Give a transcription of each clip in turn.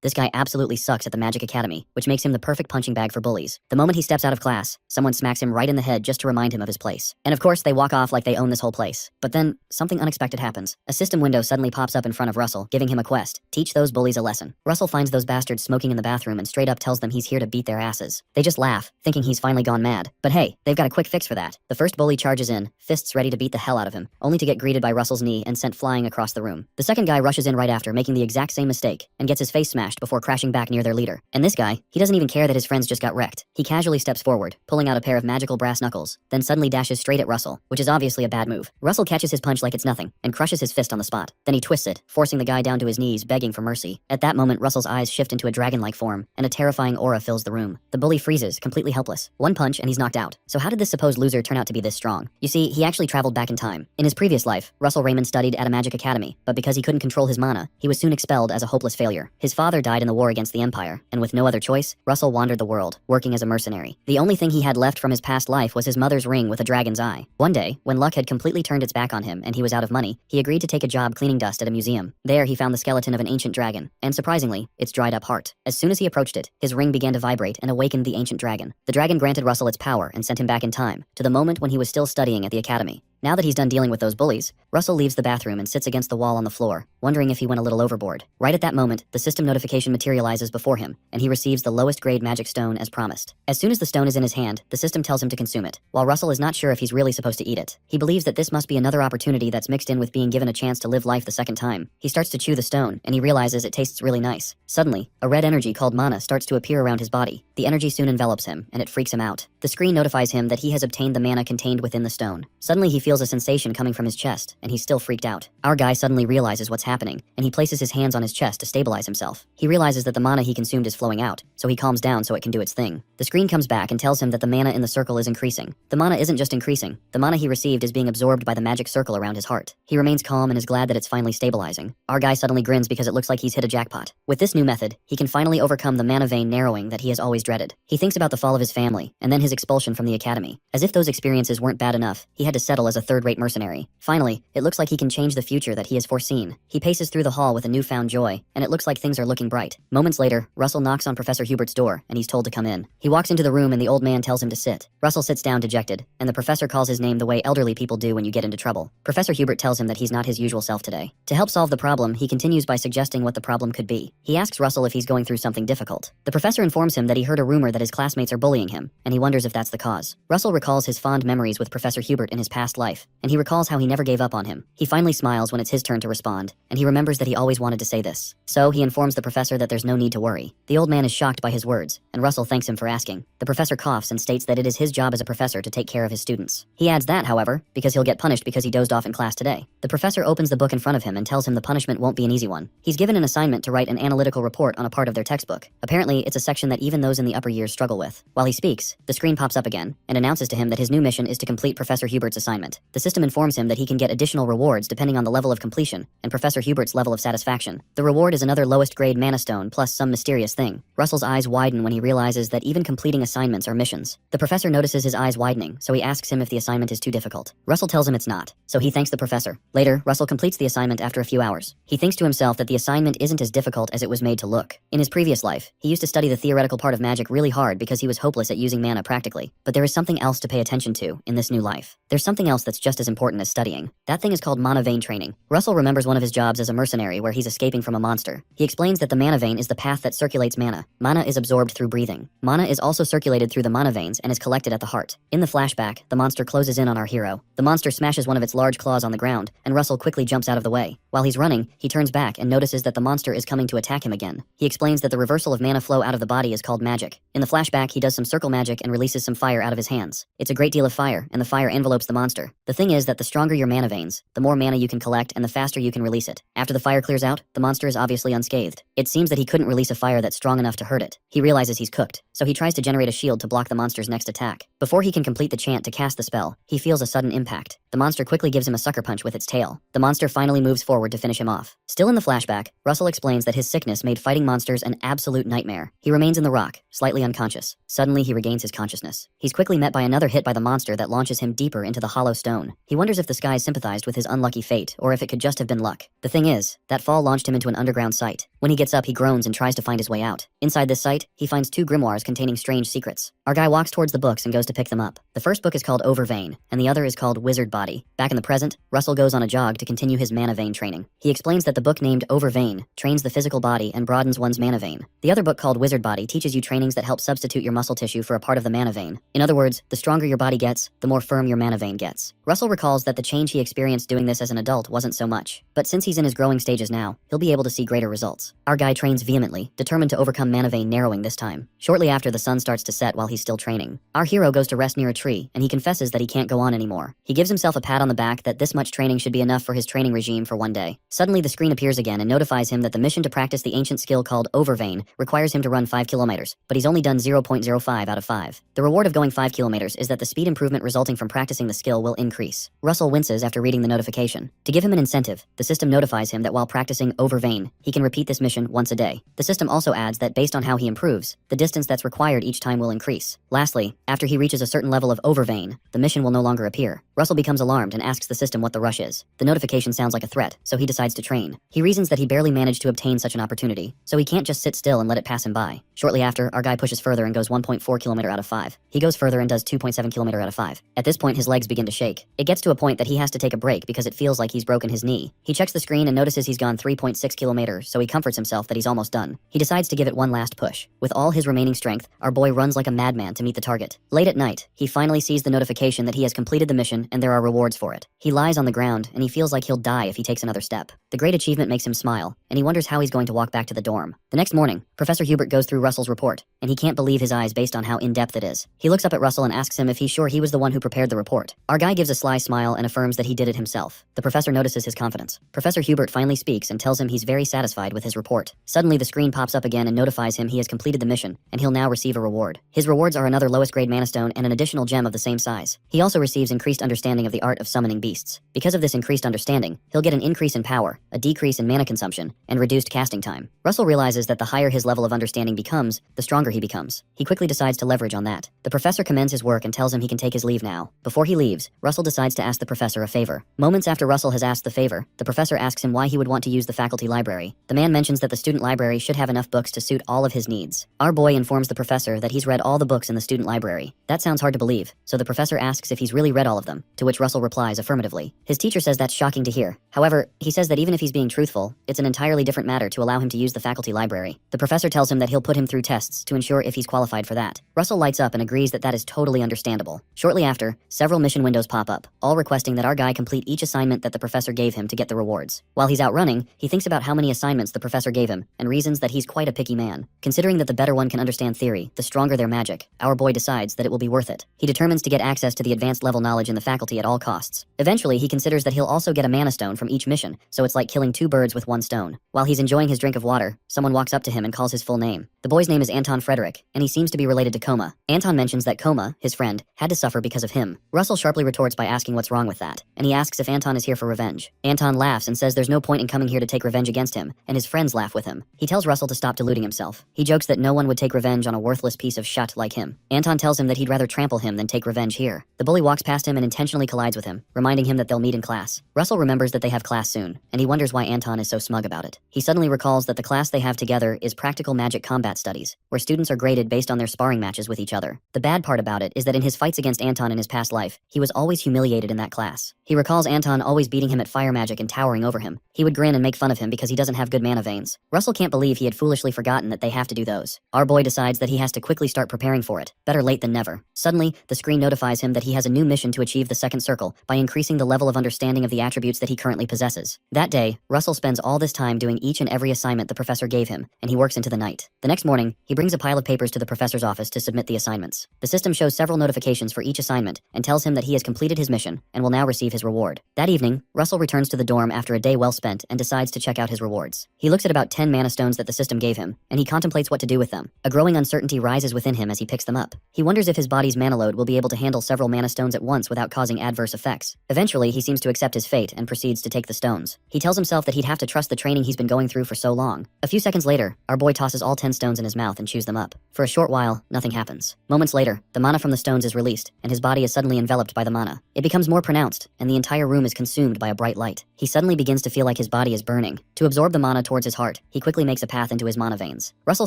This guy absolutely sucks at the Magic Academy, which makes him the perfect punching bag for bullies. The moment he steps out of class, someone smacks him right in the head just to remind him of his place. And of course, they walk off like they own this whole place. But then, something unexpected happens. A system window suddenly pops up in front of Russell, giving him a quest: teach those bullies a lesson. Russell finds those bastards smoking in the bathroom and straight up tells them he's here to beat their asses. They just laugh, thinking he's finally gone mad. But hey, they've got a quick fix for that. The first bully charges in, fists ready to beat the hell out of him, only to get greeted by Russell's knee and sent flying across the room. The second guy rushes in right after, making the exact same mistake, and gets his face smashed before crashing back near their leader. And this guy, he doesn't even care that his friends just got wrecked. He casually steps forward, pulling out a pair of magical brass knuckles, then suddenly dashes straight at Russell, which is obviously a bad move. Russell catches his punch like it's nothing, and crushes his fist on the spot. Then he twists it, forcing the guy down to his knees, begging for mercy. At that moment, Russell's eyes shift into a dragon-like form, and a terrifying aura fills the room. The bully freezes, completely helpless. One punch and he's knocked out. So how did this supposed loser turn out to be this strong? You see, he actually traveled back in time. In his previous life, Russell Raymond studied at a magic academy, but because he couldn't control his mana, he was soon expelled as a hopeless failure. His father died in the war against the Empire, and with no other choice, Russell wandered the world, working as a mercenary. The only thing he had left from his past life was his mother's ring with a dragon's eye. One day, when luck had completely turned its back on him and he was out of money, he agreed to take a job cleaning dust at a museum. There, he found the skeleton of an ancient dragon, and surprisingly, its dried up heart. As soon as he approached it, his ring began to vibrate and awakened the ancient dragon. The dragon granted Russell its power and sent him back in time, to the moment when he was still studying at the academy. Now that he's done dealing with those bullies, Russell leaves the bathroom and sits against the wall on the floor, wondering if he went a little overboard. Right at that moment, the system notification materializes before him, and he receives the lowest grade magic stone as promised. As soon as the stone is in his hand, the system tells him to consume it. While Russell is not sure if he's really supposed to eat it, he believes that this must be another opportunity that's mixed in with being given a chance to live life the second time. He starts to chew the stone, and he realizes it tastes really nice. Suddenly, a red energy called mana starts to appear around his body. The energy soon envelops him, and it freaks him out. The screen notifies him that he has obtained the mana contained within the stone. Suddenly, he feels a sensation coming from his chest, and he's still freaked out. Our guy suddenly realizes what's happening, and he places his hands on his chest to stabilize himself. He realizes that the mana he consumed is flowing out, so he calms down so it can do its thing. The screen comes back and tells him that the mana in the circle is increasing. The mana isn't just increasing. The mana he received is being absorbed by the magic circle around his heart. He remains calm and is glad that it's finally stabilizing. Our guy suddenly grins because it looks like he's hit a jackpot. With this new method, he can finally overcome the mana vein narrowing that he has always dreaded. He thinks about the fall of his family, and then his expulsion from the academy. As if those experiences weren't bad enough, he had to settle as a third-rate mercenary. Finally, it looks like he can change the future that he has foreseen. He paces through the hall with a newfound joy, and it looks like things are looking bright. Moments later, Russell knocks on Professor Hubert's door, and he's told to come in. He walks into the room and the old man tells him to sit. Russell sits down dejected, and the professor calls his name the way elderly people do when you get into trouble. Professor Hubert tells him that he's not his usual self today. To help solve the problem, he continues by suggesting what the problem could be. He asks Russell if he's going through something difficult. The professor informs him that he heard a rumor that his classmates are bullying him, and he wonders if that's the cause. Russell recalls his fond memories with Professor Hubert in his past life, and he recalls how he never gave up on him. He finally smiles when it's his turn to respond, and he remembers that he always wanted to say this. So he informs the professor that there's no need to worry. The old man is shocked by his words, and Russell thanks him for asking. The professor coughs and states that it is his job as a professor to take care of his students. He adds that, however, because he'll get punished because he dozed off in class today. The professor opens the book in front of him and tells him the punishment won't be an easy one. He's given an assignment to write an analytical report on a part of their textbook. Apparently, it's a section that even those in the upper years struggle with. While he speaks, the screen pops up again, and announces to him that his new mission is to complete Professor Hubert's assignment. The system informs him that he can get additional rewards depending on the level of completion and Professor Hubert's level of satisfaction. The reward is another lowest grade mana stone plus some mysterious thing. Russell's eyes widen when he realizes that even completing assignments are missions. The professor notices his eyes widening, so he asks him if the assignment is too difficult. Russell tells him it's not, so he thanks the professor. Later, Russell completes the assignment after a few hours. He thinks to himself that the assignment isn't as difficult as it was made to look. In his previous life, he used to study the theoretical part of magic really hard because he was hopeless at using mana practically. But there is something else to pay attention to in this new life. There's something else that's just as important as studying. That thing is called mana vein training. Russell remembers one of his jobs as a mercenary where he's escaping from a monster. He explains that the mana vein is the path that circulates mana. Mana is absorbed through breathing. Mana is also circulated through the mana veins and is collected at the heart. In the flashback, the monster closes in on our hero. The monster smashes one of its large claws on the ground, and Russell quickly jumps out of the way. While he's running, he turns back and notices that the monster is coming to attack him again. He explains that the reversal of mana flow out of the body is called magic. In the flashback, he does some circle magic and releases some fire out of his hands. It's a great deal of fire, and the fire envelopes the monster. The thing is that the stronger your mana veins, the more mana you can collect and the faster you can release it. After the fire clears out, the monster is obviously unscathed. It seems that he couldn't release a fire that's strong enough to hurt it. He realizes he's cooked, so he tries to generate a shield to block the monster's next attack. Before he can complete the chant to cast the spell, he feels a sudden impact. The monster quickly gives him a sucker punch with its tail. The monster finally moves forward to finish him off. Still in the flashback, Russell explains that his sickness made fighting monsters an absolute nightmare. He remains in the rock, slightly unconscious. Suddenly, he regains his consciousness. He's quickly met by another hit by the monster that launches him deeper into the hollow stone. He wonders if the skies sympathized with his unlucky fate, or if it could just have been luck. The thing is, that fall launched him into an underground site. When he gets up, he groans and tries to find his way out. Inside this site, he finds 2 grimoires containing strange secrets. Our guy walks towards the books and goes to pick them up. The first book is called Overvain, and the other is called Wizard Body. Back in the present, Russell goes on a jog to continue his mana vein training. He explains that the book named Overvain trains the physical body and broadens one's mana vein. The other book called Wizard Body teaches you trainings that help substitute your muscle tissue for a part of the mana vein. In other words, the stronger your body gets, the more firm your mana vein gets. Russell recalls that the change he experienced doing this as an adult wasn't so much, but since he's in his growing stages now, he'll be able to see greater results. Our guy trains vehemently, determined to overcome mana vein narrowing this time. Shortly after, the sun starts to set while he's still training. Our hero goes to rest near a tree, and he confesses that he can't go on anymore. He gives himself a pat on the back that this much training should be enough for his training regime for one day. Suddenly, the screen appears again and notifies him that the mission to practice the ancient skill called Overvain requires him to run 5 kilometers, but he's only done 0.05 out of 5. The reward of going 5 kilometers is that the speed improvement resulting from practicing the skill will increase. Russell winces after reading the notification. To give him an incentive, the system notifies him that while practicing Overvain, he can repeat this mission once a day. The system also adds that based on how he improves, the distance that's required each time will increase. Lastly, after he reaches a certain level of Overvain, the mission will no longer appear. Russell becomes alarmed and asks the system what the rush is. The notification sounds like a threat, so he decides to train. He reasons that he barely managed to obtain such an opportunity, so he can't just sit still and let it pass him by. Shortly after, our guy pushes further and goes 1.4 kilometer out of 5. He goes further and does 2.7 kilometer out of 5. At this point, his legs begin to shake. It gets to a point that he has to take a break because it feels like he's broken his knee. He checks the screen and notices he's gone 3.6 kilometers, so he comforts himself that he's almost done. He decides to give it one last push. With all his remaining strength, our boy runs like a madman to meet the target. Late at night, he finally sees the notification that he has completed the mission and there are rewards for it. He lies on the ground and he feels like he'll die if he takes another step. The great achievement makes him smile, and he wonders how he's going to walk back to the dorm. The next morning, Professor Hubert goes through Russell's report, and he can't believe his eyes based on how in-depth it is. He looks up at Russell and asks him if he's sure he was the one who prepared the report. Our guy gives a sly smile and affirms that he did it himself. The professor notices his confidence. Professor Hubert finally speaks and tells him he's very satisfied with his report. Suddenly, the screen pops up again and notifies him he has completed the mission, and he'll now receive a reward. His rewards are another lowest grade mana stone and an additional gem of the same size. He also receives increased understanding of the art of summoning beasts. Because of this increased understanding, he'll get an increase in power, a decrease in mana consumption, and reduced casting time. Russell realizes that the higher his level of understanding becomes, the stronger he becomes. He quickly decides to leverage on that. The professor commends his work and tells him he can take his leave now. Before he leaves, Russell decides to ask the professor a favor. Moments after Russell has asked the favor, the professor asks him why he would want to use the faculty library. The man mentions that the student library should have enough books to suit all of his needs. Our boy informs the professor that he's read all the books in the student library. That sounds hard to believe, so the professor asks if he's really read all of them, to which Russell replies affirmatively. His teacher says that's shocking to hear. However, he says that even if he's being truthful, it's an entirely different matter to allow him to use the faculty library. The professor tells him that he'll put him through tests to ensure if he's qualified for that. Russell lights up and agrees that that is totally understandable. Shortly after, several mission windows pop up, all requesting that our guy complete each assignment that the professor gave him to get the rewards. While he's out running, he thinks about how many assignments the professor gave him, and reasons that he's quite a picky man. Considering that the better one can understand theory, the stronger their magic, our boy decides that it will be worth it. He determines to get access to the advanced level knowledge in the faculty at all costs. Eventually, he considers that he'll also get a mana stone from each mission, so it's like killing 2 birds with 1 stone. While he's enjoying his drink of water, someone walks up to him and calls his full name. The boy's name is Anton Frederick, and he seems to be related to Coma. Anton mentions that Coma, his friend, had to suffer because of him. Russell sharply retorts by asking what's wrong with that, and he asks if Anton is here for revenge. Anton laughs and says there's no point in coming here to take revenge against him, and his friends laugh with him. He tells Russell to stop deluding himself. He jokes that no one would take revenge on a worthless piece of shut like him. Anton tells him that he'd rather trample him than take revenge here. The bully walks past him and intentionally collides with him, reminding him that they'll meet in class. Russell remembers that they have class soon, and he wonders why Anton is so smug about it. He suddenly recalls that the class they have together is Practical Magic Combat Studies, where students are graded based on their sparring matches with each other. The bad part about it is that in his fights against Anton in his past life, he was always humiliated in that class. He recalls Anton always beating him at fire magic and towering over him. He would grin and make fun of him because he doesn't have good mana veins. Russell can't believe he had foolishly forgotten that they have to do those. Our boy decides that he has to quickly start preparing for it. Better late than never. Suddenly, the screen notifies him that he has a new mission to achieve the second circle by increasing the level of understanding of the attributes that he currently possesses. That day, Russell spends all this time doing each and every assignment the professor gave him, and he works into the night. The next morning, he brings a pile of papers to the professor's office to submit the assignments. The system shows several notifications for each assignment and tells him that he has completed his mission and will now receive his reward. That evening, Russell returns to the dorm after a day well spent and decides to check out his rewards. He looks at about 10 mana stones that the system gave him, and he contemplates what to do with them. A growing uncertainty rises within him as he picks them up. He wonders if his body's mana load will be able to handle several mana stones at once without causing adverse effects. Eventually, he seems to accept his fate and proceeds to take the stones. He tells himself that he'd have to trust the training he's been going through for so long. A few seconds later, our boy boy tosses all 10 stones in his mouth and chews them up. For a short while, nothing happens. Moments later, the mana from the stones is released, and his body is suddenly enveloped by the mana. It becomes more pronounced, and the entire room is consumed by a bright light. He suddenly begins to feel like his body is burning. To absorb the mana towards his heart, he quickly makes a path into his mana veins. Russell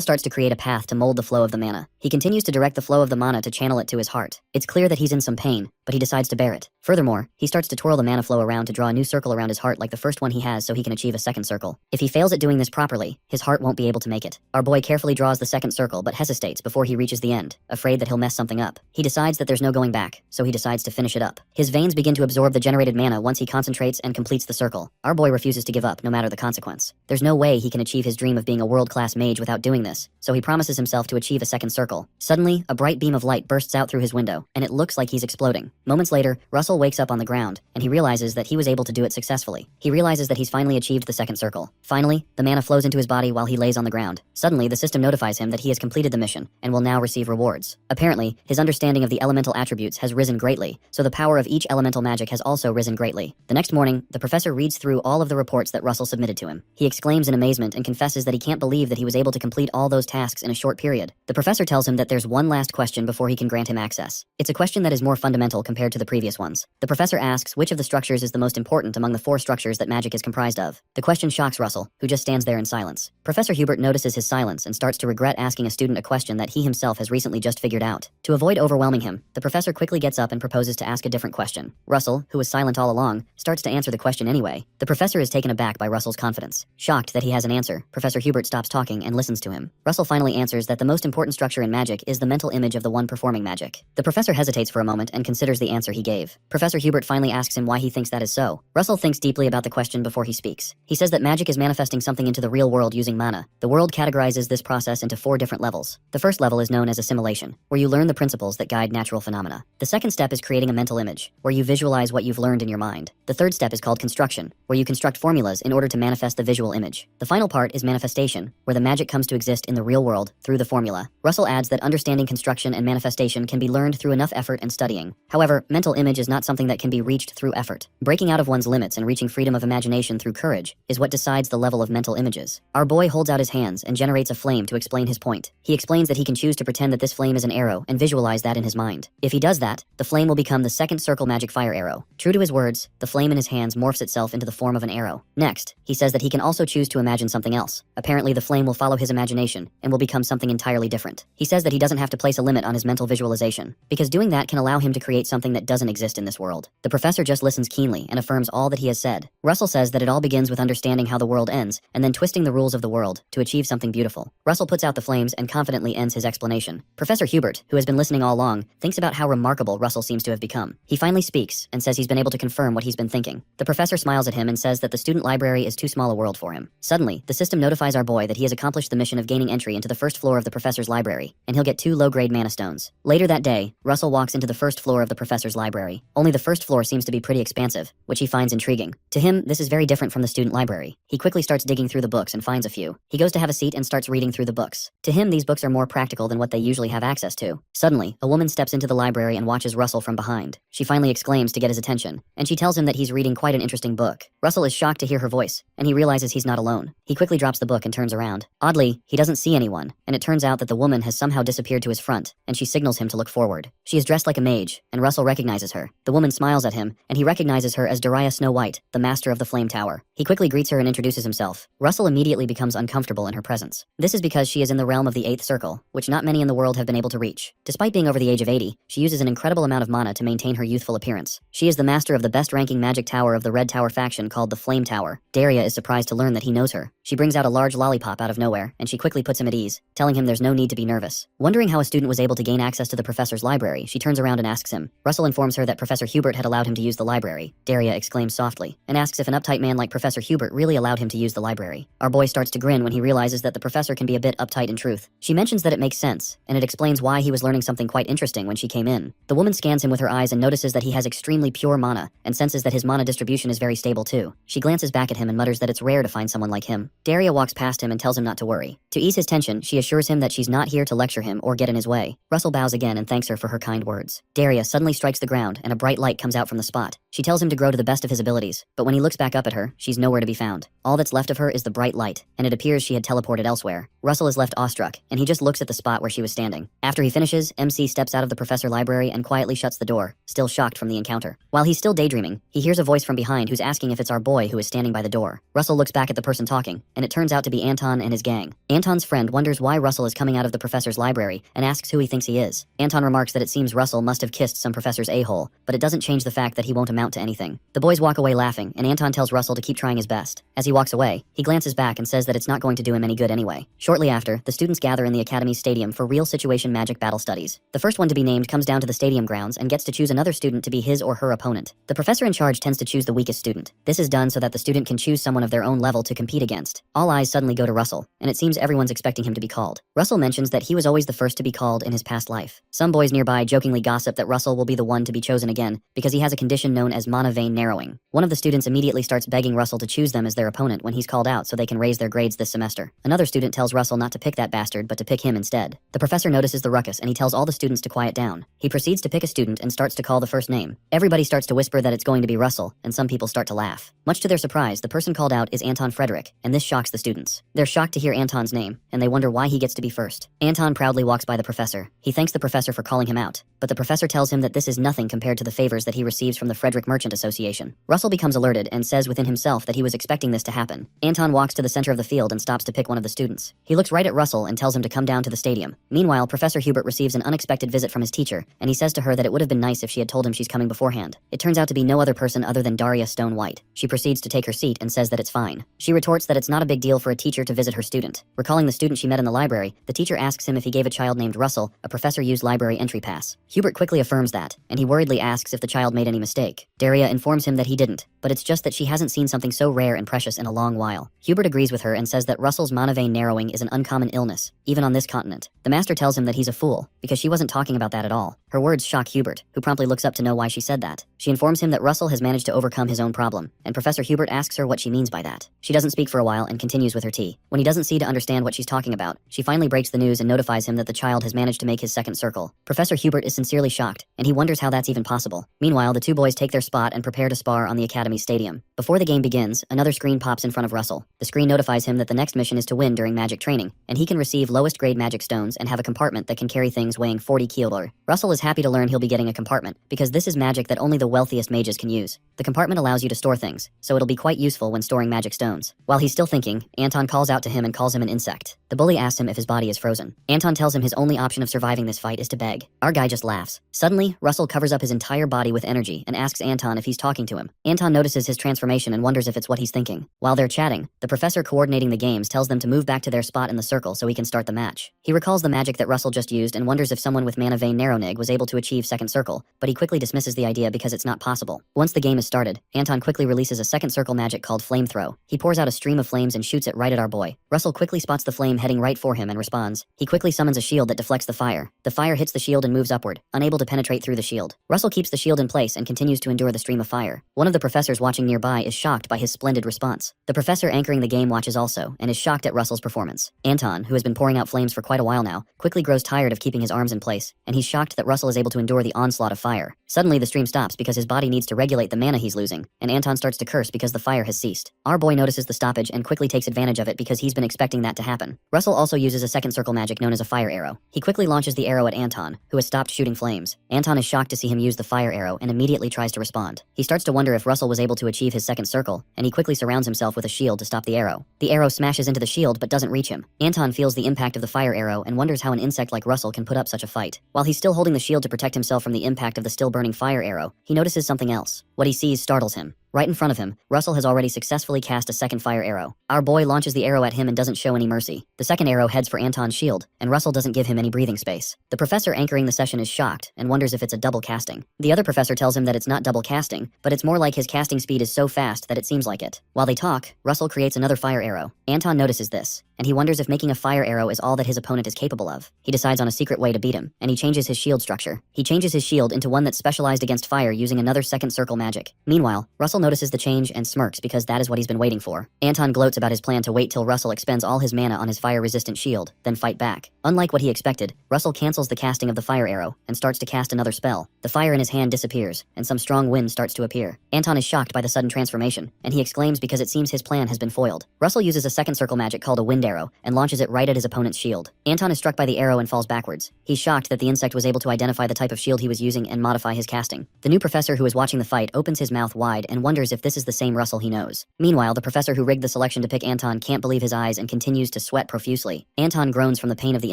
starts to create a path to mold the flow of the mana. He continues to direct the flow of the mana to channel it to his heart. It's clear that he's in some pain, but he decides to bear it. Furthermore, he starts to twirl the mana flow around to draw a new circle around his heart like the first one he has so he can achieve a second circle. If he fails at doing this properly, his heart won't be able to make it. Our boy carefully draws the second circle but hesitates before he reaches the end, afraid that he'll mess something up. He decides that there's no going back, so he decides to finish it up. His veins begin to absorb the generated mana once he concentrates and completes the circle. Our boy refuses to give up, no matter the consequence. There's no way he can achieve his dream of being a world-class mage without doing this, so he promises himself to achieve a second circle. Suddenly, a bright beam of light bursts out through his window, and it looks like he's exploding. Moments later, Russell wakes up on the ground, and he realizes that he was able to do it successfully. He realizes that he's finally achieved the second circle. Finally, the mana flows into his body while he lays on the ground. Suddenly, the system notifies him that he has completed the mission, and will now receive rewards. Apparently, his understanding of the elemental attributes has risen greatly, so the power of each elemental magic has also risen greatly. The next morning, the professor reads through all of the reports that Russell submitted to him. He exclaims in amazement and confesses that he can't believe that he was able to complete all those tasks in a short period. The professor tells him that there's one last question before he can grant him access. It's a question that is more fundamental compared to the previous ones. The professor asks which of the structures is the most important among the 4 structures that magic is comprised of. The question shocks Russell, who just stands there in silence. Professor Hubert notices his silence and starts to regret asking a student a question that he himself has recently just figured out. To avoid overwhelming him, the professor quickly gets up and proposes to ask a different question. Russell, who was silent all along, starts to answer the question anyway. The professor is taken aback by Russell's confidence. Shocked that he has an answer, Professor Hubert stops talking and listens to him. Russell finally answers that the most important structure in magic is the mental image of the one performing magic. The professor hesitates for a moment and considers the answer he gave. Professor Hubert finally asks him why he thinks that is so. Russell thinks deeply about the question before he speaks. He says that magic is manifesting something into the real world using mana. The world categorizes this process into 4 different levels. The first level is known as assimilation, where you learn the principles that guide natural phenomena. The second step is creating a mental image, where you visualize what you've learned in your mind. The third step is called construction, where you construct formulas in order to manifest the visual image. The final part is manifestation, where the magic comes to exist in the real world through the formula. Russell adds that understanding construction and manifestation can be learned through enough effort and studying. However, mental image is not something that can be reached through effort. Breaking out of one's limits and reaching freedom of imagination through courage is what decides the level of mental images. Our boy holds out his hands and generates a flame to explain his point. He explains that he can choose to pretend that this flame is an arrow and visualize that in his mind. If he does that, the flame will become the second circle magic fire arrow. True to his words, the flame in his hands morphs itself into the form of an arrow. Next, he says that he can also choose to imagine something else. Apparently, the flame will follow his imagination and will become something entirely different. He says that he doesn't have to place a limit on his mental visualization, because doing that can allow him to create something that doesn't exist in this world. The professor just listens keenly and affirms all that he has said. Russell says that it all begins with understanding how the world ends and then twisting the rules of the world to achieve something beautiful. Russell puts out the flames and confidently ends his explanation. Professor Hubert, who has been listening all along, thinks about how remarkable Russell seems to have become. He finally speaks and says he's been able to confirm what he's been thinking. The professor smiles at him and says that the student library is too small a world for him. Suddenly, the system notifies our boy that he has accomplished the mission of gaining entry into the first floor of the professor's library, and he'll get 2 low-grade mana stones. Later that day, Russell walks into the first floor of the professor's library. Only the first floor seems to be pretty expansive, which he finds intriguing. To him, this is very different from the student library. He quickly starts digging through the books and finds a few. He goes to have a seat and starts reading through the books. To him, these books are more practical than what they usually have access to. Suddenly, a woman steps into the library and watches Russell from behind. She finally exclaims to get his attention, and she tells him that he's reading quite an interesting book. Russell is shocked to hear her voice, and he realizes he's not alone. He quickly drops the book and turns around. Oddly, he doesn't see anyone, and it turns out that the woman has somehow disappeared to his front, and she signals him to look forward. She is dressed like a mage, and Russell recognizes her. The woman smiles at him, and he recognizes her as Dariah Snow White, the master of the Flame Tower. He quickly greets her and introduces himself. Russell immediately becomes uncomfortable in her presence. This is because she is in the realm of the 8th circle, which not many in the world have been able to reach. Despite being over the age of 80, she uses an incredible amount of mana to maintain her youthful appearance. She is the master of the best-ranking magic tower of the Red Tower faction called the Flame Tower. Daria is surprised to learn that he knows her. She brings out a large lollipop out of nowhere, and she quickly puts him at ease, telling him there's no need to be nervous. Wondering how a student was able to gain access to the professor's library, she turns around and asks him. Russell informs her that Professor Hubert had allowed him to use the library. Daria exclaims softly, and asks if an uptight man like Professor Hubert really allowed him to use the library. Our boy starts to grin when he realizes that the professor can be a bit uptight in truth. She mentions that it makes sense, and it explains why he was learning something quite interesting when she came in. The woman scans him with her eyes and notices that he has extremely pure mana, and senses that his mana distribution is very stable too. She glances back at him and mutters that it's rare to find someone like him. Daria walks past him and tells him not to worry. To ease his tension, she assures him that she's not here to lecture him or get in his way. Russell bows again and thanks her for her kind words. Daria suddenly strikes the ground, and a bright light comes out from the spot. She tells him to grow to the best of his abilities, but when he looks back up at her, she's nowhere to be found. All that's left of her is the bright light, and it appears she had teleported elsewhere. Russell is left awestruck, and he just looks at the spot where she was standing. After he finishes, MC steps out of the professor library and quietly shuts the door, still shocked from the encounter. While he's still daydreaming, he hears a voice from behind who's asking if it's our boy who is standing by the door. Russell looks back at the person talking, and it turns out to be Anton and his gang. Anton's friend wonders why Russell is coming out of the professor's library and asks who he thinks he is. Anton remarks that it seems Russell must have kissed some professor's a-hole, but it doesn't change the fact that he won't amount to anything. The boys walk away laughing, and Anton tells Russell to keep trying his best. As he walks away, he glances back and says that it's not going to do him any good anyway. Shortly after, the students gather in the Academy's stadium for real situation magic battle studies. The first one to be named comes down to the stadium grounds and gets to choose another student to be his or her opponent. The professor in charge tends to choose the weakest student. This is done so that the student can choose someone of their own level to compete against. All eyes suddenly go to Russell, and it seems everyone's expecting him to be called. Russell mentions that he was always the first to be called in his past life. Some boys nearby jokingly gossip that Russell will be the one to be chosen again because he has a condition known as mana vein narrowing. One of the students immediately starts begging Russell to choose them as their opponent when he's called out so they can raise their grades this semester. Another student tells Russell not to pick that bastard but to pick him instead. The professor notices the ruckus and he tells all the students to quiet down. He proceeds to pick a student and starts to call the first name. Everybody starts to whisper that it's going to be Russell, and some people start to laugh. Much to their surprise, the person called out is Anton Frederick, and this shocks the students. They're shocked to hear Anton's name, and they wonder why he gets to be first. Anton proudly walks by the professor. He thanks the professor for calling him out, but the professor tells him that this is nothing compared to the favors that he receives from the Frederick Merchant Association. Russell becomes alerted and says within himself that he was expecting this to happen. Anton walks to the center of the field and stops to pick one of the students. He looks right at Russell and tells him to come down to the stadium. Meanwhile, Professor Hubert receives an unexpected visit from his teacher, and he says to her that it would have been nice if she had told him she's coming beforehand. It turns out to be no other person other than Daria Stone White. She proceeds to take her seat and says that it's fine. She retorts that it's not a big deal for a teacher to visit her student. Recalling the student she met in the library, the teacher asks him if he gave a child named Russell a professor-used library entry pass. Hubert quickly affirms that, and he worriedly asks if the child made any mistake. Daria informs him that he didn't, but it's just that she hasn't seen something so rare and precious in a long while. Hubert agrees with her and says that Russell's mana vein narrowing is an uncommon illness, even on this continent. The master tells him that he's a fool, because she wasn't talking about that at all. Her words shock Hubert, who promptly looks up to know why she said that. She informs him that Russell has managed to overcome his own problem, and Professor Hubert asks her what she means by that. She doesn't speak for a while and continues with her tea. When he doesn't seem to understand what she's talking about, she finally breaks the news and notifies him that the child has managed to make his second circle. Professor Hubert is sincerely shocked, and he wonders how that's even possible. Meanwhile, the two boys take their spot and prepare to spar on the Academy stadium. Before the game begins, another screen pops in front of Russell. The screen notifies him that the next mission is to win during magic training, and he can receive lowest grade magic stones and have a compartment that can carry things weighing 40 kiloliter. Russell is happy to learn he'll be getting a compartment, because this is magic that only the wealthiest mages can use. The compartment allows you to store things, so it'll be quite useful when storing magic stones. While he's still thinking, Anton calls out to him and calls him an insect. The bully asks him if his body is frozen. Anton tells him his only option of surviving this fight is to beg. Our guy just laughs. Suddenly, Russell covers up his entire body with energy and asks Anton if he's talking to him. Anton notices his transformation and wonders if it's what he's thinking. While they're chatting, the professor coordinating the games tells them to move back to their spot in the circle so he can start the match. He recalls the magic that Russell just used and wonders if someone with mana vein narrownig was able to achieve second circle, but he quickly dismisses the idea because it's not possible. Once the game is started, Anton quickly releases a second circle magic called flame throw. He pours out a stream of flames and shoots it right at our boy. Russell quickly spots the flame heading right for him and responds. He quickly summons a shield that deflects the fire. The fire hits the shield and moves upward, unable to penetrate through the shield. Russell keeps the shield in place and continues to endure the stream of fire. One of the professors watching nearby is shocked by his splendid response. The professor anchoring the game watches also, and is shocked at Russell's performance. Anton, who has been pouring out flames for quite a while now, quickly grows tired of keeping his arms in place, and he's shocked that Russell is able to endure the onslaught of fire. Suddenly the stream stops because his body needs to regulate the mana he's losing, and Anton starts to curse because the fire has ceased. Our boy notices the stoppage and quickly takes advantage of it because he's been expecting that to happen. Russell also uses a second circle magic known as a fire arrow. He quickly launches the arrow at Anton, who has stopped shooting flames. Anton is shocked to see him use the fire arrow and immediately tries to respond. He starts to wonder if Russell was able to achieve his second circle, and he quickly surrounds himself with a shield to stop the arrow. The arrow smashes into the shield but doesn't reach him. Anton feels the impact of the fire arrow and wonders how an insect like Russell can put up such a fight. While he's still holding the shield to protect himself from the impact of the still burning fire arrow, he notices something else. What he sees startles him. Right in front of him, Russell has already successfully cast a second fire arrow. Our boy launches the arrow at him and doesn't show any mercy. The second arrow heads for Anton's shield, and Russell doesn't give him any breathing space. The professor anchoring the session is shocked and wonders if it's a double casting. The other professor tells him that it's not double casting, but it's more like his casting speed is so fast that it seems like it. While they talk, Russell creates another fire arrow. Anton notices this, and he wonders if making a fire arrow is all that his opponent is capable of. He decides on a secret way to beat him, and he changes his shield structure. He changes his shield into one that's specialized against fire using another second circle magic. Meanwhile, Russell notices the change and smirks because that is what he's been waiting for. Anton gloats about his plan to wait till Russell expends all his mana on his fire-resistant shield, then fight back. Unlike what he expected, Russell cancels the casting of the fire arrow and starts to cast another spell. The fire in his hand disappears, and some strong wind starts to appear. Anton is shocked by the sudden transformation, and he exclaims because it seems his plan has been foiled. Russell uses a second circle magic called a wind arrow and launches it right at his opponent's shield. Anton is struck by the arrow and falls backwards. He's shocked that the insect was able to identify the type of shield he was using and modify his casting. The new professor who is watching the fight opens his mouth wide and wonders if this is the same Russell he knows. Meanwhile, the professor who rigged the selection to pick Anton can't believe his eyes and continues to sweat profusely. Anton groans from the pain of the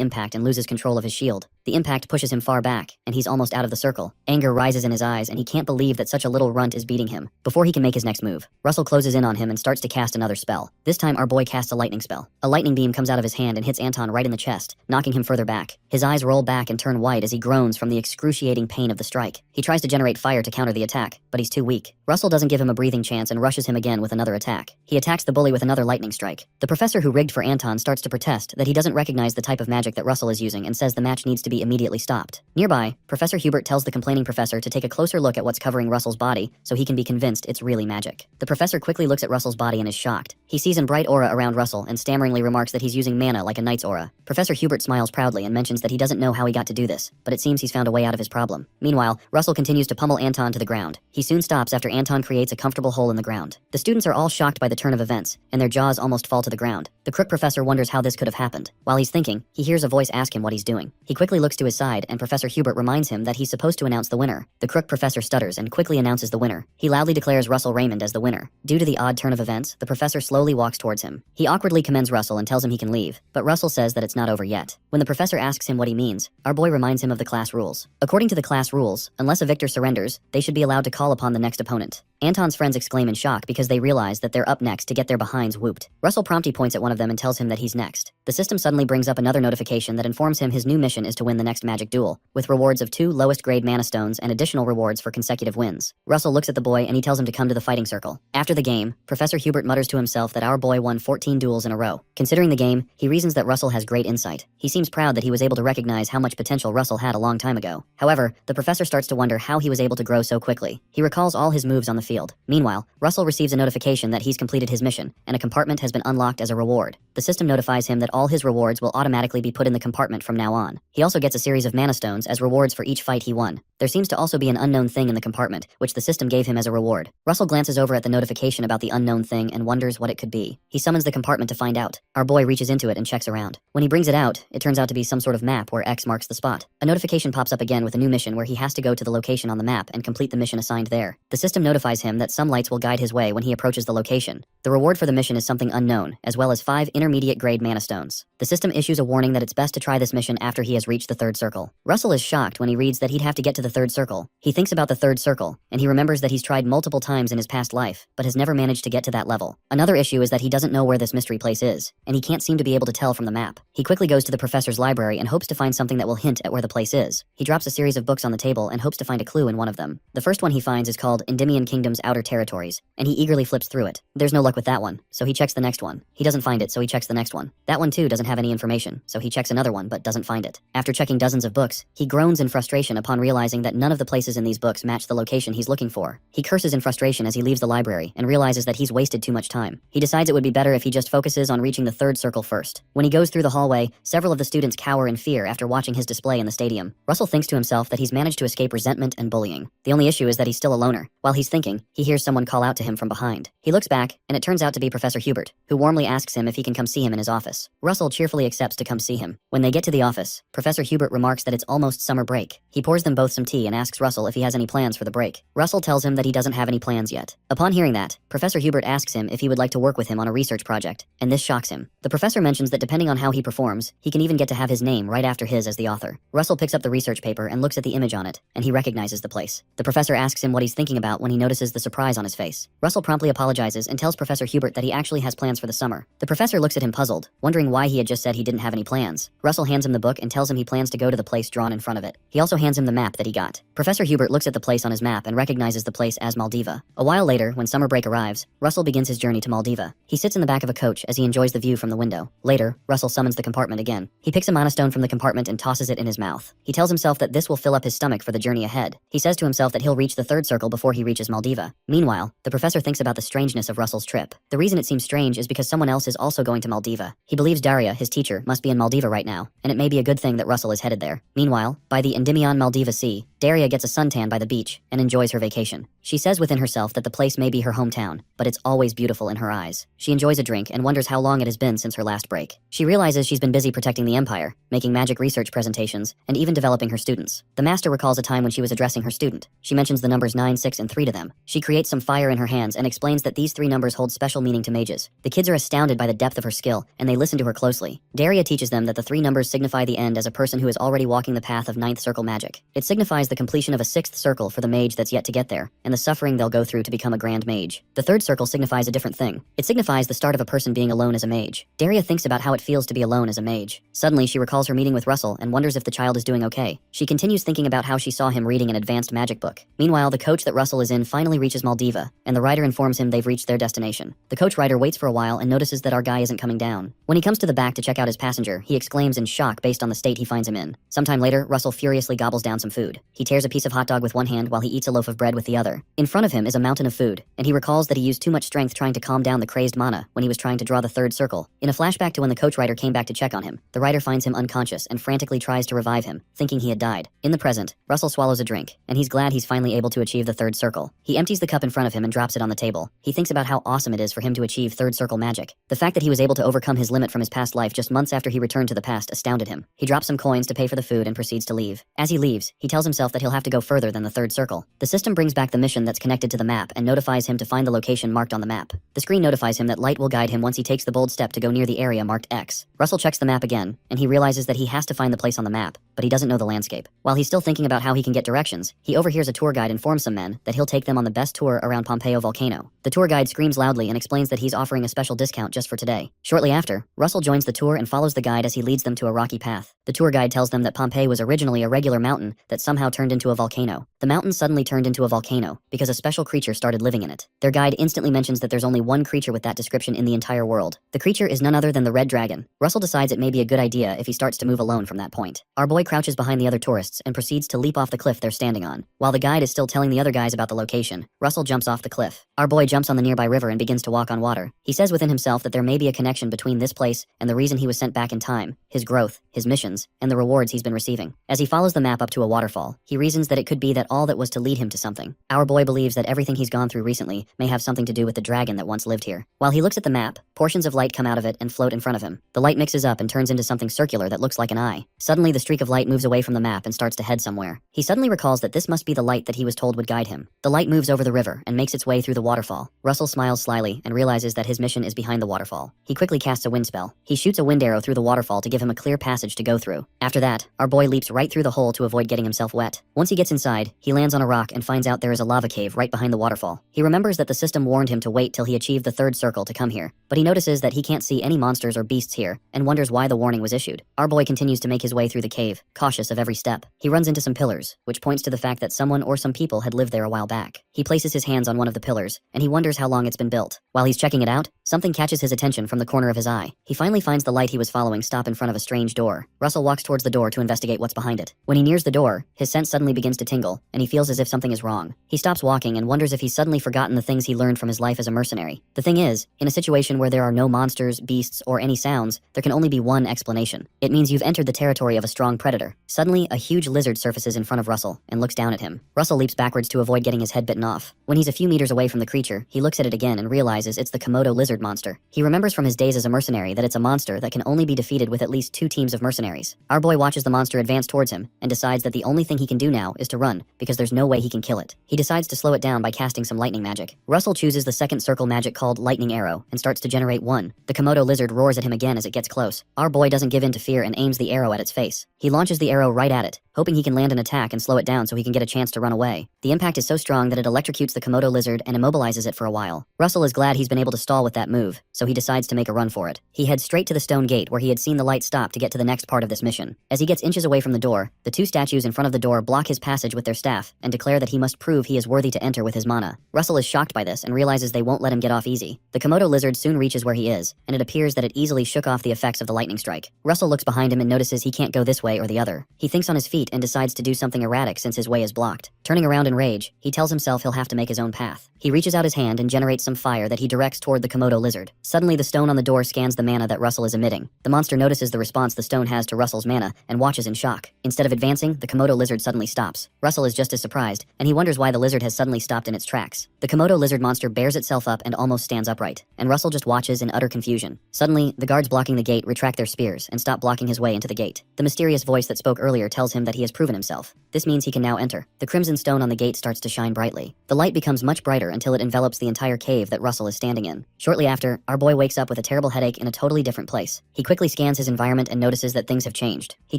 impact and loses control of his shield. The impact pushes him far back, and he's almost out of the circle. Anger rises in his eyes, and he can't believe that such a little runt is beating him. Before he can make his next move, Russell closes in on him and starts to cast another spell. This time, our boy casts a lightning spell. A lightning beam comes out of his hand and hits Anton right in the chest, knocking him further back. His eyes roll back and turn white as he groans from the excruciating pain of the strike. He tries to generate fire to counter the attack, but he's too weak. Russell doesn't give him a breathing chance and rushes him again with another attack. He attacks the bully with another lightning strike. The professor who rigged for Anton starts to protest that he doesn't recognize the type of magic that Russell is using and says the match needs to be immediately stopped. Nearby, Professor Hubert tells the complaining professor to take a closer look at what's covering Russell's body so he can be convinced it's really magic. The professor quickly looks at Russell's body and is shocked. He sees a bright aura around Russell and stammeringly remarks that he's using mana like a knight's aura. Professor Hubert smiles proudly and mentions that he doesn't know how he got to do this, but it seems he's found a way out of his problem. Meanwhile, Russell continues to pummel Anton to the ground. He soon stops after Anton creates a comfortable hole in the ground. The students are all shocked by the turn of events, and their jaws almost fall to the ground. The crook professor wonders how this could have happened. While he's thinking, he hears a voice ask him what he's doing. He quickly looks to his side, and Professor Hubert reminds him that he's supposed to announce the winner. The crook professor stutters and quickly announces the winner. He loudly declares Russell Raymond as the winner. Due to the odd turn of events, the professor slowly walks towards him. He awkwardly commends Russell and tells him he can leave, but Russell says that it's not over yet. When the professor asks him what he means, our boy reminds him of the class rules. According to the class rules, unless a victor surrenders, they should be allowed to call upon the next opponent. Anton's friends exclaim in shock because they realize that they're up next to get their behinds whooped. Russell promptly points at one of them and tells him that he's next. The system suddenly brings up another notification that informs him his new mission is to win the next magic duel, with rewards of 2 lowest grade mana stones and additional rewards for consecutive wins. Russell looks at the boy and he tells him to come to the fighting circle. After the game, Professor Hubert mutters to himself that our boy won 14 duels in a row. Considering the game, he reasons that Russell has great insight. He seems proud that he was able to recognize how much potential Russell had a long time ago. However, the professor starts to wonder how he was able to grow so quickly. He recalls all his moves on the field. Meanwhile, Russell receives a notification that he's completed his mission, and a compartment has been unlocked as a reward. The system notifies him that all his rewards will automatically be put in the compartment from now on. He also gets a series of mana stones as rewards for each fight he won. There seems to also be an unknown thing in the compartment, which the system gave him as a reward. Russell glances over at the notification about the unknown thing and wonders what it could be. He summons the compartment to find out. Our boy reaches into it and checks around. When he brings it out, it turns out to be some sort of map where X marks the spot. A notification pops up again with a new mission where he has to go to the location on the map and complete the mission assigned there. The system notifies him that some lights will guide his way when he approaches the location. The reward for the mission is something unknown, as well as 5 intermediate grade mana stones. The system issues a warning that it's best to try this mission after he has reached the 3rd circle. Russell is shocked when he reads that he'd have to get to the 3rd circle. He thinks about the 3rd circle, and he remembers that he's tried multiple times in his past life, but has never managed to get to that level. Another issue is that he doesn't know where this mystery place is, and he can't seem to be able to tell from the map. He quickly goes to the professor's library and hopes to find something that will hint at where the place is. He drops a series of books on the table and hopes to find a clue in one of them. The first one he finds is called Endymion Kingdom's Outer Territories, and he eagerly flips through it. There's no luck with that one, so he checks the next one. He doesn't find it, so he checks the next one. That one too doesn't have any information, so he checks another one but doesn't find it. After checking dozens of books, he groans in frustration upon realizing that none of the places in these books match the location he's looking for. He curses in frustration as he leaves the library and realizes that he's wasted too much time. He decides it would be better if he just focuses on reaching the 3rd circle first. When he goes through the hallway, several of the students cower in fear after watching his display in the stadium. Russell thinks to himself that he's managed to escape resentment and bullying. The only issue is that he's still a loner. While he's thinking, he hears someone call out to him from behind. He looks back, and it turns out to be Professor Hubert, who warmly asks him if he can come see him in his office. Russell cheerfully accepts to come see him. When they get to the office, Professor Hubert remarks that it's almost summer break. He pours them both some tea and asks Russell if he has any plans for the break. Russell tells him that he doesn't have any plans yet. Upon hearing that, Professor Hubert asks him if he would like to work with him on a research project, and this shocks him. The professor mentions that depending on how he performs, he can even get to have his name right after his as the author. Russell picks up the research paper and looks at the image on it, and he recognizes the place. The professor asks him what he's thinking about when he notices the surprise on his face. Russell promptly apologizes and tells Professor Hubert that he actually has plans for the summer. The professor looks at him puzzled, wondering why he had just said he didn't have any plans. Russell hands him the book and tells him he plans to go to the place drawn in front of it. He also hands him the map that he got. Professor Hubert looks at the place on his map and recognizes the place as Maldiva. A while later, when summer break arrives, Russell begins his journey to Maldiva. He sits in the back of a coach as he enjoys the view from the window. Later, Russell summons the compartment again. He picks a mana stone from the compartment and tosses it in his mouth. mouth. He tells himself that this will fill up his stomach for the journey ahead. He says to himself that he'll reach the third circle before he reaches Maldiva. Meanwhile, the professor thinks about the strangeness of Russell's trip. The reason it seems strange is because someone else is also going to Maldiva. He believes Daria, his teacher, must be in Maldiva right now, and it may be a good thing that Russell is headed there. Meanwhile, by the Endymion Maldiva Sea, Daria gets a suntan by the beach and enjoys her vacation. She says within herself that the place may be her hometown, but it's always beautiful in her eyes. She enjoys a drink and wonders how long it has been since her last break. She realizes she's been busy protecting the Empire, making magic research presentations, and even developing her students. The master recalls a time when she was addressing her student. She mentions the numbers 9, 6, and 3 to them. She creates some fire in her hands and explains that these 3 numbers hold special meaning to mages. The kids are astounded by the depth of her skill, and they listen to her closely. Daria teaches them that the 3 numbers signify the end as a person who is already walking the path of 9th circle magic. It signifies the completion of a 6th circle for the mage that's yet to get there, and the suffering they'll go through to become a grand mage. The 3rd circle signifies a different thing. It signifies the start of a person being alone as a mage. Daria thinks about how it feels to be alone as a mage. Suddenly, she recalls her meeting with Russell and wonders if the child is doing okay. She continues thinking about how she saw him reading an advanced magic book. Meanwhile, the coach that Russell is in finally reaches Maldiva, and the rider informs him they've reached their destination. The coach rider waits for a while and notices that our guy isn't coming down. When he comes to the back to check out his passenger, he exclaims in shock based on the state he finds him in. Sometime later, Russell furiously gobbles down some food. He tears a piece of hot dog with one hand while he eats a loaf of bread with the other. In front of him is a mountain of food, and he recalls that he used too much strength trying to calm down the crazed mana when he was trying to draw the 3rd circle. In a flashback to when the coach rider came back to check on him, the rider finds him unconscious and frantically tries to revive him, thinking he had died. In the present, Russell swallows a drink, and he's glad he's finally able to achieve the 3rd circle. He empties the cup in front of him and drops it on the table. He thinks about how awesome it is for him to achieve 3rd circle magic. The fact that he was able to overcome his limit from his past life just months after he returned to the past astounded him. He drops some coins to pay for the food and proceeds to leave. As he leaves, he tells himself that he'll have to go further than the 3rd circle. The system brings back the mission that's connected to the map and notifies him to find the location marked on the map. The screen notifies him that light will guide him once he takes the bold step to go near the area marked X. Russell checks the map again, and he realizes that he has to find the place on the map, but he doesn't know the landscape. While he's still thinking about how he can get directions, he overhears a tour guide inform some men that he'll take them on the best tour around Pompeo volcano. The tour guide screams loudly and explains that he's offering a special discount just for today. Shortly after, Russell joins the tour and follows the guide as he leads them to a rocky path. The tour guide tells them that Pompeii was originally a regular mountain that somehow turned into a volcano. The mountain suddenly turned into a volcano because a special creature started living in it. Their guide instantly mentions that there's only one creature with that description in the entire world. The creature is none other than the Red Dragon. Russell decides it may be a good idea if he starts to move alone from that point. Our boy crouches behind the other tourists and proceeds to leap off the cliff they're standing on. While the guide is still telling the other guys about the location, Russell jumps off the cliff. Our boy jumps on the nearby river and begins to walk on water. He says within himself that there may be a connection between this place and the reason he was sent back in time, his growth, his missions, and the rewards he's been receiving. As he follows the map up to a waterfall, he reasons that it could be that all that was to lead him to something. Our boy believes that everything he's gone through recently may have something to do with the dragon that once lived here. While he looks at the map, portions of light come out of it and float in front of him. The light mixes up and turns into something circular that looks like an eye. Suddenly, the streak of light moves away from the map and starts to head somewhere. He suddenly recalls that this must be the light that he was told would guide him. The light moves over the river and makes its way through the waterfall. Russell smiles slyly and realizes that his mission is behind the waterfall. He quickly casts a wind spell. He shoots a wind arrow through the waterfall to give him a clear passage to go through. After that, our boy leaps right through the hole to avoid getting himself wet. Once he gets inside, he lands on a rock and finds out there is a lava cave right behind the waterfall. He remembers that the system warned him to wait till he achieved the third circle to come here, but he notices that he can't see any monsters or beasts here and wonders why the warning was issued. Our boy continues to make his way through the cave, cautious of every step. He runs into some pillars, which points to the fact that someone or some people had lived there a while back. He places his hands on one of the pillars, and he wonders how long it's been built. While he's checking it out, something catches his attention from the corner of his eye. He finally finds the light he was following stop in front of a strange door. Russell walks towards the door to investigate what's behind it. When he nears the door, his sense suddenly begins to tingle, and he feels as if something is wrong. He stops walking and wonders if he's suddenly forgotten the things he learned from his life as a mercenary. The thing is, in a situation where there are no monsters, beasts, or any sounds, there can only be one explanation. It means you've entered the territory of a strong predator. Suddenly, a huge lizard surfaces in front of Russell and looks down at him. Russell leaps backwards to avoid getting his head bitten off. When he's a few meters away from the creature, he looks at it again and realizes it's the Komodo lizard monster. He remembers from his days as a mercenary that it's a monster that can only be defeated with at least 2 teams of mercenaries. Our boy watches the monster advance towards him and decides that the only thing he can do now is to run, because there's no way he can kill it. He decides to slow it down by casting some lightning magic. Russell chooses the second circle magic called lightning arrow and starts to generate one. The Komodo lizard roars at him again as it gets close. Our boy doesn't give in to fear and aims the arrow at its face. He launches the arrow right at it, hoping he can land an attack and slow it down so he can get a chance to run away. The impact is so strong that it electrocutes the Komodo lizard and immobilizes it for a while. Russell is glad he's been able to stall with that move, so he decides to make a run for it. He heads straight to the stone gate where he had seen the light stop to get to the next part of this mission. As he gets inches away from the door, the 2 statues in front of the door block his passage with their staff and declare that he must prove he is worthy to enter with his mana. Russell is shocked by this and realizes they won't let him get off easy. The Komodo lizard soon reaches where he is, and it appears that it easily shook off the effects of the lightning strike. Russell looks behind him and notices he can't go this way or the the other. He thinks on his feet and decides to do something erratic since his way is blocked. Turning around in rage, he tells himself he'll have to make his own path. He reaches out his hand and generates some fire that he directs toward the Komodo lizard. Suddenly, the stone on the door scans the mana that Russell is emitting. The monster notices the response the stone has to Russell's mana and watches in shock. Instead of advancing, the Komodo lizard suddenly stops. Russell is just as surprised, and he wonders why the lizard has suddenly stopped in its tracks. The Komodo lizard monster bears itself up and almost stands upright, and Russell just watches in utter confusion. Suddenly, the guards blocking the gate retract their spears and stop blocking his way into the gate. The mysterious voice that spoke earlier tells him that he has proven himself. This means he can now enter. The crimson stone on the gate starts to shine brightly. The light becomes much brighter until it envelops the entire cave that Russell is standing in. Shortly after, our boy wakes up with a terrible headache in a totally different place. He quickly scans his environment and notices that things have changed. He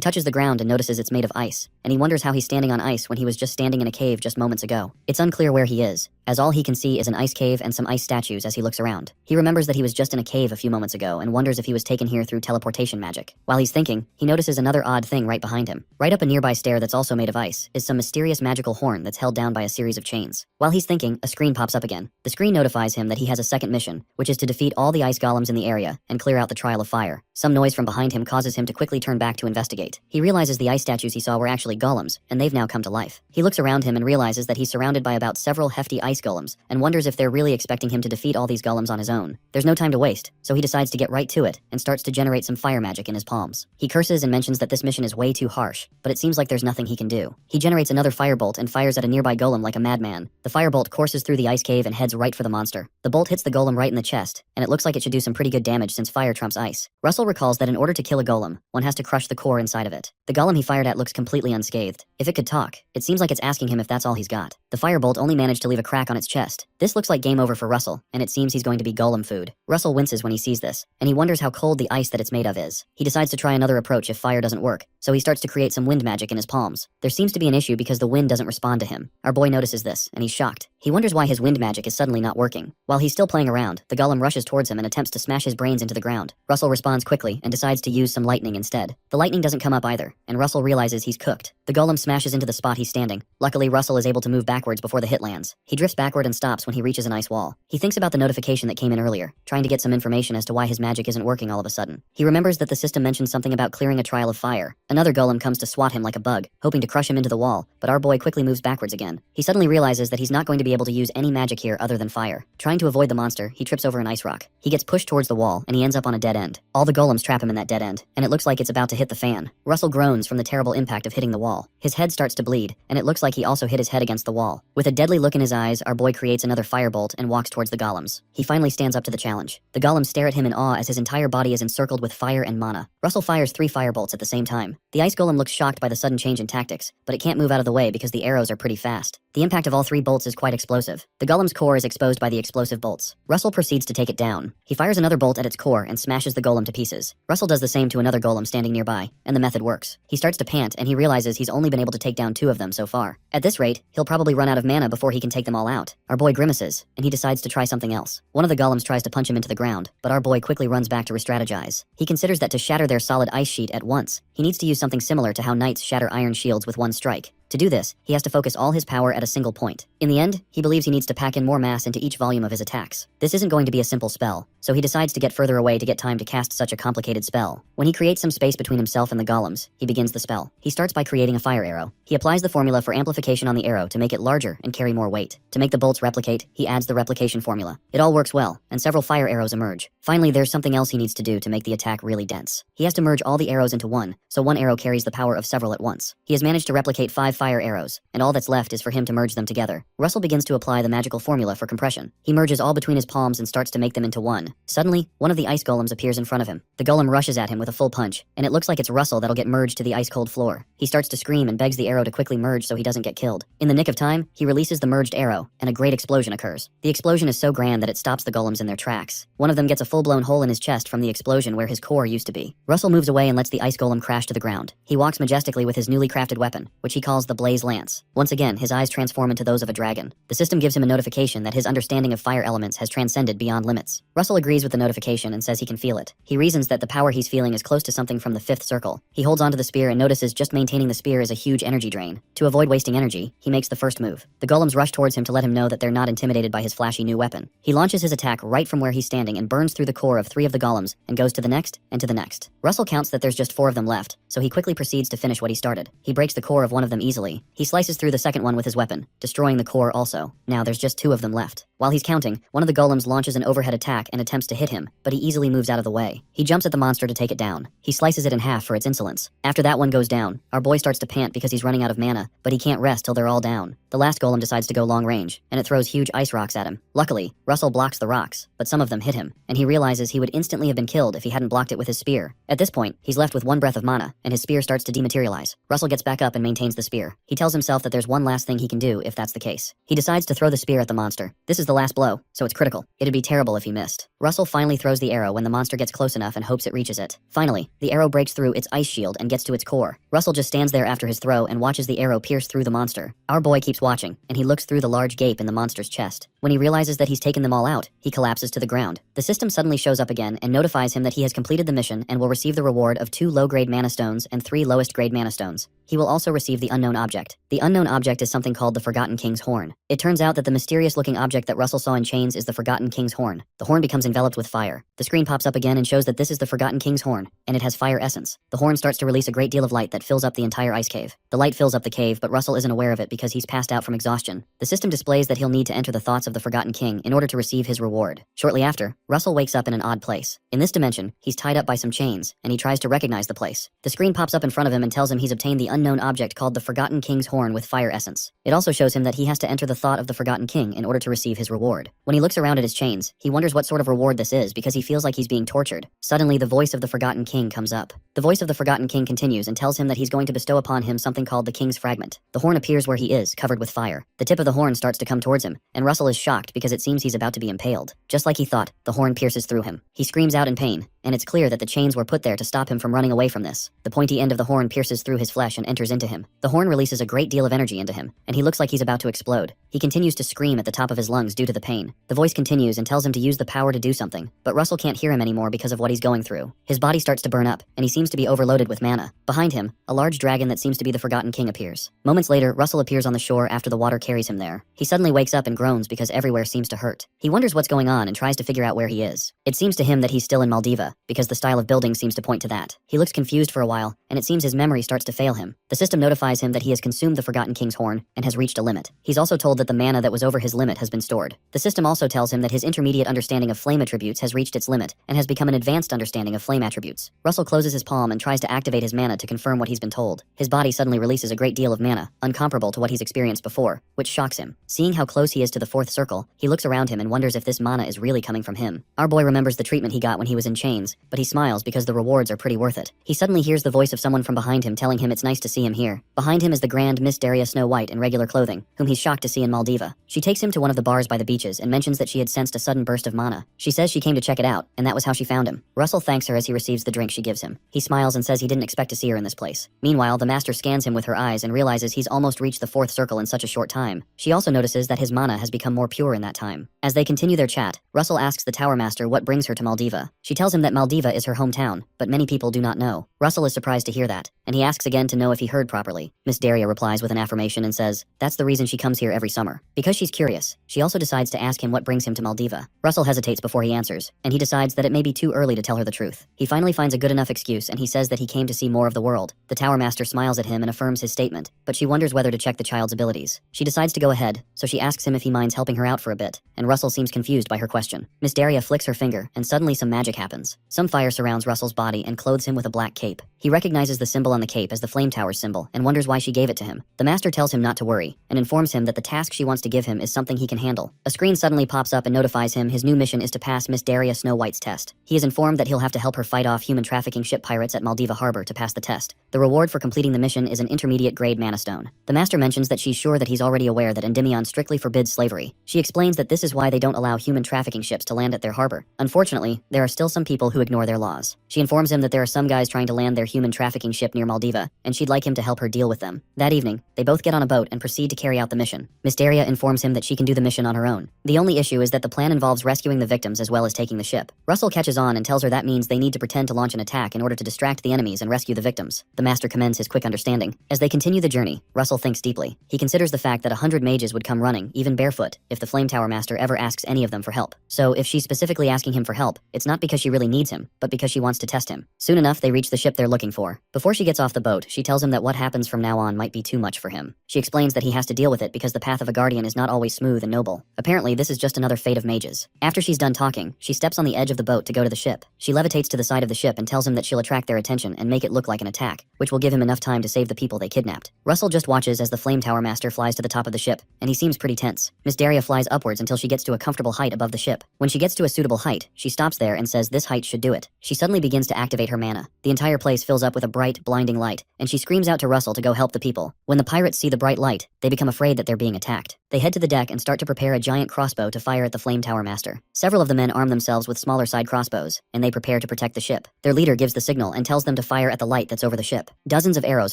touches the ground and notices it's made of ice, and he wonders how he's standing on ice when he was just standing in a cave just moments ago. It's unclear where he is, as all he can see is an ice cave and some ice statues as he looks around. He remembers that he was just in a cave a few moments ago and wonders if he was taken here through teleportation magic. While he's thinking, he notices another odd thing right behind him. Right up a nearby stair that's also made of ice is some mysterious magical horn that's held down by a series of chains. While he's thinking, a screen pops up again. The screen notifies him that he has a second mission, which is to defeat all the ice golems in the area and clear out the Trial of Fire. Some noise from behind him causes him to quickly turn back to investigate. He realizes the ice statues he saw were actually golems, and they've now come to life. He looks around him and realizes that he's surrounded by about several hefty ice golems, and wonders if they're really expecting him to defeat all these golems on his own. There's no time to waste, so he decides to get right to it, and starts to generate some fire magic in his palms. He curses and mentions that this mission is way too harsh, but it seems like there's nothing he can do. He generates another firebolt and fires at a nearby golem like a madman. The firebolt courses through the ice cave and heads right for the monster. The bolt hits the golem right in the chest, and it looks like it should do some pretty good damage since fire trumps ice. Russell recalls that in order to kill a golem, one has to crush the core inside of it. The golem he fired at looks completely unscathed. If it could talk, it seems like it's asking him if that's all he's got. The firebolt only managed to leave a crack on its chest. This looks like game over for Russell, and it seems he's going to be golem food. Russell winces when he sees this, and he wonders how cold the ice that it's made of is. He decides to try another approach if fire doesn't work, so he starts to create some wind magic in his palms. There seems to be an issue because the wind doesn't respond to him. Our boy notices this, and he's shocked. He wonders why his wind magic is suddenly not working. While he's still playing around, the golem rushes towards him and attempts to smash his brains into the ground. Russell responds quickly and decides to use some lightning instead. The lightning doesn't come up either, and Russell realizes he's cooked. The golem smashes into the spot he's standing. Luckily, Russell is able to move backwards before the hit lands. He drifts backward and stops when he reaches an ice wall. He thinks about the notification that came in earlier, trying to get some information as to why his magic isn't working all of a sudden. He remembers that the system mentioned something about clearing a trial of fire. Another golem comes to swat him like a bug, hoping to crush him into the wall, but our boy quickly moves backwards again. He suddenly realizes that he's not going to be able to use any magic here other than fire. Trying to avoid the monster, he trips over an ice rock. He gets pushed towards the wall, and he ends up on a dead end. All the golems trap him in that dead end, and it looks like it's about to hit the fan. Russell groans from the terrible impact of hitting the wall. His head starts to bleed, and it looks like he also hit his head against the wall. With a deadly look in his eyes, our boy creates another firebolt and walks towards the golems. He finally stands up to the challenge. The golems stare at him in awe as his entire body is encircled with fire and mana. Russell fires 3 firebolts at the same time. The ice golem looks shocked by the sudden change in tactics, but it can't move out of the way because the arrows are pretty fast. The impact of all 3 bolts is quite explosive. The golem's core is exposed by the explosive bolts. Russell proceeds to take it down. He fires another bolt at its core and smashes the golem to pieces. Russell does the same to another golem standing nearby, and the method works. He starts to pant, and he realizes he's only been able to take down 2 of them so far. At this rate, he'll probably run out of mana before he can take them all out. Our boy grimaces, and he decides to try something else. One of the golems tries to punch him into the ground, but our boy quickly runs back to re-strategize. He considers that to shatter their solid ice sheet at once, he needs to use something similar to how knights shatter iron shields with one strike. To do this, he has to focus all his power at a single point. In the end, he believes he needs to pack in more mass into each volume of his attacks. This isn't going to be a simple spell, so he decides to get further away to get time to cast such a complicated spell. When he creates some space between himself and the golems, he begins the spell. He starts by creating a fire arrow. He applies the formula for amplification on the arrow to make it larger and carry more weight. To make the bolts replicate, he adds the replication formula. It all works well, and several fire arrows emerge. Finally, there's something else he needs to do to make the attack really dense. He has to merge all the arrows into one, so one arrow carries the power of several at once. He has managed to replicate 5 fire arrows, and all that's left is for him to merge them together. Russell begins to apply the magical formula for compression. He merges all between his palms and starts to make them into one. Suddenly, one of the ice golems appears in front of him. The golem rushes at him with a full punch, and it looks like it's Russell that'll get merged to the ice-cold floor. He starts to scream and begs the arrow to quickly merge so he doesn't get killed. In the nick of time, he releases the merged arrow, and a great explosion occurs. The explosion is so grand that it stops the golems in their tracks. One of them gets a full-blown hole in his chest from the explosion where his core used to be. Russell moves away and lets the ice golem crash to the ground. He walks majestically with his newly crafted weapon, which he calls the blaze lance. Once again, his eyes transform into those of a dragon. The system gives him a notification that his understanding of fire elements has transcended beyond limits. Russell agrees with the notification and says he can feel it. He reasons that the power he's feeling is close to something from the 5th circle. He holds onto the spear and notices just maintaining the spear is a huge energy drain. To avoid wasting energy, he makes the first move. The golems rush towards him to let him know that they're not intimidated by his flashy new weapon. He launches his attack right from where he's standing and burns through the core of 3 of the golems and goes to the next and to the next. Russell counts that there's just 4 of them left, so he quickly proceeds to finish what he started. He breaks the core of one of them easily. He slices through the second one with his weapon, destroying the core also. Now there's just 2 of them left. While he's counting, one of the golems launches an overhead attack and attempts to hit him, but he easily moves out of the way. He jumps at the monster to take it down. He slices it in half for its insolence. After that one goes down, our boy starts to pant because he's running out of mana, but he can't rest till they're all down. The last golem decides to go long range, and it throws huge ice rocks at him. Luckily, Russell blocks the rocks, but some of them hit him, and he realizes he would instantly have been killed if he hadn't blocked it with his spear. At this point, he's left with 1 breath of mana, and his spear starts to dematerialize. Russell gets back up and maintains the spear. He tells himself that there's one last thing he can do if that's the case. He decides to throw the spear at the monster. This is the last blow, so it's critical. It'd be terrible if he missed. Russell finally throws the arrow when the monster gets close enough and hopes it reaches it. Finally, the arrow breaks through its ice shield and gets to its core. Russell just stands there after his throw and watches the arrow pierce through the monster. Our boy keeps watching, and he looks through the large gape in the monster's chest. When he realizes that he's taken them all out, he collapses to the ground. The system suddenly shows up again and notifies him that he has completed the mission and will receive the reward of 2 low-grade mana stones and 3 lowest-grade mana stones. He will also receive the unknown object. The unknown object is something called the Forgotten King's Horn. It turns out that the mysterious-looking object that Russell saw in chains is the Forgotten King's Horn. The horn becomes enveloped with fire. The screen pops up again and shows that this is the Forgotten King's Horn, and it has fire essence. The horn starts to release a great deal of light that fills up the entire ice cave. The light fills up the cave, but Russell isn't aware of it because he's passed out from exhaustion. The system displays that he'll need to enter the thoughts of the Forgotten King in order to receive his reward. Shortly after, Russell wakes up in an odd place. In this dimension, he's tied up by some chains, and he tries to recognize the place. The screen pops up in front of him and tells him he's obtained the unknown object called the Forgotten King's Horn with fire essence. It also shows him that he has to enter the thought of the Forgotten King in order to receive his reward. When he looks around at his chains, he wonders what sort of reward this is because he feels like he's being tortured. Suddenly, the voice of the Forgotten King comes up. The voice of the Forgotten King continues and tells him that he's going to bestow upon him something called the King's Fragment. The horn appears where he is, covered with fire. The tip of the horn starts to come towards him, and Russell is shocked because it seems he's about to be impaled. Just like he thought, the horn pierces through him. He screams out in pain, and it's clear that the chains were put there to stop him from running away from this. The pointy end of the horn pierces through his flesh and enters into him. The horn releases a great deal of energy into him, and he looks like he's about to explode. He continues to scream at the top of his lungs due to the pain. The voice continues and tells him to use the power to do something, but Russell can't hear him anymore because of what he's going through. His body starts to burn up, and he seems to be overloaded with mana. Behind him, a large dragon that seems to be the Forgotten King appears. Moments later, Russell appears on the shore after the water carries him there. He suddenly wakes up and groans because everywhere seems to hurt. He wonders what's going on and tries to figure out where he is. It seems to him that he's still in Maldiva, because the style of building seems to point to that. He looks confused for a while, and it seems his memory starts to fail him. The system notifies him that he has consumed the Forgotten King's Horn and has reached a limit. He's also told that the mana that was over his limit has been stored. The system also tells him that his intermediate understanding of flame attributes has reached its limit and has become an advanced understanding of flame attributes. Russell closes his palm and tries to activate his mana to confirm what he's been told. His body suddenly releases a great deal of mana, uncomparable to what he's experienced before, which shocks him. Seeing how close he is to the 4th circle, he looks around him and wonders if this mana is really coming from him. Our boy remembers the treatment he got when he was in chains, but he smiles because the rewards are pretty worth it. He suddenly hears the voice of someone from behind him telling him it's nice to see him here. Behind him is the grand Miss Daria Snow White in regular clothing, whom he's shocked to see in Maldiva. She takes him to one of the bars by the beaches and mentions that she had sensed a sudden burst of mana. She says she came to check it out, and that was how she found him. Russell thanks her as he receives the drink she gives him. He smiles and says he didn't expect to see her in this place. Meanwhile, the master scans him with her eyes and realizes he's almost reached the 4th circle in such a short time. She also notices that his mana has become more pure in that time. As they continue their chat, Russell asks the Tower Master what brings her to Maldiva. She tells him that Maldiva is her hometown, but many people do not know. Russell is surprised to hear that, and he asks again to know if he heard properly. Miss Daria replies with an affirmation and says, that's the reason she comes here every summer. Because she's curious, she also decides to ask him what brings him to Maldiva. Russell hesitates before he answers, and he decides that it may be too early to tell her the truth. He finally finds a good enough excuse and he says that he came to see more of the world. The Tower Master smiles at him and affirms his statement, but she wonders whether to check the child's abilities. She decides to go ahead, so she asks him if he minds helping her out for a bit, and Russell seems confused by her question. Miss Daria flicks her finger, and suddenly some magic happens. Some fire surrounds Russell's body and clothes him with a black cape. He recognizes the symbol on the cape as the Flame Tower's symbol and wonders why she gave it to him. The Master tells him not to worry, and informs him that the task she wants to give him is something he can handle. A screen suddenly pops up and notifies him his new mission is to pass Miss Daria Snow White's test. He is informed that he'll have to help her fight off human trafficking ship pirates at Maldiva Harbor to pass the test. The reward for completing the mission is an intermediate grade mana stone. The Master mentions that she's sure that he's already aware that Endymion strictly forbids slavery. She explains that this is why they don't allow human trafficking ships to land at their harbor. Unfortunately, there are still some people who ignore their laws. She informs him that there are some guys trying to land their human trafficking ship near Maldiva, and she'd like like him to help her deal with them. That evening, they both get on a boat and proceed to carry out the mission. Mysteria informs him that she can do the mission on her own. The only issue is that the plan involves rescuing the victims as well as taking the ship. Russell catches on and tells her that means they need to pretend to launch an attack in order to distract the enemies and rescue the victims. The master commends his quick understanding. As they continue the journey, Russell thinks deeply. He considers the fact that 100 mages would come running, even barefoot, if the Flame Tower Master ever asks any of them for help. So if she's specifically asking him for help, it's not because she really needs him, but because she wants to test him. Soon enough, they reach the ship they're looking for. Before she gets off the boat, she tells him that what happens from now on might be too much for him. She explains that he has to deal with it because the path of a guardian is not always smooth and noble. Apparently, this is just another fate of mages. After she's done talking, she steps on the edge of the boat to go to the ship. She levitates to the side of the ship and tells him that she'll attract their attention and make it look like an attack, which will give him enough time to save the people they kidnapped. Russell just watches as the Flame Tower Master flies to the top of the ship, and he seems pretty tense. Miss Daria flies upwards until she gets to a comfortable height above the ship. When she gets to a suitable height, she stops there and says this height should do it. She suddenly begins to activate her mana. The entire place fills up with a bright, blinding light, and she screams out to Russell to go help the people. When the pirates see the bright light, they become afraid that they're being attacked. They head to the deck and start to prepare a giant crossbow to fire at the Flame Tower Master. Several of the men arm themselves with smaller side crossbows, and they prepare to protect the ship. Their leader gives the signal and tells them to fire at the light that's over the ship. Dozens of arrows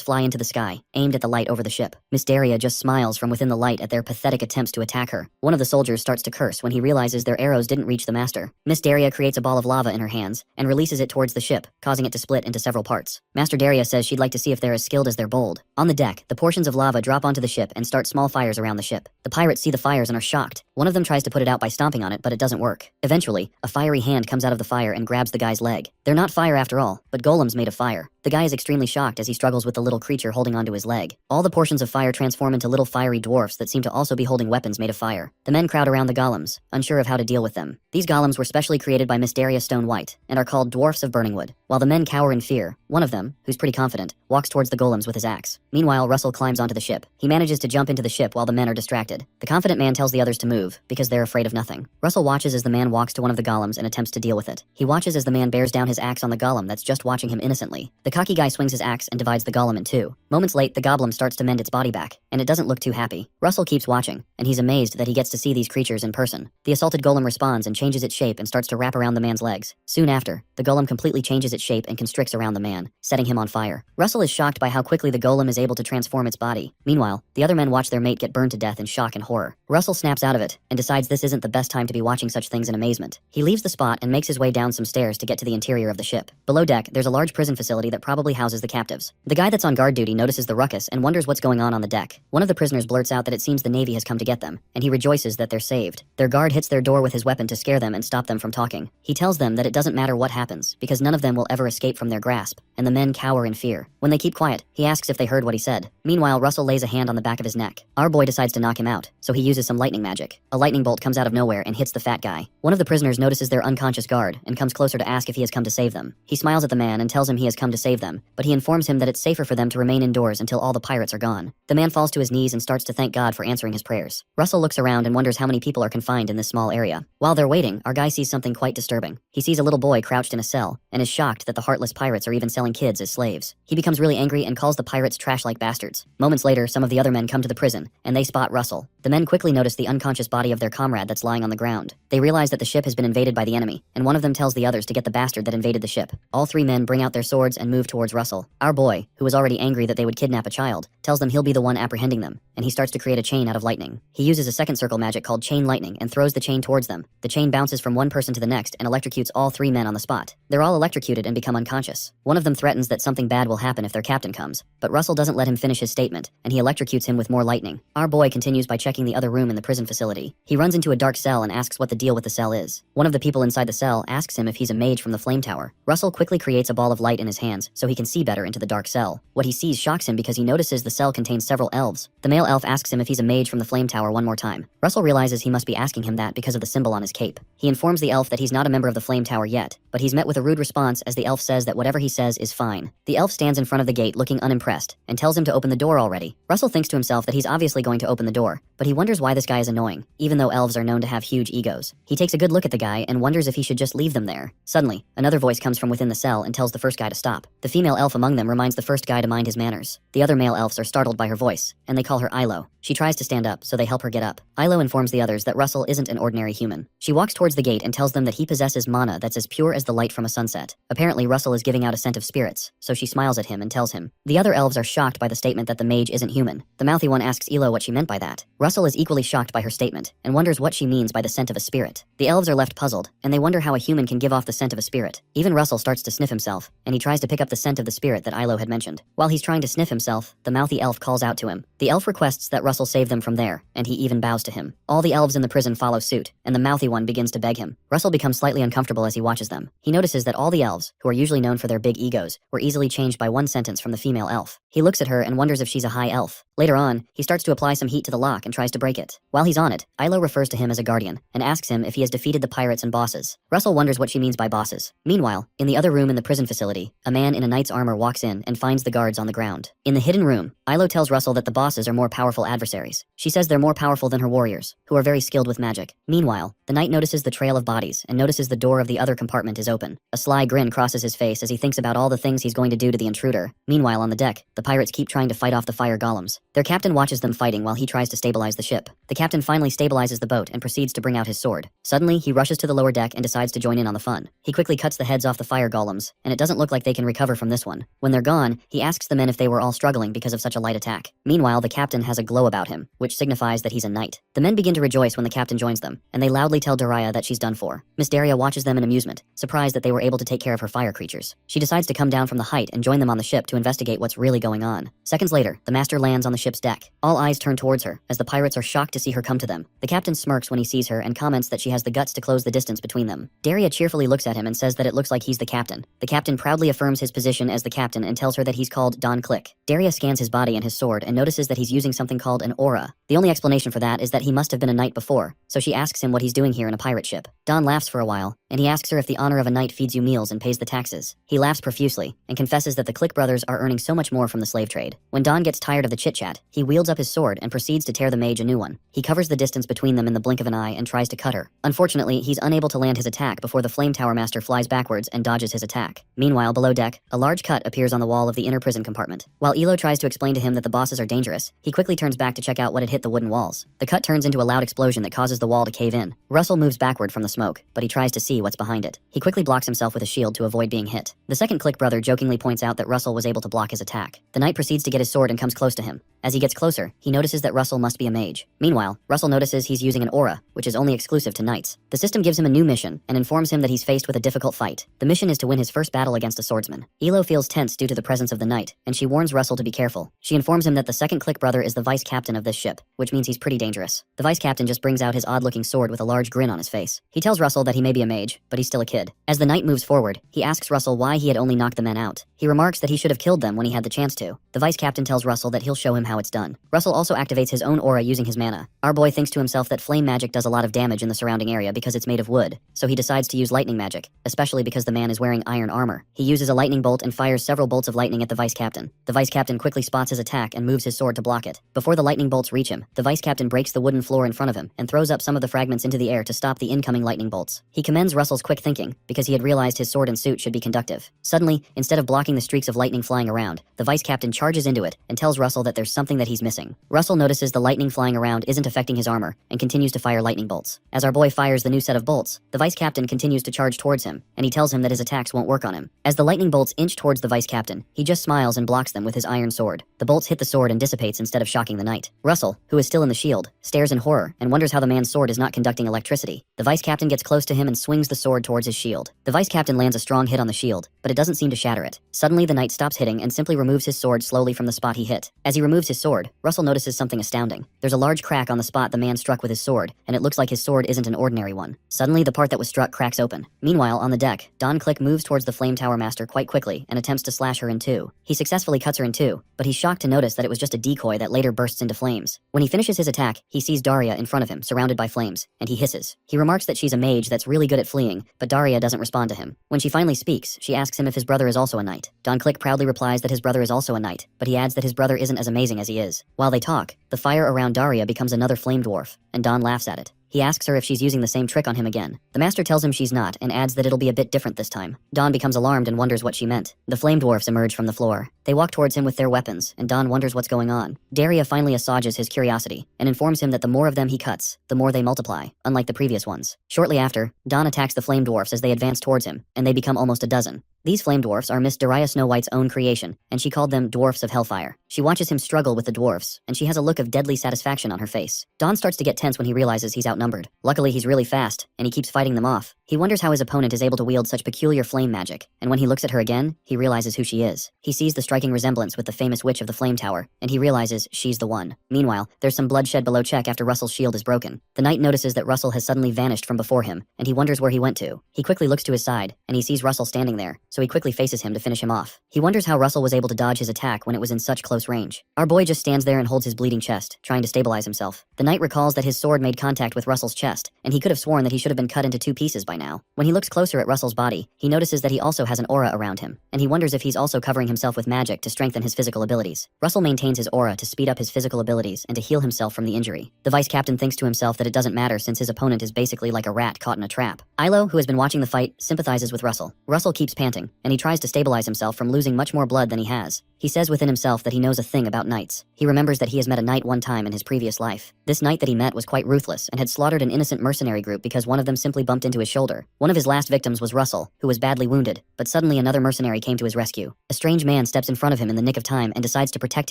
fly into the sky, aimed at the light over the ship. Miss Daria just smiles from within the light at their pathetic attempts to attack her. One of the soldiers starts to curse when he realizes their arrows didn't reach the master. Miss Daria creates a ball of lava in her hands and releases it towards the ship, causing it to split into several parts. Master Daria says she'd like to see if they're as skilled as they're bold. On the deck, the portions of lava drop onto the ship and start small fires around the ship. The pirates see the fires and are shocked. One of them tries to put it out by stomping on it, but it doesn't work. Eventually, a fiery hand comes out of the fire and grabs the guy's leg. They're not fire after all, but golems made of fire. The guy is extremely shocked as he struggles with the little creature holding onto his leg. All the portions of fire transform into little fiery dwarfs that seem to also be holding weapons made of fire. The men crowd around the golems, unsure of how to deal with them. These golems were specially created by Miss Daria Stone White and are called dwarfs of burning wood. While the men cower in fear, one of them, who's pretty confident, walks towards the golems with his axe. Meanwhile, Russell climbs onto the ship. He manages to jump into the ship while the men are distracted. The confident man tells the others to move, because they're afraid of nothing. Russell watches as the man walks to one of the golems and attempts to deal with it. He watches as the man bears down his axe on the golem that's just watching him innocently. The cocky guy swings his axe and divides the golem in two. Moments late, the goblin starts to mend its body back, and it doesn't look too happy. Russell keeps watching, and he's amazed that he gets to see these creatures in person. The assaulted golem responds and changes its shape and starts to wrap around the man's legs. Soon after, the golem completely changes its shape and constricts around the man, setting him on fire. Russell is shocked by how quickly the golem is able to transform its body. Meanwhile, the other men watch their mate get burned to death in shock and horror. Russell snaps out of it and decides this isn't the best time to be watching such things in amazement. He leaves the spot and makes his way down some stairs to get to the interior of the ship. Below deck, there's a large prison facility that probably houses the captives. The guy that's on guard duty notices the ruckus and wonders what's going on the deck. One of the prisoners blurts out that it seems the Navy has come to get them, and he rejoices that they're saved. Their guard hits their door with his weapon to scare them and stop them from talking. He tells them that it doesn't matter what happens, because none of them will ever escape from their grasp, and the men cower in fear. When they keep quiet, he asks if they heard what he said. Meanwhile, Russell lays a hand on the back of his neck. Our boy decides to knock him out, so he uses some lightning magic. A lightning bolt comes out of nowhere and hits the fat guy. One of the prisoners notices their unconscious guard and comes closer to ask if he has come to save them. He smiles at the man and tells him he has come to save them, but he informs him that it's safer for them to remain indoors until all the pirates are gone. The man falls to his knees and starts to thank God for answering his prayers. Russell looks around and wonders how many people are confined in this small area. While they're waiting, our guy sees something quite disturbing. He sees a little boy crouched in a cell and is shocked that the heartless pirates are even selling kids as slaves. He becomes really angry and calls the pirates trash-like bastards. Moments later, some of the other men come to the prison and they spot Russell. The men quickly notice the unconscious body of their comrade that's lying on the ground. They realize that the ship has been invaded by the enemy, and one of them tells the others to get the bastard that invaded the ship. All three men bring out their swords and move towards Russell. Our boy, who was already angry that they would kidnap a child, tells them he'll be the one apprehending them, and he starts to create a chain out of lightning. He uses a second circle magic called chain lightning and throws the chain towards them. The chain bounces from one person to the next and electrocutes all three men on the spot. They're all electrocuted and become unconscious. One of them threatens that something bad will happen if their captain comes, but Russell doesn't let him finish his statement, and he electrocutes him with more lightning. Our boy continues by checking the other room in the prison facility. He runs into a dark cell and asks what the deal with the cell is. One of the people inside the cell asks him if he's a mage from the flame tower. Russell quickly creates a ball of light in his hands so he can see better into the dark cell. What he sees shocks him because he notices the cell contains several elves. The male elf asks him if he's a mage from the flame tower one more time. Russell realizes he must be asking him that because of the symbol on his cape. He informs the elf that he's not a member of the flame tower yet, but he's met with a rude response as the elf says that whatever he says is fine. The elf stands in front of the gate looking unimpressed and tells him to open the door already. Russell thinks to himself that he's obviously going to open the door, but but he wonders why this guy is annoying, even though elves are known to have huge egos. He takes a good look at the guy and wonders if he should just leave them there. Suddenly, another voice comes from within the cell and tells the first guy to stop. The female elf among them reminds the first guy to mind his manners. The other male elves are startled by her voice, and they call her Ilo. She tries to stand up, so they help her get up. Ilo informs the others that Russell isn't an ordinary human. She walks towards the gate and tells them that he possesses mana that's as pure as the light from a sunset. Apparently, Russell is giving out a scent of spirits, so she smiles at him and tells him. The other elves are shocked by the statement that the mage isn't human. The mouthy one asks Ilo what she meant by that. Russell is equally shocked by her statement, and wonders what she means by the scent of a spirit. The elves are left puzzled, and they wonder how a human can give off the scent of a spirit. Even Russell starts to sniff himself, and he tries to pick up the scent of the spirit that Ilo had mentioned. While he's trying to sniff himself, the mouthy elf calls out to him. The elf requests that Russell save them from there, and he even bows to him. All the elves in the prison follow suit, and the mouthy one begins to beg him. Russell becomes slightly uncomfortable as he watches them. He notices that all the elves, who are usually known for their big egos, were easily changed by one sentence from the female elf. He looks at her and wonders if she's a high elf. Later on, he starts to apply some heat to the lock and tries to break it. While he's on it, Ilo refers to him as a guardian, and asks him if he has defeated the pirates and bosses. Russell wonders what she means by bosses. Meanwhile, in the other room in the prison facility, a man in a knight's armor walks in and finds the guards on the ground. In the hidden room, Ilo tells Russell that the bosses are more powerful adversaries. She says they're more powerful than her warriors, who are very skilled with magic. Meanwhile, the knight notices the trail of bodies and notices the door of the other compartment is open. A sly grin crosses his face as he thinks about all the things he's going to do to the intruder. Meanwhile, on the deck, the pirates keep trying to fight off the fire golems. Their captain watches them fighting while he tries to stabilize the ship. The captain finally stabilizes the boat and proceeds to bring out his sword. Suddenly, he rushes to the lower deck and decides to join in on the fun. He quickly cuts the heads off the fire golems, and it doesn't look like they can recover from this one. When they're gone, he asks the men if they were all struggling because of such a light attack. Meanwhile, the captain has a glow about him, which signifies that he's a knight. The men begin to rejoice when the captain joins them, and they loudly tell Daria that she's done for. Miss Daria watches them in amusement, surprised that they were able to take care of her fire creatures. She decides to come down from the height and join them on the ship to investigate what's really going on. Seconds later, the master lands on the ship's deck. All eyes turn towards her, as the pirates are shocked to see her come to them. The captain smirks when he sees her and comments that she has the guts to close the distance between them. Daria cheerfully looks at him and says that it looks like he's the captain. The captain proudly affirms his position as the captain and tells her that he's called Don Click. Daria scans his body and his sword and notices that he's using something called an aura. The only explanation for that is that he must have been a knight before, so she asks him what he's doing here in a pirate ship. Don laughs for a while, and he asks her if the honor of a knight feeds you meals and pays the taxes. He laughs profusely, and confesses that the Click brothers are earning so much more from the slave trade. When Don gets tired of the chit-chat, he wields up his sword and proceeds to tear the mage a new one. He covers the distance between them in the blink of an eye and tries to cut her. Unfortunately, he's unable to land his attack before the Flame Tower Master flies backwards and dodges his attack. Meanwhile, below deck, a large cut appears on the wall of the inner prison compartment. While Ilo tries to explain to him that the bosses are dangerous, he quickly turns back to check out what had hit the wooden walls. The cut turns into a loud explosion that causes the wall to cave in. Russell moves backward from the smoke, but he tries to see what's behind it. He quickly blocks himself with a shield to avoid being hit. The second Click brother jokingly points out that Russell was able to block his attack. The knight proceeds to get his sword and comes close to him. As he gets closer, he notices that Russell must be a mage. Meanwhile, Russell notices he's using an aura, which is only exclusive to knights. The system gives him a new mission and informs him that he's faced with a difficult fight. The mission is to win his first battle against a swordsman. Ilo feels tense due to the presence of the knight, and she warns Russell to be careful. She informs him that the second Click brother is the vice captain of this ship, which means he's pretty dangerous. The vice captain just brings out his odd-looking sword with a large grin on his face. He tells Russell that he may be a mage, but he's still a kid. As the knight moves forward, he asks Russell why he had only knocked the men out. He remarks that he should have killed them when he had the chance to. The vice captain tells Russell that he'll show him how it's done. Russell also activates his own aura using his mana. Our boy thinks to himself that flame magic does a lot of damage in the surrounding area because it's made of wood, so he decides to use lightning magic, especially because the man is wearing iron armor. He uses a lightning bolt and fires several bolts of lightning at the vice captain. The vice captain quickly spots his attack and moves his sword to block it. Before the lightning bolts reach him, the vice captain breaks the wooden floor in front of him and throws up some of the fragments into the air to stop the incoming lightning bolts. He commends Russell's quick thinking because he had realized his sword and suit should be conductive. Suddenly, instead of blocking the streaks of lightning flying around, the vice captain charges into it and tells Russell that there's something that he's missing. Russell notices the lightning flying around isn't affecting his armor and continues to fire lightning bolts. As our boy fires the new set of bolts, the vice captain continues to charge towards him, and he tells him that his attacks won't work on him. As the lightning bolts inch towards the vice captain, he just smiles and blocks them with his iron sword. The bolts hit the sword and dissipates instead of shocking the knight. Russell, who is still in the shield, stares in horror and wonders how the man's sword is not conducting electricity. The vice captain gets close to him and swings the sword towards his shield. The vice captain lands a strong hit on the shield, but it doesn't seem to shatter it. Suddenly, the knight stops hitting and simply removes his sword slowly from the spot he hit. As he removes his sword, Russell notices something astounding. There's a large crack on the spot the man struck with his sword, and it looks like his sword isn't an ordinary one. Suddenly, the part that was struck cracks open. Meanwhile, on the deck, Don Click moves towards the Flame Tower Master quite quickly and attempts to slash her in two. He successfully cuts her in two, but he's shocked to notice that it was just a decoy that later bursts into flames. When he finishes his attack, he sees Daria in front of him, surrounded by flames, and he hisses. He remarks that she's a mage that's really good at fleeing, but Daria doesn't respond to him. When she finally speaks, she asks him if his brother is also a knight. Don Click proudly replies that his brother is also a knight, but he adds that his brother isn't as amazing amazing as he is. While they talk, the fire around Daria becomes another flame dwarf, and Don laughs at it. He asks her if she's using the same trick on him again. The master tells him she's not and adds that it'll be a bit different this time. Don becomes alarmed and wonders what she meant. The flame dwarfs emerge from the floor. They walk towards him with their weapons, and Don wonders what's going on. Daria finally assuages his curiosity and informs him that the more of them he cuts, the more they multiply, unlike the previous ones. Shortly after, Don attacks the flame dwarfs as they advance towards him, and they become almost a dozen. These flame dwarfs are Miss Daria Snow White's own creation, and she called them Dwarfs of Hellfire. She watches him struggle with the dwarfs, and she has a look of deadly satisfaction on her face. Don starts to get tense when he realizes he's outnumbered. Luckily, he's really fast, and he keeps fighting them off. He wonders how his opponent is able to wield such peculiar flame magic, and when he looks at her again, he realizes who she is. He sees the striking resemblance with the famous witch of the Flame Tower, and he realizes she's the one. Meanwhile, there's some bloodshed below check after Russell's shield is broken. The knight notices that Russell has suddenly vanished from before him, and he wonders where he went to. He quickly looks to his side, and he sees Russell standing there, so he quickly faces him to finish him off. He wonders how Russell was able to dodge his attack when it was in such close range. Our boy just stands there and holds his bleeding chest, trying to stabilize himself. The knight recalls that his sword made contact with Russell's chest, and he could have sworn that he should have been cut into 2 pieces by now. When he looks closer at Russell's body, he notices that he also has an aura around him, and he wonders if he's also covering himself with magic to strengthen his physical abilities. Russell maintains his aura to speed up his physical abilities and to heal himself from the injury. The vice captain thinks to himself that it doesn't matter since his opponent is basically like a rat caught in a trap. Yahello, who has been watching the fight, sympathizes with Russell. Russell keeps panting, and he tries to stabilize himself from losing much more blood than he has. He says within himself that he knows a thing about knights. He remembers that he has met a knight one time in his previous life. This knight that he met was quite ruthless and had slaughtered an innocent mercenary group because one of them simply bumped into his shoulder. One of his last victims was Russell, who was badly wounded, but suddenly another mercenary came to his rescue. A strange man steps in front of him in the nick of time and decides to protect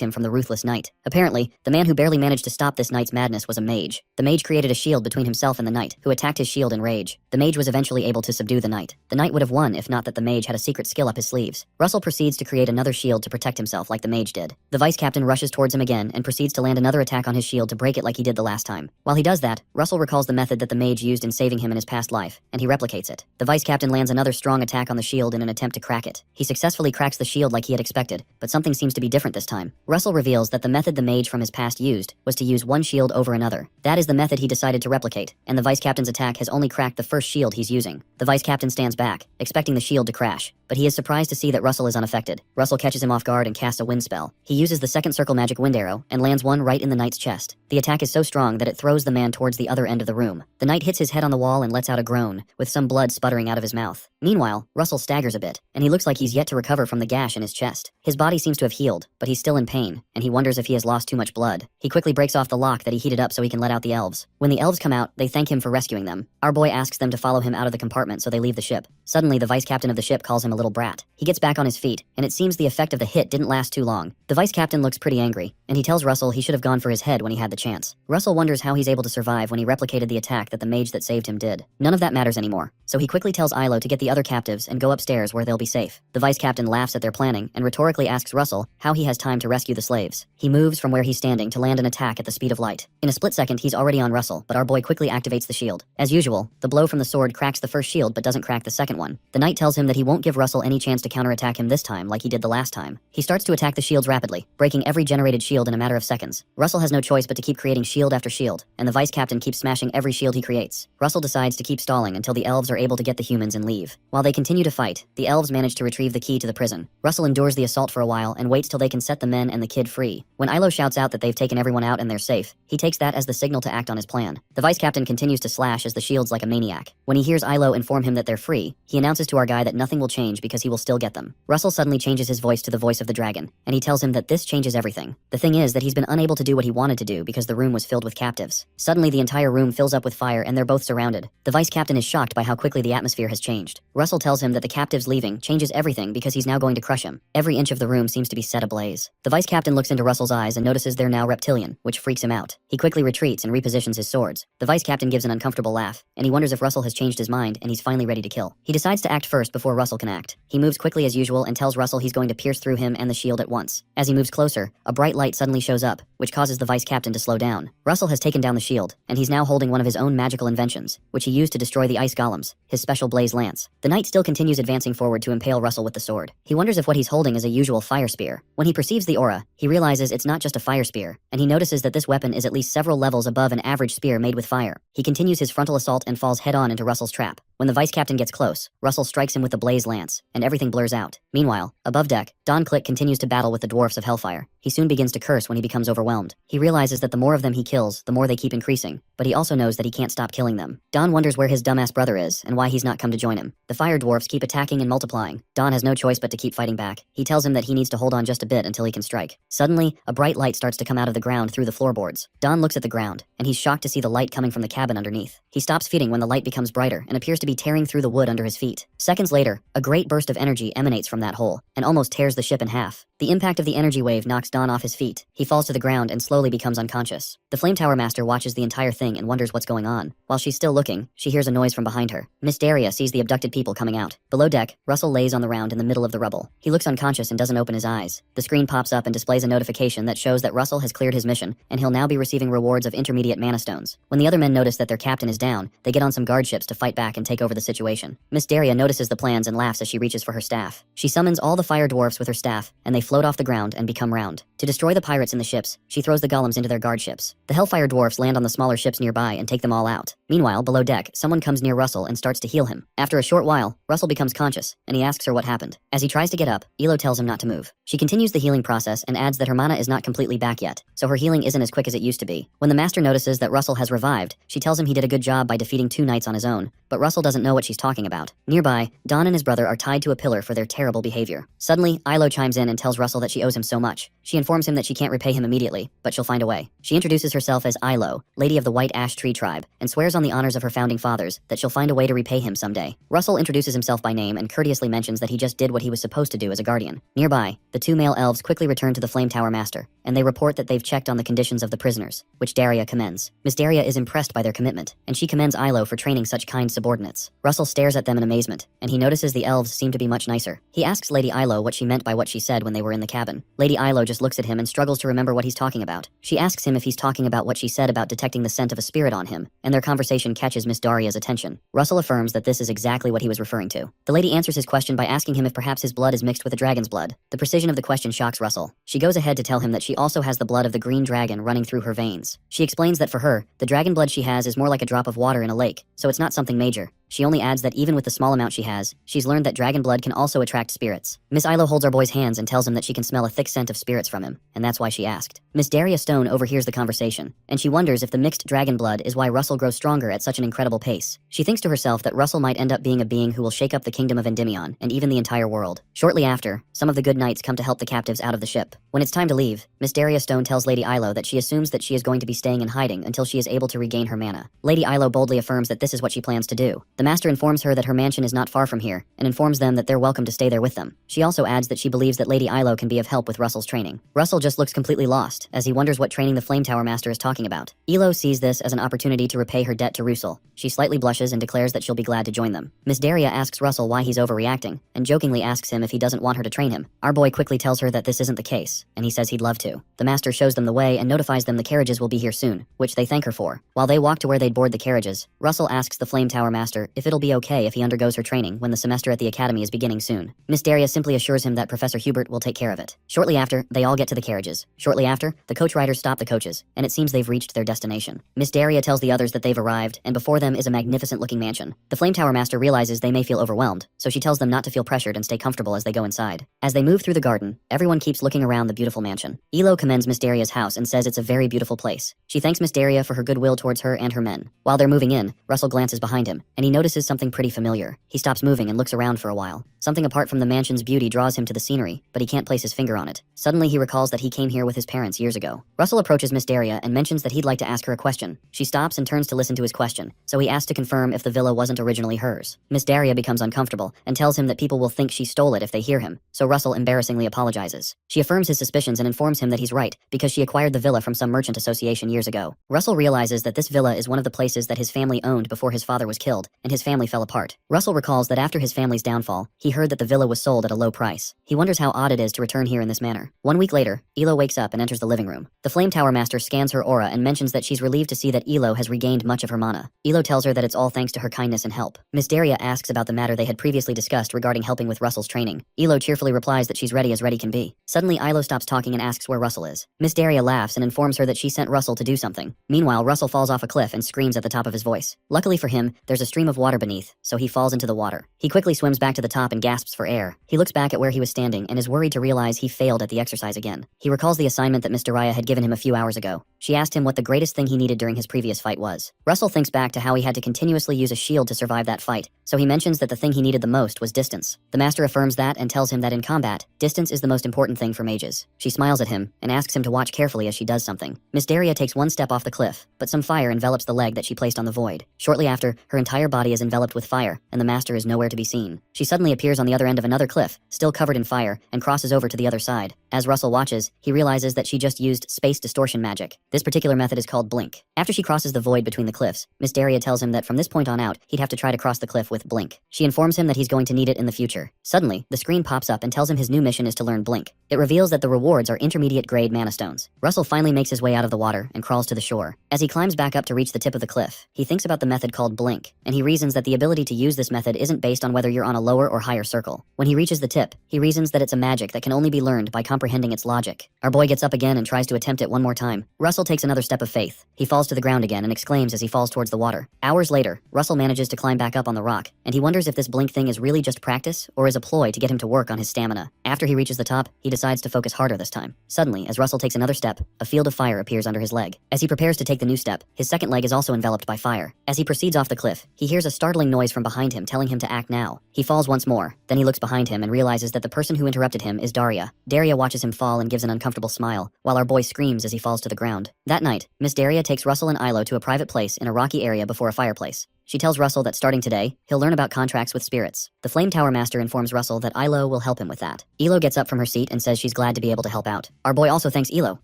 him from the ruthless knight. Apparently, the man who barely managed to stop this knight's madness was a mage. The mage created a shield between himself and the knight, who attacked his shield in rage. The mage was eventually able to subdue the knight. The knight would have won if not that the mage had a secret skill up his sleeves. Russell proceeds to create another shield to protect himself like the mage did. The vice captain rushes towards him again and proceeds to land another attack on his shield to break it like he did the last time. While he does that, Russell recalls the method that the mage used in saving him in his past life, and he replicates it. The vice captain lands another strong attack on the shield in an attempt to crack it. He successfully cracks the shield like he had expected, but something seems to be different this time. Russell reveals that the method the mage from his past used was to use one shield over another. That is the method he decided to replicate, and the vice captain's attack has only cracked the first shield he's using. The vice captain stands back, expecting the shield to crash, but he is surprised to see that Russell is unaffected. Russell catches him off guard and casts a wind spell. He uses the second circle magic wind arrow and lands one right in the knight's chest. The attack is so strong that it throws the man towards the other end of the room. The knight hits his head on the wall and lets out a groan, with some blood sputtering out of his mouth. Meanwhile, Russell staggers a bit, and he looks like he's yet to recover from the gash in his chest. His body seems to have healed, but he's still in pain, and he wonders if he has lost too much blood. He quickly breaks off the lock that he heated up so he can let out the elves. When the elves come out, they thank him for rescuing them. Our boy asks them to follow him out of the compartment so they leave the ship. Suddenly, the vice captain of the ship calls him a little brat. He gets back on his feet, and it seems the effect of the hit didn't last too long. The vice captain looks pretty angry, and he tells Russell he should have gone for his head when he had the chance. Russell wonders how he's able to survive when he replicated the attack that the mage that saved him did. None of that matters anymore, so he quickly tells Yahello to get the other captives and go upstairs where they'll be safe. The vice captain laughs at their planning and rhetorically asks Russell how he has time to rescue the slaves. He moves from where he's standing to land an attack at the speed of light. In a split second, he's already on Russell, but our boy quickly activates the shield. As usual, the blow from the sword cracks the first shield but doesn't crack the second one. The knight tells him that he won't give Russell any chance to counterattack him this time like he did the last time. He starts to attack the shields rapidly, breaking every generated shield in a matter of seconds. Russell has no choice but to keep creating shield after shield, and the vice captain keeps smashing every shield he creates. Russell decides to keep stalling until the elves are able to get the humans and leave. While they continue to fight, the elves manage to retrieve the key to the prison. Russell endures the assault for a while and waits till they can set the men and the kid free. When Yahello shouts out that they've taken everyone out and they're safe, he takes that as the signal to act on his plan. The vice captain continues to slash as the shields like a maniac. When he hears Yahello inform him that they're free, he announces to our guy that nothing will change because he will still get them. Russell suddenly changes his voice to the voice of the dragon, and he tells him that this changes everything. The thing is that he's been unable to do what he wanted to do because the room was filled with captives. Suddenly the entire room fills up with fire and they're both surrounded. The vice captain is shocked by how quickly the atmosphere has changed. Russell tells him that the captives leaving changes everything because he's now going to crush him. Every inch of the room seems to be set ablaze. The vice captain looks into Russell's eyes and notices they're now reptilian, which freaks him out. He quickly retreats and repositions his swords. The vice captain gives an uncomfortable laugh, and he wonders if Russell has changed his mind and he's finally ready to kill. He decides to act first before Russell can act. He moves quickly as usual and tells Russell he's going to pierce through him and the shield at once. As he moves closer, a bright light suddenly shows up, which causes the vice captain to slow down. Russell has taken down the shield, and he's now holding one of his own magical inventions, which he used to destroy the ice golems, his special blaze lance. The knight still continues advancing forward to impale Russell with the sword. He wonders if what he's holding is a usual fire spear. When he perceives the aura, he realizes it's not just a fire spear, and he notices that this weapon is at least several levels above an average spear made with fire. He continues his frontal assault and falls head-on into Russell's trap. When the vice captain gets close, Russell strikes him with the blaze lance, and everything blurs out. Meanwhile, above deck, Don Click continues to battle with the dwarfs of Hellfire. He soon begins to curse when he becomes overwhelmed. He realizes that the more of them he kills, the more they keep increasing, but he also knows that he can't stop killing them. Don wonders where his dumbass brother is and why he's not come to join him. The fire dwarfs keep attacking and multiplying. Don has no choice but to keep fighting back. He tells him that he needs to hold on just a bit until he can strike. Suddenly, a bright light starts to come out of the ground through the floorboards. Don looks at the ground, and he's shocked to see the light coming from the cabin underneath. He stops feeding when the light becomes brighter and appears to be tearing through the wood under his feet. Seconds later, a great burst of energy emanates from that hole and almost tears the ship in half. The impact of the energy wave knocks Don off his feet. He falls to the ground and slowly becomes unconscious. The Flame Tower Master watches the entire thing and wonders what's going on. While she's still looking, she hears a noise from behind her. Miss Daria sees the abducted people coming out. Below deck, Russell lays on the ground in the middle of the rubble. He looks unconscious and doesn't open his eyes. The screen pops up and displays a notification that shows that Russell has cleared his mission, and he'll now be receiving rewards of intermediate mana stones. When the other men notice that their captain is down, they get on some guard ships to fight back and take over the situation. Miss Daria notices the plans and laughs as she reaches for her staff. She summons all the fire dwarfs with her staff, and they float off the ground and become round. To destroy the pirates in the ships, she throws the golems into their guard ships. The Hellfire dwarfs land on the smaller ships nearby and take them all out. Meanwhile, below deck, someone comes near Russell and starts to heal him. After a short while, Russell becomes conscious, and he asks her what happened. As he tries to get up, Elo tells him not to move. She continues the healing process and adds that her mana is not completely back yet, so her healing isn't as quick as it used to be. When the master notices that Russell has revived, she tells him he did a good job by defeating 2 knights on his own, but Russell doesn't know what she's talking about. Nearby, Don and his brother are tied to a pillar for their terrible behavior. Suddenly, Ilo chimes in and tells Russell that she owes him so much. She informs him that she can't repay him immediately, but she'll find a way. She introduces herself as Ilo, Lady of the White Ash Tree Tribe, and swears on the honors of her founding fathers that she'll find a way to repay him someday. Russell introduces himself by name and courteously mentions that he just did what he was supposed to do as a guardian. Nearby, the 2 male elves quickly return to the Flame Tower Master, and they report that they've checked on the conditions of the prisoners, which Daria commends. Miss Daria is impressed by their commitment, and she commends Ilo for training such kind subordinates. Russell stares at them in amazement, and he notices the elves seem to be much nicer. He asks Lady Ilo what she meant by what she said when they were in the cabin. Lady Ilo just looks at him and struggles to remember what he's talking about. She asks him if he's talking about what she said about detecting the scent of a spirit on him, and their conversation catches Miss Daria's attention. Russell affirms that this is exactly what he was referring to. The lady answers his question by asking him if perhaps his blood is mixed with a dragon's blood. The precision of the question shocks Russell. She goes ahead to tell him that she also has the blood of the green dragon running through her veins. She explains that for her, the dragon blood she has is more like a drop of water in a lake, so it's not something major. She only adds that even with the small amount she has, she's learned that dragon blood can also attract spirits. Miss Ilo holds our boy's hands and tells him that she can smell a thick scent of spirits from him, and that's why she asked. Miss Daria Stone overhears the conversation, and she wonders if the mixed dragon blood is why Russell grows stronger at such an incredible pace. She thinks to herself that Russell might end up being a being who will shake up the kingdom of Endymion, and even the entire world. Shortly after, some of the good knights come to help the captives out of the ship. When it's time to leave, Miss Daria Stone tells Lady Ilo that she assumes that she is going to be staying in hiding until she is able to regain her mana. Lady Ilo boldly affirms that this is what she plans to do. The master informs her that her mansion is not far from here, and informs them that they're welcome to stay there with them. She also adds that she believes that Lady Ilo can be of help with Russell's training. Russell just looks completely lost, as he wonders what training the Flame Tower Master is talking about. Ilo sees this as an opportunity to repay her debt to Russell. She slightly blushes and declares that she'll be glad to join them. Miss Daria asks Russell why he's overreacting, and jokingly asks him if he doesn't want her to train him. Our boy quickly tells her that this isn't the case, and he says he'd love to. The master shows them the way and notifies them the carriages will be here soon, which they thank her for. While they walk to where they'd board the carriages, Russell asks the Flame Tower Master if it'll be okay if he undergoes her training when the semester at the academy is beginning soon. Miss Daria simply assures him that Professor Hubert will take care of it. Shortly after, they all get to the carriages. Shortly after, the coach riders stop the coaches, and it seems they've reached their destination. Miss Daria tells the others that they've arrived, and before them is a magnificent-looking mansion. The Flame Tower Master realizes they may feel overwhelmed, so she tells them not to feel pressured and stay comfortable as they go inside. As they move through the garden, everyone keeps looking around the beautiful mansion. Elo commends Miss Daria's house and says it's a very beautiful place. She thanks Miss Daria for her goodwill towards her and her men. While they're moving in, Russell glances behind him, and he notices something pretty familiar. He stops moving and looks around for a while. Something apart from the mansion's beauty draws him to the scenery, but he can't place his finger on it. Suddenly he recalls that he came here with his parents years ago. Russell approaches Miss Daria and mentions that he'd like to ask her a question. She stops and turns to listen to his question, so he asks to confirm if the villa wasn't originally hers. Miss Daria becomes uncomfortable and tells him that people will think she stole it if they hear him, so Russell embarrassingly apologizes. She affirms his suspicions and informs him that he's right, because she acquired the villa from some merchant association years ago. Russell realizes that this villa is one of the places that his family owned before his father was killed, and his family fell apart. Russell recalls that after his family's downfall, he heard that the villa was sold at a low price. He wonders how odd it is to return here in this manner. 1 week later, Elo wakes up and enters the living room. The Flame Tower Master scans her aura and mentions that she's relieved to see that Elo has regained much of her mana. Elo tells her that it's all thanks to her kindness and help. Miss Daria asks about the matter they had previously discussed regarding helping with Russell's training. Elo cheerfully replies that she's ready as ready can be. Suddenly, Ilo stops talking and asks where Russell is. Miss Daria laughs and informs her that she sent Russell to do something. Meanwhile, Russell falls off a cliff and screams at the top of his voice. Luckily for him, there's a stream of of water beneath, so he falls into the water. He quickly swims back to the top and gasps for air. He looks back at where he was standing and is worried to realize he failed at the exercise again. He recalls the assignment that Miss Daraya had given him a few hours ago. She asked him what the greatest thing he needed during his previous fight was. Russell thinks back to how he had to continuously use a shield to survive that fight, so he mentions that the thing he needed the most was distance. The master affirms that and tells him that in combat, distance is the most important thing for mages. She smiles at him and asks him to watch carefully as she does something. Miss Daria takes one step off the cliff, but some fire envelops the leg that she placed on the void. Shortly after, her entire body is enveloped with fire, and the master is nowhere to be seen. She suddenly appears on the other end of another cliff, still covered in fire, and crosses over to the other side. As Russell watches, he realizes that she just used space distortion magic. This particular method is called blink. After she crosses the void between the cliffs, Miss Daria tells him that from this point on out, he'd have to try to cross the cliff with blink. She informs him that he's going to need it in the future. Suddenly, the screen pops up and tells him his new mission is to learn blink. It reveals that the rewards are intermediate grade mana stones. Russell finally makes his way out of the water and crawls to the shore. As he climbs back up to reach the tip of the cliff, he thinks about the method called blink, and he reasons that the ability to use this method isn't based on whether you're on a lower or higher circle. When he reaches the tip, he reasons that it's a magic that can only be learned by comprehending its logic. Our boy gets up again and tries to attempt it one more time. Russell takes another step of faith. He falls to the ground again and exclaims as he falls towards the water. Hours later, Russell manages to climb back up on the rock, and he wonders if this blink thing is really just practice or is a ploy to get him to work on his stamina. After he reaches the top, he decides to focus harder this time. Suddenly, as Russell takes another step, a field of fire appears under his leg. As he prepares to take the new step, his second leg is also enveloped by fire. As he proceeds off the cliff, he hears a startling noise from behind him telling him to act now. He falls once more. Then he looks behind him and realizes that the person who interrupted him is Daria. Daria watches him fall and gives an uncomfortable smile, while our boy screams as he falls to the ground. That night, Miss Daria takes Russell and Ilo to a private place in a rocky area before a fireplace. She tells Russell that starting today, he'll learn about contracts with spirits. The Flame Tower Master informs Russell that Ilo will help him with that. Ilo gets up from her seat and says she's glad to be able to help out. Our boy also thanks Ilo.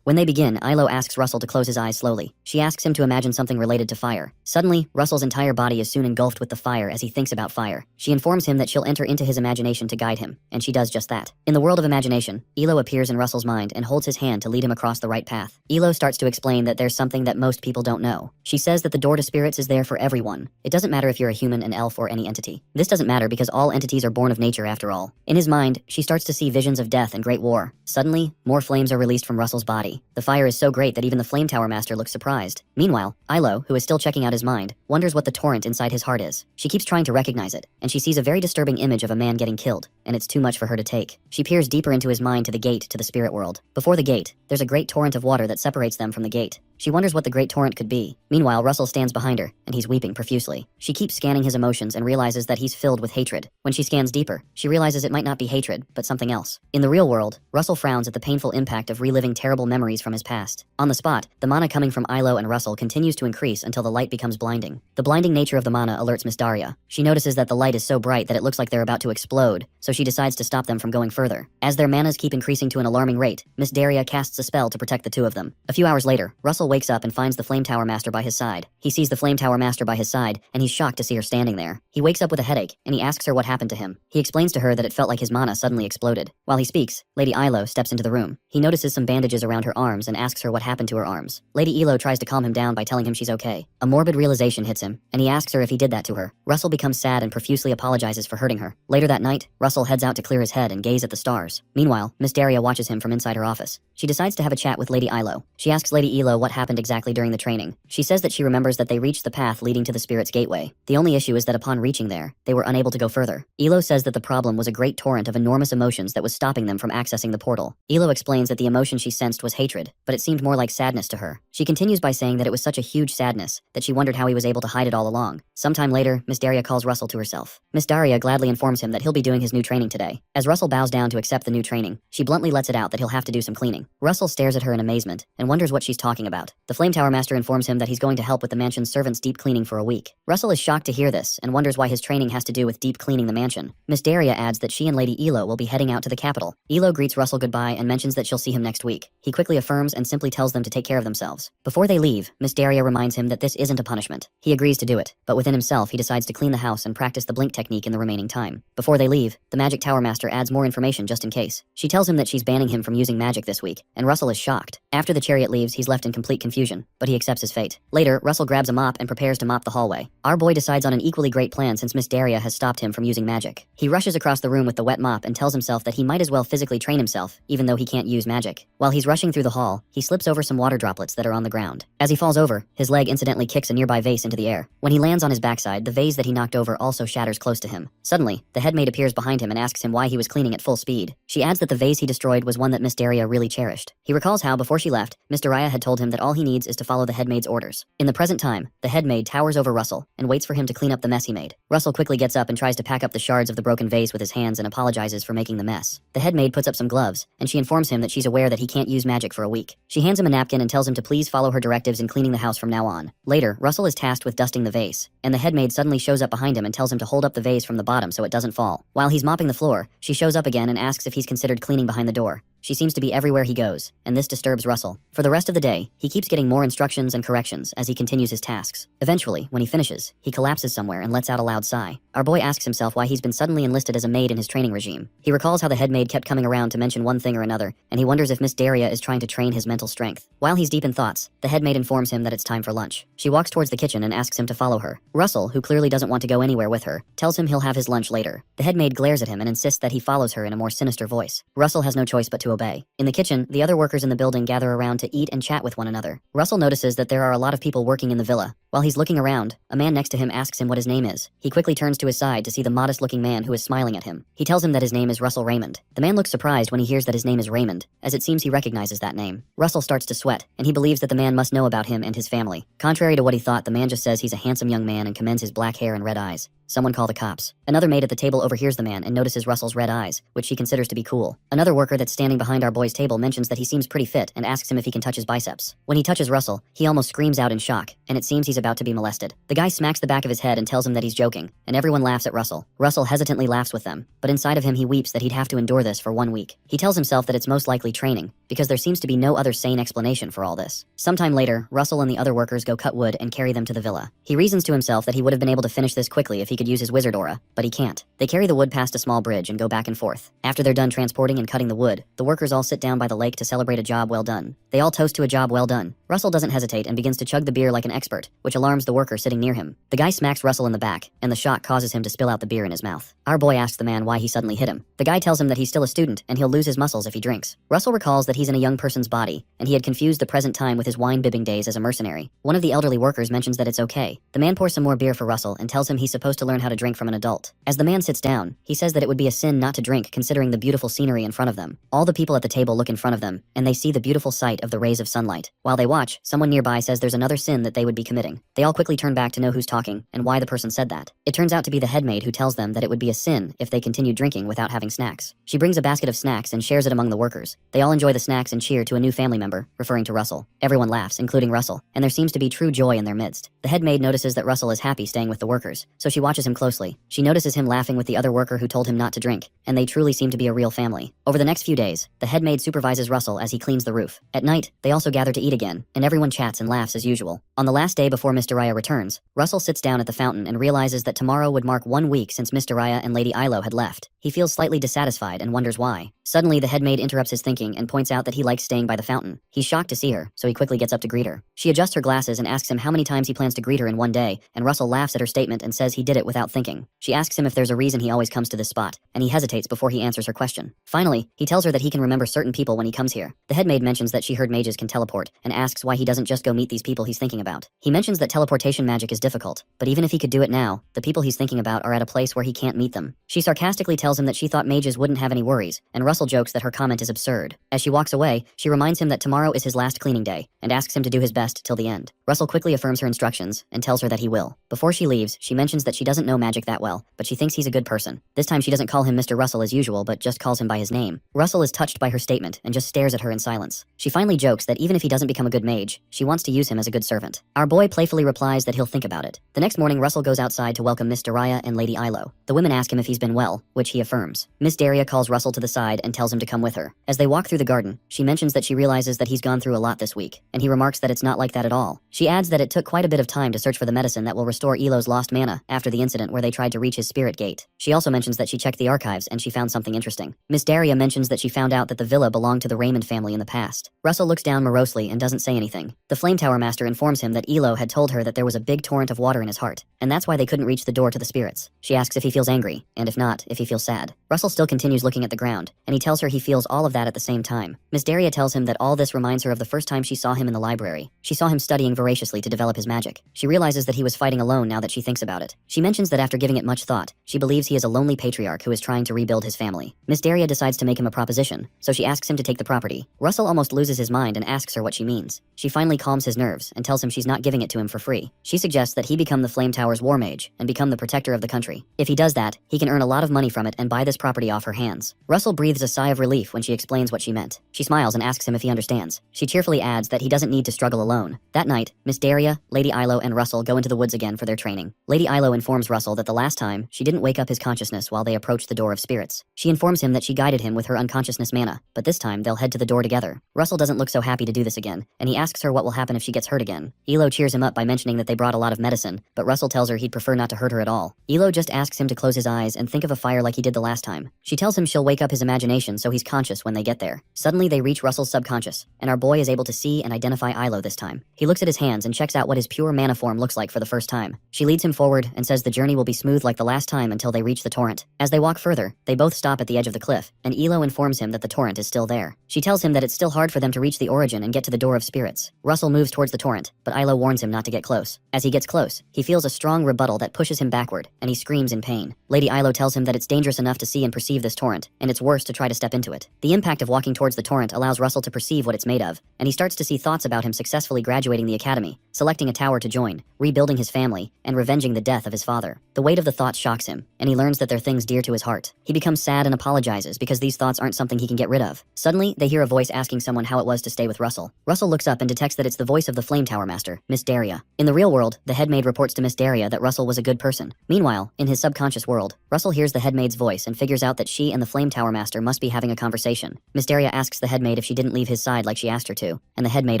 When they begin, Ilo asks Russell to close his eyes slowly. She asks him to imagine something related to fire. Suddenly, Russell's entire body is soon engulfed with the fire as he thinks about fire. She informs him that she'll enter into his imagination to guide him, and she does just that. In the world of imagination, Ilo appears in Russell's mind and holds his hand to lead him across the right path. Ilo starts to explain that there's something that most people don't know. She says that the door to spirits is there for everyone. It doesn't matter if you're a human, an elf, or any entity. This doesn't matter because all entities are born of nature after all. In his mind, she starts to see visions of death and great war. Suddenly, more flames are released from Russell's body. The fire is so great that even the Flame Tower Master looks surprised. Meanwhile, Ilo, who is still checking out his mind, wonders what the torrent inside his heart is. She keeps trying to recognize it, and she sees a very disturbing image of a man getting killed, and it's too much for her to take. She peers deeper into his mind to the gate to the spirit world. Before the gate, there's a great torrent of water that separates them from the gate. She wonders what the great torrent could be. Meanwhile, Russell stands behind her, and he's weeping profusely. She keeps scanning his emotions and realizes that he's filled with hatred. When she scans deeper, she realizes it might not be hatred, but something else. In the real world, Russell frowns at the painful impact of reliving terrible memories from his past. On the spot, the mana coming from Ilo and Russell continues to increase until the light becomes blinding. The blinding nature of the mana alerts Miss Daria. She notices that the light is so bright that it looks like they're about to explode, so she decides to stop them from going further. As their manas keep increasing to an alarming rate, Miss Daria casts a spell to protect the two of them. A few hours later, Russell wakes up and finds the Flame Tower Master by his side. He sees the Flame Tower Master by his side, and he's shocked to see her standing there. He wakes up with a headache, and he asks her what happened to him. He explains to her that it felt like his mana suddenly exploded. While he speaks, Lady Ilo steps into the room. He notices some bandages around her arms and asks her what happened to her arms. Lady Ilo tries to calm him down by telling him she's okay. A morbid realization hits him, and he asks her if he did that to her. Russell becomes sad and profusely apologizes for hurting her. Later that night, Russell heads out to clear his head and gaze at the stars. Meanwhile, Miss Daria watches him from inside her office. She decides to have a chat with Lady Ilo. She asks Lady Ilo what happened exactly during the training. She says that she remembers that they reached the path leading to the Spirit's Gateway. The only issue is that upon reaching there, they were unable to go further. Ilo says that the problem was a great torrent of enormous emotions that was stopping them from accessing the portal. Ilo explains that the emotion she sensed was hatred, but it seemed more like sadness to her. She continues by saying that it was such a huge sadness that she wondered how he was able to hide it all along. Sometime later, Miss Daria calls Russell to herself. Miss Daria gladly informs him that he'll be doing his new training today. As Russell bows down to accept the new training, she bluntly lets it out that he'll have to do some cleaning. Russell stares at her in amazement and wonders what she's talking about. The Flame Tower Master informs him that he's going to help with the mansion's servants' deep cleaning for a week. Russell is shocked to hear this and wonders why his training has to do with deep cleaning the mansion. Miss Daria adds that she and Lady Ilo will be heading out to the capital. Ilo greets Russell goodbye and mentions that she'll see him next week. He quickly affirms and simply tells them to take care of themselves. Before they leave, Miss Daria reminds him that this isn't a punishment. He agrees to do it, but within himself he decides to clean the house and practice the blink technique in the remaining time. Before they leave, the Magic Tower Master adds more information just in case. She tells him that she's banning him from using magic this week, and Russell is shocked. After the chair Harriet leaves, he's left in complete confusion, but he accepts his fate. Later, Russell grabs a mop and prepares to mop the hallway. Our boy decides on an equally great plan since Miss Daria has stopped him from using magic. He rushes across the room with the wet mop and tells himself that he might as well physically train himself, even though he can't use magic. While he's rushing through the hall, he slips over some water droplets that are on the ground. As he falls over, his leg incidentally kicks a nearby vase into the air. When he lands on his backside, the vase that he knocked over also shatters close to him. Suddenly, the headmaid appears behind him and asks him why he was cleaning at full speed. She adds that the vase he destroyed was one that Miss Daria really cherished. He recalls how, before she left, Miss Daria had told him that all he needs is to follow the headmaid's orders. In the present time, the headmaid towers over Russell and waits for him to clean up the mess he made. Russell quickly gets up and tries to pack up the shards of the broken vase with his hands and apologizes for making the mess. The headmaid puts up some gloves, and she informs him that she's aware that he can't use magic for a week. She hands him a napkin and tells him to please follow her directives in cleaning the house from now on. Later, Russell is tasked with dusting the vase, and the headmaid suddenly shows up behind him and tells him to hold up the vase from the bottom so it doesn't fall. While he's mopping the floor, she shows up again and asks if he's considered cleaning behind the door. She seems to be everywhere he goes, and this disturbs Russell. For the rest of the day, he keeps getting more instructions and corrections as he continues his tasks. Eventually, when he finishes, he collapses somewhere and lets out a loud sigh. Our boy asks himself why he's been suddenly enlisted as a maid in his training regime. He recalls how the headmaid kept coming around to mention one thing or another, and he wonders if Miss Daria is trying to train his mental strength. While he's deep in thoughts, the headmaid informs him that it's time for lunch. She walks towards the kitchen and asks him to follow her. Russell, who clearly doesn't want to go anywhere with her, tells him he'll have his lunch later. The headmaid glares at him and insists that he follows her in a more sinister voice. Russell has no choice but to obey. In the kitchen, the other workers in the building gather around to eat and chat with one another. Russell notices that there are a lot of people working in the villa. While he's looking around, a man next to him asks him what his name is. He quickly turns to his side to see the modest-looking man who is smiling at him. He tells him that his name is Russell Raymond. The man looks surprised when he hears that his name is Raymond, as it seems he recognizes that name. Russell starts to sweat, and he believes that the man must know about him and his family. Contrary to what he thought, the man just says he's a handsome young man and commends his black hair and red eyes. Someone call the cops. Another maid at the table overhears the man and notices Russell's red eyes, which she considers to be cool. Another worker that's standing behind our boy's table mentions that he seems pretty fit and asks him if he can touch his biceps. When he touches Russell, he almost screams out in shock, and it seems he's about to be molested. The guy smacks the back of his head and tells him that he's joking, and everyone laughs at Russell. Russell hesitantly laughs with them, but inside of him he weeps that he'd have to endure this for 1 week. He tells himself that it's most likely training, because there seems to be no other sane explanation for all this. Sometime later, Russell and the other workers go cut wood and carry them to the villa. He reasons to himself that he would have been able to finish this quickly if he could use his wizard aura, but he can't. They carry the wood past a small bridge and go back and forth. After they're done transporting and cutting the wood, the workers all sit down by the lake to celebrate a job well done. They all toast to a job well done. Russell doesn't hesitate and begins to chug the beer like an expert, which alarms the worker sitting near him. The guy smacks Russell in the back, and the shock causes him to spill out the beer in his mouth. Our boy asks the man why he suddenly hit him. The guy tells him that he's still a student and he'll lose his muscles if he drinks. Russell recalls that he's in a young person's body, and he had confused the present time with his wine-bibbing days as a mercenary. One of the elderly workers mentions that it's okay. The man pours some more beer for Russell and tells him he's supposed to learn how to drink from an adult. As the man sits down, he says that it would be a sin not to drink considering the beautiful scenery in front of them. All the people at the table look in front of them, and they see the beautiful sight of the rays of sunlight. While they watch, someone nearby says there's another sin that they would be committing. They all quickly turn back to know who's talking and why the person said that. It turns out to be the headmaid who tells them that it would be a sin if they continued drinking without having snacks. She brings a basket of snacks and shares it among the workers. They all enjoy the snacks and cheer to a new family member, referring to Russell. Everyone laughs, including Russell, and there seems to be true joy in their midst. The headmaid notices that Russell is happy staying with the workers, so she watches him closely. She notices him laughing with the other worker who told him not to drink, and they truly seem to be a real family. Over the next few days, the headmaid supervises Russell as he cleans the roof. At night, they also gather to eat again, and everyone chats and laughs as usual. On the last day before Miss Daria returns, Russell sits down at the fountain and realizes that tomorrow would mark 1 week since Miss Daria and Lady Yahello had left. He feels slightly dissatisfied and wonders why. Suddenly, the headmaid interrupts his thinking and points out that he likes staying by the fountain. He's shocked to see her, so he quickly gets up to greet her. She adjusts her glasses and asks him how many times he plans to greet her in 1 day, and Russell laughs at her statement and says he did it without thinking. She asks him if there's a reason he always comes to this spot, and he hesitates before he answers her question. Finally, he tells her that he can remember certain people when he comes here. The headmaid mentions that she heard mages can teleport, and asks why he doesn't just go meet these people he's thinking about. He mentions that teleportation magic is difficult, but even if he could do it now, the people he's thinking about are at a place where he can't meet them. She sarcastically tells him that she thought mages wouldn't have any worries, and Russell jokes that her comment is absurd. As she walks away, she reminds him that tomorrow is his last cleaning day, and asks him to do his best till the end. Russell quickly affirms her instructions, and tells her that he will. Before she leaves, she mentions that she doesn't know magic that well, but she thinks he's a good person. This time she doesn't call him Mr. Russell as usual, but just calls him by his name. Russell is touched by her statement, and just stares at her in silence. She finally jokes that even if he doesn't become a good mage, she wants to use him as a good servant. Our boy playfully replies that he'll think about it. The next morning, Russell goes outside to welcome Miss Daria and Lady Yahello. The women ask him if he's been well, which he affirms. Miss Daria calls Russell to the side and tells him to come with her. As they walk through the garden, she mentions that she realizes that he's gone through a lot this week, and he remarks that it's not like that at all. She adds that it took quite a bit of time to search for the medicine that will restore Elo's lost mana after the incident where they tried to reach his spirit gate. She also mentions that she checked the archives and she found something interesting. Miss Daria mentions that she found out that the villa belonged to the Raymond family in the past. Russell looks down morosely and doesn't say anything. The Flame Tower Master informs him that Elo had told her that there was a big torrent of water in his heart, and that's why they couldn't reach the door to the spirits. She asks if he feels angry, and if not, if he feels sad. Russell still continues looking at the ground, and he tells her he feels all of that at the same time. Miss Daria tells him that all this reminds her of the first time she saw him in the library. She saw him studying voraciously to develop his magic. She realizes that he was fighting alone now that she thinks about it. She mentions that after giving it much thought, she believes he is a lonely patriarch who is trying to rebuild his family. Miss Daria decides to make him a proposition, so she asks him to take the property. Russell almost loses his mind and asks her what she means. She finally calms his nerves and tells him she's not giving it to him for free. She suggests that he become the Flame Tower's war mage and become the protector of the country. If he does that, he can earn a lot of money from it and buy this property off her hands. Russell breathes a sigh of relief when she explains what she meant. She smiles and asks him if he understands. She cheerfully adds that he doesn't need to struggle alone. That night, Miss Daria, Lady Ilo, and Russell go into the woods again for their training. Lady Ilo informs Russell that the last time, she didn't wake up his consciousness while they approached the door of spirits. She informs him that she guided him with her unconsciousness mana, but this time they'll head to the door together. Russell doesn't look so happy to do this again, and he asks her what will happen if she gets hurt again. Elo cheers him up by mentioning that they brought a lot of medicine, but Russell tells her he'd prefer not to hurt her at all. Elo just asks him to close his eyes and think of a fire like he did the last time. She tells him she'll wake up his imagination so he's conscious when they get there. Suddenly they reach Russell's subconscious, and our boy is able to see and identify Ilo this time. He looks at his hands and checks out what his pure mana form looks like for the first time. She leads him forward and says the journey will be smooth like the last time until they reach the torrent. As they walk further, they both stop at the edge of the cliff, and Elo informs him that the torrent is still there. She tells him that it's still hard for them to reach the origin and get to the door of spirits. Russell moves towards the torrent, but Ilo warns him not to get close. As he gets close, he feels a strong rebuttal that pushes him backward, and he screams in pain. Lady Ilo tells him that it's dangerous enough to see and perceive this torrent, and it's worse to try to step into it. The impact of walking towards the torrent allows Russell to perceive what it's made of, and he starts to see thoughts about him successfully graduating the academy, selecting a tower to join, rebuilding his family, and revenging the death of his father. The weight of the thoughts shocks him, and he learns that they're things dear to his heart. He becomes sad and apologizes because these thoughts aren't something he can get rid of. Suddenly, they hear a voice asking someone how it was to stay with Russell. Russell looks up and detects that it's the voice of the Flame Tower Master, Miss Daria. In the real world, the head maid reports to Miss Daria that Russell was a good person. Meanwhile, in his subconscious world, Russell hears the head maid's voice and figures out that she and the Flame Tower Master must be having a conversation. Miss Daria asks the head maid if she didn't leave his side like she asked her to, and the head maid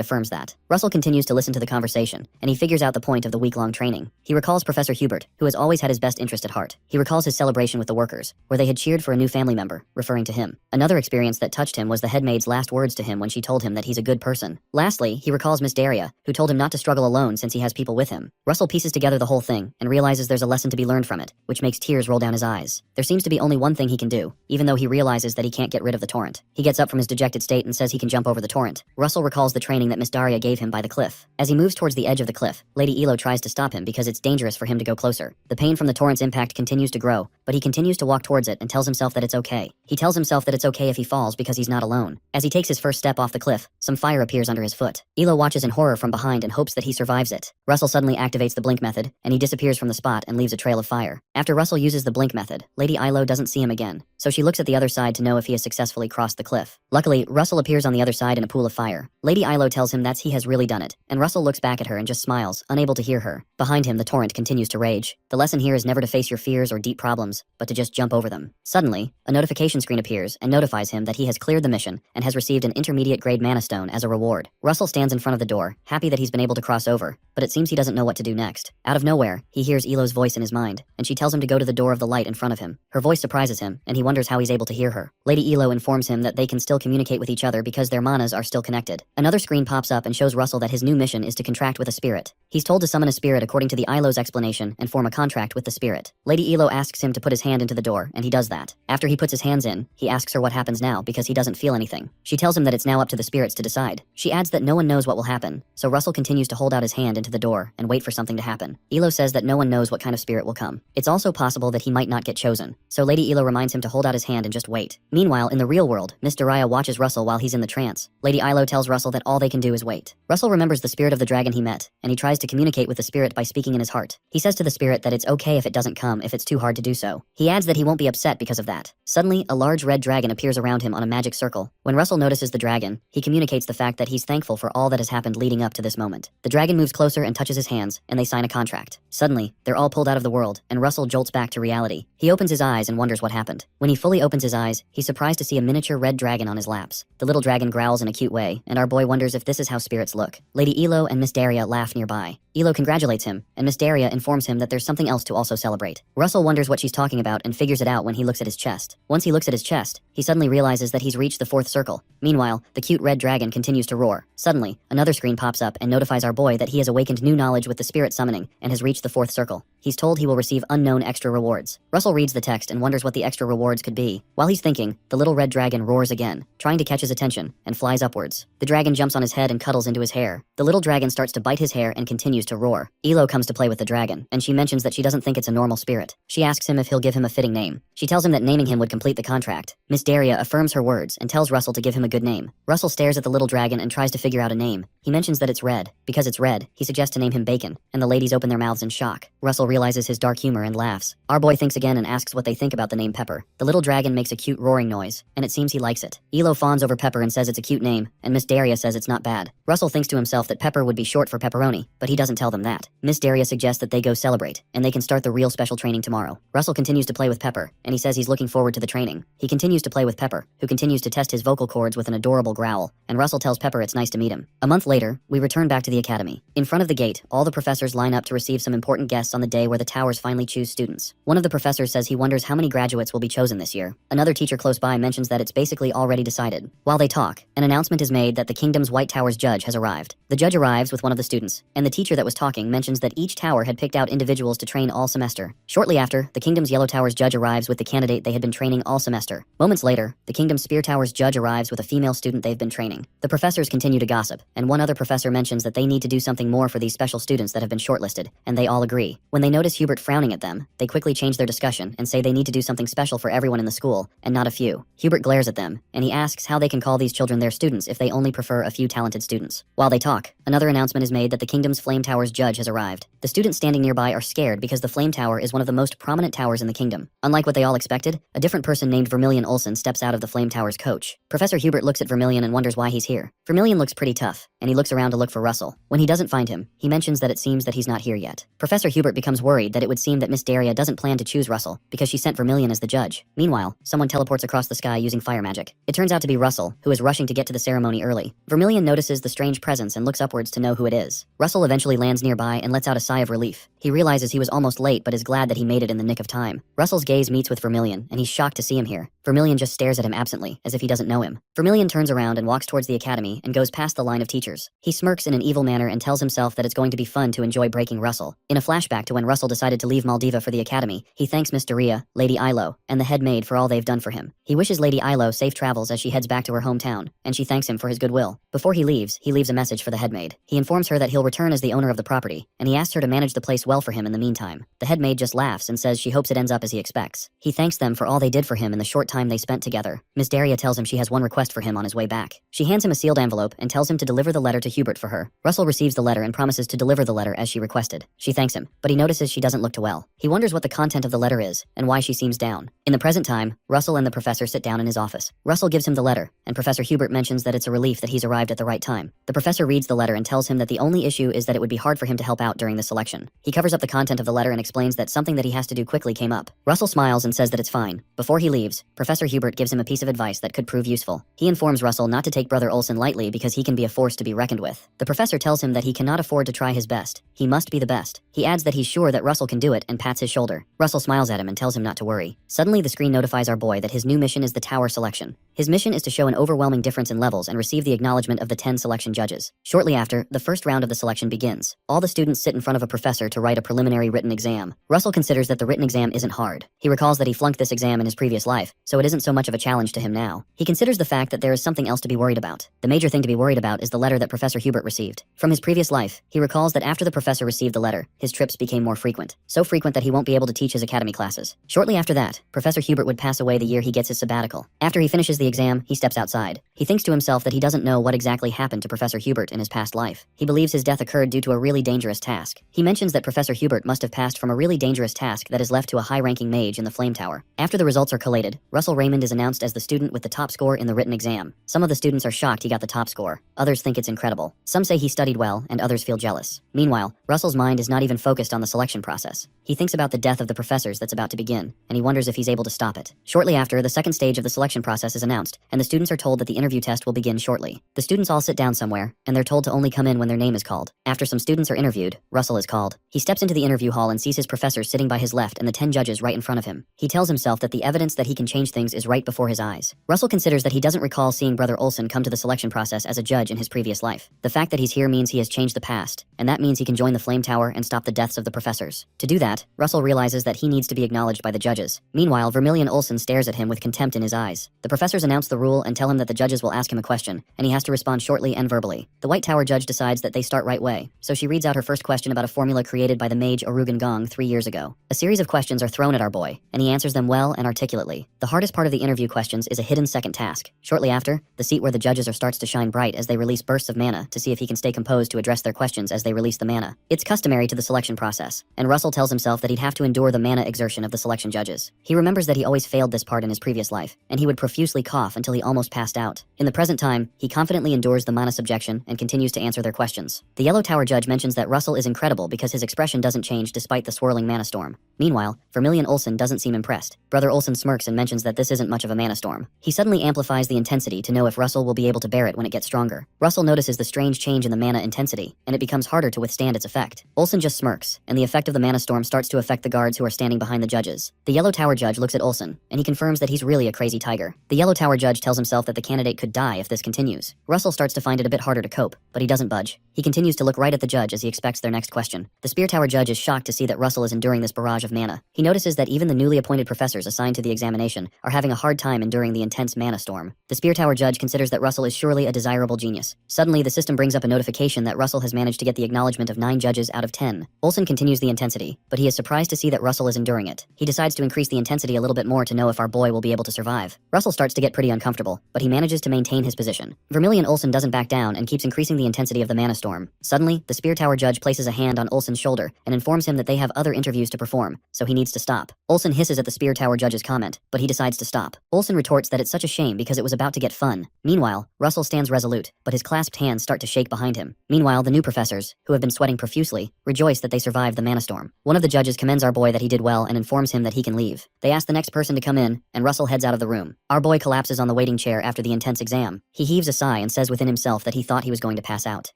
affirms that. Russell continues to listen to the conversation, and he figures out the point of the week-long training. He recalls Professor Hubert, who has always had his best interest at heart. He recalls his celebration with the workers, where they had cheered for a new family member, referring to him. Another experience that touched him was the head maid's last words to him when she told him that he's a good person. Lastly, he recalls Miss Daria, who told him not to struggle alone since he has people with him. Russell pieces together the whole thing, and realizes there's a lesson to be learned from it, which makes tears roll down his eyes. There seems to be only one thing he can do, even though he realizes that he can't get rid of the torrent. He gets up from his dejected state and says he can jump over the torrent. Russell recalls the training that Miss Daria gave him by the cliff. As he moves towards the edge of the cliff, Lady Elo tries to stop him because it's dangerous for him to go closer. The pain from the torrent's impact continues to grow, but he continues to walk towards it and tells himself that it's okay. He tells himself that it's okay if he falls because he's not alone. As he takes his first step off the cliff, some fire appears under his foot. Elo watches in horror from behind and hopes that he survives it. Russell suddenly activates the blink method, and he disappears from the spot and leaves a trail of fire. After Russell uses the blink method, Lady Ilo doesn't see him again, so she looks at the other side to know if he has successfully crossed the cliff. Luckily, Russell appears on the other side in a pool of fire. Lady Ilo tells him that he has really done it, and Russell looks back at her and just smiles, unable to hear her. Behind him, the torrent continues to rage. The lesson here is never to face your fears or deep problems, but to just jump over them. Suddenly, a notification screen appears and notifies him that he has cleared the mission and has received an intermediate grade mana stone as a reward. Russell stands in front of the door, happy that he's been able to cross over, but it seems he doesn't know what to do next. Out of nowhere, he hears Elo's voice in his mind, and she tells him to go to the door of the light in front of him. Her voice surprises him, and he wonders how he's able to hear her. Lady Elo informs him that they can still communicate with each other because their manas are still connected. Another screen pops up and shows Russell that his new mission is to contract with a spirit. He's told to summon a spirit according to the Ilo's explanation and form a contract with the spirit. Lady Elo asks him to put his hand into the door, and he does that. After he puts his hands in, he asks her what happens now because he doesn't feel anything. She tells him that it's now up to the spirits to decide. She adds that no one knows what will happen, so Russell continues to hold out his hand into the door and wait for something to happen. Elo says that no one knows what kind of spirit will come. It's also possible that he might not get chosen, so Lady Elo reminds him to hold out his hand and just wait. Meanwhile, in the real world, Miss Daria watches Russell while he's in the trance. Lady Ilo tells Russell that all they can do is wait. Russell remembers the spirit of the dragon he met, and he tries to communicate with the spirit by speaking in his heart. He says to the spirit that it's okay if it doesn't come if it's too hard to do so. Yahello. He adds that he won't be upset because of that. Suddenly, a large red dragon appears around him on a magic circle. When Russell notices the dragon, he communicates the fact that he's thankful for all that has happened leading up to this moment. The dragon moves closer and touches his hands, and they sign a contract. Suddenly, they're all pulled out of the world, and Russell jolts back to reality. He opens his eyes and wonders what happened. When he fully opens his eyes, he's surprised to see a miniature red dragon on his laps. The little dragon growls in a cute way, and our boy wonders if this is how spirits look. Lady Elo and Miss Daria laugh nearby. Elo congratulates him, and Miss Daria informs him that there's something else to also celebrate. Russell wonders what she's talking about and figures it out when he looks at his chest. Once he looks at his chest, he suddenly realizes that he's reached the 4th circle. Meanwhile, the cute red dragon continues to roar. Suddenly, another screen pops up and notifies our boy that he has awakened new knowledge with the spirit summoning and has reached the 4th circle. He's told he will receive unknown extra rewards. Russell reads the text and wonders what the extra rewards could be. While he's thinking, the little red dragon roars again, trying to catch his attention, and flies upwards. The dragon jumps on his head and cuddles into his hair. The little dragon starts to bite his hair and continues to roar. Elo comes to play with the dragon, and she mentions that she doesn't think it's a normal spirit. She asks him if he'll give him a fitting name. She tells him that naming him would complete the contract. Miss Daria affirms her words and tells Russell to give him a good name. Russell stares at the little dragon and tries to figure out a name. He mentions that it's red. Because it's red, he suggests to name him Bacon, and the ladies open their mouths in shock. Russell realizes his dark humor and laughs. Our boy thinks again and asks what they think about the name Pepper. The little dragon makes a cute roaring noise, and it seems he likes it. Elo fawns over Pepper and says it's a cute name, and Miss Daria says it's not bad. Russell thinks to himself that Pepper would be short for pepperoni, but he doesn't tell them that. Miss Daria suggests that they go celebrate, and they can start the real special training tomorrow. Russell continues to play with Pepper, and he says he's looking forward to the training. He continues to play with Pepper, who continues to test his vocal cords with an adorable growl, and Russell tells Pepper it's nice to meet him. A month later, we return back to the academy. In front of the gate, all the professors line up to receive some important guests on the day where the towers finally choose students. One of the professors says he wonders how many graduates will be chosen this year. Another teacher close by mentions that it's basically already decided. While they talk, an announcement is made that the kingdom's White Tower's judge has arrived. The judge arrives with one of the students, and the teacher that was talking mentions that each tower had picked out individuals to train all semester. Shortly after, the kingdom's Yellow Tower's judge arrives with the candidate they had been training all semester. Moments later, the kingdom's Spear Tower's judge arrives with a female student they've been training. The professors continue to gossip, and one other professor mentions that they need to do something more for these special students that have been shortlisted, and they all agree. When they notice Hubert frowning at them, they quickly change their discussion and say they need to do something special for everyone in the school, and not a few. Hubert glares at them, and he asks how they can call these children their students if they only prefer a few talented students. While they talk, another announcement is made that the kingdom's Flame Tower's judge has arrived. The students standing nearby are scared because the Flame Tower is one of the most prominent towers in the kingdom. Unlike what they all expected, a different person named Vermilion Olsen steps out of the Flame Tower's coach. Professor Hubert looks at Vermilion and wonders why he's here. Vermilion looks pretty tough, and he looks around to look for Russell. When he doesn't find him, he mentions that it seems that he's not here yet. Professor Hubert becomes worried that it would seem that Miss Daria doesn't plan to choose Russell because she sent Vermilion as the judge. Meanwhile, someone teleports across the sky using fire magic. It turns out to be Russell, who is rushing to get to the ceremony early. Vermilion notices the strange presence and looks upwards to know who it is. Russell eventually lands nearby and lets out a sigh of relief. He realizes he was almost late but is glad that he made it in the nick of time. Russell's gaze meets with Vermilion, and he's shocked to see him here. Vermilion just stares at him absently, as if he doesn't know him. Vermilion turns around and walks towards the academy and goes past the line of teachers. He smirks in an evil manner and tells himself that it's going to be fun to enjoy breaking Russell. In a flashback to when Russell decided to leave Maldiva for the academy, he thanks Miss Daria, Lady Ilo, and the head maid for all they've done for him. He wishes Lady Ilo safe travels as she heads back to her hometown, and she thanks him for his goodwill. Before he leaves a message for the head maid. He informs her that he'll return as the owner of the property, and he asks her to manage the place well for him in the meantime. The head maid just laughs and says she hopes it ends up as he expects. He thanks them for all they did for him in the short time they spent together. Miss Daria tells him she has one request for him on his way back. She hands him a sealed envelope and tells him to deliver the letter to Hubert for her. Russell receives the letter and promises to deliver the letter as she requested. She thanks him, but he notices she doesn't look too well. He wonders what the content of the letter is, and why she seems down. In the present time, Russell and the professor sit down in his office. Russell gives him the letter, and Professor Hubert mentions that it's a relief that he's arrived at the right time. The professor reads the letter and tells him that the only issue is that it would be hard for him to help out during the selection. He covers up the content of the letter and explains that something that he has to do quickly came up. Russell smiles and says that it's fine. Before he leaves, Professor Hubert gives him a piece of advice that could prove useful. He informs Russell not to take Brother Olsen lightly because he can be a force to be reckoned with. The professor tells him that he cannot afford to try his best. He must be the best. He adds that he's sure that Russell can do it and pats his shoulder. Russell smiles at him and tells him not to worry. Suddenly, the screen notifies our boy that his new mission is the tower selection. His mission is to show an overwhelming difference in levels and receive the acknowledgement of the 10 selection judges. Shortly after, the first round of the selection begins. All the students sit in front of a professor to write a preliminary written exam. Russell considers that the written exam isn't hard. He recalls that he flunked this exam in his previous life, so so it isn't so much of a challenge to him now. He considers the fact that there is something else to be worried about. The major thing to be worried about is the letter that Professor Hubert received. From his previous life, he recalls that after the professor received the letter, his trips became more frequent. So frequent that he won't be able to teach his academy classes. Shortly after that, Professor Hubert would pass away the year he gets his sabbatical. After he finishes the exam, he steps outside. He thinks to himself that he doesn't know what exactly happened to Professor Hubert in his past life. He believes his death occurred due to a really dangerous task. He mentions that Professor Hubert must have passed from a really dangerous task that is left to a high-ranking mage in the Flame Tower. After the results are collated, Russell Raymond is announced as the student with the top score in the written exam. Some of the students are shocked he got the top score. Others think it's incredible. Some say he studied well, and others feel jealous. Meanwhile, Russell's mind is not even focused on the selection process. He thinks about the death of the professors that's about to begin, and he wonders if he's able to stop it. Shortly after, the second stage of the selection process is announced, and the students are told that the interview test will begin shortly. The students all sit down somewhere, and they're told to only come in when their name is called. After some students are interviewed, Russell is called. He steps into the interview hall and sees his professors sitting by his left and the 10 judges right in front of him. He tells himself that the evidence that he can change things is right before his eyes. Russell considers that he doesn't recall seeing Brother Olson come to the selection process as a judge in his previous life. The fact that he's here means he has changed the past, and that means he can join the Flame Tower and stop the deaths of the professors. To do that, Russell realizes that he needs to be acknowledged by the judges. Meanwhile, Vermilion Olson stares at him with contempt in his eyes. The professors announce the rule and tell him that the judges will ask him a question, and he has to respond shortly and verbally. The White Tower judge decides that they start right way, so she reads out her first question about a formula created by the mage Orugan Gong 3 years ago. A series of questions are thrown at our boy, and he answers them well and articulately. The hardest part of the interview questions is a hidden second task. Shortly after, the seat where the judges are starts to shine bright as they release bursts of mana to see if he can stay composed to address their questions as they release the mana. It's customary to the selection process, and Russell tells himself that he'd have to endure the mana exertion of the selection judges. He remembers that he always failed this part in his previous life, and he would profusely cough until he almost passed out. In the present time, he confidently endures the mana subjection and continues to answer their questions. The Yellow Tower judge mentions that Russell is incredible because his expression doesn't change despite the swirling mana storm. Meanwhile, Vermilion Olson doesn't seem impressed. Brother Olson smirks and mentions that this isn't much of a mana storm. He suddenly amplifies the intensity to know if Russell will be able to bear it when it gets stronger. Russell notices the strange change in the mana intensity, and it becomes harder to withstand its effect. Olson just smirks, and the effect of the mana storm starts to affect the guards who are standing behind the judges. The Yellow Tower judge looks at Olson, and he confirms that he's really a crazy tiger. The Yellow Tower judge tells himself that the candidate could die if this continues. Russell starts to find it a bit harder to cope, but he doesn't budge. He continues to look right at the judge as he expects their next question. The Spear Tower judge is shocked to see that Russell is enduring this barrage of mana. He notices that even the newly appointed professors assigned to the examination are having a hard time enduring the intense mana storm. The Spear Tower judge considers that Russell is surely a desirable genius. Suddenly, the system brings up a notification that Russell has managed to get the acknowledgement of 9 judges out of 10. Olson continues the intensity, but he is surprised to see that Russell is enduring it. He decides to increase the intensity a little bit more to know if our boy will be able to survive. Russell starts to get pretty uncomfortable, but he manages to maintain his position. Vermilion Olson doesn't back down and keeps increasing the intensity of the mana storm. Suddenly, the Spear Tower judge places a hand on Olson's shoulder and informs him that they have other interviews to perform, so he needs to stop. Olson hisses at the Spear Tower judge's comment, but he decides to stop. Olson retorts that it's such a shame because it was about to get fun. Meanwhile, Russell stands resolute, but his clasped hands start to shake behind him. Meanwhile, the new professors, who have been sweating profusely, rejoice that they survived the mana storm. One of the judges commends our boy that he did well and informs him that he can leave. They ask the next person to come in, and Russell heads out of the room. Our boy collapses on the waiting chair after the intense exam. He heaves a sigh and says within himself that he thought he was going to pass out.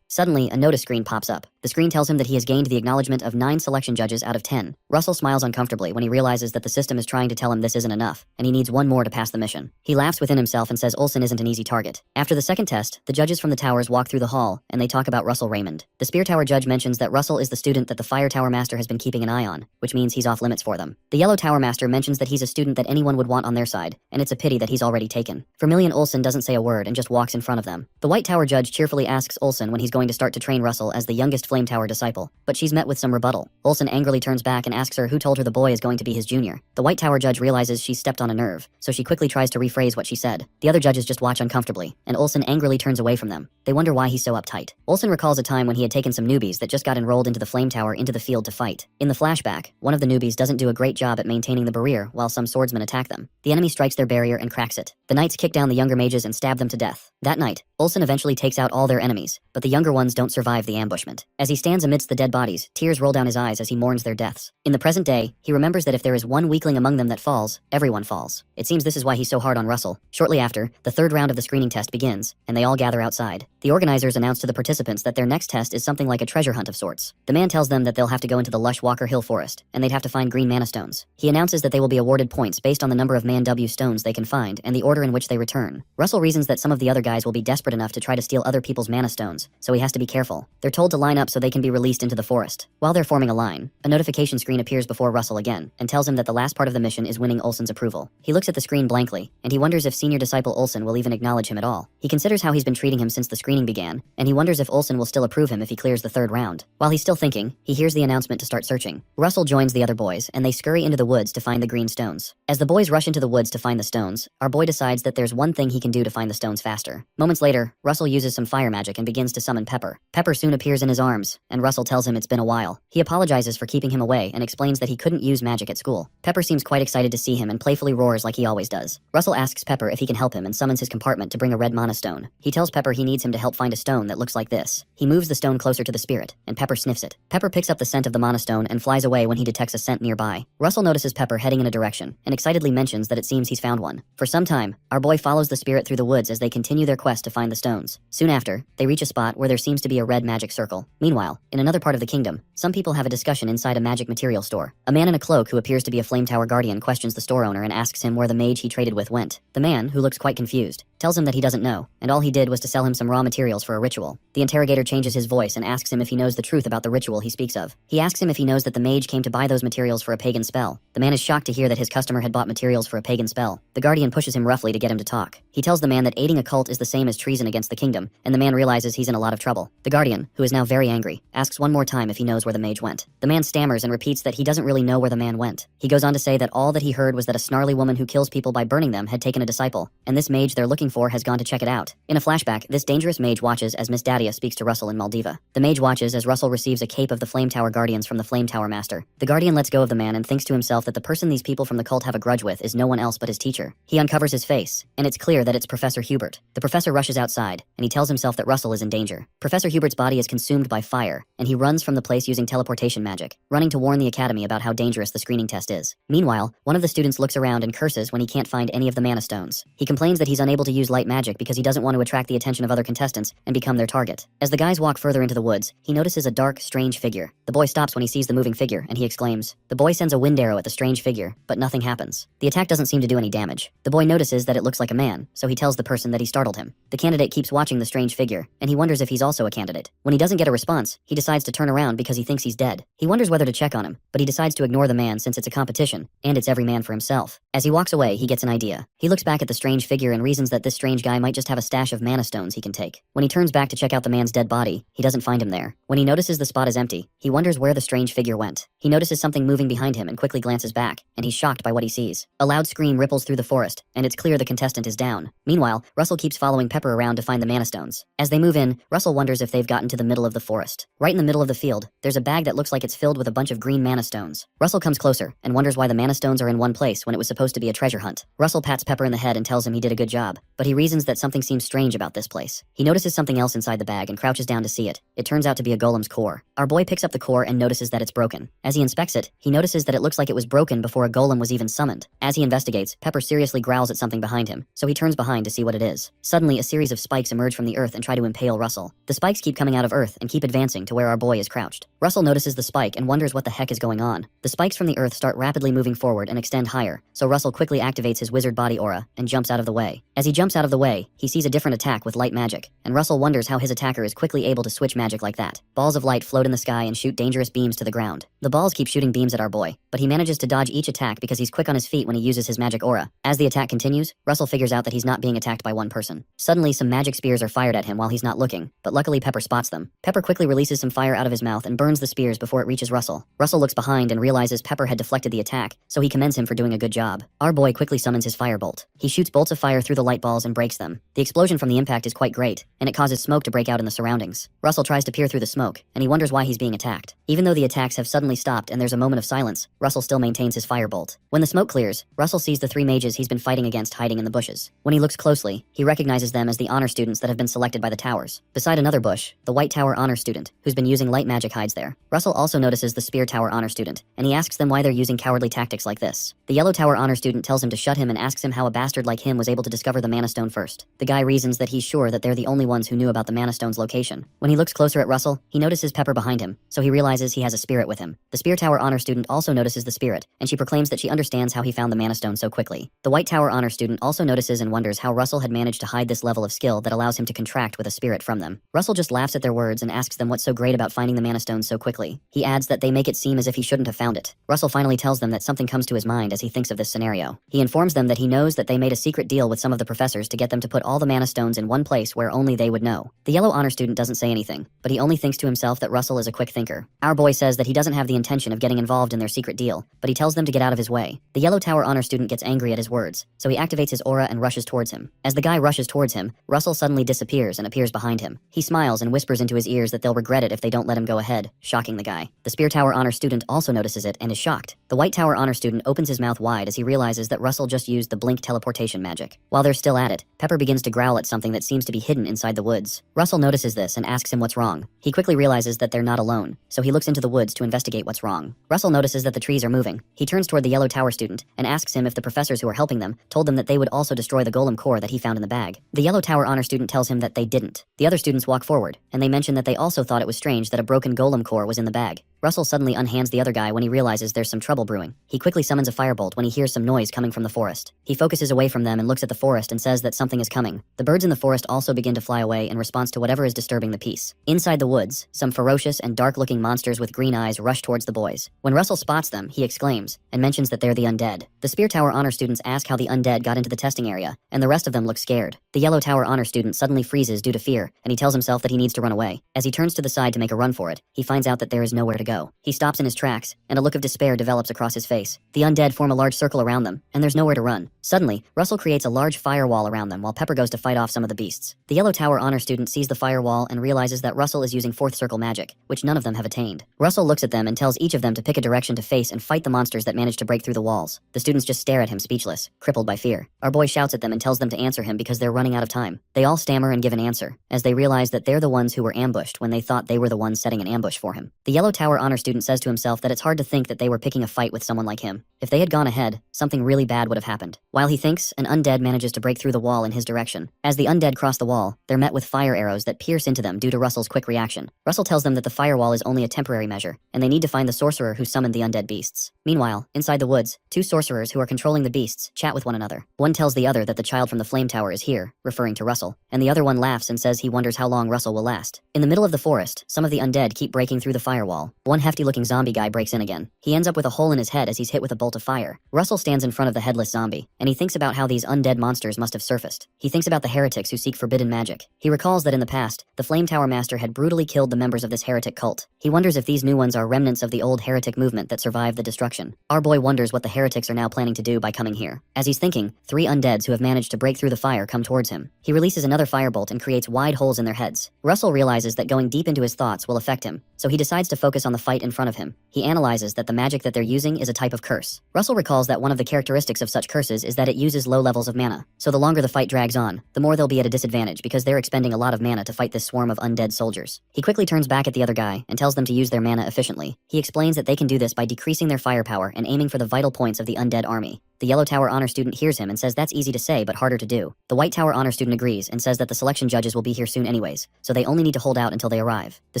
Suddenly, a notice screen pops up. The screen tells him that he has gained the acknowledgement of 9 selection judges out of 10. Russell smiles uncomfortably when he realizes that the system is trying to tell him this isn't enough, and he needs one more to pass the mission. He laughs within himself and says Olson isn't an easy target. After the second test, the judges from the towers walk through the hall, and they talk about Russell Raymond. The Spear Tower judge mentions that Russell is the student that the Fire Tower Master has been keeping an eye on, which means he's off limits for them. The Yellow Tower Master mentions that he's a student that anyone would want on their side, and it's a pity that he's already taken. Vermilion Olson doesn't say a word and just walks in front of them. The White Tower judge cheerfully asks Olson when he's going to start to train Russell as the youngest Flame Tower disciple, but she's met with some rebuttal. Olson angrily turns back and asks her who told her the boy is going to be his junior. The White Tower judge realizes she's stepped on a nerve, so she quickly tries to rephrase what she said. The other judges just watch uncomfortably, and Olson angrily turns away from them. They wonder why he's so uptight. Olson recalls a time when he had taken some newbies that just got enrolled into the Flame Tower into the field to fight. In the flashback, one of the newbies doesn't do a great job at maintaining the barrier while some swordsmen attack them. The enemy strikes their barrier and cracks it. The knights kick down the younger mages and stab them to death. That night, Olson eventually takes out all their enemies, but the younger ones don't survive the ambushment. As he stands amidst the dead bodies, tears roll down his eyes as he mourns their deaths. In the present day, he remembers that if there is one weakling among them that falls, everyone falls. It seems this is why he's so hard on Russell. Shortly after, the third round of the screening test begins, and they all gather outside. The organizers announce to the participants that their next test is something like a treasure hunt of sorts. The man tells them that they'll have to go into the lush Walker Hill forest, and they'd have to find green mana stones. He announces that they will be awarded points based on the number of Man W stones they can find and the order in which they return. Russell reasons that some of the other guys will be desperate enough to try to steal other people's mana stones, so he has to be careful. They're told to line up so they can be released into the forest. While they're forming a line, a notification screen appears before Russell again and tells him that the last part of the mission is winning Olsen's approval. He looks at the screen blankly, and he wonders if senior disciple Olsen will even acknowledge him at all. He considers how he's been treating him since the screening began, and he wonders if Olsen will still approve him if he clears the third round. While he's still thinking, he hears the announcement to start searching. Russell joins the other boys, and they scurry into the woods to find the green stones. As the boys rush into the woods to find the stones, our boy decides that there's one thing he can do to find the stones faster. Moments later, Russell uses some fire magic and begins to summon Pepper. Pepper soon appears in his arms, and Russell tells him it's been a while. He apologizes for keeping him away and explains that he couldn't use magic at school. Pepper seems quite excited to see him and playfully roars like he always does. Russell asks Pepper if he can help him and summons his compartment to bring a red mana stone. He tells Pepper he needs him to help find a stone that looks like this. He moves the stone closer to the spirit, and Pepper sniffs it. Pepper picks up the scent of the mana stone and flies away when he detects a scent nearby. Russell notices Pepper heading in a direction and excitedly mentions that it seems he's found one. For some time, our boy follows the spirit through the woods as they continue their quest to find the stones. Soon after, they reach a spot where there seems to be a red magic circle. Meanwhile, in another part of the kingdom, some people have a discussion inside a magic material store. A man in a cloak who appears to be a flame tower guardian questions the store owner and asks him where the mage he traded with went. The man, who looks quite confused, tells him that he doesn't know, and all he did was to sell him some raw materials for a ritual. The interrogator changes his voice and asks him if he knows the truth about the ritual he speaks of. He asks him if he knows that the mage came to buy those materials for a pagan spell. The man is shocked to hear that his customer had bought materials for a pagan spell. The guardian pushes him roughly to get him to talk. He tells the man that aiding a cult is the same as treason against the kingdom, and the man realizes he's in a lot of trouble. The guardian, who is now very angry, asks one more time if he knows where the mage went. The man stammers and repeats that he doesn't really know where the man went. He goes on to say that all that he heard was that a snarly woman who kills people by burning them had taken a disciple, and this mage they're looking for has gone to check it out. In a flashback, this dangerous mage watches as Miss Dadia speaks to Russell in Maldiva. The mage watches as Russell receives a cape of the Flame Tower Guardians from the Flame Tower Master. The guardian lets go of the man and thinks to himself that the person these people from the cult have a grudge with is no one else but his teacher. He uncovers his face, and it's clear that it's Professor Hubert. The professor rushes outside, and he tells himself that Russell is in danger. Professor Hubert's body is consumed by fire, and he runs from the place using teleportation magic, running to warn the academy about how dangerous the screening test is. Meanwhile, one of the students looks around and curses when he can't find any of the mana stones. He complains that he's unable to use light magic because he doesn't want to attract the attention of other contestants and become their target. As the guys walk further into the woods, he notices a dark, strange figure. The boy stops when he sees the moving figure, and he exclaims. The boy sends a wind arrow at the strange figure, but nothing happens. The attack doesn't seem to do any damage. The boy notices that it looks like a man, so he tells the person that he startled him. The candidate keeps watching the strange figure, and he wonders if he's also a candidate. When he doesn't get a response, he decides to turn around because he thinks he's dead. He wonders whether to check on him, but he decides to ignore the man since it's a competition, and it's every man for himself. As he walks away, he gets an idea. He looks back at the strange figure and reasons that this strange guy might just have a stash of mana stones he can take. When he turns back to check out the man's dead body, he doesn't find him there. When he notices the spot is empty, he wonders where the strange figure went. He notices something moving behind him and quickly glances back, and he's shocked by what he sees. A loud scream ripples through the forest, and it's clear the contestant is down. Meanwhile, Russell keeps following Pepper around to find the mana stones. As they move in, Russell wonders if they've gotten to the middle of the forest. Right in the middle of the field, there's a bag that looks like it's filled with a bunch of green mana stones. Russell comes closer and wonders why the mana stones are in one place when it was supposed to be a treasure hunt. Russell pats Pepper in the head and tells him he did a good job, but he reasons that something seems strange about this place. He notices something else inside the bag and crouches down to see it. It turns out to be a golem's core. Our boy picks up the core and notices that it's broken. As he inspects it, he notices that it looks like it was broken before a golem was even summoned. As he investigates, Pepper seriously growls at something behind him, so he turns behind to see what it is. Suddenly, a series of spikes emerge from the earth and try to impale Russell. The spikes keep coming out of earth and keep advancing to where our boy is crouched. Russell notices the spike and wonders what the heck is going on. The spikes from the earth start rapidly moving forward and extend higher, so Russell quickly activates his wizard body aura and jumps out of the way. As he jumps out of the way, he sees a different attack with light magic, and Russell wonders how his attacker is quickly able to switch magic like that. Balls of light float in the sky and shoot dangerous beams to the ground. The balls keep shooting beams at our boy, but he manages to dodge each attack because he's quick on his feet when he uses his magic aura. As the attack continues, Russell figures out that he's not being attacked by one person. Suddenly, some magic spears are fired at him while he's not looking, but luckily Pepper spots them. Pepper quickly releases some fire out of his mouth and burns the spears before it reaches Russell. Russell looks behind and realizes Pepper had deflected the attack, so he commends him for doing a good job. Our boy quickly summons his firebolt. He shoots bolts of fire through the light balls and breaks them. The explosion from the impact is quite great, and it causes smoke to break out in the surroundings. Russell tries to peer through the smoke, and he wonders why he's being attacked. Even though the attacks have suddenly stopped and there's a moment of silence, Russell still maintains his firebolt. When the smoke clears, Russell sees the three mages he's been fighting against hiding in the bushes. When he looks closely, he recognizes them as the honor students that have been selected by the towers. Beside another bush, the White Tower honor student, who's been using light magic, hides there. Russell also notices the Spear Tower honor student, and he asks them why they're using cowardly tactics like this. The Yellow Tower honor student tells him to shut him and asks him how a bastard like him was able to discover the mana stone first. The guy reasons that he's sure that they're the only ones who knew about the mana stone's location. When he looks closer at Russell, He notices Pepper behind him, so he realizes he has a spirit with him. The Spear Tower Honor student also notices the spirit, and she proclaims that she understands how he found the Mana Stone so quickly. The White Tower Honor student also notices and wonders how Russell had managed to hide this level of skill that allows him to contract with a spirit from them. Russell just laughs at their words and asks them what's so great about finding the Mana Stone so quickly. He adds that they make it seem as if he shouldn't have found it. Russell finally tells them that something comes to his mind as he thinks of this scenario. He informs them that he knows that they made a secret deal with some of the professors to get them to put all the Mana Stones in one place where only they would know. The Yellow Honor student doesn't say anything, but he only thinks to himself that Russell is a quick thinker. Our boy says that he doesn't have the intention of getting involved in their secret deal, but he tells them to get out of his way. The Yellow Tower Honor student gets angry at his words, so he activates his aura and rushes towards him. As the guy rushes towards him, Russell suddenly disappears and appears behind him. He smiles and whispers into his ears that they'll regret it if they don't let him go ahead, shocking the guy. The Spear Tower Honor student also notices it and is shocked. The White Tower Honor student opens his mouth wide as he realizes that Russell just used the blink teleportation magic. While they're still at it, Pepper begins to growl at something that seems to be hidden inside the woods. Russell notices this and asks him what's wrong. He quickly realizes that they're not alone, so he looks into the woods to investigate what's wrong. Russell notices that the trees are moving. He turns toward the Yellow Tower student and asks him if the professors who are helping them told them that they would also destroy the golem core that he found in the bag. The Yellow Tower Honor student tells him that they didn't. The other students walk forward, and they mention that they also thought it was strange that a broken golem core was in the bag. Russell suddenly unhands the other guy when he realizes there's some trouble brewing. He quickly summons a firebolt when he hears some noise coming from the forest. He focuses away from them and looks at the forest and says that something is coming. The birds in the forest also begin to fly away in response to whatever is disturbing the peace. Inside the woods, some ferocious and dark-looking monsters with green eyes rush towards the boys. When Russell spots them, he exclaims, and mentions that they're the undead. The Spear Tower Honor students ask how the undead got into the testing area, and the rest of them look scared. The Yellow Tower Honor student suddenly freezes due to fear, and he tells himself that he needs to run away. As he turns to the side to make a run for it, he finds out that there is nowhere to go. He stops in his tracks, and a look of despair develops across his face. The undead form a large circle around them, and there's nowhere to run. Suddenly, Russell creates a large firewall around them while Pepper goes to fight off some of the beasts. The Yellow Tower Honor student sees the firewall and realizes that Russell is using fourth circle magic, which none of them have attained. Russell looks at them and tells each of them to pick a direction to face and fight the monsters that manage to break through the walls. The students just stare at him speechless, crippled by fear. Our boy shouts at them and tells them to answer him because they're running out of time. They all stammer and give an answer, as they realize that they're the ones who were ambushed when they thought they were the ones setting an ambush for him. The Yellow Tower Honor student says to himself that it's hard to think that they were picking a fight with someone like him. If they had gone ahead, something really bad would have happened. While he thinks, an undead manages to break through the wall in his direction. As the undead cross the wall, they're met with fire arrows that pierce into them due to Russell's quick reaction. Russell tells them that the firewall is only a temporary measure, and they need to find the sorcerer who summoned the undead beasts. Meanwhile, inside the woods, two sorcerers who are controlling the beasts chat with one another. One tells the other that the child from the flame tower is here, referring to Russell, and the other one laughs and says he wonders how long Russell will last. In the middle of the forest, some of the undead keep breaking through the firewall. One hefty-looking zombie guy breaks in again. He ends up with a hole in his head as he's hit with a bolt of fire. Russell stands in front of the headless zombie, and he thinks about how these undead monsters must have surfaced. He thinks about the heretics who seek forbidden magic. He recalls that in the past, the Flame Tower Master had brutally killed the members of this heretic cult. He wonders if these new ones are remnants of the old heretic movement that survived the destruction. Our boy wonders what the heretics are now planning to do by coming here. As he's thinking, three undeads who have managed to break through the fire come towards him. He releases another firebolt and creates wide holes in their heads. Russell realizes that going deep into his thoughts will affect him, so he decides to focus on the fight in front of him. He analyzes that the magic that they're using is a type of curse. Russell recalls that one of the characteristics of such curses is that it uses low levels of mana, so the longer the fight drags on, the more they'll be at a disadvantage because they're expending a lot of mana to fight this swarm of undead soldiers. He quickly turns back at the other guy and tells them to use their mana efficiently. He explains that they can do this by decreasing their firepower and aiming for the vital points of the undead army. The Yellow Tower Honor student hears him and says that's easy to say but harder to do. The White Tower Honor student agrees and says that the selection judges will be here soon anyways, so they only need to hold out until they arrive. The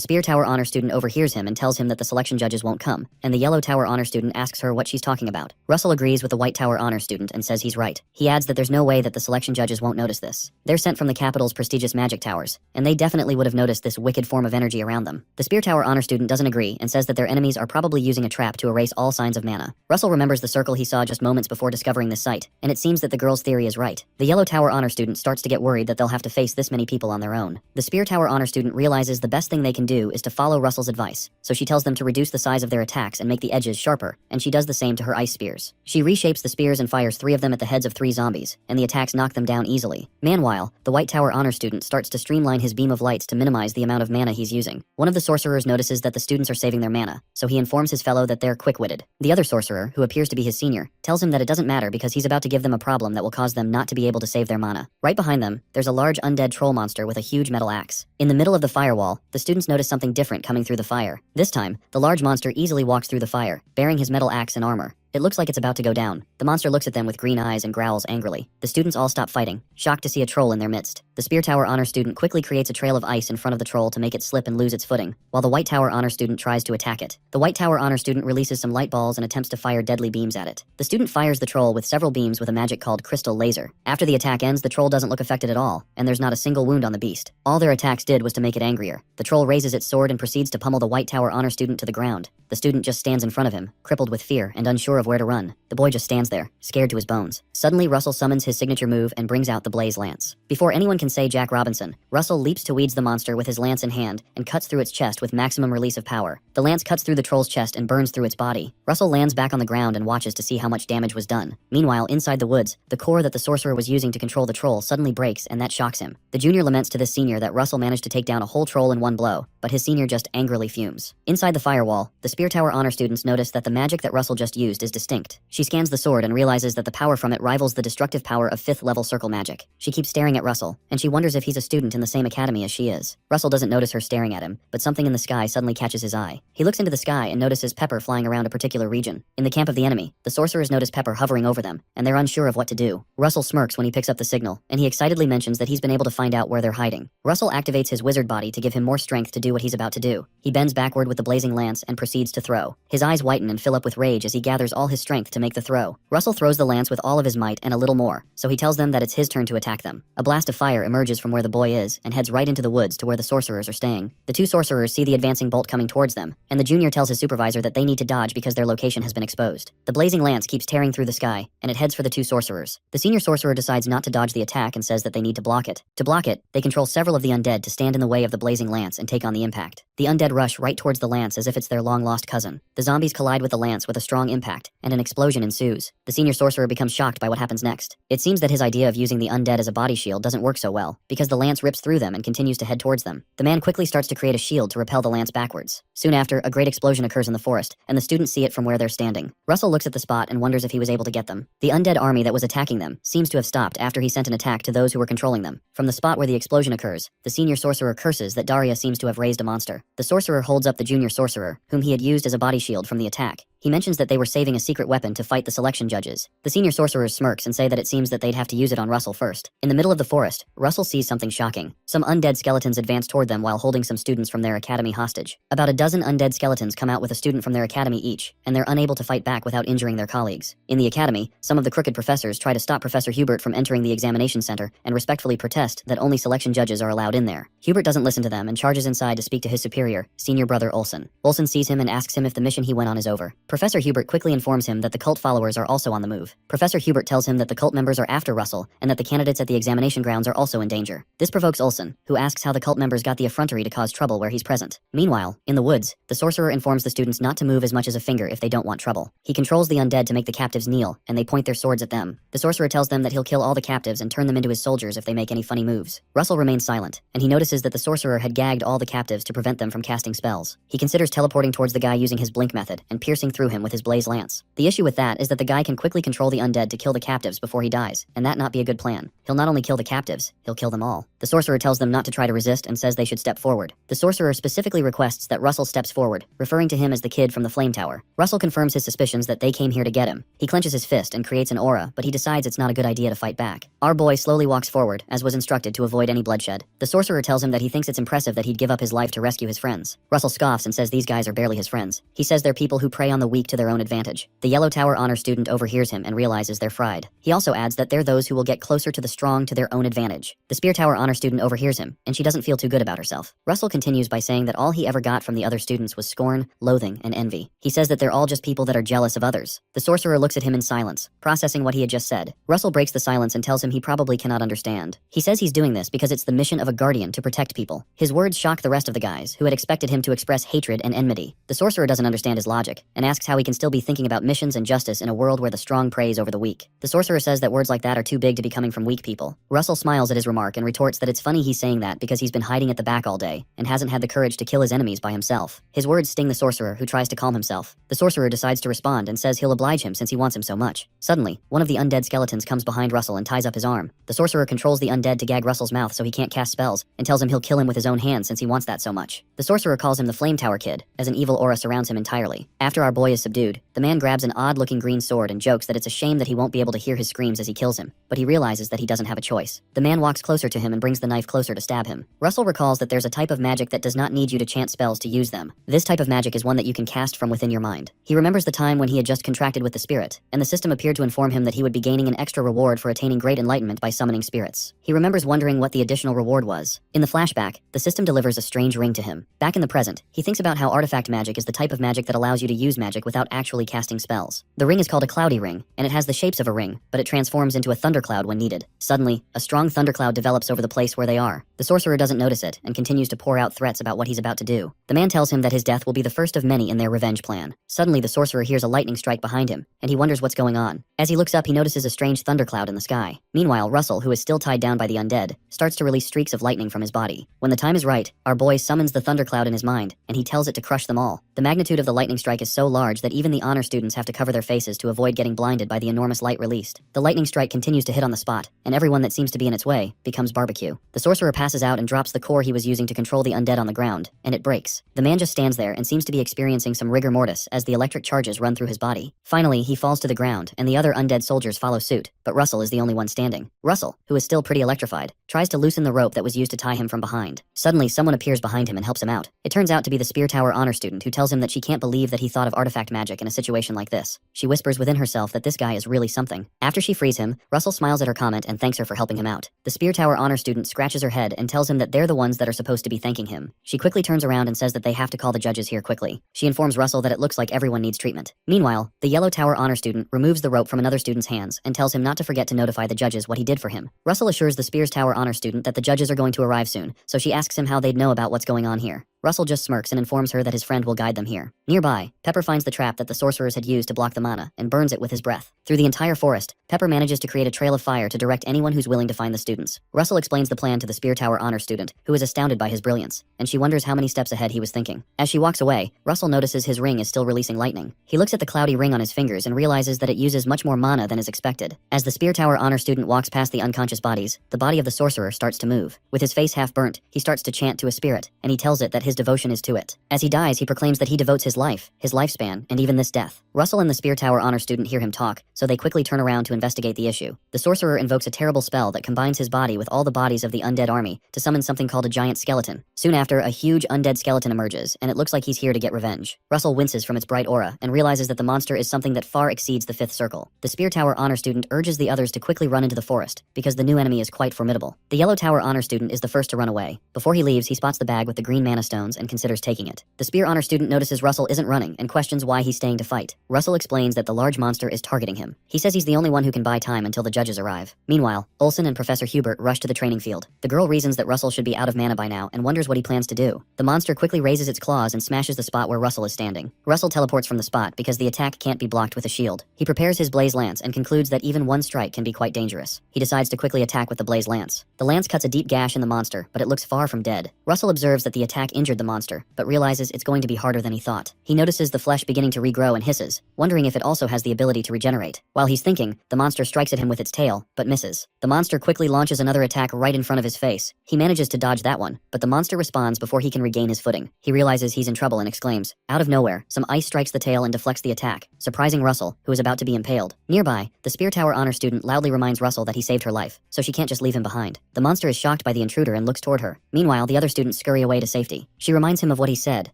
Spear Tower Honor student overhears him and tells him that the selection judges won't come, and the Yellow Tower Honor student asks her what she's talking about. Russell agrees with the White Tower Honor student and says he's right. He adds that there's no way that the selection judges won't notice this. They're sent from the capital's prestigious magic towers, and they definitely would have noticed this wicked form of energy around them. The Spear Tower Honor student doesn't agree and says that their enemies are probably using a trap to erase all signs of mana. Russell remembers the circle he saw just moments before discovering this site, and it seems that the girl's theory is right. The Yellow Tower Honor student starts to get worried that they'll have to face this many people on their own. The Spear Tower Honor student realizes the best thing they can do is to follow Russell's advice, so she tells them to reduce the size of their attacks and make the edges sharper, and she does the same to her ice spears. She reshapes the spears and fires 3 of them at the heads of 3 zombies, and the attacks knock them down easily. Meanwhile, the White Tower Honor student starts to streamline his beam of lights to minimize the amount of mana he's using. One of the sorcerers notices that the students are saving their mana, so he informs his fellow that they're quick-witted. The other sorcerer, who appears to be his senior, tells him that it doesn't matter because he's about to give them a problem that will cause them not to be able to save their mana. Right behind them, there's a large undead troll monster with a huge metal axe. In the middle of the firewall, the students notice something different coming through the fire. This time, the large monster easily walks through the fire, bearing his metal axe and armor. It looks like it's about to go down. The monster looks at them with green eyes and growls angrily. The students all stop fighting, shocked to see a troll in their midst. The Spear Tower Honor student quickly creates a trail of ice in front of the troll to make it slip and lose its footing, while the White Tower Honor student tries to attack it. The White Tower Honor student releases some light balls and attempts to fire deadly beams at it. The student fires the troll with several beams with a magic called Crystal Laser. After the attack ends, the troll doesn't look affected at all, and there's not a single wound on the beast. All their attacks did was to make it angrier. The troll raises its sword and proceeds to pummel the White Tower Honor student to the ground. The student just stands in front of him, crippled with fear and unsure of where to run. The boy just stands there, scared to his bones. Suddenly, Russell summons his signature move and brings out the Blaze Lance. Before anyone can say Jack Robinson, Russell leaps to weeds the monster with his lance in hand and cuts through its chest with maximum release of power. The lance cuts through the troll's chest and burns through its body. Russell lands back on the ground and watches to see how much damage was done. Meanwhile, inside the woods, the core that the sorcerer was using to control the troll suddenly breaks, and that shocks him. The junior laments to this senior that Russell managed to take down a whole troll in one blow, but his senior just angrily fumes. Inside the firewall, the Spear Tower Honor students notice that the magic that Russell just used is distinct. She scans the sword and realizes that the power from it rivals the destructive power of 5th level circle magic. She keeps staring at Russell, and she wonders if he's a student in the same academy as she is. Russell doesn't notice her staring at him, but something in the sky suddenly catches his eye. He looks into the sky and notices Pepper flying around a particular region. In the camp of the enemy, the sorcerers notice Pepper hovering over them, and they're unsure of what to do. Russell smirks when he picks up the signal, and he excitedly mentions that he's been able to find out where they're hiding. Russell activates his wizard body to give him more strength to do what he's about to do. He bends backward with the blazing lance and proceeds to throw. His eyes whiten and fill up with rage as he gathers all his strength to make the throw. Russell throws the lance with all of his might and a little more, so he tells them that it's his turn to attack them. A blast of fire emerges from where the boy is and heads right into the woods to where the sorcerers are staying. The two sorcerers see the advancing bolt coming towards them, and the junior tells his supervisor that they need to dodge because their location has been exposed. The blazing lance keeps tearing through the sky, and it heads for the two sorcerers. The senior sorcerer decides not to dodge the attack and says that they need to block it. To block it, they control several of the undead to stand in the way of the blazing lance and take on the impact. The undead rush right towards the lance as if it's their long-lost cousin. The zombies collide with the lance with a strong impact, and an explosion ensues. The senior sorcerer becomes shocked by what happens next. It seems that his idea of using the undead as a body shield doesn't work so well, because the lance rips through them and continues to head towards them. The man quickly starts to create a shield to repel the lance backwards. Soon after, a great explosion occurs in the forest, and the students see it from where they're standing. Russell looks at the spot and wonders if he was able to get them. The undead army that was attacking them seems to have stopped after he sent an attack to those who were controlling them. From the spot where the explosion occurs, the senior sorcerer curses that Daria seems to have raised a monster. The sorcerer holds up the junior sorcerer, whom he had used as a body shield from the attack. He mentions that they were saving a secret weapon to fight the selection judges. The senior sorcerers smirks and say that it seems that they'd have to use it on Russell first. In the middle of the forest, Russell sees something shocking. Some undead skeletons advance toward them while holding some students from their academy hostage. About a dozen undead skeletons come out with a student from their academy each, and they're unable to fight back without injuring their colleagues. In the academy, some of the crooked professors try to stop Professor Hubert from entering the examination center and respectfully protest that only selection judges are allowed in there. Hubert doesn't listen to them and charges inside to speak to his superior, senior brother Olsen. Olsen sees him and asks him if the mission he went on is over. Professor Hubert quickly informs him that the cult followers are also on the move. Professor Hubert tells him that the cult members are after Russell and that the candidates at the examination grounds are also in danger. This provokes Olsen, who asks how the cult members got the effrontery to cause trouble where he's present. Meanwhile, in the woods, the sorcerer informs the students not to move as much as a finger if they don't want trouble. He controls the undead to make the captives kneel, and they point their swords at them. The sorcerer tells them that he'll kill all the captives and turn them into his soldiers if they make any funny moves. Russell remains silent, and he notices that the sorcerer had gagged all the captives to prevent them from casting spells. He considers teleporting towards the guy using his blink method and piercing through him with his blaze lance. The issue with that is that the guy can quickly control the undead to kill the captives before he dies, and that not be a good plan. He'll not only kill the captives, he'll kill them all. The sorcerer tells them not to try to resist and says they should step forward. The sorcerer specifically requests that Russell steps forward, referring to him as the kid from the flame tower. Russell confirms his suspicions that they came here to get him. He clenches his fist and creates an aura, but he decides it's not a good idea to fight back. Our boy slowly walks forward, as was instructed to avoid any bloodshed. The sorcerer tells him that he thinks it's impressive that he'd give up his life to rescue his friends. Russell scoffs and says these guys are barely his friends. He says they're people who prey on the weak to their own advantage. The Yellow Tower Honor student overhears him and realizes they're fried. He also adds that they're those who will get closer to the strong to their own advantage. The Spear Tower Honor student overhears him, and she doesn't feel too good about herself. Russell continues by saying that all he ever got from the other students was scorn, loathing, and envy. He says that they're all just people that are jealous of others. The sorcerer looks at him in silence, processing what he had just said. Russell breaks the silence and tells him he probably cannot understand. He says he's doing this because it's the mission of a guardian to protect people. His words shock the rest of the guys, who had expected him to express hatred and enmity. The sorcerer doesn't understand his logic, and asks how he can still be thinking about missions and justice in a world where the strong preys over the weak. The sorcerer says that words like that are too big to be coming from weak people. Russell smiles at his remark and retorts that it's funny he's saying that because he's been hiding at the back all day, and hasn't had the courage to kill his enemies by himself. His words sting the sorcerer, who tries to calm himself. The sorcerer decides to respond and says he'll oblige him since he wants him so much. Suddenly, one of the undead skeletons comes behind Russell and ties up his arm. The sorcerer controls the undead to gag Russell's mouth so he can't cast spells, and tells him he'll kill him with his own hands since he wants that so much. The sorcerer calls him the Flame Tower Kid, as an evil aura surrounds him entirely. After our boy boy is subdued, the man grabs an odd-looking green sword and jokes that it's a shame that he won't be able to hear his screams as he kills him, but he realizes that he doesn't have a choice. The man walks closer to him and brings the knife closer to stab him. Russell recalls that there's a type of magic that does not need you to chant spells to use them. This type of magic is one that you can cast from within your mind. He remembers the time when he had just contracted with the spirit, and the system appeared to inform him that he would be gaining an extra reward for attaining great enlightenment by summoning spirits. He remembers wondering what the additional reward was. In the flashback, the system delivers a strange ring to him. Back in the present, he thinks about how artifact magic is the type of magic that allows you to use magic without actually casting spells. The ring is called a cloudy ring, and it has the shapes of a ring, but it transforms into a thundercloud when needed. Suddenly, a strong thundercloud develops over the place where they are. The sorcerer doesn't notice it and continues to pour out threats about what he's about to do. The man tells him that his death will be the first of many in their revenge plan. Suddenly, the sorcerer hears a lightning strike behind him, and he wonders what's going on. As he looks up, he notices a strange thundercloud in the sky. Meanwhile, Russell, who is still tied down by the undead, starts to release streaks of lightning from his body. When the time is right, our boy summons the thundercloud in his mind, and he tells it to crush them all. The magnitude of the lightning strike is so large that even the honor students have to cover their faces to avoid getting blinded by the enormous light released. The lightning strike continues to hit on the spot, and everyone that seems to be in its way becomes barbecue. The sorcerer passes out and drops the core he was using to control the undead on the ground, and it breaks. The man just stands there and seems to be experiencing some rigor mortis as the electric charges run through his body. Finally, he falls to the ground, and the other undead soldiers follow suit, but Russell is the only one standing. Russell, who is still pretty electrified, tries to loosen the rope that was used to tie him from behind. Suddenly, someone appears behind him and helps him out. It turns out to be the Spear Tower honor student who tells him that she can't believe that he thought of artifact magic in a situation like this. She whispers within herself that this guy is really something. After she frees him, Russell smiles at her comment and thanks her for helping him out. The Spear Tower honor student scratches her head and tells him that they're the ones that are supposed to be thanking him. She quickly turns around and says that they have to call the judges here quickly. She informs Russell that it looks like everyone needs treatment. Meanwhile, the Yellow Tower honor student removes the rope from another student's hands and tells him not to forget to notify the judges what he did for him. Russell assures the Spears Tower honor student that the judges are going to arrive soon, so she asks him how they'd know about what's going on here. Russell just smirks and informs her that his friend will guide them here. Nearby, Pepper finds the trap that the sorcerers had used to block the mana and burns it with his breath. Through the entire forest, Pepper manages to create a trail of fire to direct anyone who's willing to find the students. Russell explains the plan to the Spear Tower honor student, who is astounded by his brilliance, and she wonders how many steps ahead he was thinking. As she walks away, Russell notices his ring is still releasing lightning. He looks at the cloudy ring on his fingers and realizes that it uses much more mana than is expected. As the Spear Tower honor student walks past the unconscious bodies, the body of the sorcerer starts to move. With his face half burnt, he starts to chant to a spirit, and he tells it that his devotion is to it. As he dies, he proclaims that he devotes his life, his lifespan, and even this death. Russell and the Spear Tower honor student hear him talk, so they quickly turn around to investigate the issue. The sorcerer invokes a terrible spell that combines his body with all the bodies of the undead army to summon something called a giant skeleton. Soon after, a huge undead skeleton emerges, and it looks like he's here to get revenge. Russell winces from its bright aura and realizes that the monster is something that far exceeds the fifth circle. The Spear Tower honor student urges the others to quickly run into the forest, because the new enemy is quite formidable. The Yellow Tower honor student is the first to run away. Before he leaves, he spots the bag with the green mana stones and considers taking it. The Spear honor student notices Russell isn't running and questions why he's staying to fight. Russell explains that the large monster is targeting him. He says he's the only one who can buy time until the judges arrive. Meanwhile, Olsen and Professor Hubert rush to the training field. The girl reasons that Russell should be out of mana by now and wonders what he plans to do. The monster quickly raises its claws and smashes the spot where Russell is standing. Russell teleports from the spot because the attack can't be blocked with a shield. He prepares his blaze lance and concludes that even one strike can be quite dangerous. He decides to quickly attack with the blaze lance. The lance cuts a deep gash in the monster, but it looks far from dead. Russell observes that the attack injured the monster, but realizes it's going to be harder than he thought. He notices the flesh beginning to regrow and hisses, wondering if it also has the ability to regenerate. While he's thinking, the monster strikes at him with its tail, but misses. The monster quickly launches another attack right in front of his face. He manages to dodge that one, but the monster responds before he can regain his footing. He realizes he's in trouble and exclaims. Out of nowhere, some ice strikes the tail and deflects the attack, surprising Russell, who is about to be impaled. Nearby, the Spear Tower honor student loudly reminds Russell that he saved her life, so she can't just leave him behind. The monster is shocked by the intruder and looks toward her. Meanwhile, the other students scurry away to safety. She reminds him of what he said,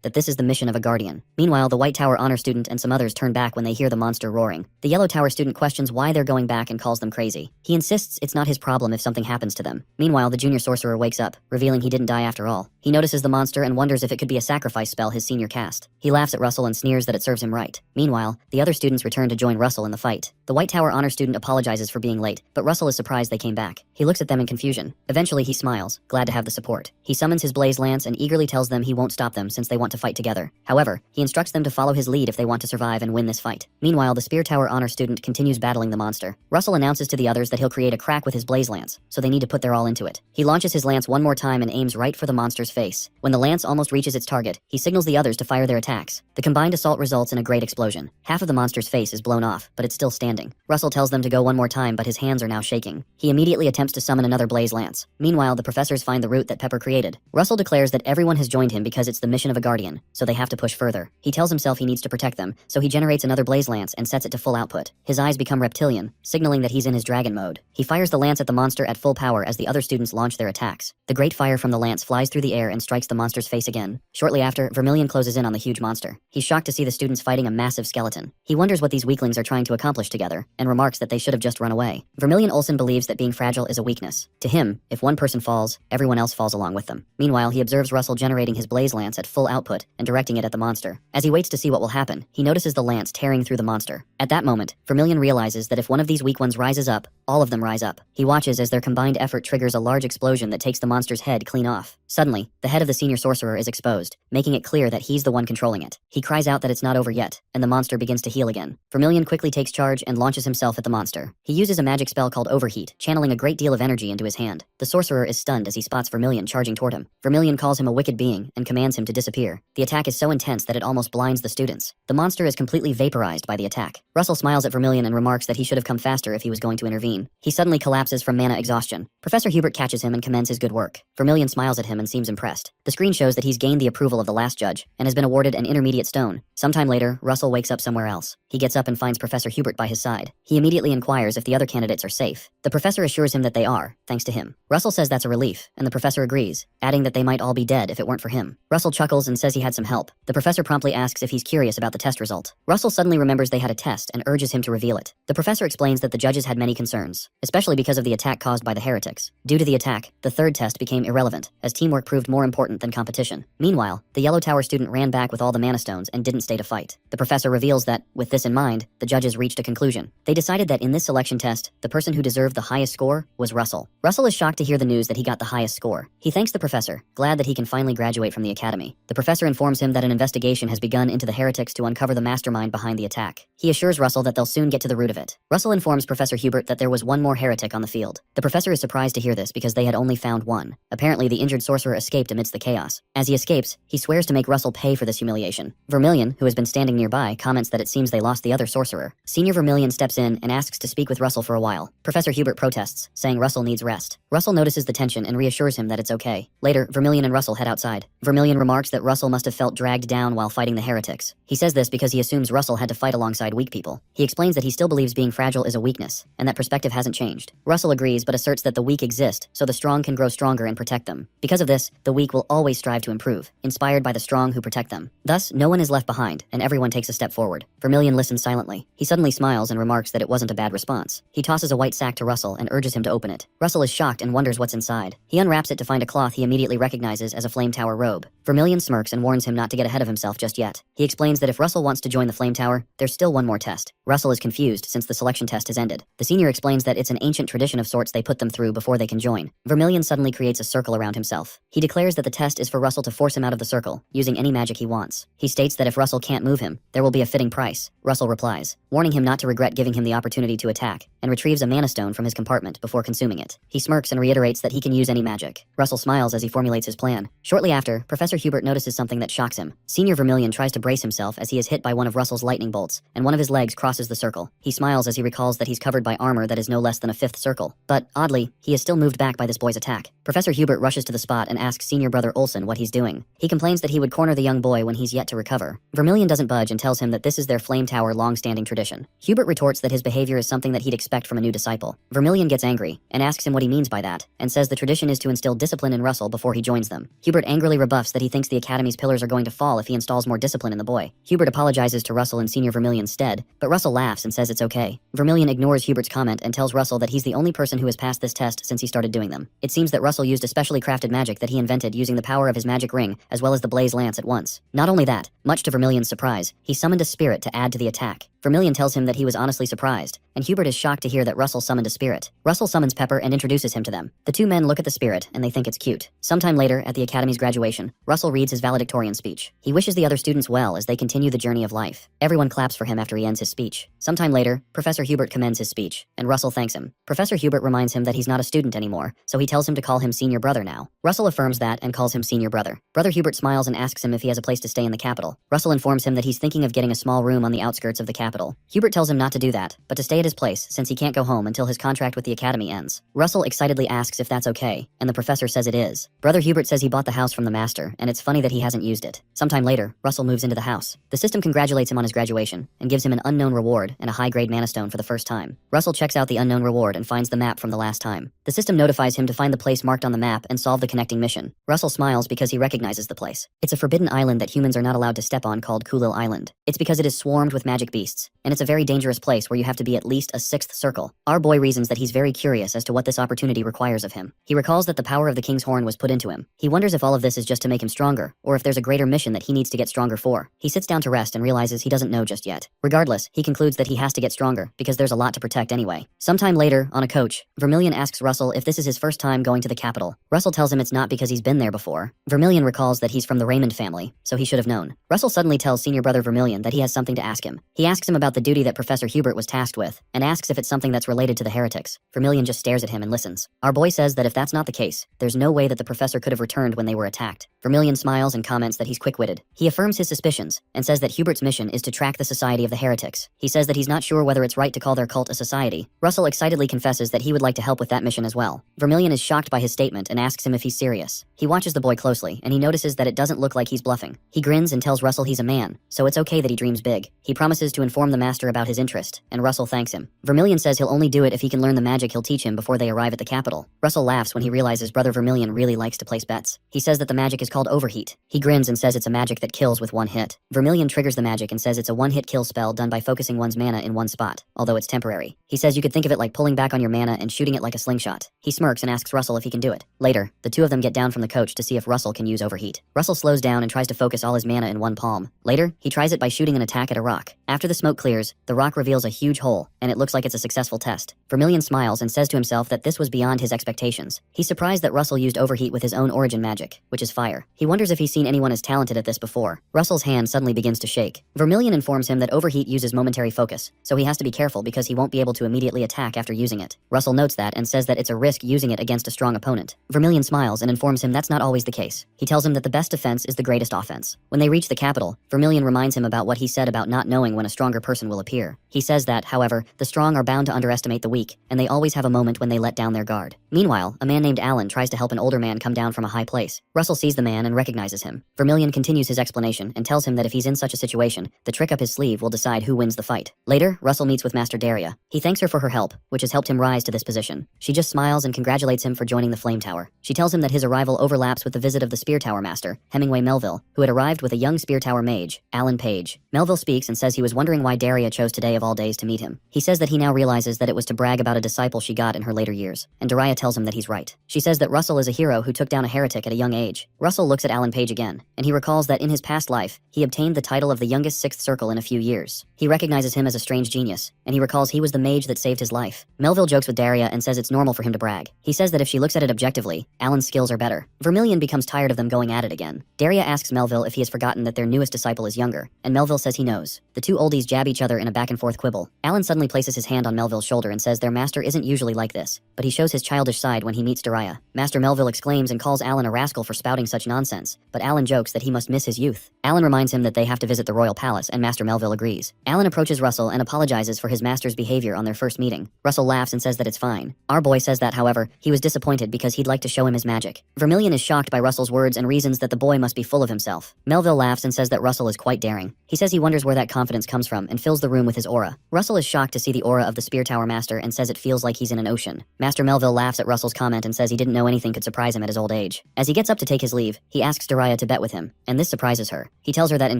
that this is the mission of a guardian. Meanwhile, the White Tower honor student and some others turn back when they hear the monster roaring. The Yellow Tower student questions why they're going back and calls them crazy. He insists it's not his problem if something happens to them. Meanwhile, the junior sorcerer wakes up, revealing he didn't die after all. He notices the monster and wonders if it could be a sacrifice spell his senior cast. He laughs at Russell and sneers that it serves him right. Meanwhile, the other students return to join Russell in the fight. The White Tower honor student apologizes for being late, but Russell is surprised they came back. He looks at them in confusion. Eventually, he smiles, glad to have the support. He summons his blaze lance and eagerly tells them he won't stop them since they want to fight together. However, he instructs them to follow his lead if they want to survive and win this fight. Meanwhile, the Spear Tower honor student continues battling the monster. Russell announces to the others that he'll create a crack with his blaze lance, so they need to put their all into it. He launches his lance one more time and aims right for the monster's face. When the lance almost reaches its target, he signals the others to fire their attacks. The combined assault results in a great explosion. Half of the monster's face is blown off, but it's still standing. Russell tells them to go one more time, but his hands are now shaking. He immediately attempts to summon another blaze lance. Meanwhile, the professors find the route that Pepper created. Russell declares that everyone has joined him because it's the mission of a guardian. guardian, so they have to push further. He tells himself he needs to protect them, so he generates another blaze lance and sets it to full output. His eyes become reptilian, signaling that he's in his dragon mode. He fires the lance at the monster at full power as the other students launch their attacks. The great fire from the lance flies through the air and strikes the monster's face again. Shortly after, Vermilion closes in on the huge monster. He's shocked to see the students fighting a massive skeleton. He wonders what these weaklings are trying to accomplish together, and remarks that they should have just run away. Vermilion Olsen believes that being fragile is a weakness. To him, if one person falls, everyone else falls along with them. Meanwhile, he observes Russell generating his blaze lance at full output and directing it at the monster. As he waits to see what will happen, he notices the lance tearing through the monster. At that moment, Vermilion realizes that if one of these weak ones rises up, all of them rise up. He watches as their combined effort triggers a large explosion that takes the monster's head clean off. Suddenly, the head of the senior sorcerer is exposed, making it clear that he's the one controlling it. He cries out that it's not over yet, and the monster begins to heal again. Vermilion quickly takes charge and launches himself at the monster. He uses a magic spell called Overheat, channeling a great deal of energy into his hand. The sorcerer is stunned as he spots Vermilion charging toward him. Vermilion calls him a wicked being and commands him to disappear. The attack is so intense that it almost blinds the students. The monster is completely vaporized by the attack. Russell smiles at Vermilion and remarks that he should have come faster if he was going to intervene. He suddenly collapses from mana exhaustion. Professor Hubert catches him and commends his good work. Vermilion smiles at him and seems impressed. The screen shows that he's gained the approval of the last judge and has been awarded an intermediate stone. Sometime later, Russell wakes up somewhere else. He gets up and finds Professor Hubert by his side. He immediately inquires if the other candidates are safe. The professor assures him that they are, thanks to him. Russell says that's a relief, and the professor agrees, adding that they might all be dead if it weren't for him. Russell chuckles and says he had some help. The professor promptly asks if he's curious about the test result. Russell suddenly remembers they had a test and urges him to reveal it. The professor explains that the judges had many concerns, especially because of the attack caused by the heretics. Due to the attack, the third test became irrelevant, as teamwork proved more important than competition. Meanwhile, the Yellow Tower student ran back with all the mana stones and didn't stay to fight. The professor reveals that, with this in mind, the judges reached a conclusion. They decided that in this selection test, the person who deserved the highest score was Russell. Russell is shocked to hear the news that he got the highest score. He thanks the professor, glad that he can finally graduate from the academy. The professor informs him that an investigation has begun into the heretics to uncover the mastermind behind the attack. He assures Russell that they'll soon get to the root of it. Russell informs Professor Hubert that there was one more heretic on the field. The professor is surprised to hear this because they had only found one. Apparently, the injured sorcerer escaped amidst the chaos. As he escapes, he swears to make Russell pay for this humiliation. Vermilion, who has been standing nearby, comments that it seems they lost the other sorcerer. Senior Vermilion steps in and asks to speak with Russell for a while. Professor Hubert protests, saying Russell needs rest. Russell notices the tension and reassures him that it's okay. Later, Vermilion and Russell head outside. Vermilion remarks that Russell must have felt dragged down while fighting the heretics. He says this because he assumes Russell had to fight alongside weak people. He explains that he still believes being fragile is a weakness, and that perspective hasn't changed. Russell agrees but asserts that the weak exist, so the strong can grow stronger and protect them. Because of this, the weak will always strive to improve, inspired by the strong who protect them. Thus, no one is left behind, and everyone takes a step forward. Vermilion listens silently. He suddenly smiles and remarks that it wasn't a bad response. He tosses a white sack to Russell and urges him to open it. Russell is shocked and wonders what's inside. He unwraps it to find a cloth he immediately recognizes as a Flame Tower robe. Vermilion smirks and warns him not to get ahead of himself just yet. He explains that if Russell wants to join the Flame Tower, there's still one more test. Russell is confused since the selection test has ended. The senior explains that it's an ancient tradition of sorts they put them through before they can join. Vermilion suddenly creates a circle around himself. He declares that the test is for Russell to force him out of the circle, using any magic he wants. He states that if Russell can't move him, there will be a fitting price. Russell replies, warning him not to regret giving him the opportunity to attack, and retrieves a mana stone from his compartment before consuming it. He smirks and reiterates that he can use any magic. Russell smiles as he formulates his plan. Shortly after, Professor Hubert notices something that shocks him. Senior Vermilion tries to brace himself as he is hit by one of Russell's lightning bolts, and one of his legs crosses the circle. He smiles as he recalls that he's covered by armor that is no less than a fifth circle. But, oddly, he is still moved back by this boy's attack. Professor Hubert rushes to the spot and asks senior brother Olsen what he's doing. He complains that he would corner the young boy when he's yet to recover. Vermilion doesn't budge and tells him that this is their Flame Tower long-standing tradition. Hubert retorts that his behavior is something that he'd expect from a new disciple. Vermilion gets angry and asks him what he means by that, and says the tradition is to instill discipline in Russell before he joins them. Hubert angrily rebuffs that he thinks the Academy's pillars are going to fall if he installs more discipline in the boy. Hubert apologizes to Russell in senior Vermilion's stead, but Russell laughs and says it's okay. Vermilion ignores Hubert's comment and tells Russell that he's the only person who has passed this test since he started doing them. It seems that Russell used a specially crafted magic that he invented using the power of his magic ring as well as the blaze lance at once. Not only that, much to Vermilion's surprise, he summoned a spirit to add to the attack. Vermilion tells him that he was honestly surprised, and Hubert is shocked to hear that Russell summoned a spirit. Russell summons Pepper and introduces him to them. The two men look at the spirit, and they think it's cute. Sometime later, at the Academy's graduation, Russell reads his valedictorian speech. He wishes the other students well as they continue the journey of life. Everyone claps for him after he ends his speech. Sometime later, Professor Hubert commends his speech, and Russell thanks him. Professor Hubert reminds him that he's not a student anymore, so he tells him to call him senior brother now. Russell affirms that and calls him senior brother. Brother Hubert smiles and asks him if he has a place to stay in the capital. Russell informs him that he's thinking of getting a small room on the outskirts of the capital. capital. Hubert tells him not to do that, but to stay at his place since he can't go home until his contract with the academy ends. Russell excitedly asks if that's okay, and the professor says it is. Brother Hubert says he bought the house from the master, and it's funny that he hasn't used it. Sometime later, Russell moves into the house. The system congratulates him on his graduation, and gives him an unknown reward and a high-grade mana stone for the first time. Russell checks out the unknown reward and finds the map from the last time. The system notifies him to find the place marked on the map and solve the connecting mission. Russell smiles because he recognizes the place. It's a forbidden island that humans are not allowed to step on called Kulil Island. It's because it is swarmed with magic beasts, and it's a very dangerous place where you have to be at least a 6th circle. Our boy reasons that he's very curious as to what this opportunity requires of him. He recalls that the power of the King's Horn was put into him. He wonders if all of this is just to make him stronger, or if there's a greater mission that he needs to get stronger for. He sits down to rest and realizes he doesn't know just yet. Regardless, he concludes that he has to get stronger, because there's a lot to protect anyway. Sometime later, on a coach, Vermilion asks Russell if this is his first time going to the capital. Russell tells him it's not because he's been there before. Vermilion recalls that he's from the Raymond family, so he should have known. Russell suddenly tells senior brother Vermilion that he has something to ask him. He asks him about the duty that Professor Hubert was tasked with, and asks if it's something that's related to the heretics. Vermilion just stares at him and listens. Our boy says that if that's not the case, there's no way that the professor could have returned when they were attacked. Vermilion smiles and comments that he's quick-witted. He affirms his suspicions, and says that Hubert's mission is to track the Society of the Heretics. He says that he's not sure whether it's right to call their cult a society. Russell excitedly confesses that he would like to help with that mission as well. Vermilion is shocked by his statement and asks him if he's serious. He watches the boy closely, and he notices that it doesn't look like he's bluffing. He grins and tells Russell he's a man, so it's okay that he dreams big. He promises to inform the master about his interest, and Russell thanks him. Vermilion says he'll only do it if he can learn the magic he'll teach him before they arrive at the capital. Russell laughs when he realizes brother Vermilion really likes to place bets. He says that the magic is called overheat. He grins and says it's a magic that kills with one hit. Vermilion triggers the magic and says it's a one-hit kill spell done by focusing one's mana in one spot, although it's temporary. He says you could think of it like pulling back on your mana and shooting it like a slingshot. He smirks and asks Russell if he can do it. Later, the two of them get down from the coach to see if Russell can use overheat. Russell slows down and tries to focus all his mana in one palm. Later, he tries it by shooting an attack at a rock. After the smoke clears, the rock reveals a huge hole, and it looks like it's a successful test. Vermilion smiles and says to himself that this was beyond his expectations. He's surprised that Russell used overheat with his own origin magic, which is fire. He wonders if he's seen anyone as talented at this before. Russell's hand suddenly begins to shake. Vermilion informs him that overheat uses momentary focus, so he has to be careful because he won't be able to immediately attack after using it. Russell notes that and says that it's a risk using it against a strong opponent. Vermilion smiles and informs him that's not always the case. He tells him that the best defense is the greatest offense. When they reach the capital, Vermilion reminds him about what he said about not knowing when a stronger person will appear. He says that, however, the strong are bound to underestimate the weak, and they always have a moment when they let down their guard. Meanwhile, a man named Alan tries to help an older man come down from a high place. Russell sees the man and recognizes him. Vermilion continues his explanation and tells him that if he's in such a situation, the trick up his sleeve will decide who wins the fight. Later, Russell meets with Master Daria. He thanks her for her help, which has helped him rise to this position. She just smiles and congratulates him for joining the Flame Tower. She tells him that his arrival overlaps with the visit of the Spear Tower Master, Hemingway Melville, who had arrived with a young Spear Tower mage, Alan Page. Melville speaks and says he was wondering why Daria chose today of all days to meet him. He says that he now realizes that it was to brag about a disciple she got in her later years, and Daria tells him that he's right. She says that Russell is a hero who took down a heretic at a young age. Russell looks at Alan Page again, and he recalls that in his past life, he obtained the title of the youngest 6th circle in a few years. He recognizes him as a strange genius, and he recalls he was the mage that saved his life. Melville jokes with Daria and says it's normal for him to brag. He says that if she looks at it objectively, Alan's skills are better. Vermilion becomes tired of them going at it again. Daria asks Melville if he has forgotten that their newest disciple is younger, and Melville says he knows. The two oldies jab each other in a back-and-forth quibble. Alan suddenly places his hand on Melville's shoulder and says their master isn't usually like this, but he shows his childish side when he meets Daria. Master Melville exclaims and calls Alan a rascal for spouting such nonsense, but Alan jokes that he must miss his youth. Alan reminds him that they have to visit the royal palace, and Master Melville agrees. Alan approaches Russell and apologizes for his master's behavior on their first meeting. Russell laughs and says that it's fine. Our boy says that, however, he was disappointed because he'd like to show him his magic. Vermilion is shocked by Russell's words and reasons that the boy must be full of himself. Melville laughs and says that Russell is quite daring. He says he wonders where that confidence comes from and fills the room with his aura. Russell is shocked to see the aura of the Spear Tower Master and says it feels like he's in an ocean. Master Melville laughs at Russell's comment and says he didn't know anything could surprise him at his old age. As he gets up to take his leave, he asks Daria to bet with him, and this surprises her. He tells her that in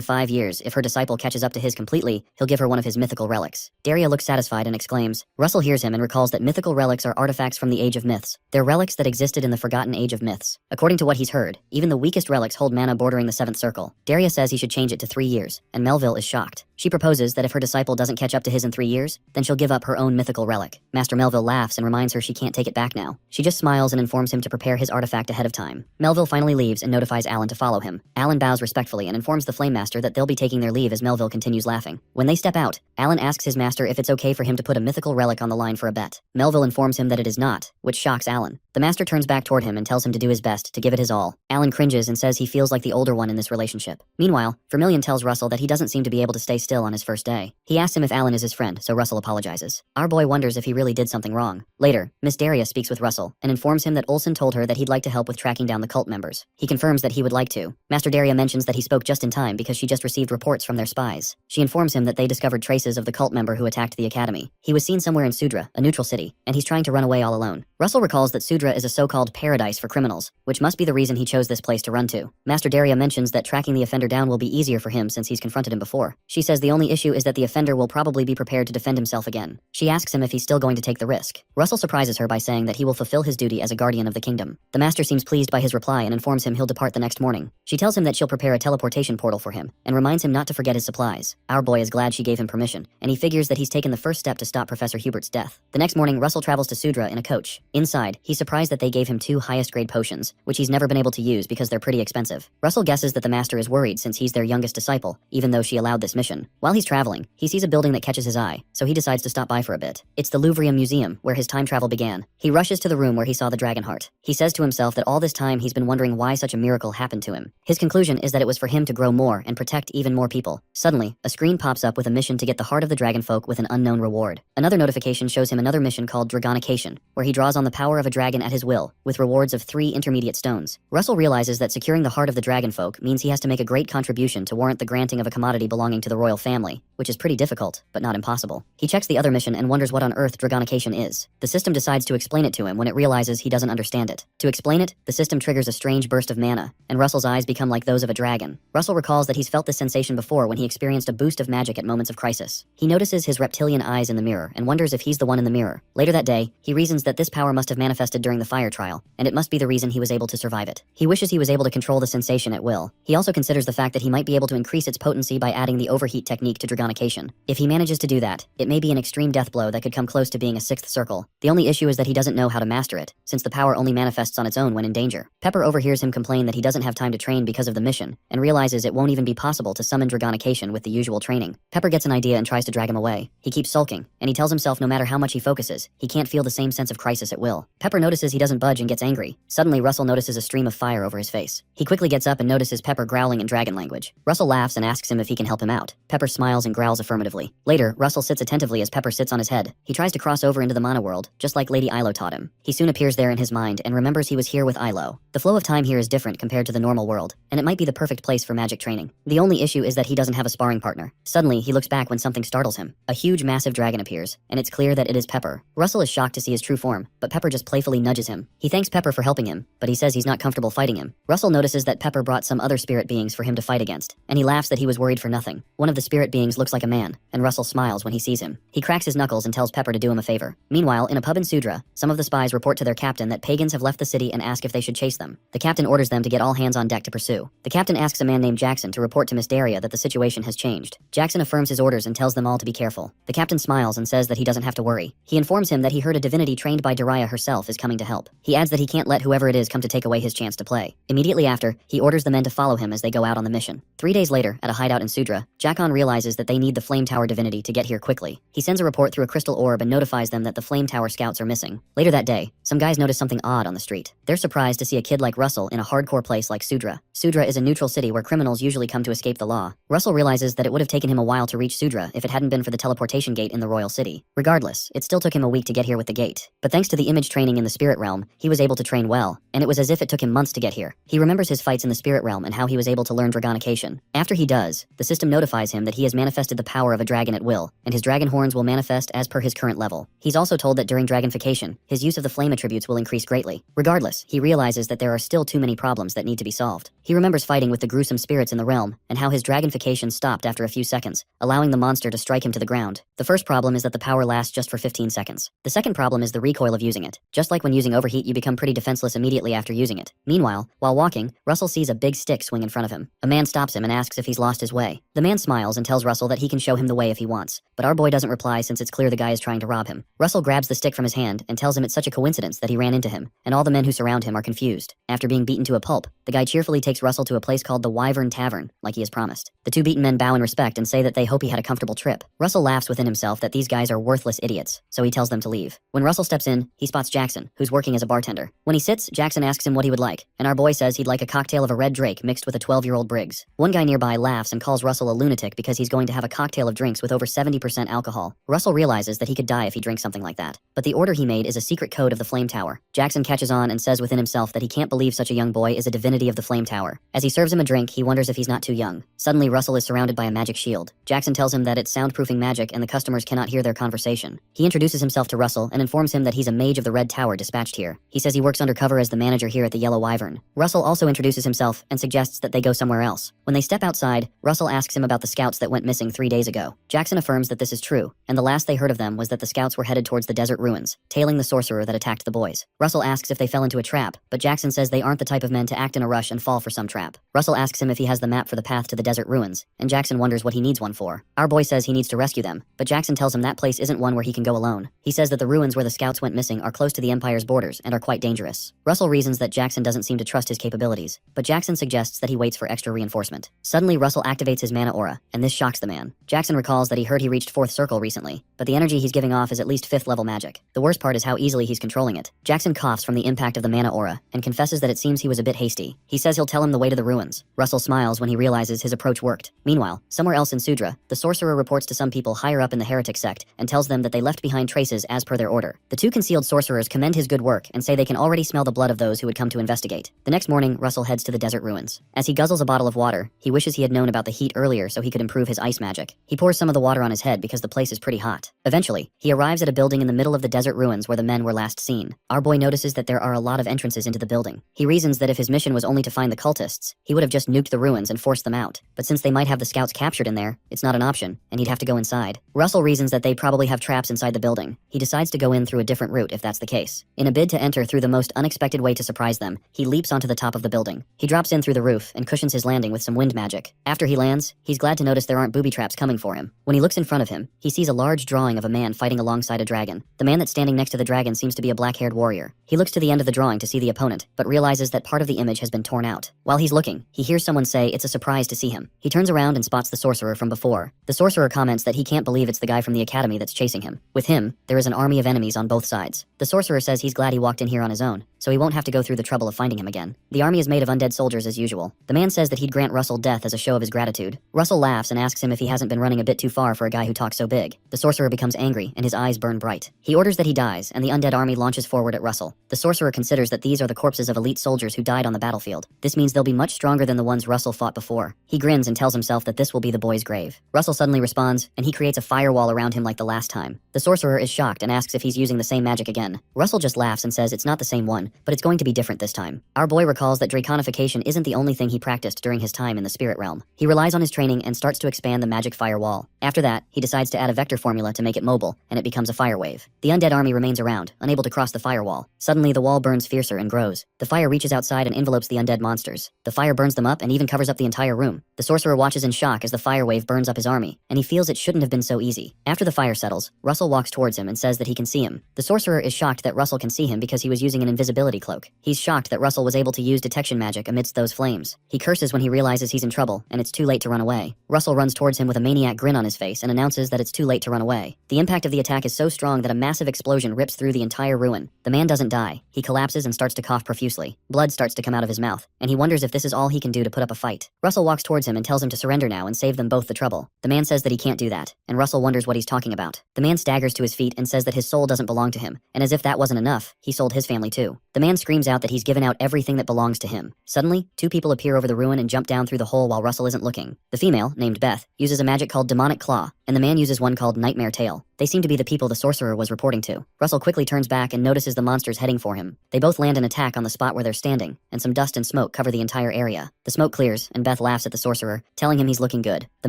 5 years, if her disciple catches up to his completely, he'll give her one of his mythical relics. Daria looks satisfied and exclaims. Russell hears him and recalls that mythical relics are artifacts from the Age of Myths. They're relics that existed in the forgotten Age of Myths. According to what he's heard, even the weakest relics hold mana bordering the 7th circle. Daria says he should change it to 3 years, and Melville is shocked. She proposes that if her disciple doesn't catch up to his in 3 years, then she'll give up her own mythical relic. Master Melville laughs and reminds her she can't take it back now. She just smiles and informs him to prepare his artifact ahead of time. Melville finally leaves and notifies Alan to follow him. Alan bows respectfully and informs the Flame Master that they'll be taking their leave as Melville continues laughing. When they step out, Alan asks his master if it's okay for him to put a mythical relic on the line for a bet. Melville informs him that it is not, which shocks Alan. The master turns back toward him and tells him to do his best to give it his all. Alan cringes and says he feels like the older one in this relationship. Meanwhile, Vermilion tells Russell that he doesn't seem to be able to stay still on his first day. He asks him if Alan is his friend, so Russell apologizes. Our boy wonders if he really did something wrong. Later, Miss Daria speaks with Russell and informs him that Olsen told her that he'd like to help with tracking down the cult members. He confirms that he would like to. Master Daria mentions that he spoke just in time because she just received reports from their spies. She informs him that they discovered traces of the cult member who attacked the academy. He was seen somewhere in Sudra, a neutral city, and he's trying to run away all alone. Russell recalls that Sudra is a so-called paradise for criminals, which must be the reason he chose this place to run to. Master Daria mentions that tracking the offender down will be easier for him since he's confronted him before. She says the only issue is that the offender will probably be prepared to defend himself again. She asks him if he's still going to take the risk. Russell surprises her by saying that he will fulfill his duty as a guardian of the kingdom. The master seems pleased by his reply and informs him he'll depart the next morning. She tells him that she'll prepare a teleportation portal for him and reminds him not to forget his supplies. Our boy is glad she gave him permission, and he figures that he's taken the first step to stop Professor Hubert's death. The next morning, Russell travels to Sudra in a coach. Inside, he's surprised that they gave him 2 highest grade potions, which he's never been able to use because they're pretty expensive. Russell guesses that the master is worried since he's their youngest disciple, even though she allowed this mission. While he's traveling, he sees a building that catches his eye, so he decides to stop by for a bit. It's the Louvre Museum, where his time travel began. He rushes to the room where he saw the dragon heart. He says to himself that all this time he's been wondering why such a miracle happened to him. His conclusion is that it was for him to grow more and protect even more people. Suddenly, a screen pops up with a mission to get the heart of the dragon folk with an unknown reward. Another notification shows him another mission called Dragonication, where he draws on the power of a dragon at his will, with rewards of 3 intermediate stones. Russell realizes that securing the heart of the dragon folk means he has to make a great contribution to warrant the granting of a commodity belonging to the royal family, which is pretty difficult, but not impossible. He checks the other mission and wonders what on earth Dragonication is. The system decides to explain it to him when it realizes he doesn't understand it. To explain it, the system triggers a strange burst of mana, and Russell's eyes become like those of a dragon. Russell recalls that he's felt this sensation before when he experienced a boost of magic at moments of crisis. He notices his reptilian eyes in the mirror and wonders if he's the one in the mirror. Later that day, he reasons that this power must have manifested during the fire trial, and it must be the reason he was able to survive it. He wishes he was able to control the sensation at will. He also considers the fact that he might be able to increase its potency by adding the overheat technique to Dragonication. If he manages to do that, it may be an extreme death blow that could come close to being a 6th circle. The only issue is that he doesn't know how to master it, since the power only manifests on its own when in danger. Pepper overhears him complain that he doesn't have time to train because of the mission, and realizes it won't even be possible to summon Dragonication with the usual training. Pepper gets an idea and tries to drag him away. He keeps sulking, and he tells himself no matter how much he focuses, he can't feel the same sense of crisis at will. Pepper notices he doesn't budge and gets angry. Suddenly, Russell notices a stream of fire over his face. He quickly gets up and notices Pepper growling in dragon language. Russell laughs and asks him if he can help him out. Pepper smiles and growls affirmatively. Later, Russell sits attentively as Pepper sits on his head. He tries to cross over into the mana world, just like Lady Ilo taught him. He soon appears there in his mind and remembers he was here with Ilo. The flow of time here is different compared to the normal world, and it might be the perfect place for magic training. The only issue is that he doesn't have a sparring partner. Suddenly, he looks back when something startles him. A huge, massive dragon appears, and it's clear that it is Pepper. Russell is shocked to see his true form, but Pepper just playfully nudges him. He thanks Pepper for helping him, but he says he's not comfortable fighting him. Russell notices that Pepper brought some other spirit beings for him to fight against, and he laughs that he was worried for nothing. One of the spirit beings looks like a man, and Russell smiles when he sees him. He cracks his knuckles and tells Pepper to do him a favor. Meanwhile, in a pub in Sudra, some of the spies report to their captain that pagans have left the city and ask if they should chase them. The captain orders them to get all hands on deck to pursue. The captain asks a man named Jackson to report to Miss Daria that the situation has changed. Jackson affirms his orders and tells them all to be careful. The captain smiles and says that he doesn't have to worry. He informs him that he heard a divinity trained by Daria herself is coming to help. He adds that he can't let whoever it is come to take away his chance to play. Immediately after, he orders the men to follow him as they go out on the mission. 3 days later, at a hideout in Sudra, Jackon realizes that they need the Flame Tower divinity to get here quickly. He sends a report through a crystal orb and notifies them that the Flame Tower scouts are missing. Later that day, some guys notice something odd on the street. They're surprised to see a kid like Russell in a hardcore place like Sudra. Sudra is a neutral city where criminals usually come to escape the law. Russell realizes that it would have taken him a while to reach Sudra if it hadn't been for the teleportation gate in the royal city. Regardless, it still took him a week to get here with the gate. But thanks to the image training in the spirit realm, he was able to train well, and it was as if it took him months to get here. He remembers his fights in the spirit realm and how he was able to learn Dragonication. After he does, the system notifies him that he has manifested the power of a dragon at will, and his dragon horns will manifest as per his current level. He's also told that during Dragonification, his use of the flame attributes will increase greatly. Regardless, he realizes that there are still too many problems that need to be solved. He remembers fighting with the gruesome spirits in the realm, and how his Dragonification stopped after a few seconds, allowing the monster to strike him to the ground. The first problem is that the power lasts just for 15 seconds. The second problem is the recoil of using it. Just like when using overheat, you become pretty defenseless immediately after using it. Meanwhile, while walking, Russell sees a big stick swing in front of him. A man stops him and asks if he's lost his way. The man smiles and tells Russell that he can show him the way if he wants, but our boy doesn't reply since it's clear the guy is trying to rob him. Russell grabs the stick from his hand and tells him it's such a coincidence that he ran into him, and all the men who surround him are confused. After being beaten to a pulp, the guy cheerfully takes Russell to a place called the Wyvern Tavern, like he has promised. The two beaten men bow in respect and say that they hope he had a comfortable trip. Russell laughs within himself that these guys are worthless idiots, so he tells them to leave. When Russell steps in, he spots Jackson, who's working as a bartender. When he sits, Jackson asks him what he would like, and our boy says he'd like a cocktail of a red drake mixed with a 12-year-old Briggs. One guy nearby laughs and calls Russell a lunatic because he's going to have a cocktail of drinks with over 70% alcohol. Russell realizes that he could die if he drinks something like that. But the order he made is a secret code of the Flame Tower. Jackson catches on and says within himself that he can't believe such a young boy is a divinity of the Flame Tower. As he serves him a drink, he wonders if he's not too young. Suddenly, Russell is surrounded by a magic shield. Jackson tells him that it's soundproofing magic and the customers cannot hear their conversation. He introduces himself to Russell and informs him that he's a mage of the Red Tower dispatched here. He says he works undercover as the manager here at the Yellow Wyvern. Russell also introduces himself and suggests that they go somewhere else. When they step outside, Russell asks him about the scouts that went missing 3 days ago. Jackson affirms that this is true, and the last they heard of them was that the scouts were headed towards the desert ruins, tailing the sorcerer that attacked the boys. Russell asks if they fell into a trap, but Jackson says they aren't the type of men to act in a rush and fall for some trap. Russell asks him if he has the map for the path to the desert ruins, and Jackson wonders what he needs one for. Our boy says he needs to rescue them, but Jackson tells him that place isn't one where he can go alone. He says that the ruins where the scouts went missing are close to the Empire's borders and are quite dangerous. Russell reasons that Jackson doesn't seem to trust his capabilities, but Jackson suggests that he waits for extra reinforcement. Suddenly, Russell activates his mana aura, and this shocks the man. Jackson recalls that he heard he reached 4th circle recently, but the energy he's giving off is at least 5th level magic. The worst part is how easily he's controlling it. Jackson coughs from the impact of the mana aura, and confesses that it seems he was a bit hasty. He says he'll tell him the way to the ruins. Russell smiles when he realizes his approach worked. Meanwhile, somewhere else in Sudra, the sorcerer reports to some people higher up in the heretic sect, and tells them that they left behind traces as per their order. The 2 concealed sorcerers commend his good work, and say they can already smell the blood of those who would come to investigate. The next morning, Russell heads to the desert ruins. As he guzzles a bottle of water, he wishes he had known about the heat earlier so he could improve his ice magic. He pours some of the water on his head because the place is pretty hot. Eventually, he arrives at a building in the middle of the desert ruins where the men were last seen. Our boy notices that there are a lot of entrances into the building. He reasons that if his mission was only to find the cultists, he would have just nuked the ruins and forced them out. But since they might have the scouts captured in there, it's not an option, and he'd have to go inside. Russell reasons that they probably have traps inside the building. He decides to go in through a different route if that's the case. In a bid to enter through the most unexpected way to surprise them, he leaps onto the top of the building. He drops in through the roof and cushions his landing with some wind magic. After he lands, he's glad to notice there aren't booby traps coming for him. When he looks in front of him, he sees a large drawing of a man fighting alongside a dragon. The man that's standing next to the dragon seems to be a black-haired warrior. He looks to the end of the drawing to see the opponent, but realizes that part of the image has been torn out. While he's looking, he hears someone say it's a surprise to see him. He turns around and spots the sorcerer from before. The sorcerer comments that he can't believe it's the guy from the academy that's chasing him. With him, there is an army of enemies on both sides. The sorcerer says he's glad he walked in here on his own, so he won't have to go through the trouble of finding him again. The army is made of undead soldiers as usual. The man says that he'd grant Russell death as a show of his gratitude. Russell laughs and asks him if he hasn't been running a bit too far for a guy who talks so big. The sorcerer becomes angry and his eyes burn bright. He orders that he dies, and the undead army launches forward at Russell. The sorcerer considers that these are the corpses of elite soldiers who died on the battlefield. This means they'll be much stronger than the ones Russell fought before. He grins and tells himself that this will be the boy's grave. Russell suddenly responds, and he creates a firewall around him like the last time. The sorcerer is shocked and asks if he's using the same magic again. Russell just laughs and says it's not the same one, but it's going to be different this time. Our boy recalls that draconification isn't the only thing he practiced during his time in the spirit realm. He relies on his training and starts to expand the magic firewall. After that, he decides to add a vector formula to make it mobile, and it becomes a fire wave. The undead army remains around, unable to cross the firewall. Suddenly, the wall burns fiercer and grows. The fire reaches outside and envelopes the undead monsters. The fire burns them up and even covers up the entire room. The sorcerer watches in shock as the fire wave burns up his army, and he feels it shouldn't have been so easy. After the fire settles, Russell walks towards him and says that he can see him. The sorcerer is shocked that Russell can see him because he was using an invisibility cloak. He's shocked that Russell was able to use detection magic amidst those flames. He curses when he realizes he's in trouble, and it's too late to run away. Russell runs towards him with a maniac grin on his face and announces that it's too late to run away. The impact of the attack is so strong that a massive explosion rips through the entire ruin. The man doesn't die. He collapses and starts to cough profusely. Blood starts to come out of his mouth, and he wonders if this is all he can do to put up a fight. Russell walks towards him and tells him to surrender now and save them both the trouble. The man says that he can't do that, and Russell wonders what he's talking about. The man staggers to his feet and says that his soul doesn't belong to him, and as if that wasn't enough, he sold his family too. The man screams out that he's given out everything that belongs to him. Suddenly, 2 people appear over the ruin and jump down through the hole while Russell isn't looking. The female, named Beth, uses a magic called Demonic Claw, and the man uses one called Nightmare Tail. They seem to be the people the sorcerer was reporting to. Russell quickly turns back and notices the monsters heading for him. They both land an attack on the spot where they're standing, and some dust and smoke cover the entire area. The smoke clears, and Beth laughs at the sorcerer, telling him he's looking good. The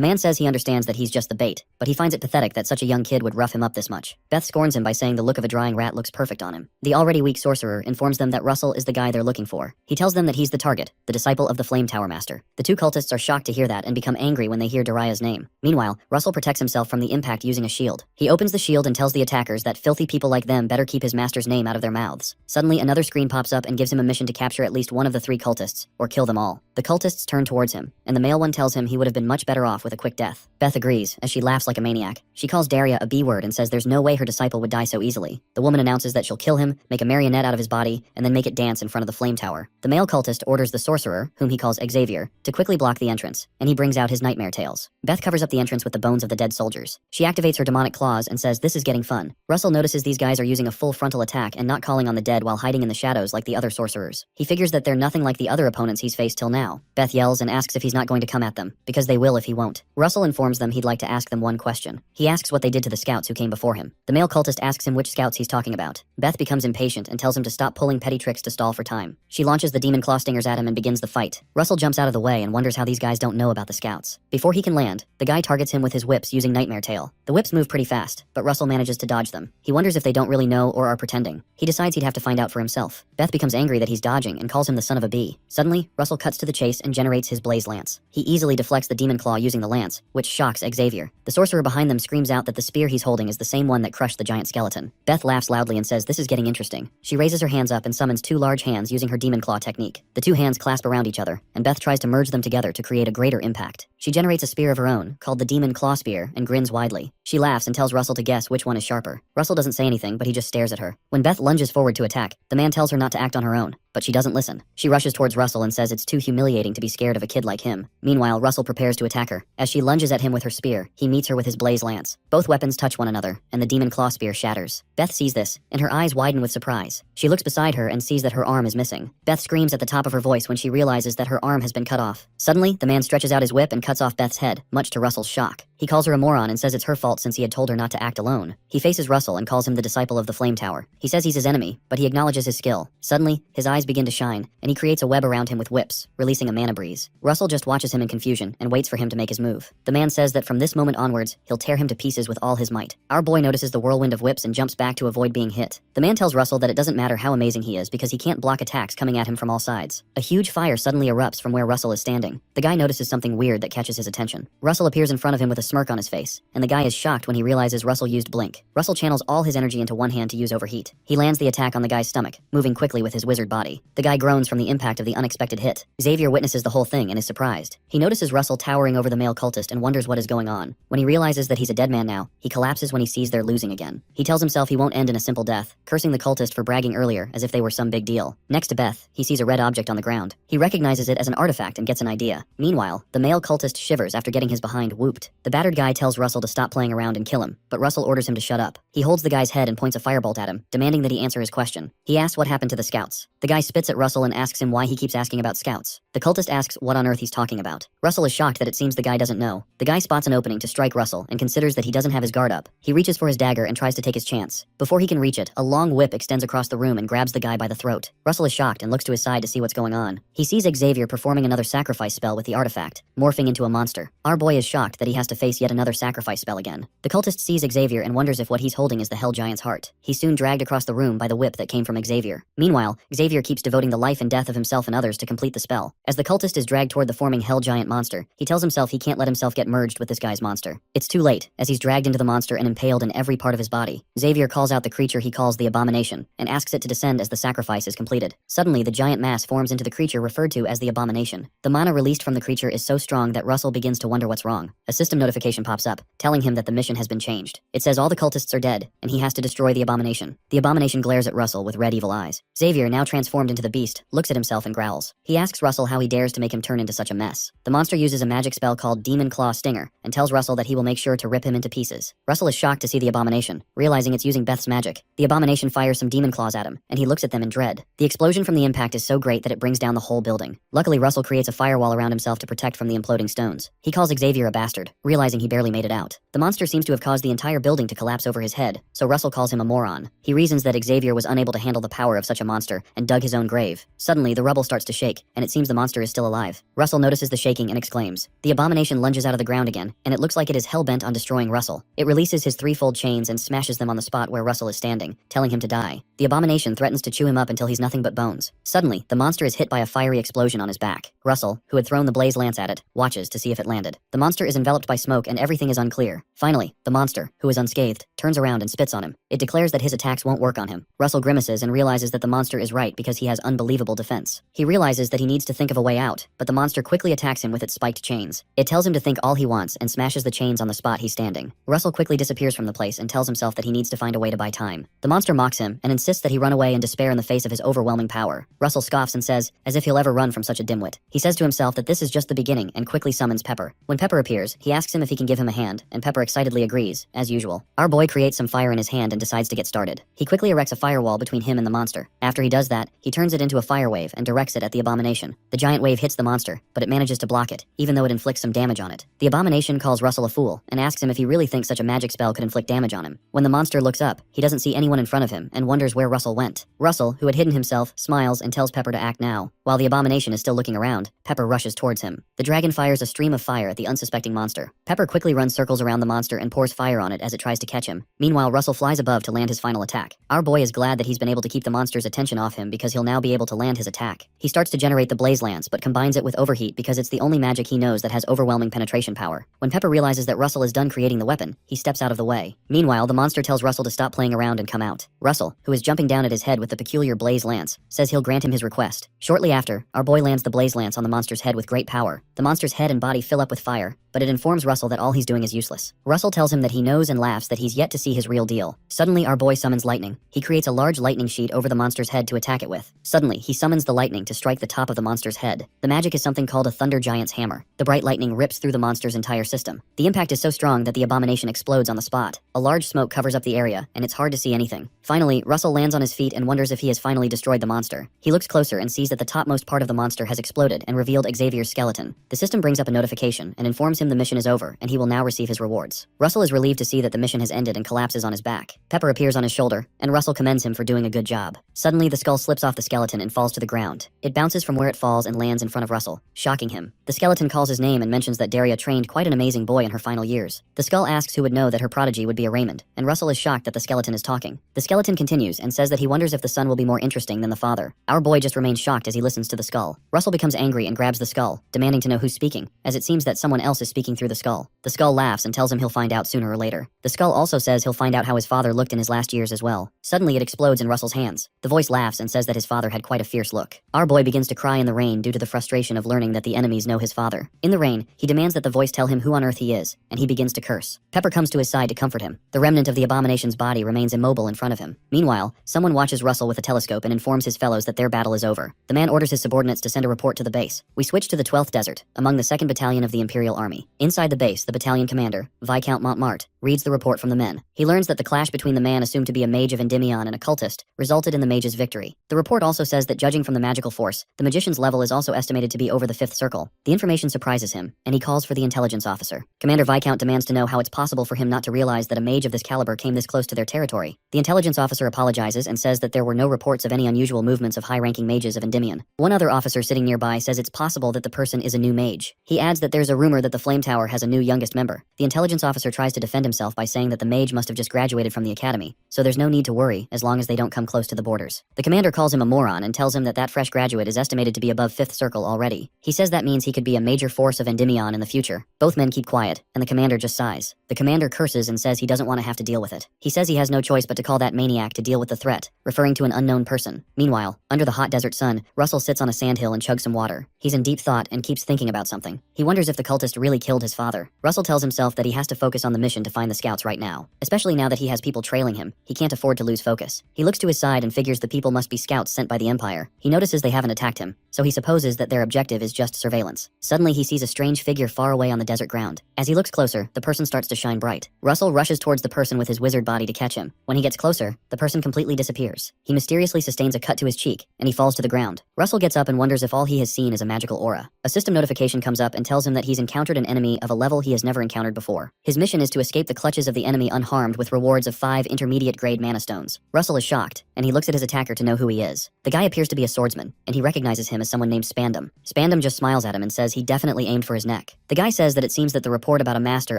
man says he understands that he's just the bait, but he finds it pathetic that such a young kid would rough him up this much. Beth scorns him by saying the look of a drying rat looks perfect on him. The already weak sorcerer informs them that Russell is the guy they're looking for. He tells them that he's the target, the disciple of the Flame Tower Master. The 2 cultists are shocked to hear that and become angry when they hear Daria's name. Meanwhile, Russell protects himself from the impact using a shield. He opens the shield and tells the attackers that filthy people like them better keep his master's name out of their mouths. Suddenly, another screen pops up and gives him a mission to capture at least one of the 3 cultists, or kill them all. The cultists turn towards him, and the male one tells him he would have been much better off with a quick death. Beth agrees, as she laughs like a maniac. She calls Daria a B-word and says there's no way her disciple would die so easily. The woman announces that she'll kill him, make a marionette out of his body, and then make it dance in front of the flame tower. The male cultist orders the sorcerer, whom he calls Xavier, to quickly block the entrance, and he brings out his nightmare tales. Beth covers up the entrance with the bones of the dead soldiers. She activates her demonic claws and says this is getting fun. Russell notices these guys are using a full frontal attack and not calling on the dead while hiding in the shadows like the other sorcerers. He figures that they're nothing like the other opponents he's faced till now. Beth yells and asks if he's not going to come at them, because they will if he won't. Russell informs them he'd like to ask them one question. He asks what they did to the scouts who came before him. The male cultist asks him which scouts he's talking about. Beth becomes impatient and tells him to stop pulling petty tricks to stall for time. She launches the demon claw stingers at him and begins the fight. Russell jumps out of the way and wonders how these guys don't know about the scouts. Before he can land, the guy targets him with his whips using Nightmare Tail. The whips move pretty fast, but Russell manages to dodge them. He wonders if they don't really know or are pretending. He decides he'd have to find out for himself. Beth becomes angry that he's dodging and calls him the son of a bee. Suddenly, Russell cuts to the chase and generates his blaze lance. He easily deflects the demon claw using the lance, which shocks Xavier. The sorcerer behind them screams out that the spear he's holding is the same one that crushed the giant skeleton. Beth laughs loudly and says this is getting interesting. She raises her hands up and summons two large hands using her demon claw technique. The two hands clasp around each other, and Beth tries to merge them together to create a greater impact. She generates a spear of her own, called the demon claw spear, and grins widely. She laughs and tells Russell to guess which one is sharper. Russell doesn't say anything, but he just stares at her. When Beth lunges forward to attack, the man tells her not to act on her own, but she doesn't listen. She rushes towards Russell and says it's too humiliating to be scared of a kid like him. Meanwhile, Russell prepares to attack her. As she lunges at him with her spear, he meets her with his blaze lance. Both weapons touch one another, and the demon claw spear shatters. Beth sees this, and her eyes widen with surprise. She looks beside her and sees that her arm is missing. Beth screams at the top of her voice when she realizes that her arm has been cut off. Suddenly, the man stretches out his whip and cuts off Beth's head, much to Russell's shock. He calls her a moron and says it's her fault since he had told her not to act alone. He faces Russell and calls him the disciple of the flame tower. He says he's his enemy, but he acknowledges his skill. Suddenly, his eyes begin to shine, and he creates a web around him with whips, releasing a mana breeze. Russell just watches him in confusion and waits for him to make his move. The man says that from this moment onwards, he'll tear him to pieces with all his might. Our boy notices the whirlwind of whips and jumps back to avoid being hit. The man tells Russell that it doesn't matter how amazing he is because he can't block attacks coming at him from all sides. A huge fire suddenly erupts from where Russell is standing. The guy notices something weird that catches his attention. Russell appears in front of him with a smirk on his face, and the guy is shocked when he realizes Russell used blink. Russell channels all his energy into one hand to use overheat. He lands the attack on the guy's stomach, moving quickly with his wizard body. The guy groans from the impact of the unexpected hit. Xavier witnesses the whole thing and is surprised. He notices Russell towering over the male cultist and wonders what is going on. When he realizes that he's a dead man now, he collapses when he sees they're losing again. He tells himself he won't end in a simple death, cursing the cultist for bragging earlier as if they were some big deal. Next to Beth, he sees a red object on the ground. He recognizes it as an artifact and gets an idea. Meanwhile, the male cultist shivers after getting his behind whooped. The battered guy tells Russell to stop playing around and kill him, but Russell orders him to shut up. He holds the guy's head and points a firebolt at him, demanding that he answer his question. He asks what happened to the scouts. The guy spits at Russell and asks him why he keeps asking about scouts. The cultist asks what on earth he's talking about. Russell is shocked that it seems the guy doesn't know. The guy spots an opening to strike Russell and considers that he doesn't have his guard up. He reaches for his dagger and tries to take his chance. Before he can reach it, a long whip extends across the room and grabs the guy by the throat. Russell is shocked and looks to his side to see what's going on. He sees Xavier performing another sacrifice spell with the artifact, morphing into a monster. Our boy is shocked that he has to face yet another sacrifice spell again. The cultist sees Xavier and wonders if what he's holding is the Hell Giant's heart. He's soon dragged across the room by the whip that came from Xavier. Meanwhile, Xavier keeps devoting the life and death of himself and others to complete the spell. As the cultist is dragged toward the forming Hell Giant monster, he tells himself he can't let himself get merged with this guy's monster. It's too late, as he's dragged into the monster and impaled in every part of his body. Xavier calls out the creature he calls the Abomination, and asks it to descend as the sacrifice is completed. Suddenly, the giant mass forms into the creature referred to as the Abomination. The mana released from the creature is so strong that Russell begins to wonder what's wrong. A system notification pops up, telling him that the mission has been changed. It says all the cultists are dead, and he has to destroy the Abomination. The Abomination glares at Russell with red evil eyes. Xavier, now transformed into the beast, looks at himself and growls. He asks Russell how he dares to make him turn into such a mess. The monster uses a magic spell called Demon Claw Stinger, and tells Russell that he will make sure to rip him into pieces. Russell is shocked to see the Abomination, realizing it's using Beth's magic. The Abomination fires some demon claws at him, and he looks at them in dread. The explosion from the impact is so great that it brings down the whole building. Luckily, Russell creates a firewall around himself to protect from the imploding stones. He calls Xavier a bastard, realizing he barely made it out. The monster seems to have caused the entire building to collapse over his head, so Russell calls him a moron. He reasons that Xavier was unable to handle the power of such a monster and dug his own grave. Suddenly, the rubble starts to shake, and it seems the monster is still alive. Russell notices the shaking and exclaims. The Abomination lunges out of the ground again, and it looks like it is hell-bent on destroying Russell. It releases his threefold chains and smashes them on the spot where Russell is standing, telling him to die. The Abomination threatens to chew him up until he's nothing but bones. Suddenly, the monster is hit by a fiery explosion on his back. Russell, who had thrown the blaze lance at it, watches to see if it landed. The monster is enveloped by smoke and everything is unclear. Finally, the monster, who is unscathed, turns around and spits on him. It declares that his attacks won't work on him. Russell grimaces and realizes that the monster is right because he has unbelievable defense. He realizes that he needs to think of a way out, but the monster quickly attacks him with its spiked chains. It tells him to think all he wants and smashes the chains on the spot he's standing. Russell quickly disappears from the place and tells himself that he needs to find a way to buy time. The monster mocks him and insists that he run away in despair in the face of his overwhelming power. Russell scoffs and says, as if he'll ever run from such a dimwit. He says to himself that this is just the beginning and quickly summons Pepper. When Pepper appears, he asks him if he can give him a hand, and Pepper excitedly agrees, as usual. Our boy creates some fire in his hand and decides to get started. He quickly erects a firewall between him and the monster. After he does that, he turns it into a fire wave and directs it at the abomination. The giant wave hits the monster, but it manages to block it, even though it inflicts some damage on it. The abomination calls Russell a fool and asks him if he really thinks such a magic spell could inflict damage on him. When the monster looks up, he doesn't see anyone in front of him and wonders where Russell went. Russell, who had hidden himself, smiles and tells Pepper to act now. While the abomination is still looking around, Pepper rushes towards him. The dragon fires a stream of fire at the unsuspecting monster. Pepper quickly runs circles around the monster and pours fire on it as it tries to catch him. Meanwhile, Russell flies above to land his final attack. Our boy is glad that he's been able to keep the monster's attention off him because he'll now be able to land his attack. He starts to generate the blaze lance but combines it with overheat because it's the only magic he knows that has overwhelming penetration power. When Pepper realizes that Russell is done creating the weapon, he steps out of the way. Meanwhile, the monster tells Russell to stop playing around and come out. Russell, who is jumping down at his head with the peculiar blaze lance, says he'll grant him his request. Shortly after, our boy lands the blaze lance on the monster's head with great power. The monster's head and body fill up with fire, but it informs Russell that all he's doing is useless. Russell tells him that he knows and laughs that he's yet to see his real deal. Suddenly, our boy summons lightning. He creates a large lightning sheet over the monster's head to attack it with. Suddenly, he summons the lightning to strike the top of the monster's head. The magic is something called a thunder giant's hammer. The bright lightning rips through the monster's entire system. The impact is so strong that the abomination explodes on the spot. A large smoke covers up the area, and it's hard to see anything. Finally, Russell lands on his feet and wonders if he has finally destroyed the monster. He looks closer and sees that the topmost part of the monster has exploded and revealed Xavier's skeleton. The system brings up a notification and informs him the mission is over and he will now receive his rewards. Russell is relieved to see that the mission has ended and collapses on his back. Pepper appears on his shoulder, and Russell commends him for doing a good job. Suddenly, the skull slips off the skeleton and falls to the ground. It bounces from where it falls and lands in front of Russell, shocking him. The skeleton calls his name and mentions that Daria trained quite an amazing boy in her final years. The skull asks who would know that her prodigy would be a Raymond, and Russell is shocked that the skeleton is talking. The skeleton continues and says that he wonders if the son will be more interesting than the father. Our boy just remains shocked as he listens to the skull. Russell becomes angry and grabs the skull, demanding to know who's speaking, as it seems that someone else is speaking through the skull. The skull laughs and tells him he'll find out sooner or later. The skull also says he'll find out how his father looked in his last years as well. Suddenly it explodes in Russell's hands. The voice laughs and says that his father had quite a fierce look. Our boy begins to cry in the rain due to the frustration of learning that the enemies know his father. In the rain, he demands that the voice tell him who on earth he is, and he begins to curse. Pepper comes to his side to comfort him. The remnant of the abomination's body remains immobile in front of him. Meanwhile, someone watches Russell with a telescope and informs his fellows that their battle is over. The man orders his subordinates to send a report to the base. We switch to the 12th Desert, among the 2nd Battalion of the Imperial Army. Inside the base, the battalion commander, Viscount Montmartre, reads the report from the men. He learns that the clash between the man assumed to be a mage of Endymion and a cultist resulted in the mage's victory. The report also says that judging from the magical force, the magician's level is also estimated to be over the 5th circle. The information surprises him, and he calls for the intelligence officer. Commander Viscount demands to know how it's possible for him not to realize that a mage of this caliber came this close to their territory. The intelligence officer apologizes and says that there were no reports of any unusual movements of high-ranking mages of Endymion. One other officer sitting nearby says it's possible that the person is a new mage. He adds that there's a rumor that the Flame Tower has a new youngest member. The intelligence officer tries to defend himself by saying that the mage must have just graduated from the academy, so there's no need to worry as long as they don't come close to the borders. The commander calls him a moron and tells him that that fresh graduate is estimated to be above 5th circle already. He says that means he could be a major force of Endymion in the future. Both men keep quiet, and the commander just sighs. The commander curses and says he doesn't want to have to deal with it. He says he has no choice but to call that maniac to deal with the threat, referring to an unknown person. Meanwhile, under the hot desert sun, Russell sits on a sandhill and chugs some water. He's in deep thought and keeps thinking about something. He wonders if the cultist really killed his father. Russell tells himself that he has to focus on the mission to find the scouts right now. Especially now that he has people trailing him, he can't afford to lose focus. He looks to his side and figures the people must be scouts sent by the Empire. He notices they haven't attacked him, so he supposes that their objective is just surveillance. Suddenly he sees a strange figure far away on the desert ground. As he looks closer, the person starts to shine bright. Russell rushes towards the person with his wizard body to catch him. When he gets closer, the person completely disappears. He mysteriously sustains a cut to his cheek, and he falls to the ground. Russell gets up and wonders if all he has seen is a magical aura. A system notification comes up and tells him that he's encountered an enemy of a level he has never encountered before. His mission is to escape the clutches of the enemy unharmed with rewards of 5 intermediate-grade mana stones. Russell is shocked, and he looks at his attacker to know who he is. The guy appears to be a swordsman, and he recognizes him as someone named Spandam. Spandam just smiles at him and says he definitely aimed for his neck. The guy says that it seems that the report about a master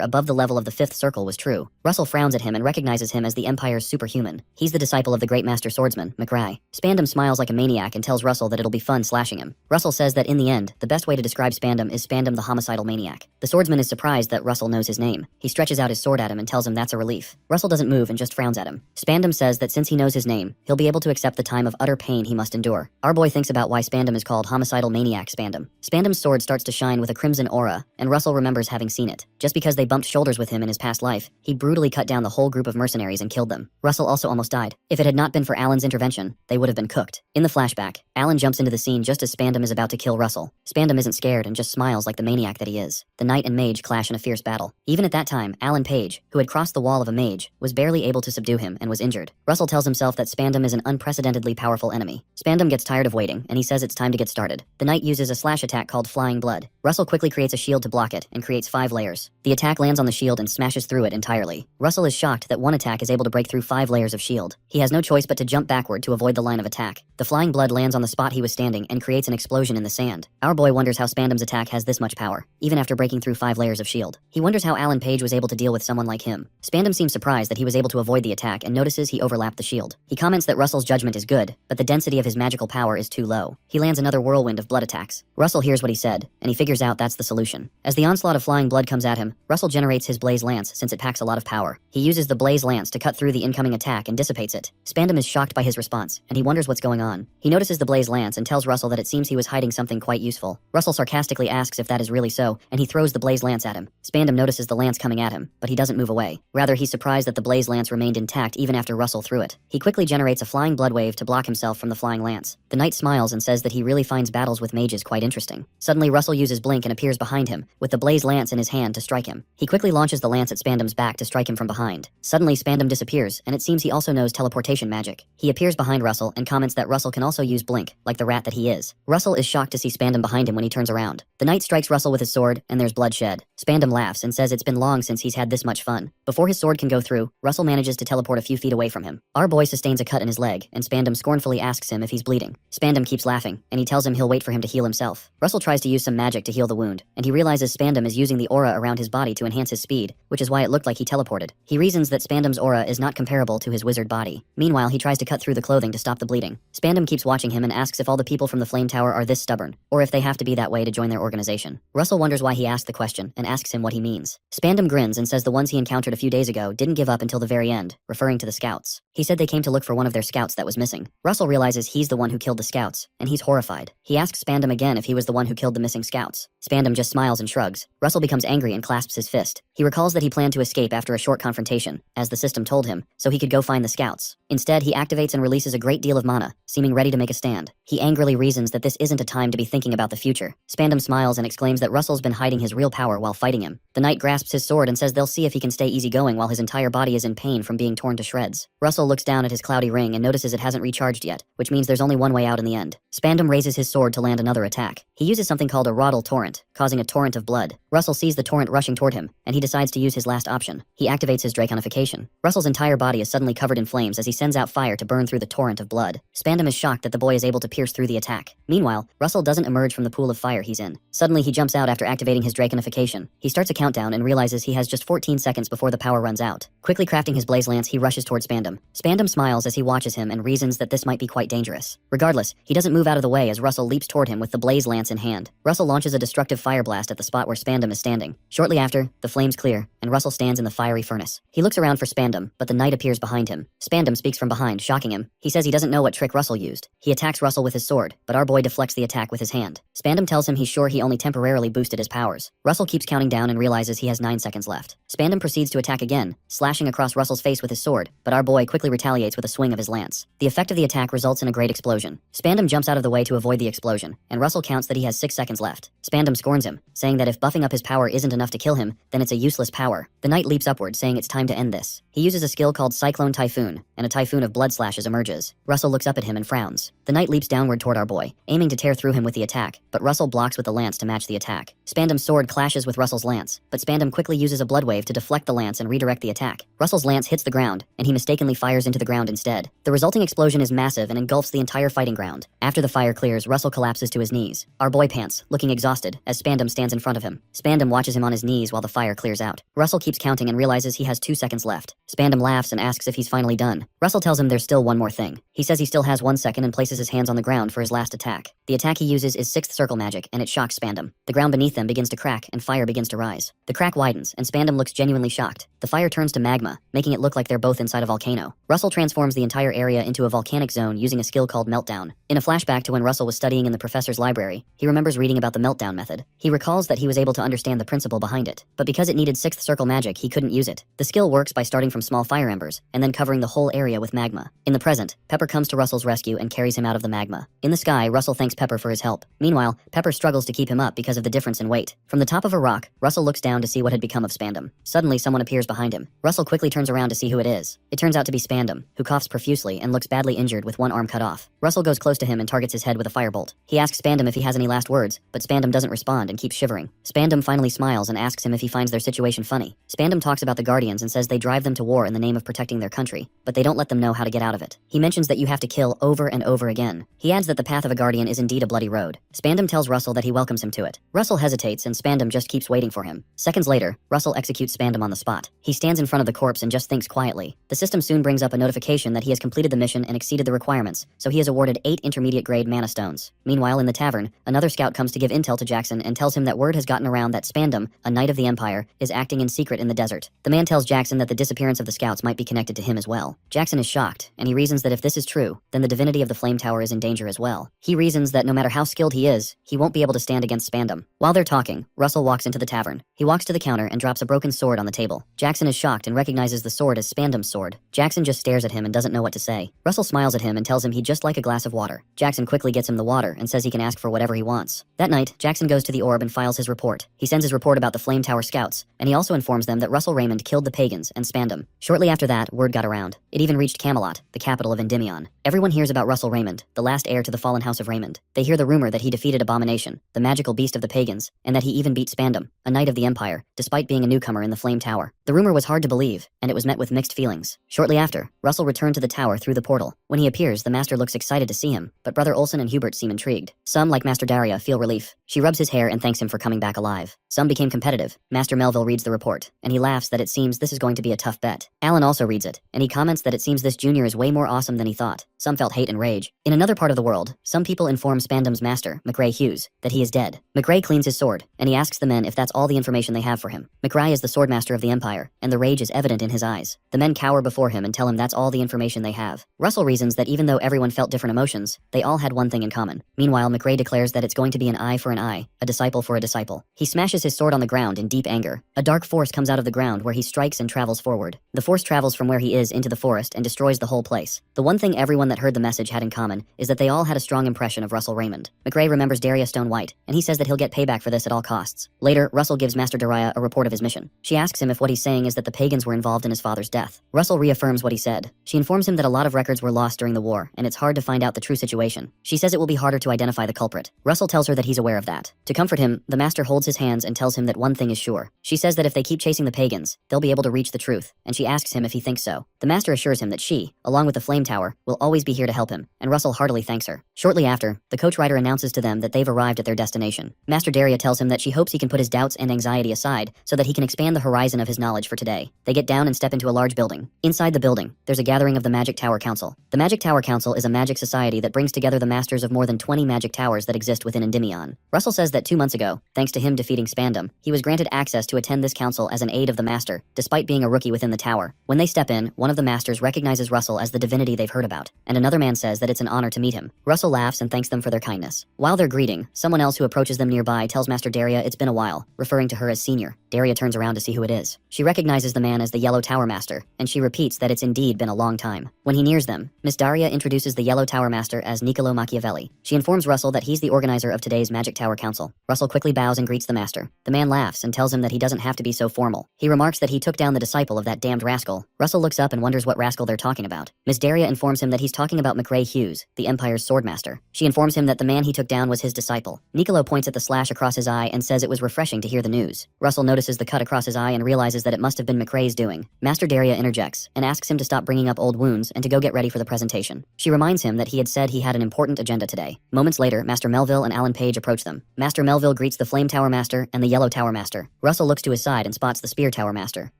above the level of the 5th circle was true. Russell frowns at him and recognizes him as the Empire's superhuman. He's the disciple of the great master swordsman, McRae. Spandam smiles like a maniac and tells Russell that it'll be fun slashing him. Russell says that in the end, the best way to describe Spandam is Spandam the homicidal maniac. The swordsman is surprised that Russell knows his name. He stretches out his sword at him and tells him that's a relief. Russell doesn't move and just frowns at him. Spandam says that since he knows his name, he'll be able to accept the time of utter pain he must endure. Our boy thinks about why Spandam is called homicidal maniac Spandam. Spandam's sword starts to shine with a crimson aura, and Russell remembers having seen it. Just because they bumped shoulders with him in his past life, he brutally cut down the whole group of mercenaries and killed them. Russell also almost died. If it had not been for Alan's intervention, they would have been cooked. In the flashback, Alan jumps into the scene just as Spandam is about to kill Russell. Spandam isn't scared and just smiles like the maniac that he is. The knight and mage clash in a fierce battle. Even at that time, Alan Page, who had crossed the wall of a mage, was barely able to subdue him and was injured. Russell tells himself that Spandam is an unprecedentedly powerful enemy. Spandam gets tired of waiting, and he says it's time to get started. The knight uses a slash attack called Flying Blood. Russell quickly creates a shield to block it and creates 5 layers. The attack lands on the shield and smashes through it entirely. Russell is shocked that one attack is able to break through 5 layers of shield. He has no choice but to jump backward to avoid the line of attack. The Flying Blood lands on the spot he was standing and creates an explosion in the sand. Our boy wonders how Spandam's attack has this much power, even after breaking through 5 layers of shield. He wonders how Alan Page was able to deal with someone like him. Spandam seems surprised that he was able to avoid the attack and notices he overlapped the shield. He comments that Russell's judgment is good, but the density of his magical power is too low. He lands another whirlwind of blood attacks. Russell hears what he said, and he figures out that's the solution. As the onslaught of flying blood comes at him, Russell generates his Blaze Lance since it packs a lot of power. He uses the Blaze Lance to cut through the incoming attack and dissipates it. Spandam is shocked by his response, and he wonders what's going on. He notices the Blaze Lance and tells Russell that it seems he was hiding something quite useful. Russell sarcastically asks if that is really so, and he throws the Blaze Lance at him. Spandam notices the lance coming at him, but he doesn't move away. Rather, he's surprised that the Blaze Lance remained intact even after Russell threw it. He quickly generates a flying blood wave to block himself from the flying lance. The knight smiles and says that he really finds battles with mages quite interesting. Suddenly, Russell uses blink and appears behind him, with the Blaze Lance in his hand to strike him. He quickly launches the lance at Spandam's back to strike him from behind. Suddenly, Spandam disappears, and it seems he also knows teleportation magic. He appears behind Russell and comments that Russell can also use blink, like the rat that he is. Russell is shocked to see Spandam behind him when he turns around. The knight strikes Russell with his sword, and there's bloodshed. Spandam laughs and says it's been long since he's had this much fun. Before his sword can go through, Russell manages to teleport a few feet away from him. Our boy sustains a cut in his leg, and Spandam scornfully asks him if he's bleeding. Spandam keeps laughing, and he tells him he'll wait for him to heal himself. Russell tries to use some magic to heal the wound, and he realizes Spandam is using the aura around his body to enhance his speed, which is why it looked like he teleported. He reasons that Spandam's aura is not comparable to his wizard body. Meanwhile, he tries to cut through the clothing to stop the bleeding. Spandam keeps watching him and asks if all the people from the Flame Tower are this stubborn, or if they have to be that way to join their organization. Russell wonders why he asked the question, and asks him what he means. Spandam grins and says the ones he encountered a few days ago didn't give up until the very end, referring to the scouts. He said they came to look for one of their scouts that was missing. Russell realizes he's the one who killed the scouts, and he's horrified. He asks Spandam again if he was the one who killed the missing scouts. Spandam just smiles and shrugs. Russell becomes angry and clasps his fist. He recalls that he planned to escape after a short confrontation, as the system told him, so he could go find the scouts. Instead, he activates and releases a great deal of mana, seeming ready to make a stand. He angrily reasons that this isn't a time to be thinking about the future. Spandam smiles and exclaims that Russell's been hiding his real power while fighting him. The knight grasps his sword and says they'll see if he can stay easygoing while his entire body is in pain from being torn to shreds. Russell looks down at his cloudy ring and notices it hasn't recharged yet, which means there's only one way out in the end. Spandam raises his sword to land another attack. He uses something called a Roddle Torrent, causing a torrent of blood. Russell sees the torrent rushing toward him, and he decides to use his last option. He activates his Draconification. Russell's entire body is suddenly covered in flames as he sends out fire to burn through the torrent of blood. Spandam is shocked that the boy is able to pierce through the attack. Meanwhile, Russell doesn't emerge from the pool of fire he's in. Suddenly, he jumps out after activating his Draconification. He starts a countdown and realizes he has just 14 seconds before the power runs out. Quickly crafting his Blaze Lance, he rushes toward Spandam. Spandam smiles as he watches him and reasons that this might be quite dangerous. Regardless, he doesn't move out of the way as Russell leaps toward him with the Blaze Lance in hand. Russell launches a destructive fire blast at the spot where Spandam is standing. Shortly after, the flames clear, and Russell stands in the fiery furnace. He looks around for Spandam, but the knight appears behind him. Spandam speaks from behind, shocking him. He says he doesn't know what trick Russell used. He attacks Russell with his sword, but our boy deflects the attack with his hand. Spandam tells him he's sure he only temporarily boosted his powers. Russell keeps counting down and realizes he has 9 seconds left. Spandam proceeds to attack again, slashing across Russell's face with his sword, but our boy quickly retaliates with a swing of his lance. The effect of the attack results in a great explosion. Spandam jumps out of the way to avoid the explosion, and Russell counts that he has 6 seconds left. Spandam scorns him, saying that if buffing up his power isn't enough to kill him, then it's a useless power. The knight leaps upward, saying it's time to end this. He uses a skill called Cyclone Typhoon, and a typhoon of blood slashes emerges. Russell looks up at him and frowns. The knight leaps downward toward our boy, aiming to tear through him with the attack, but Russell blocks with the lance to match the attack. Spandam's sword clashes with Russell's lance, but Spandam quickly uses a blood wave to deflect the lance and redirect the attack. attack. Russell's lance hits the ground, and he mistakenly fires into the ground instead. The resulting explosion is massive and engulfs the entire fighting ground. After the fire clears, Russell collapses to his knees. Our boy pants, looking exhausted, as Spandam stands in front of him. Spandam watches him on his knees while the fire clears out. Russell keeps counting and realizes he has 2 seconds left. Spandam laughs and asks if he's finally done. Russell tells him there's still one more thing. He says he still has 1 second and places his hands on the ground for his last attack. The attack he uses is 6th circle magic, and it shocks Spandam. The ground beneath them begins to crack, and fire begins to rise. The crack widens, and Spandam looks genuinely shocked. The fire turns to magma, making it look like they're both inside a volcano. Russell transforms the entire area into a volcanic zone using a skill called Meltdown. In a flashback to when Russell was studying in the professor's library, he remembers reading about the Meltdown method. He recalls that he was able to understand the principle behind it, but because it needed 6th circle magic, he couldn't use it. The skill works by starting from small fire embers, and then covering the whole area with magma. In the present, Pepper comes to Russell's rescue and carries him out of the magma. In the sky, Russell thanks Pepper for his help. Meanwhile, Pepper struggles to keep him up because of the difference in weight. From the top of a rock, Russell looks down to see what had become of Spandam. Suddenly, someone appears behind him. Russell quickly turns around to see who it is. It turns out to be Spandam, who coughs profusely and looks badly injured with one arm cut off. Russell goes close to him and targets his head with a firebolt. He asks Spandam if he has any last words, but Spandam doesn't respond and keeps shivering. Spandam finally smiles and asks him if he finds their situation funny. Spandam talks about the Guardians and says they drive them to war in the name of protecting their country, but they don't let them know how to get out of it. He mentions that you have to kill over and over again. He adds that the path of a Guardian is indeed a bloody road. Spandam tells Russell that he welcomes him to it. Russell hesitates and Spandam just keeps waiting for him. Seconds later, Russell executes Spandam on the spot. He stands in front of the corpse and just thinks quietly. The system soon brings up a notification that he has completed the mission and exceeded the requirements, so he is awarded 8 intermediate grade mana stones. Meanwhile, in the tavern, another scout comes to give intel to Jackson and tells him that word has gotten around that Spandam, a knight of the Empire, is acting in secret in the desert. The man tells Jackson that the disappearance of the scouts might be connected to him as well. Jackson is shocked, and he reasons that if this is true, then the divinity of the flame tower is in danger as well. He reasons that no matter how skilled he is, he won't be able to stand against Spandam. While they're talking, Russell walks into the tavern. He walks to the counter and drops a broken sword on the table. Jackson is shocked and recognizes the sword as Spandam's sword. Jackson just stares at him and doesn't know what to say. Russell smiles at him and tells him he'd just like a glass of water. Jackson quickly gets him the water and says he can ask for whatever he wants. That night, Jackson goes to the orb and files his report. He sends his report about the Flame Tower scouts, and he also informs them that Russell Raymond killed the pagans and Spandam. Shortly after that, word got around. It even reached Camelot, the capital of Endymion. Everyone hears about Russell Raymond, the last heir to the fallen house of Raymond. They hear the rumor that he defeated Abomination, the magical beast of the pagans, and that he even beat Spandam, a knight of the Empire, despite being a newcomer in the Flame Tower. The rumor was hard to believe, and it was met with mixed feelings. Shortly after, Russell returned to the tower through the portal. When he appears, the Master looks excited to see him, but Brother Olsen and Hubert seem intrigued. Some, like Master Daria, feel relief. She rubs his hair and thanks him for coming back alive. Some became competitive. Master Melville reads the report, and he laughs that it seems this is going to be a tough bet. Alan also reads it, and he comments that it seems this junior is way more awesome than he thought. Some felt hate and rage. In another part of the world, some people inform Spandam's master, McRae Hughes, that he is dead. McRae cleans his sword, and he asks the men if that's all the information they have for him. McRae is the swordmaster of the Empire, and the rage is evident in his eyes. The men cower before him and tell him that's all the information they have. Russell reasons that even though everyone felt different emotions, they all had one thing in common. Meanwhile, McRae declares that it's going to be an eye for an eye, a disciple for a disciple. He smashes his sword on the ground in deep anger. A dark force comes out of the ground where he strikes and travels forward. The force travels from where he is into the forest and destroys the whole place. The one thing everyone that heard the message had in common is that they all had a strong impression of Russell Raymond. McRae remembers Daria Stone White, and he says that he'll get payback for this at all costs. Later, Russell gives Master Daria a report of his mission. She asks him if what he's saying is that the pagans were involved in his father's death. Russell reaffirms what he said. She informs him that a lot of records were lost during the war, and it's hard to find out the true situation. She says it will be harder to identify the culprit. Russell tells her that he's aware of that. To comfort him, the Master holds his hands and tells him that one thing is sure. She says that if they keep chasing the pagans, they'll be able to reach the truth, and she asks him if he thinks so. The Master assures him that she, along with the Flame Tower, will always be here to help him, and Russell heartily thanks her. Shortly after, the coach rider announces to them that they've arrived at their destination. Master Daria tells him that she hopes he can put his doubts and anxiety aside so that he can expand the horizon of his knowledge for today. They get down and step into a large building. Inside the building, there's a gathering of the Magic Tower Council. The Magic Tower Council is a magic society that brings together the masters of more than 20 magic towers that exist within Endymion. Russell says that 2 months ago, thanks to him defeating Spandam, he was granted access to attend this council as an aide of the Master, despite being a rookie within the tower. When they step in, one of the masters recognizes Russell as the divinity they've heard about, and another man says that it's an honor to meet him. Russell laughs and thanks them for their kindness. While they're greeting, someone else who approaches them nearby tells Master Daria it's been a while, referring to her as senior. Daria turns around to see who it is. She recognizes the man as the Yellow Tower Master, and she repeats that it's indeed been a long time. When he nears them, Miss Daria introduces the Yellow Tower Master as Niccolo Machiavelli. She informs Russell that he's the organizer of today's Magic Tower Council. Russell quickly bows and greets the Master. The man laughs and tells him that he doesn't have to be so formal. He remarks that he took down the disciple of that damned rascal. Russell looks up and wonders what rascal they're talking about. Miss Daria informs him that he's talking about McRae Hughes, the Empire's swordmaster. She informs him that the man he took down was his disciple. Niccolo points at the slash across his eye and says it was refreshing to hear the news. Russell notices the cut across his eye and realizes that it must have been McRae's Blaze doing? Master Daria interjects and asks him to stop bringing up old wounds and to go get ready for the presentation. She reminds him that he had said he had an important agenda today. Moments later, Master Melville and Alan Page approach them. Master Melville greets the Flame Tower Master and the Yellow Tower Master. Russell looks to his side and spots the Spear Tower Master.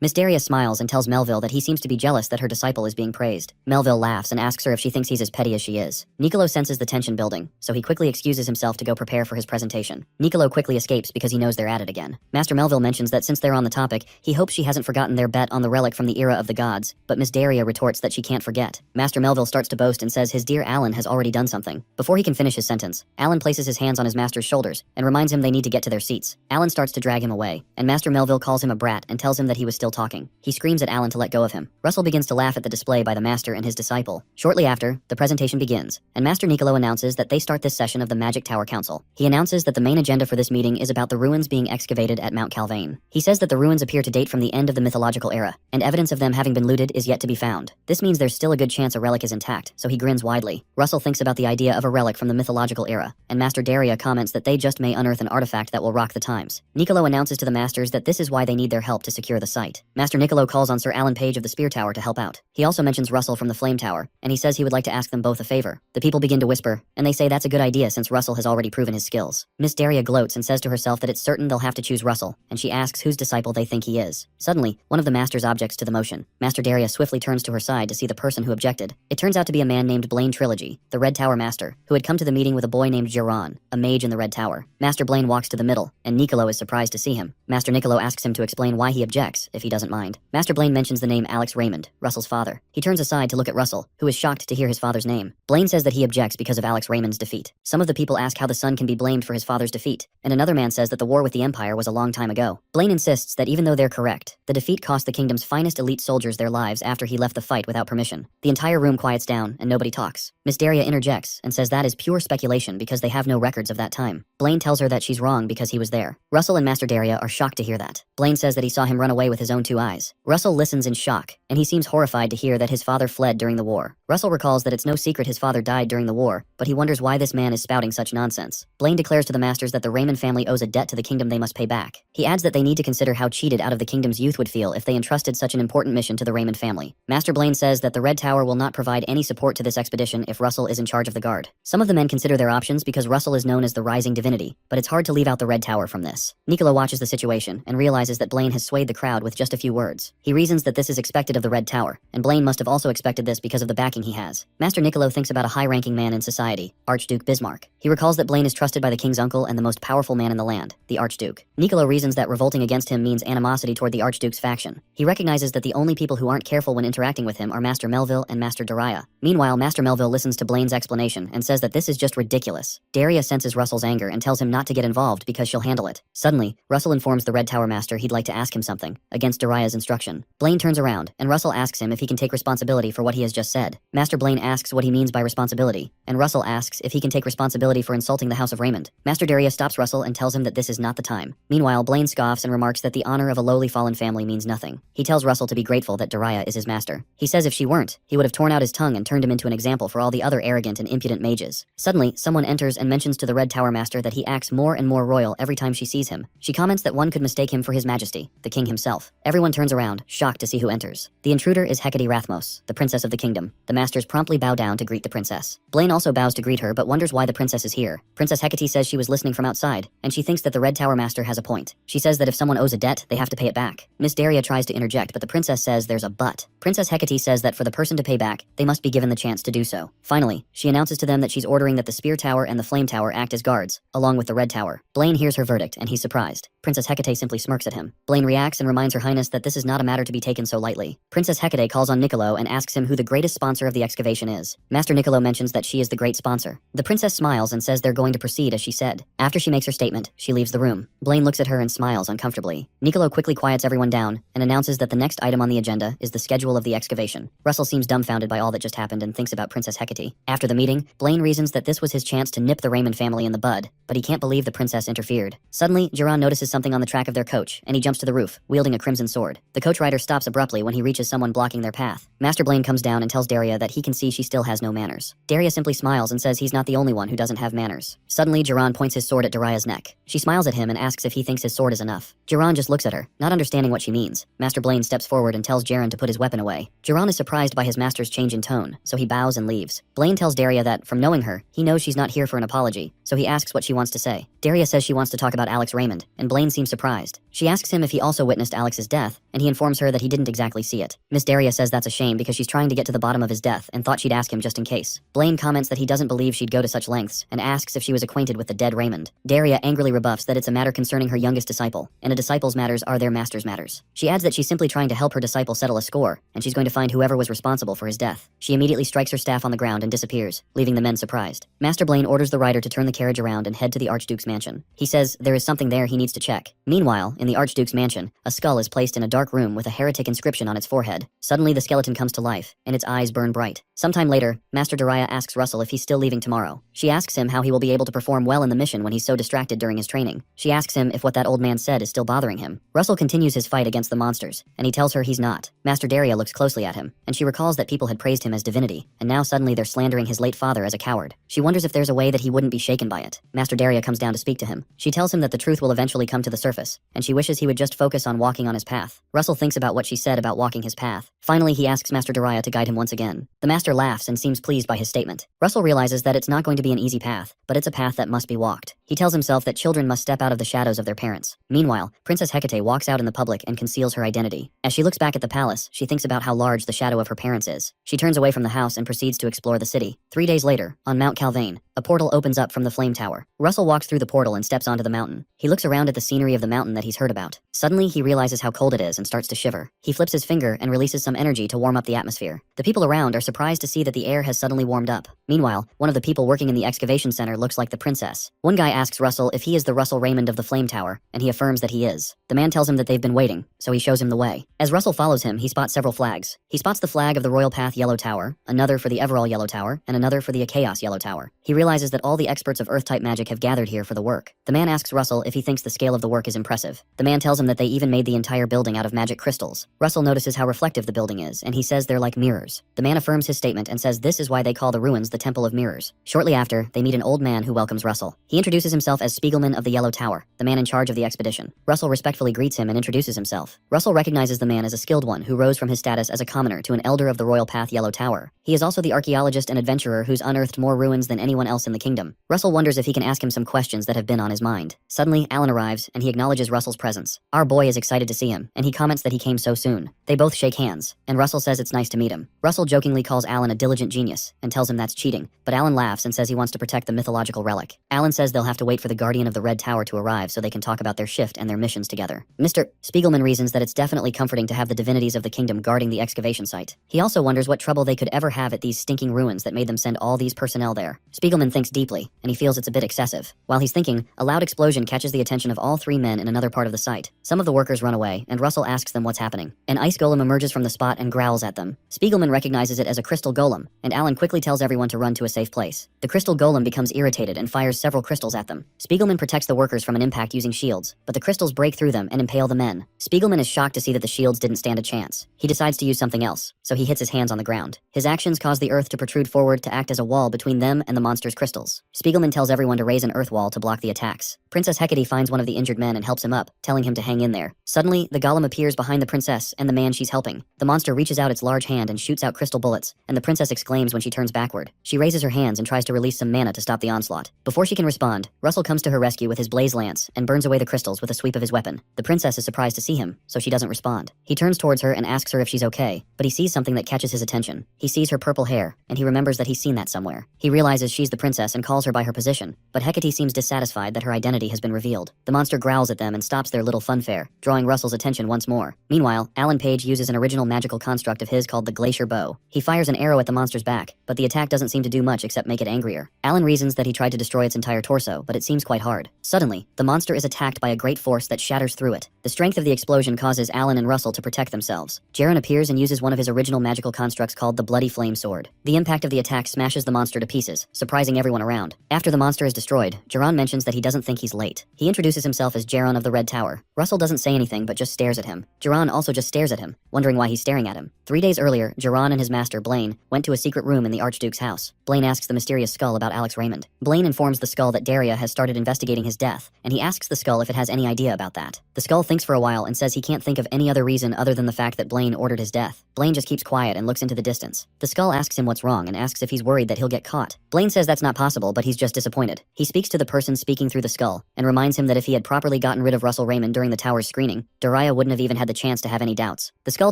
Miss Daria smiles and tells Melville that he seems to be jealous that her disciple is being praised. Melville laughs and asks her if she thinks he's as petty as she is. Niccolo senses the tension building, so he quickly excuses himself to go prepare for his presentation. Niccolo quickly escapes because he knows they're at it again. Master Melville mentions that since they're on the topic, he hopes she hasn't forgotten their bet on the relic from the era of the gods, but Miss Daria retorts that she can't forget. Master Melville starts to boast and says his dear Alan has already done something. Before he can finish his sentence, Alan places his hands on his master's shoulders and reminds him they need to get to their seats. Alan starts to drag him away, and Master Melville calls him a brat and tells him that he was still talking. He screams at Alan to let go of him. Russell begins to laugh at the display by the master and his disciple. Shortly after, the presentation begins, and Master Niccolo announces that they start this session of the Magic Tower Council. He announces that the main agenda for this meeting is about the ruins being excavated at Mount Calvain. He says that the ruins appear to date from the end of the mythological era, and evidence of them having been looted is yet to be found. This means there's still a good chance a relic is intact, so he grins widely. Russell thinks about the idea of a relic from the mythological era, and Master Daria comments that they just may unearth an artifact that will rock the times. Niccolo announces to the masters that this is why they need their help to secure the site. Master Niccolo calls on Sir Alan Page of the Spear Tower to help out. He also mentions Russell from the Flame Tower, and he says he would like to ask them both a favor. The people begin to whisper, and they say that's a good idea since Russell has already proven his skills. Miss Daria gloats and says to herself that it's certain they'll have to choose Russell, and she asks whose disciple they think he is. Suddenly, one of the masters objects to the motion. Master Daria swiftly turns to her side to see the person who objected. It turns out to be a man named Blaine Trilogy, the Red Tower Master, who had come to the meeting with a boy named Giron, a mage in the Red Tower. Master Blaine walks to the middle, and Niccolo is surprised to see him. Master Niccolo asks him to explain why he objects, if he doesn't mind. Master Blaine mentions the name Alex Raymond, Russell's father. He turns aside to look at Russell, who is shocked to hear his father's name. Blaine says that he objects because of Alex Raymond's defeat. Some of the people ask how the son can be blamed for his father's defeat, and another man says that the war with the Empire was a long time ago. Blaine insists that even though they're correct, the defeat cost the kingdom's finest elite soldiers their lives after he left the fight without permission. The entire room quiets down, and nobody talks. Miss Daria interjects and says that is pure speculation because they have no records of that time. Blaine tells her that she's wrong because he was there. Russell and Master Daria are shocked to hear that. Blaine says that he saw him run away with his own 2 eyes. Russell listens in shock, and he seems horrified to hear that his father fled during the war. Russell recalls that it's no secret his father died during the war, but he wonders why this man is spouting such nonsense. Blaine declares to the masters that the Raymond family owes a debt to the kingdom they must pay back. He adds that they need to consider how cheated out of the kingdom's youth would feel if they entrusted such an important mission to the Raymond family. Master Blaine says that the Red Tower will not provide any support to this expedition if Russell is in charge of the guard. Some of the men consider their options because Russell is known as the Rising Divinity, but it's hard to leave out the Red Tower from this. Niccolo watches the situation and realizes that Blaine has swayed the crowd with just a few words. He reasons that this is expected of the Red Tower, and Blaine must have also expected this because of the backing he has. Master Niccolo thinks about a high-ranking man in society, Archduke Bismarck. He recalls that Blaine is trusted by the king's uncle and the most powerful man in the land, the Archduke. Niccolo reasons that revolting against him means animosity toward the Archduke's faction. He recognizes that the only people who aren't careful when interacting with him are Master Melville and Master Daria. Meanwhile, Master Melville listens to Blaine's explanation and says that this is just ridiculous. Daria senses Russell's anger and tells him not to get involved because she'll handle it. Suddenly, Russell informs the Red Tower Master he'd like to ask him something, against Daria's instruction. Blaine turns around, and Russell asks him if he can take responsibility for what he has just said. Master Blaine asks what he means by responsibility, and Russell asks if he can take responsibility for insulting the House of Raymond. Master Daria stops Russell and tells him that this is not the time. Meanwhile, Blaine scoffs and remarks that the honor of a lowly fallen family means nothing. He tells Russell to be grateful that Daria is his master. He says if she weren't, he would have torn out his tongue and turned him into an example for all the other arrogant and impudent mages. Suddenly, someone enters and mentions to the Red Tower Master that he acts more and more royal every time she sees him. She comments that one could mistake him for his majesty, the king himself. Everyone turns around, shocked to see who enters. The intruder is Hecate Rathmos, the princess of the kingdom. The masters promptly bow down to greet the princess. Blaine also bows to greet her but wonders why the princess is here. Princess Hecate says she was listening from outside, and she thinks that the Red Tower Master has a point. She says that if someone owes a debt, they have to pay it back. Miss Daria tries to interject, but the princess says there's a but. Princess Hecate says that for the person to pay back, they must be given the chance to do so. Finally, she announces to them that she's ordering that the Spear Tower and the Flame Tower act as guards, along with the Red Tower. Blaine hears her verdict, and he's surprised. Princess Hecate simply smirks at him. Blaine reacts and reminds Her Highness that this is not a matter to be taken so lightly. Princess Hecate calls on Niccolo and asks him who the greatest sponsor of the excavation is. Master Niccolo mentions that she is the great sponsor. The princess smiles and says they're going to proceed as she said. After she makes her statement, she leaves the room. Blaine looks at her and smiles uncomfortably. Niccolo quickly quiets everyone down and announces that the next item on the agenda is the schedule of the excavation. Russell seems dumbfounded by all that just happened and thinks about Princess Hecate. After the meeting, Blaine reasons that this was his chance to nip the Raymond family in the bud, but he can't believe the princess interfered. Suddenly, Giron notices something on the track of their coach, and he jumps to the roof, wielding a crimson sword. The coach rider stops abruptly when he reaches someone blocking their path. Master Blaine comes down and tells Daria that he can see she still has no manners. Daria simply smiles and says he's not the only one who doesn't have manners. Suddenly, Giron points his sword at Daria's neck. She smiles at him and asks if he thinks his sword is enough. Giron just looks at her, not understanding what she means. Master Blaine steps forward and tells Jaren to put his weapon away. Jaren is surprised by his master's change in tone, so he bows and leaves. Blaine tells Daria that, from knowing her, he knows she's not here for an apology, so he asks what she wants to say. Daria says she wants to talk about Alex Raymond, and Blaine seems surprised. She asks him if he also witnessed Alex's death, and he informs her that he didn't exactly see it. Miss Daria says that's a shame because she's trying to get to the bottom of his death and thought she'd ask him just in case. Blaine comments that he doesn't believe she'd go to such lengths, and asks if she was acquainted with the dead Raymond. Daria angrily rebuffs that it's a matter concerning her youngest disciple, and a disciple's matters are their master's matters. She adds that she's simply trying to help her disciple settle a score, and she's going to find whoever was responsible for his death. She immediately strikes her staff on the ground and disappears, leaving the men surprised. Master Blaine orders the rider to turn the carriage around and head to the Archduke's mansion. He says there is something there he needs to check. Meanwhile, in the Archduke's mansion, a skull is placed in a dark room with a heretic inscription on its forehead. Suddenly the skeleton comes to life, and its eyes burn bright. Sometime later, Master Daria asks Russell if he's still leaving tomorrow. She asks him how he will be able to perform well in the mission when he's so distracted during his training. She asks him if what that old man said is still bothering him. Russell continues his fight against the monsters, and he tells her he's not. Master Daria looks closely at him, and she recalls that people had praised him as divinity, and now suddenly they're slandering his late father as a coward. She wonders if there's a way that he wouldn't be shaken by it. Master Daria comes down to speak to him. She tells him that the truth will eventually come to the surface, and she wishes he would just focus on walking on his path. Russell thinks about what she said about walking his path. Finally, he asks Master Daria to guide him once again. The master laughs and seems pleased by his statement. Russell realizes that it's not going to be an easy path, but it's a path that must be walked. He tells himself that children must step out of the shadows of their parents. Meanwhile, Princess Hecate walks out in the public and conceals her identity. As she looks back at the palace, she thinks about how large the shadow of her parents is. She turns away from the house and proceeds to explore the city. 3 days later, on Mount Calvane, a portal opens up from the flame tower. Russell walks through the portal and steps onto the mountain. He looks around at the scenery of the mountain that he's heard about. Suddenly, he realizes how cold it is and starts to shiver. He flips his finger and releases some energy to warm up the atmosphere. The people around are surprised to see that the air has suddenly warmed up. Meanwhile, one of the people working in the excavation center looks like the princess. One guy asks Russell if he is the Russell Raymond of the flame tower, and he affirms that he is. The man tells him that they've been waiting, so he shows him the way. As Russell follows him, he spots several flags. He spots the flag of the Royal Path Yellow Tower, another for the Everall Yellow Tower, and another for the Chaos Yellow Tower. He realizes that all the experts of Earth-type magic have gathered here for the work. The man asks Russell if he thinks the scale of the work is impressive. The man tells him that they even made the entire building out of magic crystals. Russell notices how reflective the building is, and he says they're like mirrors. The man affirms his statement and says this is why they call the ruins the Temple of Mirrors. Shortly after, they meet an old man who welcomes Russell. He introduces himself as Spiegelman of the Yellow Tower, the man in charge of the expedition. Russell respectfully greets him and introduces himself. Russell recognizes the man as a skilled one who rose from his status as a commoner to an elder of the Royal Path Yellow Tower. He is also the archaeologist and adventurer who's unearthed more ruins than anyone else in the kingdom. Russell wonders if he can ask him some questions that have been on his mind. Suddenly, Alan arrives, and he acknowledges Russell's presence. Our boy is excited to see him, and he comments that he came so soon. They both shake hands, and Russell says it's nice to meet him. Russell jokingly calls Alan a diligent genius, and tells him that's cheating, but Alan laughs and says he wants to protect the mythological relic. Alan says they'll have to wait for the Guardian of the Red Tower to arrive so they can talk about their shift and their missions together. Mr. Spiegelman reasons that it's definitely comforting to have the divinities of the kingdom guarding the excavation site. He also wonders what trouble they could ever have at these stinking ruins that made them send all these personnel there. Spiegelman thinks deeply, and he feels it's a bit excessive. While he's thinking, a loud explosion catches the attention of all three men in another part of the site. Some of the workers run away, and Russell asks them what's happening. An ice golem emerges from the spot and growls at them. Spiegelman recognizes it as a crystal golem, and Alan quickly tells everyone to run to a safe place. The crystal golem becomes irritated and fires several crystals at them. Spiegelman protects the workers from an impact using shields, but the crystals break through them and impale the men. Spiegelman is shocked to see that the shields didn't stand a chance. He decides to use something else, so he hits his hands on the ground. His actions cause the earth to protrude forward to act as a wall between them and the monster's crystals. Spiegelman tells everyone to raise an earth wall to block the attacks. Princess Hecate finds one of the injured men and helps him up, telling him to hang in there. Suddenly, the golem appears behind the princess and the man she's helping. The monster reaches out its large hand and shoots out crystal bullets, and the princess exclaims when she turns backward. She raises her hands and tries to release some mana to stop the onslaught. Before she can respond, Russell comes to her rescue with his blaze lance and burns away the crystals with a sweep of his weapon. The princess is surprised to see him, so she doesn't respond. He turns towards her and asks her if she's okay, but he sees something that catches his attention. He sees her purple hair, and he remembers that he's seen that somewhere. He realizes she's the princess and calls her by her position, but Hecate seems dissatisfied that her identity has been revealed. The monster growls at them and stops their little funfair, drawing Russell's attention once more. Meanwhile, Alan Page uses an original magical construct of his called the Glacier Bow. He fires an arrow at the monster's back, but the attack doesn't seem to do much except make it angrier. Alan reasons that he tried to destroy its entire torso, but it seems quite hard. Suddenly, the monster is attacked by a great force that shatters through it. The strength of the explosion causes Alan and Russell to protect themselves. Jaren appears and uses one of his original magical constructs called the Bloody Flame Sword. The impact of the attack smashes the monster to pieces, surprising everyone around. After the monster is destroyed, Jaron mentions that he doesn't think he's late. He introduces himself as Jaron of the Red Tower. Russell doesn't say anything but just stares at him. Jaron also just stares at him, wondering why he's staring at him. 3 days earlier, Jiran and his master, Blaine, went to a secret room in the Archduke's house. Blaine asks the mysterious skull about Alex Raymond. Blaine informs the skull that Daria has started investigating his death, and he asks the skull if it has any idea about that. The skull thinks for a while and says he can't think of any other reason other than the fact that Blaine ordered his death. Blaine just keeps quiet and looks into the distance. The skull asks him what's wrong and asks if he's worried that he'll get caught. Blaine says that's not possible, but he's just disappointed. He speaks to the person speaking through the skull and reminds him that if he had properly gotten rid of Russell Raymond during the tower's screening, Daria wouldn't have even had the chance to have any doubts. The skull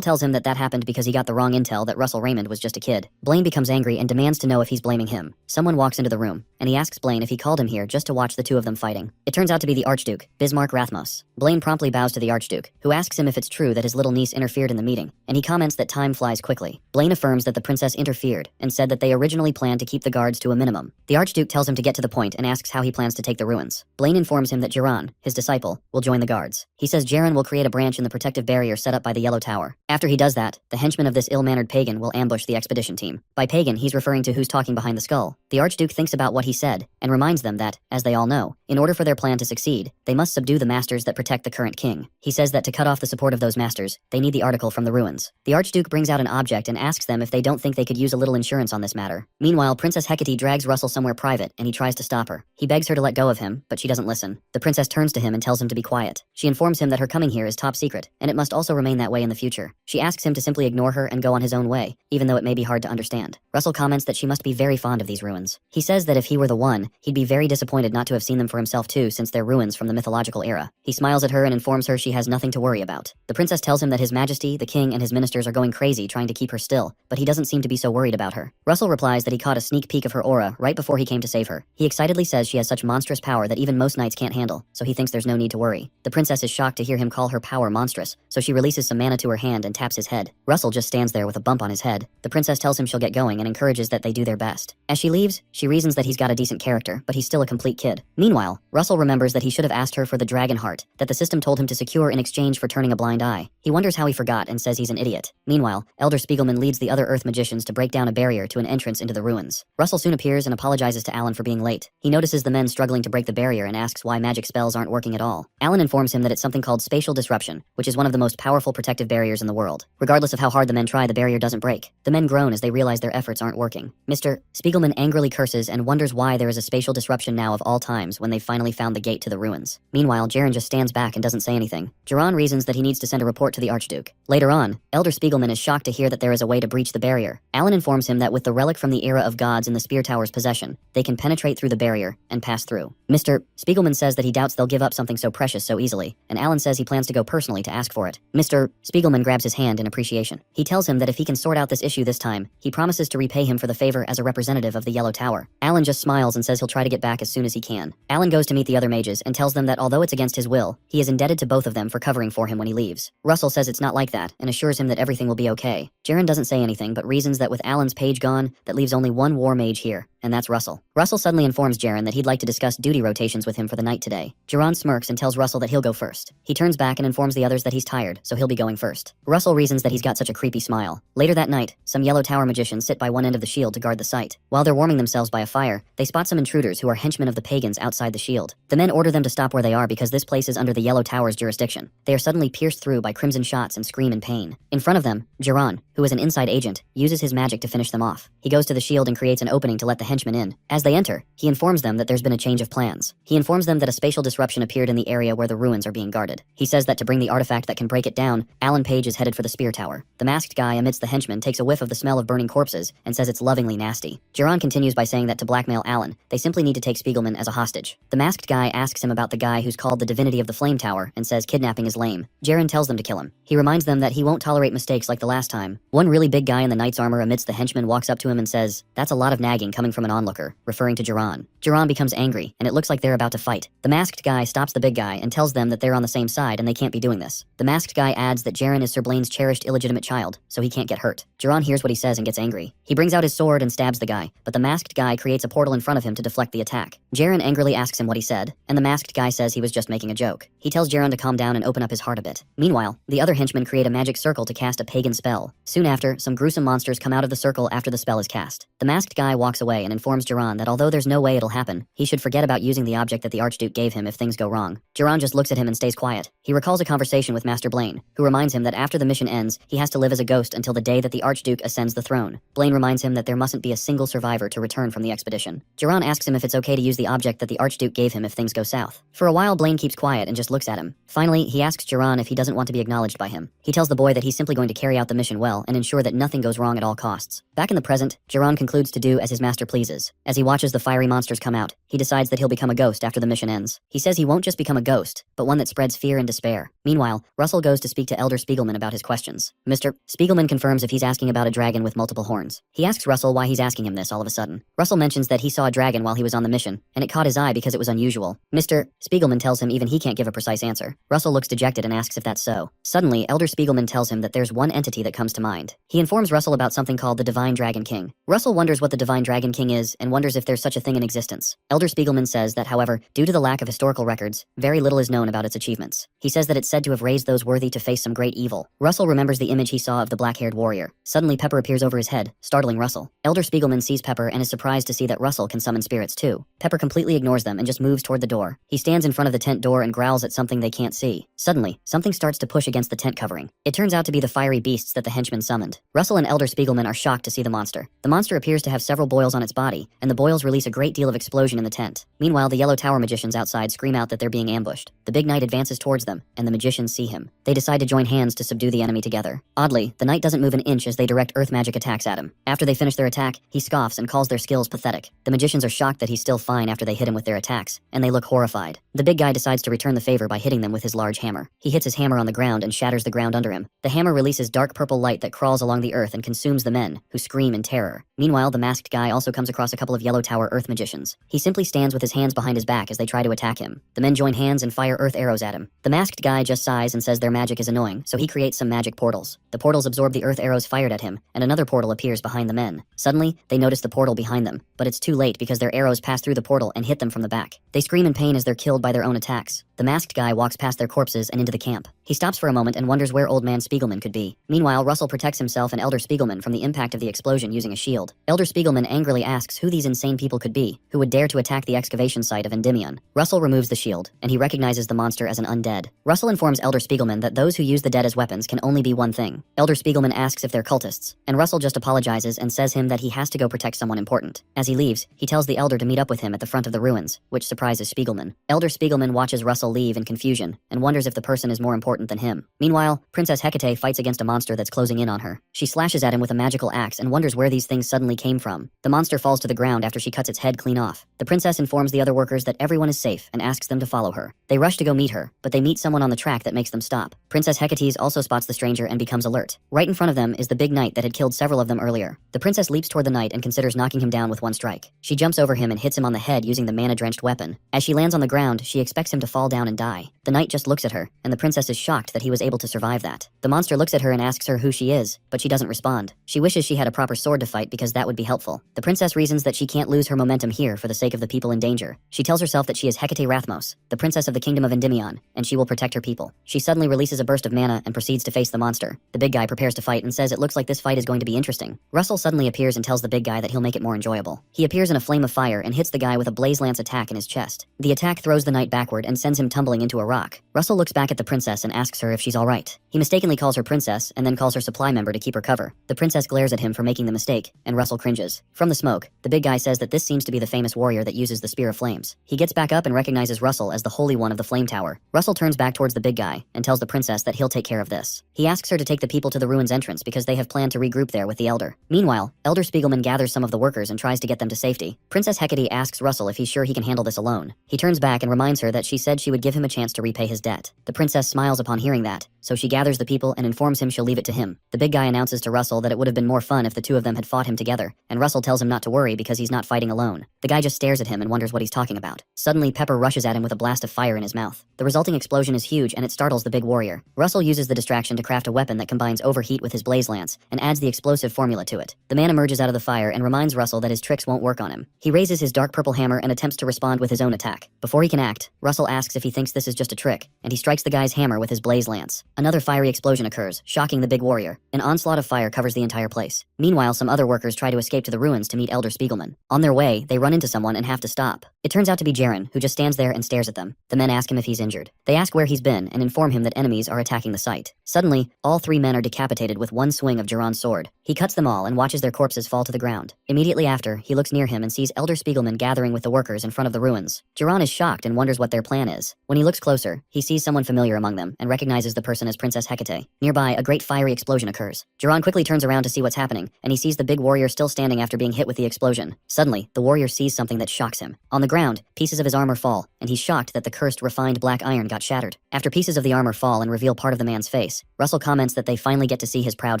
tells him that happened because he got the wrong intel that Russell Raymond was just a kid. Blaine becomes angry and demands to know if he's blaming him. Someone walks into the room, and he asks Blaine if he called him here just to watch the two of them fighting. It turns out to be the Archduke, Bismarck Rathmos. Blaine promptly bows to the Archduke, who asks him if it's true that his little niece interfered in the meeting, and he comments that time flies quickly. Blaine affirms that the princess interfered, and said that they originally planned to keep the guards to a minimum. The Archduke tells him to get to the point and asks how he plans to take the ruins. Blaine informs him that Jiran, his disciple, will join the guards. He says Jiran will create a branch in the protective barrier set up by the Yellow Tower. After he does that, the henchmen of this ill-mannered pagan will ambush the expedition team. By pagan, he's referring to who's talking behind the skull. The Archduke thinks about what he said, and reminds them that, as they all know, in order for their plan to succeed, they must subdue the masters that protect the current king. He says that to cut off the support of those masters, they need the article from the ruins. The Archduke brings out an object and asks them if they don't think they could use a little insurance on this matter. Meanwhile, Princess Hecate drags Russell somewhere private, and he tries to stop her. He begs her to let go of him, but she doesn't listen. The princess turns to him and tells him to be quiet. She informs him that her coming here is top secret, and it must also remain that way in the future. She asks him to simply ignore her and go on his own way, even though it may be hard to understand. Russell comments that she must be very fond of these ruins. He says that if he were the one, he'd be very disappointed not to have seen them for himself too, since they're ruins from the mythological era. He smiles at her and informs her she has nothing to worry about. The princess tells him that His Majesty, the king, and his ministers are going crazy trying to keep her still, but he doesn't seem to be so worried about her. Russell replies that he caught a sneak peek of her aura right before he came to save her. He excitedly says she has such monstrous power that even most knights can't handle, so he thinks there's no need to worry. The princess is shocked to hear him call her power monstrous, so she releases some mana to her hand and taps his head. Russell just stands there with a bump on his head. The princess tells him she'll get going and encourages that they do their best. As she leaves, she reasons that he's got a decent character, but he's still a complete kid. Meanwhile, Russell remembers that he should have asked her for the dragon heart that the system told him to secure in exchange for turning a blind eye. He wonders how he forgot and says he's an idiot. Meanwhile, Elder Spiegelman leads the other Earth magicians to break down a barrier to an entrance into the ruins. Russell soon appears and apologizes to Alan for being late. He notices the men struggling to break the barrier and asks why magic spells aren't working at all. Alan informs him that it's something called spatial disruption, which is one of the most powerful protective barriers in the world. Regardless of how hard the men try, the barrier doesn't break. The men groan as they realize their efforts aren't working. Mr. Spiegelman angrily curses and wonders why there is a spatial disruption now of all times when they finally found the gate to the ruins. Meanwhile, Jiran just stands back and doesn't say anything. Jiran reasons that he needs to send a report to the Archduke. Later on, Elder Spiegelman is shocked to hear that there is a way to breach the barrier. Alan informs him that with the relic from the era of gods in the Spear Tower's possession, they can penetrate through the barrier and pass through. Mr. Spiegelman says that he doubts they'll give up something so precious so easily, and Alan says he plans to go personally to ask for it. Mr. Spiegelman grabs his hand in appreciation. He tells him that if he can sort out this issue this time, he promises to repay him for the favor as a representative of the Yellow Tower. Alan just smiles and says he'll try to get back as soon as he can. Alan goes to meet the other mages and tells them that although it's against his will, he is indebted to both of them for covering for him when he leaves. Russell says it's not like that and assures him that everything will be okay. Jiran doesn't say anything but reasons that with Alan's page gone, that leaves only one war mage here, and that's Russell. Russell suddenly informs Jiran that he'd like to discuss duty rotations with him for the night today. Jiran smirks and tells Russell that he'll go first. He turns back and informs the others that he's tired, so he'll be going first. Russell reasons that he's got such a creepy smile. Later that night, some Yellow Tower magicians sit by one end of the shield to guard the site. While they're warming themselves by a fire, they spot some intruders who are henchmen of the pagans outside the shield. The men order them to stop where they are because this place is under the Yellow Tower's jurisdiction. They are suddenly pierced through by crimson shots and scream in pain. In front of them, Jiran, who is an inside agent, uses his magic to finish them off. He goes to the shield and creates an opening to let the henchmen in. As they enter, he informs them that there's been a change of plans. He informs them that a spatial disruption appeared in the area where the ruins are being guarded. He says that to bring the artifact that can break it down, Alan Page is headed for the Spear Tower. The masked guy amidst the henchmen takes a whiff of the smell of burning corpses and says it's lovingly nasty. Jiran continues by saying that to blackmail Alan, they simply need to take Spiegelman as a hostage. The masked guy asks him about the guy who's called the divinity of the Flame Tower and says kidnapping is lame. Jiran tells them to kill him. He reminds them that he won't tolerate mistakes like the last time. One really big guy in the knight's armor amidst the henchmen walks up to him and says, "That's a lot of nagging coming from an onlooker," referring to Jiran. Jiran becomes angry, and it looks like they're about to fight. The masked guy stops the big guy and tells them that they're on the same side and they can't be doing this. The masked guy adds that Jiran is Sir Blaine's cherished illegitimate child, so he can't get hurt. Jiran hears what he says and gets angry. He brings out his sword and stabs the guy, but the masked guy creates a portal in front of him to deflect the attack. Jiran angrily asks him what he said, and the masked guy says he was just making a joke. He tells Jiran to calm down and open up his heart a bit. Meanwhile, the other henchmen create a magic circle to cast a pagan spell. Soon Soon after, some gruesome monsters come out of the circle after the spell is cast. The masked guy walks away and informs Jiran that although there's no way it'll happen, he should forget about using the object that the Archduke gave him if things go wrong. Jiran just looks at him and stays quiet. He recalls a conversation with Master Blaine, who reminds him that after the mission ends, he has to live as a ghost until the day that the Archduke ascends the throne. Blaine reminds him that there mustn't be a single survivor to return from the expedition. Jiran asks him if it's okay to use the object that the Archduke gave him if things go south. For a while, Blaine keeps quiet and just looks at him. Finally, he asks Jiran if he doesn't want to be acknowledged by him. He tells the boy that he's simply going to carry out the mission well and ensure that nothing goes wrong at all costs. Back in the present, Jiran concludes to do as his master pleases. As he watches the fiery monsters come out, he decides that he'll become a ghost after the mission ends. He says he won't just become a ghost, but one that spreads fear and despair. Meanwhile, Russell goes to speak to Elder Spiegelman about his questions. Mr. Spiegelman confirms if he's asking about a dragon with multiple horns. He asks Russell why he's asking him this all of a sudden. Russell mentions that he saw a dragon while he was on the mission, and it caught his eye because it was unusual. Mr. Spiegelman tells him even he can't give a precise answer. Russell looks dejected and asks if that's so. Suddenly, Elder Spiegelman tells him that there's one entity that comes to mind. He informs Russell about something called the Divine Dragon King. Russell wonders what the Divine Dragon King is and wonders if there's such a thing in existence. Elder Spiegelman says that, however, due to the lack of historical records, very little is known about its achievements. He says that it's said to have raised those worthy to face some great evil. Russell remembers the image he saw of the black-haired warrior. Suddenly, Pepper appears over his head, startling Russell. Elder Spiegelman sees Pepper and is surprised to see that Russell can summon spirits too. Pepper completely ignores them and just moves toward the door. He stands in front of the tent door and growls at something they can't see. Suddenly, something starts to push against the tent covering. It turns out to be the fiery beasts that the henchmen summoned. Russell and Elder Spiegelman are shocked to see the monster. The monster appears to have several boils on its body, and the boils release a great deal of explosion in the tent. Meanwhile, the Yellow Tower magicians outside scream out that they're being ambushed. The big knight advances towards them, and the magicians see him. They decide to join hands to subdue the enemy together. Oddly, the knight doesn't move an inch as they direct earth magic attacks at him. After they finish their attack, he scoffs and calls their skills pathetic. The magicians are shocked that he's still fine after they hit him with their attacks, and they look horrified. The big guy decides to return the favor by hitting them with his large hammer. He hits his hammer on the ground and shatters the ground under him. The hammer releases dark purple light that crawls along the earth and consumes the men, who scream in terror. Meanwhile, the masked guy also comes across a couple of Yellow Tower earth magicians. He simply stands with his hands behind his back as they try to attack him. The men join hands and fire earth arrows at him. The masked guy just sighs and says their magic is annoying, so he creates some magic portals. The portals absorb the earth arrows fired at him, and another portal appears behind the men. Suddenly, they notice the portal behind them, but it's too late because their arrows pass through the portal and hit them from the back. They scream in pain as they're killed by their own attacks. The masked guy walks past their corpses and into the camp. He stops for a moment and wonders where Old Man Spiegelman could be. Meanwhile, Russell protects himself and Elder Spiegelman from the impact of the explosion using a shield. Elder Spiegelman angrily asks who these insane people could be, who would dare to attack the excavation site of Endymion. Russell removes the shield, and he recognizes the monster as an undead. Russell informs Elder Spiegelman that those who use the dead as weapons can only be one thing. Elder Spiegelman asks if they're cultists, and Russell just apologizes and says him that he has to go protect someone important. As he leaves, he tells the Elder to meet up with him at the front of the ruins, which surprises Spiegelman. Elder Spiegelman watches Russell leave in confusion, and wonders if the person is more important than him. Meanwhile, Princess Hecate fights against a monster that's closing in on her. She slashes at him with a magical axe and wonders where these things suddenly came from. The monster falls to the ground after she cuts its head clean off. The princess informs the other workers that everyone is safe and asks them to follow her. They rush to go meet her, but they meet someone on the track that makes them stop. Princess Hecate also spots the stranger and becomes alert. Right in front of them is the big knight that had killed several of them earlier. The princess leaps toward the knight and considers knocking him down with one strike. She jumps over him and hits him on the head using the mana-drenched weapon. As she lands on the ground, she expects him to fall down and die. The knight just looks at her, and the princess is shocked that he was able to survive that. The monster looks at her and asks her who she is, but she doesn't respond. She wishes she had a proper sword to fight because that would be helpful. The princess reasons that she can't lose her momentum here for the sake of the people in danger. She tells herself that she is Hecate Rathmos, the princess of the kingdom of Endymion, and she will protect her people. She suddenly releases a burst of mana and proceeds to face the monster. The big guy prepares to fight and says it looks like this fight is going to be interesting. Russell suddenly appears and tells the big guy that he'll make it more enjoyable. He appears in a flame of fire and hits the guy with a blaze lance attack in his chest. The attack throws the knight backward and sends him tumbling into a rock. Russell looks back at the princess and asks her if she's alright. He mistakenly calls her princess and then calls her supply member to keep her cover. The princess glares at him for making the mistake, and Russell cringes. From the smoke, the big guy says that this seems to be the famous warrior that uses the Spear of Flames. He gets back up and recognizes Russell as the Holy One of the Flame Tower. Russell turns back towards the big guy and tells the princess that he'll take care of this. He asks her to take the people to the ruins entrance because they have planned to regroup there with the Elder. Meanwhile, Elder Spiegelman gathers some of the workers and tries to get them to safety. Princess Hecate asks Russell if he's sure he can handle this alone. He turns back and reminds her that she said she would give him a chance to repay his debt. The princess smiles upon hearing that, so she gathers the people and informs him she'll leave it to him. The big guy announces to Russell that it would have been more fun if the two of them had fought him together, and Russell tells him not to worry because he's not fighting alone. The guy just stares at him and wonders what he's talking about. Suddenly, Pepper rushes at him with a blast of fire in his mouth. The resulting explosion is huge and it startles the big warrior. Russell uses the distraction to craft a weapon that combines overheat with his blaze lance and adds the explosive formula to it. The man emerges out of the fire and reminds Russell that his tricks won't work on him. He raises his dark purple hammer and attempts to respond with his own attack. Before he can act, Russell asks if he thinks this is just a a trick, and he strikes the guy's hammer with his blaze lance. Another fiery explosion occurs, shocking the big warrior. An onslaught of fire covers the entire place. Meanwhile, some other workers try to escape to the ruins to meet Elder Spiegelman. On their way, they run into someone and have to stop. It turns out to be Jaren, who just stands there and stares at them. The men ask him if he's injured. They ask where he's been and inform him that enemies are attacking the site. Suddenly, all three men are decapitated with one swing of Jaran's sword. He cuts them all and watches their corpses fall to the ground. Immediately after, he looks near him and sees Elder Spiegelman gathering with the workers in front of the ruins. Jaran is shocked and wonders what their plan is. When he looks closer, he sees someone familiar among them and recognizes the person as Princess Hecate. Nearby, a great fiery explosion occurs. Jaran quickly turns around to see what's happening, and he sees the big warrior still standing after being hit with the explosion. Suddenly, the warrior sees something that shocks him. On the ground, pieces of his armor fall, and he's shocked that the cursed refined black iron got shattered. After pieces of the armor fall and reveal part of the man's face, Russell comments that they finally get to see his proud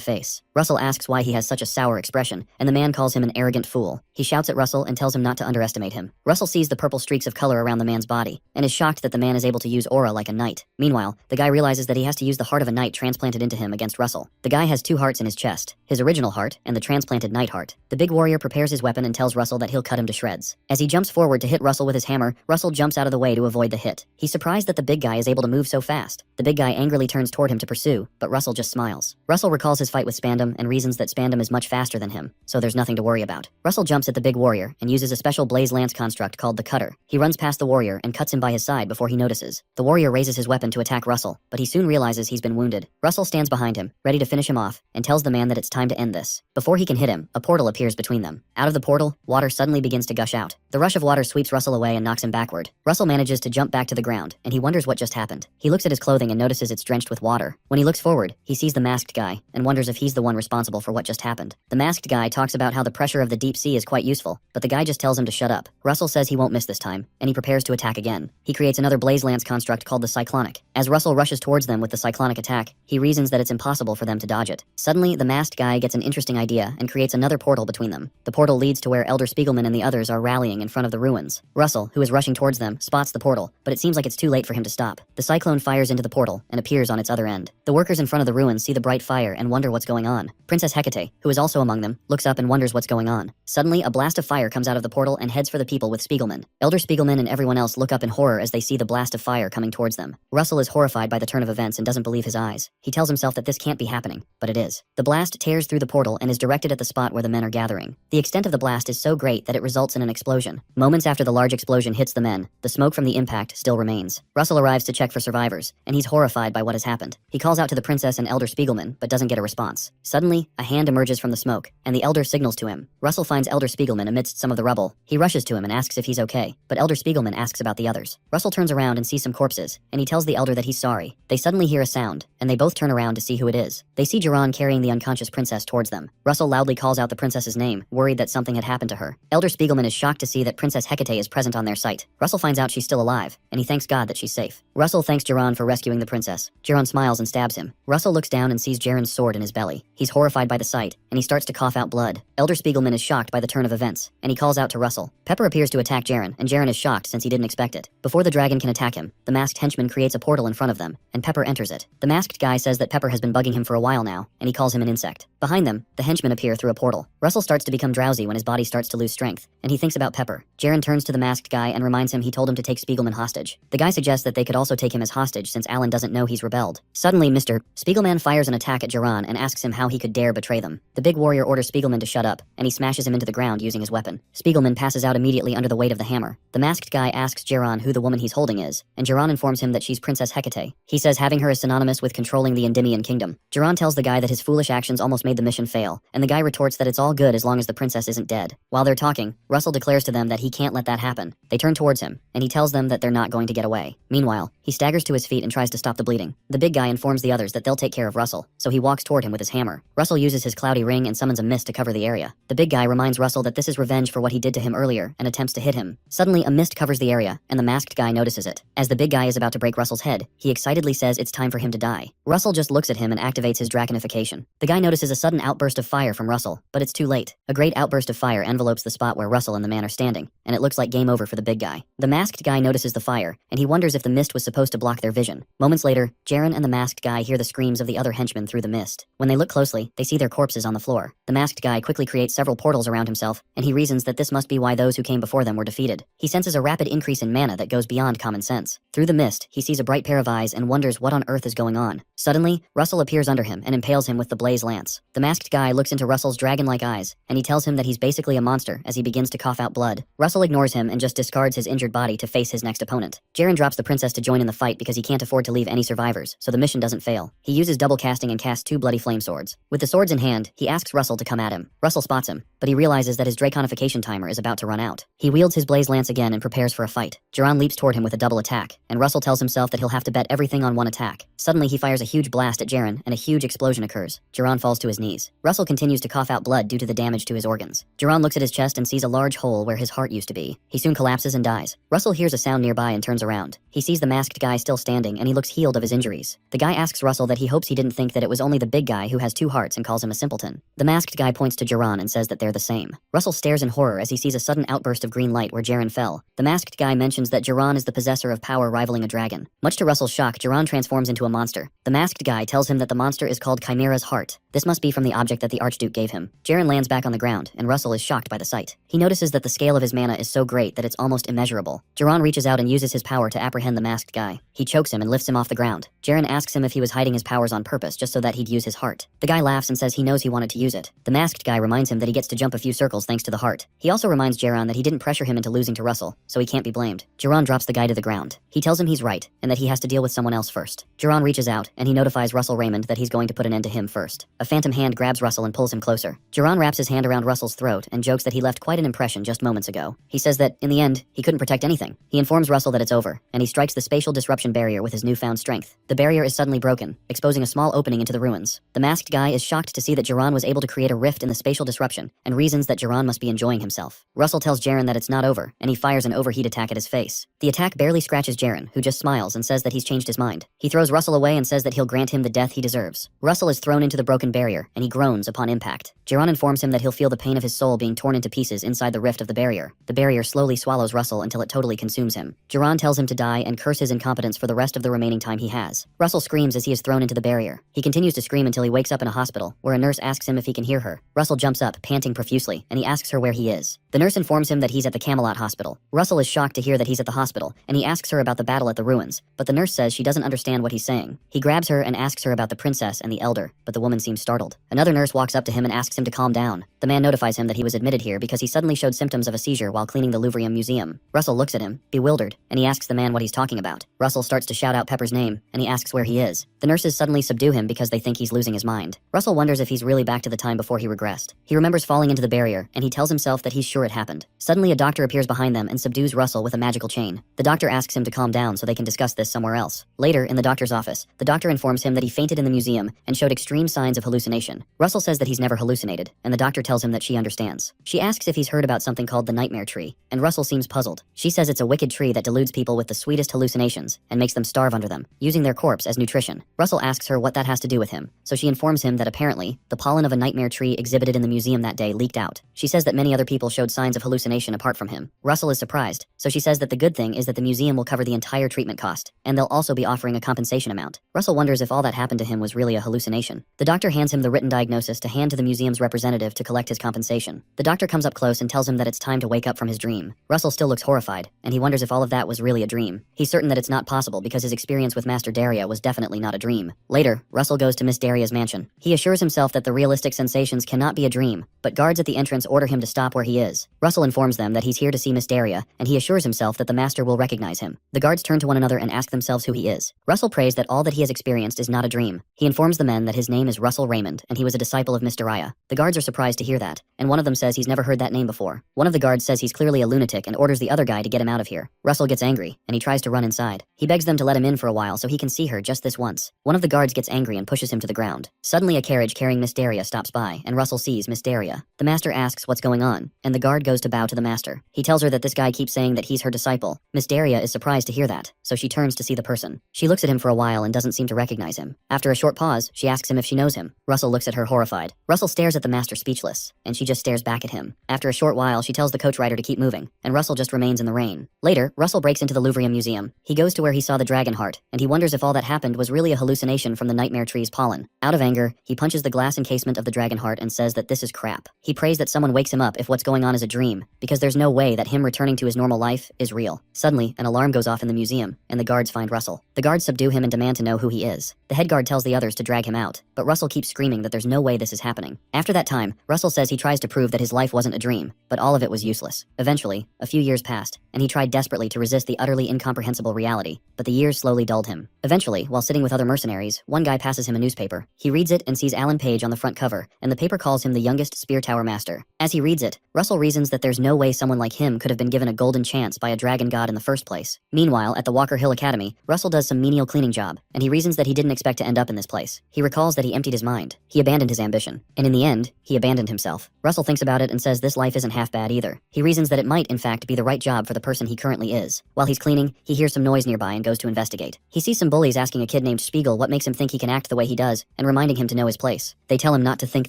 face. Russell asks why he has such a sour expression, and the man calls him an arrogant fool. He shouts at Russell and tells him not to underestimate him. Russell sees the purple streaks of color around the man's body, and is shocked that the man is able to use aura like a knight. Meanwhile, the guy realizes that he has to use the heart of a knight transplanted into him against Russell. The guy has two hearts in his chest, his original heart and the transplanted knight heart. The big warrior prepares his weapon and tells Russell that he'll cut him to shreds. As he jumps forward to hit Russell with his hammer, Russell jumps out of the way to avoid the hit. He's surprised that the big guy is able to move so fast. The big guy angrily turns toward him to pursue, but Russell just smiles. Russell recalls his fight with Spandam and reasons that Spandam is much faster than him, so there's nothing to worry about. Russell jumps at the big warrior and uses a special blaze lance construct called the Cutter. He runs past the warrior and cuts him by his side before he notices. The warrior raises his weapon to attack Russell, but he soon realizes he's been wounded. Russell stands behind him, ready to finish him off, and tells the man that it's time to end this. Before he can hit him, a portal appears between them. Out of the portal, water suddenly begins to gush out. The rush of water sweeps Russell away and knocks him backward. Russell manages to jump back to the ground, and he wonders what just happened. He looks at his clothing and notices it's drenched with water. When he looks forward, he sees the masked guy, and wonders if he's the one responsible for what just happened. The masked guy talks about how the pressure of the deep sea is quite useful, but the guy just tells him to shut up. Russell says he won't miss this time, and he prepares to attack again. He creates another blaze lance construct called the Cyclonic. As Russell rushes towards them with the Cyclonic attack, he reasons that it's impossible for them to dodge it. Suddenly, the masked guy gets an interesting idea and creates another portal between them. The portal leads to where Elder Spiegelman and the others are rallying in front of the ruins. Russell, who is rushing towards them, spots the portal, but it seems like it's too late for him to stop. The cyclone fires into the portal and appears on its other end. The workers in front of the ruins see the bright fire and wonder what's going on. Princess Hecate, who is also among them, looks up and wonders what's going on. Suddenly, a blast of fire comes out of the portal and heads for the people with Spiegelman. Elder Spiegelman and everyone else look up in horror as they see the blast of fire coming towards them. Russell is horrified by the turn of events and doesn't believe his eyes. He tells himself that this can't be happening, but it is. The blast tears through the portal and is directed at the spot where the men are gathering. The extent of the blast is so great that it results in an explosion. Moments after the large explosion hits the men, the smoke from the impact still remains. Russell arrives to check for survivors, and he's horrified by what has happened. He calls out to the princess and Elder Spiegelman, but doesn't get a response. Suddenly, a hand emerges from the smoke, and the elder signals to him. Russell finds Elder Spiegelman amidst some of the rubble. He rushes to him and asks if he's okay, but Elder Spiegelman asks about the others. Russell turns around and sees some corpses, and he tells the elder that he's sorry. They suddenly hear a sound, and they both turn around to see who it is. They see Jaran carrying the unconscious princess towards them. Russell loudly calls out the princess's name, worried that something had happened to her. Elder Spiegelman is shocked to see that Princess Hecate is present on their site. Russell finds out she's still alive, and he thanks God that she's safe. Russell thanks Jaran for rescuing the princess. Jaran smiles and stabs him. Russell looks down and sees Jaran's sword in his belly. He's horrified by the sight, and he starts to cough out blood. Elder Spiegelman is shocked by the turn of events, and he calls out to Russell. Pepper appears to attack Jaran, and Jaran is shocked since he didn't expect it. Before the dragon can attack him, the masked henchman creates a portal in front of them, and Pepper enters it. The masked guy says that Pepper has been bugging him for a while now, and he calls him an insect. Behind them, the henchmen appear through a portal. Russell starts to become drowsy when his body starts to lose strength, and he thinks about Pepper. Jaran turns to the masked guy and reminds him he told him to take Spiegelman hostage. The guy suggests that they could also take him as hostage since Alan doesn't know he's rebelled. Suddenly, Mr. Spiegelman fires an attack at Jaran and asks him how he could dare betray them. The big warrior orders Spiegelman to shut up, and he smashes him into the ground using his weapon. Spiegelman passes out immediately under the weight of the hammer. The masked guy asks Jaran who the woman he's holding is, and Jaran informs him that she's Princess Hecate. He says having her is synonymous with controlling the Endymion kingdom. Jaran tells the guy that his foolish actions almost made the mission fail, and the guy retorts that it's all good as long as the princess isn't dead. While they're talking, Russell declares to them that he can't let that happen. They turn towards him, and he tells them that they're not going to get away. Meanwhile, he staggers to his feet and tries to stop the bleeding. The big guy informs the others that they'll take care of Russell, so he walks toward him with his hammer. Russell uses his cloudy ring and summons a mist to cover the area. The big guy reminds Russell that this is revenge for what he did to him earlier and attempts to hit him. Suddenly, a mist covers the area, and the masked guy notices it. As the big guy is about to break Russell's head, he excitedly says it's time for him to die. Russell just looks at him and activates his draconification. The guy notices a sudden outburst of fire from Russell, but it's too late. A great outburst of fire envelopes the spot where Russell and the man are standing, and it looks like game over for the big guy. The masked guy notices the fire, and he wonders if the mist was supposed to block their vision. Moments later, Jaran and the masked guy hear the screams of the other henchmen through the mist. When they look closely, they see their corpses on the floor. The masked guy quickly creates several portals around himself, and he reasons that this must be why those who came before them were defeated. He senses a rapid increase in mana that goes beyond common sense. Through Through the mist, he sees a bright pair of eyes and wonders what on earth is going on. Suddenly, Russell appears under him and impales him with the blaze lance. The masked guy looks into Russell's dragon-like eyes, and he tells him that he's basically a monster as he begins to cough out blood. Russell ignores him and just discards his injured body to face his next opponent. Jiren drops the princess to join in the fight because he can't afford to leave any survivors, so the mission doesn't fail. He uses double casting and casts 2 bloody flame swords. With the swords in hand, he asks Russell to come at him. Russell spots him, but he realizes that his draconification timer is about to run out. He wields his blaze lance again and prepares for a fight. Jiren leaps toward him with a double attack, and Russell tells himself that he'll have to bet everything on one attack. Suddenly he fires a huge blast at Jiren, and a huge explosion occurs. Jiren falls to his knees. Russell continues to cough out blood due to the damage to his organs. Jiren looks at his chest and sees a large hole where his heart used to be. He soon collapses and dies. Russell hears a sound nearby and turns around. He sees the masked guy still standing, and he looks healed of his injuries. The guy asks Russell that he hopes he didn't think that it was only the big guy who has 2 hearts and calls him a simpleton. The masked guy points to Jiren and says that they're the same. Russell stares in horror as he sees a sudden outburst of green light where Jiren fell. The masked guy mentions that Jiren is the possessor of power rivaling a dragon. Much to Russell's shock, Jiren transforms into a monster. The masked guy tells him that the monster is called Chimera's Heart. This must be from the object that the Archduke gave him. Jiren lands back on the ground, and Russell is shocked by the sight. He notices that the scale of his mana is so great that it's almost immeasurable. Jiren reaches out and uses his power to apprehend the masked guy. He chokes him and lifts him off the ground. Jiren asks him if he was hiding his powers on purpose just so that he'd use his heart. The guy laughs and says he knows he wanted to use it. The masked guy reminds him that he gets to jump a few circles thanks to the heart. He also reminds Jiren that he didn't pressure him into losing to Russell, so he can't be blamed. Jiren drops the guy to the ground. He tells him he's right, and that he has to deal with someone else first. Jiren reaches out, and he notifies Russell Raymond that he's going to put an end to him first. A phantom hand grabs Russell and pulls him closer. Jiren wraps his hand around Russell's throat and jokes that he left quite an impression just moments ago. He says that, in the end, he couldn't protect anything. He informs Russell that it's over, and he strikes the spatial disruption barrier with his newfound strength. The barrier is suddenly broken, exposing a small opening into the ruins. The masked guy is shocked to see that Jiren was able to create a rift in the spatial disruption, and reasons that Jiren must be enjoying himself. Russell tells Jiren that it's not over, and he fires an overheat attack at his face. The attack barely scratches Jiren, who just smiles and says that he's changed his mind. He throws Russell away and says that he'll grant him the death he deserves. Russell is thrown into the broken barrier, and he groans upon impact. Jiren informs him that he'll feel the pain of his soul being torn into pieces inside the rift of the barrier. The barrier slowly swallows Russell until it totally consumes him. Jiren tells him to die and curse his incompetence for the rest of the remaining time he has. Russell screams as he is thrown into the barrier. He continues to scream until he wakes up in a hospital, where a nurse asks him if he can hear her. Russell jumps up, panting profusely, and he asks her where he is. The nurse informs him that he's at the Camelot Hospital. Russell is shocked to hear that he's at the hospital, and he asks her about the battle at the ruins, but the nurse says she doesn't understand what he's saying. He grabs her and asks her about the princess and the elder, but the woman seems startled. Another nurse walks up to him and asks him to calm down. The man notifies him that he was admitted here because he suddenly showed symptoms of a seizure while cleaning the Louvre Museum. Russell looks at him, bewildered, and he asks the man what he's talking about. Russell starts to shout out Pepper's name, and he asks where he is. The nurses suddenly subdue him because they think he's losing his mind. Russell wonders if he's really back to the time before he regressed. He remembers falling into the barrier, and he tells himself that he's sure it happened. Suddenly a doctor appears behind them and subdues Russell with a magical chain. The doctor asks him to calm down so they can discuss this somewhere else. Later, in the doctor's office, the doctor informs him that he fainted in the museum and showed extreme signs of hallucination. Russell says that he's never hallucinated, and the doctor tells him that she understands. She asks if he's heard about something called the nightmare tree, and Russell seems puzzled. She says it's a wicked tree that deludes people with the sweetest hallucinations and makes them starve under them, using their corpse as nutrition. Russell asks her what that has to do with him, so she informs him that apparently, the pollen of a nightmare tree exhibited in the museum that day leaked out. She says that many other people showed signs of hallucination apart from him. Russell is surprised, so she says that the good thing is that the museum will cover the entire treatment cost, and they'll also be offering a compensation amount. Russell wonders if all that happened to him was really a hallucination. The doctor hands him the written diagnosis to hand to the museum's representative to collect his compensation. The doctor comes up close and tells him that it's time to wake up from his dream. Russell still looks horrified, and he wonders if all of that was really a dream. He's certain that it's not possible because his experience with Master Daria was definitely not a dream. Later, Russell goes to Miss Daria's mansion. He assures himself that the realistic sensations cannot be a dream, but guards at the entrance order him to stop where he is. Russell informs them that he's here to see Miss Daria, and he assures himself that the master will recognize him. The guards turn to one another and ask themselves who he is. Russell prays that all that he has experienced is not a dream. He informs the men that his name is Russell Raymond, and he was a disciple of Miss Daria. The guards are surprised to hear that, and one of them says he's never heard that name before. One of the guards says he's clearly a lunatic and orders the other guy to get him out of here. Russell gets angry, and he tries to run inside. He begs them to let him in for a while so he can see her just this once. One of the guards gets angry and pushes him to the ground. Suddenly a carriage carrying Miss Daria stops by, and Russell sees Miss Daria. The master asks what's going on, and the guard goes to bow to the master. He tells her that this guy keeps saying that he's her disciple. Miss Daria is surprised to hear that, so she turns to see the person. She looks at him for a while and doesn't seem to recognize him. After a short pause, she asks him if she knows him. Russell looks at her horrified. Russell stares at the master speechless, and she just stares back at him. After a short while, she tells the coach rider to keep moving, and Russell just remains in the rain. Later, Russell breaks into the Louvre Museum. He goes to where he saw the dragon heart, and he wonders if all that happened was really a hallucination from the nightmare tree's pollen. Out of anger, he punches the glass encasement of the dragon heart and says that this is crap. anicap. He prays that someone wakes him up if what's going on is a dream, because there's no way that him returning to his normal life is real. Suddenly, an alarm goes off in the museum, and the guards find Russell. The guards subdue him and demand to know who he is. The head guard tells the others to drag him out, but Russell keeps screaming that there's no way this is happening. After that time, Russell says he tries to prove that his life wasn't a dream, but all of it was useless. Eventually, a few years passed, and he tried desperately to resist the utterly incomprehensible reality, but the years slowly dulled him. Eventually, while sitting with other mercenaries, one guy passes him a newspaper. He reads it and sees Alan Page on the front cover, and the paper calls him the youngest spear tower master. As he reads it, Russell reasons that there's no way someone like him could have been given a golden chance by a dragon god in the first place. Meanwhile, at the Walker Hill Academy, Russell does some menial cleaning job, and he reasons that he didn't expect to end up in this place. He recalls that he emptied his mind. He abandoned his ambition. And in the end, he abandoned himself. Russell thinks about it and says this life isn't half bad either. He reasons that it might, in fact, be the right job for the person he currently is. While he's cleaning, he hears some noise nearby and goes to investigate. He sees some bullies asking a kid named Spiegel what makes him think he can act the way he does, and reminding him to know his place. They tell him not to think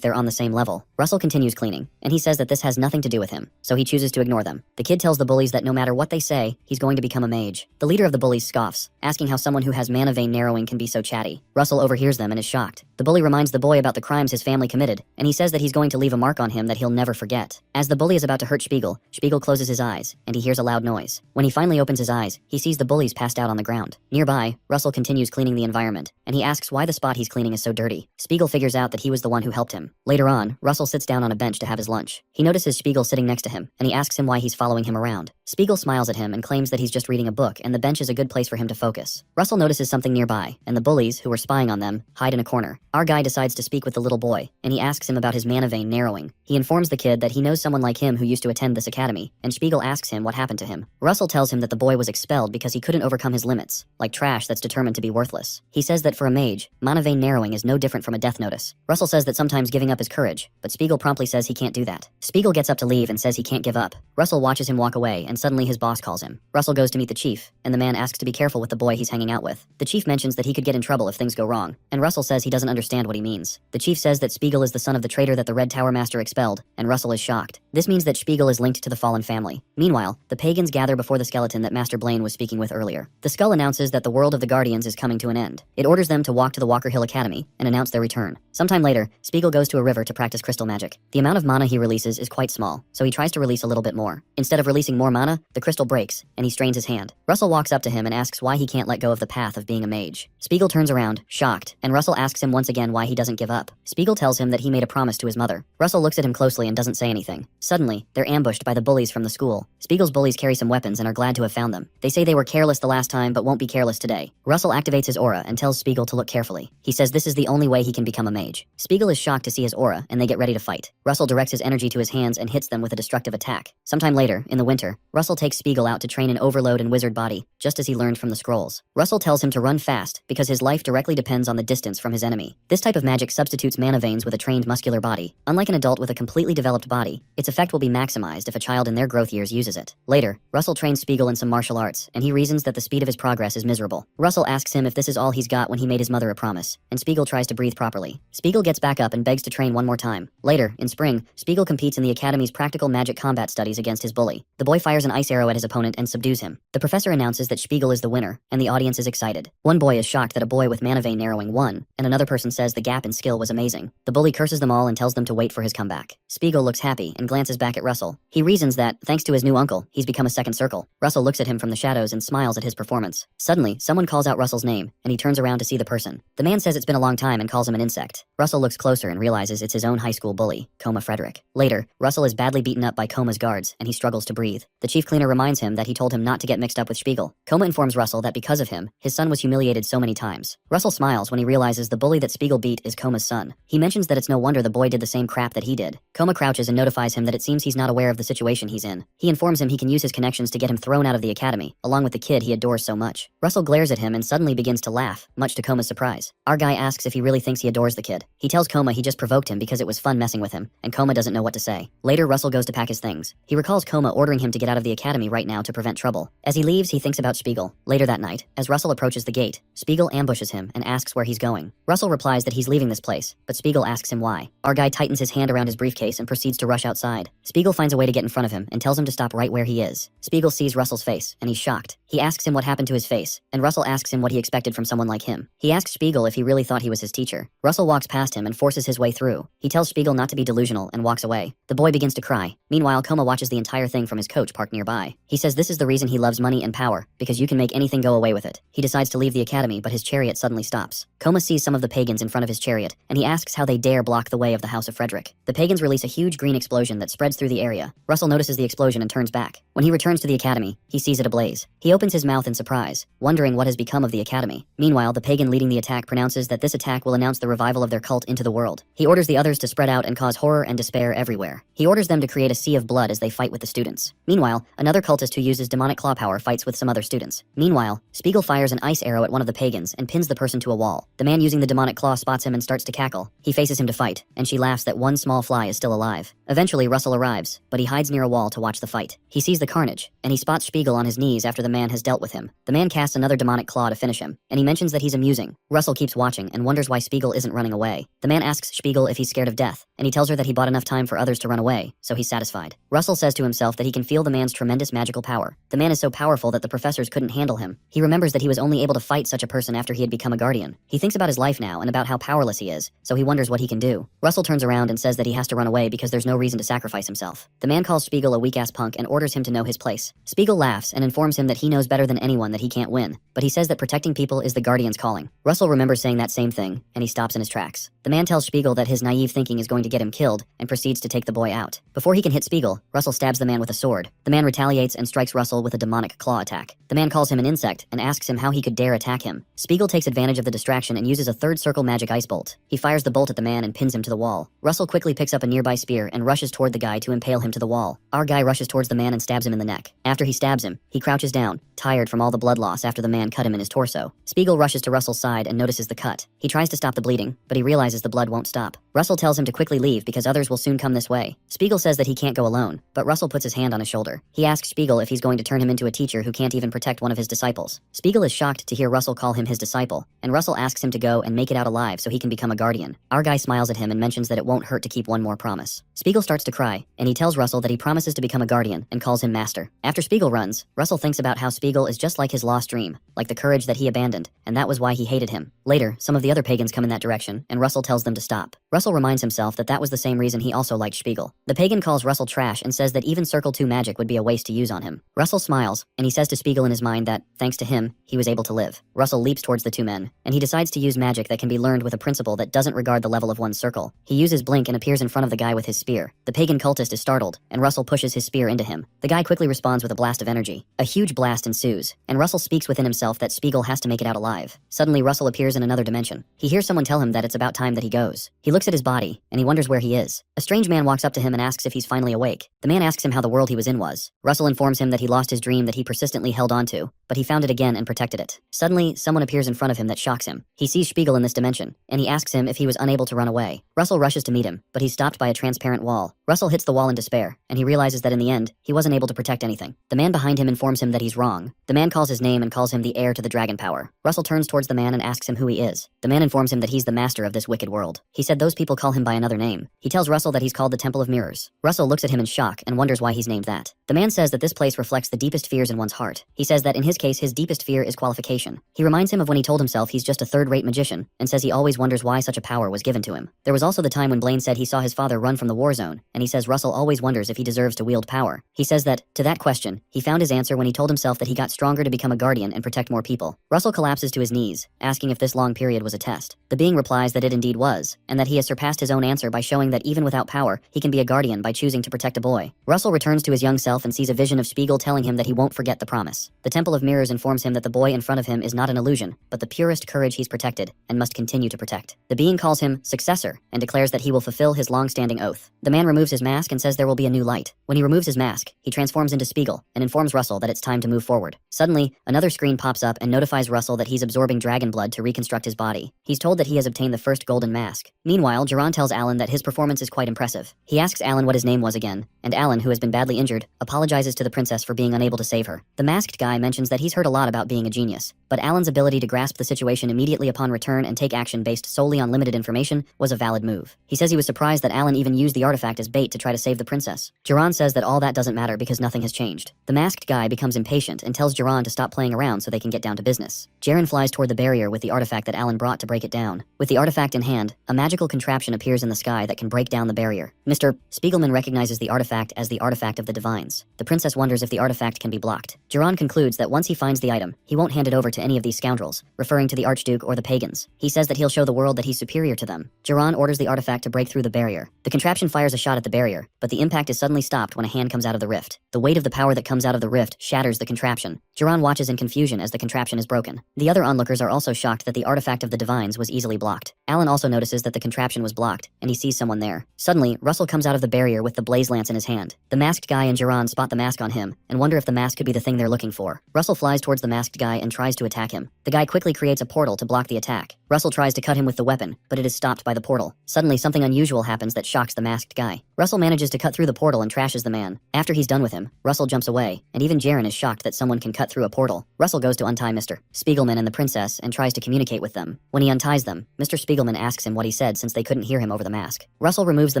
they're on the same level. Russell continues cleaning, and he says that this has nothing to do with him, so he chooses to ignore them. The kid tells the bullies that no matter what they say, he's going to become a mage. The leader of the bullies scoffs, asking how someone who has mana vein narrowing can be so chatty. Russell overhears them and is shocked. The bully reminds the boy about the crimes his family committed, and he says that he's going to leave a mark on him that he'll never forget. As the bully is about to hurt Spiegel, Spiegel closes his eyes, and he hears a loud noise. When he finally opens his eyes, he sees the bullies passed out on the ground. Nearby, Russell continues cleaning the environment, and he asks why the spot he's cleaning is so dirty. Spiegel figures out that he was the one who helped him. Later on, Russell sits down on a bench to have his lunch. He notices Spiegel sitting next to him, and he asks him why he's following him around. Spiegel smiles at him and claims that he's just reading a book, and the bench is a good place for him to focus. Russell notices something nearby, and the bullies, who were spying on them, hide in a corner. Our guy decides to speak with the little boy, and he asks him about his mana vein narrowing. He informs the kid that he knows someone like him who used to attend this academy, and Spiegel asks him what happened to him. Russell tells him that the boy was expelled because he couldn't overcome his limits, like trash that's determined to be worthless. He says that for a mage, mana vein narrowing is no different from a death notice. Russell says that sometimes giving up is courage, but Spiegel promptly says he can't do that. Spiegel gets up to leave and says he can't give up. Russell watches him walk away, and suddenly his boss calls him. Russell goes to meet the chief, and the man asks to be careful with the boy he's hanging out with. The chief mentions that he could get in trouble if things go wrong, and Russell says he doesn't understand what he means. The chief says that Spiegel is the son of the traitor that the Red Tower Master expelled, and Russell is shocked. This means that Spiegel is linked to the fallen family. Meanwhile, the pagans gather before the skeleton that Master Blaine was speaking with earlier. The skull announces that the world of the Guardians is coming to an end. It orders them to walk to the Walker Hill Academy and announce their return. Sometime later, Spiegel goes to a river to practice crystal magic. The amount of mana he releases is quite small, so he tries to release a little bit more. Instead of releasing more mana, the crystal breaks, and he strains his hand. Russell walks up to him and asks why he can't let go of the path of being a mage. Spiegel turns around, shocked, and Russell asks him once again why he doesn't give up. Spiegel tells him that he made a promise to his mother. Russell looks at him closely and doesn't say anything. Suddenly, they're ambushed by the bullies from the school. Spiegel's bullies carry some weapons and are glad to have found them. They say they were careless the last time but won't be careless today. Russell activates his aura and tells Spiegel to look carefully. He says this is the only way he can become a mage. Spiegel is shocked to see his aura, and they get ready to fight. Russell directs his energy to his hands and hits them with a destructive attack. Sometime later, in the winter, Russell takes Spiegel out to train an overload and wizard body, just as he learned from the scrolls. Russell tells him to run fast because his life directly depends on the distance from his enemy. This type of magic substitutes mana veins with a trained muscular body. Unlike an adult with a completely developed body, its effect will be maximized if a child in their growth years uses it. Later, Russell trains Spiegel in some martial arts, and he reasons that the speed of his progress is miserable. Russell asks him if this is all he's got when he made his mother a promise, and Spiegel tries to breathe properly. Spiegel gets back up and begs to train one more time. Later, in spring, Spiegel competes in the Academy's practical magic combat studies against his bully. The boy fires an ice arrow at his opponent and subdues him. The professor announces that Spiegel is the winner, and the audience is excited. One boy is shocked that a boy with mana vein narrowing won, and another person says the gap in skill was amazing. The bully curses them all and tells them to wait for his comeback. Spiegel looks happy and glances back at Russell. He reasons that, thanks to his new uncle, he's become a second circle. Russell looks at him from the shadows and smiles at his performance. Suddenly, someone calls out Russell's name, and he turns around to see the person. The man says it's been a long time and calls him an insect. Russell looks closer and realizes it's his own high school bully, Coma Frederick. Later, Russell is badly beaten up by Coma's guards, and he struggles to breathe. The chief cleaner reminds him that he told him not to get mixed up with Spiegel. Coma informs Russell that because of him, his son was humiliated so many times. Russell smiles when he realizes the bully that Spiegel beat is Coma's son. He mentions that it's no wonder the boy did the same crap that he did. Coma crouches and notifies him that it seems he's not aware of the situation he's in. He informs him he can use his connections to get him thrown out of the academy, along with the kid he adores so much. Russell glares at him and suddenly begins to laugh, much to Coma's surprise. Our guy asks if he really thinks he adores the kid. He tells Coma he just provoked him because it was fun messing with him, and Coma doesn't know what to say. Later, Russell goes to pack his things. He recalls Coma ordering him to get out of the academy right now to prevent trouble. As he leaves, he thinks about Spiegel. Later that night, as Russell approaches the gate, Spiegel ambushes him him and asks where he's going. Russell replies that he's leaving this place, but Spiegel asks him why. Our guy tightens his hand around his briefcase and proceeds to rush outside. Spiegel finds a way to get in front of him and tells him to stop right where he is. Spiegel sees Russell's face, and he's shocked. He asks him what happened to his face, and Russell asks him what he expected from someone like him. He asks Spiegel if he really thought he was his teacher. Russell walks past him and forces his way through. He tells Spiegel not to be delusional and walks away. The boy begins to cry. Meanwhile, Koma watches the entire thing from his coach parked nearby. He says this is the reason he loves money and power, because you can make anything go away with it. He decides to leave the academy, but his chariot suddenly stops. Koma sees some of the pagans in front of his chariot, and he asks how they dare block the way of the House of Frederick. The pagans release a huge green explosion that spreads through the area. Russell notices the explosion and turns back. When he returns to the academy, he sees it ablaze. He opens his mouth in surprise, wondering what has become of the academy. Meanwhile, the pagan leading the attack pronounces that this attack will announce the revival of their cult into the world. He orders the others to spread out and cause horror and despair everywhere. He orders them to create a sea of blood as they fight with the students. Meanwhile, another cultist who uses demonic claw power fights with some other students. Meanwhile, Spiegel fires an ice arrow at one of the pagans and pins the person to a wall. The man using the demonic claw spots him and starts to cackle. He faces him to fight, and she laughs that one small fly is still alive. Eventually, Russell arrives, but he hides near a wall to watch the fight. He sees the carnage, and he spots Spiegel on his knees after the man has dealt with him. The man casts another demonic claw to finish him, and he mentions that he's amusing. Russell keeps watching and wonders why Spiegel isn't running away. The man asks Spiegel if he's scared of death, and he tells her that he bought enough time for others to run away, so he's satisfied. Russell says to himself that he can feel the man's tremendous magical power. The man is so powerful that the professors couldn't handle him. He remembers that he was only able to fight such a person after he had become a guardian. He thinks about his life now and about how powerless he is, so he wonders what he can do. Russell turns around and says that he has to run away because there's no reason to sacrifice himself. The man calls Spiegel a weak-ass punk and orders him to know his place. Spiegel laughs and informs him that he knows better than anyone that he can't win, but he says that protecting people is the guardian's calling. Russell remembers saying that same thing, and he stops in his tracks. The man tells Spiegel that his naive thinking is going to get him killed and proceeds to take the boy out. Before he can hit Spiegel, Russell stabs the man with a sword. The man retaliates and strikes Russell with a demonic claw attack. The man calls him an insect and asks him how he could dare attack him. Spiegel takes advantage of the distraction and uses a third circle magic ice bolt. He fires the bolt at the man and pins him to the wall. Russell quickly picks up a nearby spear and rushes toward the guy to impale him to the wall. Our guy rushes towards the man and stabs him in the neck. After he stabs him, he crouches down, tired from all the blood loss after the man cut him in his torso. Spiegel rushes to Russell's side and notices the cut. He tries to stop the bleeding, but he realizes the blood won't stop. Russell tells him to quickly leave because others will soon come this way. Spiegel says that he can't go alone, but Russell puts his hand on his shoulder. He asks Spiegel if he's going to turn him into a teacher who can't even protect one of his disciples. Spiegel is shocked to hear Russell call him his disciple, and Russell asks him to go and make it out alive so he can become a guardian. Our guy smiles at him and mentions that it won't hurt to keep one more promise. Spiegel starts to cry, and he tells Russell that he promises to become a guardian and calls him master. After Spiegel runs, Russell thinks about how Spiegel is just like his lost dream, like the courage that he abandoned, and that was why he hated him. Later, some of the other pagans come in that direction, and Russell tells them to stop. Russell reminds himself that that was the same reason he also liked Spiegel. The pagan calls Russell trash and says that even Circle 2 magic would be a waste to use on him. Russell smiles, and he says to Spiegel in his mind that, thanks to him, he was able to live. Russell leaps towards the two men, and he decides to use magic that can be learned with a principle that doesn't regard the level of one's circle. He uses blink and appears in front of the guy with his spear. The pagan cultist is startled, and Russell pushes his spear into him. The guy quickly responds with a blast of energy. A huge blast ensues, and Russell speaks within himself that Spiegel has to make it out alive. Suddenly, Russell appears in another dimension. He hears someone tell him that it's about time that he goes. He looks at his body, and he wonders where he is. A strange man walks up to him and asks if he's finally awake. The man asks him how the world he was in was. Russell informs him that he lost his dream that he persistently held on to, but he found it again and protected it. Suddenly, someone appears in front of him that shocks him. He sees Spiegel in this dimension, and he asks him if he was unable to run away. Russell rushes to meet him, but he's stopped by a transparent wall. Russell hits the wall in despair, and he realizes that in the end, he wasn't able to protect anything. The man behind him informs him that he's wrong. The man calls his name and calls him the heir to the dragon power. Russell turns towards the man and asks him who he is. The man informs him that he's the master of this wicked world. He said those people call him by another name. He tells Russell that he's called the Temple of Mirrors. Russell looks at him in shock and wonders why he's named that. The man says that this place reflects the deepest fears in one's heart. He says that in his case, his deepest fear is qualification. He reminds him of when he told himself he's just a third-rate magician, and says he always wonders why such a power was given to him. There was also the time when Blaine said he saw his father run from the war zone, and he says Russell always wonders if he deserves to wield power. He says that, to that question, he found his answer when he told himself that he got stronger to become a guardian and protect more people. Russell collapses to his knees, asking if this long period was a test. The being replies that it indeed was, and that he has surpassed his own answer by showing that even without power, he can be a guardian by choosing to protect a boy. Russell returns to his young self and sees a vision of Spiegel telling him that he won't forget the promise. The Temple of Mirrors informs him that the boy in front of him is not an illusion, but the purest courage he's protected, and must continue to protect. The being calls him successor, and declares that he will fulfill his long-standing oath. The man removes his mask and says there will be a new light. When he removes his mask, he transforms into Spiegel, and informs Russell that it's time to move forward. Suddenly, another screen pops up and notifies Russell that he's absorbing dragon blood to reconstruct his body. He's told that he has obtained the first golden mask. Meanwhile, Geron tells Alan that his performance is quite impressive. He asks Alan what his name was again, and Alan, who has been badly injured, apologizes to the princess for being unable to save her. The masked guy mentions that he's heard a lot about being a genius, but Alan's ability to grasp the situation immediately upon return and take action based solely on limited information was a valid move. He says he was surprised that Alan even used the artifact as bait to try to save the princess. Jiran says that all that doesn't matter because nothing has changed. The masked guy becomes impatient and tells Jiran to stop playing around so they can get down to business. Jiran flies toward the barrier with the artifact that Alan brought to break it down. With the artifact in hand, a magical contraption appears in the sky that can break down the barrier. Mr. Spiegelman recognizes the artifact as the artifact of the divines. The princess wonders if the artifact can be blocked. Jiran concludes that once he finds the item, he won't hand it over to any of these scoundrels, referring to the Archduke or the pagans. He says that he'll show the world that he's superior to them. Jiran orders the artifact to break through the barrier. The contraption fires a shot at the barrier, but the impact is suddenly stopped when a hand comes out of the rift. The weight of the power that comes out of the rift shatters the contraption. Jiran watches in confusion as the contraption is broken. The other onlookers are also shocked that the artifact of the divines was easily blocked. Alan also notices that the contraption was blocked, and he sees someone there. Suddenly, Russell comes out of the barrier with the blaze lance in his hand. The masked guy and Jiran spot the mask on him, and wonder if the mask could be the thing they're looking for. Russell flies towards the masked guy and tries to attack him. The guy quickly creates a portal to block the attack. Russell tries to cut him with the weapon, but it is stopped by the portal. Suddenly, something unusual happens that shocks the masked guy. Russell manages to cut through the portal and trashes the man. After he's done with him, Russell jumps away, and even Jiran is shocked that someone can cut through a portal. Russell goes to untie Mr. Spiegelman and the princess and tries to communicate with them. When he unties them, Mr. Spiegelman asks him what he said since they couldn't hear him over the mask. Russell removes the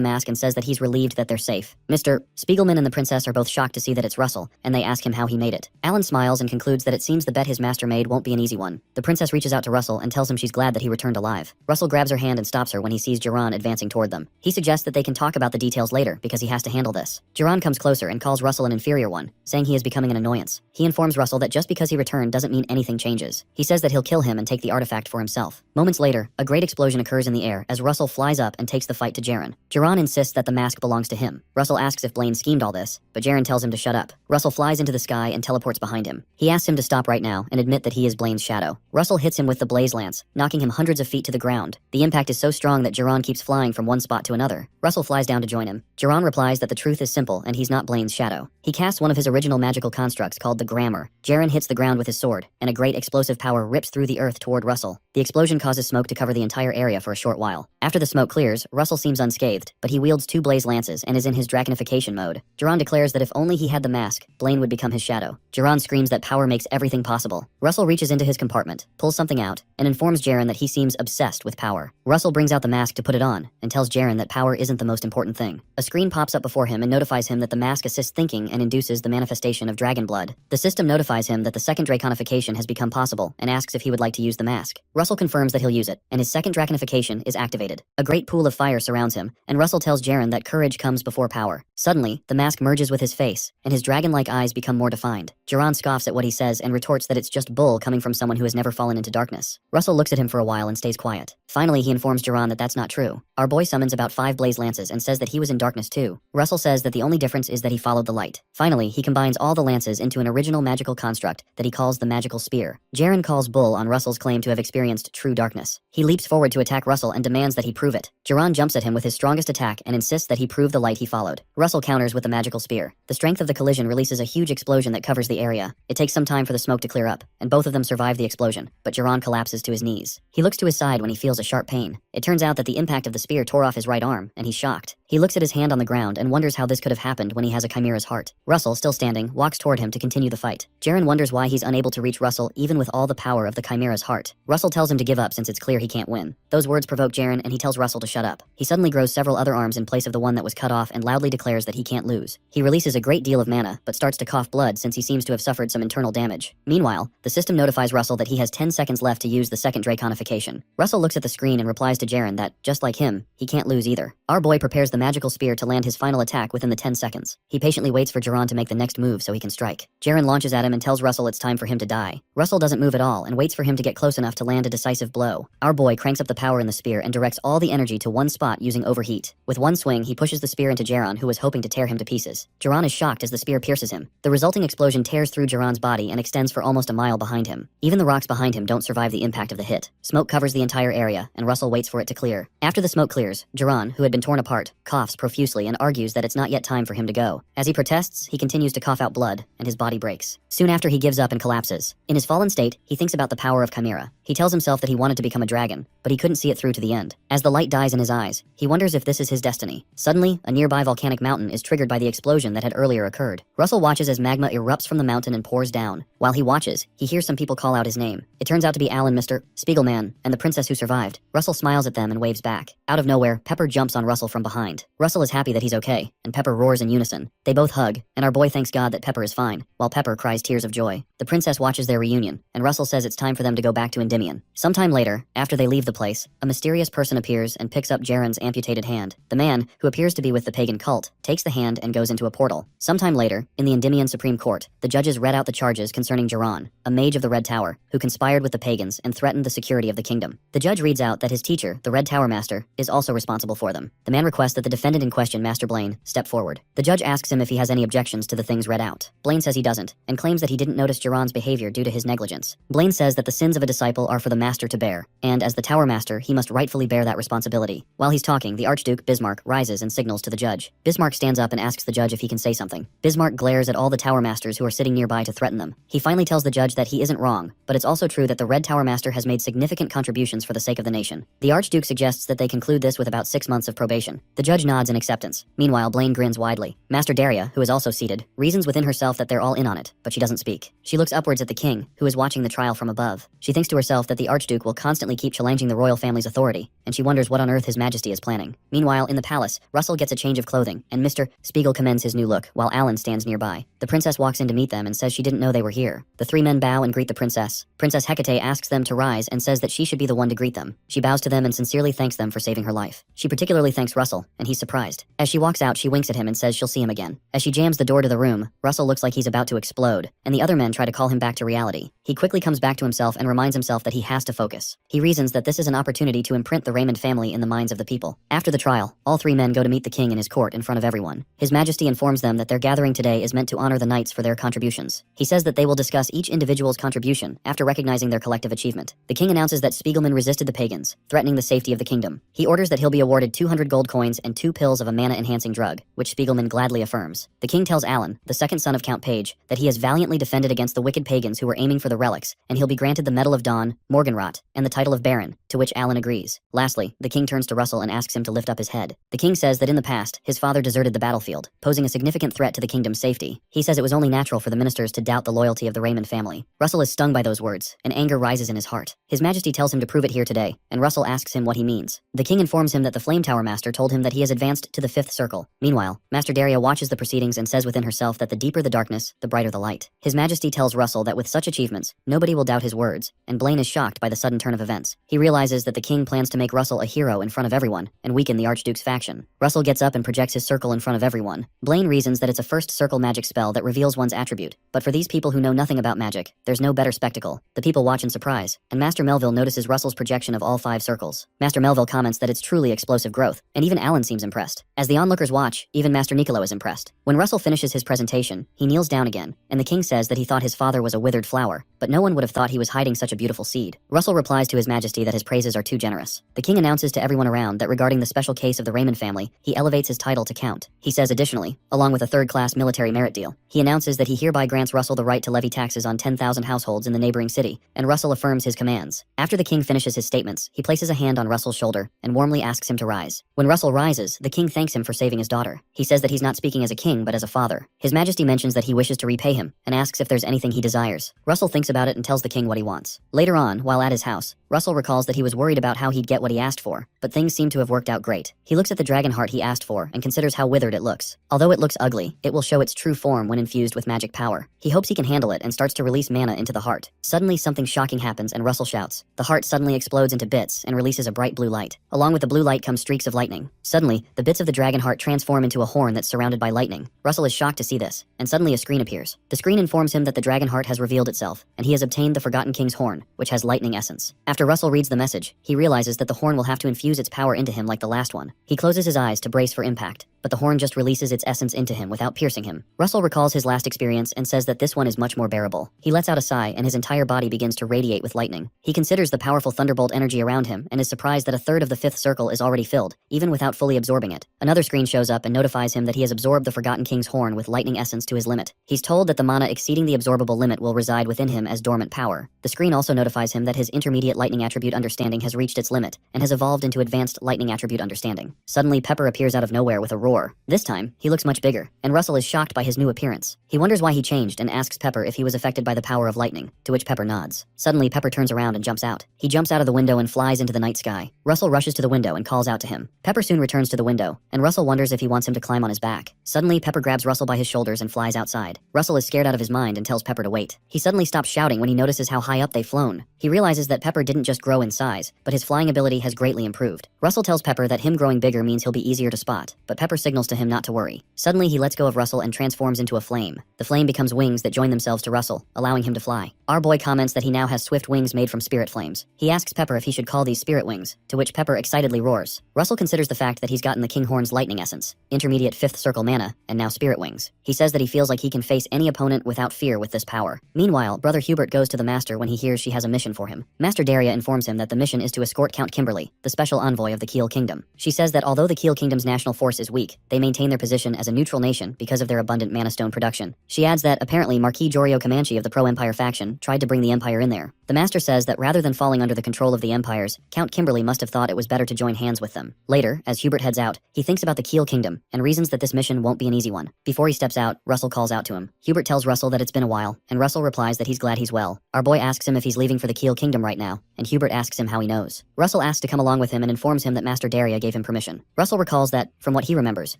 mask and says that he's relieved that they're safe. Mr. Spiegelman and the princess are both shocked to see that it's Russell, and they ask him how he made it. Alan smiles and concludes that it seems the bet his master made won't be an easy one. The princess reaches out to Russell and tells him she's glad that he returned alive. Russell grabs her hand and stops her when he sees Jiran advancing toward them. He suggests that they can talk about the details later because he has to handle this. Jiran comes closer and calls Russell an inferior one, saying he is becoming an annoyance. He informs Russell that just because he returned doesn't mean anything changes. He says that he'll kill him and take the artifact for himself. Moments later, a great explosion occurs in the air as Russell flies up and takes the fight to Jiran. Jiran insists that the mask belongs to him. Russell asks if Blaine schemed all this, but Jiran tells him to shut up. Russell flies into the sky and teleports behind him. He asks him to stop right now and admit that he is Blaine's shadow. Russell hits him with the blaze lance, knocking him hundreds of feet to the ground. The impact is so strong that Jiran keeps flying from one spot to another. Russell flies down to join him. Jiran replies that the truth is simple and he's not Blaine's shadow. He casts one of his original magical constructs called the Grammar. Jiran hits the ground with his sword, and a great explosive power rips through the earth toward Russell. The explosion causes smoke to cover the entire area for a short while. After the smoke clears, Russell seems unscathed, but he wields two blaze lances and is in his draconification mode. Jiran declares that if only he had the mask, Blaine would become his shadow. Jiran screams that power makes everything possible. Russell reaches into his compartment, pulls something out, and informs Jiran that he seems obsessed with power. Russell brings out the mask to put it on, and tells Jiran that power isn't the most important thing. A screen pops up before him and notifies him that the mask assists thinking and induces the manifestation of dragon blood. The system notifies him that the second draconification has become possible and asks if he would like to use the mask. Russell confirms that he'll use it, and his second draconification is activated. A great pool of fire surrounds him, and Russell tells Jiran that courage comes before power. Suddenly, the mask merges with his face, and his dragon-like eyes become more defined. Jiran scoffs at what he says and retorts that it's just bull coming from someone who has never fallen into darkness. Russell looks at him for a while and stays quiet. Finally, he informs Jiran that that's not true. Our boy summons about 5 blaze lances and says that he was in darkness too. Russell says that the only difference is that he followed the light. Finally, he combines all the lances into an original magical construct that he calls the magical spear. Jiran calls bull on Russell's claim to have experienced true darkness. He leaps forward to attack Russell and demands that he prove it. Jiran jumps at him with his strongest attack and insists that he prove the light he followed. Russell counters with the magical spear. The strength of the collision releases a huge explosion that covers the area. It takes some time for the smoke to clear up, and both of them survive the explosion, but Jiran collapses to his knees. He looks to his side when he feels a sharp pain. It turns out that the impact of the spear tore off his right arm, and he's shocked. He looks at his hand on the ground and wonders how this could have happened when he has a chimera's heart. Russell, still standing, walks toward him to continue the fight. Jiran wonders why he's unable to reach Russell even with all the power of the chimera's heart. Russell tells him to give up since it's clear he can't win. Those words provoke Jiran and he tells Russell to shut up. He suddenly grows several other arms in place of the one that was cut off and loudly declares that he can't lose. He releases a great deal of mana, but starts to cough blood since he seems to have suffered some internal damage. Meanwhile, the system notifies Russell that he has 10 seconds left to use the second draconification. Russell looks at the screen and replies to Jiran that, just like him, he can't lose either. Our boy prepares the magical spear to land his final attack within the 10 seconds. He patiently waits for Jiran to make the next move so he can strike. Jiran launches at him and tells Russell it's time for him to die. Russell doesn't move at all and waits for him to get close enough to land a decisive blow. Our boy cranks up the power in the spear and directs all the energy to one spot using overheat. With one swing, he pushes the spear into Jiran, who was hoping to tear him to pieces. Jiran is shocked as the spear pierces him. The resulting explosion tears through Jiran's body and extends for almost a mile behind him. Even the rocks behind him don't survive the impact of the hit. Smoke covers the entire area, and Russell waits for it to clear. After the smoke clears, Jiran, who had been torn apart, coughs profusely and argues that it's not yet time for him to go. As he protests, he continues to cough out blood, and his body breaks. Soon after, he gives up and collapses. In his fallen state, he thinks about the power of Chimera. He tells himself that he wanted to become a dragon, but he couldn't see it through to the end. As the light dies in his eyes, he wonders if this is his destiny. Suddenly, a nearby volcanic mountain is triggered by the explosion that had earlier occurred. Russell watches as magma erupts from the mountain and pours down. While he watches, he hears some people call out his name. It turns out to be Alan, Mr. Spiegelman, and the princess who survived. Russell smiles at them and waves back. Out of nowhere, Pepper jumps on Russell from behind. Russell is happy that he's okay, and Pepper roars in unison. They both hug, and our boy thanks God that Pepper is fine, while Pepper cries tears of joy. The princess watches their reunion, and Russell says it's time for them to go back to Endymion. Sometime later, after they leave the place, a mysterious person appears and picks up Jaren's amputated hand. The man, who appears to be with the pagan cult, takes the hand and goes into a portal. Sometime later, in the Endymion Supreme Court, the judges read out the charges concerning Jaron, a mage of the Red Tower, who conspired with the pagans and threatened the security of the kingdom. The judge reads out that his teacher, the Red Tower Master, is also responsible for them. The man requests that the defendant in question, Master Blaine, step forward. The judge asks him if he has any objections to the things read out. Blaine says he doesn't, and claims that he didn't notice Jaron's behavior due to his negligence. Blaine says that the sins of a disciple are for the master to bear, and as the Tower Master, he must rightfully bear that responsibility. While he's talking, the Archduke, Bismarck, rises and signals to the judge. Bismarck stands up and asks the judge if he can say something. Bismarck glares at all the Tower Masters who are sitting nearby to threaten them. He finally tells the judge that he isn't wrong, but it's also true that the Red Tower Master has made significant contributions for the sake of the nation. The Archduke suggests that they conclude this with about 6 months of probation. The judge nods in acceptance. Meanwhile, Blaine grins widely. Master Daria, who is also seated, reasons within herself that they're all in on it, but she doesn't speak. She looks upwards at the king, who is watching the trial from above. She thinks to herself that the Archduke will constantly keep challenging the royal family's authority, and she wonders what on earth His Majesty is planning. Meanwhile, in the palace, Russell gets a change of clothing, and Mr. Spiegel commends his new look, while Alan stands nearby. The princess walks in to meet them and says she didn't know they were here. The three men bow and greet the princess. Princess Hecate asks them to rise and says that she should be the one to greet them. She bows to them and sincerely thanks them for saving her life. She particularly thanks Russell, and he's surprised. As she walks out, she winks at him and says she'll see him again. As she jams the door to the room, Russell looks like he's about to explode, and the other men try to call him back to reality. He quickly comes back to himself and reminds himself that he has to focus. He reasons that this is an opportunity to imprint the Raymond family in the minds of the people. After the trial, all three men go to meet the king in his court in front of everyone. His Majesty informs them that their gathering today is meant to honor the knights for their contributions. He says that they will discuss each individual's contribution after recognizing their collective achievement. The king announces that Spiegelman resisted the pagans, threatening the safety of the kingdom. He orders that he'll be awarded 200 gold coins and 2 pills of a mana-enhancing drug, which Spiegelman gladly affirms. The king tells Alan, the second son of Count Page, that he has valiantly defended against the wicked pagans who were aiming for the relics, and he'll be granted the Medal of Dawn, Morgenrot, and the title of Baron, to which Alan agrees. Lastly, the king turns to Russell and asks him to lift up his head. The king says that in the past, his father deserted the battlefield, posing a significant threat to the kingdom's safety. He says it was only natural for the ministers to doubt the loyalty of the Raymond family. Russell is stung by those words, and anger rises in his heart. His Majesty tells him to prove it here today, and Russell asks him what he means. The king informs him that the Flame Tower Master told him that he has advanced to the 5th circle. Meanwhile, Master Daria watches the proceedings and says within herself that the deeper the darkness, the brighter the light. His Majesty tells Russell that with such achievements, nobody will doubt his words, and Blaine is shocked by the sudden turn of events. He realizes that the king plans to make Russell a hero in front of everyone, and weaken the Archduke's faction. Russell gets up and projects his circle in front of everyone. Blaine reasons that it's a first circle magic spell that reveals one's attribute, but for these people who know nothing about magic, there's no better spectacle. The people watch in surprise, and Master Melville notices Russell's projection of all 5 circles. Master Melville comments that it's truly explosive growth, and even Alan seems impressed. As the onlookers watch, even Master Niccolo is impressed. When Russell finishes his presentation, he kneels down again, and the king says that he thought his father was a withered flower, but no one would have thought he was hiding such a beautiful seed. Russell replies to His Majesty that his praises are too generous. The king announces to everyone around that regarding the special case of the Raymond family, he elevates his title to Count. He says additionally, along with a 3rd-class military merit deal, he announces that he hereby grants Russell the right to levy taxes on 10,000 households in the neighboring city, and Russell affirms his commands. After the king finishes his statements, he places a hand on Russell's shoulder and warmly asks him to rise. When Russell rises, the king thanks him for saving his daughter. He says that he's not speaking as a king but as a father. His Majesty mentions that he wishes to repay him, and asks if there's anything he desires. Russell thinks about it and tells the king what he wants. Later on, while at his house, Russell recalls that he was worried about how he'd get what he asked for, but things seem to have worked out great. He looks at the dragon heart he asked for and considers how withered it looks. Although it looks ugly, it will show its true form when infused with magic power. He hopes he can handle it and starts to release mana into the heart. Suddenly something shocking happens and Russell shouts. The heart suddenly explodes into bits and releases a bright blue light. Along with the blue light come streaks of lightning. Suddenly, the bits of the dragon heart transform into a horn that's surrounded by lightning. Russell is shocked to see this, and suddenly a screen appears. The screen informs him that the dragon heart has revealed itself, and he has obtained the Forgotten King's horn, which has lightning essence. After Russell reads the message, he realizes that the horn will have to infuse its power into him like the last one. He closes his eyes to brace for impact, but but the horn just releases its essence into him without piercing him. Russell recalls his last experience and says that this one is much more bearable. He lets out a sigh and his entire body begins to radiate with lightning. He considers the powerful thunderbolt energy around him and is surprised that a third of the fifth circle is already filled, even without fully absorbing it. Another screen shows up and notifies him that he has absorbed the Forgotten King's horn with lightning essence to his limit. He's told that the mana exceeding the absorbable limit will reside within him as dormant power. The screen also notifies him that his intermediate lightning attribute understanding has reached its limit and has evolved into advanced lightning attribute understanding. Suddenly, Pepper appears out of nowhere with a roar. This time, he looks much bigger, and Russell is shocked by his new appearance. He wonders why he changed and asks Pepper if he was affected by the power of lightning, to which Pepper nods. Suddenly, Pepper turns around and jumps out. He jumps out of the window and flies into the night sky. Russell rushes to the window and calls out to him. Pepper soon returns to the window, and Russell wonders if he wants him to climb on his back. Suddenly, Pepper grabs Russell by his shoulders and flies outside. Russell is scared out of his mind and tells Pepper to wait. He suddenly stops shouting when he notices how high up they've flown. He realizes that Pepper didn't just grow in size, but his flying ability has greatly improved. Russell tells Pepper that him growing bigger means he'll be easier to spot, but Pepper signals to him not to worry. Suddenly, he lets go of Russell and transforms into a flame. The flame becomes wings that join themselves to Russell, allowing him to fly. Our boy comments that he now has swift wings made from spirit flames. He asks Pepper if he should call these spirit wings, to which Pepper excitedly roars. Russell considers the fact that he's gotten the Kinghorn's lightning essence, intermediate fifth circle mana, and now spirit wings. He says that he feels like he can face any opponent without fear with this power. Meanwhile, Brother Hubert goes to the Master when he hears she has a mission for him. Master Daria informs him that the mission is to escort Count Kimberly, the special envoy of the Keel Kingdom. She says that although the Keel Kingdom's national force is weak, they maintain their position as a neutral nation because of their abundant mana stone production. She adds that apparently Marquis Jorio Comanche of the pro-Empire faction tried to bring the Empire in there. The Master says that rather than falling under the control of the Empires, Count Kimberly must have thought it was better to join hands with them. Later, as Hubert heads out, he thinks about the Keel Kingdom and reasons that this mission won't be an easy one. Before he steps out, Russell calls out to him. Hubert tells Russell that it's been a while, and Russell replies that he's glad he's well. Our boy asks him if he's leaving for the Keel Kingdom right now, and Hubert asks him how he knows. Russell asks to come along with him and informs him that Master Daria gave him permission. Russell recalls that, from what he remembers,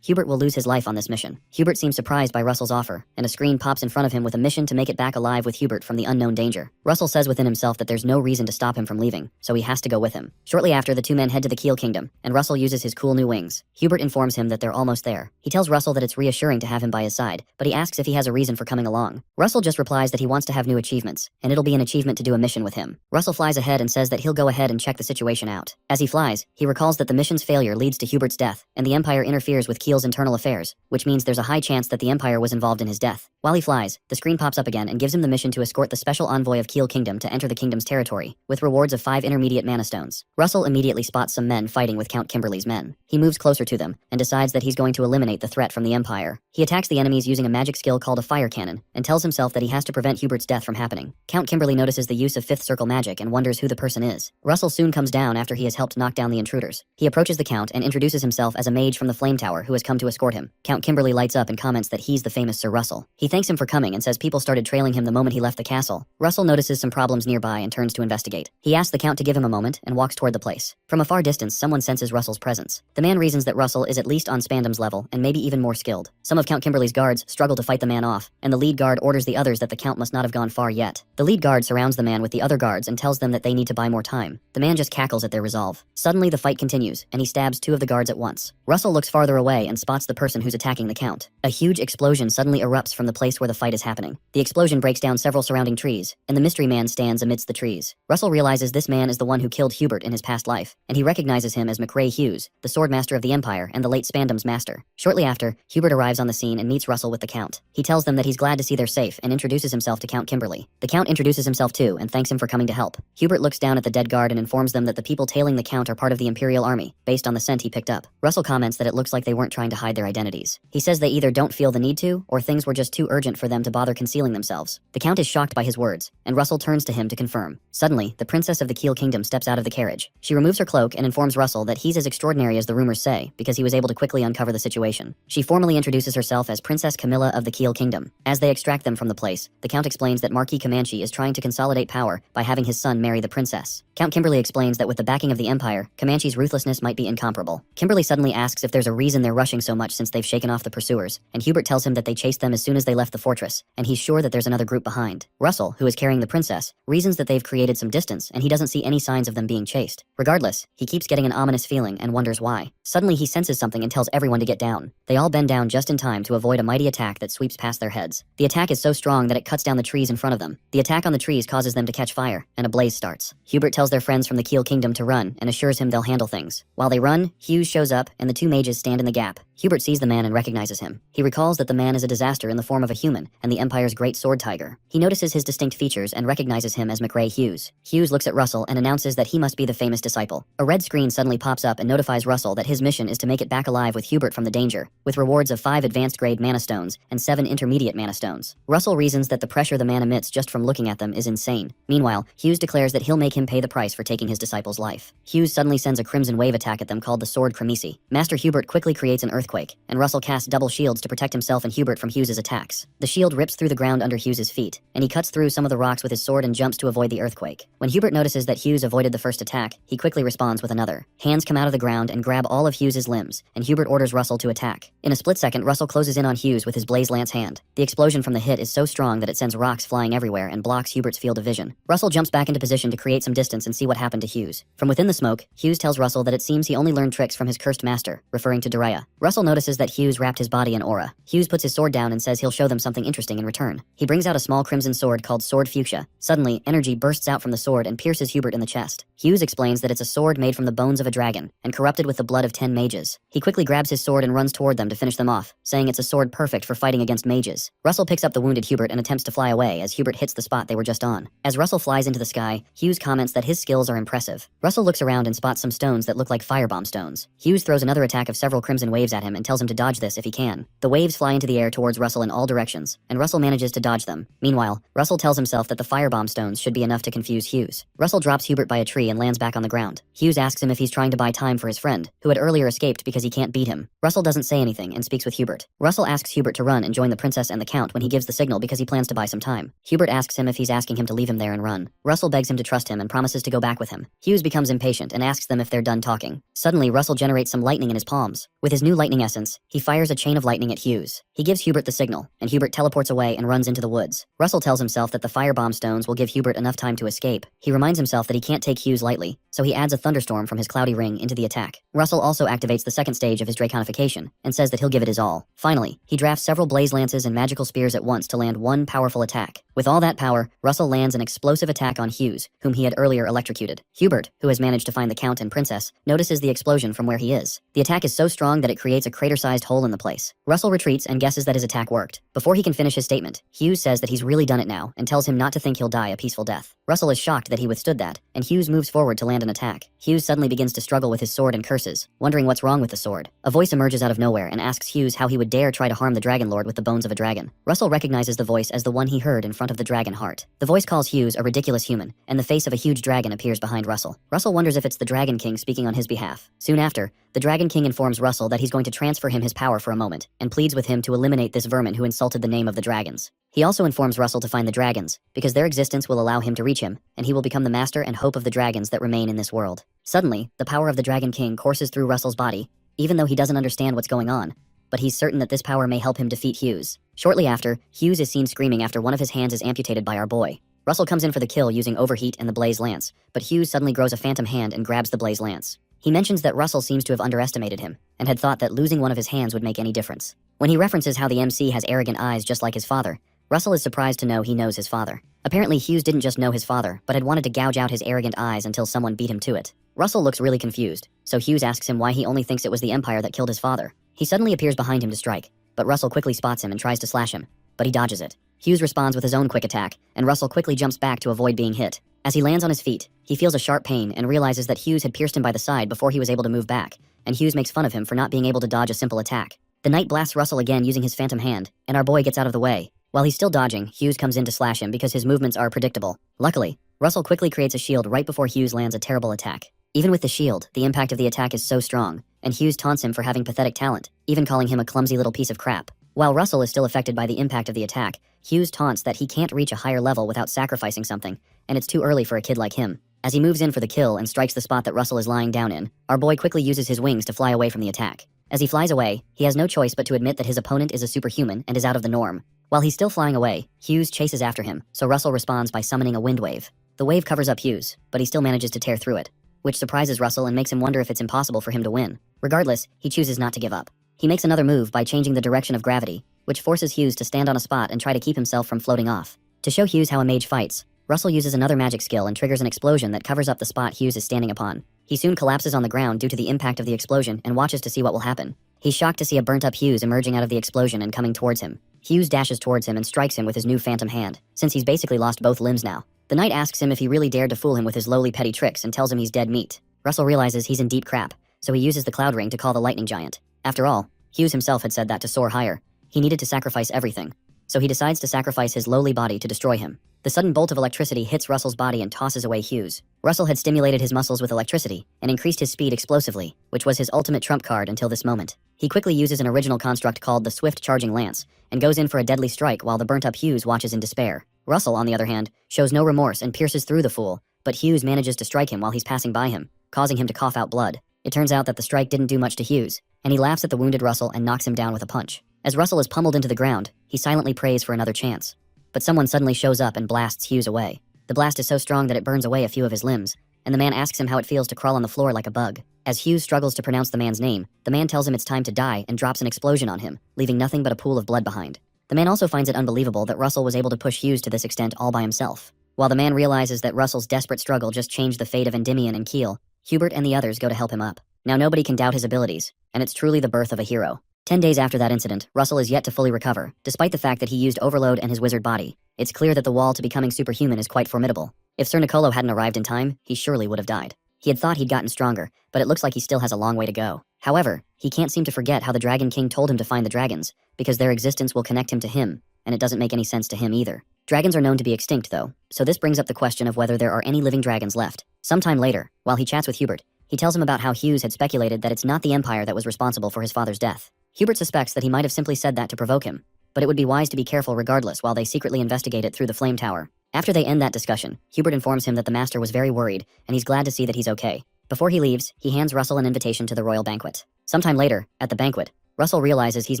Hubert will lose his life on this mission. Hubert seems surprised by Russell's offer, and a screen pops in front of him with a mission to make it back alive with Hubert from the unknown danger. Russell says within himself that there's no reason to stop him from leaving, so he has to go with him. Shortly after, the two men head to the Keel Kingdom, and Russell uses his cool new wings. Hubert informs him that they're almost there. He tells Russell that it's reassuring to have him by his side, but he asks if he has a reason for coming along. Russell just replies that he wants to have new achievements, and it'll be an achievement to do a mission with him. Russell flies ahead and says that he'll go ahead and check the situation out. As he flies, he recalls that the mission's failure leads to Hubert's death, and the Empire interferes with Keel's internal affairs, which means there's a high chance that the Empire was involved in his death. While he flies, the screen pops up again and gives him the mission to escort the special envoy of Keel Kingdom to enter the kingdom's territory, with rewards of 5 intermediate mana stones. Russell immediately spots some men fighting with Count Kimberly's men. He moves closer to them, and decides that he's going to eliminate the threat from the Empire. He attacks the enemies using a magic skill called a fire cannon, and tells himself that he has to prevent Hubert's death from happening. Count Kimberly notices the use of fifth circle magic and wonders who the person is. Russell soon comes down after he has helped knock down the intruders. He approaches the Count and introduces himself as a mage from the Flame Tower who has come to escort him. Count Kimberly lights up and comments that he's the famous Sir Russell. He thanks him for coming and says people started trailing him the moment he left the castle. Russell notices some problems nearby and turns to investigate. He asks the Count to give him a moment and walks toward the place. From a far distance, someone senses Russell's presence. The man reasons that Russell is at least on Spandam's level and maybe even more skilled. Some of Count Kimberly's guards struggle to fight the man off, and the lead guard orders the others that the Count must not have gone far yet. The lead guard surrounds the man with the other guards and tells them that they need to buy more time. The man just cackles at their resolve. Suddenly, the fight continues, and he stabs 2 of the guards at once. Russell looks farther away and spots the person who's attacking the Count. A huge explosion suddenly erupts from the place where the fight is happening. The explosion breaks down several surrounding trees, and the mystery man stands amidst the trees. Russell realizes this man is the one who killed Hubert in his past life, and he recognizes him as McRae Hughes, the swordmaster of the Empire and the late Spandam's master. Shortly after, Hubert arrives on the scene and meets Russell with the Count. He tells them that he's glad to see they're safe and introduces himself to Count Kimberly. The Count introduces himself too and thanks him for coming to help. Hubert looks down at the dead guard and informs them that the people tailing the Count are part of the Imperial Army, based on the scent he picked up. Russell comments that it looks like they weren't trying to hide their identities. He says they either don't feel the need to, or things were just too urgent for them to bother concealing themselves. The Count is shocked by his words, and Russell turns to him to confirm. Suddenly, the princess of the Keel Kingdom steps out of the carriage. She removes her cloak and informs Russell that he's as extraordinary as the rumors say, because he was able to quickly uncover the situation. She formally introduces herself as Princess Camilla of the Keel Kingdom. As they extract them from the place, the Count explains that Marquis Comanche is trying to consolidate power by having his son marry the princess. Count Kimberly explains that with the backing of the Empire, Comanche's ruthlessness might be incomparable. Kimberly suddenly asks if there's a reason they're rushing so much since they've shaken off the pursuers, and Hubert tells him that they chased them as soon as they left the fortress, and he's sure that there's another group behind. Russell, who is carrying the princess, reasons that they've created some distance and he doesn't see any signs of them being chased. Regardless, he keeps getting an ominous feeling and wonders why. Suddenly he senses something and tells everyone to get down. They all bend down just in time to avoid a mighty attack that sweeps past their heads. The attack is so strong that it cuts down the trees in front of them. The attack on the trees causes them to catch fire, and a blaze starts. Hubert tells their friends from the Keel Kingdom to run and assures him they'll handle things. While they run, Hughes shows up and the two mages stand in the the gap. Hubert sees the man and recognizes him. He recalls that the man is a disaster in the form of a human and the Empire's great sword tiger. He notices his distinct features and recognizes him as McRae Hughes. Hughes looks at Russell and announces that he must be the famous disciple. A red screen suddenly pops up and notifies Russell that his mission is to make it back alive with Hubert from the danger, with rewards of 5 advanced grade mana stones and 7 intermediate mana stones. Russell reasons that the pressure the man emits just from looking at them is insane. Meanwhile, Hughes declares that he'll make him pay the price for taking his disciple's life. Hughes suddenly sends a crimson wave attack at them called the Sword Cremisi. Master Hubert quickly creates an earthquake, and Russell casts double shields to protect himself and Hubert from Hughes's attacks. The shield rips through the ground under Hughes's feet, and he cuts through some of the rocks with his sword and jumps to avoid the earthquake. When Hubert notices that Hughes avoided the first attack, he quickly responds with another. Hands come out of the ground and grab all of Hughes's limbs, and Hubert orders Russell to attack. In a split second, Russell closes in on Hughes with his blaze lance hand. The explosion from the hit is so strong that it sends rocks flying everywhere and blocks Hubert's field of vision. Russell jumps back into position to create some distance and see what happened to Hughes. From within the smoke, Hughes tells Russell that it seems he only learned tricks from his cursed master, referring to Daria. Russell notices that Hughes wrapped his body in aura. Hughes puts his sword down and says he'll show them something interesting in return. He brings out a small crimson sword called Sword Fuchsia. Suddenly, energy bursts out from the sword and pierces Hubert in the chest. Hughes explains that it's a sword made from the bones of a dragon and corrupted with the blood of 10 mages. He quickly grabs his sword and runs toward them to finish them off, saying it's a sword perfect for fighting against mages. Russell picks up the wounded Hubert and attempts to fly away as Hubert hits the spot they were just on. As Russell flies into the sky, Hughes comments that his skills are impressive. Russell looks around and spots some stones that look like firebomb stones. Hughes throws another attack of several crimson waves at him and tells him to dodge this if he can. The waves fly into the air towards Russell in all directions, and Russell manages to dodge them. Meanwhile, Russell tells himself that the firebomb stones should be enough to confuse Hughes. Russell drops Hubert by a tree and lands back on the ground. Hughes asks him if he's trying to buy time for his friend, who had earlier escaped because he can't beat him. Russell doesn't say anything and speaks with Hubert. Russell asks Hubert to run and join the princess and the count when he gives the signal because he plans to buy some time. Hubert asks him if he's asking him to leave him there and run. Russell begs him to trust him and promises to go back with him. Hughes becomes impatient and asks them if they're done talking. Suddenly, Russell generates some lightning in his palms. With his new lightning essence, he fires a chain of lightning at Hughes. He gives Hubert the signal, and Hubert teleports away and runs into the woods. Russell tells himself that the firebomb stones will give Hubert enough time to escape. He reminds himself that he can't take Hughes lightly, so he adds a thunderstorm from his cloudy ring into the attack. Russell also activates the second stage of his draconification, and says that he'll give it his all. Finally, he drafts several blaze lances and magical spears at once to land one powerful attack. With all that power, Russell lands an explosive attack on Hughes, whom he had earlier electrocuted. Hubert, who has managed to find the Count and Princess, notices the explosion from where he is. The attack is so strong that it creates a crater-sized hole in the place. Russell retreats and guesses that his attack worked. Before he can finish his statement, Hughes says that he's really done it now and tells him not to think he'll die a peaceful death. Russell is shocked that he withstood that, and Hughes moves forward to land an attack. Hughes suddenly begins to struggle with his sword and curses, wondering what's wrong with the sword. A voice emerges out of nowhere and asks Hughes how he would dare try to harm the Dragon Lord with the bones of a dragon. Russell recognizes the voice as the one he heard in front of the dragon heart. The voice calls Hughes a ridiculous human, and the face of a huge dragon appears behind Russell. Russell wonders if it's the Dragon King speaking on his behalf. Soon after, the Dragon King informs Russell that he's going to transfer him his power for a moment, and pleads with him to eliminate this vermin who insulted the name of the dragons. He also informs Russell to find the dragons, because their existence will allow him to reach him, and he will become the master and hope of the dragons that remain in this world. Suddenly, the power of the Dragon King courses through Russell's body, even though he doesn't understand what's going on, but he's certain that this power may help him defeat Hughes. Shortly after, Hughes is seen screaming after one of his hands is amputated by our boy. Russell comes in for the kill using Overheat and the Blaze Lance, but Hughes suddenly grows a phantom hand and grabs the Blaze Lance. He mentions that Russell seems to have underestimated him, and had thought that losing one of his hands would make any difference. When he references how the MC has arrogant eyes just like his father, Russell is surprised to know he knows his father. Apparently Hughes didn't just know his father, but had wanted to gouge out his arrogant eyes until someone beat him to it. Russell looks really confused, so Hughes asks him why he only thinks it was the Empire that killed his father. He suddenly appears behind him to strike, but Russell quickly spots him and tries to slash him, but he dodges it. Hughes responds with his own quick attack, and Russell quickly jumps back to avoid being hit. As he lands on his feet, he feels a sharp pain and realizes that Hughes had pierced him by the side before he was able to move back, and Hughes makes fun of him for not being able to dodge a simple attack. The knight blasts Russell again using his phantom hand, and our boy gets out of the way. While he's still dodging, Hughes comes in to slash him because his movements are predictable. Luckily, Russell quickly creates a shield right before Hughes lands a terrible attack. Even with the shield, the impact of the attack is so strong, and Hughes taunts him for having pathetic talent, even calling him a clumsy little piece of crap. While Russell is still affected by the impact of the attack, Hughes taunts that he can't reach a higher level without sacrificing something, and it's too early for a kid like him. As he moves in for the kill and strikes the spot that Russell is lying down in, our boy quickly uses his wings to fly away from the attack. As he flies away, he has no choice but to admit that his opponent is a superhuman and is out of the norm. While he's still flying away, Hughes chases after him, so Russell responds by summoning a wind wave. The wave covers up Hughes, but he still manages to tear through it, which surprises Russell and makes him wonder if it's impossible for him to win. Regardless, he chooses not to give up. He makes another move by changing the direction of gravity, which forces Hughes to stand on a spot and try to keep himself from floating off. To show Hughes how a mage fights, Russell uses another magic skill and triggers an explosion that covers up the spot Hughes is standing upon. He soon collapses on the ground due to the impact of the explosion and watches to see what will happen. He's shocked to see a burnt-up Hughes emerging out of the explosion and coming towards him. Hughes dashes towards him and strikes him with his new phantom hand, since he's basically lost both limbs now. The knight asks him if he really dared to fool him with his lowly petty tricks and tells him he's dead meat. Russell realizes he's in deep crap, so he uses the cloud ring to call the lightning giant. After all, Hughes himself had said that to soar higher, he needed to sacrifice everything. So he decides to sacrifice his lowly body to destroy him. The sudden bolt of electricity hits Russell's body and tosses away Hughes. Russell had stimulated his muscles with electricity and increased his speed explosively, which was his ultimate trump card until this moment. He quickly uses an original construct called the Swift Charging Lance and goes in for a deadly strike while the burnt-up Hughes watches in despair. Russell, on the other hand, shows no remorse and pierces through the fool, but Hughes manages to strike him while he's passing by him, causing him to cough out blood. It turns out that the strike didn't do much to Hughes, and he laughs at the wounded Russell and knocks him down with a punch. As Russell is pummeled into the ground, he silently prays for another chance. But someone suddenly shows up and blasts Hughes away. The blast is so strong that it burns away a few of his limbs, and the man asks him how it feels to crawl on the floor like a bug. As Hughes struggles to pronounce the man's name, the man tells him it's time to die and drops an explosion on him, leaving nothing but a pool of blood behind. The man also finds it unbelievable that Russell was able to push Hughes to this extent all by himself. While the man realizes that Russell's desperate struggle just changed the fate of Endymion and Keel, Hubert and the others go to help him up. Now nobody can doubt his abilities, and it's truly the birth of a hero. 10 days after that incident, Russell is yet to fully recover, despite the fact that he used overload and his wizard body. It's clear that the wall to becoming superhuman is quite formidable. If Sir Nicolo hadn't arrived in time, he surely would have died. He had thought he'd gotten stronger, but it looks like he still has a long way to go. However, he can't seem to forget how the Dragon King told him to find the dragons, because their existence will connect him to him, and it doesn't make any sense to him either. Dragons are known to be extinct though, so this brings up the question of whether there are any living dragons left. Sometime later, while he chats with Hubert, he tells him about how Hughes had speculated that it's not the Empire that was responsible for his father's death. Hubert suspects that he might have simply said that to provoke him, but it would be wise to be careful regardless while they secretly investigate it through the Flame Tower. After they end that discussion, Hubert informs him that the Master was very worried, and he's glad to see that he's okay. Before he leaves, he hands Russell an invitation to the royal banquet. Sometime later, at the banquet, Russell realizes he's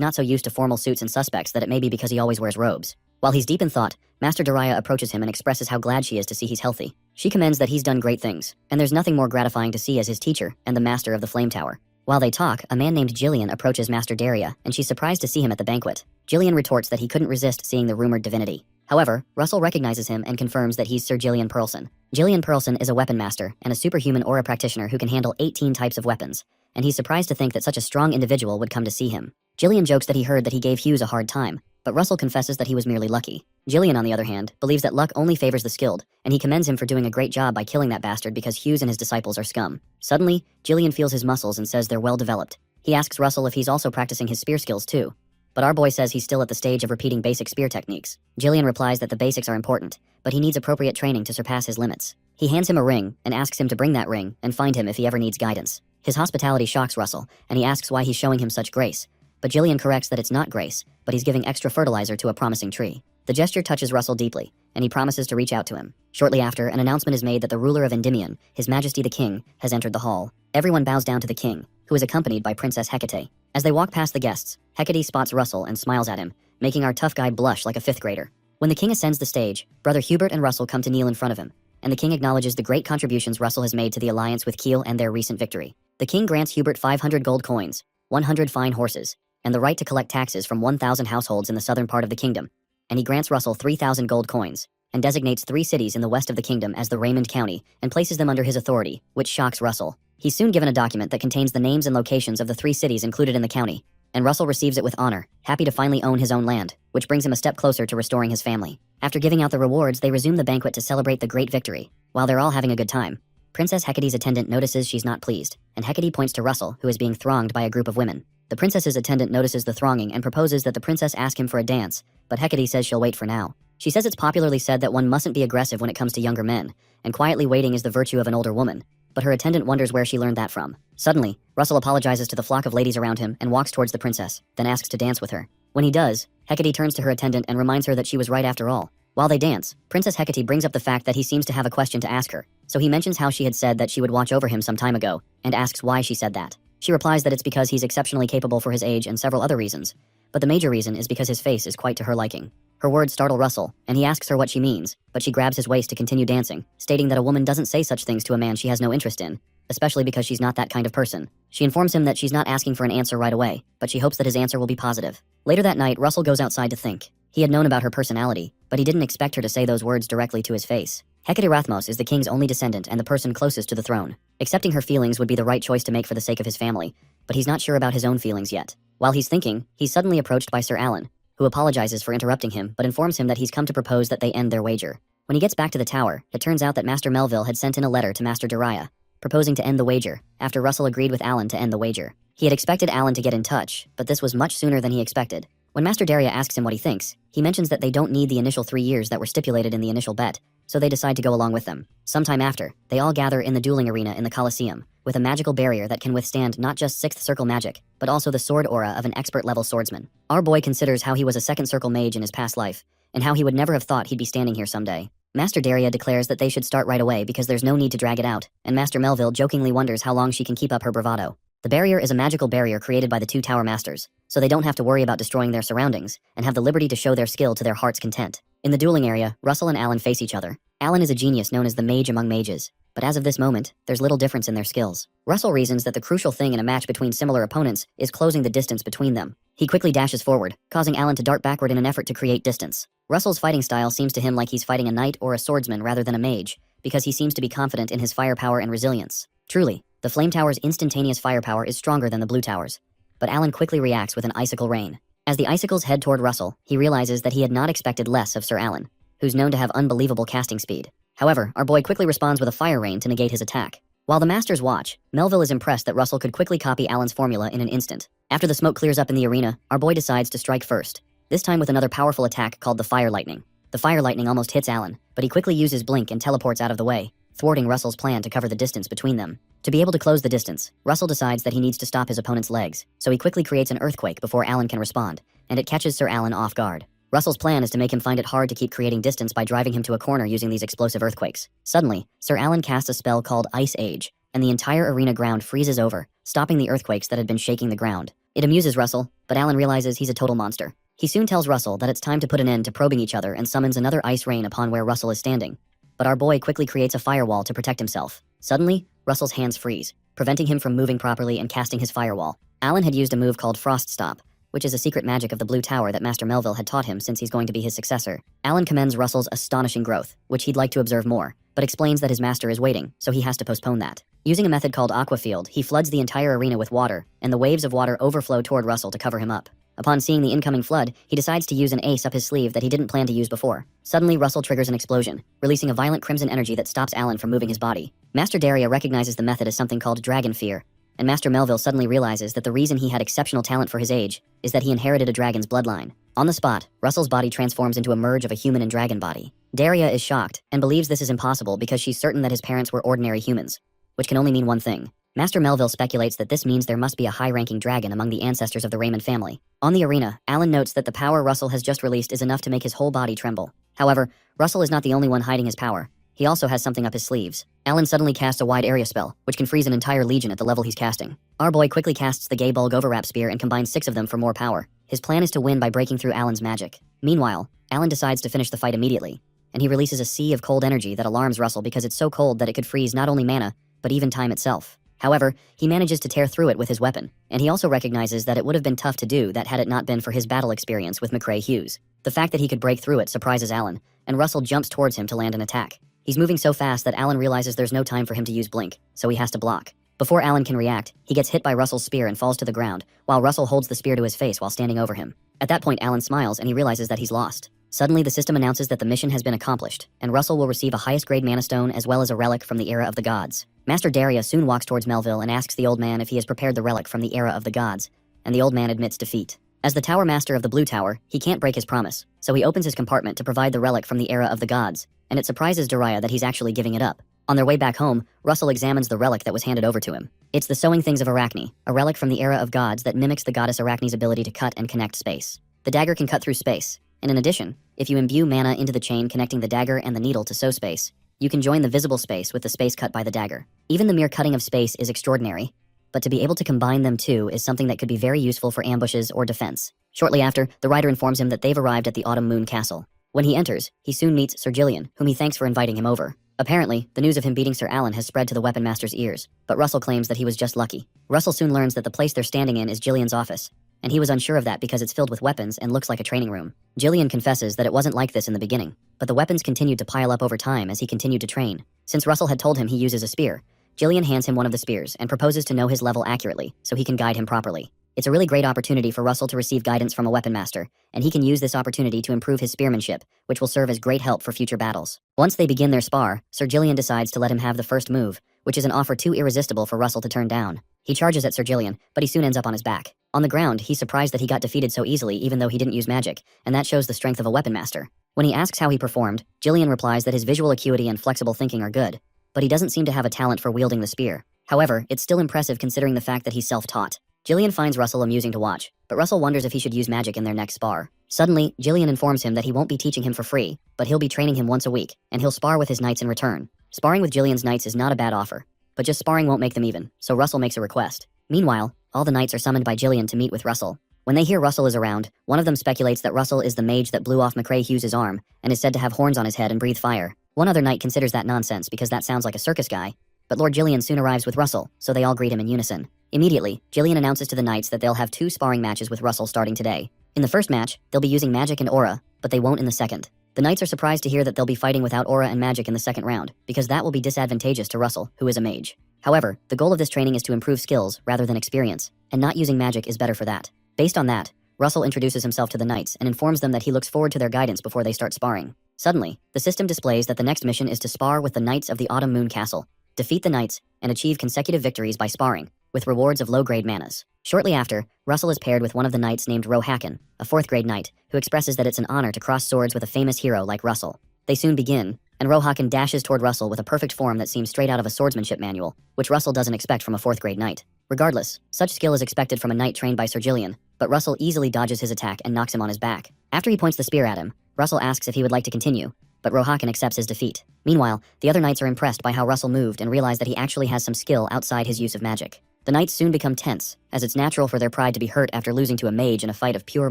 not so used to formal suits and suspects that it may be because he always wears robes. While he's deep in thought, Master Daraya approaches him and expresses how glad she is to see he's healthy. She commends that he's done great things, and there's nothing more gratifying to see as his teacher and the master of the Flame Tower. While they talk, a man named Jillian approaches Master Daria, and she's surprised to see him at the banquet. Jillian retorts that he couldn't resist seeing the rumored divinity. However, Russell recognizes him and confirms that he's Sir Jillian Pearlson. Jillian Pearlson is a weapon master and a superhuman aura practitioner who can handle 18 types of weapons, and he's surprised to think that such a strong individual would come to see him. Jillian jokes that he heard that he gave Hughes a hard time, but Russell confesses that he was merely lucky. Jillian, on the other hand, believes that luck only favors the skilled, and he commends him for doing a great job by killing that bastard because Hughes and his disciples are scum. Suddenly, Jillian feels his muscles and says they're well developed. He asks Russell if he's also practicing his spear skills too, but our boy says he's still at the stage of repeating basic spear techniques. Jillian replies that the basics are important, but he needs appropriate training to surpass his limits. He hands him a ring and asks him to bring that ring and find him if he ever needs guidance. His hospitality shocks Russell, and he asks why he's showing him such grace. But Jillian corrects that it's not grace, but he's giving extra fertilizer to a promising tree. The gesture touches Russell deeply, and he promises to reach out to him. Shortly after, an announcement is made that the ruler of Endymion, His Majesty the King, has entered the hall. Everyone bows down to the king, who is accompanied by Princess Hecate. As they walk past the guests, Hecate spots Russell and smiles at him, making our tough guy blush like a fifth grader. When the king ascends the stage, Brother Hubert and Russell come to kneel in front of him, and the king acknowledges the great contributions Russell has made to the alliance with Keel and their recent victory. The king grants Hubert 500 gold coins, 100 fine horses, and the right to collect taxes from 1,000 households in the southern part of the kingdom, and he grants Russell 3,000 gold coins, and designates 3 cities in the west of the kingdom as the Raymond County, and places them under his authority, which shocks Russell. He's soon given a document that contains the names and locations of the 3 cities included in the county, and Russell receives it with honor, happy to finally own his own land, which brings him a step closer to restoring his family. After giving out the rewards, they resume the banquet to celebrate the great victory. While they're all having a good time, Princess Hecate's attendant notices she's not pleased, and Hecate points to Russell, who is being thronged by a group of women. The princess's attendant notices the thronging and proposes that the princess ask him for a dance, but Hecate says she'll wait for now. She says it's popularly said that one mustn't be aggressive when it comes to younger men, and quietly waiting is the virtue of an older woman, but her attendant wonders where she learned that from. Suddenly, Russell apologizes to the flock of ladies around him and walks towards the princess, then asks to dance with her. When he does, Hecate turns to her attendant and reminds her that she was right after all. While they dance, Princess Hecate brings up the fact that he seems to have a question to ask her, so he mentions how she had said that she would watch over him some time ago, and asks why she said that. She replies that it's because he's exceptionally capable for his age and several other reasons, but the major reason is because his face is quite to her liking. Her words startle Russell, and he asks her what she means, but she grabs his waist to continue dancing, stating that a woman doesn't say such things to a man she has no interest in, especially because she's not that kind of person. She informs him that she's not asking for an answer right away, but she hopes that his answer will be positive. Later that night, Russell goes outside to think. He had known about her personality, but he didn't expect her to say those words directly to his face. Hecate Rathmos is the king's only descendant and the person closest to the throne. Accepting her feelings would be the right choice to make for the sake of his family, but he's not sure about his own feelings yet. While he's thinking, he's suddenly approached by Sir Alan, who apologizes for interrupting him but informs him that he's come to propose that they end their wager. When he gets back to the tower, it turns out that Master Melville had sent in a letter to Master Dariah, proposing to end the wager, after Russell agreed with Alan to end the wager. He had expected Alan to get in touch, but this was much sooner than he expected. When Master Dariah asks him what he thinks, he mentions that they don't need the initial 3 years that were stipulated in the initial bet, so they decide to go along with them. Sometime after, they all gather in the dueling arena in the Colosseum, with a magical barrier that can withstand not just 6th circle magic, but also the sword aura of an expert-level swordsman. Our boy considers how he was a 2nd circle mage in his past life, and how he would never have thought he'd be standing here someday. Master Dariah declares that they should start right away because there's no need to drag it out, and Master Melville jokingly wonders how long she can keep up her bravado. The barrier is a magical barrier created by the 2 tower masters, so they don't have to worry about destroying their surroundings, and have the liberty to show their skill to their heart's content. In the dueling area, Russell and Alan face each other. Alan is a genius known as the mage among mages, but as of this moment, there's little difference in their skills. Russell reasons that the crucial thing in a match between similar opponents is closing the distance between them. He quickly dashes forward, causing Alan to dart backward in an effort to create distance. Russell's fighting style seems to him like he's fighting a knight or a swordsman rather than a mage, because he seems to be confident in his firepower and resilience. Truly, the Flame Tower's instantaneous firepower is stronger than the Blue Tower's, but Alan quickly reacts with an icicle rain. As the icicles head toward Russell, he realizes that he had not expected less of Sir Alan, who's known to have unbelievable casting speed. However, our boy quickly responds with a fire rain to negate his attack. While the masters watch, Melville is impressed that Russell could quickly copy Alan's formula in an instant. After the smoke clears up in the arena, our boy decides to strike first, this time with another powerful attack called the Fire Lightning. The Fire Lightning almost hits Alan, but he quickly uses Blink and teleports out of the way, thwarting Russell's plan to cover the distance between them. To be able to close the distance, Russell decides that he needs to stop his opponent's legs, so he quickly creates an earthquake before Alan can respond, and it catches Sir Alan off guard. Russell's plan is to make him find it hard to keep creating distance by driving him to a corner using these explosive earthquakes. Suddenly, Sir Alan casts a spell called Ice Age, and the entire arena ground freezes over, stopping the earthquakes that had been shaking the ground. It amuses Russell, but Alan realizes he's a total monster. He soon tells Russell that it's time to put an end to probing each other and summons another ice rain upon where Russell is standing. But our boy quickly creates a firewall to protect himself. Suddenly, Russell's hands freeze, preventing him from moving properly and casting his firewall. Alan had used a move called Frost Stop, which is a secret magic of the Blue Tower that Master Melville had taught him since he's going to be his successor. Alan commends Russell's astonishing growth, which he'd like to observe more, but explains that his master is waiting, so he has to postpone that. Using a method called Aqua Field, he floods the entire arena with water, and the waves of water overflow toward Russell to cover him up. Upon seeing the incoming flood, he decides to use an ace up his sleeve that he didn't plan to use before. Suddenly, Russell triggers an explosion, releasing a violent crimson energy that stops Alan from moving his body. Master Dariah recognizes the method as something called Dragon Fear, and Master Melville suddenly realizes that the reason he had exceptional talent for his age is that he inherited a dragon's bloodline. On the spot, Russell's body transforms into a merge of a human and dragon body. Dariah is shocked, and believes this is impossible because she's certain that his parents were ordinary humans, which can only mean one thing. Master Melville speculates that this means there must be a high-ranking dragon among the ancestors of the Raymond family. On the arena, Alan notes that the power Russell has just released is enough to make his whole body tremble. However, Russell is not the only one hiding his power. He also has something up his sleeves. Alan suddenly casts a wide area spell, which can freeze an entire legion at the level he's casting. Our boy quickly casts the Gay Bulg Overwrap Spear and combines 6 of them for more power. His plan is to win by breaking through Alan's magic. Meanwhile, Alan decides to finish the fight immediately, and he releases a sea of cold energy that alarms Russell because it's so cold that it could freeze not only mana, but even time itself. However, he manages to tear through it with his weapon, and he also recognizes that it would have been tough to do that had it not been for his battle experience with McCrae Hughes. The fact that he could break through it surprises Alan, and Russell jumps towards him to land an attack. He's moving so fast that Alan realizes there's no time for him to use Blink, so he has to block. Before Alan can react, he gets hit by Russell's spear and falls to the ground, while Russell holds the spear to his face while standing over him. At that point, Alan smiles and he realizes that he's lost. Suddenly, the system announces that the mission has been accomplished, and Russell will receive a highest grade mana stone as well as a relic from the era of the gods. Master Dariah soon walks towards Melville and asks the old man if he has prepared the relic from the era of the gods, and the old man admits defeat. As the Tower Master of the Blue Tower, he can't break his promise, so he opens his compartment to provide the relic from the era of the gods, and it surprises Dariah that he's actually giving it up. On their way back home, Russell examines the relic that was handed over to him. It's the Sewing Things of Arachne, a relic from the era of gods that mimics the goddess Arachne's ability to cut and connect space. The dagger can cut through space, and in addition, if you imbue mana into the chain connecting the dagger and the needle to sew space, you can join the visible space with the space cut by the dagger. Even the mere cutting of space is extraordinary, but to be able to combine them two is something that could be very useful for ambushes or defense. Shortly after, the writer informs him that they've arrived at the Autumn Moon Castle. When he enters, he soon meets Sir Gillian, whom he thanks for inviting him over. Apparently, the news of him beating Sir Alan has spread to the Weapon Master's ears, but Russell claims that he was just lucky. Russell soon learns that the place they're standing in is Gillian's office, and he was unsure of that because it's filled with weapons and looks like a training room. Jillian confesses that it wasn't like this in the beginning, but the weapons continued to pile up over time as he continued to train. Since Russell had told him he uses a spear, Jillian hands him one of the spears and proposes to know his level accurately so he can guide him properly. It's a really great opportunity for Russell to receive guidance from a weapon master, and he can use this opportunity to improve his spearmanship, which will serve as great help for future battles. Once they begin their spar, Sir Jillian decides to let him have the first move, which is an offer too irresistible for Russell to turn down. He charges at Sir Jillian, but he soon ends up on his back. On the ground, he's surprised that he got defeated so easily even though he didn't use magic, and that shows the strength of a weapon master. When he asks how he performed, Jillian replies that his visual acuity and flexible thinking are good, but he doesn't seem to have a talent for wielding the spear. However, it's still impressive considering the fact that he's self-taught. Jillian finds Russell amusing to watch, but Russell wonders if he should use magic in their next spar. Suddenly, Jillian informs him that he won't be teaching him for free, but he'll be training him once a week, and he'll spar with his knights in return. Sparring with Jillian's knights is not a bad offer, but just sparring won't make them even, so Russell makes a request. Meanwhile, all the knights are summoned by Jillian to meet with Russell. When they hear Russell is around, one of them speculates that Russell is the mage that blew off McCrae Hughes' arm, and is said to have horns on his head and breathe fire. One other knight considers that nonsense because that sounds like a circus guy, but Lord Jillian soon arrives with Russell, so they all greet him in unison. Immediately, Jillian announces to the knights that they'll have 2 sparring matches with Russell starting today. In the first match, they'll be using magic and aura, but they won't in the second. The knights are surprised to hear that they'll be fighting without aura and magic in the second round, because that will be disadvantageous to Russell, who is a mage. However, the goal of this training is to improve skills rather than experience, and not using magic is better for that. Based on that, Russell introduces himself to the knights and informs them that he looks forward to their guidance before they start sparring. Suddenly, the system displays that the next mission is to spar with the Knights of the Autumn Moon Castle, defeat the knights, and achieve consecutive victories by sparring, with rewards of low-grade manas. Shortly after, Russell is paired with one of the knights named Rohakan, a 4th-grade knight, who expresses that it's an honor to cross swords with a famous hero like Russell. They soon begin, and Rohakan dashes toward Russell with a perfect form that seems straight out of a swordsmanship manual, which Russell doesn't expect from a 4th-grade knight. Regardless, such skill is expected from a knight trained by Sir Jillian, but Russell easily dodges his attack and knocks him on his back. After he points the spear at him, Russell asks if he would like to continue, but Rohakan accepts his defeat. Meanwhile, the other knights are impressed by how Russell moved and realize that he actually has some skill outside his use of magic. The knights soon become tense, as it's natural for their pride to be hurt after losing to a mage in a fight of pure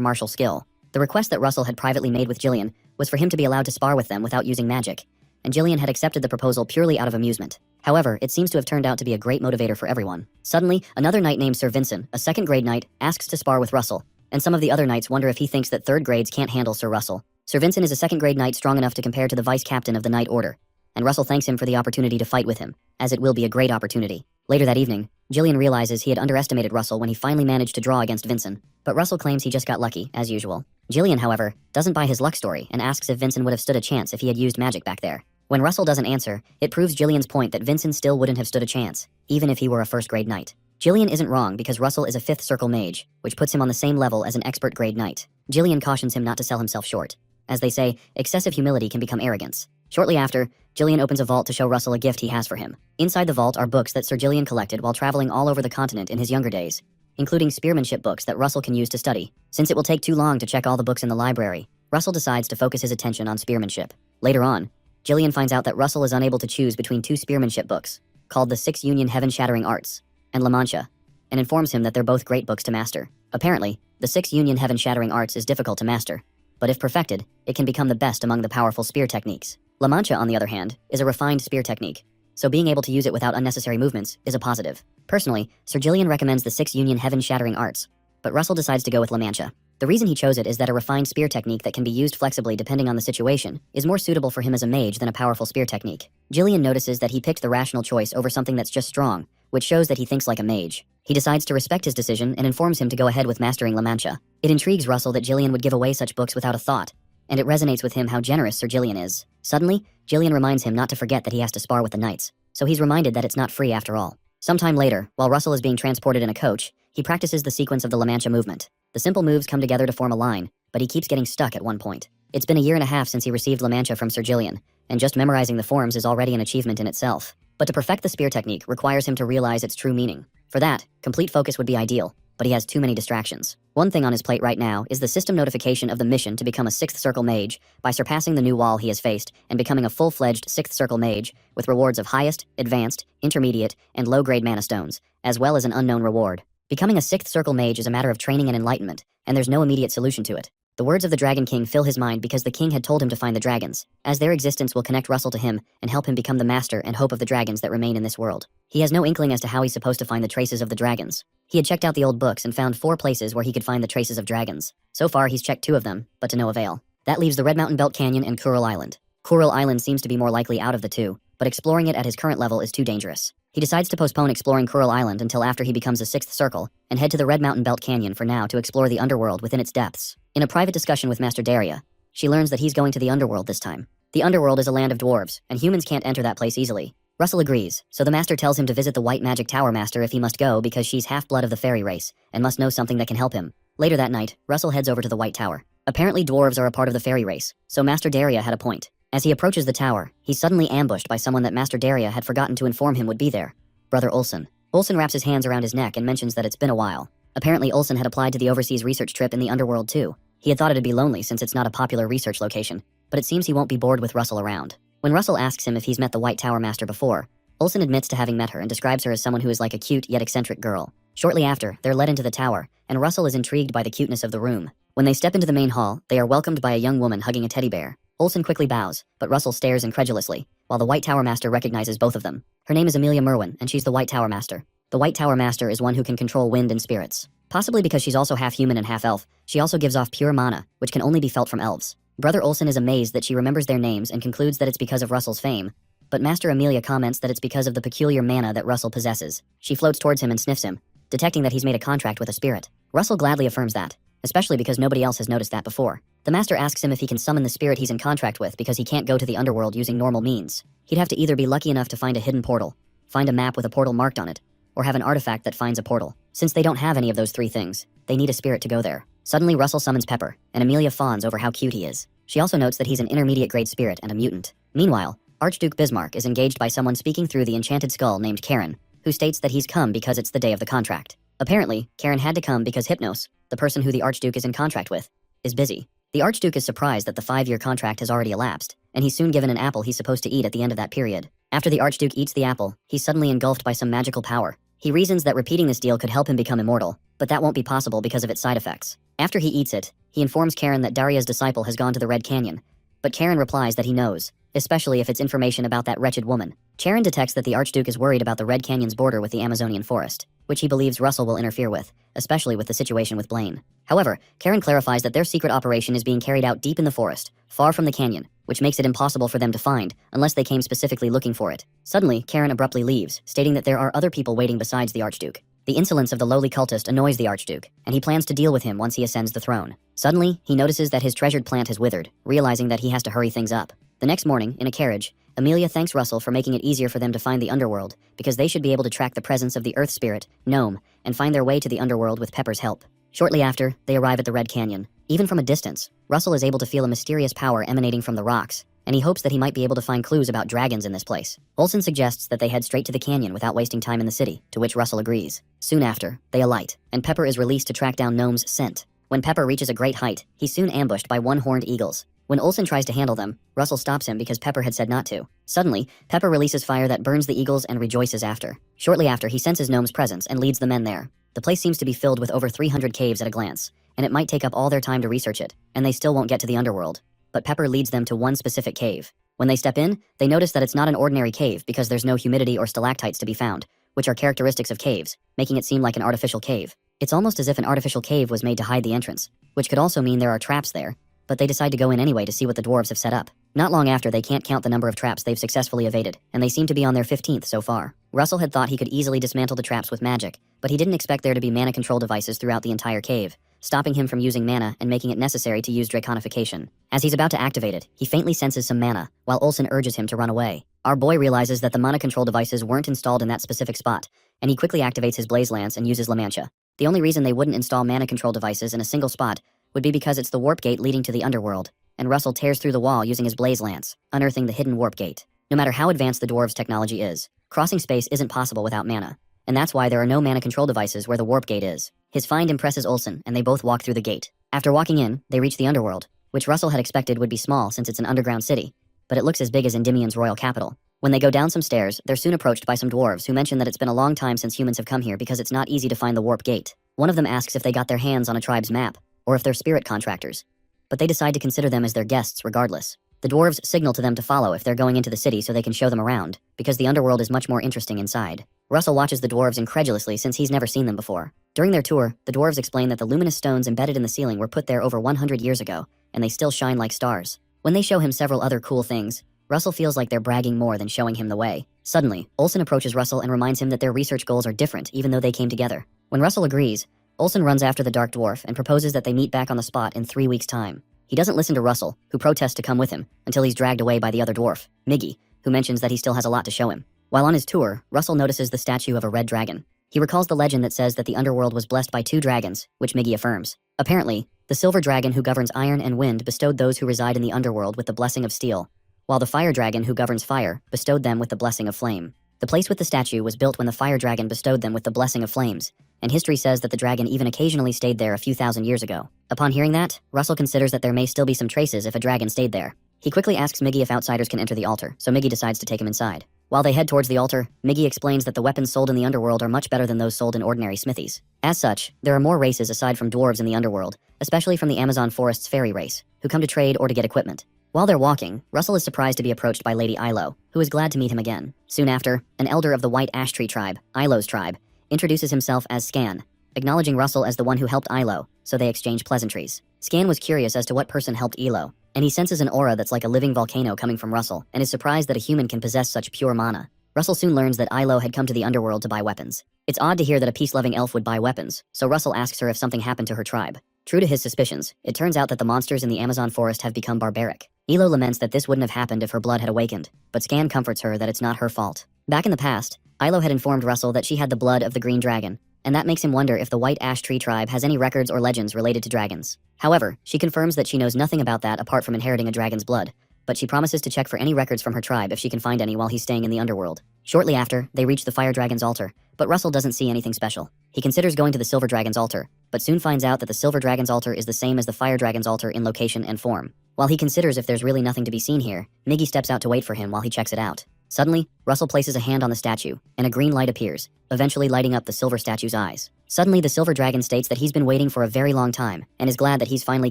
martial skill. The request that Russell had privately made with Jillian was for him to be allowed to spar with them without using magic, and Jillian had accepted the proposal purely out of amusement. However, it seems to have turned out to be a great motivator for everyone. Suddenly, another knight named Sir Vincent, a 2nd-grade knight, asks to spar with Russell, and some of the other knights wonder if he thinks that 3rd grades can't handle Sir Russell. Sir Vincent is a 2nd-grade knight strong enough to compare to the vice-captain of the Knight Order, and Russell thanks him for the opportunity to fight with him, as it will be a great opportunity. Later that evening, Jillian realizes he had underestimated Russell when he finally managed to draw against Vincent, but Russell claims he just got lucky, as usual. Jillian, however, doesn't buy his luck story and asks if Vincent would have stood a chance if he had used magic back there. When Russell doesn't answer, it proves Jillian's point that Vincent still wouldn't have stood a chance, even if he were a 1st-grade knight. Jillian isn't wrong because Russell is a 5th circle mage, which puts him on the same level as an expert grade knight. Jillian cautions him not to sell himself short. As they say, excessive humility can become arrogance. Shortly after, Jillian opens a vault to show Russell a gift he has for him. Inside the vault are books that Sir Jillian collected while traveling all over the continent in his younger days, including spearmanship books that Russell can use to study. Since it will take too long to check all the books in the library, Russell decides to focus his attention on spearmanship. Later on, Jillian finds out that Russell is unable to choose between 2 spearmanship books, called the 6 Union Heaven-Shattering Arts, and La Mancha, and informs him that they're both great books to master. Apparently, the 6 Union Heaven-Shattering Arts is difficult to master, but if perfected, it can become the best among the powerful spear techniques. La Mancha, on the other hand, is a refined spear technique, so being able to use it without unnecessary movements is a positive. Personally, Sir Jillian recommends the 6 Union Heaven-Shattering Arts, but Russell decides to go with La Mancha. The reason he chose it is that a refined spear technique that can be used flexibly depending on the situation is more suitable for him as a mage than a powerful spear technique. Jillian notices that he picked the rational choice over something that's just strong, which shows that he thinks like a mage. He decides to respect his decision and informs him to go ahead with mastering La Mancha. It intrigues Russell that Jillian would give away such books without a thought, and it resonates with him how generous Sir Jillian is. Suddenly, Jillian reminds him not to forget that he has to spar with the knights, so he's reminded that it's not free after all. Sometime later, while Russell is being transported in a coach, he practices the sequence of the La Mancha movement. The simple moves come together to form a line, but he keeps getting stuck at one point. It's been a year and a half since he received La Mancha from Sir Jillian, and just memorizing the forms is already an achievement in itself. But to perfect the spear technique requires him to realize its true meaning. For that, complete focus would be ideal, but he has too many distractions. One thing on his plate right now is the system notification of the mission to become a 6th circle mage by surpassing the new wall he has faced and becoming a full-fledged 6th circle mage with rewards of highest, advanced, intermediate, and low-grade mana stones, as well as an unknown reward. Becoming a 6th circle mage is a matter of training and enlightenment, and there's no immediate solution to it. The words of the Dragon King fill his mind because the king had told him to find the dragons, as their existence will connect Russell to him and help him become the master and hope of the dragons that remain in this world. He has no inkling as to how he's supposed to find the traces of the dragons. He had checked out the old books and found 4 places where he could find the traces of dragons. So far, he's checked 2 of them, but to no avail. That leaves the Red Mountain Belt Canyon and Coral Island. Coral Island seems to be more likely out of the 2, but exploring it at his current level is too dangerous. He decides to postpone exploring Coral Island until after he becomes a 6th circle, and head to the Red Mountain Belt Canyon for now to explore the underworld within its depths. In a private discussion with Master Daria, she learns that he's going to the underworld this time. The underworld is a land of dwarves, and humans can't enter that place easily. Russell agrees, so the master tells him to visit the White Magic Tower Master if he must go because she's half-blood of the fairy race, and must know something that can help him. Later that night, Russell heads over to the White Tower. Apparently dwarves are a part of the fairy race, so Master Daria had a point. As he approaches the tower, he's suddenly ambushed by someone that Master Daria had forgotten to inform him would be there. Brother Olsen. Olsen wraps his hands around his neck and mentions that it's been a while. Apparently Olsen had applied to the overseas research trip in the underworld too. He had thought it'd be lonely since it's not a popular research location, but it seems he won't be bored with Russell around. When Russell asks him if he's met the White Tower Master before, Olsen admits to having met her and describes her as someone who is like a cute yet eccentric girl. Shortly after, they're led into the tower, and Russell is intrigued by the cuteness of the room. When they step into the main hall, they are welcomed by a young woman hugging a teddy bear. Olsen quickly bows, but Russell stares incredulously, while the White Tower Master recognizes both of them. Her name is Amelia Merwin, and she's the White Tower Master. The White Tower Master is one who can control wind and spirits. Possibly because she's also half human and half elf, she also gives off pure mana, which can only be felt from elves. Brother Olsen is amazed that she remembers their names and concludes that it's because of Russell's fame, but Master Amelia comments that it's because of the peculiar mana that Russell possesses. She floats towards him and sniffs him, detecting that he's made a contract with a spirit. Russell gladly affirms that, especially because nobody else has noticed that before. The master asks him if he can summon the spirit he's in contract with because he can't go to the underworld using normal means. He'd have to either be lucky enough to find a hidden portal, find a map with a portal marked on it, or have an artifact that finds a portal. Since they don't have any of those 3 things, they need a spirit to go there. Suddenly Russell summons Pepper, and Amelia fawns over how cute he is. She also notes that he's an intermediate grade spirit and a mutant. Meanwhile, Archduke Bismarck is engaged by someone speaking through the enchanted skull named Karen, who states that he's come because it's the day of the contract. Apparently, Karen had to come because Hypnos, the person who the Archduke is in contract with, is busy. The Archduke is surprised that the 5-year contract has already elapsed, and he's soon given an apple he's supposed to eat at the end of that period. After the Archduke eats the apple, he's suddenly engulfed by some magical power. He reasons that repeating this deal could help him become immortal, but that won't be possible because of its side effects. After he eats it, he informs Karen that Daria's disciple has gone to the Red Canyon, but Karen replies that he knows, especially if it's information about that wretched woman. Karen detects that the Archduke is worried about the Red Canyon's border with the Amazonian forest, which he believes Russell will interfere with, especially with the situation with Blaine. However, Karen clarifies that their secret operation is being carried out deep in the forest, far from the canyon, which makes it impossible for them to find, unless they came specifically looking for it. Suddenly, Karen abruptly leaves, stating that there are other people waiting besides the Archduke. The insolence of the lowly cultist annoys the Archduke, and he plans to deal with him once he ascends the throne. Suddenly, he notices that his treasured plant has withered, realizing that he has to hurry things up. The next morning, in a carriage, Amelia thanks Russell for making it easier for them to find the underworld, because they should be able to track the presence of the Earth Spirit, Gnome, and find their way to the underworld with Pepper's help. Shortly after, they arrive at the Red Canyon. Even from a distance, Russell is able to feel a mysterious power emanating from the rocks, and he hopes that he might be able to find clues about dragons in this place. Olsen suggests that they head straight to the canyon without wasting time in the city, to which Russell agrees. Soon after, they alight, and Pepper is released to track down Gnome's scent. When Pepper reaches a great height, he's soon ambushed by one-horned eagles. When Olsen tries to handle them, Russell stops him because Pepper had said not to. Suddenly, Pepper releases fire that burns the eagles and rejoices after. Shortly after, he senses Gnome's presence and leads the men there. The place seems to be filled with over 300 caves at a glance, and it might take up all their time to research it, and they still won't get to the underworld. But Pepper leads them to one specific cave. When they step in, they notice that it's not an ordinary cave because there's no humidity or stalactites to be found, which are characteristics of caves, making it seem like an artificial cave. It's almost as if an artificial cave was made to hide the entrance, which could also mean there are traps there, but they decide to go in anyway to see what the dwarves have set up. Not long after, they can't count the number of traps they've successfully evaded, and they seem to be on their 15th so far. Russell had thought he could easily dismantle the traps with magic, but he didn't expect there to be mana control devices throughout the entire cave, stopping him from using mana and making it necessary to use draconification. As he's about to activate it, he faintly senses some mana, while Olsen urges him to run away. Our boy realizes that the mana control devices weren't installed in that specific spot, and he quickly activates his Blaze Lance and uses La Mancha. The only reason they wouldn't install mana control devices in a single spot would be because it's the warp gate leading to the underworld, and Russell tears through the wall using his Blaze Lance, unearthing the hidden warp gate. No matter how advanced the dwarves' technology is, crossing space isn't possible without mana, and that's why there are no mana control devices where the warp gate is. His find impresses Olsen, and they both walk through the gate. After walking in, they reach the underworld, which Russell had expected would be small since it's an underground city, but it looks as big as Endymion's royal capital. When they go down some stairs, they're soon approached by some dwarves who mention that it's been a long time since humans have come here because it's not easy to find the warp gate. One of them asks if they got their hands on a tribe's map, or if they're spirit contractors. but they decide to consider them as their guests regardless. The dwarves signal to them to follow if they're going into the city so they can show them around, because the underworld is much more interesting inside. Russell watches the dwarves incredulously since he's never seen them before. During their tour, the dwarves explain that the luminous stones embedded in the ceiling were put there over 100 years ago, and they still shine like stars. When they show him several other cool things, Russell feels like they're bragging more than showing him the way. Suddenly, Olsen approaches Russell and reminds him that their research goals are different even though they came together. When Russell agrees, Olsen runs after the dark dwarf and proposes that they meet back on the spot in 3 weeks' time. He doesn't listen to Russell, who protests to come with him, until he's dragged away by the other dwarf, Miggy, who mentions that he still has a lot to show him. While on his tour, Russell notices the statue of a red dragon. He recalls the legend that says that the underworld was blessed by 2 dragons, which Miggy affirms. Apparently, the silver dragon who governs iron and wind bestowed those who reside in the underworld with the blessing of steel, while the fire dragon who governs fire bestowed them with the blessing of flame. The place with the statue was built when the fire dragon bestowed them with the blessing of flames, and history says that the dragon even occasionally stayed there a few thousand years ago. Upon hearing that, Russell considers that there may still be some traces if a dragon stayed there. He quickly asks Miggy if outsiders can enter the altar, so Miggy decides to take him inside. While they head towards the altar, Miggy explains that the weapons sold in the underworld are much better than those sold in ordinary smithies. As such, there are more races aside from dwarves in the underworld, especially from the Amazon forest's fairy race, who come to trade or to get equipment. While they're walking, Russell is surprised to be approached by Lady Yahello, who is glad to meet him again. Soon after, an elder of the White Ash Tree tribe, Yahello's tribe, introduces himself as Scan, acknowledging Russell as the one who helped Yahello, so they exchange pleasantries. Scan was curious as to what person helped Yahello, and he senses an aura that's like a living volcano coming from Russell, and is surprised that a human can possess such pure mana. Russell soon learns that Yahello had come to the underworld to buy weapons. It's odd to hear that a peace-loving elf would buy weapons, so Russell asks her if something happened to her tribe. True to his suspicions, it turns out that the monsters in the Amazon forest have become barbaric. Yahello laments that this wouldn't have happened if her blood had awakened, but Scan comforts her that it's not her fault. Back in the past, Yahello had informed Russell that she had the blood of the green dragon, and that makes him wonder if the White Ash Tree tribe has any records or legends related to dragons. However, she confirms that she knows nothing about that apart from inheriting a dragon's blood, but she promises to check for any records from her tribe if she can find any while he's staying in the underworld. Shortly after, they reach the fire dragon's altar, but Russell doesn't see anything special. He considers going to the silver dragon's altar, but soon finds out that the silver dragon's altar is the same as the fire dragon's altar in location and form. While he considers if there's really nothing to be seen here, Miggy steps out to wait for him while he checks it out. Suddenly, Russell places a hand on the statue, and a green light appears, eventually lighting up the silver statue's eyes. Suddenly, the silver dragon states that he's been waiting for a very long time, and is glad that he's finally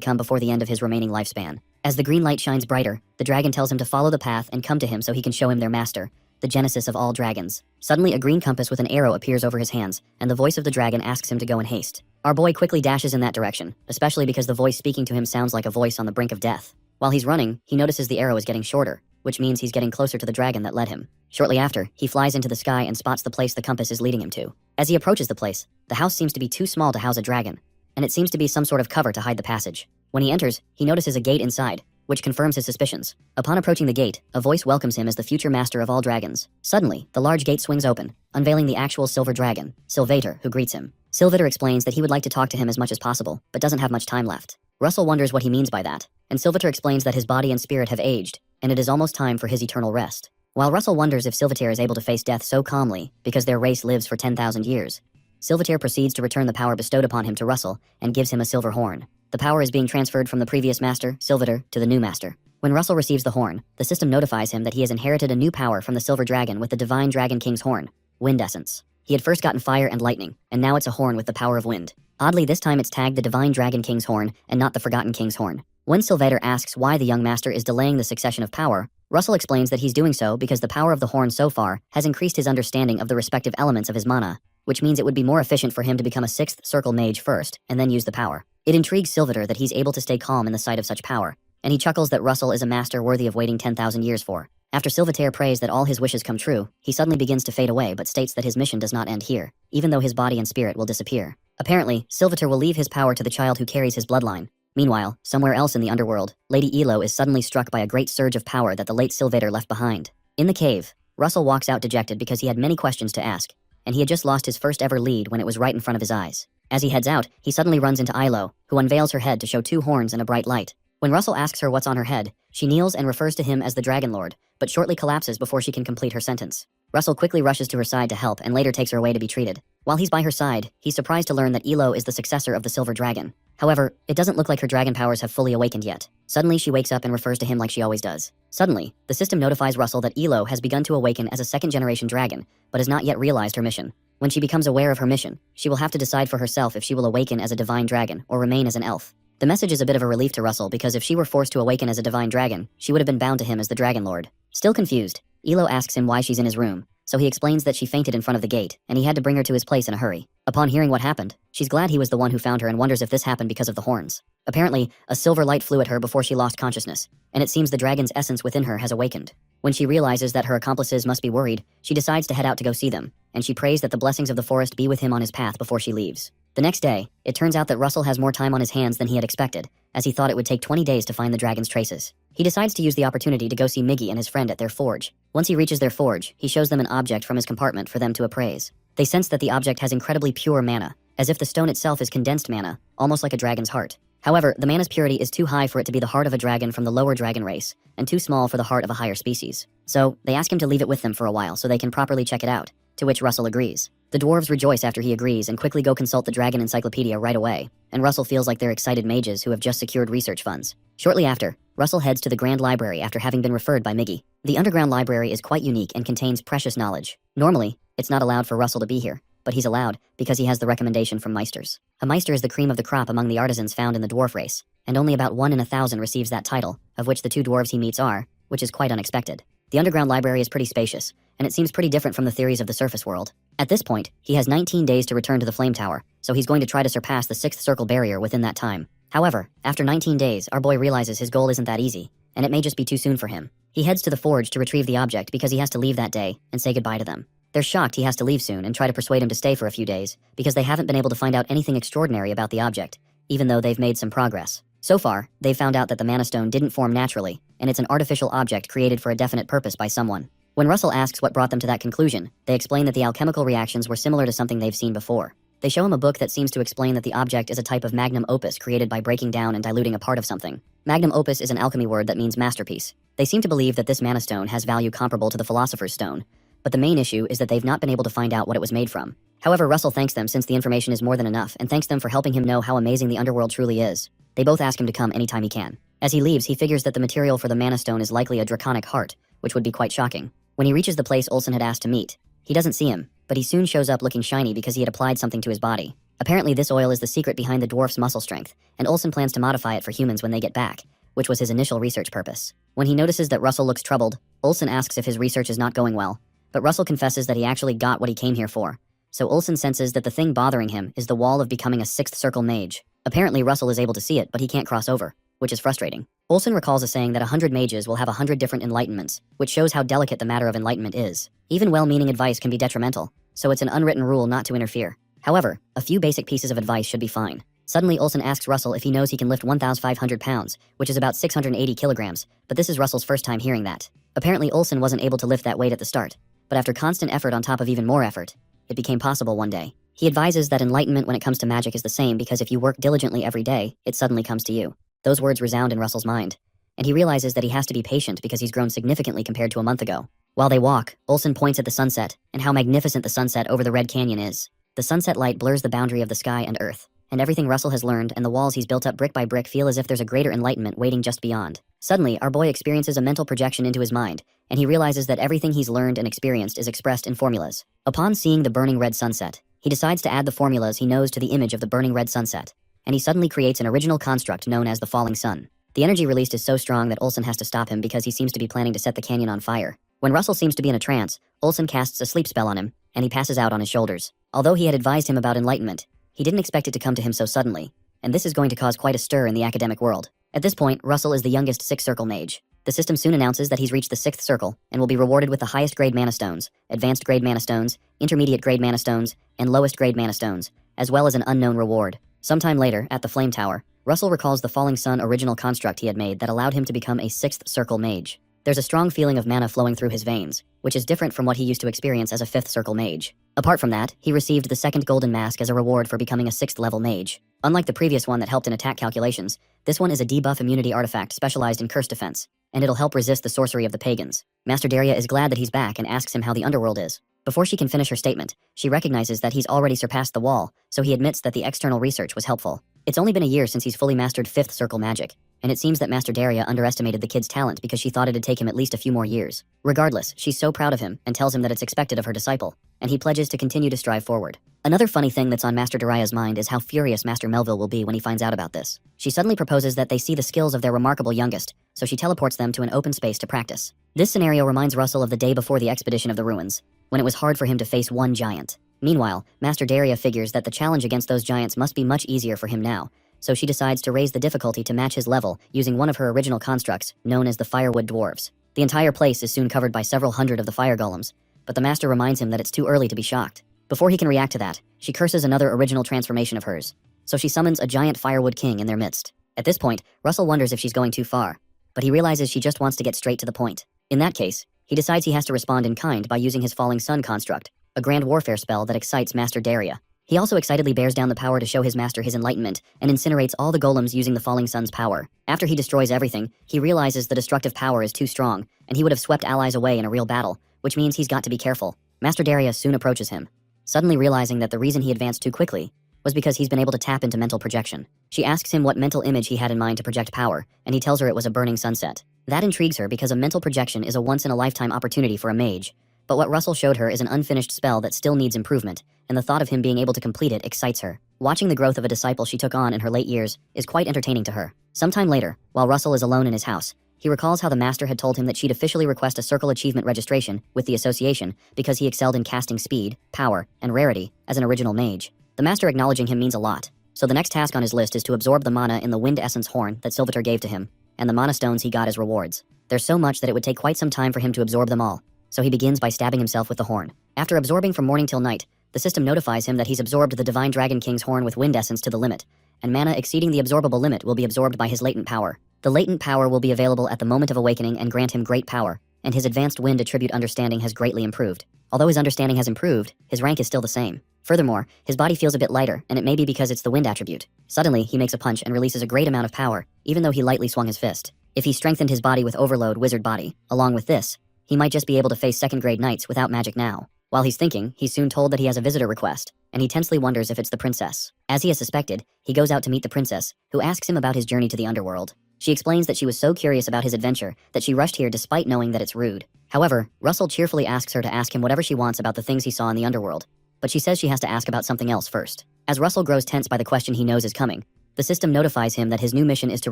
come before the end of his remaining lifespan. As the green light shines brighter, the dragon tells him to follow the path and come to him so he can show him their master, the genesis of all dragons. Suddenly, a green compass with an arrow appears over his hands, and the voice of the dragon asks him to go in haste. Our boy quickly dashes in that direction, especially because the voice speaking to him sounds like a voice on the brink of death. While he's running, he notices the arrow is getting shorter, which means he's getting closer to the dragon that led him. Shortly after, he flies into the sky and spots the place the compass is leading him to. As he approaches the place, the house seems to be too small to house a dragon, and it seems to be some sort of cover to hide the passage. When he enters, he notices a gate inside, which confirms his suspicions. Upon approaching the gate, a voice welcomes him as the future master of all dragons. Suddenly, the large gate swings open, unveiling the actual silver dragon, Sylvator, who greets him. Sylvator explains that he would like to talk to him as much as possible, but doesn't have much time left. Russell wonders what he means by that, and Sylvator explains that his body and spirit have aged, and it is almost time for his eternal rest. While Russell wonders if Sylvator is able to face death so calmly because their race lives for 10,000 years, Sylvator proceeds to return the power bestowed upon him to Russell and gives him a silver horn. The power is being transferred from the previous master, Sylvator, to the new master. When Russell receives the horn, the system notifies him that he has inherited a new power from the silver dragon with the divine dragon king's horn, wind essence. He had first gotten fire and lightning, and now it's a horn with the power of wind. Oddly, this time it's tagged the divine dragon king's horn and not the forgotten king's horn. When Sylvator asks why the young master is delaying the succession of power, Russell explains that he's doing so because the power of the horn so far has increased his understanding of the respective elements of his mana, which means it would be more efficient for him to become a 6th circle mage first, and then use the power. It intrigues Sylvator that he's able to stay calm in the sight of such power, and he chuckles that Russell is a master worthy of waiting 10,000 years for. After Sylvator prays that all his wishes come true, he suddenly begins to fade away but states that his mission does not end here, even though his body and spirit will disappear. Apparently, Sylvator will leave his power to the child who carries his bloodline. Meanwhile, somewhere else in the underworld, Lady Yahello is suddenly struck by a great surge of power that the late Sylvator left behind. In the cave, Russell walks out dejected because he had many questions to ask, and he had just lost his first ever lead when it was right in front of his eyes. As he heads out, he suddenly runs into Yahello, who unveils her head to show 2 horns and a bright light. When Russell asks her what's on her head, she kneels and refers to him as the Dragon Lord, but shortly collapses before she can complete her sentence. Russell quickly rushes to her side to help and later takes her away to be treated. While he's by her side, he's surprised to learn that Yahello is the successor of the Silver Dragon. However, it doesn't look like her dragon powers have fully awakened yet. Suddenly, she wakes up and refers to him like she always does. Suddenly, the system notifies Russell that Yahello has begun to awaken as a 2nd-generation dragon, but has not yet realized her mission. When she becomes aware of her mission, she will have to decide for herself if she will awaken as a divine dragon or remain as an elf. The message is a bit of a relief to Russell because if she were forced to awaken as a divine dragon, she would have been bound to him as the Dragon Lord. Still confused, Elo asks him why she's in his room, so he explains that she fainted in front of the gate, and he had to bring her to his place in a hurry. Upon hearing what happened, she's glad he was the one who found her and wonders if this happened because of the horns. Apparently, a silver light flew at her before she lost consciousness, and it seems the dragon's essence within her has awakened. When she realizes that her accomplices must be worried, she decides to head out to go see them, and she prays that the blessings of the forest be with him on his path before she leaves. The next day, it turns out that Russell has more time on his hands than he had expected, as he thought it would take 20 days to find the dragon's traces. He decides to use the opportunity to go see Miggy and his friend at their forge. Once he reaches their forge, he shows them an object from his compartment for them to appraise. They sense that the object has incredibly pure mana, as if the stone itself is condensed mana, almost like a dragon's heart. However, the mana's purity is too high for it to be the heart of a dragon from the lower dragon race, and too small for the heart of a higher species. So, they ask him to leave it with them for a while so they can properly check it out, to which Russell agrees. The dwarves rejoice after he agrees and quickly go consult the dragon encyclopedia right away, and Russell feels like they're excited mages who have just secured research funds. Shortly after, Russell heads to the Grand Library after having been referred by Miggy. The underground library is quite unique and contains precious knowledge. Normally, it's not allowed for Russell to be here, but he's allowed because he has the recommendation from Meisters. A Meister is the cream of the crop among the artisans found in the dwarf race, and only about 1 in 1,000 receives that title, of which the 2 dwarves he meets are, which is quite unexpected. The underground library is pretty spacious, and it seems pretty different from the theories of the surface world. At this point, he has 19 days to return to the Flame Tower, so he's going to try to surpass the 6th circle barrier within that time. However, after 19 days, our boy realizes his goal isn't that easy, and it may just be too soon for him. He heads to the forge to retrieve the object because he has to leave that day and say goodbye to them. They're shocked he has to leave soon and try to persuade him to stay for a few days because they haven't been able to find out anything extraordinary about the object, even though they've made some progress. So far, they've found out that the Mana Stone didn't form naturally, and it's an artificial object created for a definite purpose by someone. When Russell asks what brought them to that conclusion, they explain that the alchemical reactions were similar to something they've seen before. They show him a book that seems to explain that the object is a type of magnum opus created by breaking down and diluting a part of something. Magnum opus is an alchemy word that means masterpiece. They seem to believe that this Mana Stone has value comparable to the Philosopher's Stone, but the main issue is that they've not been able to find out what it was made from. However, Russell thanks them since the information is more than enough and thanks them for helping him know how amazing the underworld truly is. They both ask him to come anytime he can. As he leaves, he figures that the material for the Mana Stone is likely a draconic heart, which would be quite shocking. When he reaches the place Olsen had asked to meet, he doesn't see him, but he soon shows up looking shiny because he had applied something to his body. Apparently this oil is the secret behind the dwarf's muscle strength, and Olsen plans to modify it for humans when they get back, which was his initial research purpose. When he notices that Russell looks troubled, Olsen asks if his research is not going well, but Russell confesses that he actually got what he came here for. So Olsen senses that the thing bothering him is the wall of becoming a 6th circle mage. Apparently Russell is able to see it, but he can't cross over, which is frustrating. Olsen recalls a saying that 100 mages will have 100 different enlightenments, which shows how delicate the matter of enlightenment is. Even well-meaning advice can be detrimental, so it's an unwritten rule not to interfere. However, a few basic pieces of advice should be fine. Suddenly Olsen asks Russell if he knows he can lift 1,500 pounds, which is about 680 kilograms, but this is Russell's first time hearing that. Apparently Olsen wasn't able to lift that weight at the start, but after constant effort on top of even more effort, it became possible one day. He advises that enlightenment when it comes to magic is the same because if you work diligently every day, it suddenly comes to you. Those words resound in Russell's mind, and he realizes that he has to be patient because he's grown significantly compared to a month ago. While they walk, Olsen points at the sunset and how magnificent the sunset over the Red Canyon is. The sunset light blurs the boundary of the sky and earth, and everything Russell has learned and the walls he's built up brick by brick feel as if there's a greater enlightenment waiting just beyond. Suddenly, our boy experiences a mental projection into his mind, and he realizes that everything he's learned and experienced is expressed in formulas. Upon seeing the burning red sunset, he decides to add the formulas he knows to the image of the burning red sunset, and he suddenly creates an original construct known as the falling sun. The energy released is so strong that Olsen has to stop him because he seems to be planning to set the canyon on fire. When Russell seems to be in a trance, Olsen casts a sleep spell on him, and he passes out on his shoulders. Although he had advised him about enlightenment, he didn't expect it to come to him so suddenly, and this is going to cause quite a stir in the academic world. At this point, Russell is the youngest 6th circle mage. The system soon announces that he's reached the 6th circle and will be rewarded with the highest grade mana stones, advanced grade mana stones, intermediate grade mana stones, and lowest grade mana stones, as well as an unknown reward. Sometime later, at the Flame Tower, Russell recalls the Falling Sun original construct he had made that allowed him to become a 6th circle mage. There's a strong feeling of mana flowing through his veins, which is different from what he used to experience as a 5th circle mage. Apart from that, he received the 2nd golden mask as a reward for becoming a 6th level mage. Unlike the previous one that helped in attack calculations, this one is a debuff immunity artifact specialized in curse defense, and it'll help resist the sorcery of the pagans. Master Daria is glad that he's back and asks him how the underworld is. Before she can finish her statement, she recognizes that he's already surpassed the wall, so he admits that the external research was helpful. It's only been a year since he's fully mastered 5th circle magic, and it seems that Master Daria underestimated the kid's talent because she thought it'd take him at least a few more years. Regardless, she's so proud of him and tells him that it's expected of her disciple, and he pledges to continue to strive forward. Another funny thing that's on Master Daria's mind is how furious Master Melville will be when he finds out about this. She suddenly proposes that they see the skills of their remarkable youngest, so she teleports them to an open space to practice. This scenario reminds Russell of the day before the expedition of the ruins, when it was hard for him to face one giant. Meanwhile, Master Daria figures that the challenge against those giants must be much easier for him now, so she decides to raise the difficulty to match his level using one of her original constructs, known as the firewood dwarves. The entire place is soon covered by several hundred of the fire golems, but the master reminds him that it's too early to be shocked. Before he can react to that, she curses another original transformation of hers, so she summons a giant firewood king in their midst. At this point, Russell wonders if she's going too far, but he realizes she just wants to get straight to the point. In that case, he decides he has to respond in kind by using his Falling Sun construct, a grand warfare spell that excites Master Daria. He also excitedly bears down the power to show his master his enlightenment and incinerates all the golems using the Falling Sun's power. After he destroys everything, he realizes the destructive power is too strong, and he would have swept allies away in a real battle, which means he's got to be careful. Master Daria soon approaches him, suddenly realizing that the reason he advanced too quickly was because he's been able to tap into mental projection. She asks him what mental image he had in mind to project power, and he tells her it was a burning sunset. That intrigues her because a mental projection is a once-in-a-lifetime opportunity for a mage, but what Russell showed her is an unfinished spell that still needs improvement, and the thought of him being able to complete it excites her. Watching the growth of a disciple she took on in her late years is quite entertaining to her. Sometime later, while Russell is alone in his house, he recalls how the master had told him that she'd officially request a circle achievement registration with the association because he excelled in casting speed, power, and rarity as an original mage. The master acknowledging him means a lot, so the next task on his list is to absorb the mana in the wind essence horn that Silvator gave to him, and the mana stones he got as rewards. There's so much that it would take quite some time for him to absorb them all, so he begins by stabbing himself with the horn. After absorbing from morning till night, the system notifies him that he's absorbed the Divine Dragon King's horn with wind essence to the limit, and mana exceeding the absorbable limit will be absorbed by his latent power. The latent power will be available at the moment of awakening and grant him great power, and his advanced wind attribute understanding has greatly improved. Although his understanding has improved, his rank is still the same. Furthermore, his body feels a bit lighter, and it may be because it's the wind attribute. Suddenly, he makes a punch and releases a great amount of power, even though he lightly swung his fist. If he strengthened his body with Overload Wizard Body, along with this, he might just be able to face second-grade knights without magic now. While he's thinking, he's soon told that he has a visitor request, and he tensely wonders if it's the princess. As he has suspected, he goes out to meet the princess, who asks him about his journey to the underworld. She explains that she was so curious about his adventure that she rushed here despite knowing that it's rude. However, Russell cheerfully asks her to ask him whatever she wants about the things he saw in the underworld, but she says she has to ask about something else first. As Russell grows tense by the question he knows is coming, the system notifies him that his new mission is to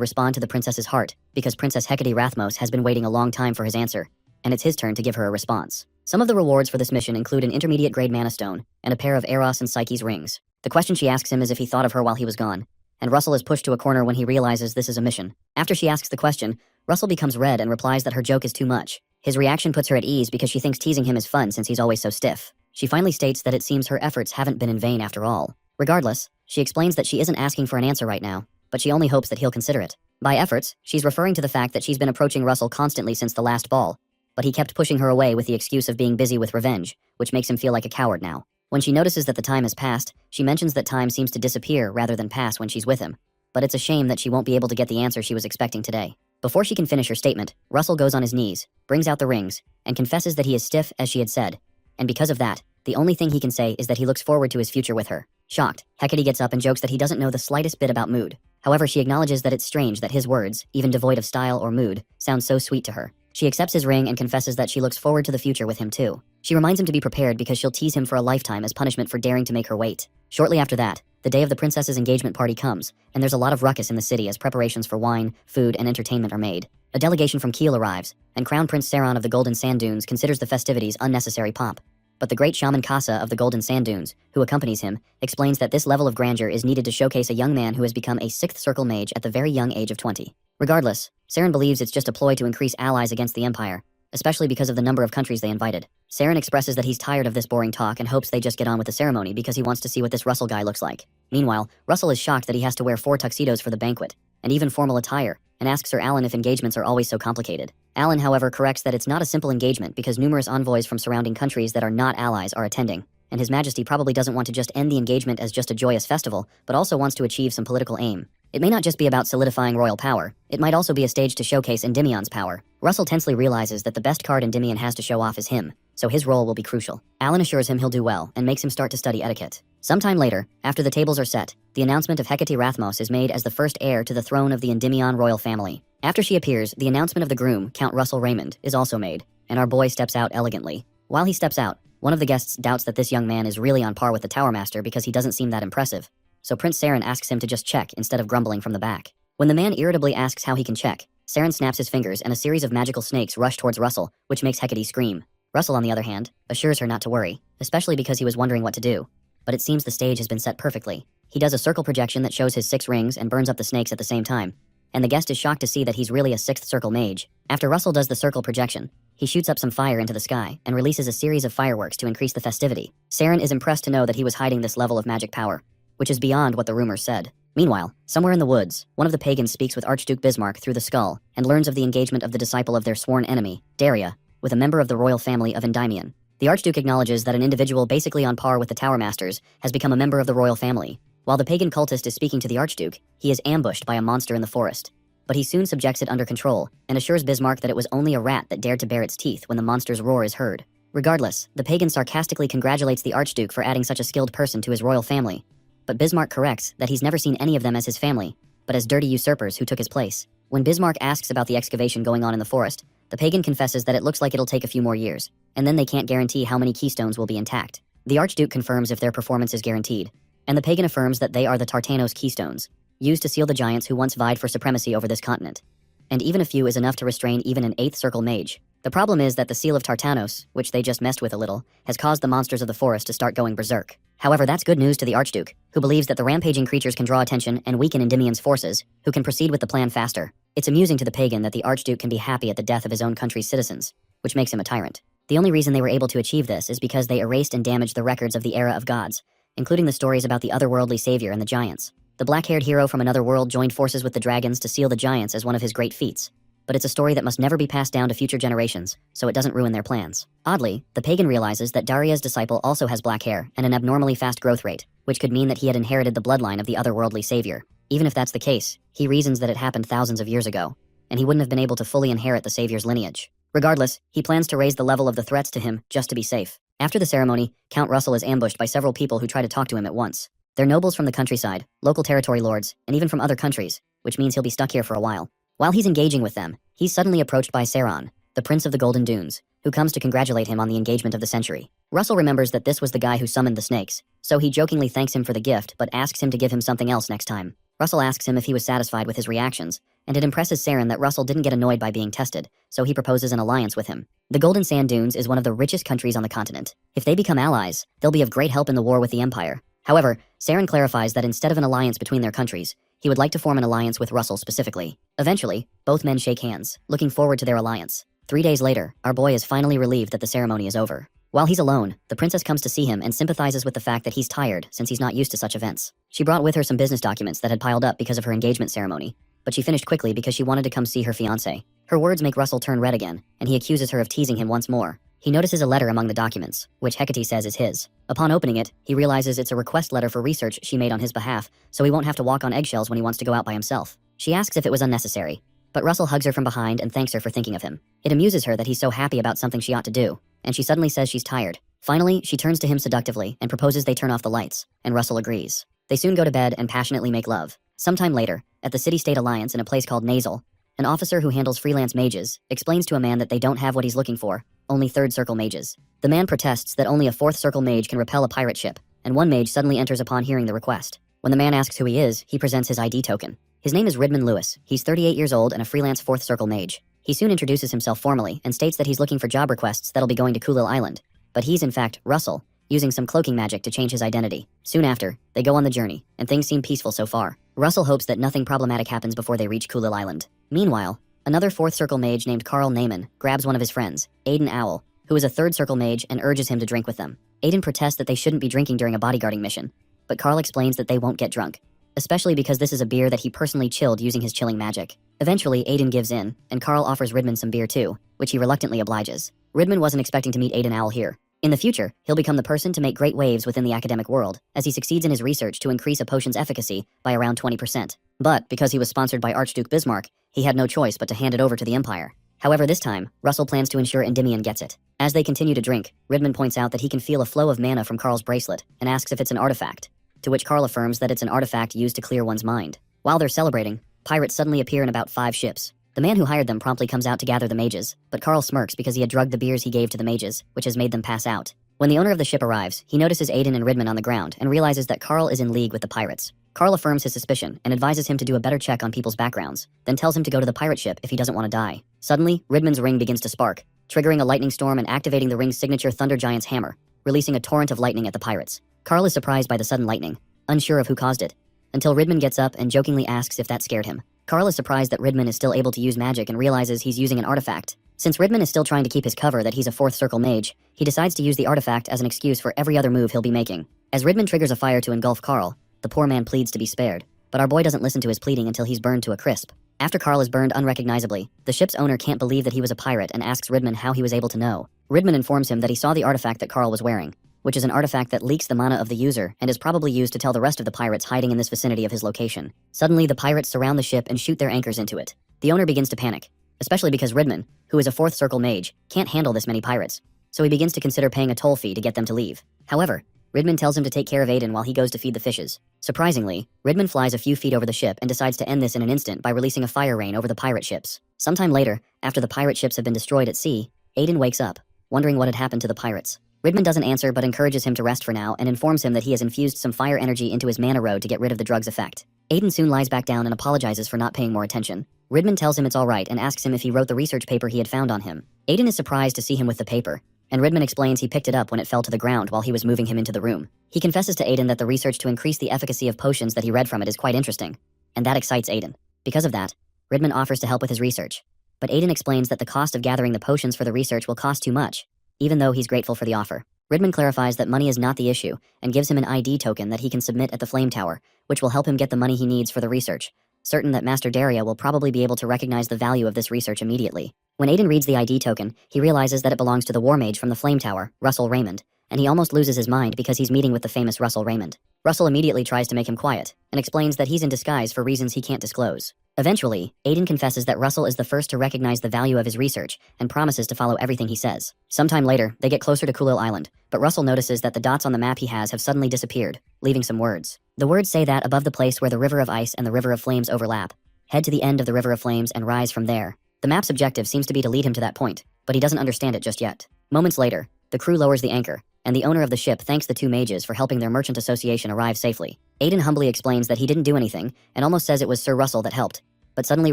respond to the princess's heart, because Princess Hecate Rathmos has been waiting a long time for his answer, and it's his turn to give her a response. Some of the rewards for this mission include an intermediate grade mana stone and a pair of Eros and Psyche's rings. The question she asks him is if he thought of her while he was gone, and Russell is pushed to a corner when he realizes this is a mission. After she asks the question, Russell becomes red and replies that her joke is too much. His reaction puts her at ease because she thinks teasing him is fun since he's always so stiff. She finally states that it seems her efforts haven't been in vain after all. Regardless, she explains that she isn't asking for an answer right now, but she only hopes that he'll consider it. By efforts, she's referring to the fact that she's been approaching Russell constantly since the last ball, but he kept pushing her away with the excuse of being busy with revenge, which makes him feel like a coward now. When she notices that the time has passed, she mentions that time seems to disappear rather than pass when she's with him, but it's a shame that she won't be able to get the answer she was expecting today. Before she can finish her statement, Russell goes on his knees, brings out the rings, and confesses that he is stiff as she had said, and because of that, the only thing he can say is that he looks forward to his future with her. Shocked, Hecate gets up and jokes that he doesn't know the slightest bit about mood. However, she acknowledges that it's strange that his words, even devoid of style or mood, sound so sweet to her. She accepts his ring and confesses that she looks forward to the future with him too. She reminds him to be prepared because she'll tease him for a lifetime as punishment for daring to make her wait. Shortly after that, the day of the princess's engagement party comes, and there's a lot of ruckus in the city as preparations for wine, food, and entertainment are made. A delegation from Kiel arrives, and Crown Prince Saron of the Golden Sand Dunes considers the festivities unnecessary pomp. But the great shaman Kasa of the Golden Sand Dunes, who accompanies him, explains that this level of grandeur is needed to showcase a young man who has become a 6th circle mage at the very young age of 20. Regardless, Saron believes it's just a ploy to increase allies against the Empire, especially because of the number of countries they invited. Saron expresses that he's tired of this boring talk and hopes they just get on with the ceremony because he wants to see what this Russell guy looks like. Meanwhile, Russell is shocked that he has to wear 4 tuxedos for the banquet, and even formal attire, and asks Sir Alan if engagements are always so complicated. Alan, however, corrects that it's not a simple engagement because numerous envoys from surrounding countries that are not allies are attending, and His Majesty probably doesn't want to just end the engagement as just a joyous festival, but also wants to achieve some political aim. It may not just be about solidifying royal power, it might also be a stage to showcase Endymion's power. Russell tensely realizes that the best card Endymion has to show off is him, so his role will be crucial. Alan assures him he'll do well, and makes him start to study etiquette. Sometime later, after the tables are set, the announcement of Hecate Rathmos is made as the first heir to the throne of the Endymion royal family. After she appears, the announcement of the groom, Count Russell Raymond, is also made, and our boy steps out elegantly. While he steps out, One of the guests doubts that this young man is really on par with the Tower Master because he doesn't seem that impressive. So Prince Saren asks him to just check instead of grumbling from the back. When the man irritably asks how he can check, Saren snaps his fingers and a series of magical snakes rush towards Russell, which makes Hecate scream. Russell, on the other hand, assures her not to worry, especially because he was wondering what to do. But it seems the stage has been set perfectly. He does a circle projection that shows his 6 rings and burns up the snakes at the same time. And the guest is shocked to see that he's really a 6th circle mage. After Russell does the circle projection, he shoots up some fire into the sky and releases a series of fireworks to increase the festivity. Saren is impressed to know that he was hiding this level of magic power, which is beyond what the rumors said. Meanwhile, somewhere in the woods, one of the pagans speaks with Archduke Bismarck through the skull and learns of the engagement of the disciple of their sworn enemy, Daria, with a member of the royal family of Endymion. The Archduke acknowledges that an individual basically on par with the Tower Masters has become a member of the royal family. While the pagan cultist is speaking to the Archduke, he is ambushed by a monster in the forest. But he soon subjects it under control and assures Bismarck that it was only a rat that dared to bare its teeth when the monster's roar is heard. Regardless, the pagan sarcastically congratulates the Archduke for adding such a skilled person to his royal family. But Bismarck corrects that he's never seen any of them as his family, but as dirty usurpers who took his place. When Bismarck asks about the excavation going on in the forest, the pagan confesses that it looks like it'll take a few more years, and then they can't guarantee how many keystones will be intact. The Archduke confirms if their performance is guaranteed, and the pagan affirms that they are the Tartanos keystones, used to seal the giants who once vied for supremacy over this continent. And even a few is enough to restrain even an 8th circle mage. The problem is that the seal of Tartanos, which they just messed with a little, has caused the monsters of the forest to start going berserk. However, that's good news to the Archduke, who believes that the rampaging creatures can draw attention and weaken Endymion's forces, who can proceed with the plan faster. It's amusing to the pagan that the Archduke can be happy at the death of his own country's citizens, which makes him a tyrant. The only reason they were able to achieve this is because they erased and damaged the records of the era of gods, including the stories about the otherworldly savior and the giants. The black-haired hero from another world joined forces with the dragons to seal the giants as one of his great feats. But it's a story that must never be passed down to future generations, so it doesn't ruin their plans. Oddly, the pagan realizes that Daria's disciple also has black hair and an abnormally fast growth rate, which could mean that he had inherited the bloodline of the otherworldly savior. Even if that's the case, he reasons that it happened thousands of years ago, and he wouldn't have been able to fully inherit the savior's lineage. Regardless, he plans to raise the level of the threats to him just to be safe. After the ceremony, Count Russell is ambushed by several people who try to talk to him at once. They're nobles from the countryside, local territory lords, and even from other countries, which means he'll be stuck here for a while. While he's engaging with them, he's suddenly approached by Saron, the Prince of the Golden Dunes, who comes to congratulate him on the engagement of the century. Russell remembers that this was the guy who summoned the snakes, so he jokingly thanks him for the gift but asks him to give him something else next time. Russell asks him if he was satisfied with his reactions, and it impresses Saron that Russell didn't get annoyed by being tested, so he proposes an alliance with him. The Golden Sand Dunes is one of the richest countries on the continent. If they become allies, they'll be of great help in the war with the Empire. However, Saron clarifies that instead of an alliance between their countries, he would like to form an alliance with Russell specifically. Eventually, both men shake hands, looking forward to their alliance. 3 days later, our boy is finally relieved that the ceremony is over. While he's alone, the princess comes to see him and sympathizes with the fact that he's tired since he's not used to such events. She brought with her some business documents that had piled up because of her engagement ceremony, but she finished quickly because she wanted to come see her fiancé. Her words make Russell turn red again, and he accuses her of teasing him once more. He notices a letter among the documents, which Hecate says is his. Upon opening it, he realizes it's a request letter for research she made on his behalf, so he won't have to walk on eggshells when he wants to go out by himself. She asks if it was unnecessary, but Russell hugs her from behind and thanks her for thinking of him. It amuses her that he's so happy about something she ought to do, and she suddenly says she's tired. Finally, she turns to him seductively and proposes they turn off the lights, and Russell agrees. They soon go to bed and passionately make love. Sometime later, at the City-State Alliance in a place called Nasal, an officer who handles freelance mages explains to a man that they don't have what he's looking for, only 3rd circle mages. The man protests that only a 4th circle mage can repel a pirate ship, and one mage suddenly enters upon hearing the request. When the man asks who he is, he presents his ID token. His name is Ridman Lewis. He's 38 years old and a freelance 4th circle mage. He soon introduces himself formally and states that he's looking for job requests that'll be going to Kulil Island. But he's in fact Russell, using some cloaking magic to change his identity. Soon after, they go on the journey, and things seem peaceful so far. Russell hopes that nothing problematic happens before they reach Kulil Island. Meanwhile, another 4th circle mage named Carl Naiman grabs one of his friends, Aiden Owl, who is a 3rd circle mage, and urges him to drink with them. Aiden protests that they shouldn't be drinking during a bodyguarding mission, but Carl explains that they won't get drunk, especially because this is a beer that he personally chilled using his chilling magic. Eventually, Aiden gives in, and Carl offers Ridman some beer too, which he reluctantly obliges. Ridman wasn't expecting to meet Aiden Owl here. In the future, he'll become the person to make great waves within the academic world, as he succeeds in his research to increase a potion's efficacy by around 20%. But, because he was sponsored by Archduke Bismarck, he had no choice but to hand it over to the Empire. However, this time, Russell plans to ensure Endymion gets it. As they continue to drink, Ridman points out that he can feel a flow of mana from Carl's bracelet, and asks if it's an artifact, to which Carl affirms that it's an artifact used to clear one's mind. While they're celebrating, pirates suddenly appear in about 5 ships. The man who hired them promptly comes out to gather the mages, but Carl smirks because he had drugged the beers he gave to the mages, which has made them pass out. When the owner of the ship arrives, he notices Aiden and Ridman on the ground and realizes that Carl is in league with the pirates. Carl affirms his suspicion and advises him to do a better check on people's backgrounds, then tells him to go to the pirate ship if he doesn't want to die. Suddenly, Ridman's ring begins to spark, triggering a lightning storm and activating the ring's signature Thunder Giant's hammer, releasing a torrent of lightning at the pirates. Carl is surprised by the sudden lightning, unsure of who caused it, until Ridman gets up and jokingly asks if that scared him. Carl is surprised that Ridman is still able to use magic and realizes he's using an artifact. Since Ridman is still trying to keep his cover that he's a fourth circle mage, he decides to use the artifact as an excuse for every other move he'll be making. As Ridman triggers a fire to engulf Carl, the poor man pleads to be spared, but our boy doesn't listen to his pleading until he's burned to a crisp. After Carl is burned unrecognizably, the ship's owner can't believe that he was a pirate and asks Ridman how he was able to know. Ridman informs him that he saw the artifact that Carl was wearing, which is an artifact that leaks the mana of the user and is probably used to tell the rest of the pirates hiding in this vicinity of his location. Suddenly, the pirates surround the ship and shoot their anchors into it. The owner begins to panic, especially because Ridman, who is a fourth circle mage, can't handle this many pirates, so he begins to consider paying a toll fee to get them to leave. However, Ridman tells him to take care of Aiden while he goes to feed the fishes. Surprisingly, Ridman flies a few feet over the ship and decides to end this in an instant by releasing a fire rain over the pirate ships. Sometime later, after the pirate ships have been destroyed at sea, Aiden wakes up, wondering what had happened to the pirates. Ridman doesn't answer but encourages him to rest for now and informs him that he has infused some fire energy into his mana road to get rid of the drug's effect. Aiden soon lies back down and apologizes for not paying more attention. Ridman tells him it's alright and asks him if he wrote the research paper he had found on him. Aiden is surprised to see him with the paper, and Ridman explains he picked it up when it fell to the ground while he was moving him into the room. He confesses to Aiden that the research to increase the efficacy of potions that he read from it is quite interesting, and that excites Aiden. Because of that, Ridman offers to help with his research, but Aiden explains that the cost of gathering the potions for the research will cost too much, even though he's grateful for the offer. Ridman clarifies that money is not the issue and gives him an ID token that he can submit at the Flame Tower, which will help him get the money he needs for the research, certain that Master Daria will probably be able to recognize the value of this research immediately. When Aiden reads the ID token, he realizes that it belongs to the war mage from the Flame Tower, Russell Raymond, and he almost loses his mind because he's meeting with the famous Russell Raymond. Russell immediately tries to make him quiet and explains that he's in disguise for reasons he can't disclose. Eventually, Aiden confesses that Russell is the first to recognize the value of his research and promises to follow everything he says. Sometime later, they get closer to Kulil Island, but Russell notices that the dots on the map he has have suddenly disappeared, leaving some words. The words say that above the place where the River of Ice and the River of Flames overlap, head to the end of the River of Flames and rise from there. The map's objective seems to be to lead him to that point, but he doesn't understand it just yet. Moments later, the crew lowers the anchor, and the owner of the ship thanks the two mages for helping their merchant association arrive safely. Aiden humbly explains that he didn't do anything and almost says it was Sir Russell that helped, but suddenly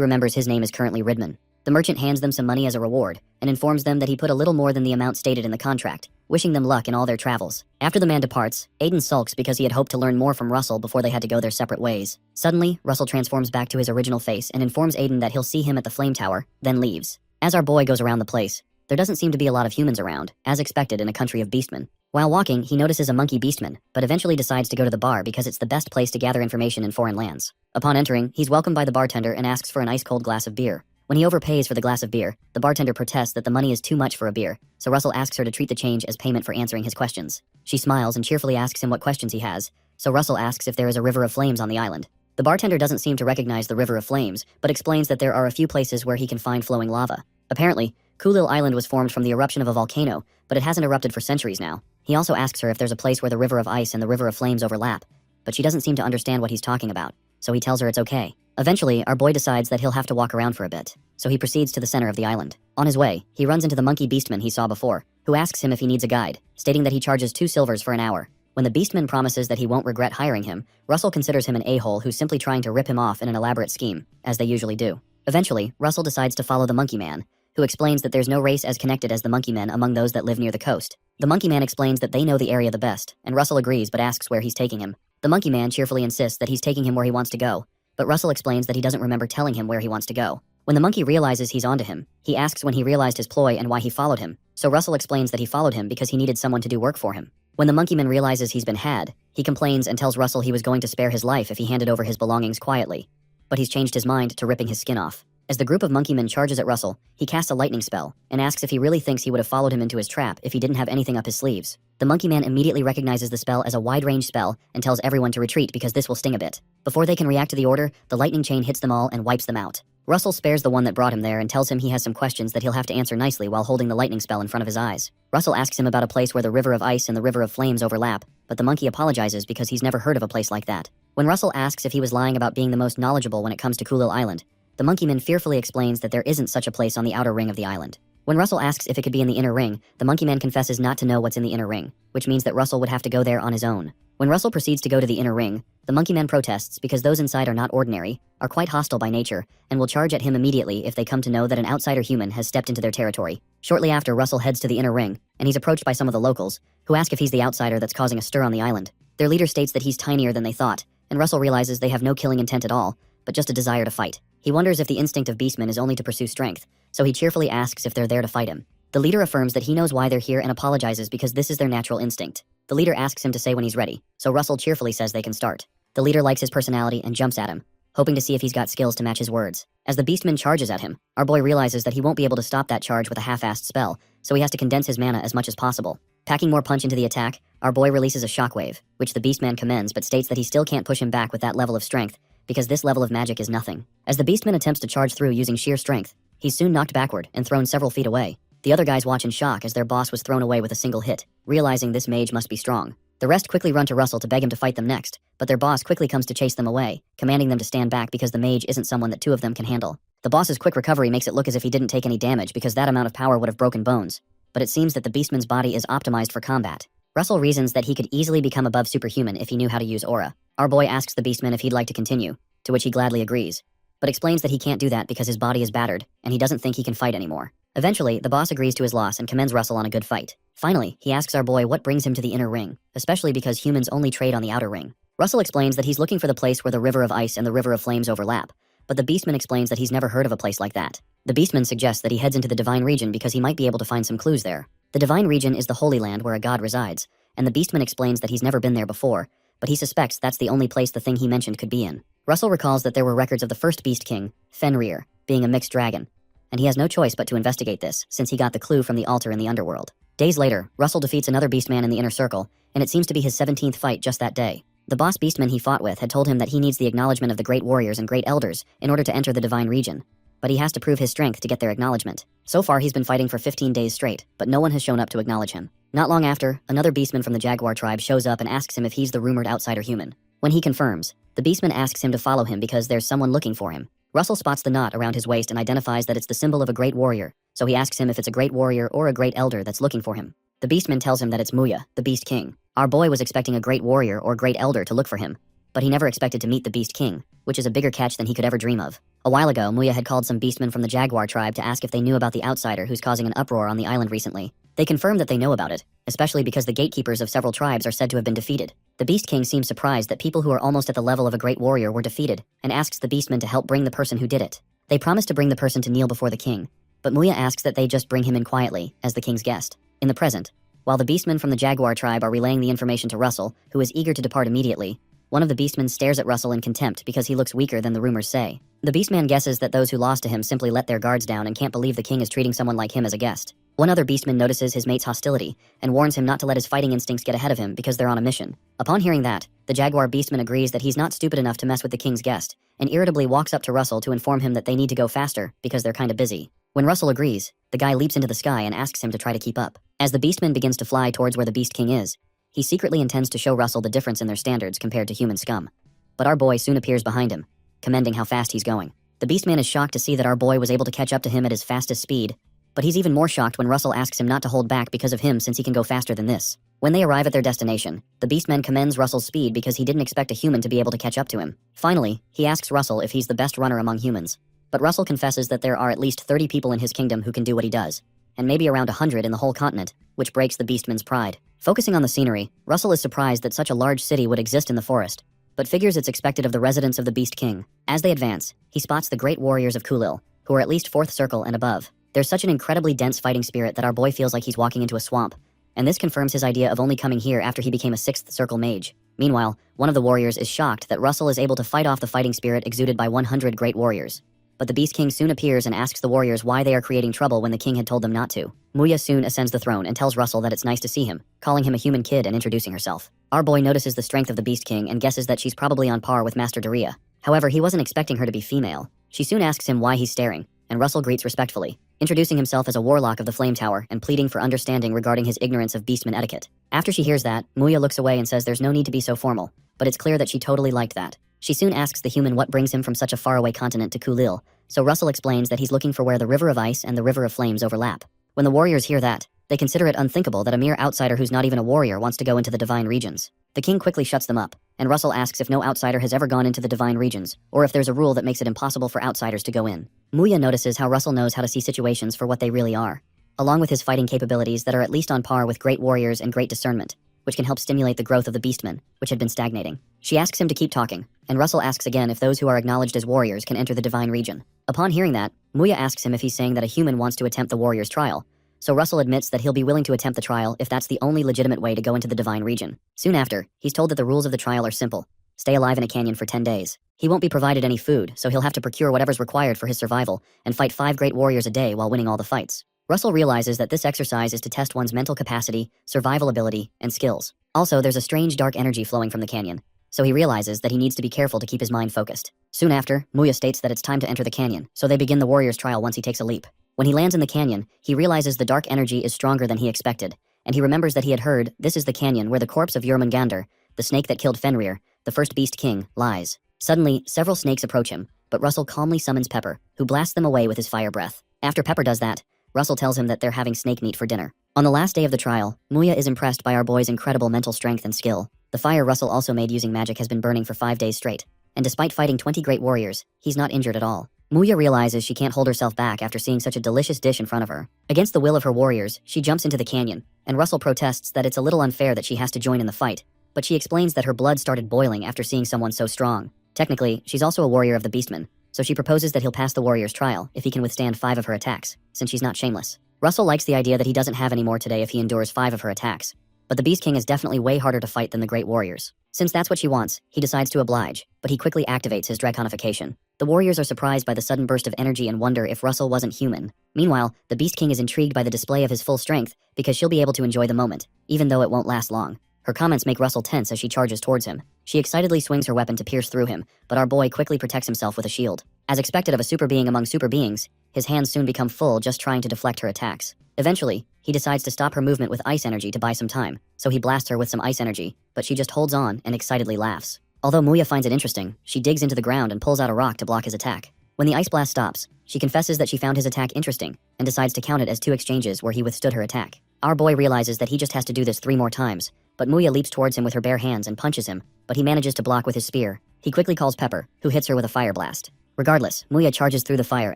remembers his name is currently Ridman. The merchant hands them some money as a reward and informs them that he put a little more than the amount stated in the contract, wishing them luck in all their travels. After the man departs, Aiden sulks because he had hoped to learn more from Russell before they had to go their separate ways. Suddenly, Russell transforms back to his original face and informs Aiden that he'll see him at the Flame Tower, then leaves. As our boy goes around the place, there doesn't seem to be a lot of humans around, as expected in a country of beastmen. While walking, he notices a monkey beastman, but eventually decides to go to the bar because it's the best place to gather information in foreign lands. Upon entering, he's welcomed by the bartender and asks for an ice-cold glass of beer. When he overpays for the glass of beer, the bartender protests that the money is too much for a beer, so Russell asks her to treat the change as payment for answering his questions. She smiles and cheerfully asks him what questions he has, so Russell asks if there is a river of flames on the island. The bartender doesn't seem to recognize the river of flames, but explains that there are a few places where he can find flowing lava. Apparently, Kulil Island was formed from the eruption of a volcano, but it hasn't erupted for centuries now. He also asks her if there's a place where the River of Ice and the River of Flames overlap, but she doesn't seem to understand what he's talking about, so he tells her it's okay. Eventually, our boy decides that he'll have to walk around for a bit, so he proceeds to the center of the island. On his way, he runs into the monkey beastman he saw before, who asks him if he needs a guide, stating that he charges 2 silvers for an hour. When the beastman promises that he won't regret hiring him, Russell considers him an a-hole who's simply trying to rip him off in an elaborate scheme, as they usually do. Eventually, Russell decides to follow the monkey man, who explains that there's no race as connected as the monkey men among those that live near the coast. The monkey man explains that they know the area the best, and Russell agrees but asks where he's taking him. The monkey man cheerfully insists that he's taking him where he wants to go, but Russell explains that he doesn't remember telling him where he wants to go. When the monkey realizes he's onto him, he asks when he realized his ploy and why he followed him, so Russell explains that he followed him because he needed someone to do work for him. When the monkey man realizes he's been had, he complains and tells Russell he was going to spare his life if he handed over his belongings quietly, but he's changed his mind to ripping his skin off. As the group of monkey men charges at Russell, he casts a lightning spell and asks if he really thinks he would have followed him into his trap if he didn't have anything up his sleeves. The monkey man immediately recognizes the spell as a wide-range spell and tells everyone to retreat because this will sting a bit. Before they can react to the order, the lightning chain hits them all and wipes them out. Russell spares the one that brought him there and tells him he has some questions that he'll have to answer nicely while holding the lightning spell in front of his eyes. Russell asks him about a place where the River of Ice and the River of Flames overlap, but the monkey apologizes because he's never heard of a place like that. When Russell asks if he was lying about being the most knowledgeable when it comes to Kulil Island, the monkey man fearfully explains that there isn't such a place on the outer ring of the island. When Russell asks if it could be in the inner ring, the monkey man confesses not to know what's in the inner ring, which means that Russell would have to go there on his own. When Russell proceeds to go to the inner ring, the monkey man protests because those inside are not ordinary, are quite hostile by nature, and will charge at him immediately if they come to know that an outsider human has stepped into their territory. Shortly after, Russell heads to the inner ring, and he's approached by some of the locals, who ask if he's the outsider that's causing a stir on the island. Their leader states that he's tinier than they thought, and Russell realizes they have no killing intent at all, but just a desire to fight. He wonders if the instinct of beastmen is only to pursue strength, so he cheerfully asks if they're there to fight him. The leader affirms that he knows why they're here and apologizes because this is their natural instinct. The leader asks him to say when he's ready, so Russell cheerfully says they can start. The leader likes his personality and jumps at him, hoping to see if he's got skills to match his words. As the beastman charges at him, our boy realizes that he won't be able to stop that charge with a half-assed spell, so he has to condense his mana as much as possible. Packing more punch into the attack, our boy releases a shockwave, which the beastman commends but states that he still can't push him back with that level of strength, because this level of magic is nothing. As the beastman attempts to charge through using sheer strength, he's soon knocked backward and thrown several feet away. The other guys watch in shock as their boss was thrown away with a single hit, realizing this mage must be strong. The rest quickly run to Russell to beg him to fight them next, but their boss quickly comes to chase them away, commanding them to stand back because the mage isn't someone that two of them can handle. The boss's quick recovery makes it look as if he didn't take any damage because that amount of power would have broken bones, but it seems that the beastman's body is optimized for combat. Russell reasons that he could easily become above superhuman if he knew how to use aura. Our boy asks the beastman if he'd like to continue, to which he gladly agrees, but explains that he can't do that because his body is battered, and he doesn't think he can fight anymore. Eventually, the boss agrees to his loss and commends Russell on a good fight. Finally, he asks our boy what brings him to the inner ring, especially because humans only trade on the outer ring. Russell explains that he's looking for the place where the river of ice and the river of flames overlap, but the beastman explains that he's never heard of a place like that. The beastman suggests that he heads into the divine region because he might be able to find some clues there. The divine region is the holy land where a god resides, and the beastman explains that he's never been there before, but he suspects that's the only place the thing he mentioned could be in. Russell recalls that there were records of the first beast king, Fenrir, being a mixed dragon, and he has no choice but to investigate this, since he got the clue from the altar in the underworld. Days later, Russell defeats another beastman in the inner circle, and it seems to be his 17th fight just that day. The boss beastman he fought with had told him that he needs the acknowledgement of the great warriors and great elders in order to enter the divine region, but he has to prove his strength to get their acknowledgement. So far he's been fighting for 15 days straight, but no one has shown up to acknowledge him. Not long after, another beastman from the jaguar tribe shows up and asks him if he's the rumored outsider human. When he confirms, the beastman asks him to follow him because there's someone looking for him. Russell spots the knot around his waist and identifies that it's the symbol of a great warrior, so he asks him if it's a great warrior or a great elder that's looking for him. The beastman tells him that it's Muya, the beast king. Our boy was expecting a great warrior or great elder to look for him, but he never expected to meet the beast king, which is a bigger catch than he could ever dream of. A while ago, Muya had called some beastmen from the jaguar tribe to ask if they knew about the outsider who's causing an uproar on the island recently. They confirm that they know about it, especially because the gatekeepers of several tribes are said to have been defeated. The beast king seems surprised that people who are almost at the level of a great warrior were defeated, and asks the beastmen to help bring the person who did it. They promise to bring the person to kneel before the king, but Muya asks that they just bring him in quietly, as the king's guest. In the present, while the beastmen from the jaguar tribe are relaying the information to Russell, who is eager to depart immediately, one of the beastmen stares at Russell in contempt because he looks weaker than the rumors say. The beastman guesses that those who lost to him simply let their guards down and can't believe the king is treating someone like him as a guest. One other beastman notices his mate's hostility and warns him not to let his fighting instincts get ahead of him because they're on a mission. Upon hearing that, the jaguar beastman agrees that he's not stupid enough to mess with the king's guest, and irritably walks up to Russell to inform him that they need to go faster because they're kinda busy. When Russell agrees, the guy leaps into the sky and asks him to try to keep up. As the beastman begins to fly towards where the beast king is, he secretly intends to show Russell the difference in their standards compared to human scum. But our boy soon appears behind him, commending how fast he's going. The beastman is shocked to see that our boy was able to catch up to him at his fastest speed, but he's even more shocked when Russell asks him not to hold back because of him since he can go faster than this. When they arrive at their destination, the beastman commends Russell's speed because he didn't expect a human to be able to catch up to him. Finally, he asks Russell if he's the best runner among humans, but Russell confesses that there are at least 30 people in his kingdom who can do what he does, and maybe around 100 in the whole continent, which breaks the beastman's pride. Focusing on the scenery, Russell is surprised that such a large city would exist in the forest, but figures it's expected of the residents of the Beast King. As they advance, he spots the great warriors of Kulil, who are at least 4th circle and above. There's such an incredibly dense fighting spirit that our boy feels like he's walking into a swamp, and this confirms his idea of only coming here after he became a 6th circle mage. Meanwhile, one of the warriors is shocked that Russell is able to fight off the fighting spirit exuded by 100 great warriors. But the Beast King soon appears and asks the warriors why they are creating trouble when the king had told them not to. Muya soon ascends the throne and tells Russell that it's nice to see him, calling him a human kid and introducing herself. Our boy notices the strength of the Beast King and guesses that she's probably on par with Master Daria. However, he wasn't expecting her to be female. She soon asks him why he's staring, and Russell greets respectfully, introducing himself as a warlock of the Flame Tower and pleading for understanding regarding his ignorance of beastman etiquette. After she hears that, Muya looks away and says there's no need to be so formal, but it's clear that she totally liked that. She soon asks the human what brings him from such a faraway continent to Kulil, so Russell explains that he's looking for where the River of Ice and the River of Flames overlap. When the warriors hear that, they consider it unthinkable that a mere outsider who's not even a warrior wants to go into the divine regions. The king quickly shuts them up, and Russell asks if no outsider has ever gone into the divine regions, or if there's a rule that makes it impossible for outsiders to go in. Muya notices how Russell knows how to see situations for what they really are, along with his fighting capabilities that are at least on par with great warriors and great discernment, which can help stimulate the growth of the beastmen, which had been stagnating. She asks him to keep talking, and Russell asks again if those who are acknowledged as warriors can enter the divine region. Upon hearing that, Muya asks him if he's saying that a human wants to attempt the warrior's trial, so Russell admits that he'll be willing to attempt the trial if that's the only legitimate way to go into the divine region. Soon after, he's told that the rules of the trial are simple. Stay alive in a canyon for 10 days. He won't be provided any food, so he'll have to procure whatever's required for his survival and fight 5 great warriors a day while winning all the fights. Russell realizes that this exercise is to test one's mental capacity, survival ability, and skills. Also, there's a strange dark energy flowing from the canyon, so he realizes that he needs to be careful to keep his mind focused. Soon after, Muya states that it's time to enter the canyon, so they begin the warrior's trial once he takes a leap. When he lands in the canyon, he realizes the dark energy is stronger than he expected, and he remembers that he had heard this is the canyon where the corpse of Jormungandr, the snake that killed Fenrir, the first beast king, lies. Suddenly, several snakes approach him, but Russell calmly summons Pepper, who blasts them away with his fire breath. After Pepper does that, Russell tells him that they're having snake meat for dinner. On the last day of the trial, Muya is impressed by our boy's incredible mental strength and skill. The fire Russell also made using magic has been burning for 5 days straight, and despite fighting 20 great warriors, he's not injured at all. Muya realizes she can't hold herself back after seeing such a delicious dish in front of her. Against the will of her warriors, she jumps into the canyon, and Russell protests that it's a little unfair that she has to join in the fight, but she explains that her blood started boiling after seeing someone so strong. Technically, she's also a warrior of the Beastmen, so she proposes that he'll pass the warrior's trial if he can withstand 5 of her attacks, since she's not shameless. Russell likes the idea that he doesn't have any more today if he endures 5 of her attacks, but the Beast King is definitely way harder to fight than the great warriors. Since that's what she wants, he decides to oblige, but he quickly activates his draconification. The warriors are surprised by the sudden burst of energy and wonder if Russell wasn't human. Meanwhile, the Beast King is intrigued by the display of his full strength because she'll be able to enjoy the moment, even though it won't last long. Her comments make Russell tense as she charges towards him. She excitedly swings her weapon to pierce through him, but our boy quickly protects himself with a shield. As expected of a super being among super beings, his hands soon become full just trying to deflect her attacks. Eventually, he decides to stop her movement with ice energy to buy some time, so he blasts her with some ice energy, but she just holds on and excitedly laughs. Although Muya finds it interesting, she digs into the ground and pulls out a rock to block his attack. When the ice blast stops, she confesses that she found his attack interesting and decides to count it as 2 exchanges where he withstood her attack. Our boy realizes that he just has to do this 3 more times, but Muya leaps towards him with her bare hands and punches him, but he manages to block with his spear. He quickly calls Pepper, who hits her with a fire blast. Regardless, Muya charges through the fire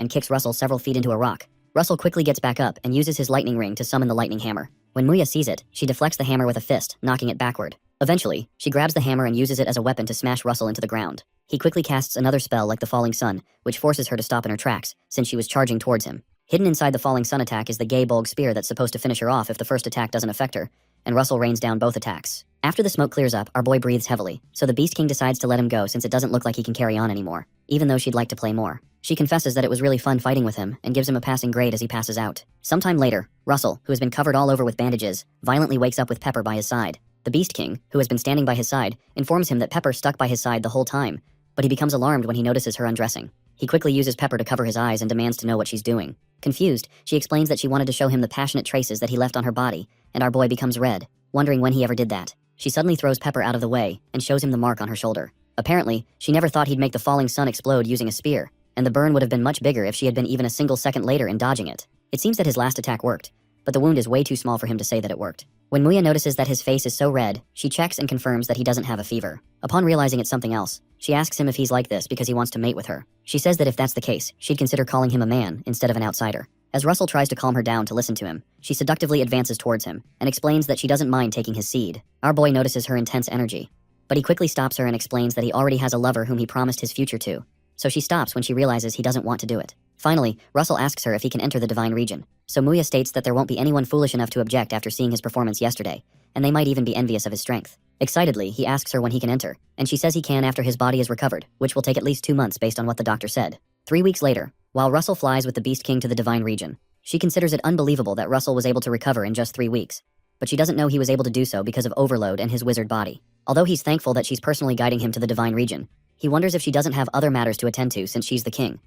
and kicks Russell several feet into a rock. Russell quickly gets back up and uses his lightning ring to summon the lightning hammer. When Muya sees it, she deflects the hammer with a fist, knocking it backward. Eventually, she grabs the hammer and uses it as a weapon to smash Russell into the ground. He quickly casts another spell like the Falling Sun, which forces her to stop in her tracks, since she was charging towards him. Hidden inside the Falling Sun attack is the Gay Bolg spear that's supposed to finish her off if the first attack doesn't affect her, and Russell rains down both attacks. After the smoke clears up, our boy breathes heavily, so the Beast King decides to let him go since it doesn't look like he can carry on anymore, even though she'd like to play more. She confesses that it was really fun fighting with him and gives him a passing grade as he passes out. Sometime later, Russell, who has been covered all over with bandages, violently wakes up with Pepper by his side. The Beast King, who has been standing by his side, informs him that Pepper stuck by his side the whole time, but he becomes alarmed when he notices her undressing. He quickly uses Pepper to cover his eyes and demands to know what she's doing. Confused, she explains that she wanted to show him the passionate traces that he left on her body, and our boy becomes red, wondering when he ever did that. She suddenly throws Pepper out of the way and shows him the mark on her shoulder. Apparently, she never thought he'd make the falling sun explode using a spear, and the burn would have been much bigger if she had been even a single second later in dodging it. It seems that his last attack worked, but the wound is way too small for him to say that it worked. When Muya notices that his face is so red, she checks and confirms that he doesn't have a fever. Upon realizing it's something else, she asks him if he's like this because he wants to mate with her. She says that if that's the case, she'd consider calling him a man instead of an outsider. As Russell tries to calm her down to listen to him, she seductively advances towards him and explains that she doesn't mind taking his seed. Our boy notices her intense energy, but he quickly stops her and explains that he already has a lover whom he promised his future to. So she stops when she realizes he doesn't want to do it. Finally, Russell asks her if he can enter the divine region, so Muya states that there won't be anyone foolish enough to object after seeing his performance yesterday, and they might even be envious of his strength. Excitedly, he asks her when he can enter, and she says he can after his body is recovered, which will take at least 2 months based on what the doctor said. 3 weeks later, while Russell flies with the Beast King to the divine region, she considers it unbelievable that Russell was able to recover in just 3 weeks, but she doesn't know he was able to do so because of overload and his wizard body. Although he's thankful that she's personally guiding him to the divine region, he wonders if she doesn't have other matters to attend to since she's the king.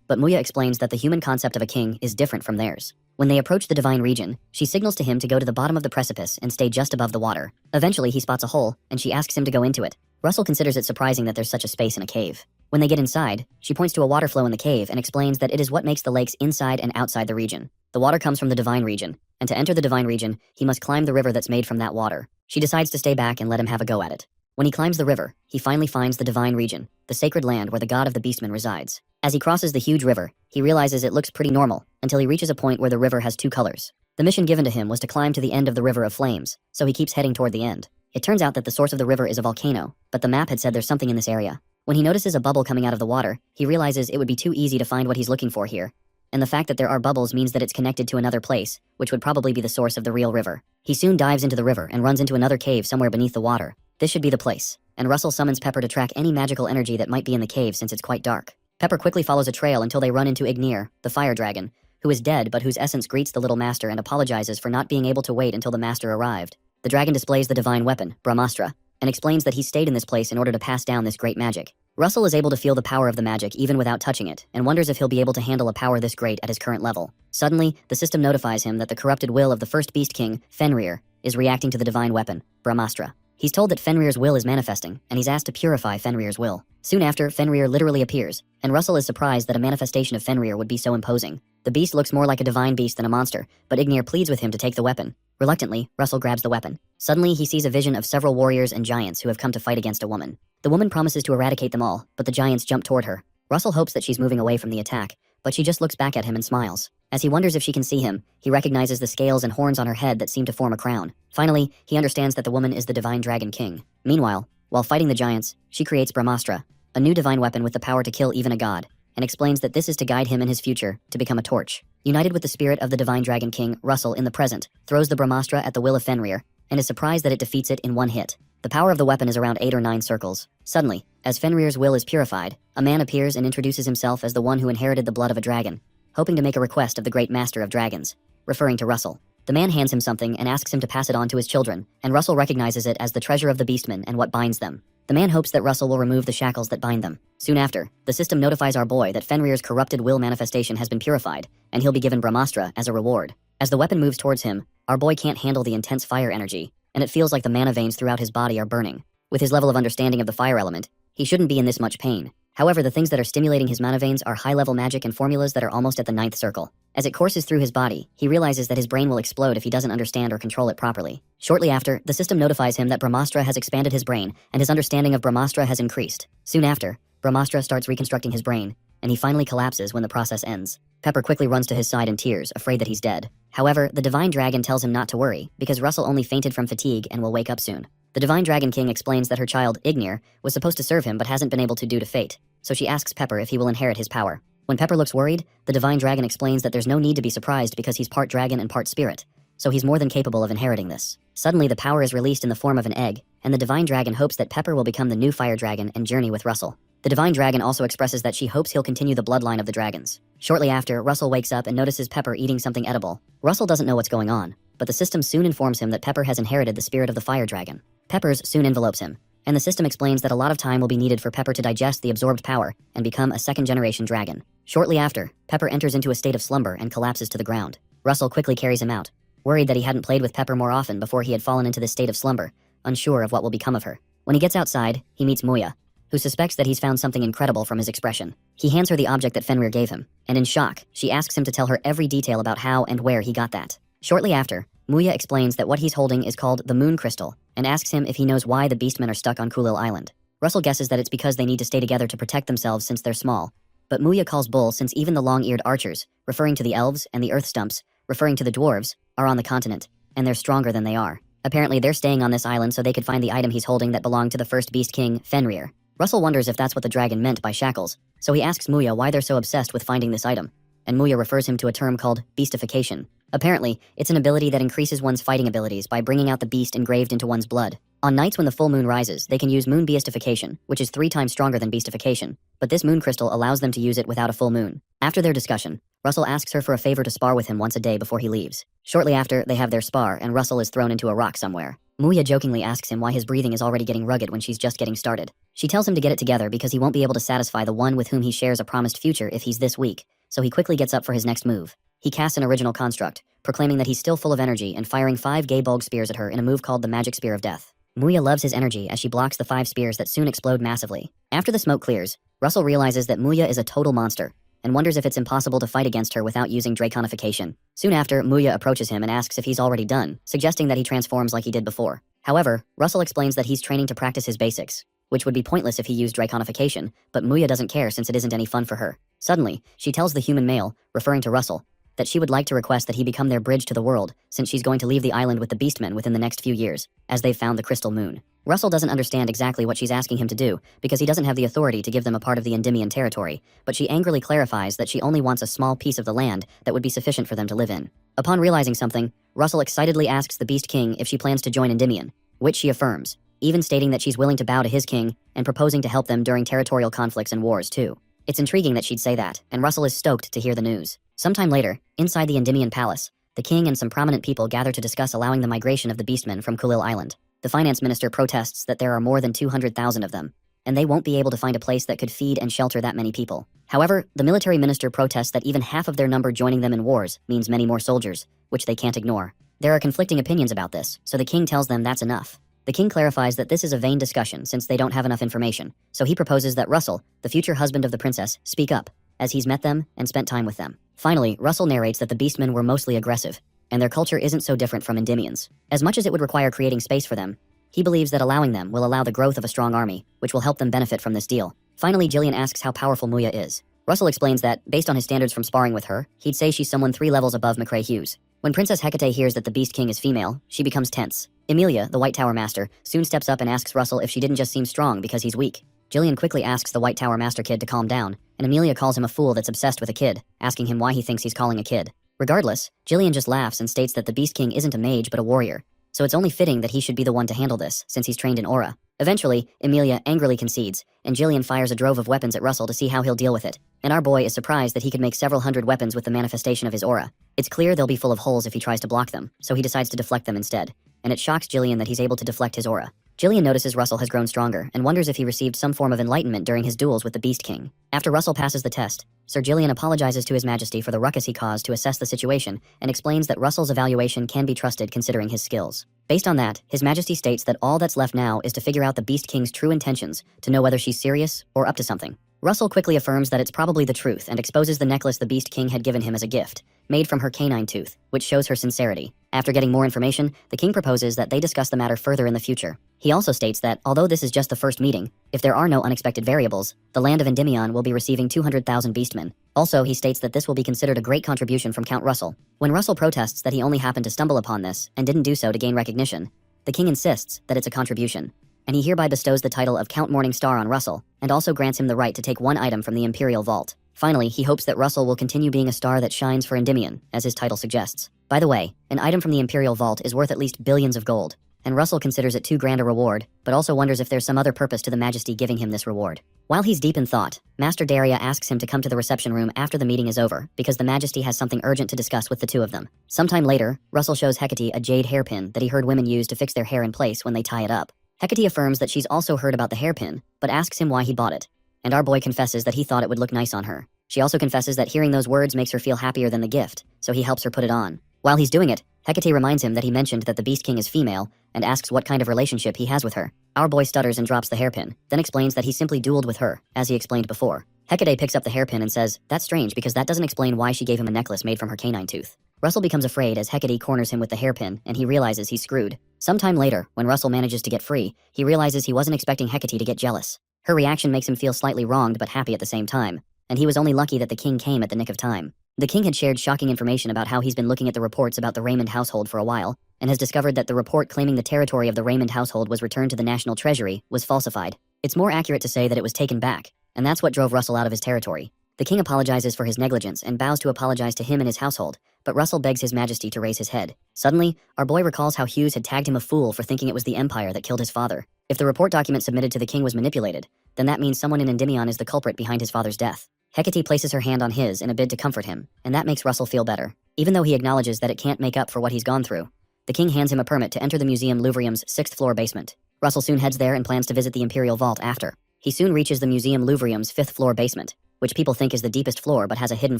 But Muya explains that the human concept of a king is different from theirs. When they approach the divine region, she signals to him to go to the bottom of the precipice and stay just above the water. Eventually, he spots a hole, and she asks him to go into it. Russell considers it surprising that there's such a space in a cave. When they get inside, she points to a water flow in the cave and explains that it is what makes the lakes inside and outside the region. The water comes from the divine region, and to enter the divine region, he must climb the river that's made from that water. She decides to stay back and let him have a go at it. When he climbs the river, he finally finds the divine region, the sacred land where the god of the beastmen resides. As he crosses the huge river, he realizes it looks pretty normal until he reaches a point where the river has two colors. The mission given to him was to climb to the end of the river of flames, so he keeps heading toward the end. It turns out that the source of the river is a volcano, but the map had said there's something in this area. When he notices a bubble coming out of the water, he realizes it would be too easy to find what he's looking for here. And the fact that there are bubbles means that it's connected to another place, which would probably be the source of the real river. He soon dives into the river and runs into another cave somewhere beneath the water. This should be the place, and Russell summons Pepper to track any magical energy that might be in the cave since it's quite dark. Pepper quickly follows a trail until they run into Ignir, the fire dragon, who is dead but whose essence greets the little master and apologizes for not being able to wait until the master arrived. The dragon displays the divine weapon, Brahmastra, and explains that he stayed in this place in order to pass down this great magic. Russell is able to feel the power of the magic even without touching it, and wonders if he'll be able to handle a power this great at his current level. Suddenly, the system notifies him that the corrupted will of the first Beast King, Fenrir, is reacting to the divine weapon, Brahmastra. He's told that Fenrir's will is manifesting, and he's asked to purify Fenrir's will. Soon after, Fenrir literally appears, and Russell is surprised that a manifestation of Fenrir would be so imposing. The beast looks more like a divine beast than a monster, but Ignir pleads with him to take the weapon. Reluctantly, Russell grabs the weapon. Suddenly, he sees a vision of several warriors and giants who have come to fight against a woman. The woman promises to eradicate them all, but the giants jump toward her. Russell hopes that she's moving away from the attack, but she just looks back at him and smiles. As he wonders if she can see him, he recognizes the scales and horns on her head that seem to form a crown. Finally, he understands that the woman is the divine dragon king. Meanwhile, while fighting the giants, she creates Brahmastra, a new divine weapon with the power to kill even a god, and explains that this is to guide him in his future to become a torch. United with the spirit of the divine dragon king, Russell, in the present, throws the Brahmastra at the will of Fenrir, and is surprised that it defeats it in one hit. The power of the weapon is around 8 or 9 circles. Suddenly, as Fenrir's will is purified, a man appears and introduces himself as the one who inherited the blood of a dragon, hoping to make a request of the great master of dragons, referring to Russell. The man hands him something and asks him to pass it on to his children, and Russell recognizes it as the treasure of the beastmen and what binds them. The man hopes that Russell will remove the shackles that bind them. Soon after, the system notifies our boy that Fenrir's corrupted will manifestation has been purified, and he'll be given Brahmastra as a reward. As the weapon moves towards him, our boy can't handle the intense fire energy, and it feels like the mana veins throughout his body are burning. With his level of understanding of the fire element, he shouldn't be in this much pain. However, the things that are stimulating his mana veins are high-level magic and formulas that are almost at the 9th circle. As it courses through his body, he realizes that his brain will explode if he doesn't understand or control it properly. Shortly after, the system notifies him that Brahmastra has expanded his brain, and his understanding of Brahmastra has increased. Soon after, Brahmastra starts reconstructing his brain, and he finally collapses when the process ends. Pepper quickly runs to his side in tears, afraid that he's dead. However, the divine dragon tells him not to worry, because Russell only fainted from fatigue and will wake up soon. The divine dragon king explains that her child, Ignir, was supposed to serve him but hasn't been able to due to fate, so she asks Pepper if he will inherit his power. When Pepper looks worried, the divine dragon explains that there's no need to be surprised because he's part dragon and part spirit, so he's more than capable of inheriting this. Suddenly, the power is released in the form of an egg, and the divine dragon hopes that Pepper will become the new fire dragon and journey with Russell. The divine dragon also expresses that she hopes he'll continue the bloodline of the dragons. Shortly after, Russell wakes up and notices Pepper eating something edible. Russell doesn't know what's going on, but the system soon informs him that Pepper has inherited the spirit of the fire dragon. Pepper's soon envelopes him, and the system explains that a lot of time will be needed for Pepper to digest the absorbed power and become a second-generation dragon. Shortly after, Pepper enters into a state of slumber and collapses to the ground. Russell quickly carries him out, worried that he hadn't played with Pepper more often before he had fallen into this state of slumber, unsure of what will become of her. When he gets outside, he meets Muya, who suspects that he's found something incredible from his expression. He hands her the object that Fenrir gave him, and in shock, she asks him to tell her every detail about how and where he got that. Shortly after, Muya explains that what he's holding is called the Moon Crystal, and asks him if he knows why the Beastmen are stuck on Kulil Island. Russell guesses that it's because they need to stay together to protect themselves since they're small, but Muya calls bull since even the long-eared archers, referring to the elves, and the earth stumps, referring to the dwarves, are on the continent, and they're stronger than they are. Apparently they're staying on this island so they could find the item he's holding that belonged to the first Beast King, Fenrir. Russell wonders if that's what the dragon meant by shackles, so he asks Muya why they're so obsessed with finding this item, and Muya refers him to a term called beastification. Apparently, it's an ability that increases one's fighting abilities by bringing out the beast engraved into one's blood. On nights when the full moon rises, they can use moon beastification, which is 3 times stronger than beastification, but this moon crystal allows them to use it without a full moon. After their discussion, Russell asks her for a favor to spar with him once a day before he leaves. Shortly after, they have their spar, and Russell is thrown into a rock somewhere. Muya jokingly asks him why his breathing is already getting rugged when she's just getting started. She tells him to get it together because he won't be able to satisfy the one with whom he shares a promised future if he's this weak, so he quickly gets up for his next move. He casts an original construct, proclaiming that he's still full of energy and firing 5 gay bulg spears at her in a move called the Magic Spear of Death. Muya loves his energy as she blocks the 5 spears that soon explode massively. After the smoke clears, Russell realizes that Muya is a total monster, and wonders if it's impossible to fight against her without using draconification. Soon after, Muya approaches him and asks if he's already done, suggesting that he transforms like he did before. However, Russell explains that he's training to practice his basics, which would be pointless if he used draconification, but Muya doesn't care since it isn't any fun for her. Suddenly, she tells the human male, referring to Russell, that she would like to request that he become their bridge to the world, since she's going to leave the island with the beastmen within the next few years, as they've found the crystal moon. Russell doesn't understand exactly what she's asking him to do, because he doesn't have the authority to give them a part of the Endymion territory, but she angrily clarifies that she only wants a small piece of the land that would be sufficient for them to live in. Upon realizing something, Russell excitedly asks the Beast King if she plans to join Endymion, which she affirms, even stating that she's willing to bow to his king and proposing to help them during territorial conflicts and wars too. It's intriguing that she'd say that, and Russell is stoked to hear the news. Sometime later, inside the Endymion palace, the king and some prominent people gather to discuss allowing the migration of the beastmen from Kulil Island. The finance minister protests that there are more than 200,000 of them, and they won't be able to find a place that could feed and shelter that many people. However, the military minister protests that even half of their number joining them in wars means many more soldiers, which they can't ignore. There are conflicting opinions about this, so the king tells them that's enough. The king clarifies that this is a vain discussion since they don't have enough information, so he proposes that Russell, the future husband of the princess, speak up, as he's met them and spent time with them. Finally, Russell narrates that the beastmen were mostly aggressive, and their culture isn't so different from Endymion's. As much as it would require creating space for them, he believes that allowing them will allow the growth of a strong army, which will help them benefit from this deal. Finally, Jillian asks how powerful Muya is. Russell explains that, based on his standards from sparring with her, he'd say she's someone 3 levels above McCrae Hughes. When Princess Hecate hears that the Beast King is female, she becomes tense. Emilia, the White Tower Master, soon steps up and asks Russell if she didn't just seem strong because he's weak. Jillian quickly asks the White Tower Master kid to calm down, and Emilia calls him a fool that's obsessed with a kid, asking him why he thinks he's calling a kid. Regardless, Jillian just laughs and states that the Beast King isn't a mage but a warrior, so it's only fitting that he should be the one to handle this, since he's trained in aura. Eventually, Emilia angrily concedes, and Jillian fires a drove of weapons at Russell to see how he'll deal with it, and our boy is surprised that he could make several hundred weapons with the manifestation of his aura. It's clear they'll be full of holes if he tries to block them, so he decides to deflect them instead, and it shocks Jillian that he's able to deflect his aura. Jillian notices Russell has grown stronger and wonders if he received some form of enlightenment during his duels with the Beast King. After Russell passes the test, Sir Jillian apologizes to His Majesty for the ruckus he caused to assess the situation and explains that Russell's evaluation can be trusted considering his skills. Based on that, His Majesty states that all that's left now is to figure out the Beast King's true intentions to know whether she's serious or up to something. Russell quickly affirms that it's probably the truth and exposes the necklace the Beast King had given him as a gift, made from her canine tooth, which shows her sincerity. After getting more information, the king proposes that they discuss the matter further in the future. He also states that, although this is just the first meeting, if there are no unexpected variables, the land of Endymion will be receiving 200,000 beastmen. Also, he states that this will be considered a great contribution from Count Russell. When Russell protests that he only happened to stumble upon this, and didn't do so to gain recognition, the king insists that it's a contribution, and he hereby bestows the title of Count Morning Star on Russell, and also grants him the right to take one item from the Imperial Vault. Finally, he hopes that Russell will continue being a star that shines for Endymion, as his title suggests. By the way, an item from the Imperial Vault is worth at least billions of gold, and Russell considers it too grand a reward, but also wonders if there's some other purpose to the Majesty giving him this reward. While he's deep in thought, Master Daria asks him to come to the reception room after the meeting is over, because the Majesty has something urgent to discuss with the two of them. Sometime later, Russell shows Hecate a jade hairpin that he heard women use to fix their hair in place when they tie it up. Hecate affirms that she's also heard about the hairpin, but asks him why he bought it, and our boy confesses that he thought it would look nice on her. She also confesses that hearing those words makes her feel happier than the gift, so he helps her put it on. While he's doing it, Hecate reminds him that he mentioned that the Beast King is female, and asks what kind of relationship he has with her. Our boy stutters and drops the hairpin, then explains that he simply dueled with her, as he explained before. Hecate picks up the hairpin and says, "That's strange because that doesn't explain why she gave him a necklace made from her canine tooth." Russell becomes afraid as Hecate corners him with the hairpin, and he realizes he's screwed. Sometime later, when Russell manages to get free, he realizes he wasn't expecting Hecate to get jealous. Her reaction makes him feel slightly wronged but happy at the same time, and he was only lucky that the king came at the nick of time. The king had shared shocking information about how he's been looking at the reports about the Raymond household for a while, and has discovered that the report claiming the territory of the Raymond household was returned to the National Treasury was falsified. It's more accurate to say that it was taken back, and that's what drove Russell out of his territory. The king apologizes for his negligence and vows to apologize to him and his household, but Russell begs His Majesty to raise his head. Suddenly, our boy recalls how Hughes had tagged him a fool for thinking it was the Empire that killed his father. If the report document submitted to the king was manipulated, then that means someone in Endymion is the culprit behind his father's death. Hecate places her hand on his in a bid to comfort him, and that makes Russell feel better, even though he acknowledges that it can't make up for what he's gone through. The king hands him a permit to enter the Museum Louvrium's 6th floor basement. Russell soon heads there and plans to visit the Imperial Vault after. He soon reaches the Museum Louvrium's 5th floor basement, which people think is the deepest floor but has a hidden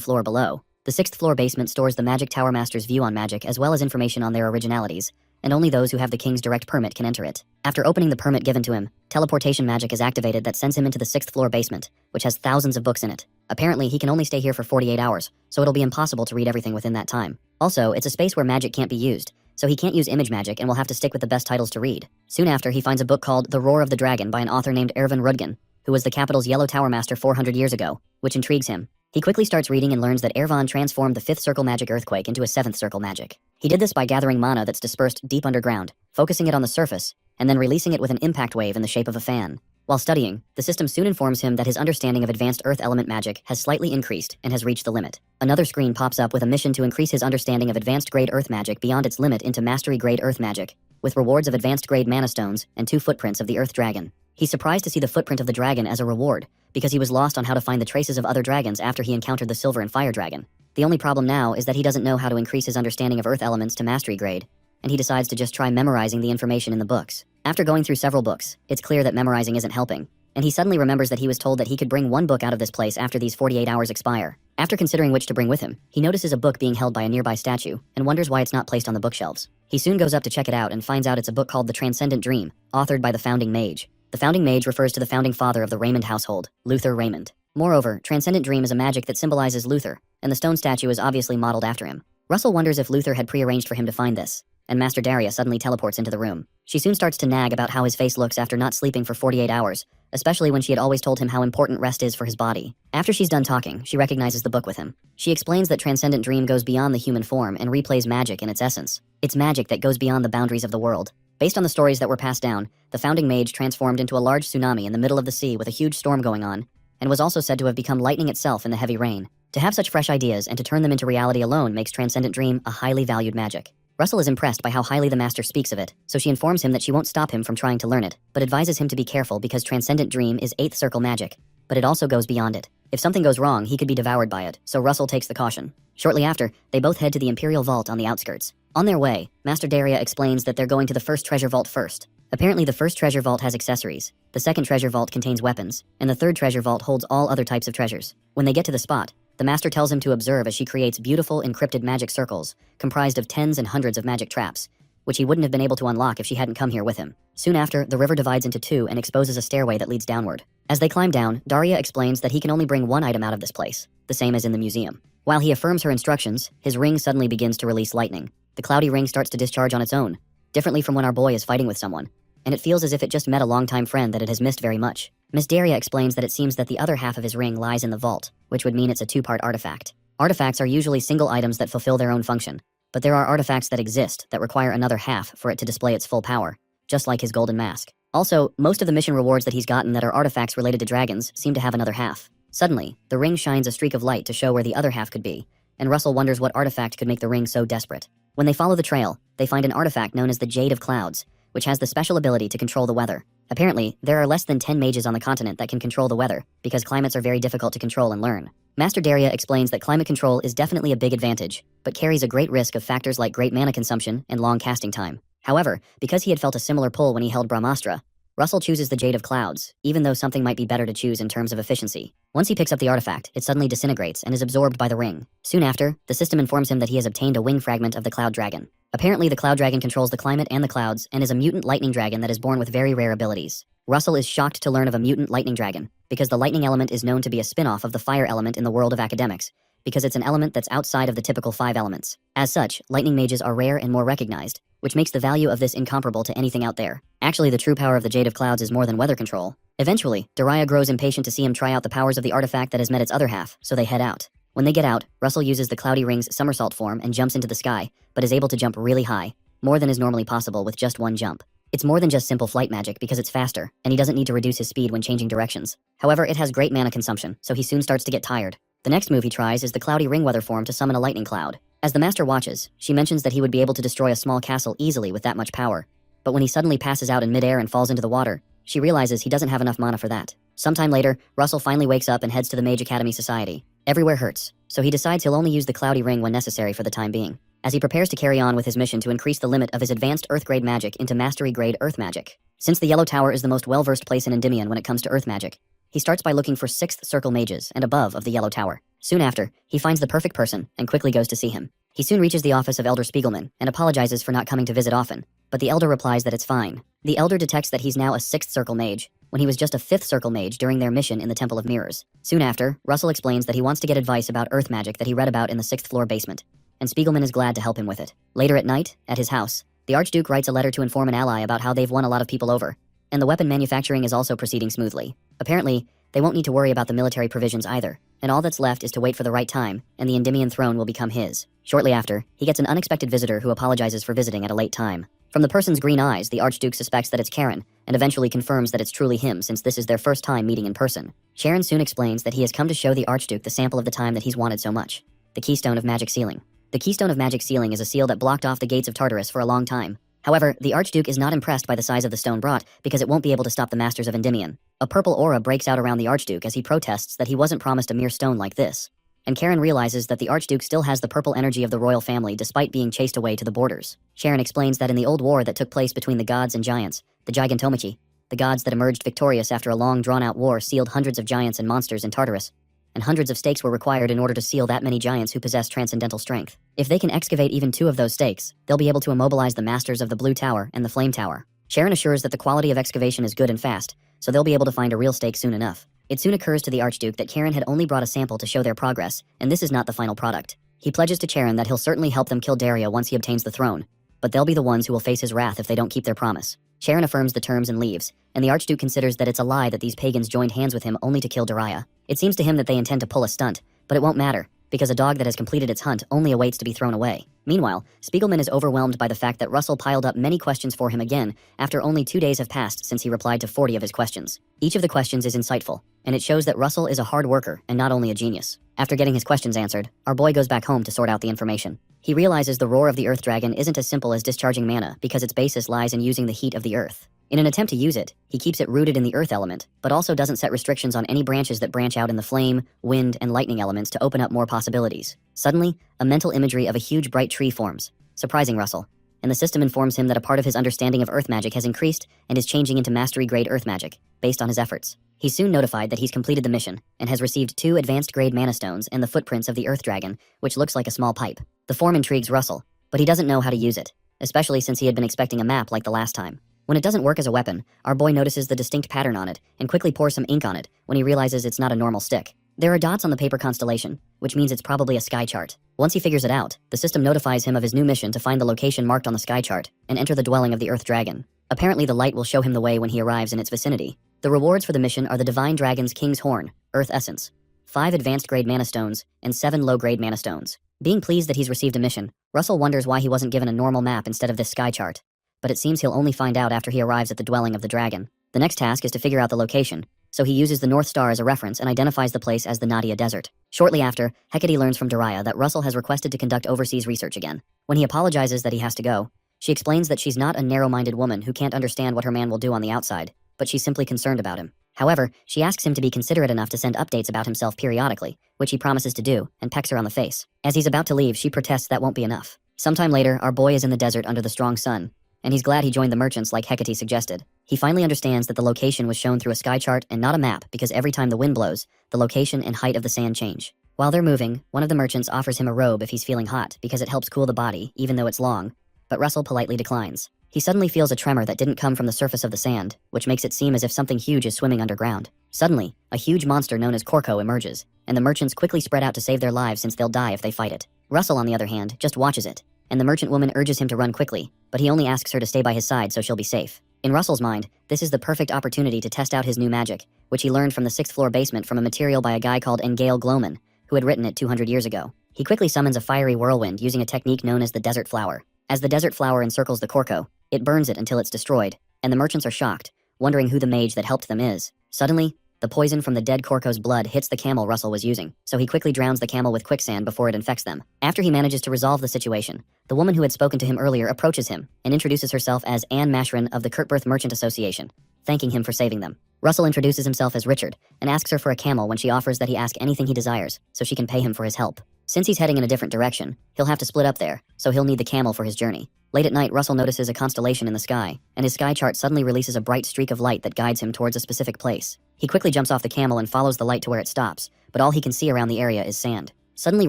floor below. The 6th floor basement stores the Magic Tower Master's view on magic as well as information on their originalities, and only those who have the king's direct permit can enter it. After opening the permit given to him, teleportation magic is activated that sends him into the 6th floor basement, which has thousands of books in it. Apparently, he can only stay here for 48 hours, so it'll be impossible to read everything within that time. Also, it's a space where magic can't be used, so he can't use image magic and will have to stick with the best titles to read. Soon after, he finds a book called The Roar of the Dragon by an author named Ervin Rudgen, who was the capital's Yellow Tower Master 400 years ago, which intrigues him. He quickly starts reading and learns that Ervan transformed the 5th circle magic earthquake into a 7th circle magic. He did this by gathering mana that's dispersed deep underground, focusing it on the surface, and then releasing it with an impact wave in the shape of a fan. While studying, the system soon informs him that his understanding of advanced earth element magic has slightly increased and has reached the limit. Another screen pops up with a mission to increase his understanding of advanced grade earth magic beyond its limit into mastery grade earth magic, with rewards of advanced grade mana stones and 2 footprints of the earth dragon. He's surprised to see the footprint of the dragon as a reward, because he was lost on how to find the traces of other dragons after he encountered the silver and fire dragon. The only problem now is that he doesn't know how to increase his understanding of earth elements to mastery grade, and he decides to just try memorizing the information in the books. After going through several books, it's clear that memorizing isn't helping, and he suddenly remembers that he was told that he could bring 1 book out of this place after these 48 hours expire. After considering which to bring with him, he notices a book being held by a nearby statue, and wonders why it's not placed on the bookshelves. He soon goes up to check it out and finds out it's a book called The Transcendent Dream, authored by the Founding Mage. The Founding Mage refers to the founding father of the Raymond household, Luther Raymond. Moreover, Transcendent Dream is a magic that symbolizes Luther, and the stone statue is obviously modeled after him. Russell wonders if Luther had prearranged for him to find this, and Master Daria suddenly teleports into the room. She soon starts to nag about how his face looks after not sleeping for 48 hours, especially when she had always told him how important rest is for his body. After she's done talking, she recognizes the book with him. She explains that Transcendent Dream goes beyond the human form and replays magic in its essence. It's magic that goes beyond the boundaries of the world. Based on the stories that were passed down, the Founding Mage transformed into a large tsunami in the middle of the sea with a huge storm going on, and was also said to have become lightning itself in the heavy rain. To have such fresh ideas and to turn them into reality alone makes Transcendent Dream a highly valued magic. Russell is impressed by how highly the master speaks of it, so she informs him that she won't stop him from trying to learn it, but advises him to be careful because Transcendent Dream is 8th circle magic, but it also goes beyond it. If something goes wrong, he could be devoured by it, so Russell takes the caution. Shortly after, they both head to the Imperial Vault on the outskirts. On their way, Master Daria explains that they're going to the first treasure vault first. Apparently the first treasure vault has accessories, the second treasure vault contains weapons, and the third treasure vault holds all other types of treasures. When they get to the spot, the master tells him to observe as she creates beautiful encrypted magic circles, comprised of tens and hundreds of magic traps, which he wouldn't have been able to unlock if she hadn't come here with him. Soon after, the river divides into 2 and exposes a stairway that leads downward. As they climb down, Daria explains that he can only bring 1 item out of this place, the same as in the museum. While he affirms her instructions, his ring suddenly begins to release lightning. The cloudy ring starts to discharge on its own, differently from when our boy is fighting with someone, and it feels as if it just met a longtime friend that it has missed very much. Miss Daria explains that it seems that the other half of his ring lies in the vault, which would mean it's a 2-part artifact. Artifacts are usually single items that fulfill their own function, but there are artifacts that exist that require another half for it to display its full power, just like his golden mask. Also, most of the mission rewards that he's gotten that are artifacts related to dragons seem to have another half. Suddenly, the ring shines a streak of light to show where the other half could be, and Russell wonders what artifact could make the ring so desperate. When they follow the trail, they find an artifact known as the Jade of Clouds, which has the special ability to control the weather. Apparently, there are less than 10 mages on the continent that can control the weather, because climates are very difficult to control and learn. Master Daria explains that climate control is definitely a big advantage, but carries a great risk of factors like great mana consumption and long casting time. However, because he had felt a similar pull when he held Brahmastra, Russell chooses the Jade of Clouds, even though something might be better to choose in terms of efficiency. Once he picks up the artifact, it suddenly disintegrates and is absorbed by the ring. Soon after, the system informs him that he has obtained a wing fragment of the Cloud Dragon. Apparently, the Cloud Dragon controls the climate and the clouds and is a mutant lightning dragon that is born with very rare abilities. Russell is shocked to learn of a mutant lightning dragon, because the lightning element is known to be a spin-off of the fire element in the world of academics, because it's an element that's outside of the typical 5 elements. As such, lightning mages are rare and more recognized, which makes the value of this incomparable to anything out there. Actually, the true power of the Jade of Clouds is more than weather control. Eventually, Daria grows impatient to see him try out the powers of the artifact that has met its other half, so they head out. When they get out, Russell uses the Cloudy Ring's somersault form and jumps into the sky, but is able to jump really high, more than is normally possible with just 1 jump. It's more than just simple flight magic because it's faster, and he doesn't need to reduce his speed when changing directions. However, it has great mana consumption, so he soon starts to get tired. The next move he tries is the Cloudy Ring weather form to summon a lightning cloud. As the master watches, she mentions that he would be able to destroy a small castle easily with that much power. But when he suddenly passes out in midair and falls into the water, she realizes he doesn't have enough mana for that. Sometime later, Russell finally wakes up and heads to the Mage Academy Society. Everywhere hurts, so he decides he'll only use the Cloudy Ring when necessary for the time being, as he prepares to carry on with his mission to increase the limit of his advanced Earth-grade magic into mastery-grade Earth magic. Since the Yellow Tower is the most well-versed place in Endymion when it comes to Earth magic, he starts by looking for 6th circle mages and above of the Yellow Tower. Soon after, he finds the perfect person and quickly goes to see him. He soon reaches the office of Elder Spiegelman and apologizes for not coming to visit often, but the Elder replies that it's fine. The Elder detects that he's now a 6th Circle Mage, when he was just a 5th Circle Mage during their mission in the Temple of Mirrors. Soon after, Russell explains that he wants to get advice about earth magic that he read about in the 6th floor basement, and Spiegelman is glad to help him with it. Later at night, at his house, the Archduke writes a letter to inform an ally about how they've won a lot of people over, and the weapon manufacturing is also proceeding smoothly. Apparently, they won't need to worry about the military provisions either, and all that's left is to wait for the right time, and the Endymion throne will become his. Shortly after, he gets an unexpected visitor who apologizes for visiting at a late time. From the person's green eyes, the Archduke suspects that it's Karen, and eventually confirms that it's truly him since this is their first time meeting in person. Sharon soon explains that he has come to show the Archduke the sample of the time that he's wanted so much. The Keystone of Magic Sealing. The Keystone of Magic Sealing is a seal that blocked off the gates of Tartarus for a long time. However, the Archduke is not impressed by the size of the stone brought because it won't be able to stop the Masters of Endymion. A purple aura breaks out around the Archduke as he protests that he wasn't promised a mere stone like this. And Karen realizes that the Archduke still has the purple energy of the royal family despite being chased away to the borders. Sharon explains that in the old war that took place between the gods and giants, the Gigantomachy, the gods that emerged victorious after a long drawn-out war sealed hundreds of giants and monsters in Tartarus, and hundreds of stakes were required in order to seal that many giants who possess transcendental strength. If they can excavate even 2 of those stakes, they'll be able to immobilize the Masters of the Blue Tower and the Flame Tower. Sharon assures that the quality of excavation is good and fast, so they'll be able to find a real stake soon enough. It soon occurs to the Archduke that Karen had only brought a sample to show their progress, and this is not the final product. He pledges to Charon that he'll certainly help them kill Daria once he obtains the throne, but they'll be the ones who will face his wrath if they don't keep their promise. Charon affirms the terms and leaves, and the Archduke considers that it's a lie that these pagans joined hands with him only to kill Daria. It seems to him that they intend to pull a stunt, but it won't matter, because a dog that has completed its hunt only awaits to be thrown away. Meanwhile, Spiegelman is overwhelmed by the fact that Russell piled up many questions for him again after only 2 days have passed since he replied to 40 of his questions. Each of the questions is insightful, and it shows that Russell is a hard worker and not only a genius. After getting his questions answered, our boy goes back home to sort out the information. He realizes the roar of the Earth Dragon isn't as simple as discharging mana because its basis lies in using the heat of the earth. In an attempt to use it, he keeps it rooted in the earth element, but also doesn't set restrictions on any branches that branch out in the flame, wind, and lightning elements to open up more possibilities. Suddenly, a mental imagery of a huge bright tree forms, surprising Russell, and the system informs him that a part of his understanding of earth magic has increased and is changing into mastery-grade earth magic, based on his efforts. He's soon notified that he's completed the mission, and has received 2 advanced-grade mana stones and the footprints of the earth dragon, which looks like a small pipe. The form intrigues Russell, but he doesn't know how to use it, especially since he had been expecting a map like the last time. When it doesn't work as a weapon, our boy notices the distinct pattern on it and quickly pours some ink on it when he realizes it's not a normal stick. There are dots on the paper constellation, which means it's probably a sky chart. Once he figures it out, the system notifies him of his new mission to find the location marked on the sky chart and enter the dwelling of the Earth Dragon. Apparently the light will show him the way when he arrives in its vicinity. The rewards for the mission are the Divine Dragon's King's Horn, Earth Essence, 5 advanced-grade mana stones, and 7 low-grade mana stones. Being pleased that he's received a mission, Russell wonders why he wasn't given a normal map instead of this sky chart. But it seems he'll only find out after he arrives at the dwelling of the dragon. The next task is to figure out the location, so he uses the North Star as a reference and identifies the place as the Nadia Desert. Shortly after, Hecate learns from Daria that Russell has requested to conduct overseas research again. When he apologizes that he has to go, she explains that she's not a narrow-minded woman who can't understand what her man will do on the outside, but she's simply concerned about him. However, she asks him to be considerate enough to send updates about himself periodically, which he promises to do, and pecks her on the face. As he's about to leave, she protests that won't be enough. Sometime later, our boy is in the desert under the strong sun, and he's glad he joined the merchants like Hecate suggested. He finally understands that the location was shown through a sky chart and not a map because every time the wind blows, the location and height of the sand change. While they're moving, one of the merchants offers him a robe if he's feeling hot because it helps cool the body, even though it's long, but Russell politely declines. He suddenly feels a tremor that didn't come from the surface of the sand, which makes it seem as if something huge is swimming underground. Suddenly, a huge monster known as Korko emerges, and the merchants quickly spread out to save their lives since they'll die if they fight it. Russell, on the other hand, just watches it, and the merchant woman urges him to run quickly, but he only asks her to stay by his side so she'll be safe. In Russell's mind, this is the perfect opportunity to test out his new magic, which he learned from the 6th floor basement from a material by a guy called Engale Gloman, who had written it 200 years ago. He quickly summons a fiery whirlwind using a technique known as the Desert Flower. As the Desert Flower encircles the Korko, it burns it until it's destroyed, and the merchants are shocked, wondering who the mage that helped them is. Suddenly, the poison from the dead Korko's blood hits the camel Russell was using, so he quickly drowns the camel with quicksand before it infects them. After he manages to resolve the situation, the woman who had spoken to him earlier approaches him and introduces herself as Anne Mashrin of the Kurtberth Merchant Association, thanking him for saving them. Russell introduces himself as Richard and asks her for a camel when she offers that he ask anything he desires so she can pay him for his help. Since he's heading in a different direction, he'll have to split up there, so he'll need the camel for his journey. Late at night, Russell notices a constellation in the sky, and his sky chart suddenly releases a bright streak of light that guides him towards a specific place. He quickly jumps off the camel and follows the light to where it stops, but all he can see around the area is sand. Suddenly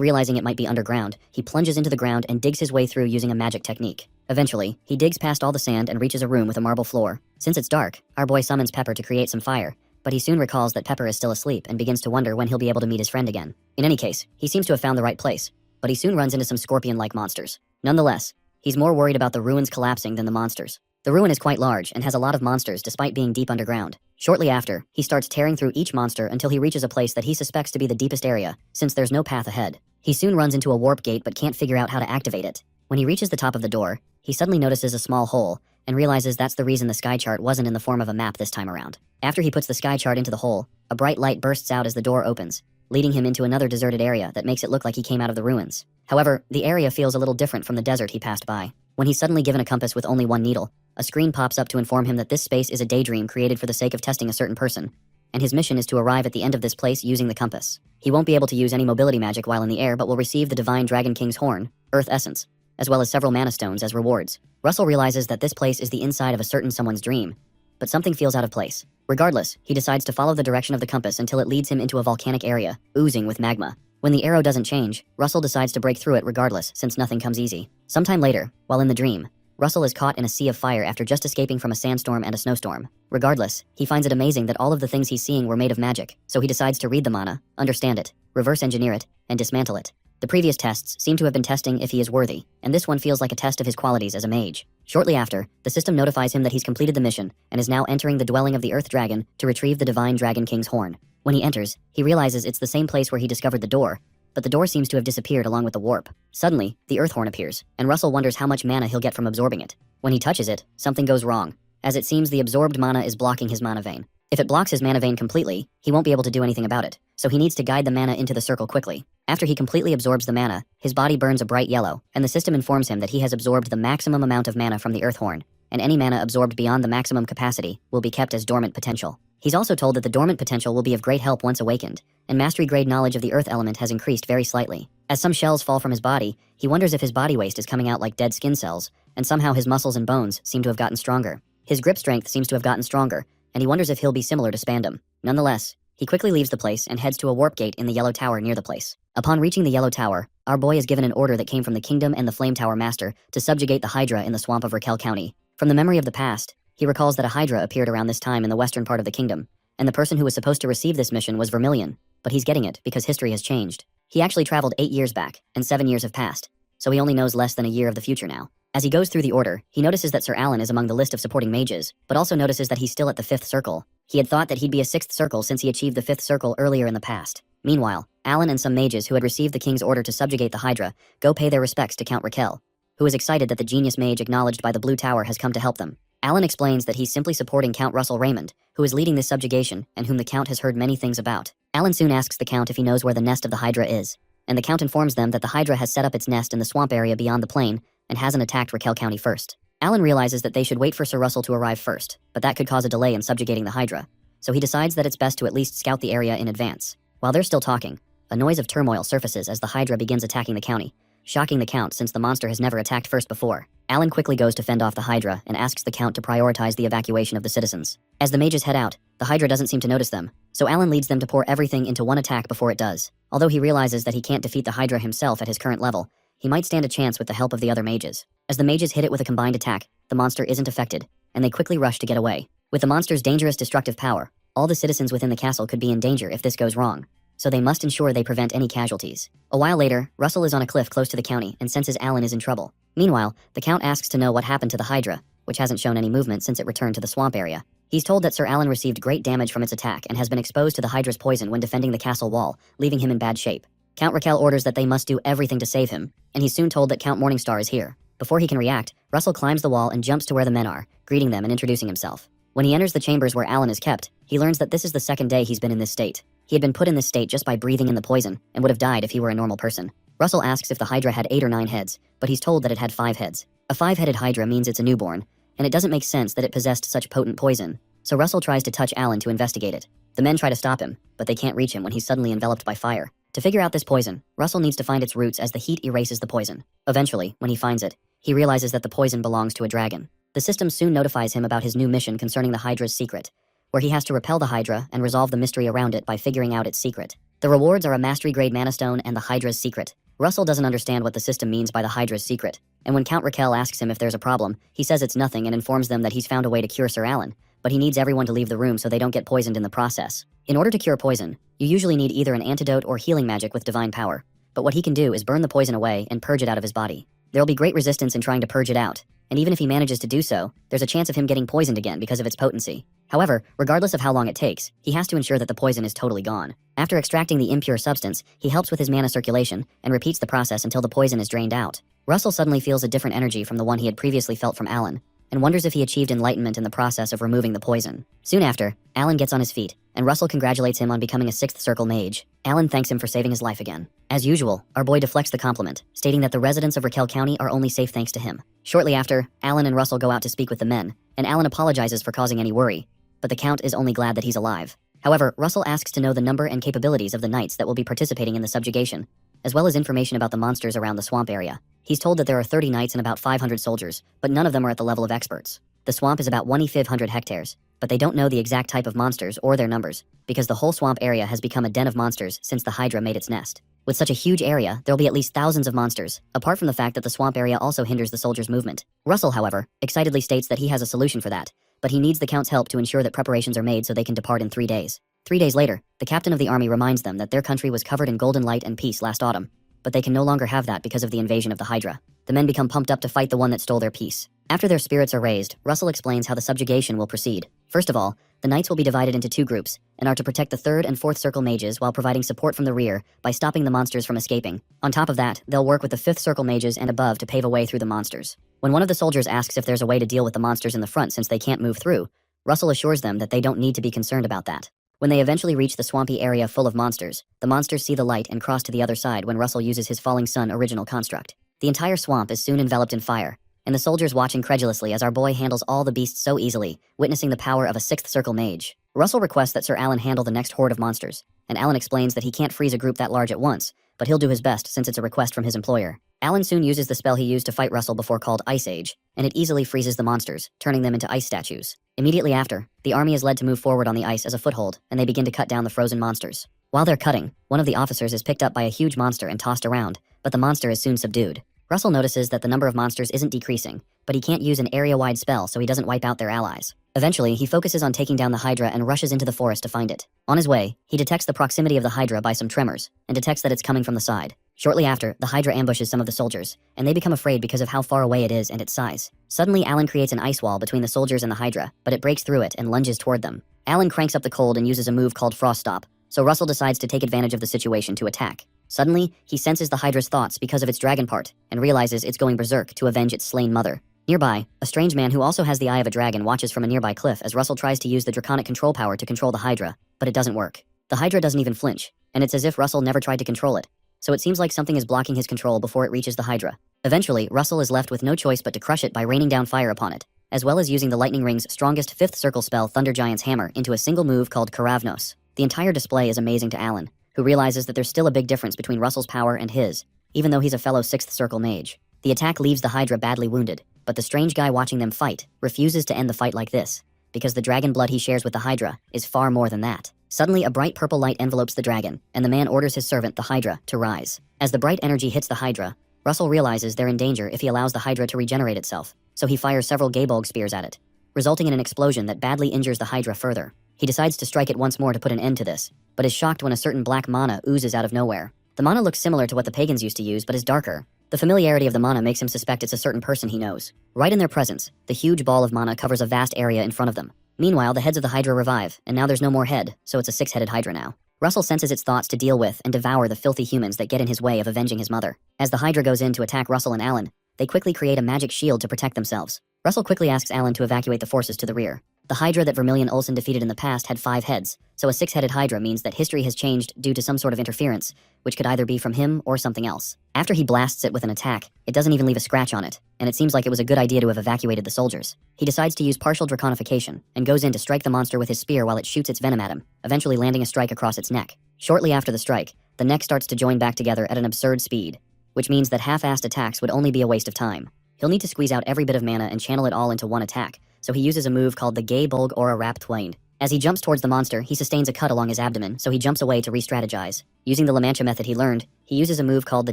realizing it might be underground, he plunges into the ground and digs his way through using a magic technique. Eventually, he digs past all the sand and reaches a room with a marble floor. Since it's dark, our boy summons Pepper to create some fire, but he soon recalls that Pepper is still asleep and begins to wonder when he'll be able to meet his friend again. In any case, he seems to have found the right place, but he soon runs into some scorpion-like monsters. Nonetheless, he's more worried about the ruins collapsing than the monsters. The ruin is quite large and has a lot of monsters despite being deep underground. Shortly after, he starts tearing through each monster until he reaches a place that he suspects to be the deepest area, since there's no path ahead. He soon runs into a warp gate but can't figure out how to activate it. When he reaches the top of the door, he suddenly notices a small hole and realizes that's the reason the sky chart wasn't in the form of a map this time around. After he puts the sky chart into the hole, a bright light bursts out as the door opens, leading him into another deserted area that makes it look like he came out of the ruins. However, the area feels a little different from the desert he passed by. When he's suddenly given a compass with only one needle, a screen pops up to inform him that this space is a daydream created for the sake of testing a certain person, and his mission is to arrive at the end of this place using the compass. He won't be able to use any mobility magic while in the air, but will receive the Divine Dragon King's horn, Earth Essence, as well as several mana stones as rewards. Russell realizes that this place is the inside of a certain someone's dream, but something feels out of place. Regardless, he decides to follow the direction of the compass until it leads him into a volcanic area, oozing with magma. When the arrow doesn't change, Russell decides to break through it regardless, since nothing comes easy. Sometime later, while in the dream, Russell is caught in a sea of fire after just escaping from a sandstorm and a snowstorm. Regardless, he finds it amazing that all of the things he's seeing were made of magic, so he decides to read the mana, understand it, reverse engineer it, and dismantle it. The previous tests seem to have been testing if he is worthy, and this one feels like a test of his qualities as a mage. Shortly after, the system notifies him that he's completed the mission and is now entering the dwelling of the Earth Dragon to retrieve the Divine Dragon King's horn. When he enters, he realizes it's the same place where he discovered the door, but the door seems to have disappeared along with the warp. Suddenly, the Earth Horn appears, and Russell wonders how much mana he'll get from absorbing it. When he touches it, something goes wrong, as it seems the absorbed mana is blocking his mana vein. If it blocks his mana vein completely, he won't be able to do anything about it, so he needs to guide the mana into the circle quickly. After he completely absorbs the mana, his body burns a bright yellow, and the system informs him that he has absorbed the maximum amount of mana from the Earth Horn, and any mana absorbed beyond the maximum capacity will be kept as dormant potential. He's also told that the dormant potential will be of great help once awakened, and mastery-grade knowledge of the earth element has increased very slightly. As some shells fall from his body, he wonders if his body waste is coming out like dead skin cells, and somehow his muscles and bones seem to have gotten stronger. His grip strength seems to have gotten stronger, and he wonders if he'll be similar to Spandam. Nonetheless, he quickly leaves the place and heads to a warp gate in the Yellow Tower near the place. Upon reaching the Yellow Tower, our boy is given an order that came from the Kingdom and the Flame Tower Master to subjugate the Hydra in the swamp of Raquel County. From the memory of the past, he recalls that a Hydra appeared around this time in the western part of the kingdom, and the person who was supposed to receive this mission was Vermilion, but he's getting it because history has changed. He actually traveled 8 years back, and 7 years have passed, so he only knows less than a year of the future now. As he goes through the order, he notices that Sir Alan is among the list of supporting mages, but also notices that he's still at the 5th circle. He had thought that he'd be a 6th circle since he achieved the 5th circle earlier in the past. Meanwhile, Alan and some mages who had received the king's order to subjugate the Hydra go pay their respects to Count Raquel, who is excited that the genius mage acknowledged by the Blue Tower has come to help them. Alan explains that he's simply supporting Count Russell Raymond, who is leading this subjugation and whom the Count has heard many things about. Alan soon asks the Count if he knows where the nest of the Hydra is, and the Count informs them that the Hydra has set up its nest in the swamp area beyond the plain and hasn't attacked Raquel County first. Alan realizes that they should wait for Sir Russell to arrive first, but that could cause a delay in subjugating the Hydra, so he decides that it's best to at least scout the area in advance. While they're still talking, a noise of turmoil surfaces as the Hydra begins attacking the county, shocking the Count since the monster has never attacked first before. Alan quickly goes to fend off the Hydra and asks the Count to prioritize the evacuation of the citizens. As the mages head out, the Hydra doesn't seem to notice them, so Alan leads them to pour everything into one attack before it does. Although he realizes that he can't defeat the Hydra himself at his current level, he might stand a chance with the help of the other mages. As the mages hit it with a combined attack, the monster isn't affected, and they quickly rush to get away. With the monster's dangerous destructive power, all the citizens within the castle could be in danger if this goes wrong, so they must ensure they prevent any casualties. A while later, Russell is on a cliff close to the county and senses Alan is in trouble. Meanwhile, the Count asks to know what happened to the Hydra, which hasn't shown any movement since it returned to the swamp area. He's told that Sir Alan received great damage from its attack and has been exposed to the Hydra's poison when defending the castle wall, leaving him in bad shape. Count Raquel orders that they must do everything to save him, and he's soon told that Count Morningstar is here. Before he can react, Russell climbs the wall and jumps to where the men are, greeting them and introducing himself. When he enters the chambers where Alan is kept, he learns that this is the second day he's been in this state. He had been put in this state just by breathing in the poison, and would have died if he were a normal person. Russell asks if the Hydra had 8 or 9 heads, but he's told that it had 5 heads. A 5-headed Hydra means it's a newborn, and it doesn't make sense that it possessed such potent poison, so Russell tries to touch Alan to investigate it. The men try to stop him, but they can't reach him when he's suddenly enveloped by fire. To figure out this poison, Russell needs to find its roots as the heat erases the poison. Eventually, when he finds it, he realizes that the poison belongs to a dragon. The system soon notifies him about his new mission concerning the Hydra's secret, where he has to repel the Hydra and resolve the mystery around it by figuring out its secret. The rewards are a mastery-grade mana stone and the Hydra's secret. Russell doesn't understand what the system means by the Hydra's secret, and when Count Raquel asks him if there's a problem, he says it's nothing and informs them that he's found a way to cure Sir Alan, but he needs everyone to leave the room so they don't get poisoned in the process. In order to cure poison, you usually need either an antidote or healing magic with divine power, but what he can do is burn the poison away and purge it out of his body. There'll be great resistance in trying to purge it out, and even if he manages to do so, there's a chance of him getting poisoned again because of its potency. However, regardless of how long it takes, he has to ensure that the poison is totally gone. After extracting the impure substance, he helps with his mana circulation and repeats the process until the poison is drained out. Russell suddenly feels a different energy from the one he had previously felt from Alan, and wonders if he achieved enlightenment in the process of removing the poison. Soon after, Alan gets on his feet, and Russell congratulates him on becoming a 6th Circle Mage. Alan thanks him for saving his life again. As usual, our boy deflects the compliment, stating that the residents of Raquel County are only safe thanks to him. Shortly after, Alan and Russell go out to speak with the men, and Alan apologizes for causing any worry, but the Count is only glad that he's alive. However, Russell asks to know the number and capabilities of the knights that will be participating in the subjugation, as well as information about the monsters around the swamp area. He's told that there are 30 knights and about 500 soldiers, but none of them are at the level of experts. The swamp is about 1,500 hectares, but they don't know the exact type of monsters or their numbers, because the whole swamp area has become a den of monsters since the Hydra made its nest. With such a huge area, there'll be at least thousands of monsters, apart from the fact that the swamp area also hinders the soldiers' movement. Russell, however, excitedly states that he has a solution for that, but he needs the Count's help to ensure that preparations are made so they can depart in 3 days. 3 days later, the captain of the army reminds them that their country was covered in golden light and peace last autumn, but they can no longer have that because of the invasion of the Hydra. The men become pumped up to fight the one that stole their peace. After their spirits are raised, Russell explains how the subjugation will proceed. First of all, the knights will be divided into 2 groups, and are to protect the 3rd and 4th Circle Mages while providing support from the rear by stopping the monsters from escaping. On top of that, they'll work with the 5th Circle Mages and above to pave a way through the monsters. When one of the soldiers asks if there's a way to deal with the monsters in the front since they can't move through, Russell assures them that they don't need to be concerned about that. When they eventually reach the swampy area full of monsters, the monsters see the light and cross to the other side when Russell uses his Falling Sun original construct. The entire swamp is soon enveloped in fire, and the soldiers watch incredulously as our boy handles all the beasts so easily, witnessing the power of a 6th Circle Mage. Russell requests that Sir Alan handle the next horde of monsters, and Alan explains that he can't freeze a group that large at once, but he'll do his best since it's a request from his employer. Alan soon uses the spell he used to fight Russell before called Ice Age, and it easily freezes the monsters, turning them into ice statues. Immediately after, the army is led to move forward on the ice as a foothold, and they begin to cut down the frozen monsters. While they're cutting, one of the officers is picked up by a huge monster and tossed around, but the monster is soon subdued. Russell notices that the number of monsters isn't decreasing, but he can't use an area-wide spell so he doesn't wipe out their allies. Eventually, he focuses on taking down the Hydra and rushes into the forest to find it. On his way, he detects the proximity of the Hydra by some tremors, and detects that it's coming from the side. Shortly after, the Hydra ambushes some of the soldiers, and they become afraid because of how far away it is and its size. Suddenly, Alan creates an ice wall between the soldiers and the Hydra, but it breaks through it and lunges toward them. Alan cranks up the cold and uses a move called Frost Stop, so Russell decides to take advantage of the situation to attack. Suddenly, he senses the Hydra's thoughts because of its dragon part, and realizes it's going berserk to avenge its slain mother. Nearby, a strange man who also has the eye of a dragon watches from a nearby cliff as Russell tries to use the draconic control power to control the Hydra, but it doesn't work. The Hydra doesn't even flinch, and it's as if Russell never tried to control it. So it seems like something is blocking his control before it reaches the Hydra. Eventually, Russell is left with no choice but to crush it by raining down fire upon it, as well as using the Lightning Ring's strongest 5th Circle spell Thunder Giant's Hammer into a single move called Karavnos. The entire display is amazing to Alan, who realizes that there's still a big difference between Russell's power and his, even though he's a fellow 6th Circle Mage. The attack leaves the Hydra badly wounded, but the strange guy watching them fight refuses to end the fight like this, because the dragon blood he shares with the Hydra is far more than that. Suddenly, a bright purple light envelopes the dragon, and the man orders his servant, the Hydra, to rise. As the bright energy hits the Hydra, Russell realizes they're in danger if he allows the Hydra to regenerate itself, so he fires several Gabolg spears at it, resulting in an explosion that badly injures the Hydra further. He decides to strike it once more to put an end to this, but is shocked when a certain black mana oozes out of nowhere. The mana looks similar to what the pagans used to use, but is darker. The familiarity of the mana makes him suspect it's a certain person he knows. Right in their presence, the huge ball of mana covers a vast area in front of them. Meanwhile, the heads of the Hydra revive, and now there's no more head, so it's a 6-headed Hydra now. Russell senses its thoughts to deal with and devour the filthy humans that get in his way of avenging his mother. As the Hydra goes in to attack Russell and Alan, they quickly create a magic shield to protect themselves. Russell quickly asks Alan to evacuate the forces to the rear. The Hydra that Vermilion Olsen defeated in the past had 5 heads, so a 6-headed Hydra means that history has changed due to some sort of interference, which could either be from him or something else. After he blasts it with an attack, it doesn't even leave a scratch on it, and it seems like it was a good idea to have evacuated the soldiers. He decides to use partial draconification, and goes in to strike the monster with his spear while it shoots its venom at him, eventually landing a strike across its neck. Shortly after the strike, the neck starts to join back together at an absurd speed, which means that half-assed attacks would only be a waste of time. He'll need to squeeze out every bit of mana and channel it all into one attack, so he uses a move called the Gabolg Aura Rap Twain. As he jumps towards the monster, he sustains a cut along his abdomen, so he jumps away to re-strategize. Using the La Mancha method he learned, he uses a move called the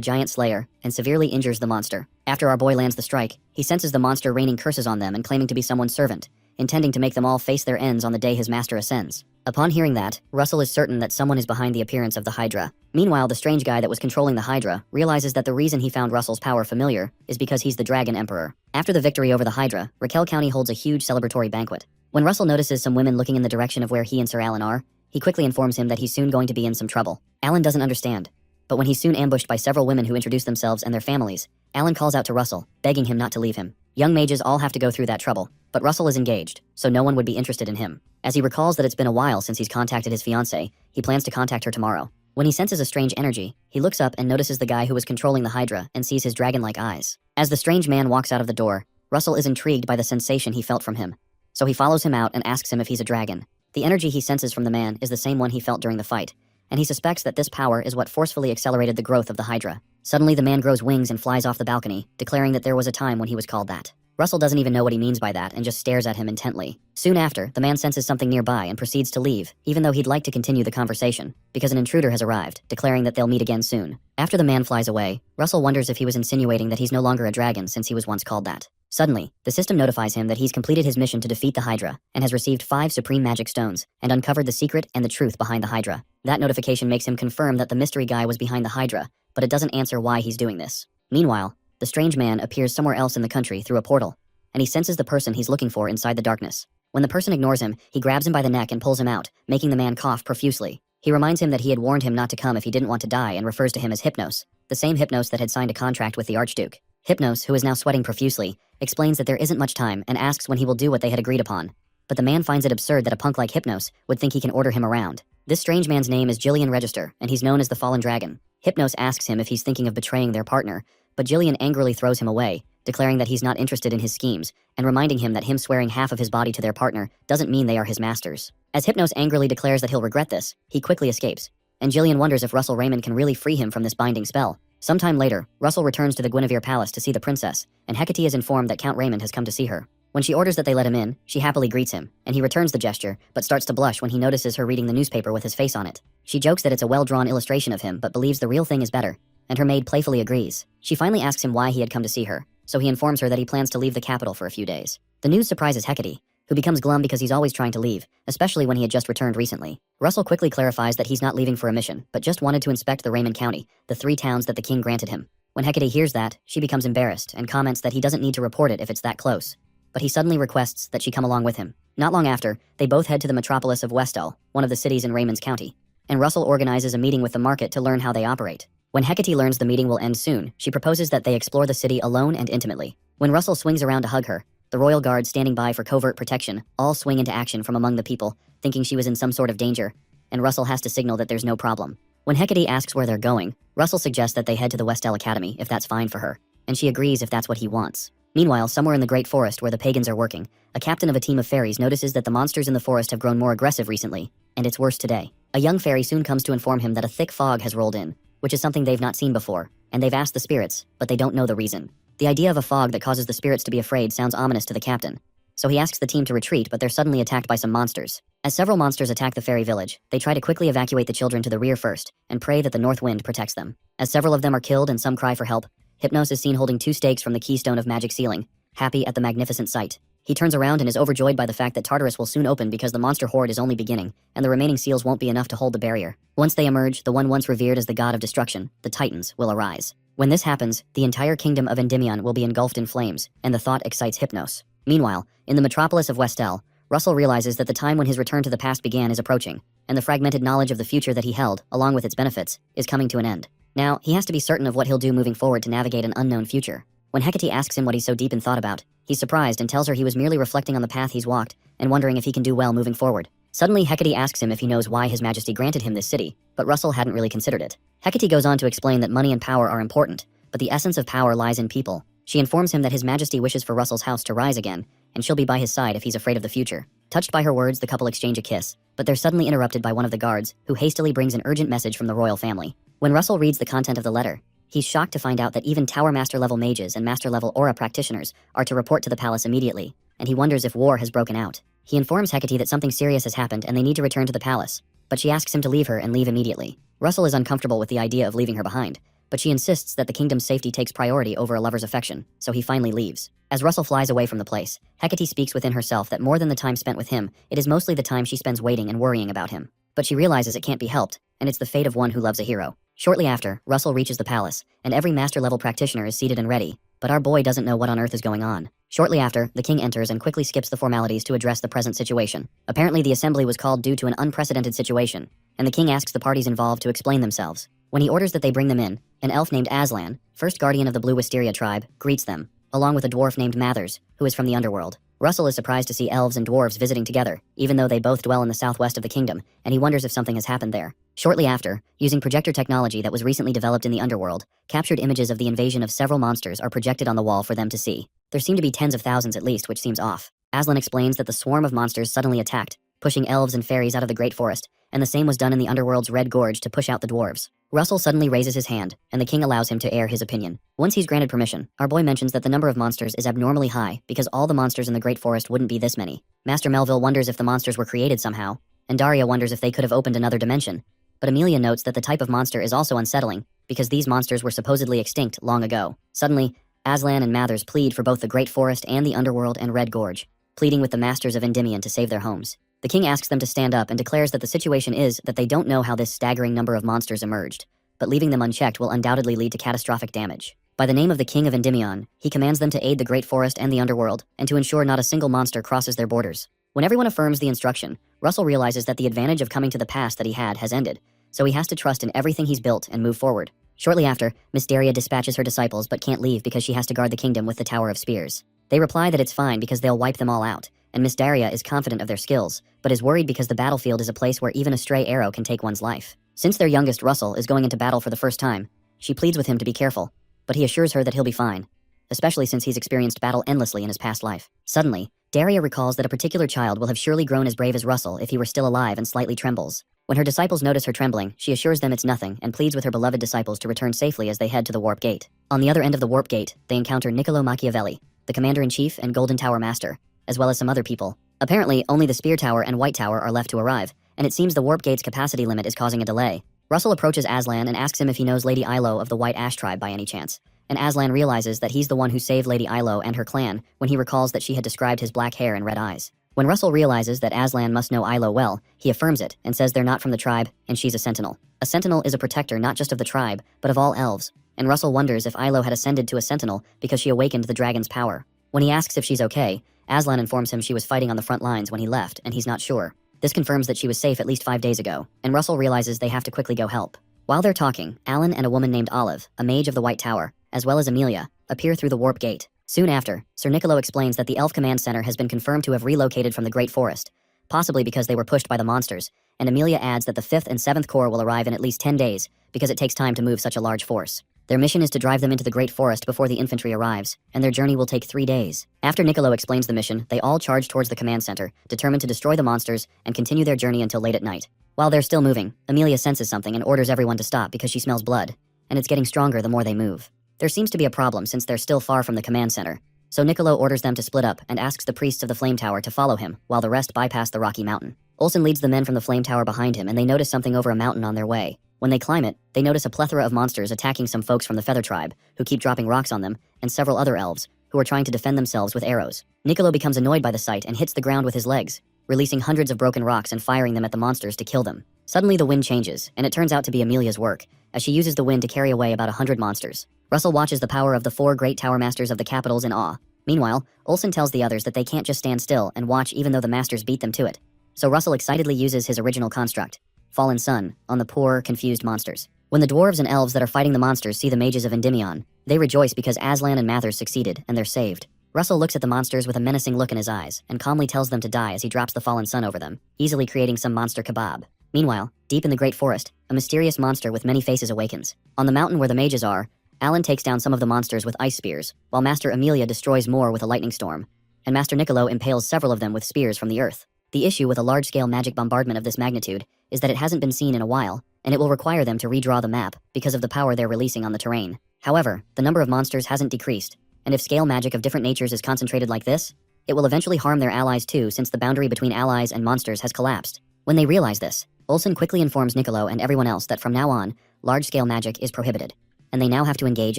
Giant Slayer and severely injures the monster. After our boy lands the strike, he senses the monster raining curses on them and claiming to be someone's servant, intending to make them all face their ends on the day his master ascends. Upon hearing that, Russell is certain that someone is behind the appearance of the Hydra. Meanwhile, the strange guy that was controlling the Hydra realizes that the reason he found Russell's power familiar is because he's the Dragon Emperor. After the victory over the Hydra, Raquel County holds a huge celebratory banquet. When Russell notices some women looking in the direction of where he and Sir Alan are, he quickly informs him that he's soon going to be in some trouble. Alan doesn't understand, but when he's soon ambushed by several women who introduce themselves and their families, Alan calls out to Russell, begging him not to leave him. Young mages all have to go through that trouble, but Russell is engaged, so no one would be interested in him. As he recalls that it's been a while since he's contacted his fiancée, he plans to contact her tomorrow. When he senses a strange energy, he looks up and notices the guy who was controlling the Hydra and sees his dragon-like eyes. As the strange man walks out of the door, Russell is intrigued by the sensation he felt from him, so he follows him out and asks him if he's a dragon. The energy he senses from the man is the same one he felt during the fight, and he suspects that this power is what forcefully accelerated the growth of the Hydra. Suddenly the man grows wings and flies off the balcony, declaring that there was a time when he was called that. Russell doesn't even know what he means by that and just stares at him intently. Soon after, the man senses something nearby and proceeds to leave, even though he'd like to continue the conversation, because an intruder has arrived, declaring that they'll meet again soon. After the man flies away, Russell wonders if he was insinuating that he's no longer a dragon since he was once called that. Suddenly, the system notifies him that he's completed his mission to defeat the Hydra and has received 5 supreme magic stones and uncovered the secret and the truth behind the Hydra. That notification makes him confirm that the mystery guy was behind the Hydra, but it doesn't answer why he's doing this. Meanwhile, the strange man appears somewhere else in the country through a portal, and he senses the person he's looking for inside the darkness. When the person ignores him, he grabs him by the neck and pulls him out, making the man cough profusely. He reminds him that he had warned him not to come if he didn't want to die and refers to him as Hypnos, the same Hypnos that had signed a contract with the Archduke. Hypnos, who is now sweating profusely, explains that there isn't much time and asks when he will do what they had agreed upon. But the man finds it absurd that a punk like Hypnos would think he can order him around. This strange man's name is Jillian Register, and he's known as the Fallen Dragon. Hypnos asks him if he's thinking of betraying their partner, but Jillian angrily throws him away, declaring that he's not interested in his schemes, and reminding him that him swearing half of his body to their partner doesn't mean they are his masters. As Hypnos angrily declares that he'll regret this, he quickly escapes, and Jillian wonders if Russell Raymond can really free him from this binding spell. Sometime later, Russell returns to the Guinevere Palace to see the princess, and Hecate is informed that Count Raymond has come to see her. When she orders that they let him in, she happily greets him, and he returns the gesture, but starts to blush when he notices her reading the newspaper with his face on it. She jokes that it's a well-drawn illustration of him, but believes the real thing is better, and her maid playfully agrees. She finally asks him why he had come to see her, so he informs her that he plans to leave the capital for a few days. The news surprises Hecate, who becomes glum because he's always trying to leave, especially when he had just returned recently. Russell quickly clarifies that he's not leaving for a mission, but just wanted to inspect the Raymond County, the 3 towns that the king granted him. When Hecate hears that, she becomes embarrassed and comments that he doesn't need to report it if it's that close. But he suddenly requests that she come along with him. Not long after, they both head to the metropolis of Westall, one of the cities in Raymond's county, and Russell organizes a meeting with the market to learn how they operate. When Hecate learns the meeting will end soon, she proposes that they explore the city alone and intimately. When Russell swings around to hug her, the royal guard standing by for covert protection all swing into action from among the people, thinking she was in some sort of danger, and Russell has to signal that there's no problem. When Hecate asks where they're going, Russell suggests that they head to the Westall Academy if that's fine for her, and she agrees if that's what he wants. Meanwhile, somewhere in the great forest where the pagans are working, a captain of a team of fairies notices that the monsters in the forest have grown more aggressive recently, and it's worse today. A young fairy soon comes to inform him that a thick fog has rolled in, which is something they've not seen before, and they've asked the spirits, but they don't know the reason. The idea of a fog that causes the spirits to be afraid sounds ominous to the captain, so he asks the team to retreat, but they're suddenly attacked by some monsters. As several monsters attack the fairy village, they try to quickly evacuate the children to the rear first, and pray that the north wind protects them. As several of them are killed and some cry for help, Hypnos is seen holding 2 stakes from the keystone of magic ceiling, happy at the magnificent sight. He turns around and is overjoyed by the fact that Tartarus will soon open because the monster horde is only beginning, and the remaining seals won't be enough to hold the barrier. Once they emerge, the one once revered as the god of destruction, the Titans, will arise. When this happens, the entire kingdom of Endymion will be engulfed in flames, and the thought excites Hypnos. Meanwhile, in the metropolis of Westall, Russell realizes that the time when his return to the past began is approaching, and the fragmented knowledge of the future that he held, along with its benefits, is coming to an end. Now, he has to be certain of what he'll do moving forward to navigate an unknown future. When Hecate asks him what he's so deep in thought about, he's surprised and tells her he was merely reflecting on the path he's walked and wondering if he can do well moving forward. Suddenly, Hecate asks him if he knows why His Majesty granted him this city, but Russell hadn't really considered it. Hecate goes on to explain that money and power are important, but the essence of power lies in people. She informs him that His Majesty wishes for Russell's house to rise again, and she'll be by his side if he's afraid of the future. Touched by her words, the couple exchange a kiss, but they're suddenly interrupted by one of the guards, who hastily brings an urgent message from the royal family. When Russell reads the content of the letter, he's shocked to find out that even Tower Master level mages and Master level aura practitioners are to report to the palace immediately. and he wonders if war has broken out. He informs Hecate that something serious has happened and they need to return to the palace, but she asks him to leave her and leave immediately. Russell is uncomfortable with the idea of leaving her behind, but she insists that the kingdom's safety takes priority over a lover's affection, so he finally leaves. As Russell flies away from the place, Hecate speaks within herself that more than the time spent with him, it is mostly the time she spends waiting and worrying about him. But she realizes it can't be helped, and it's the fate of one who loves a hero. Shortly after, Russell reaches the palace, and every master-level practitioner is seated and ready, but our boy doesn't know what on earth is going on. Shortly after, the king enters and quickly skips the formalities to address the present situation. Apparently the assembly was called due to an unprecedented situation, and the king asks the parties involved to explain themselves. When he orders that they bring them in, an elf named Aslan, first guardian of the Blue Wisteria tribe, greets them, along with a dwarf named Mathers, who is from the underworld. Russell is surprised to see elves and dwarves visiting together, even though they both dwell in the southwest of the kingdom, and he wonders if something has happened there. Shortly after, using projector technology that was recently developed in the underworld, captured images of the invasion of several monsters are projected on the wall for them to see. There seem to be tens of thousands at least, which seems off. Aslan explains that the swarm of monsters suddenly attacked, pushing elves and fairies out of the Great Forest, and the same was done in the underworld's Red Gorge to push out the dwarves. Russell suddenly raises his hand, and the king allows him to air his opinion. Once he's granted permission, our boy mentions that the number of monsters is abnormally high because all the monsters in the Great Forest wouldn't be this many. Master Melville wonders if the monsters were created somehow, and Daria wonders if they could have opened another dimension. But Amelia notes that the type of monster is also unsettling, because these monsters were supposedly extinct long ago. Suddenly, Aslan and Mathers plead for both the Great Forest and the underworld and Red Gorge, pleading with the masters of Endymion to save their homes. The king asks them to stand up and declares that the situation is that they don't know how this staggering number of monsters emerged, but leaving them unchecked will undoubtedly lead to catastrophic damage. By the name of the king of Endymion, he commands them to aid the Great Forest and the underworld, and to ensure not a single monster crosses their borders. When everyone affirms the instruction, Russell realizes that the advantage of coming to the past that he had has ended, so he has to trust in everything he's built and move forward. Shortly after, Miss Daria dispatches her disciples but can't leave because she has to guard the kingdom with the Tower of Spears. They reply that it's fine because they'll wipe them all out, and Miss Daria is confident of their skills, but is worried because the battlefield is a place where even a stray arrow can take one's life. Since their youngest, Russell, is going into battle for the first time, she pleads with him to be careful, but he assures her that he'll be fine, especially since he's experienced battle endlessly in his past life. Suddenly, Daria recalls that a particular child will have surely grown as brave as Russell if he were still alive and slightly trembles. When her disciples notice her trembling, she assures them it's nothing and pleads with her beloved disciples to return safely as they head to the Warp Gate. On the other end of the Warp Gate, they encounter Niccolo Machiavelli, the Commander-in-Chief and Golden Tower Master, as well as some other people. Apparently, only the Spear Tower and White Tower are left to arrive, and it seems the Warp Gate's capacity limit is causing a delay. Russell approaches Aslan and asks him if he knows Lady Yahello of the White Ash tribe by any chance, and Aslan realizes that he's the one who saved Lady Yahello and her clan when he recalls that she had described his black hair and red eyes. When Russell realizes that Aslan must know Yahello well, he affirms it and says they're not from the tribe and she's a sentinel. A sentinel is a protector not just of the tribe, but of all elves, and Russell wonders if Yahello had ascended to a sentinel because she awakened the dragon's power. When he asks if she's okay, Aslan informs him she was fighting on the front lines when he left, and he's not sure. This confirms that she was safe at least 5 days ago, and Russell realizes they have to quickly go help. While they're talking, Alan and a woman named Olive, a mage of the White Tower, as well as Amelia, appear through the Warp Gate. Soon after, Sir Niccolo explains that the Elf Command Center has been confirmed to have relocated from the Great Forest, possibly because they were pushed by the monsters, and Amelia adds that the 5th and 7th Corps will arrive in at least 10 days, because it takes time to move such a large force. Their mission is to drive them into the Great Forest before the infantry arrives, and their journey will take 3 days. After Niccolo explains the mission, they all charge towards the command center, determined to destroy the monsters and continue their journey until late at night. While they're still moving, Amelia senses something and orders everyone to stop because she smells blood, and it's getting stronger the more they move. There seems to be a problem since they're still far from the command center, so Niccolo orders them to split up and asks the priests of the Flame Tower to follow him, while the rest bypass the rocky mountain. Olsen leads the men from the Flame Tower behind him, and they notice something over a mountain on their way. When they climb it, they notice a plethora of monsters attacking some folks from the Feather Tribe, who keep dropping rocks on them, and several other elves, who are trying to defend themselves with arrows. Niccolo becomes annoyed by the sight and hits the ground with his legs, releasing hundreds of broken rocks and firing them at the monsters to kill them. Suddenly the wind changes, and it turns out to be Amelia's work, as she uses the wind to carry away about 100 monsters. Russell watches the power of the 4 great tower masters of the capitals in awe. Meanwhile, Olsen tells the others that they can't just stand still and watch even though the masters beat them to it. So Russell excitedly uses his original construct, Fallen Sun, on the poor, confused monsters. When the dwarves and elves that are fighting the monsters see the mages of Endymion, they rejoice because Aslan and Mathers succeeded, and they're saved. Russell looks at the monsters with a menacing look in his eyes, and calmly tells them to die as he drops the Fallen Sun over them, easily creating some monster kebab. Meanwhile, deep in the Great Forest, a mysterious monster with many faces awakens. On the mountain where the mages are, Alan takes down some of the monsters with ice spears, while Master Amelia destroys more with a lightning storm, and Master Niccolo impales several of them with spears from the earth. The issue with a large-scale magic bombardment of this magnitude is that it hasn't been seen in a while, and it will require them to redraw the map because of the power they're releasing on the terrain. However, the number of monsters hasn't decreased, and if scale magic of different natures is concentrated like this, It will eventually harm their allies too, since the boundary between allies and monsters has collapsed. When they realize this, Olsen quickly informs Niccolo and everyone else that from now on, large-scale magic is prohibited, and they now have to engage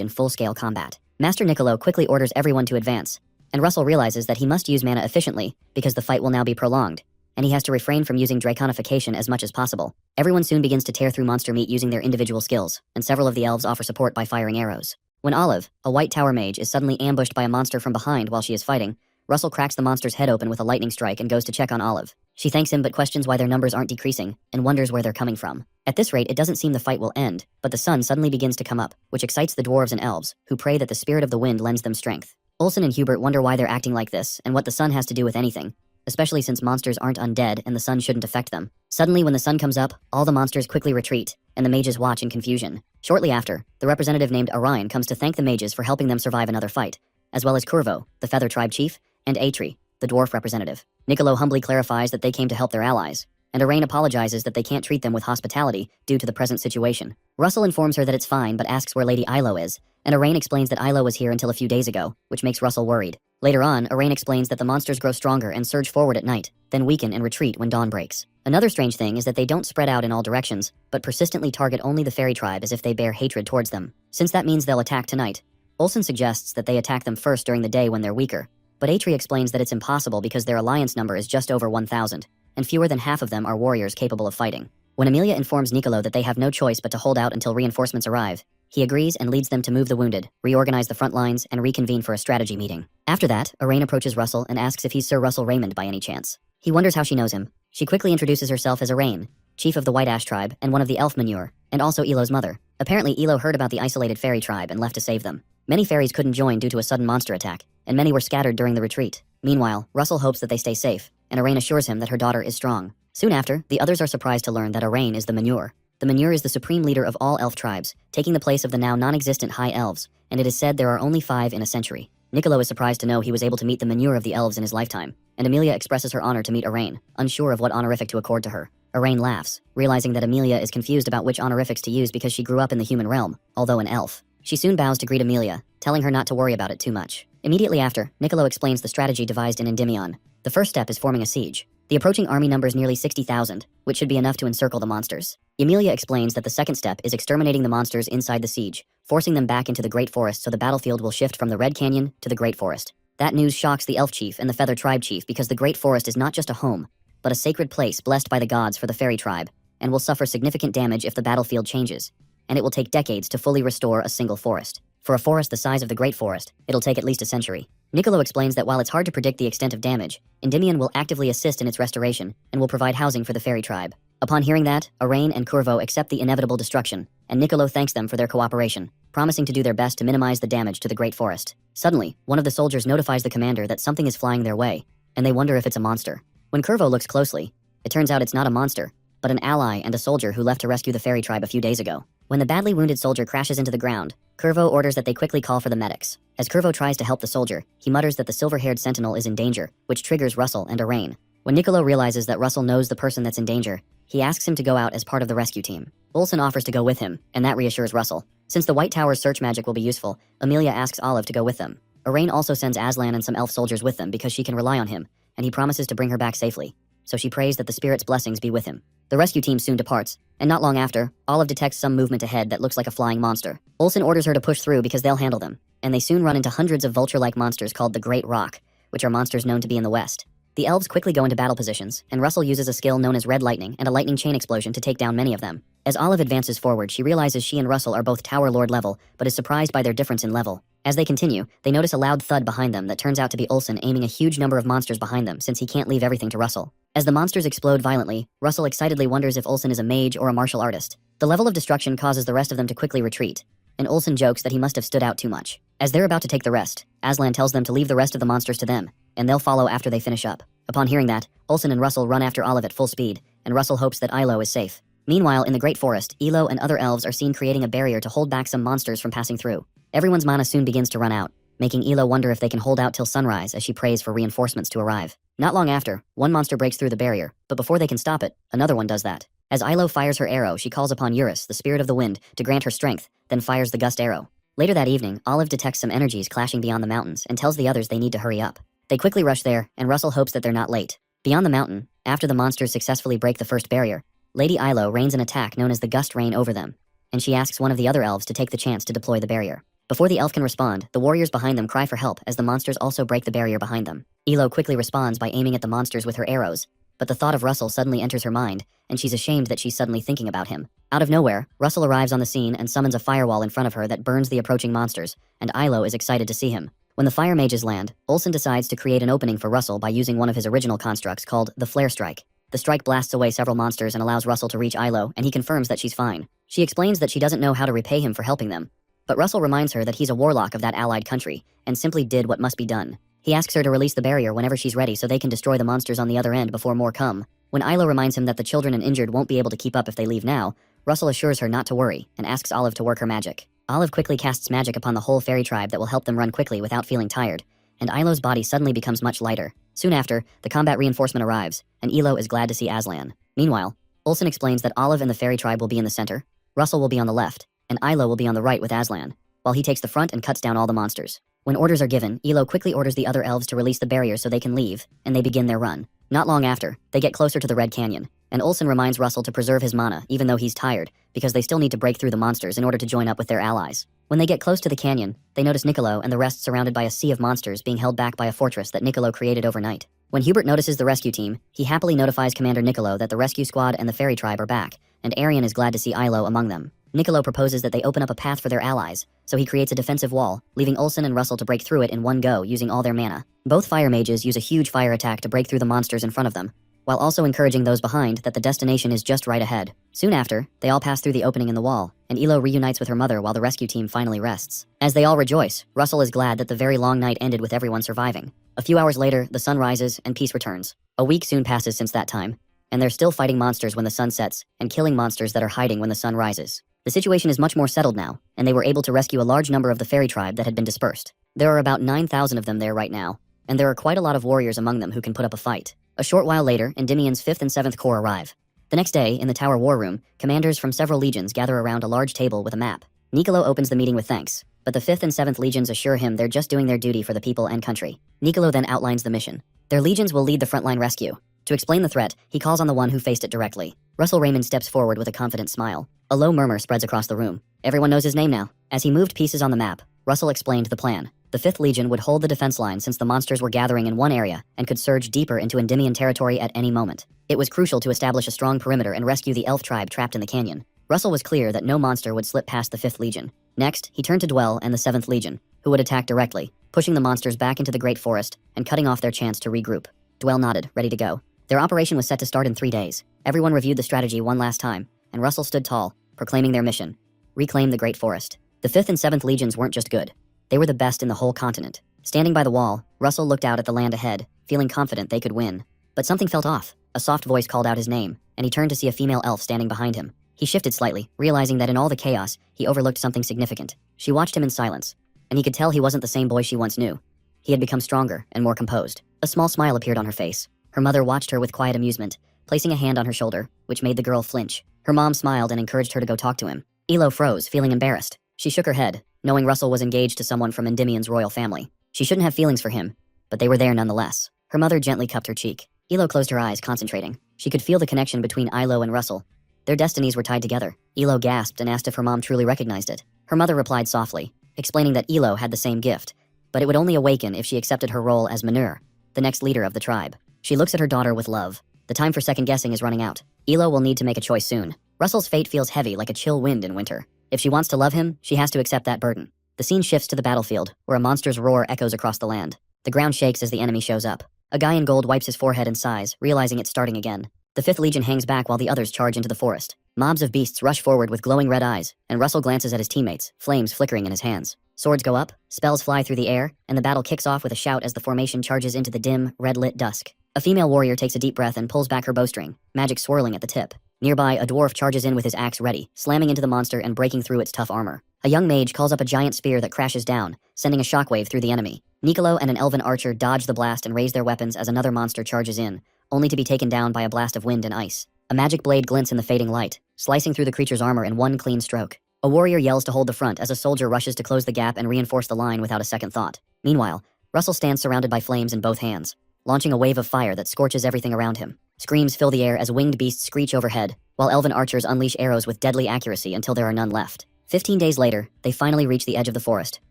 in full-scale combat. Master Niccolo quickly orders everyone to advance, and Russell realizes that he must use mana efficiently because the fight will now be prolonged, and he has to refrain from using draconification as much as possible. Everyone soon begins to tear through monster meat using their individual skills, and several of the elves offer support by firing arrows. When Olive, a white tower mage, is suddenly ambushed by a monster from behind while she is fighting, Russell cracks the monster's head open with a lightning strike and goes to check on Olive. She thanks him but questions why their numbers aren't decreasing, and wonders where they're coming from. At this rate, it doesn't seem the fight will end, but the sun suddenly begins to come up, which excites the dwarves and elves, who pray that the spirit of the wind lends them strength. Olsen and Hubert wonder why they're acting like this, and what the sun has to do with anything, especially since monsters aren't undead and the sun shouldn't affect them. Suddenly, when the sun comes up, all the monsters quickly retreat, and the mages watch in confusion. Shortly after, the representative named Orion comes to thank the mages for helping them survive another fight, as well as Curvo, the Feather Tribe chief, and Atri, the dwarf representative. Niccolo humbly clarifies that they came to help their allies, and Arain apologizes that they can't treat them with hospitality due to the present situation. Russell informs her that it's fine but asks where Lady Yahello is, and Arain explains that Yahello was here until a few days ago, which makes Russell worried. Later on, Arain explains that the monsters grow stronger and surge forward at night, then weaken and retreat when dawn breaks. Another strange thing is that they don't spread out in all directions, but persistently target only the fairy tribe as if they bear hatred towards them. Since that means they'll attack tonight, Olsen suggests that they attack them first during the day when they're weaker, but Atri explains that it's impossible because their alliance number is just over 1,000, and fewer than half of them are warriors capable of fighting. When Emilia informs Niccolo that they have no choice but to hold out until reinforcements arrive, he agrees and leads them to move the wounded, reorganize the front lines, and reconvene for a strategy meeting. After that, Arain approaches Russell and asks if he's Sir Russell Raymond by any chance. He wonders how she knows him. She quickly introduces herself as Arain, chief of the White Ash tribe and one of the elf manure, and also Elo's mother. Apparently, Elo heard about the isolated fairy tribe and left to save them. Many fairies couldn't join due to a sudden monster attack, and many were scattered during the retreat. Meanwhile, Russell hopes that they stay safe, and Arain assures him that her daughter is strong. Soon after, the others are surprised to learn that Arain is the manure. The manure is the supreme leader of all elf tribes, taking the place of the now non-existent high elves, and it is said there are only 5 in a century. Niccolo is surprised to know he was able to meet the manure of the elves in his lifetime, and Emilia expresses her honor to meet Arain, unsure of what honorific to accord to her. Arain laughs, realizing that Emilia is confused about which honorifics to use because she grew up in the human realm, although an elf. She soon bows to greet Emilia, telling her not to worry about it too much. Immediately after, Niccolo explains the strategy devised in Endymion. The first step is forming a siege. The approaching army numbers nearly 60,000, which should be enough to encircle the monsters. Emilia explains that the second step is exterminating the monsters inside the siege, forcing them back into the Great Forest so the battlefield will shift from the Red Canyon to the Great Forest. That news shocks the Elf Chief and the Feather Tribe Chief because the Great Forest is not just a home, but a sacred place blessed by the gods for the Fairy Tribe, and will suffer significant damage if the battlefield changes, and it will take decades to fully restore a single forest. For a forest the size of the Great Forest, it'll take at least a century. Niccolo explains that while it's hard to predict the extent of damage, Endymion will actively assist in its restoration and will provide housing for the fairy tribe. Upon hearing that, Arain and Curvo accept the inevitable destruction, and Niccolo thanks them for their cooperation, promising to do their best to minimize the damage to the Great Forest. Suddenly, one of the soldiers notifies the commander that something is flying their way, and they wonder if it's a monster. When Curvo looks closely, it turns out it's not a monster, but an ally and a soldier who left to rescue the fairy tribe a few days ago. When the badly wounded soldier crashes into the ground, Curvo orders that they quickly call for the medics. As Curvo tries to help the soldier, he mutters that the silver-haired sentinel is in danger, which triggers Russell and Arain. When Niccolo realizes that Russell knows the person that's in danger, he asks him to go out as part of the rescue team. Olsen offers to go with him, and that reassures Russell. Since the White Tower's search magic will be useful, Emilia asks Olive to go with them. Arain also sends Aslan and some elf soldiers with them because she can rely on him, and he promises to bring her back safely. So she prays that the spirit's blessings be with him. The rescue team soon departs, and not long after, Olive detects some movement ahead that looks like a flying monster. Olsen orders her to push through because they'll handle them, and they soon run into hundreds of vulture-like monsters called the Great Rock, which are monsters known to be in the west. The elves quickly go into battle positions, and Russell uses a skill known as Red Lightning and a lightning chain explosion to take down many of them. As Olive advances forward, she realizes she and Russell are both Tower Lord level, but is surprised by their difference in level. As they continue, they notice a loud thud behind them that turns out to be Olsen aiming a huge number of monsters behind them since he can't leave everything to Russell. As the monsters explode violently, Russell excitedly wonders if Olsen is a mage or a martial artist. The level of destruction causes the rest of them to quickly retreat, and Olsen jokes that he must have stood out too much. As they're about to take the rest, Aslan tells them to leave the rest of the monsters to them, and they'll follow after they finish up. Upon hearing that, Olsen and Russell run after Olive at full speed, and Russell hopes that Ilo is safe. Meanwhile, in the Great Forest, Elo and other elves are seen creating a barrier to hold back some monsters from passing through. Everyone's mana soon begins to run out, making Elo wonder if they can hold out till sunrise as she prays for reinforcements to arrive. Not long after, one monster breaks through the barrier, but before they can stop it, another one does that. As Ilo fires her arrow, she calls upon Eurus, the spirit of the wind, to grant her strength, then fires the gust arrow. Later that evening, Olive detects some energies clashing beyond the mountains and tells the others they need to hurry up. They quickly rush there, and Russell hopes that they're not late. Beyond the mountain, after the monsters successfully break the first barrier, Lady Yahello rains an attack known as the Gust Rain over them, and she asks one of the other elves to take the chance to deploy the barrier. Before the elf can respond, the warriors behind them cry for help as the monsters also break the barrier behind them. Yahello quickly responds by aiming at the monsters with her arrows, but the thought of Russell suddenly enters her mind, and she's ashamed that she's suddenly thinking about him. Out of nowhere, Russell arrives on the scene and summons a firewall in front of her that burns the approaching monsters, and Yahello is excited to see him. When the fire mages land, Olsen decides to create an opening for Russell by using one of his original constructs called the Flare Strike. The strike blasts away several monsters and allows Russell to reach Yahello, and he confirms that she's fine. She explains that she doesn't know how to repay him for helping them, but Russell reminds her that he's a warlock of that allied country, and simply did what must be done. He asks her to release the barrier whenever she's ready so they can destroy the monsters on the other end before more come. When Yahello reminds him that the children and injured won't be able to keep up if they leave now, Russell assures her not to worry, and asks Olive to work her magic. Olive quickly casts magic upon the whole fairy tribe that will help them run quickly without feeling tired, and Yahello's body suddenly becomes much lighter. Soon after, the combat reinforcement arrives, and Yahello is glad to see Aslan. Meanwhile, Olsen explains that Olive and the fairy tribe will be in the center, Russell will be on the left, and Yahello will be on the right with Aslan, while he takes the front and cuts down all the monsters. When orders are given, Yahello quickly orders the other elves to release the barrier so they can leave, and they begin their run. Not long after, they get closer to the Red Canyon, and Olsen reminds Russell to preserve his mana even though he's tired, because they still need to break through the monsters in order to join up with their allies. When they get close to the canyon, they notice Niccolo and the rest surrounded by a sea of monsters being held back by a fortress that Niccolo created overnight. When Hubert notices the rescue team, he happily notifies Commander Niccolo that the rescue squad and the fairy tribe are back, and Arian is glad to see Yahello among them. Niccolo proposes that they open up a path for their allies, so he creates a defensive wall, leaving Olsen and Russell to break through it in one go using all their mana. Both fire mages use a huge fire attack to break through the monsters in front of them, while also encouraging those behind that the destination is just right ahead. Soon after, they all pass through the opening in the wall, and Yahello reunites with her mother while the rescue team finally rests. As they all rejoice, Russell is glad that the very long night ended with everyone surviving. A few hours later, the sun rises and peace returns. A week soon passes since that time, and they're still fighting monsters when the sun sets, and killing monsters that are hiding when the sun rises. The situation is much more settled now, and they were able to rescue a large number of the fairy tribe that had been dispersed. There are about 9,000 of them there right now, and there are quite a lot of warriors among them who can put up a fight. A short while later, Endymion's 5th and 7th Corps arrive. The next day, in the Tower War Room, commanders from several legions gather around a large table with a map. Niccolo opens the meeting with thanks, but the 5th and 7th legions assure him they're just doing their duty for the people and country. Niccolo then outlines the mission. Their legions will lead the frontline rescue. To explain the threat, he calls on the one who faced it directly. Russell Raymond steps forward with a confident smile. A low murmur spreads across the room. Everyone knows his name now. As he moved pieces on the map, Russell explained the plan. The 5th Legion would hold the defense line since the monsters were gathering in one area and could surge deeper into Endymion territory at any moment. It was crucial to establish a strong perimeter and rescue the elf tribe trapped in the canyon. Russell was clear that no monster would slip past the 5th Legion. Next, he turned to Dwell and the 7th Legion, who would attack directly, pushing the monsters back into the Great Forest and cutting off their chance to regroup. Dwell nodded, ready to go. Their operation was set to start in 3 days. Everyone reviewed the strategy one last time, and Russell stood tall, proclaiming their mission: reclaim the Great Forest. The 5th and 7th Legions weren't just good. They were the best in the whole continent. Standing by the wall, Russell looked out at the land ahead, feeling confident they could win. But something felt off. A soft voice called out his name, and he turned to see a female elf standing behind him. He shifted slightly, realizing that in all the chaos, he overlooked something significant. She watched him in silence, and he could tell he wasn't the same boy she once knew. He had become stronger and more composed. A small smile appeared on her face. Her mother watched her with quiet amusement, placing a hand on her shoulder, which made the girl flinch. Her mom smiled and encouraged her to go talk to him. Yahello froze, feeling embarrassed. She shook her head, knowing Russell was engaged to someone from Endymion's royal family. She shouldn't have feelings for him, but they were there nonetheless. Her mother gently cupped her cheek. Yahello closed her eyes, concentrating. She could feel the connection between Yahello and Russell. Their destinies were tied together. Yahello gasped and asked if her mom truly recognized it. Her mother replied softly, explaining that Yahello had the same gift, but it would only awaken if she accepted her role as Manhwa, the next leader of the tribe. She looks at her daughter with love. The time for second guessing is running out. Yahello will need to make a choice soon. Russell's fate feels heavy like a chill wind in winter. If she wants to love him, she has to accept that burden. The scene shifts to the battlefield, where a monster's roar echoes across the land. The ground shakes as the enemy shows up. A guy in gold wipes his forehead and sighs, realizing it's starting again. The 5th Legion hangs back while the others charge into the forest. Mobs of beasts rush forward with glowing red eyes, and Russell glances at his teammates, flames flickering in his hands. Swords go up, spells fly through the air, and the battle kicks off with a shout as the formation charges into the dim, red-lit dusk. A female warrior takes a deep breath and pulls back her bowstring, magic swirling at the tip. Nearby, a dwarf charges in with his axe ready, slamming into the monster and breaking through its tough armor. A young mage calls up a giant spear that crashes down, sending a shockwave through the enemy. Niccolo and an elven archer dodge the blast and raise their weapons as another monster charges in, only to be taken down by a blast of wind and ice. A magic blade glints in the fading light, slicing through the creature's armor in one clean stroke. A warrior yells to hold the front as a soldier rushes to close the gap and reinforce the line without a second thought. Meanwhile, Russell stands surrounded by flames in both hands, launching a wave of fire that scorches everything around him. Screams fill the air as winged beasts screech overhead, while elven archers unleash arrows with deadly accuracy until there are none left. 15 days later, they finally reach the edge of the forest,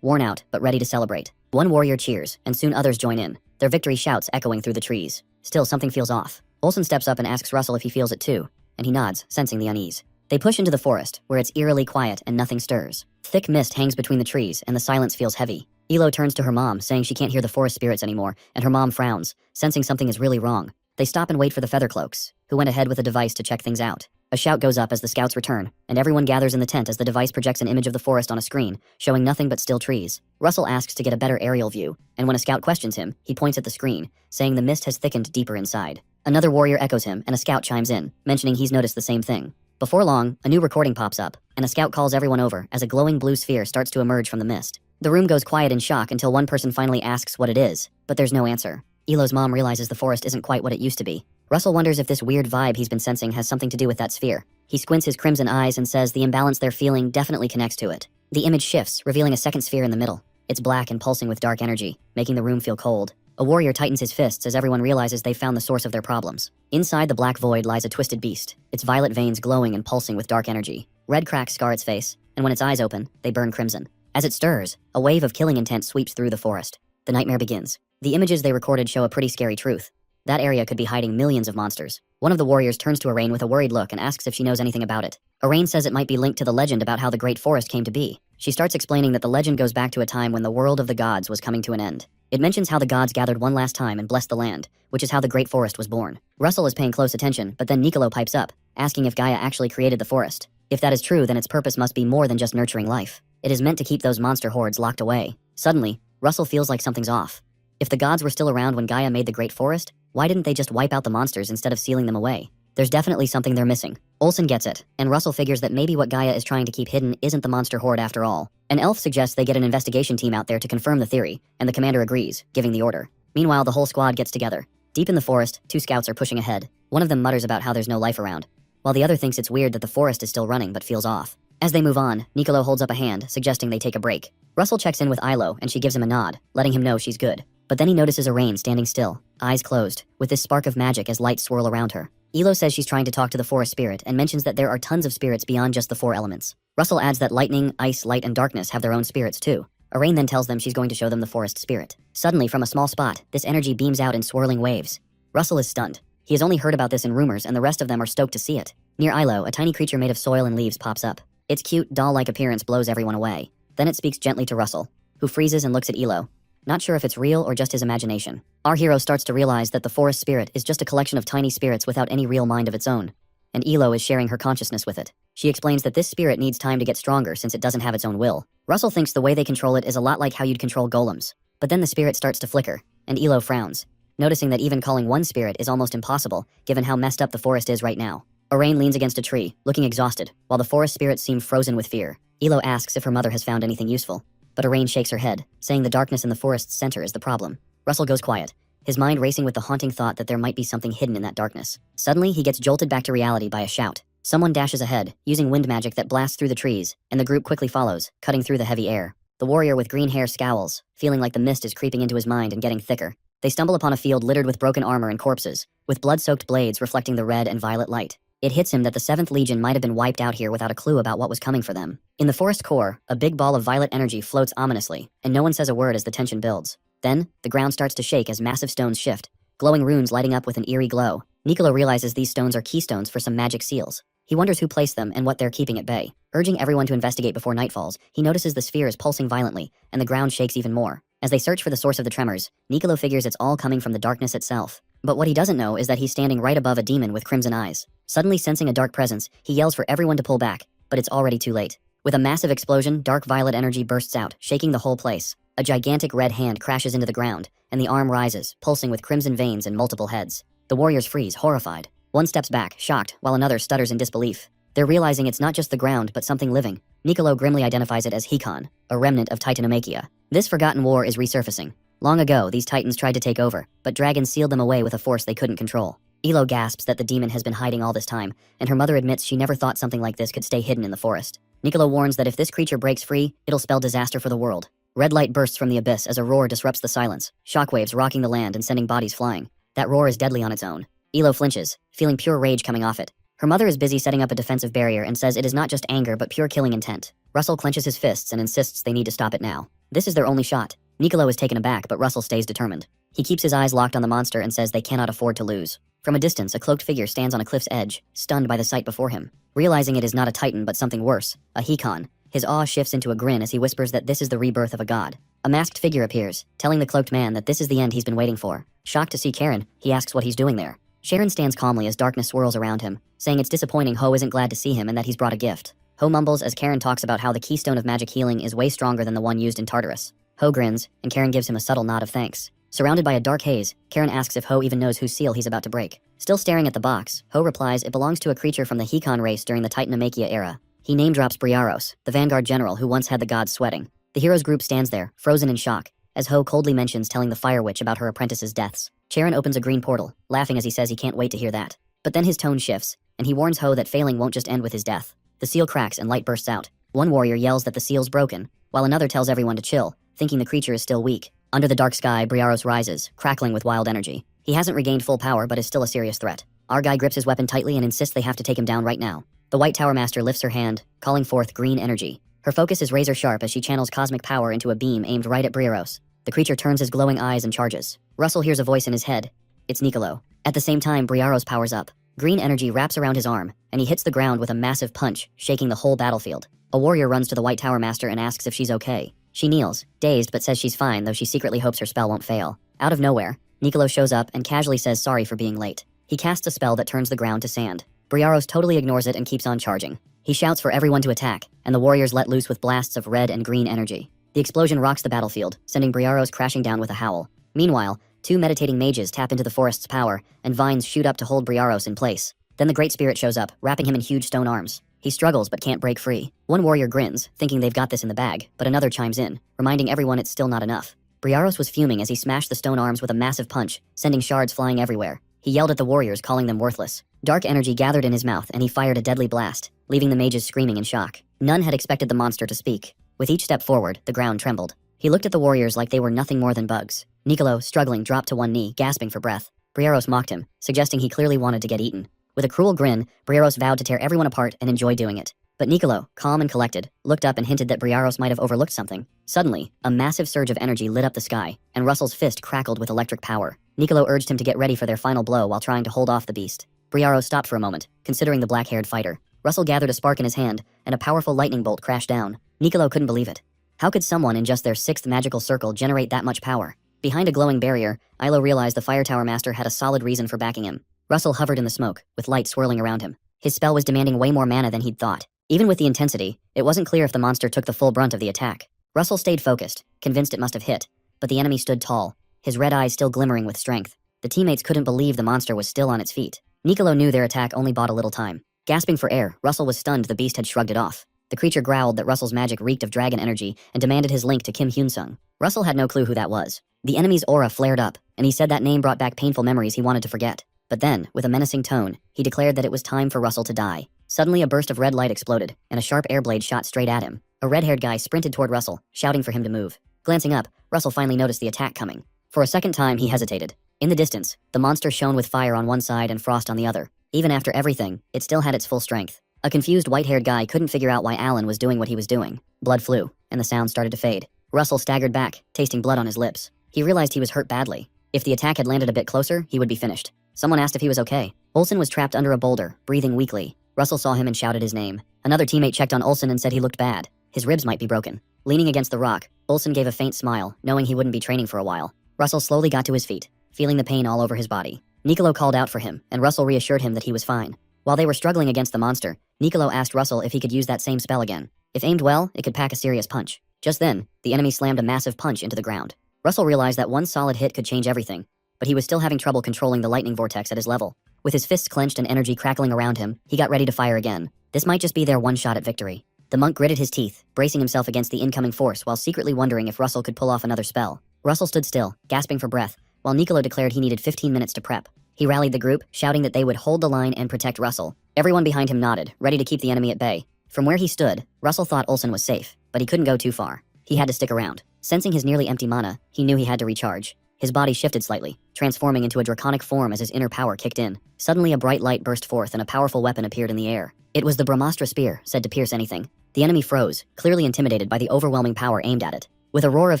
worn out but ready to celebrate. One warrior cheers, and soon others join in, their victory shouts echoing through the trees. Still, something feels off. Olsen steps up and asks Russell if he feels it too, and he nods, sensing the unease. They push into the forest, where it's eerily quiet and nothing stirs. Thick mist hangs between the trees, and the silence feels heavy. Elo turns to her mom, saying she can't hear the forest spirits anymore, and her mom frowns, sensing something is really wrong. They stop and wait for the Feathercloaks, who went ahead with a device to check things out. A shout goes up as the scouts return, and everyone gathers in the tent as the device projects an image of the forest on a screen, showing nothing but still trees. Russell asks to get a better aerial view, and when a scout questions him, he points at the screen, saying the mist has thickened deeper inside. Another warrior echoes him, and a scout chimes in, mentioning he's noticed the same thing. Before long, a new recording pops up, and a scout calls everyone over as a glowing blue sphere starts to emerge from the mist. The room goes quiet in shock until one person finally asks what it is, but there's no answer. Elo's mom realizes the forest isn't quite what it used to be. Russell wonders if this weird vibe he's been sensing has something to do with that sphere. He squints his crimson eyes and says the imbalance they're feeling definitely connects to it. The image shifts, revealing a second sphere in the middle. It's black and pulsing with dark energy, making the room feel cold. A warrior tightens his fists as everyone realizes they've found the source of their problems. Inside the black void lies a twisted beast, its violet veins glowing and pulsing with dark energy. Red cracks scar its face, and when its eyes open, they burn crimson. As it stirs, a wave of killing intent sweeps through the forest. The nightmare begins. The images they recorded show a pretty scary truth. That area could be hiding millions of monsters. One of the warriors turns to Arain with a worried look and asks if she knows anything about it. Arain says it might be linked to the legend about how the Great Forest came to be. She starts explaining that the legend goes back to a time when the world of the gods was coming to an end. It mentions how the gods gathered one last time and blessed the land, which is how the Great Forest was born. Russell is paying close attention, but then Nicolo pipes up, asking if Gaia actually created the forest. If that is true, then its purpose must be more than just nurturing life. It is meant to keep those monster hordes locked away. Suddenly, Russell feels like something's off. If the gods were still around when Gaia made the Great Forest, why didn't they just wipe out the monsters instead of sealing them away? There's definitely something they're missing. Olsen gets it, and Russell figures that maybe what Gaia is trying to keep hidden isn't the monster horde after all. An elf suggests they get an investigation team out there to confirm the theory, and the commander agrees, giving the order. Meanwhile, the whole squad gets together. Deep in the forest, two scouts are pushing ahead. One of them mutters about how there's no life around, while the other thinks it's weird that the forest is still running but feels off. As they move on, Nicolo holds up a hand, suggesting they take a break. Russell checks in with Ilo, and she gives him a nod, letting him know she's good. But then he notices Arain standing still, eyes closed, with this spark of magic as lights swirl around her. Ilo says she's trying to talk to the forest spirit and mentions that there are tons of spirits beyond just the four elements. Russell adds that lightning, ice, light, and darkness have their own spirits too. Arain then tells them she's going to show them the forest spirit. Suddenly, from a small spot, this energy beams out in swirling waves. Russell is stunned. He has only heard about this in rumors, and the rest of them are stoked to see it. Near Ilo, a tiny creature made of soil and leaves pops up. Its cute, doll-like appearance blows everyone away. Then it speaks gently to Russell, who freezes and looks at Ilo, not sure if it's real or just his imagination. Our hero starts to realize that the forest spirit is just a collection of tiny spirits without any real mind of its own, and Ilo is sharing her consciousness with it. She explains that this spirit needs time to get stronger since it doesn't have its own will. Russell thinks the way they control it is a lot like how you'd control golems. But then the spirit starts to flicker, and Ilo frowns, noticing that even calling one spirit is almost impossible, given how messed up the forest is right now. Arain leans against a tree, looking exhausted, while the forest spirits seem frozen with fear. Ilo asks if her mother has found anything useful, but Arain shakes her head, saying the darkness in the forest's center is the problem. Russell goes quiet, his mind racing with the haunting thought that there might be something hidden in that darkness. Suddenly, he gets jolted back to reality by a shout. Someone dashes ahead, using wind magic that blasts through the trees, and the group quickly follows, cutting through the heavy air. The warrior with green hair scowls, feeling like the mist is creeping into his mind and getting thicker. They stumble upon a field littered with broken armor and corpses, with blood-soaked blades reflecting the red and violet light. It hits him that the 7th Legion might have been wiped out here without a clue about what was coming for them. In the forest core, a big ball of violet energy floats ominously, and no one says a word as the tension builds. Then, the ground starts to shake as massive stones shift, glowing runes lighting up with an eerie glow. Nicolo realizes these stones are keystones for some magic seals. He wonders who placed them and what they're keeping at bay. Urging everyone to investigate before night falls, he notices the sphere is pulsing violently, and the ground shakes even more. As they search for the source of the tremors, Nicolo figures it's all coming from the darkness itself. But what he doesn't know is that he's standing right above a demon with crimson eyes. Suddenly sensing a dark presence, he yells for everyone to pull back, but it's already too late. With a massive explosion, dark violet energy bursts out, shaking the whole place. A gigantic red hand crashes into the ground, and the arm rises, pulsing with crimson veins and multiple heads. The warriors freeze, horrified. One steps back, shocked, while another stutters in disbelief. They're realizing it's not just the ground, but something living. Nicolo grimly identifies it as Hekon, a remnant of Titanomachia. This forgotten war is resurfacing. Long ago, these titans tried to take over, but dragons sealed them away with a force they couldn't control. Ilo gasps that the demon has been hiding all this time, and her mother admits she never thought something like this could stay hidden in the forest. Nicolo warns that if this creature breaks free, it'll spell disaster for the world. Red light bursts from the abyss as a roar disrupts the silence, shockwaves rocking the land and sending bodies flying. That roar is deadly on its own. Elo flinches, feeling pure rage coming off it. Her mother is busy setting up a defensive barrier and says it is not just anger but pure killing intent. Russell clenches his fists and insists they need to stop it now. This is their only shot. Niccolo is taken aback, but Russell stays determined. He keeps his eyes locked on the monster and says they cannot afford to lose. From a distance, a cloaked figure stands on a cliff's edge, stunned by the sight before him. Realizing it is not a titan but something worse, a Hikon, his awe shifts into a grin as he whispers that this is the rebirth of a god. A masked figure appears, telling the cloaked man that this is the end he's been waiting for. Shocked to see Karen, he asks what he's doing there. Sharon stands calmly as darkness swirls around him, saying it's disappointing Ho isn't glad to see him and that he's brought a gift. Ho mumbles as Karen talks about how the keystone of magic healing is way stronger than the one used in Tartarus. Ho grins, and Karen gives him a subtle nod of thanks. Surrounded by a dark haze, Karen asks if Ho even knows whose seal he's about to break. Still staring at the box, Ho replies it belongs to a creature from the Hikon race during the Titanomachia era. He name-drops Briaros, the vanguard general who once had the gods sweating. The hero's group stands there, frozen in shock, as Ho coldly mentions telling the Fire Witch about her apprentice's deaths. Charon opens a green portal, laughing as he says he can't wait to hear that. But then his tone shifts, and he warns Ho that failing won't just end with his death. The seal cracks and light bursts out. One warrior yells that the seal's broken, while another tells everyone to chill, thinking the creature is still weak. Under the dark sky, Briaros rises, crackling with wild energy. He hasn't regained full power but is still a serious threat. Our guy grips his weapon tightly and insists they have to take him down right now. The White Tower Master lifts her hand, calling forth green energy. Her focus is razor sharp as she channels cosmic power into a beam aimed right at Briaros. The creature turns his glowing eyes and charges. Russell hears a voice in his head. It's Niccolo. At the same time, Briaros powers up. Green energy wraps around his arm, and he hits the ground with a massive punch, shaking the whole battlefield. A warrior runs to the White Tower Master and asks if she's okay. She kneels, dazed but says she's fine, though she secretly hopes her spell won't fail. Out of nowhere, Niccolo shows up and casually says sorry for being late. He casts a spell that turns the ground to sand. Briaros totally ignores it and keeps on charging. He shouts for everyone to attack, and the warriors let loose with blasts of red and green energy. The explosion rocks the battlefield, sending Briaros crashing down with a howl. Meanwhile, two meditating mages tap into the forest's power, and vines shoot up to hold Briaros in place. Then the Great Spirit shows up, wrapping him in huge stone arms. He struggles but can't break free. One warrior grins, thinking they've got this in the bag, but another chimes in, reminding everyone it's still not enough. Briaros was fuming as he smashed the stone arms with a massive punch, sending shards flying everywhere. He yelled at the warriors, calling them worthless. Dark energy gathered in his mouth and he fired a deadly blast, leaving the mages screaming in shock. None had expected the monster to speak. With each step forward, the ground trembled. He looked at the warriors like they were nothing more than bugs. Niccolo, struggling, dropped to one knee, gasping for breath. Briaros mocked him, suggesting he clearly wanted to get eaten. With a cruel grin, Briaros vowed to tear everyone apart and enjoy doing it. But Niccolo, calm and collected, looked up and hinted that Briaros might have overlooked something. Suddenly, a massive surge of energy lit up the sky, and Russell's fist crackled with electric power. Niccolo urged him to get ready for their final blow while trying to hold off the beast. Briaros stopped for a moment, considering the black-haired fighter. Russell gathered a spark in his hand, and a powerful lightning bolt crashed down. Niccolo couldn't believe it. How could someone in just their 6th magical circle generate that much power? Behind a glowing barrier, Ilo realized the Fire Tower Master had a solid reason for backing him. Russell hovered in the smoke, with light swirling around him. His spell was demanding way more mana than he'd thought. Even with the intensity, it wasn't clear if the monster took the full brunt of the attack. Russell stayed focused, convinced it must have hit, but the enemy stood tall, his red eyes still glimmering with strength. The teammates couldn't believe the monster was still on its feet. Niccolo knew their attack only bought a little time. Gasping for air, Russell was stunned the beast had shrugged it off. The creature growled that Russell's magic reeked of dragon energy and demanded his link to Kim Hyun-sung. Russell had no clue who that was. The enemy's aura flared up, and he said that name brought back painful memories he wanted to forget. But then, with a menacing tone, he declared that it was time for Russell to die. Suddenly a burst of red light exploded, and a sharp air blade shot straight at him. A red-haired guy sprinted toward Russell, shouting for him to move. Glancing up, Russell finally noticed the attack coming. For a second time, he hesitated. In the distance, the monster shone with fire on one side and frost on the other. Even after everything, it still had its full strength. A confused white-haired guy couldn't figure out why Alan was doing what he was doing. Blood flew, and the sound started to fade. Russell staggered back, tasting blood on his lips. He realized he was hurt badly. If the attack had landed a bit closer, he would be finished. Someone asked if he was okay. Olsen was trapped under a boulder, breathing weakly. Russell saw him and shouted his name. Another teammate checked on Olsen and said he looked bad. His ribs might be broken. Leaning against the rock, Olsen gave a faint smile, knowing he wouldn't be training for a while. Russell slowly got to his feet, feeling the pain all over his body. Niccolo called out for him, and Russell reassured him that he was fine. While they were struggling against the monster, Niccolo asked Russell if he could use that same spell again. If aimed well, it could pack a serious punch. Just then, the enemy slammed a massive punch into the ground. Russell realized that one solid hit could change everything, but he was still having trouble controlling the lightning vortex at his level. With his fists clenched and energy crackling around him, he got ready to fire again. This might just be their one shot at victory. The monk gritted his teeth, bracing himself against the incoming force while secretly wondering if Russell could pull off another spell. Russell stood still, gasping for breath, while Niccolo declared he needed 15 minutes to prep. He rallied the group, shouting that they would hold the line and protect Russell. Everyone behind him nodded, ready to keep the enemy at bay. From where he stood, Russell thought Olsen was safe, but he couldn't go too far. He had to stick around. Sensing his nearly empty mana, he knew he had to recharge. His body shifted slightly, transforming into a draconic form as his inner power kicked in. Suddenly a bright light burst forth and a powerful weapon appeared in the air. It was the Brahmastra spear, said to pierce anything. The enemy froze, clearly intimidated by the overwhelming power aimed at it. With a roar of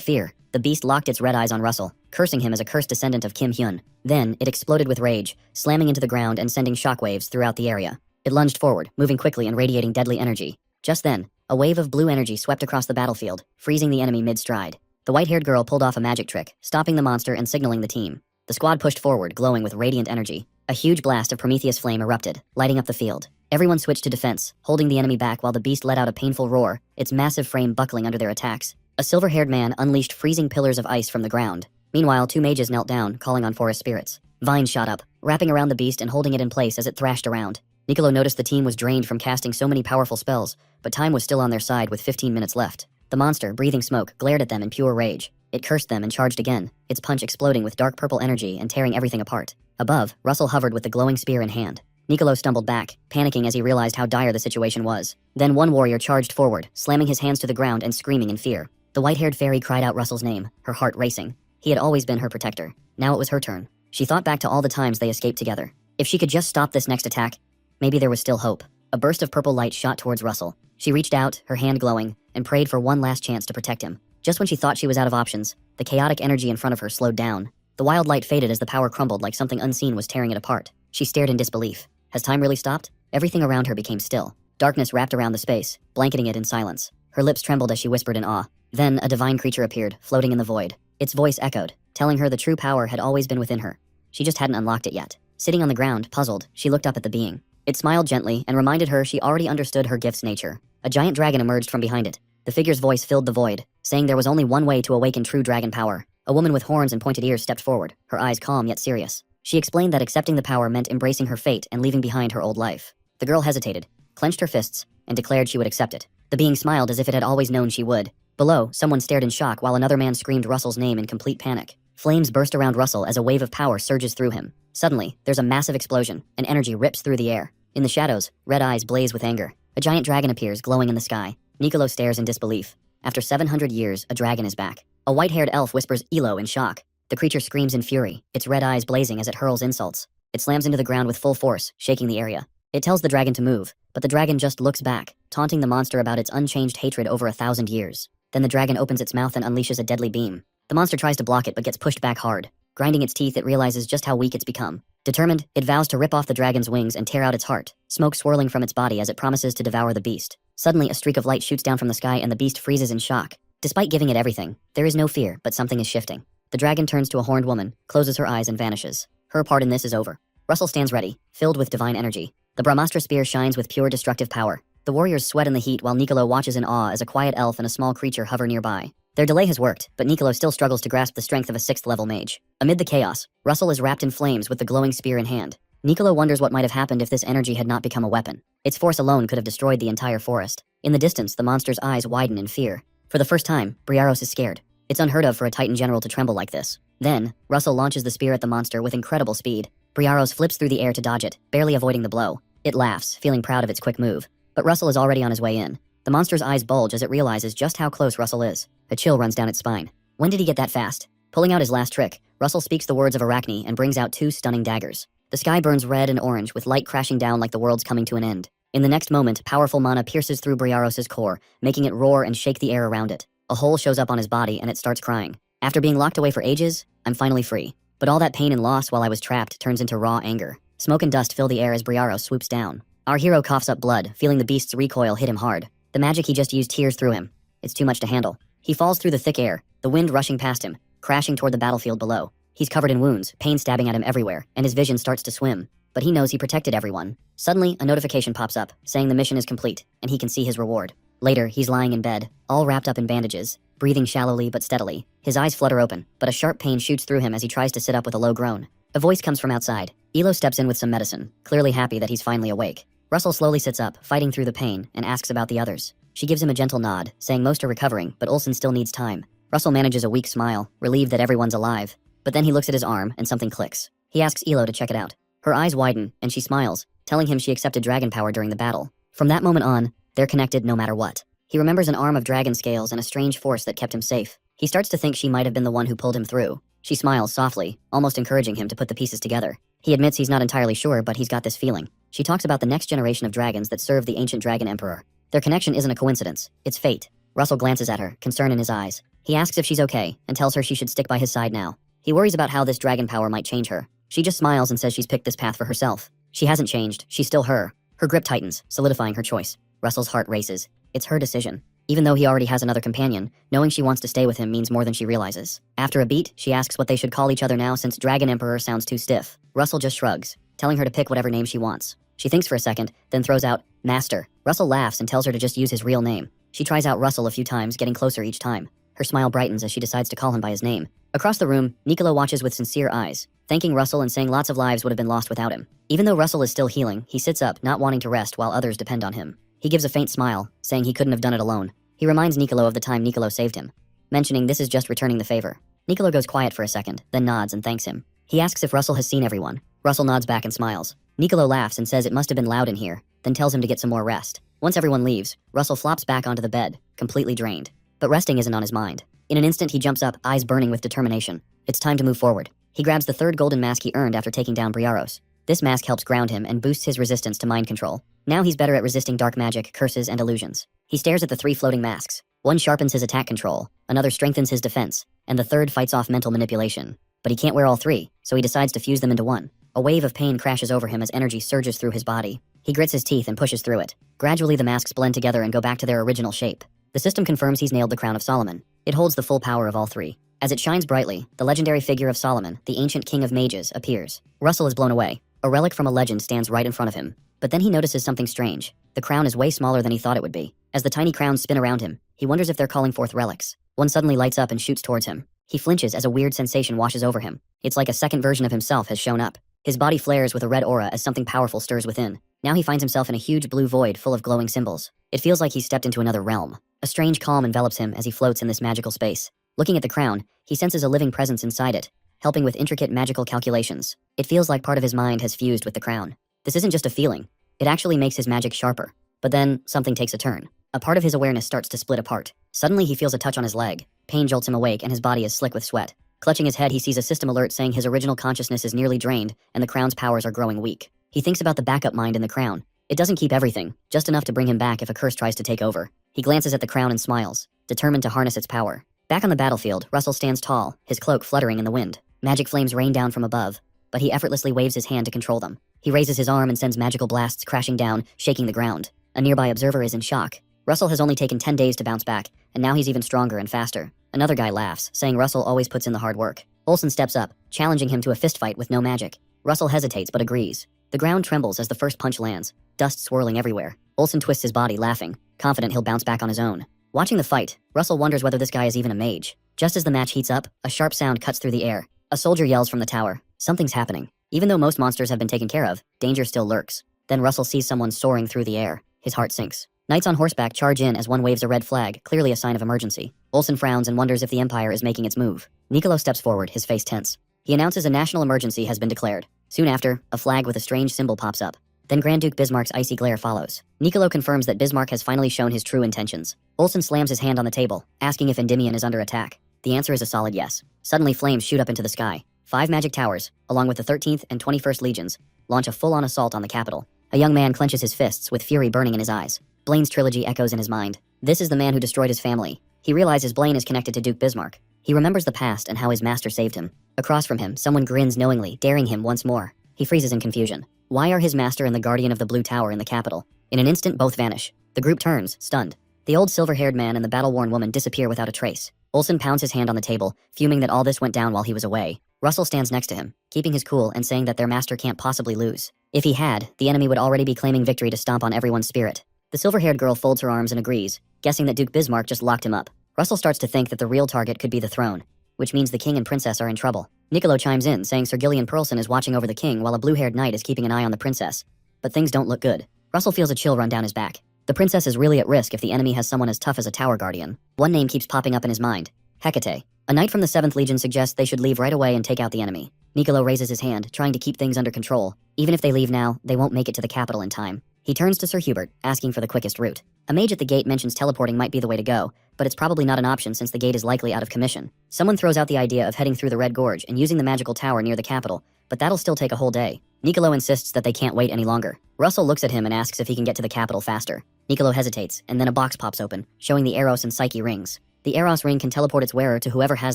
fear, the beast locked its red eyes on Russell, cursing him as a cursed descendant of Kim Hyun. Then, it exploded with rage, slamming into the ground and sending shockwaves throughout the area. It lunged forward, moving quickly and radiating deadly energy. Just then, a wave of blue energy swept across the battlefield, freezing the enemy mid-stride. The white-haired girl pulled off a magic trick, stopping the monster and signaling the team. The squad pushed forward, glowing with radiant energy. A huge blast of Prometheus flame erupted, lighting up the field. Everyone switched to defense, holding the enemy back while the beast let out a painful roar, its massive frame buckling under their attacks. A silver-haired man unleashed freezing pillars of ice from the ground. Meanwhile, 2 mages knelt down, calling on forest spirits. Vines shot up, wrapping around the beast and holding it in place as it thrashed around. Niccolo noticed the team was drained from casting so many powerful spells, but time was still on their side with 15 minutes left. The monster, breathing smoke, glared at them in pure rage. It cursed them and charged again, its punch exploding with dark purple energy and tearing everything apart. Above, Russell hovered with the glowing spear in hand. Niccolo stumbled back, panicking as he realized how dire the situation was. Then one warrior charged forward, slamming his hands to the ground and screaming in fear. The white-haired fairy cried out Russell's name, her heart racing. He had always been her protector. Now it was her turn. She thought back to all the times they escaped together. If she could just stop this next attack, maybe there was still hope. A burst of purple light shot towards Russell. She reached out, her hand glowing, and prayed for one last chance to protect him. Just when she thought she was out of options, the chaotic energy in front of her slowed down. The wild light faded as the power crumbled like something unseen was tearing it apart. She stared in disbelief. Has time really stopped? Everything around her became still. Darkness wrapped around the space, blanketing it in silence. Her lips trembled as she whispered in awe. Then a divine creature appeared, floating in the void. Its voice echoed, telling her the true power had always been within her. She just hadn't unlocked it yet. Sitting on the ground, puzzled, she looked up at the being. It smiled gently and reminded her she already understood her gift's nature. A giant dragon emerged from behind it. The figure's voice filled the void, saying there was only one way to awaken true dragon power. A woman with horns and pointed ears stepped forward, her eyes calm yet serious. She explained that accepting the power meant embracing her fate and leaving behind her old life. The girl hesitated, clenched her fists, and declared she would accept it. The being smiled as if it had always known she would. Below, someone stared in shock while another man screamed Russell's name in complete panic. Flames burst around Russell as a wave of power surges through him. Suddenly, there's a massive explosion, and energy rips through the air. In the shadows, red eyes blaze with anger. A giant dragon appears, glowing in the sky. Niccolo stares in disbelief. After 700 years, a dragon is back. A white-haired elf whispers Elo in shock. The creature screams in fury, its red eyes blazing as it hurls insults. It slams into the ground with full force, shaking the area. It tells the dragon to move, but the dragon just looks back, taunting the monster about its unchanged hatred over 1,000 years. Then the dragon opens its mouth and unleashes a deadly beam. The monster tries to block it but gets pushed back hard. Grinding its teeth, it realizes just how weak it's become. Determined, it vows to rip off the dragon's wings and tear out its heart, smoke swirling from its body as it promises to devour the beast. Suddenly, a streak of light shoots down from the sky and the beast freezes in shock. Despite giving it everything, there is no fear, but something is shifting. The dragon turns to a horned woman, closes her eyes and vanishes. Her part in this is over. Russell stands ready, filled with divine energy. The Brahmastra spear shines with pure destructive power. The warriors sweat in the heat while Niccolo watches in awe as a quiet elf and a small creature hover nearby. Their delay has worked, but Niccolo still struggles to grasp the strength of a 6th-level mage. Amid the chaos, Russell is wrapped in flames with the glowing spear in hand. Niccolo wonders what might have happened if this energy had not become a weapon. Its force alone could have destroyed the entire forest. In the distance, the monster's eyes widen in fear. For the first time, Briaros is scared. It's unheard of for a Titan general to tremble like this. Then, Russell launches the spear at the monster with incredible speed. Briaros flips through the air to dodge it, barely avoiding the blow. It laughs, feeling proud of its quick move. But Russell is already on his way in. The monster's eyes bulge as it realizes just how close Russell is. A chill runs down its spine. When did he get that fast? Pulling out his last trick, Russell speaks the words of Arachne and brings out 2 stunning daggers. The sky burns red and orange with light crashing down like the world's coming to an end. In the next moment, powerful mana pierces through Briaros' core, making it roar and shake the air around it. A hole shows up on his body and it starts crying. After being locked away for ages, I'm finally free. But all that pain and loss while I was trapped turns into raw anger. Smoke and dust fill the air as Briaros swoops down. Our hero coughs up blood, feeling the beast's recoil hit him hard. The magic he just used tears through him. It's too much to handle. He falls through the thick air, the wind rushing past him, crashing toward the battlefield below. He's covered in wounds, pain stabbing at him everywhere, and his vision starts to swim. But he knows he protected everyone. Suddenly, a notification pops up, saying the mission is complete, and he can see his reward. Later, he's lying in bed, all wrapped up in bandages, breathing shallowly but steadily. His eyes flutter open, but a sharp pain shoots through him as he tries to sit up with a low groan. A voice comes from outside. Elo steps in with some medicine, clearly happy that he's finally awake. Russell slowly sits up, fighting through the pain, and asks about the others. She gives him a gentle nod, saying most are recovering, but Olsen still needs time. Russell manages a weak smile, relieved that everyone's alive. But then he looks at his arm, and something clicks. He asks Elo to check it out. Her eyes widen, and she smiles, telling him she accepted dragon power during the battle. From that moment on, they're connected no matter what. He remembers an arm of dragon scales and a strange force that kept him safe. He starts to think she might have been the one who pulled him through. She smiles softly, almost encouraging him to put the pieces together. He admits he's not entirely sure, but he's got this feeling. She talks about the next generation of dragons that serve the ancient dragon emperor. Their connection isn't a coincidence, it's fate. Russell glances at her, concern in his eyes. He asks if she's okay, and tells her she should stick by his side now. He worries about how this dragon power might change her. She just smiles and says she's picked this path for herself. She hasn't changed, she's still her. Her grip tightens, solidifying her choice. Russell's heart races. It's her decision. Even though he already has another companion, knowing she wants to stay with him means more than she realizes. After a beat, she asks what they should call each other now since Dragon Emperor sounds too stiff. Russell just shrugs, telling her to pick whatever name she wants. She thinks for a second, then throws out, Master. Russell laughs and tells her to just use his real name. She tries out Russell a few times, getting closer each time. Her smile brightens as she decides to call him by his name. Across the room, Niccolo watches with sincere eyes, thanking Russell and saying lots of lives would have been lost without him. Even though Russell is still healing, he sits up, not wanting to rest while others depend on him. He gives a faint smile, saying he couldn't have done it alone. He reminds Niccolo of the time Niccolo saved him, mentioning this is just returning the favor. Niccolo goes quiet for a second, then nods and thanks him. He asks if Russell has seen everyone. Russell nods back and smiles. Niccolo laughs and says it must have been loud in here, then tells him to get some more rest. Once everyone leaves, Russell flops back onto the bed, completely drained. But resting isn't on his mind. In an instant, he jumps up, eyes burning with determination. It's time to move forward. He grabs the third golden mask he earned after taking down Briaros. This mask helps ground him and boosts his resistance to mind control. Now he's better at resisting dark magic, curses, and illusions. He stares at the three floating masks. One sharpens his attack control, another strengthens his defense, and the third fights off mental manipulation. But he can't wear all three, so he decides to fuse them into one. A wave of pain crashes over him as energy surges through his body. He grits his teeth and pushes through it. Gradually, the masks blend together and go back to their original shape. The system confirms he's nailed the crown of Solomon. It holds the full power of all three. As it shines brightly, the legendary figure of Solomon, the ancient king of mages, appears. Russell is blown away. A relic from a legend stands right in front of him. But then he notices something strange. The crown is way smaller than he thought it would be. As the tiny crowns spin around him, he wonders if they're calling forth relics. One suddenly lights up and shoots towards him. He flinches as a weird sensation washes over him. It's like a second version of himself has shown up. His body flares with a red aura as something powerful stirs within. Now he finds himself in a huge blue void full of glowing symbols. It feels like he's stepped into another realm. A strange calm envelops him as he floats in this magical space. Looking at the crown, he senses a living presence inside it, helping with intricate magical calculations. It feels like part of his mind has fused with the crown. This isn't just a feeling. It actually makes his magic sharper. But then, something takes a turn. A part of his awareness starts to split apart. Suddenly he feels a touch on his leg. Pain jolts him awake and his body is slick with sweat. Clutching his head, he sees a system alert saying his original consciousness is nearly drained and the crown's powers are growing weak. He thinks about the backup mind in the crown. It doesn't keep everything, just enough to bring him back if a curse tries to take over. He glances at the crown and smiles, determined to harness its power. Back on the battlefield, Russell stands tall, his cloak fluttering in the wind. Magic flames rain down from above, but he effortlessly waves his hand to control them. He raises his arm and sends magical blasts crashing down, shaking the ground. A nearby observer is in shock. Russell has only taken 10 days to bounce back, and now he's even stronger and faster. Another guy laughs, saying Russell always puts in the hard work. Olsen steps up, challenging him to a fistfight with no magic. Russell hesitates but agrees. The ground trembles as the first punch lands, dust swirling everywhere. Olsen twists his body, laughing, confident he'll bounce back on his own. Watching the fight, Russell wonders whether this guy is even a mage. Just as the match heats up, a sharp sound cuts through the air. A soldier yells from the tower. Something's happening. Even though most monsters have been taken care of, danger still lurks. Then Russell sees someone soaring through the air. His heart sinks. Knights on horseback charge in as one waves a red flag, clearly a sign of emergency. Olsen frowns and wonders if the Empire is making its move. Niccolo steps forward, his face tense. He announces a national emergency has been declared. Soon after, a flag with a strange symbol pops up. Then Grand Duke Bismarck's icy glare follows. Niccolo confirms that Bismarck has finally shown his true intentions. Olsen slams his hand on the table, asking if Endymion is under attack. The answer is a solid yes. Suddenly flames shoot up into the sky. 5 magic towers, along with the 13th and 21st legions, launch a full-on assault on the capital. A young man clenches his fists with fury burning in his eyes. Blaine's trilogy echoes in his mind. This is the man who destroyed his family. He realizes Blaine is connected to Duke Bismarck. He remembers the past and how his master saved him. Across from him, someone grins knowingly, daring him once more. He freezes in confusion. Why are his master and the guardian of the Blue Tower in the capital? In an instant, both vanish. The group turns, stunned. The old silver-haired man and the battle-worn woman disappear without a trace. Olsen pounds his hand on the table, fuming that all this went down while he was away. Russell stands next to him, keeping his cool and saying that their master can't possibly lose. If he had, the enemy would already be claiming victory to stomp on everyone's spirit. The silver-haired girl folds her arms and agrees, guessing that Duke Bismarck just locked him up. Russell starts to think that the real target could be the throne, which means the king and princess are in trouble. Niccolo chimes in, saying Sir Gillian Pearlson is watching over the king while a blue-haired knight is keeping an eye on the princess. But things don't look good. Russell feels a chill run down his back. The princess is really at risk if the enemy has someone as tough as a tower guardian. One name keeps popping up in his mind. Hecate. A knight from the 7th Legion suggests they should leave right away and take out the enemy. Niccolo raises his hand, trying to keep things under control. Even if they leave now, they won't make it to the capital in time. He turns to Sir Hubert, asking for the quickest route. A mage at the gate mentions teleporting might be the way to go, but it's probably not an option since the gate is likely out of commission. Someone throws out the idea of heading through the Red Gorge and using the magical tower near the capital, but that'll still take a whole day. Nicolo insists that they can't wait any longer. Russell looks at him and asks if he can get to the capital faster. Nicolo hesitates, and then a box pops open, showing the Eros and Psyche rings. The Eros ring can teleport its wearer to whoever has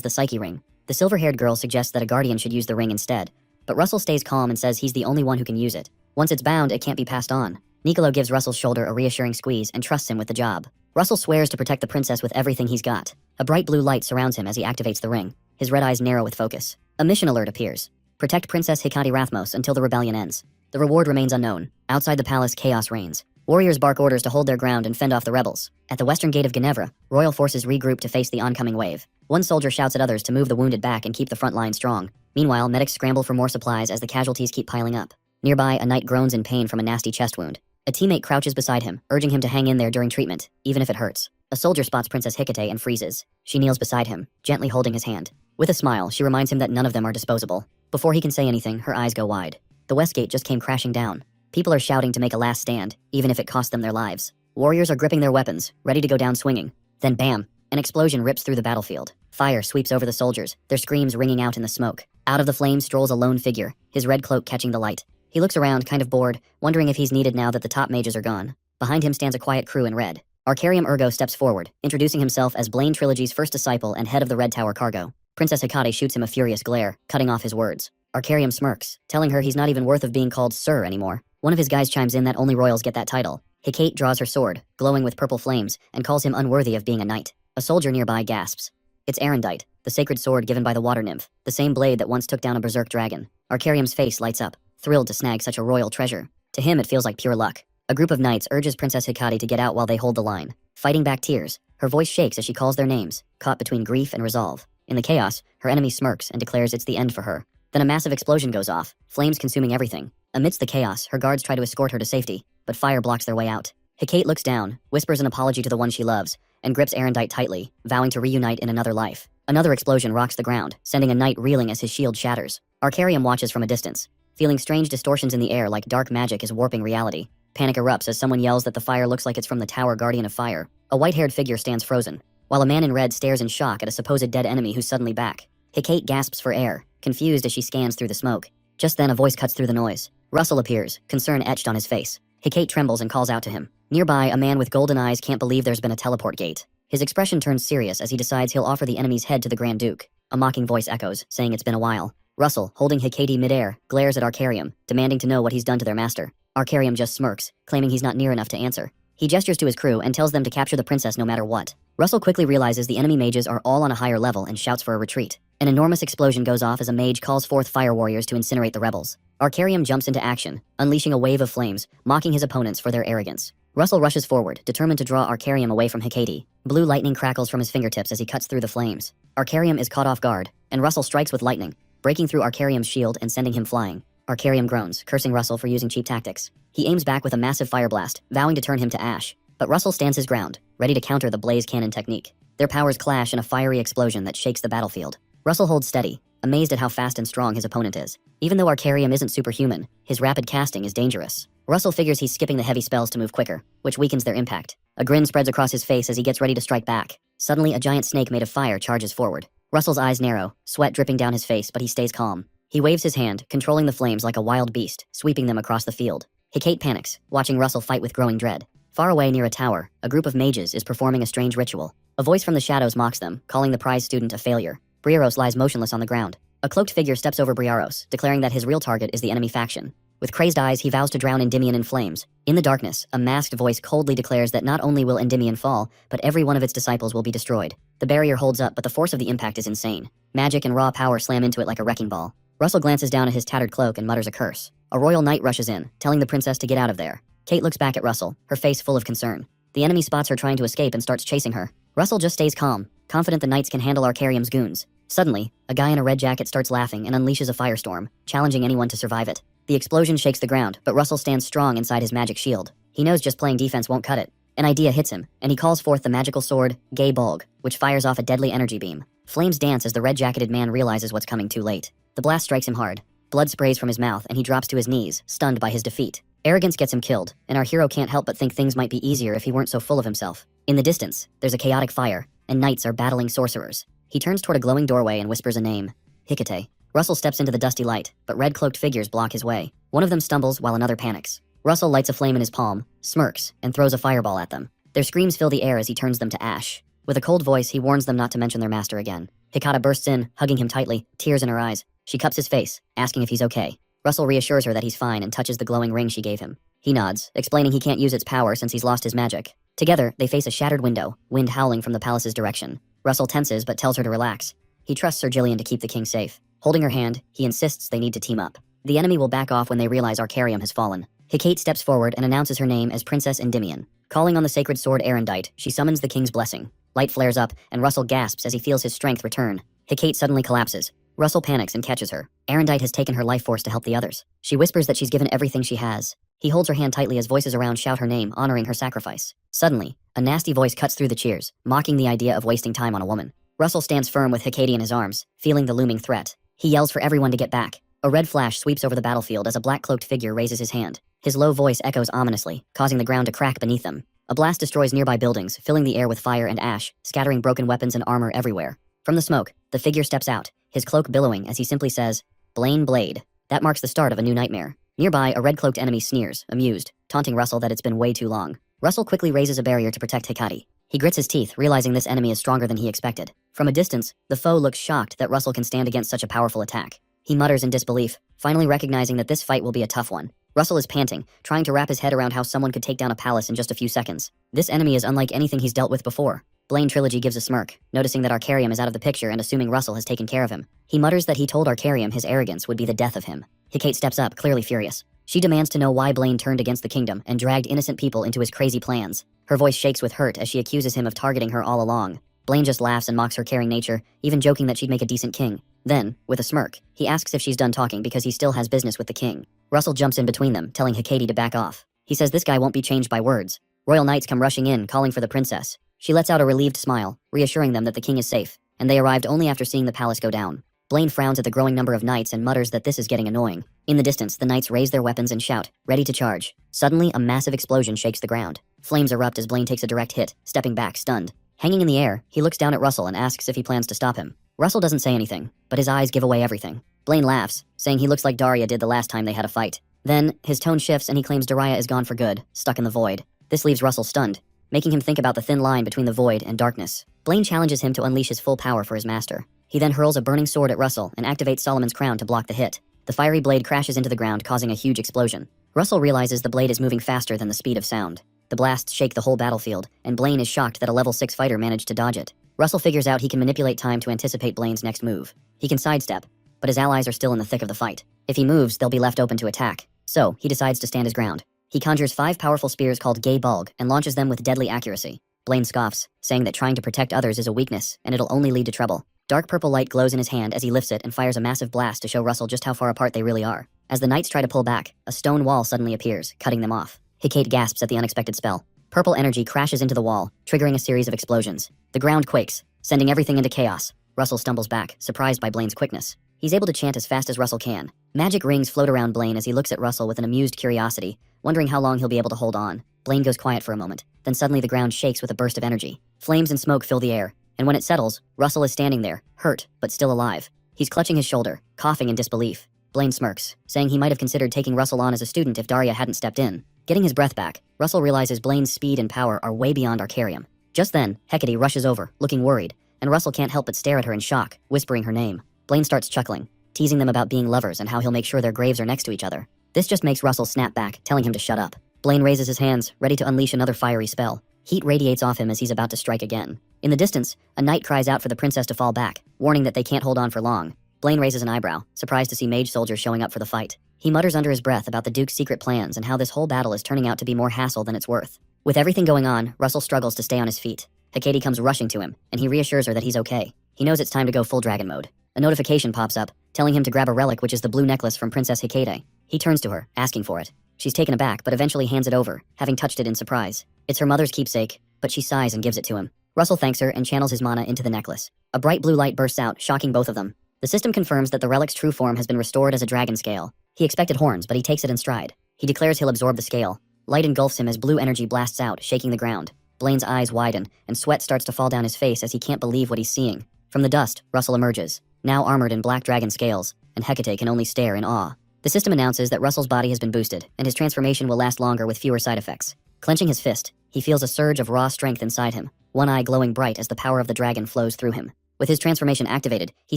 the Psyche ring. The silver-haired girl suggests that a guardian should use the ring instead, but Russell stays calm and says he's the only one who can use it. Once it's bound, it can't be passed on. Nicolo gives Russell's shoulder a reassuring squeeze and trusts him with the job. Russell swears to protect the princess with everything he's got. A bright blue light surrounds him as he activates the ring. His red eyes narrow with focus. A mission alert appears. Protect Princess Hecate Rathmos until the rebellion ends. The reward remains unknown. Outside the palace, chaos reigns. Warriors bark orders to hold their ground and fend off the rebels. At the western gate of Ginevra, royal forces regroup to face the oncoming wave. One soldier shouts at others to move the wounded back and keep the front line strong. Meanwhile, medics scramble for more supplies as the casualties keep piling up. Nearby, a knight groans in pain from a nasty chest wound. A teammate crouches beside him, urging him to hang in there during treatment, even if it hurts. A soldier spots Princess Hecate and freezes. She kneels beside him, gently holding his hand. With a smile, she reminds him that none of them are disposable. Before he can say anything, her eyes go wide. The west gate just came crashing down. People are shouting to make a last stand, even if it cost them their lives. Warriors are gripping their weapons, ready to go down swinging. Then bam! An explosion rips through the battlefield. Fire sweeps over the soldiers, their screams ringing out in the smoke. Out of the flames strolls a lone figure, his red cloak catching the light. He looks around, kind of bored, wondering if he's needed now that the top mages are gone. Behind him stands a quiet crew in red. Arcarium Ergo steps forward, introducing himself as Blaine Trilogy's first disciple and head of the Red Tower cargo. Princess Hecate shoots him a furious glare, cutting off his words. Arcarium smirks, telling her he's not even worth of being called Sir anymore. One of his guys chimes in that only royals get that title. Hecate draws her sword, glowing with purple flames, and calls him unworthy of being a knight. A soldier nearby gasps. It's Arendite, the sacred sword given by the water nymph, the same blade that once took down a berserk dragon. Arcarium's face lights up, thrilled to snag such a royal treasure. To him, it feels like pure luck. A group of knights urges Princess Hecate to get out while they hold the line. Fighting back tears, her voice shakes as she calls their names, caught between grief and resolve. In the chaos, her enemy smirks and declares it's the end for her. Then a massive explosion goes off, flames consuming everything. Amidst the chaos, her guards try to escort her to safety, but fire blocks their way out. Hecate looks down, whispers an apology to the one she loves, and grips Arendite tightly, vowing to reunite in another life. Another explosion rocks the ground, sending a knight reeling as his shield shatters. Arcarium watches from a distance, feeling strange distortions in the air like dark magic is warping reality. Panic erupts as someone yells that the fire looks like it's from the Tower Guardian of Fire. A white-haired figure stands frozen, while a man in red stares in shock at a supposed dead enemy who's suddenly back. Hecate gasps for air, confused as she scans through the smoke. Just then a voice cuts through the noise. Russell appears, concern etched on his face. Hecate trembles and calls out to him. Nearby, a man with golden eyes can't believe there's been a teleport gate. His expression turns serious as he decides he'll offer the enemy's head to the Grand Duke. A mocking voice echoes, saying it's been a while. Russell, holding Hecate midair, glares at Arcarium, demanding to know what he's done to their master. Arcarium just smirks, claiming he's not near enough to answer. He gestures to his crew and tells them to capture the princess no matter what. Russell quickly realizes the enemy mages are all on a higher level and shouts for a retreat. An enormous explosion goes off as a mage calls forth fire warriors to incinerate the rebels. Arcarium jumps into action, unleashing a wave of flames, mocking his opponents for their arrogance. Russell rushes forward, determined to draw Arcarium away from Hecate. Blue lightning crackles from his fingertips as he cuts through the flames. Arcarium is caught off guard, and Russell strikes with lightning, breaking through Arcarium's shield and sending him flying. Arcarium groans, cursing Russell for using cheap tactics. He aims back with a massive fire blast, vowing to turn him to ash. But Russell stands his ground, ready to counter the blaze cannon technique. Their powers clash in a fiery explosion that shakes the battlefield. Russell holds steady, amazed at how fast and strong his opponent is. Even though Arcarium isn't superhuman, his rapid casting is dangerous. Russell figures he's skipping the heavy spells to move quicker, which weakens their impact. A grin spreads across his face as he gets ready to strike back. Suddenly, a giant snake made of fire charges forward. Russell's eyes narrow, sweat dripping down his face, but he stays calm. He waves his hand, controlling the flames like a wild beast, sweeping them across the field. Hecate panics, watching Russell fight with growing dread. Far away near a tower, a group of mages is performing a strange ritual. A voice from the shadows mocks them, calling the prize student a failure. Briaros lies motionless on the ground. A cloaked figure steps over Briaros, declaring that his real target is the enemy faction. With crazed eyes, he vows to drown Endymion in flames. In the darkness, a masked voice coldly declares that not only will Endymion fall, but every one of its disciples will be destroyed. The barrier holds up, but the force of the impact is insane. Magic and raw power slam into it like a wrecking ball. Russell glances down at his tattered cloak and mutters a curse. A royal knight rushes in, telling the princess to get out of there. Kate looks back at Russell, her face full of concern. The enemy spots her trying to escape and starts chasing her. Russell just stays calm, confident the knights can handle Arcarium's goons. Suddenly, a guy in a red jacket starts laughing and unleashes a firestorm, challenging anyone to survive it. The explosion shakes the ground, but Russell stands strong inside his magic shield. He knows just playing defense won't cut it. An idea hits him, and he calls forth the magical sword, Gay Bolg, which fires off a deadly energy beam. Flames dance as the red-jacketed man realizes what's coming too late. The blast strikes him hard. Blood sprays from his mouth, and he drops to his knees, stunned by his defeat. Arrogance gets him killed, and our hero can't help but think things might be easier if he weren't so full of himself. In the distance, there's a chaotic fire, and knights are battling sorcerers. He turns toward a glowing doorway and whispers a name. Hecate. Russell steps into the dusty light, but red-cloaked figures block his way. One of them stumbles while another panics. Russell lights a flame in his palm, smirks, and throws a fireball at them. Their screams fill the air as he turns them to ash. With a cold voice, he warns them not to mention their master again. Hecate bursts in, hugging him tightly, tears in her eyes. She cups his face, asking if he's okay. Russell reassures her that he's fine and touches the glowing ring she gave him. He nods, explaining he can't use its power since he's lost his magic. Together, they face a shattered window, wind howling from the palace's direction. Russell tenses but tells her to relax. He trusts Sir Gillian to keep the king safe. Holding her hand, he insists they need to team up. The enemy will back off when they realize Arcarium has fallen. Hecate steps forward and announces her name as Princess Endymion. Calling on the sacred sword Erendite, she summons the king's blessing. Light flares up, and Russell gasps as he feels his strength return. Hecate suddenly collapses. Russell panics and catches her. Erendite has taken her life force to help the others. She whispers that she's given everything she has. He holds her hand tightly as voices around shout her name, honoring her sacrifice. Suddenly, a nasty voice cuts through the cheers, mocking the idea of wasting time on a woman. Russell stands firm with Hecate in his arms, feeling the looming threat. He yells for everyone to get back. A red flash sweeps over the battlefield as a black-cloaked figure raises his hand. His low voice echoes ominously, causing the ground to crack beneath them. A blast destroys nearby buildings, filling the air with fire and ash, scattering broken weapons and armor everywhere. From the smoke, the figure steps out, his cloak billowing as he simply says, "Blaine Blade." That marks the start of a new nightmare. Nearby, a red-cloaked enemy sneers, amused, taunting Russell that it's been way too long. Russell quickly raises a barrier to protect Hecate. He grits his teeth, realizing this enemy is stronger than he expected. From a distance, the foe looks shocked that Russell can stand against such a powerful attack. He mutters in disbelief, finally recognizing that this fight will be a tough one. Russell is panting, trying to wrap his head around how someone could take down a palace in just a few seconds. This enemy is unlike anything he's dealt with before. Blaine Trilogy gives a smirk, noticing that Arcarium is out of the picture and assuming Russell has taken care of him. He mutters that he told Arcarium his arrogance would be the death of him. Hecate steps up, clearly furious. She demands to know why Blaine turned against the kingdom and dragged innocent people into his crazy plans. Her voice shakes with hurt as she accuses him of targeting her all along. Blaine just laughs and mocks her caring nature, even joking that she'd make a decent king. Then, with a smirk, he asks if she's done talking because he still has business with the king. Russell jumps in between them, telling Hecate to back off. He says this guy won't be changed by words. Royal knights come rushing in, calling for the princess. She lets out a relieved smile, reassuring them that the king is safe, and they arrived only after seeing the palace go down. Blaine frowns at the growing number of knights and mutters that this is getting annoying. In the distance, the knights raise their weapons and shout, ready to charge. Suddenly, a massive explosion shakes the ground. Flames erupt as Blaine takes a direct hit, stepping back, stunned. Hanging in the air, he looks down at Russell and asks if he plans to stop him. Russell doesn't say anything, but his eyes give away everything. Blaine laughs, saying he looks like Daria did the last time they had a fight. Then, his tone shifts and he claims Daria is gone for good, stuck in the void. This leaves Russell stunned, making him think about the thin line between the void and darkness. Blaine challenges him to unleash his full power for his master. He then hurls a burning sword at Russell and activates Solomon's crown to block the hit. The fiery blade crashes into the ground, causing a huge explosion. Russell realizes the blade is moving faster than the speed of sound. The blasts shake the whole battlefield, and Blaine is shocked that a level 6 fighter managed to dodge it. Russell figures out he can manipulate time to anticipate Blaine's next move. He can sidestep, but his allies are still in the thick of the fight. If he moves, they'll be left open to attack. So, he decides to stand his ground. He conjures 5 powerful spears called Gay Bulg and launches them with deadly accuracy. Blaine scoffs, saying that trying to protect others is a weakness, and it'll only lead to trouble. Dark purple light glows in his hand as he lifts it and fires a massive blast to show Russell just how far apart they really are. As the knights try to pull back, a stone wall suddenly appears, cutting them off. Hecate gasps at the unexpected spell. Purple energy crashes into the wall, triggering a series of explosions. The ground quakes, sending everything into chaos. Russell stumbles back, surprised by Blaine's quickness. He's able to chant as fast as Russell can. Magic rings float around Blaine as he looks at Russell with an amused curiosity, wondering how long he'll be able to hold on. Blaine goes quiet for a moment, then suddenly the ground shakes with a burst of energy. Flames and smoke fill the air, and when it settles, Russell is standing there, hurt, but still alive. He's clutching his shoulder, coughing in disbelief. Blaine smirks, saying he might have considered taking Russell on as a student if Daria hadn't stepped in. Getting his breath back, Russell realizes Blaine's speed and power are way beyond Arcarium. Just then, Hecate rushes over, looking worried, and Russell can't help but stare at her in shock, whispering her name. Blaine starts chuckling, teasing them about being lovers and how he'll make sure their graves are next to each other. This just makes Russell snap back, telling him to shut up. Blaine raises his hands, ready to unleash another fiery spell. Heat radiates off him as he's about to strike again. In the distance, a knight cries out for the princess to fall back, warning that they can't hold on for long. Blaine raises an eyebrow, surprised to see mage soldiers showing up for the fight. He mutters under his breath about the Duke's secret plans and how this whole battle is turning out to be more hassle than it's worth. With everything going on, Russell struggles to stay on his feet. Hecate comes rushing to him, and he reassures her that he's okay. He knows it's time to go full dragon mode. A notification pops up, telling him to grab a relic, which is the blue necklace from Princess Hecate. He turns to her, asking for it. She's taken aback, but eventually hands it over, having touched it in surprise. It's her mother's keepsake, but she sighs and gives it to him. Russell thanks her and channels his mana into the necklace. A bright blue light bursts out, shocking both of them. The system confirms that the relic's true form has been restored as a dragon scale. He expected horns, but he takes it in stride. He declares he'll absorb the scale. Light engulfs him as blue energy blasts out, shaking the ground. Blaine's eyes widen, and sweat starts to fall down his face as he can't believe what he's seeing. From the dust, Russell emerges, now armored in black dragon scales, and Hecate can only stare in awe. The system announces that Russell's body has been boosted, and his transformation will last longer with fewer side effects. Clenching his fist, he feels a surge of raw strength inside him, one eye glowing bright as the power of the dragon flows through him. With his transformation activated, he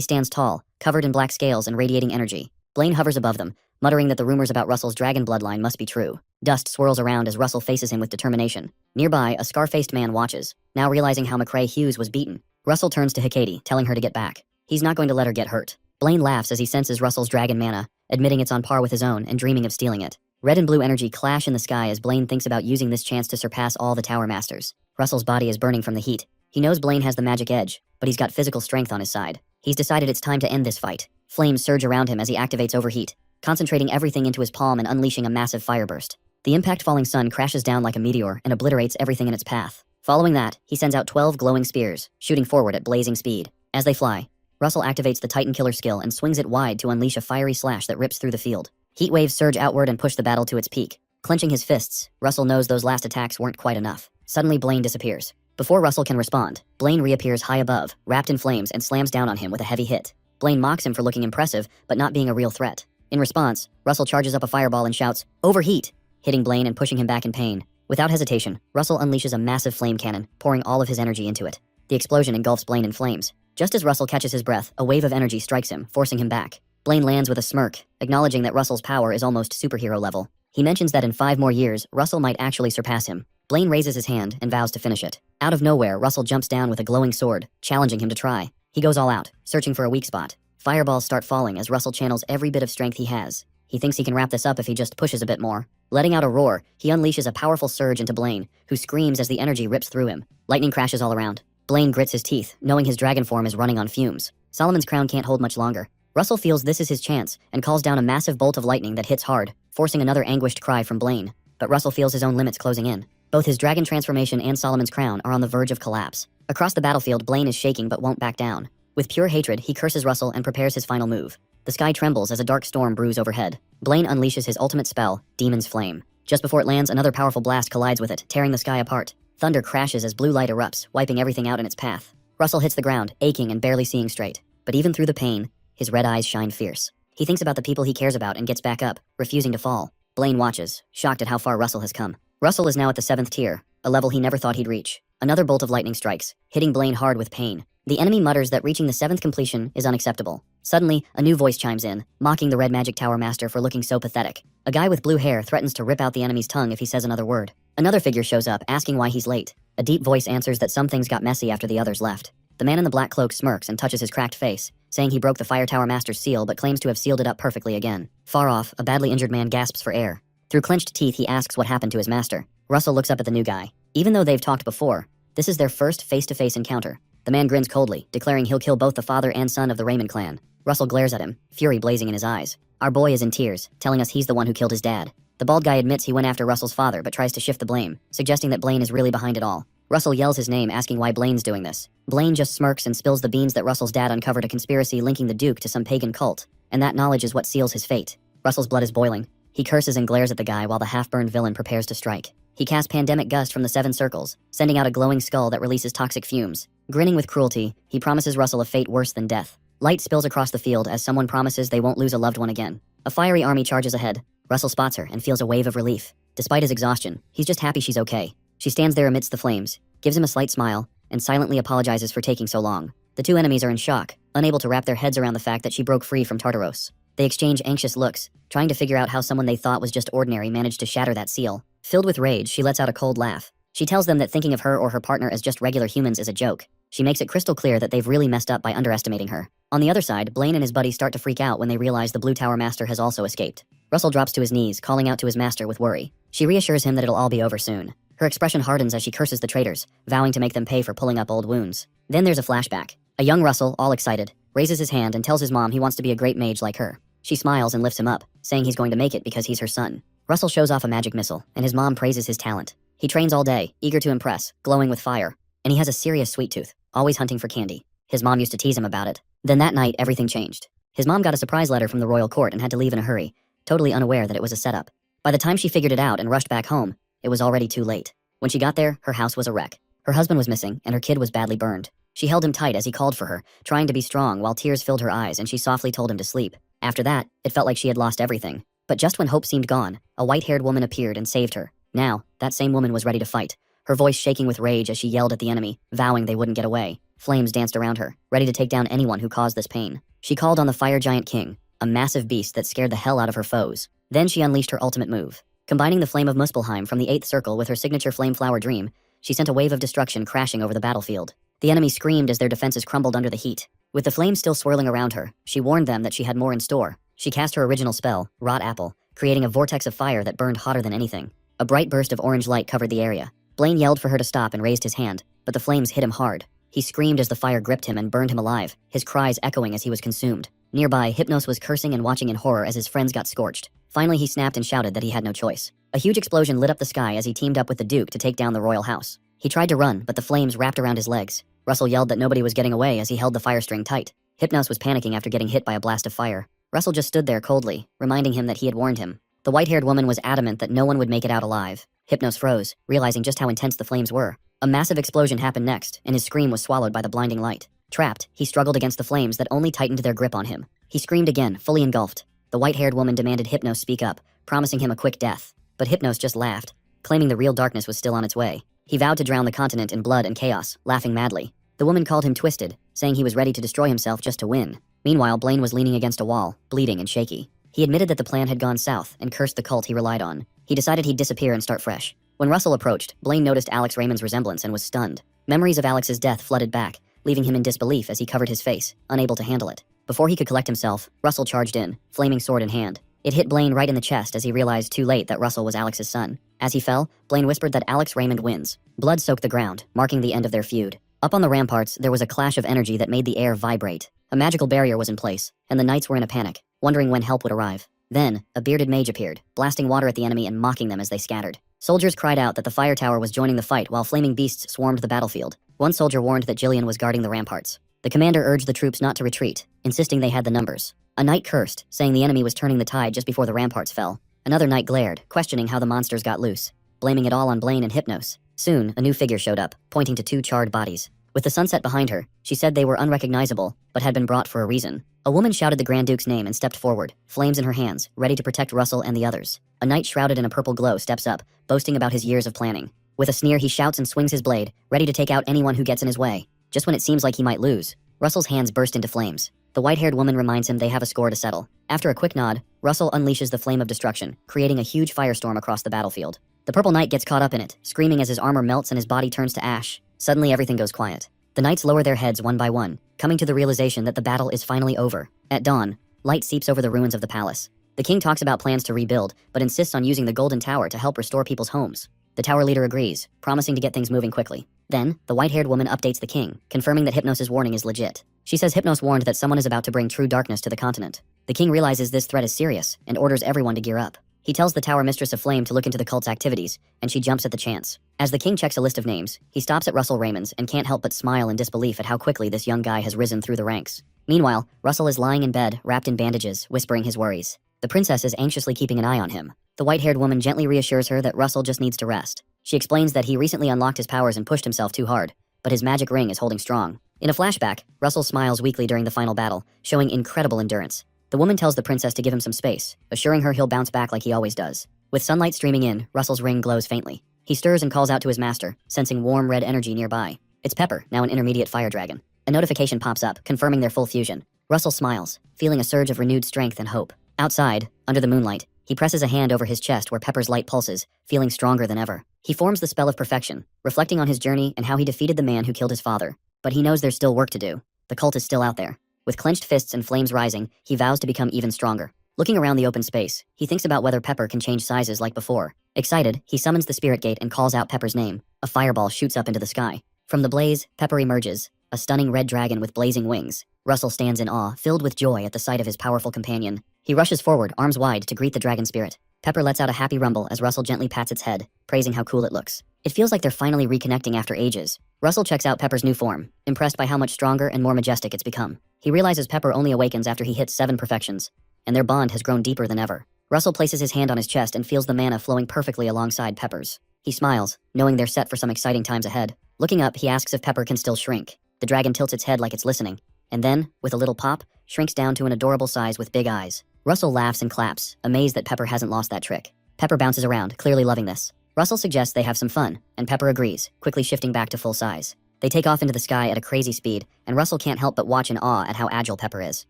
stands tall, covered in black scales and radiating energy. Blaine hovers above them, muttering that the rumors about Russell's dragon bloodline must be true. Dust swirls around as Russell faces him with determination. Nearby, a scar-faced man watches, now realizing how McCrae Hughes was beaten. Russell turns to Hecate, telling her to get back. He's not going to let her get hurt. Blaine laughs as he senses Russell's dragon mana, admitting it's on par with his own and dreaming of stealing it. Red and blue energy clash in the sky as Blaine thinks about using this chance to surpass all the Tower Masters. Russell's body is burning from the heat. He knows Blaine has the magic edge, but he's got physical strength on his side. He's decided it's time to end this fight. Flames surge around him as he activates overheat, concentrating everything into his palm and unleashing a massive fireburst. The impact-falling sun crashes down like a meteor and obliterates everything in its path. Following that, he sends out 12 glowing spears, shooting forward at blazing speed. As they fly, Russell activates the Titan Killer skill and swings it wide to unleash a fiery slash that rips through the field. Heat waves surge outward and push the battle to its peak. Clenching his fists, Russell knows those last attacks weren't quite enough. Suddenly, Blaine disappears. Before Russell can respond, Blaine reappears high above, wrapped in flames, and slams down on him with a heavy hit. Blaine mocks him for looking impressive, but not being a real threat. In response, Russell charges up a fireball and shouts, "Overheat!" hitting Blaine and pushing him back in pain. Without hesitation, Russell unleashes a massive flame cannon, pouring all of his energy into it. The explosion engulfs Blaine in flames. Just as Russell catches his breath, a wave of energy strikes him, forcing him back. Blaine lands with a smirk, acknowledging that Russell's power is almost superhero level. He mentions that in 5 more years, Russell might actually surpass him. Blaine raises his hand and vows to finish it. Out of nowhere, Russell jumps down with a glowing sword, challenging him to try. He goes all out, searching for a weak spot. Fireballs start falling as Russell channels every bit of strength he has. He thinks he can wrap this up if he just pushes a bit more. Letting out a roar, he unleashes a powerful surge into Blaine, who screams as the energy rips through him. Lightning crashes all around. Blaine grits his teeth, knowing his dragon form is running on fumes. Solomon's crown can't hold much longer. Russell feels this is his chance and calls down a massive bolt of lightning that hits hard, forcing another anguished cry from Blaine. But Russell feels his own limits closing in. Both his dragon transformation and Solomon's crown are on the verge of collapse. Across the battlefield, Blaine is shaking but won't back down. With pure hatred, he curses Russell and prepares his final move. The sky trembles as a dark storm brews overhead. Blaine unleashes his ultimate spell, Demon's Flame. Just before it lands, another powerful blast collides with it, tearing the sky apart. Thunder crashes as blue light erupts, wiping everything out in its path. Russell hits the ground, aching and barely seeing straight. But even through the pain, his red eyes shine fierce. He thinks about the people he cares about and gets back up, refusing to fall. Blaine watches, shocked at how far Russell has come. Russell is now at the 7th tier, a level he never thought he'd reach. Another bolt of lightning strikes, hitting Blaine hard with pain. The enemy mutters that reaching the 7th completion is unacceptable. Suddenly, a new voice chimes in, mocking the Red Magic Tower Master for looking so pathetic. A guy with blue hair threatens to rip out the enemy's tongue if he says another word. Another figure shows up, asking why he's late. A deep voice answers that some things got messy after the others left. The man in the black cloak smirks and touches his cracked face, saying he broke the Fire Tower Master's seal but claims to have sealed it up perfectly again. Far off, a badly injured man gasps for air. Through clenched teeth, he asks what happened to his master. Russell looks up at the new guy. Even though they've talked before, this is their first face-to-face encounter. The man grins coldly, declaring he'll kill both the father and son of the Raymond clan. Russell glares at him, fury blazing in his eyes. Our boy is in tears, telling us he's the one who killed his dad. The bald guy admits he went after Russell's father but tries to shift the blame, suggesting that Blaine is really behind it all. Russell yells his name, asking why Blaine's doing this. Blaine just smirks and spills the beans that Russell's dad uncovered a conspiracy linking the Duke to some pagan cult, and that knowledge is what seals his fate. Russell's blood is boiling. He curses and glares at the guy while the half-burned villain prepares to strike. He casts Pandemic Gust from the 7 circles, sending out a glowing skull that releases toxic fumes. Grinning with cruelty, he promises Russell a fate worse than death. Light spills across the field as someone promises they won't lose a loved one again. A fiery army charges ahead. Russell spots her and feels a wave of relief. Despite his exhaustion, he's just happy she's okay. She stands there amidst the flames, gives him a slight smile, and silently apologizes for taking so long. The two enemies are in shock, unable to wrap their heads around the fact that she broke free from Tartaros. They exchange anxious looks, trying to figure out how someone they thought was just ordinary managed to shatter that seal. Filled with rage, she lets out a cold laugh. She tells them that thinking of her or her partner as just regular humans is a joke. She makes it crystal clear that they've really messed up by underestimating her. On the other side, Blaine and his buddies start to freak out when they realize the Blue Tower Master has also escaped. Russell drops to his knees, calling out to his master with worry. She reassures him that it'll all be over soon. Her expression hardens as she curses the traitors, vowing to make them pay for pulling up old wounds. Then there's a flashback. A young Russell, all excited, raises his hand and tells his mom he wants to be a great mage like her. She smiles and lifts him up, saying he's going to make it because he's her son. Russell shows off a magic missile, and his mom praises his talent. He trains all day, eager to impress, glowing with fire. And he has a serious sweet tooth, always hunting for candy. His mom used to tease him about it. Then that night, everything changed. His mom got a surprise letter from the royal court and had to leave in a hurry, totally unaware that it was a setup. By the time she figured it out and rushed back home, it was already too late. When she got there, her house was a wreck. Her husband was missing, and her kid was badly burned. She held him tight as he called for her, trying to be strong while tears filled her eyes, and she softly told him to sleep. After that, it felt like she had lost everything. But just when hope seemed gone, a white-haired woman appeared and saved her. Now, that same woman was ready to fight, her voice shaking with rage as she yelled at the enemy, vowing they wouldn't get away. Flames danced around her, ready to take down anyone who caused this pain. She called on the fire giant king, a massive beast that scared the hell out of her foes. Then she unleashed her ultimate move. Combining the flame of Muspelheim from the 8th circle with her signature flame flower dream, she sent a wave of destruction crashing over the battlefield. The enemy screamed as their defenses crumbled under the heat. With the flames still swirling around her, she warned them that she had more in store. She cast her original spell, Rot Apple, creating a vortex of fire that burned hotter than anything. A bright burst of orange light covered the area. Blaine yelled for her to stop and raised his hand, but the flames hit him hard. He screamed as the fire gripped him and burned him alive, his cries echoing as he was consumed. Nearby, Hypnos was cursing and watching in horror as his friends got scorched. Finally, he snapped and shouted that he had no choice. A huge explosion lit up the sky as he teamed up with the Duke to take down the royal house. He tried to run, but the flames wrapped around his legs. Russell yelled that nobody was getting away as he held the fire string tight. Hypnos was panicking after getting hit by a blast of fire. Russell just stood there coldly, reminding him that he had warned him. The white-haired woman was adamant that no one would make it out alive. Hypnos froze, realizing just how intense the flames were. A massive explosion happened next, and his scream was swallowed by the blinding light. Trapped, he struggled against the flames that only tightened their grip on him. He screamed again, fully engulfed. The white-haired woman demanded Hypnos speak up, promising him a quick death. But Hypnos just laughed, claiming the real darkness was still on its way. He vowed to drown the continent in blood and chaos, laughing madly. The woman called him twisted, saying he was ready to destroy himself just to win. Meanwhile, Blaine was leaning against a wall, bleeding and shaky. He admitted that the plan had gone south and cursed the cult he relied on. He decided he'd disappear and start fresh. When Russell approached, Blaine noticed Alex Raymond's resemblance and was stunned. Memories of Alex's death flooded back, leaving him in disbelief as he covered his face, unable to handle it. Before he could collect himself, Russell charged in, flaming sword in hand. It hit Blaine right in the chest as he realized too late that Russell was Alex's son. As he fell, Blaine whispered that Alex Raymond wins. Blood soaked the ground, marking the end of their feud. Up on the ramparts, there was a clash of energy that made the air vibrate. A magical barrier was in place, and the knights were in a panic, wondering when help would arrive. Then, a bearded mage appeared, blasting water at the enemy and mocking them as they scattered. Soldiers cried out that the fire tower was joining the fight while flaming beasts swarmed the battlefield. One soldier warned that Jillian was guarding the ramparts. The commander urged the troops not to retreat, insisting they had the numbers. A knight cursed, saying the enemy was turning the tide just before the ramparts fell. Another knight glared, questioning how the monsters got loose, blaming it all on Blaine and Hypnos. Soon, a new figure showed up, pointing to 2 charred bodies. With the sunset behind her, she said they were unrecognizable, but had been brought for a reason. A woman shouted the Grand Duke's name and stepped forward, flames in her hands, ready to protect Russell and the others. A knight shrouded in a purple glow steps up, boasting about his years of planning. With a sneer, he shouts and swings his blade, ready to take out anyone who gets in his way. Just when it seems like he might lose, Russell's hands burst into flames. The white-haired woman reminds him they have a score to settle. After a quick nod, Russell unleashes the flame of destruction, creating a huge firestorm across the battlefield. The purple knight gets caught up in it, screaming as his armor melts and his body turns to ash. Suddenly, everything goes quiet. The knights lower their heads one by one, coming to the realization that the battle is finally over. At dawn, light seeps over the ruins of the palace. The king talks about plans to rebuild, but insists on using the golden tower to help restore people's homes. The tower leader agrees, promising to get things moving quickly. Then, the white-haired woman updates the king, confirming that Hypnos' warning is legit. She says Hypnos warned that someone is about to bring true darkness to the continent. The king realizes this threat is serious and orders everyone to gear up. He tells the Tower Mistress of Flame to look into the cult's activities, and she jumps at the chance. As the king checks a list of names, he stops at Russell Raymond's and can't help but smile in disbelief at how quickly this young guy has risen through the ranks. Meanwhile, Russell is lying in bed, wrapped in bandages, whispering his worries. The princess is anxiously keeping an eye on him. The white-haired woman gently reassures her that Russell just needs to rest. She explains that he recently unlocked his powers and pushed himself too hard, but his magic ring is holding strong. In a flashback, Russell smiles weakly during the final battle, showing incredible endurance. The woman tells the princess to give him some space, assuring her he'll bounce back like he always does. With sunlight streaming in, Russell's ring glows faintly. He stirs and calls out to his master, sensing warm red energy nearby. It's Pepper, now an intermediate fire dragon. A notification pops up, confirming their full fusion. Russell smiles, feeling a surge of renewed strength and hope. Outside, under the moonlight, he presses a hand over his chest where Pepper's light pulses, feeling stronger than ever. He forms the spell of perfection, reflecting on his journey and how he defeated the man who killed his father. But he knows there's still work to do. The cult is still out there. With clenched fists and flames rising, he vows to become even stronger. Looking around the open space, he thinks about whether Pepper can change sizes like before. Excited, he summons the spirit gate and calls out Pepper's name. A fireball shoots up into the sky. From the blaze, Pepper emerges, a stunning red dragon with blazing wings. Russell stands in awe, filled with joy at the sight of his powerful companion. He rushes forward, arms wide, to greet the dragon spirit. Pepper lets out a happy rumble as Russell gently pats its head, praising how cool it looks. It feels like they're finally reconnecting after ages. Russell checks out Pepper's new form, impressed by how much stronger and more majestic it's become. He realizes Pepper only awakens after he hits 7 perfections, and their bond has grown deeper than ever. Russell places his hand on his chest and feels the mana flowing perfectly alongside Pepper's. He smiles, knowing they're set for some exciting times ahead. Looking up, he asks if Pepper can still shrink. The dragon tilts its head like it's listening, and then, with a little pop, shrinks down to an adorable size with big eyes. Russell laughs and claps, amazed that Pepper hasn't lost that trick. Pepper bounces around, clearly loving this. Russell suggests they have some fun, and Pepper agrees, quickly shifting back to full size. They take off into the sky at a crazy speed, and Russell can't help but watch in awe at how agile Pepper is.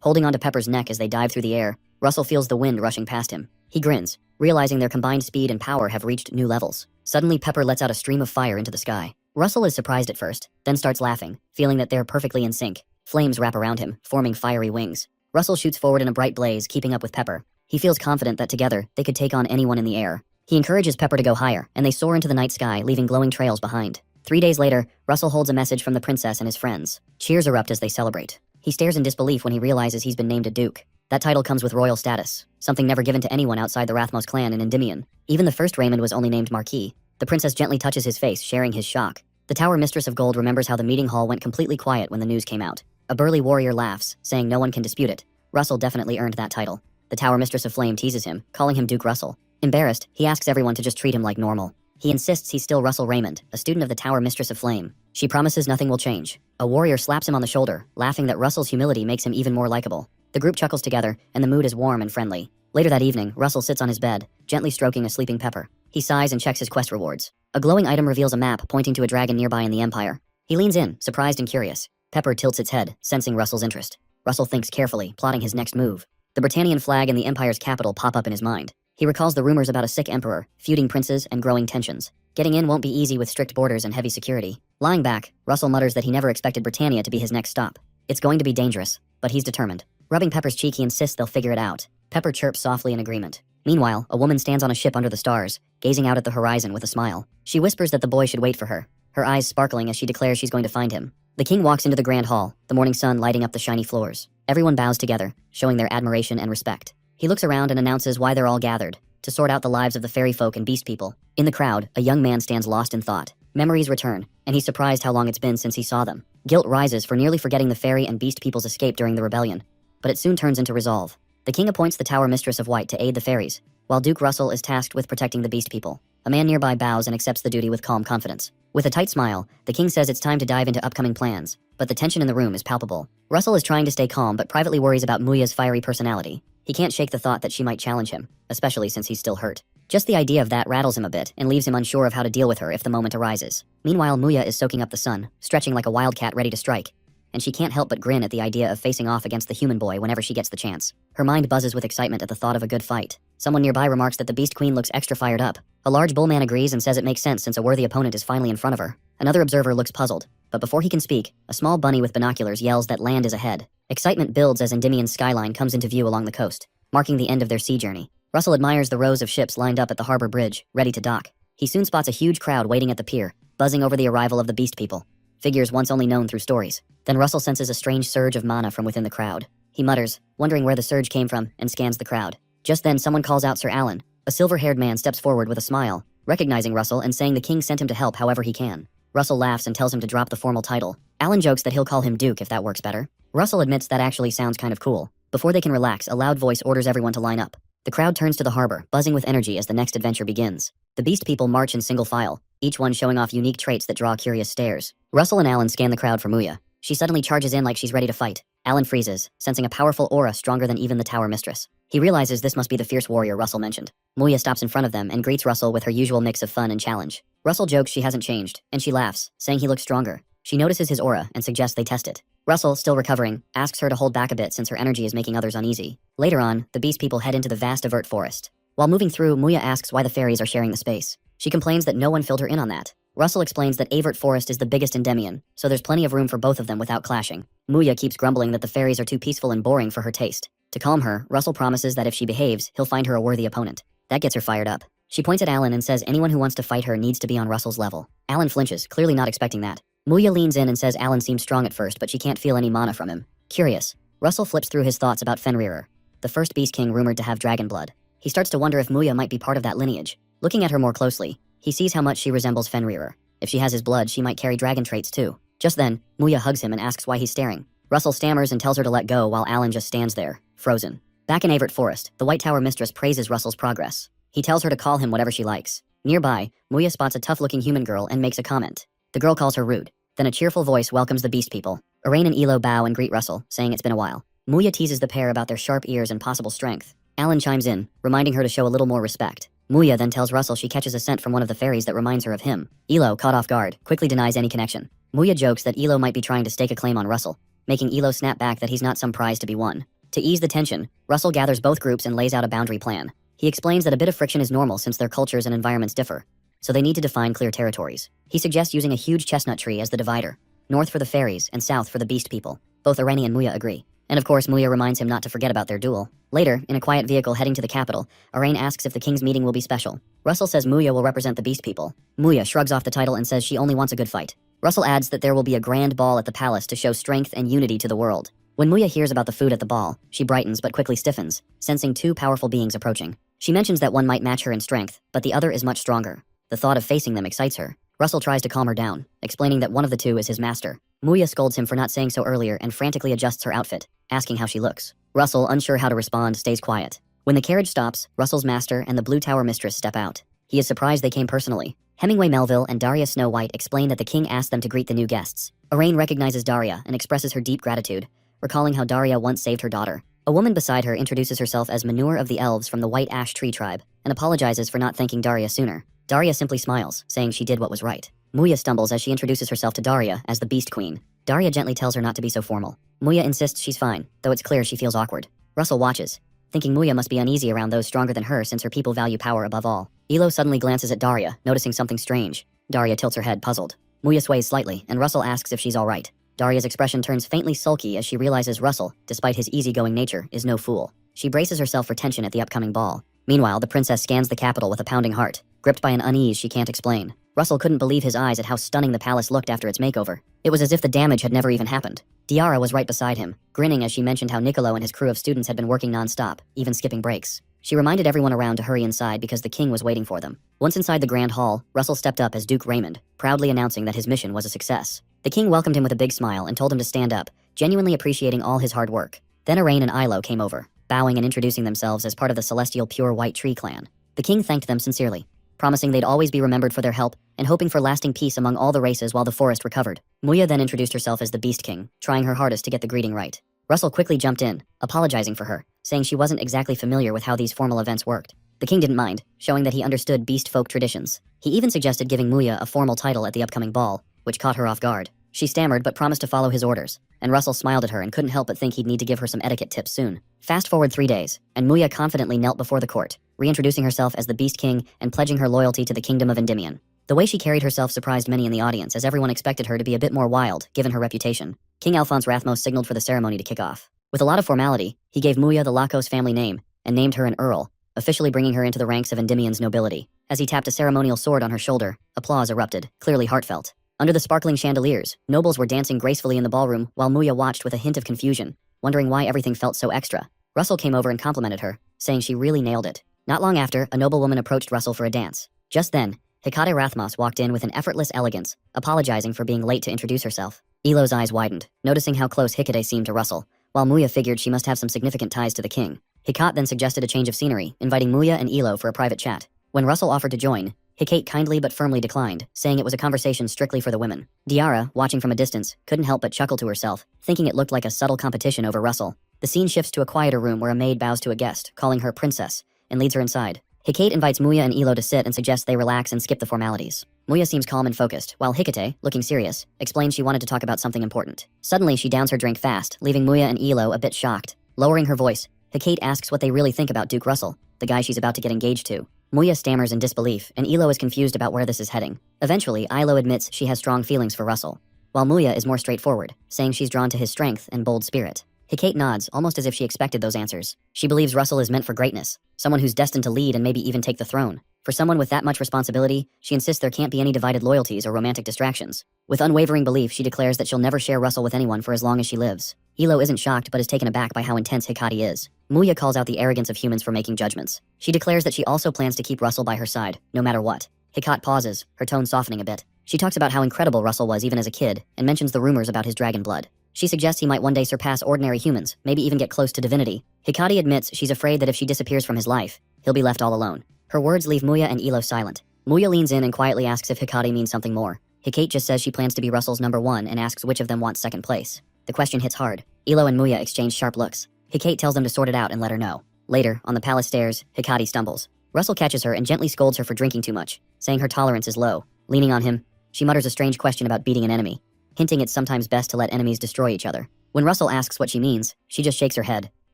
Holding onto Pepper's neck as they dive through the air, Russell feels the wind rushing past him. He grins, realizing their combined speed and power have reached new levels. Suddenly, Pepper lets out a stream of fire into the sky. Russell is surprised at first, then starts laughing, feeling that they're perfectly in sync. Flames wrap around him, forming fiery wings. Russell shoots forward in a bright blaze, keeping up with Pepper. He feels confident that together, they could take on anyone in the air. He encourages Pepper to go higher, and they soar into the night sky, leaving glowing trails behind. 3 days later, Russell holds a message from the princess and his friends. Cheers erupt as they celebrate. He stares in disbelief when he realizes he's been named a duke. That title comes with royal status, something never given to anyone outside the Rathmos clan in Endymion. Even the first Raymond was only named Marquis. The princess gently touches his face, sharing his shock. The Tower Mistress of Gold remembers how the meeting hall went completely quiet when the news came out. A burly warrior laughs, saying no one can dispute it. Russell definitely earned that title. The Tower Mistress of Flame teases him, calling him Duke Russell. Embarrassed, he asks everyone to just treat him like normal. He insists he's still Russell Raymond, a student of the Tower Mistress of Flame. She promises nothing will change. A warrior slaps him on the shoulder, laughing that Russell's humility makes him even more likable. The group chuckles together, and the mood is warm and friendly. Later that evening, Russell sits on his bed, gently stroking a sleeping Pepper. He sighs and checks his quest rewards. A glowing item reveals a map pointing to a dragon nearby in the Empire. He leans in, surprised and curious. Pepper tilts its head, sensing Russell's interest. Russell thinks carefully, plotting his next move. The Britannian flag and the Empire's capital pop up in his mind. He recalls the rumors about a sick emperor, feuding princes, and growing tensions. Getting in won't be easy with strict borders and heavy security. Lying back, Russell mutters that he never expected Britannia to be his next stop. It's going to be dangerous, but he's determined. Rubbing Pepper's cheek, he insists they'll figure it out. Pepper chirps softly in agreement. Meanwhile, a woman stands on a ship under the stars, gazing out at the horizon with a smile. She whispers that the boy should wait for her, her eyes sparkling as she declares she's going to find him. The king walks into the grand hall, the morning sun lighting up the shiny floors. Everyone bows together, showing their admiration and respect. He looks around and announces why they're all gathered, to sort out the lives of the fairy folk and beast people. In the crowd, a young man stands lost in thought. Memories return, and he's surprised how long it's been since he saw them. Guilt rises for nearly forgetting the fairy and beast people's escape during the rebellion, but it soon turns into resolve. The king appoints the Tower Mistress of White to aid the fairies, while Duke Russell is tasked with protecting the beast people. A man nearby bows and accepts the duty with calm confidence. With a tight smile, the king says it's time to dive into upcoming plans, but the tension in the room is palpable. Russell is trying to stay calm but privately worries about Muya's fiery personality. He can't shake the thought that she might challenge him, especially since he's still hurt. Just the idea of that rattles him a bit and leaves him unsure of how to deal with her if the moment arises. Meanwhile, Muya is soaking up the sun, stretching like a wildcat ready to strike, and she can't help but grin at the idea of facing off against the human boy whenever she gets the chance. Her mind buzzes with excitement at the thought of a good fight. Someone nearby remarks that the Beast Queen looks extra fired up. A large bullman agrees and says it makes sense since a worthy opponent is finally in front of her. Another observer looks puzzled, but before he can speak, a small bunny with binoculars yells that land is ahead. Excitement builds as Endymion's skyline comes into view along the coast, marking the end of their sea journey. Russell admires the rows of ships lined up at the harbor bridge, ready to dock. He soon spots a huge crowd waiting at the pier, buzzing over the arrival of the beast people, figures once only known through stories. Then Russell senses a strange surge of mana from within the crowd. He mutters, wondering where the surge came from, and scans the crowd. Just then someone calls out Sir Alan. A silver-haired man steps forward with a smile, recognizing Russell and saying the king sent him to help however he can. Russell laughs and tells him to drop the formal title. Alan jokes that he'll call him Duke if that works better. Russell admits that actually sounds kind of cool. Before they can relax, a loud voice orders everyone to line up. The crowd turns to the harbor, buzzing with energy as the next adventure begins. The beast people march in single file, each one showing off unique traits that draw curious stares. Russell and Alan scan the crowd for Muya. She suddenly charges in like she's ready to fight. Alan freezes, sensing a powerful aura stronger than even the Tower Mistress. He realizes this must be the fierce warrior Russell mentioned. Muya stops in front of them and greets Russell with her usual mix of fun and challenge. Russell jokes she hasn't changed, and she laughs, saying he looks stronger. She notices his aura and suggests they test it. Russell, still recovering, asks her to hold back a bit since her energy is making others uneasy. Later on, the beast people head into the vast Avert forest. While moving through, Muya asks why the fairies are sharing the space. She complains that no one filled her in on that. Russell explains that Avert Forest is the biggest in Endymion, so there's plenty of room for both of them without clashing. Muya keeps grumbling that the fairies are too peaceful and boring for her taste. To calm her, Russell promises that if she behaves, he'll find her a worthy opponent. That gets her fired up. She points at Alan and says anyone who wants to fight her needs to be on Russell's level. Alan flinches, clearly not expecting that. Muya leans in and says Alan seems strong at first, but she can't feel any mana from him. Curious, Russell flips through his thoughts about Fenrir, the first Beast King rumored to have dragon blood. He starts to wonder if Muya might be part of that lineage. Looking at her more closely, he sees how much she resembles Fenrir. If she has his blood, she might carry dragon traits too. Just then, Muya hugs him and asks why he's staring. Russell stammers and tells her to let go while Alan just stands there, frozen. Back in Avert Forest, the White Tower mistress praises Russell's progress. He tells her to call him whatever she likes. Nearby, Muya spots a tough-looking human girl and makes a comment. The girl calls her rude. Then a cheerful voice welcomes the beast people. Arain and Elo bow and greet Russell, saying it's been a while. Muya teases the pair about their sharp ears and possible strength. Alan chimes in, reminding her to show a little more respect. Muya then tells Russell she catches a scent from one of the fairies that reminds her of him. Elo, caught off guard, quickly denies any connection. Muya jokes that Elo might be trying to stake a claim on Russell, making Elo snap back that he's not some prize to be won. To ease the tension, Russell gathers both groups and lays out a boundary plan. He explains that a bit of friction is normal since their cultures and environments differ, so they need to define clear territories. He suggests using a huge chestnut tree as the divider, north for the fairies and south for the beast people. Both Arain and Muya agree. And of course, Muya reminds him not to forget about their duel. Later, in a quiet vehicle heading to the capital, Arain asks if the king's meeting will be special. Russell says Muya will represent the beast people. Muya shrugs off the title and says she only wants a good fight. Russell adds that there will be a grand ball at the palace to show strength and unity to the world. When Muya hears about the food at the ball, she brightens but quickly stiffens, sensing two powerful beings approaching. She mentions that one might match her in strength, but the other is much stronger. The thought of facing them excites her. Russell tries to calm her down, explaining that one of the two is his master. Muya scolds him for not saying so earlier and frantically adjusts her outfit, asking how she looks. Russell, unsure how to respond, stays quiet. When the carriage stops, Russell's master and the Blue Tower mistress step out. He is surprised they came personally. Hemingway Melville and Daria Snow White explain that the king asked them to greet the new guests. Arain recognizes Daria and expresses her deep gratitude, recalling how Daria once saved her daughter. A woman beside her introduces herself as Manure of the Elves from the White Ash Tree tribe, and apologizes for not thanking Daria sooner. Daria simply smiles, saying she did what was right. Muya stumbles as she introduces herself to Daria as the Beast Queen. Daria gently tells her not to be so formal. Muya insists she's fine, though it's clear she feels awkward. Russell watches, thinking Muya must be uneasy around those stronger than her since her people value power above all. Elo suddenly glances at Daria, noticing something strange. Daria tilts her head, puzzled. Muya sways slightly, and Russell asks if she's alright. Daria's expression turns faintly sulky as she realizes Russell, despite his easygoing nature, is no fool. She braces herself for tension at the upcoming ball. Meanwhile, the princess scans the capital with a pounding heart, gripped by an unease she can't explain. Russell couldn't believe his eyes at how stunning the palace looked after its makeover. It was as if the damage had never even happened. Diara was right beside him, grinning as she mentioned how Niccolo and his crew of students had been working non-stop, even skipping breaks. She reminded everyone around to hurry inside because the king was waiting for them. Once inside the grand hall, Russell stepped up as Duke Raymond, proudly announcing that his mission was a success. The king welcomed him with a big smile and told him to stand up, genuinely appreciating all his hard work. Then Arain and Ilo came over, bowing and introducing themselves as part of the celestial Pure White Tree clan. The king thanked them sincerely, promising they'd always be remembered for their help and hoping for lasting peace among all the races while the forest recovered. Muya then introduced herself as the Beast King, trying her hardest to get the greeting right. Russell quickly jumped in, apologizing for her, saying she wasn't exactly familiar with how these formal events worked. The king didn't mind, showing that he understood beast folk traditions. He even suggested giving Muya a formal title at the upcoming ball, which caught her off guard. She stammered but promised to follow his orders, and Russell smiled at her and couldn't help but think he'd need to give her some etiquette tips soon. Fast forward 3 days, and Muya confidently knelt before the court, reintroducing herself as the Beast King and pledging her loyalty to the kingdom of Endymion. The way she carried herself surprised many in the audience as everyone expected her to be a bit more wild, given her reputation. King Alphonse Rathmos signaled for the ceremony to kick off. With a lot of formality, he gave Muya the Lakos family name and named her an Earl, officially bringing her into the ranks of Endymion's nobility. As he tapped a ceremonial sword on her shoulder, applause erupted, clearly heartfelt. Under the sparkling chandeliers, nobles were dancing gracefully in the ballroom while Muya watched with a hint of confusion, wondering why everything felt so extra. Russell came over and complimented her, saying she really nailed it. Not long after, a noblewoman approached Russell for a dance. Just then, Hecate Rathmos walked in with an effortless elegance, apologizing for being late to introduce herself. Elo's eyes widened, noticing how close Hecate seemed to Russell, while Muya figured she must have some significant ties to the king. Hecate then suggested a change of scenery, inviting Muya and Elo for a private chat. When Russell offered to join, Hecate kindly but firmly declined, saying it was a conversation strictly for the women. Diara, watching from a distance, couldn't help but chuckle to herself, thinking it looked like a subtle competition over Russell. The scene shifts to a quieter room where a maid bows to a guest, calling her princess, and leads her inside. Hecate invites Muya and Elo to sit and suggests they relax and skip the formalities. Muya seems calm and focused, while Hecate, looking serious, explains she wanted to talk about something important. Suddenly, she downs her drink fast, leaving Muya and Elo a bit shocked. Lowering her voice, Hecate asks what they really think about Duke Russell, the guy she's about to get engaged to. Muya stammers in disbelief, and Elo is confused about where this is heading. Eventually, Ilo admits she has strong feelings for Russell, while Muya is more straightforward, saying she's drawn to his strength and bold spirit. Hecate nods, almost as if she expected those answers. She believes Russell is meant for greatness, someone who's destined to lead and maybe even take the throne. For someone with that much responsibility, she insists there can't be any divided loyalties or romantic distractions. With unwavering belief, she declares that she'll never share Russell with anyone for as long as she lives. Elo isn't shocked but is taken aback by how intense Hecate is. Muya calls out the arrogance of humans for making judgments. She declares that she also plans to keep Russell by her side, no matter what. Hecate pauses, her tone softening a bit. She talks about how incredible Russell was even as a kid, and mentions the rumors about his dragon blood. She suggests he might one day surpass ordinary humans, maybe even get close to divinity. Hikari admits she's afraid that if she disappears from his life, he'll be left all alone. Her words leave Muya and Ilo silent. Muya leans in and quietly asks if Hikari means something more. Hikate just says she plans to be Russell's #1 and asks which of them wants second place. The question hits hard. Ilo and Muya exchange sharp looks. Hikate tells them to sort it out and let her know. Later, on the palace stairs, Hikari stumbles. Russell catches her and gently scolds her for drinking too much, saying her tolerance is low. Leaning on him, she mutters a strange question about beating an enemy, hinting it's sometimes best to let enemies destroy each other. When Russell asks what she means, she just shakes her head.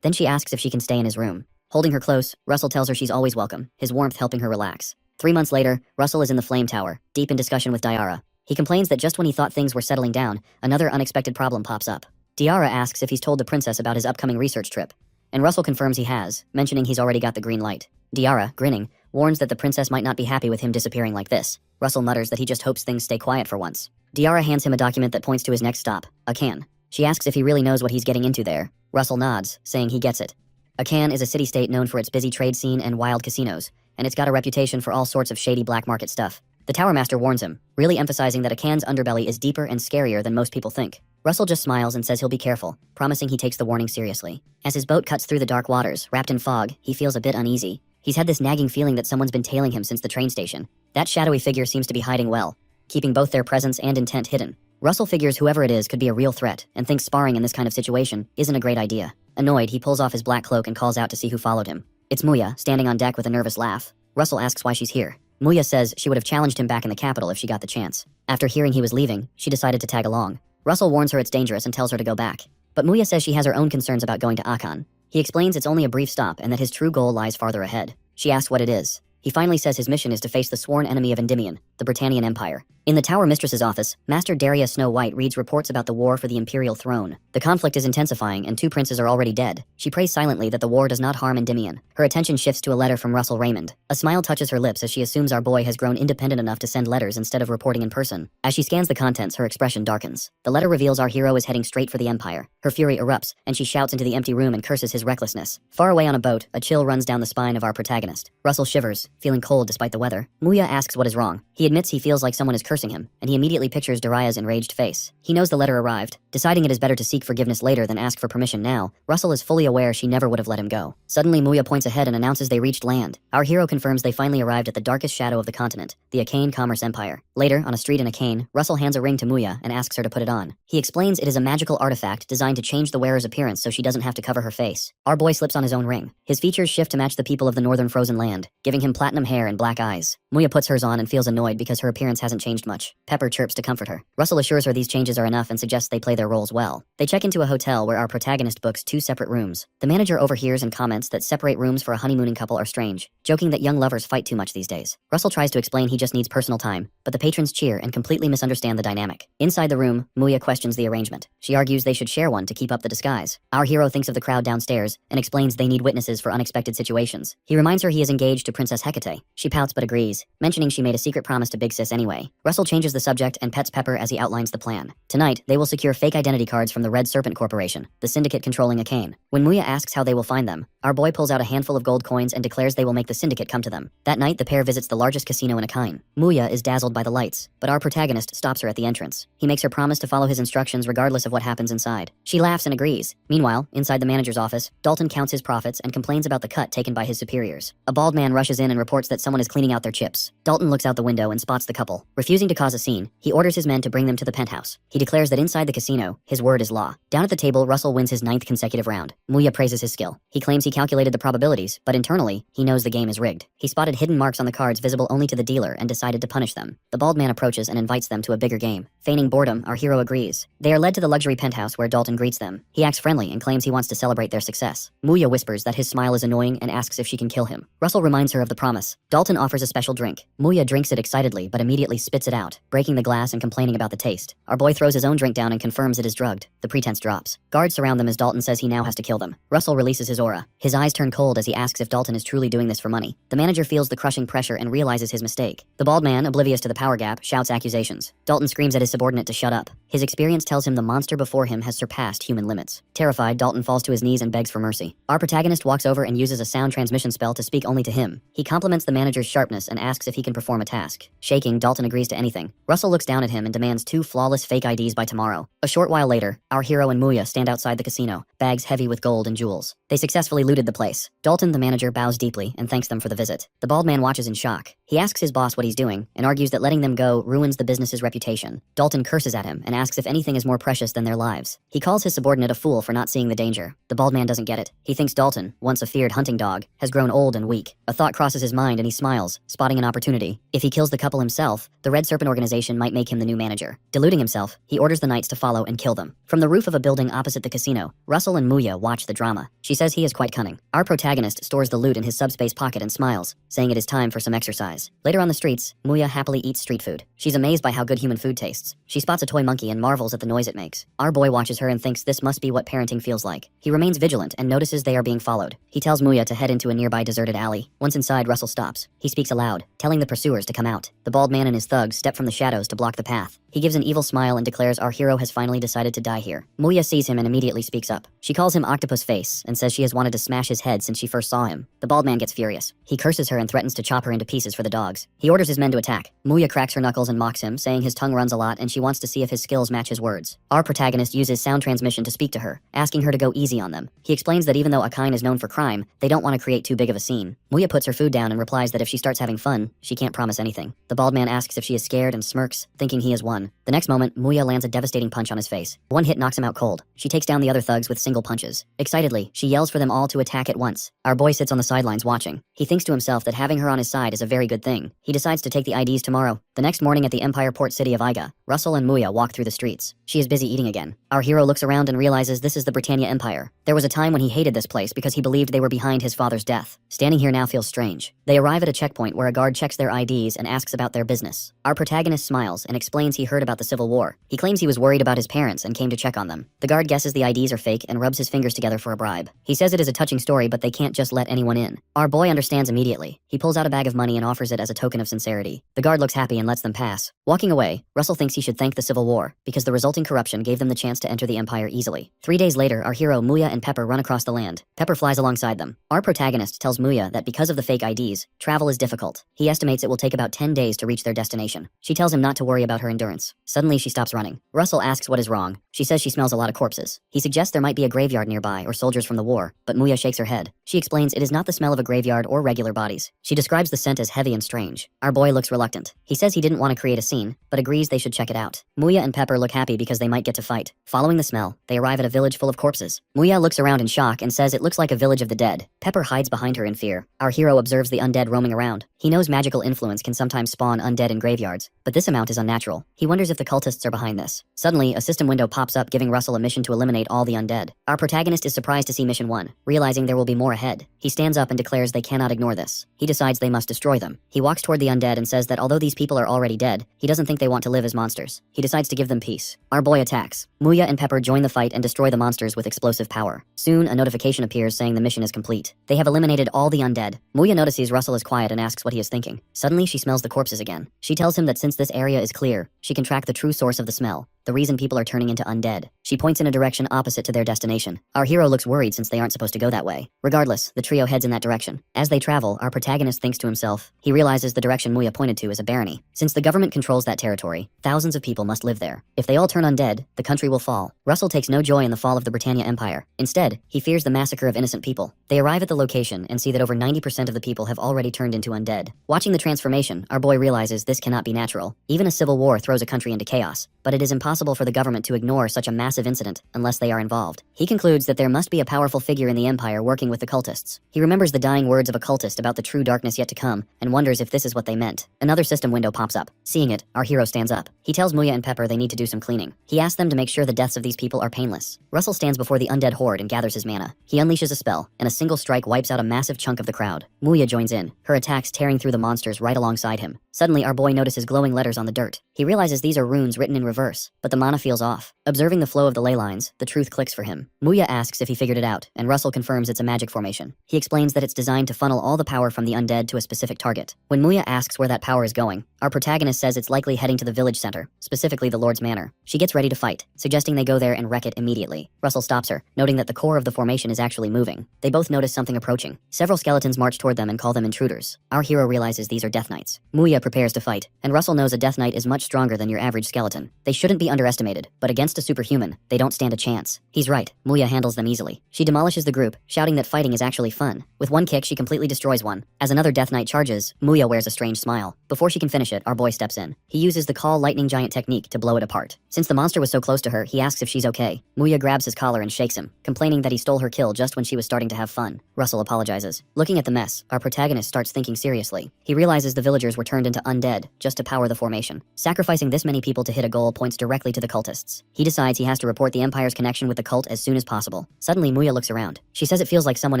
Then she asks if she can stay in his room. Holding her close, Russell tells her she's always welcome, his warmth helping her relax. 3 months later, Russell is in the Flame Tower, deep in discussion with Diara. He complains that just when he thought things were settling down, another unexpected problem pops up. Diara asks if he's told the princess about his upcoming research trip, and Russell confirms he has, mentioning he's already got the green light. Diara, grinning, warns that the princess might not be happy with him disappearing like this. Russell mutters that he just hopes things stay quiet for once. Diara hands him a document that points to his next stop, Akan. She asks if he really knows what he's getting into there. Russell nods, saying he gets it. Akan is a city-state known for its busy trade scene and wild casinos, and it's got a reputation for all sorts of shady black market stuff. The Tower Master warns him, really emphasizing that Akan's underbelly is deeper and scarier than most people think. Russell just smiles and says he'll be careful, promising he takes the warning seriously. As his boat cuts through the dark waters, wrapped in fog, he feels a bit uneasy. He's had this nagging feeling that someone's been tailing him since the train station. That shadowy figure seems to be hiding well, keeping both their presence and intent hidden. Russell figures whoever it is could be a real threat, and thinks sparring in this kind of situation isn't a great idea. Annoyed, he pulls off his black cloak and calls out to see who followed him. It's Muya, standing on deck with a nervous laugh. Russell asks why she's here. Muya says she would have challenged him back in the capital if she got the chance. After hearing he was leaving, she decided to tag along. Russell warns her it's dangerous and tells her to go back. But Muya says she has her own concerns about going to Akan. He explains it's only a brief stop and that his true goal lies farther ahead. She asks what it is. He finally says his mission is to face the sworn enemy of Endymion, the Britannian Empire. In the Tower Mistress's office, Master Daria Snow White reads reports about the war for the imperial throne. The conflict is intensifying and 2 princes are already dead. She prays silently that the war does not harm Endymion. Her attention shifts to a letter from Russell Raymond. A smile touches her lips as she assumes our boy has grown independent enough to send letters instead of reporting in person. As she scans the contents, her expression darkens. The letter reveals our hero is heading straight for the Empire. Her fury erupts, and she shouts into the empty room and curses his recklessness. Far away on a boat, a chill runs down the spine of our protagonist. Russell shivers, feeling cold despite the weather. Muya asks what is wrong. He admits he feels like someone is cursing him, and he immediately pictures Daria's enraged face. He knows the letter arrived. Deciding it is better to seek forgiveness later than ask for permission now, Russell is fully aware she never would have let him go. Suddenly, Muya points ahead and announces they reached land. Our hero confirms they finally arrived at the darkest shadow of the continent, the Akane Commerce Empire. Later, on a street in Akane, Russell hands a ring to Muya and asks her to put it on. He explains it is a magical artifact designed to change the wearer's appearance so she doesn't have to cover her face. Our boy slips on his own ring. His features shift to match the people of the northern frozen land, giving him platinum hair and black eyes. Muya puts hers on and feels annoyed because her appearance hasn't changed much. Pepper chirps to comfort her. Russell assures her these changes are enough and suggests they play their roles well. They check into a hotel where our protagonist books 2 separate rooms. The manager overhears and comments that separate rooms for a honeymooning couple are strange, joking that young lovers fight too much these days. Russell tries to explain he just needs personal time, but the patrons cheer and completely misunderstand the dynamic. Inside the room, Muya questions the arrangement. She argues they should share one to keep up the disguise. Our hero thinks of the crowd downstairs and explains they need witnesses for unexpected situations. He reminds her he is engaged to Princess Hecate. She pouts but agrees, mentioning she made a secret promise to Big Sis anyway. Russell changes the subject and pets Pepper as he outlines the plan. Tonight, they will secure fake identity cards from the Red Serpent Corporation, the syndicate controlling Akane. When Muya asks how they will find them, our boy pulls out a handful of gold coins and declares they will make the syndicate come to them. That night, the pair visits the largest casino in Akane. Muya is dazzled by the lights, but our protagonist stops her at the entrance. He makes her promise to follow his instructions regardless of what happens inside. She laughs and agrees. Meanwhile, inside the manager's office, Dalton counts his profits and complains about the cut taken by his superiors. A bald man rushes in and reports that someone is cleaning out their chips. Dalton looks out the window and spots the couple. Refusing to cause a scene, he orders his men to bring them to the penthouse. He declares that inside the casino, his word is law. Down at the table, Russell wins his 9th consecutive round. Muya praises his skill. He claims he calculated the probabilities, but internally, he knows the game is rigged. He spotted hidden marks on the cards visible only to the dealer and decided to punish them. The bald man approaches and invites them to a bigger game. Feigning boredom, our hero agrees. They are led to the luxury penthouse where Dalton greets them. He acts friendly and claims he wants to celebrate their success. Muya whispers that his smile is annoying and asks if she can kill him. Russell reminds her of the promise. Dalton offers a special drink. Muya drinks it excitedly but immediately spits it out, breaking the glass and complaining about the taste. Our boy throws his own drink down and confirms it is drugged. The pretense drops. Guards surround them as Dalton says he now has to kill them. Russell releases his aura. His eyes turn cold as he asks if Dalton is truly doing this for money. The manager feels the crushing pressure and realizes his mistake. The bald man, oblivious to the power gap, shouts accusations. Dalton screams at his subordinate to shut up. His experience tells him the monster before him has surpassed human limits. Terrified, Dalton falls to his knees and begs for mercy. Our protagonist walks over and uses a sound transmission spell to speak only to him. He compliments the manager's sharpness and asks if he can perform a task. ask. Shaking, Dalton agrees to anything. Russell looks down at him and demands 2 flawless fake IDs by tomorrow. A short while later, our hero and Muya stand outside the casino, bags heavy with gold and jewels. They successfully looted the place. Dalton, the manager, bows deeply and thanks them for the visit. The bald man watches in shock. He asks his boss what he's doing and argues that letting them go ruins the business's reputation. Dalton curses at him and asks if anything is more precious than their lives. He calls his subordinate a fool for not seeing the danger. The bald man doesn't get it. He thinks Dalton, once a feared hunting dog, has grown old and weak. A thought crosses his mind and he smiles, spotting an opportunity. If he kills the couple himself, the Red Serpent organization might make him the new manager. Deluding himself, he orders the knights to follow and kill them. From the roof of a building opposite the casino, Russell and Muya watch the drama. She says he is quite cunning. Our protagonist stores the loot in his subspace pocket and smiles, saying it is time for some exercise. Later on the streets, Muya happily eats street food. She's amazed by how good human food tastes. She spots a toy monkey and marvels at the noise it makes. Our boy watches her and thinks this must be what parenting feels like. He remains vigilant and notices they are being followed. He tells Muya to head into a nearby deserted alley. Once inside, Russell stops. He speaks aloud, telling the pursuers to come out. The bald man and his thugs step from the shadows to block the path. He gives an evil smile and declares our hero has finally decided to die here. Muya sees him and immediately speaks up. She calls him Octopus Face and says she has wanted to smash his head since she first saw him. The bald man gets furious. He curses her and threatens to chop her into pieces for the dogs. He orders his men to attack. Muya cracks her knuckles and mocks him, saying his tongue runs a lot and she wants to see if his skills match his words. Our protagonist uses sound transmission to speak to her, asking her to go easy on them. He explains that even though Akain is known for crime, they don't want to create too big of a scene. Muya puts her food down and replies that if she starts having fun, she can't promise anything. The bald man asks if she is scared and smirks, thinking he has won. The next moment, Muya lands a devastating punch on his face. One hit knocks him out cold. She takes down the other thugs with single punches. Excitedly, she yells for them all to attack at once. Our boy sits on the sidelines watching. He thinks to himself that having her on his side is a very good thing. He decides to take the IDs tomorrow. The next morning at the Empire port city of Iga, Russell and Muya walk through the streets. She is busy eating again. Our hero looks around and realizes this is the Britannia Empire. There was a time when he hated this place because he believed they were behind his father's death. Standing here now feels strange. They arrive at a checkpoint where a guard checks their IDs and asks about their business. Our protagonist smiles and explains he heard about the Civil War. He claims he was worried about his parents and came to check on them. The guard guesses the IDs are fake and rubs his fingers together for a bribe. He says it is a touching story, but they can't just let anyone in. Our boy understands immediately. He pulls out a bag of money and offers it as a token of sincerity. The guard looks happy and lets them pass. Walking away, Russell thinks he should thank the Civil War, because the resulting corruption gave them the chance to enter the Empire easily. 3 days later, our hero Muya and Pepper run across the land. Pepper flies alongside them. Our protagonist tells Muya that because of the fake IDs, travel is difficult. He estimates it will take about 10 days to reach their destination. She tells him not to worry about her endurance. Suddenly, she stops running. Russell asks what is wrong. She says she smells a lot of corpses. He suggests there might be a graveyard nearby or soldiers from the war, but Muya shakes her head. She explains it is not the smell of a graveyard or regular bodies. She describes the scent as heavy and strange. Our boy looks reluctant. He says he didn't want to create a scene, but agrees they should check it out. Muya and Pepper look happy because they might get to fight. Following the smell, they arrive at a village full of corpses. Muya looks around in shock and says it looks like a village of the dead. Pepper hides behind her in fear. Our hero observes the undead roaming around. He knows magical influence can sometimes spawn undead in graveyards, but this amount is unnatural. He wonders if the cultists are behind this. Suddenly, a system window pops up giving Russell a mission to eliminate all the undead. Our protagonist is surprised to see mission 1, realizing there will be more ahead. He stands up and declares they cannot ignore this. He decides they must destroy them. He walks toward the undead and says that although these people are already dead, he doesn't think they want to live as monsters. He decides to give them peace. Our boy attacks. Muya and Pepper join the fight and destroy the monsters with explosive power. Soon, a notification appears saying the mission is complete. They have eliminated all the undead. Muya notices Russell is quiet and asks what he is thinking. Suddenly, she smells the corpses again. She tells him that since this area is clear, she can track the true source of the smell, the reason people are turning into undead. She points in a direction opposite to their destination. Our hero looks worried since they aren't supposed to go that way. Regardless, the trio heads in that direction. As they travel, our protagonist thinks to himself. He realizes the direction Muya pointed to is a barony. Since the government controls that territory, thousands of people must live there. If they all turn undead, the country will fall. Russell takes no joy in the fall of the Britannia Empire. Instead, he fears the massacre of innocent people. They arrive at the location and see that over 90% of the people have already turned into undead. Watching the transformation, our boy realizes this cannot be natural. Even a civil war throws a country into chaos, but it is impossible for the government to ignore such a massive incident unless they are involved. He concludes that there must be a powerful figure in the Empire working with the cultists. He remembers the dying words of a cultist about the true darkness yet to come and wonders if this is what they meant. Another system window pops up. Seeing it, our hero stands up. He tells Muya and Pepper they need to do some cleaning. He asks them to make sure the deaths of these people are painless. Russell stands before the undead horde and gathers his mana. He unleashes a spell, and a single strike wipes out a massive chunk of the crowd. Muya joins in, her attacks tearing through the monsters right alongside him. Suddenly, our boy notices glowing letters on the dirt. He realizes these are runes written in reverse, but the mana feels off. Observing the flow of the ley lines, the truth clicks for him. Muya asks if he figured it out, and Russell confirms it's a magic formation. He explains that it's designed to funnel all the power from the undead to a specific target. When Muya asks where that power is going, Our protagonist says it's likely heading to the village center, specifically the Lord's Manor. She gets ready to fight, suggesting they go there and wreck it immediately. Russell stops her, noting that the core of the formation is actually moving. They both notice something approaching. Several skeletons march toward them and call them intruders. Our hero realizes these are Death Knights. Muya prepares to fight, and Russell knows a Death Knight is much stronger than your average skeleton. They shouldn't be underestimated, but against a superhuman, they don't stand a chance. He's right, Muya handles them easily. She demolishes the group, shouting that fighting is actually fun. With one kick, she completely destroys one. As another Death Knight charges, Muya wears a strange smile. Before she can finish it, our boy steps in. He uses the Call Lightning Giant technique to blow it apart. Since the monster was so close to her, he asks if she's okay. Muya grabs his collar and shakes him, complaining that he stole her kill just when she was starting to have fun. Russell apologizes. Looking at the mess, our protagonist starts thinking seriously. He realizes the villagers were turned into undead just to power the formation. Sacrificing this many people to hit a goal points directly to the cultists. He decides he has to report the Empire's connection with the cult as soon as possible. Suddenly, Muya looks around. She says it feels like someone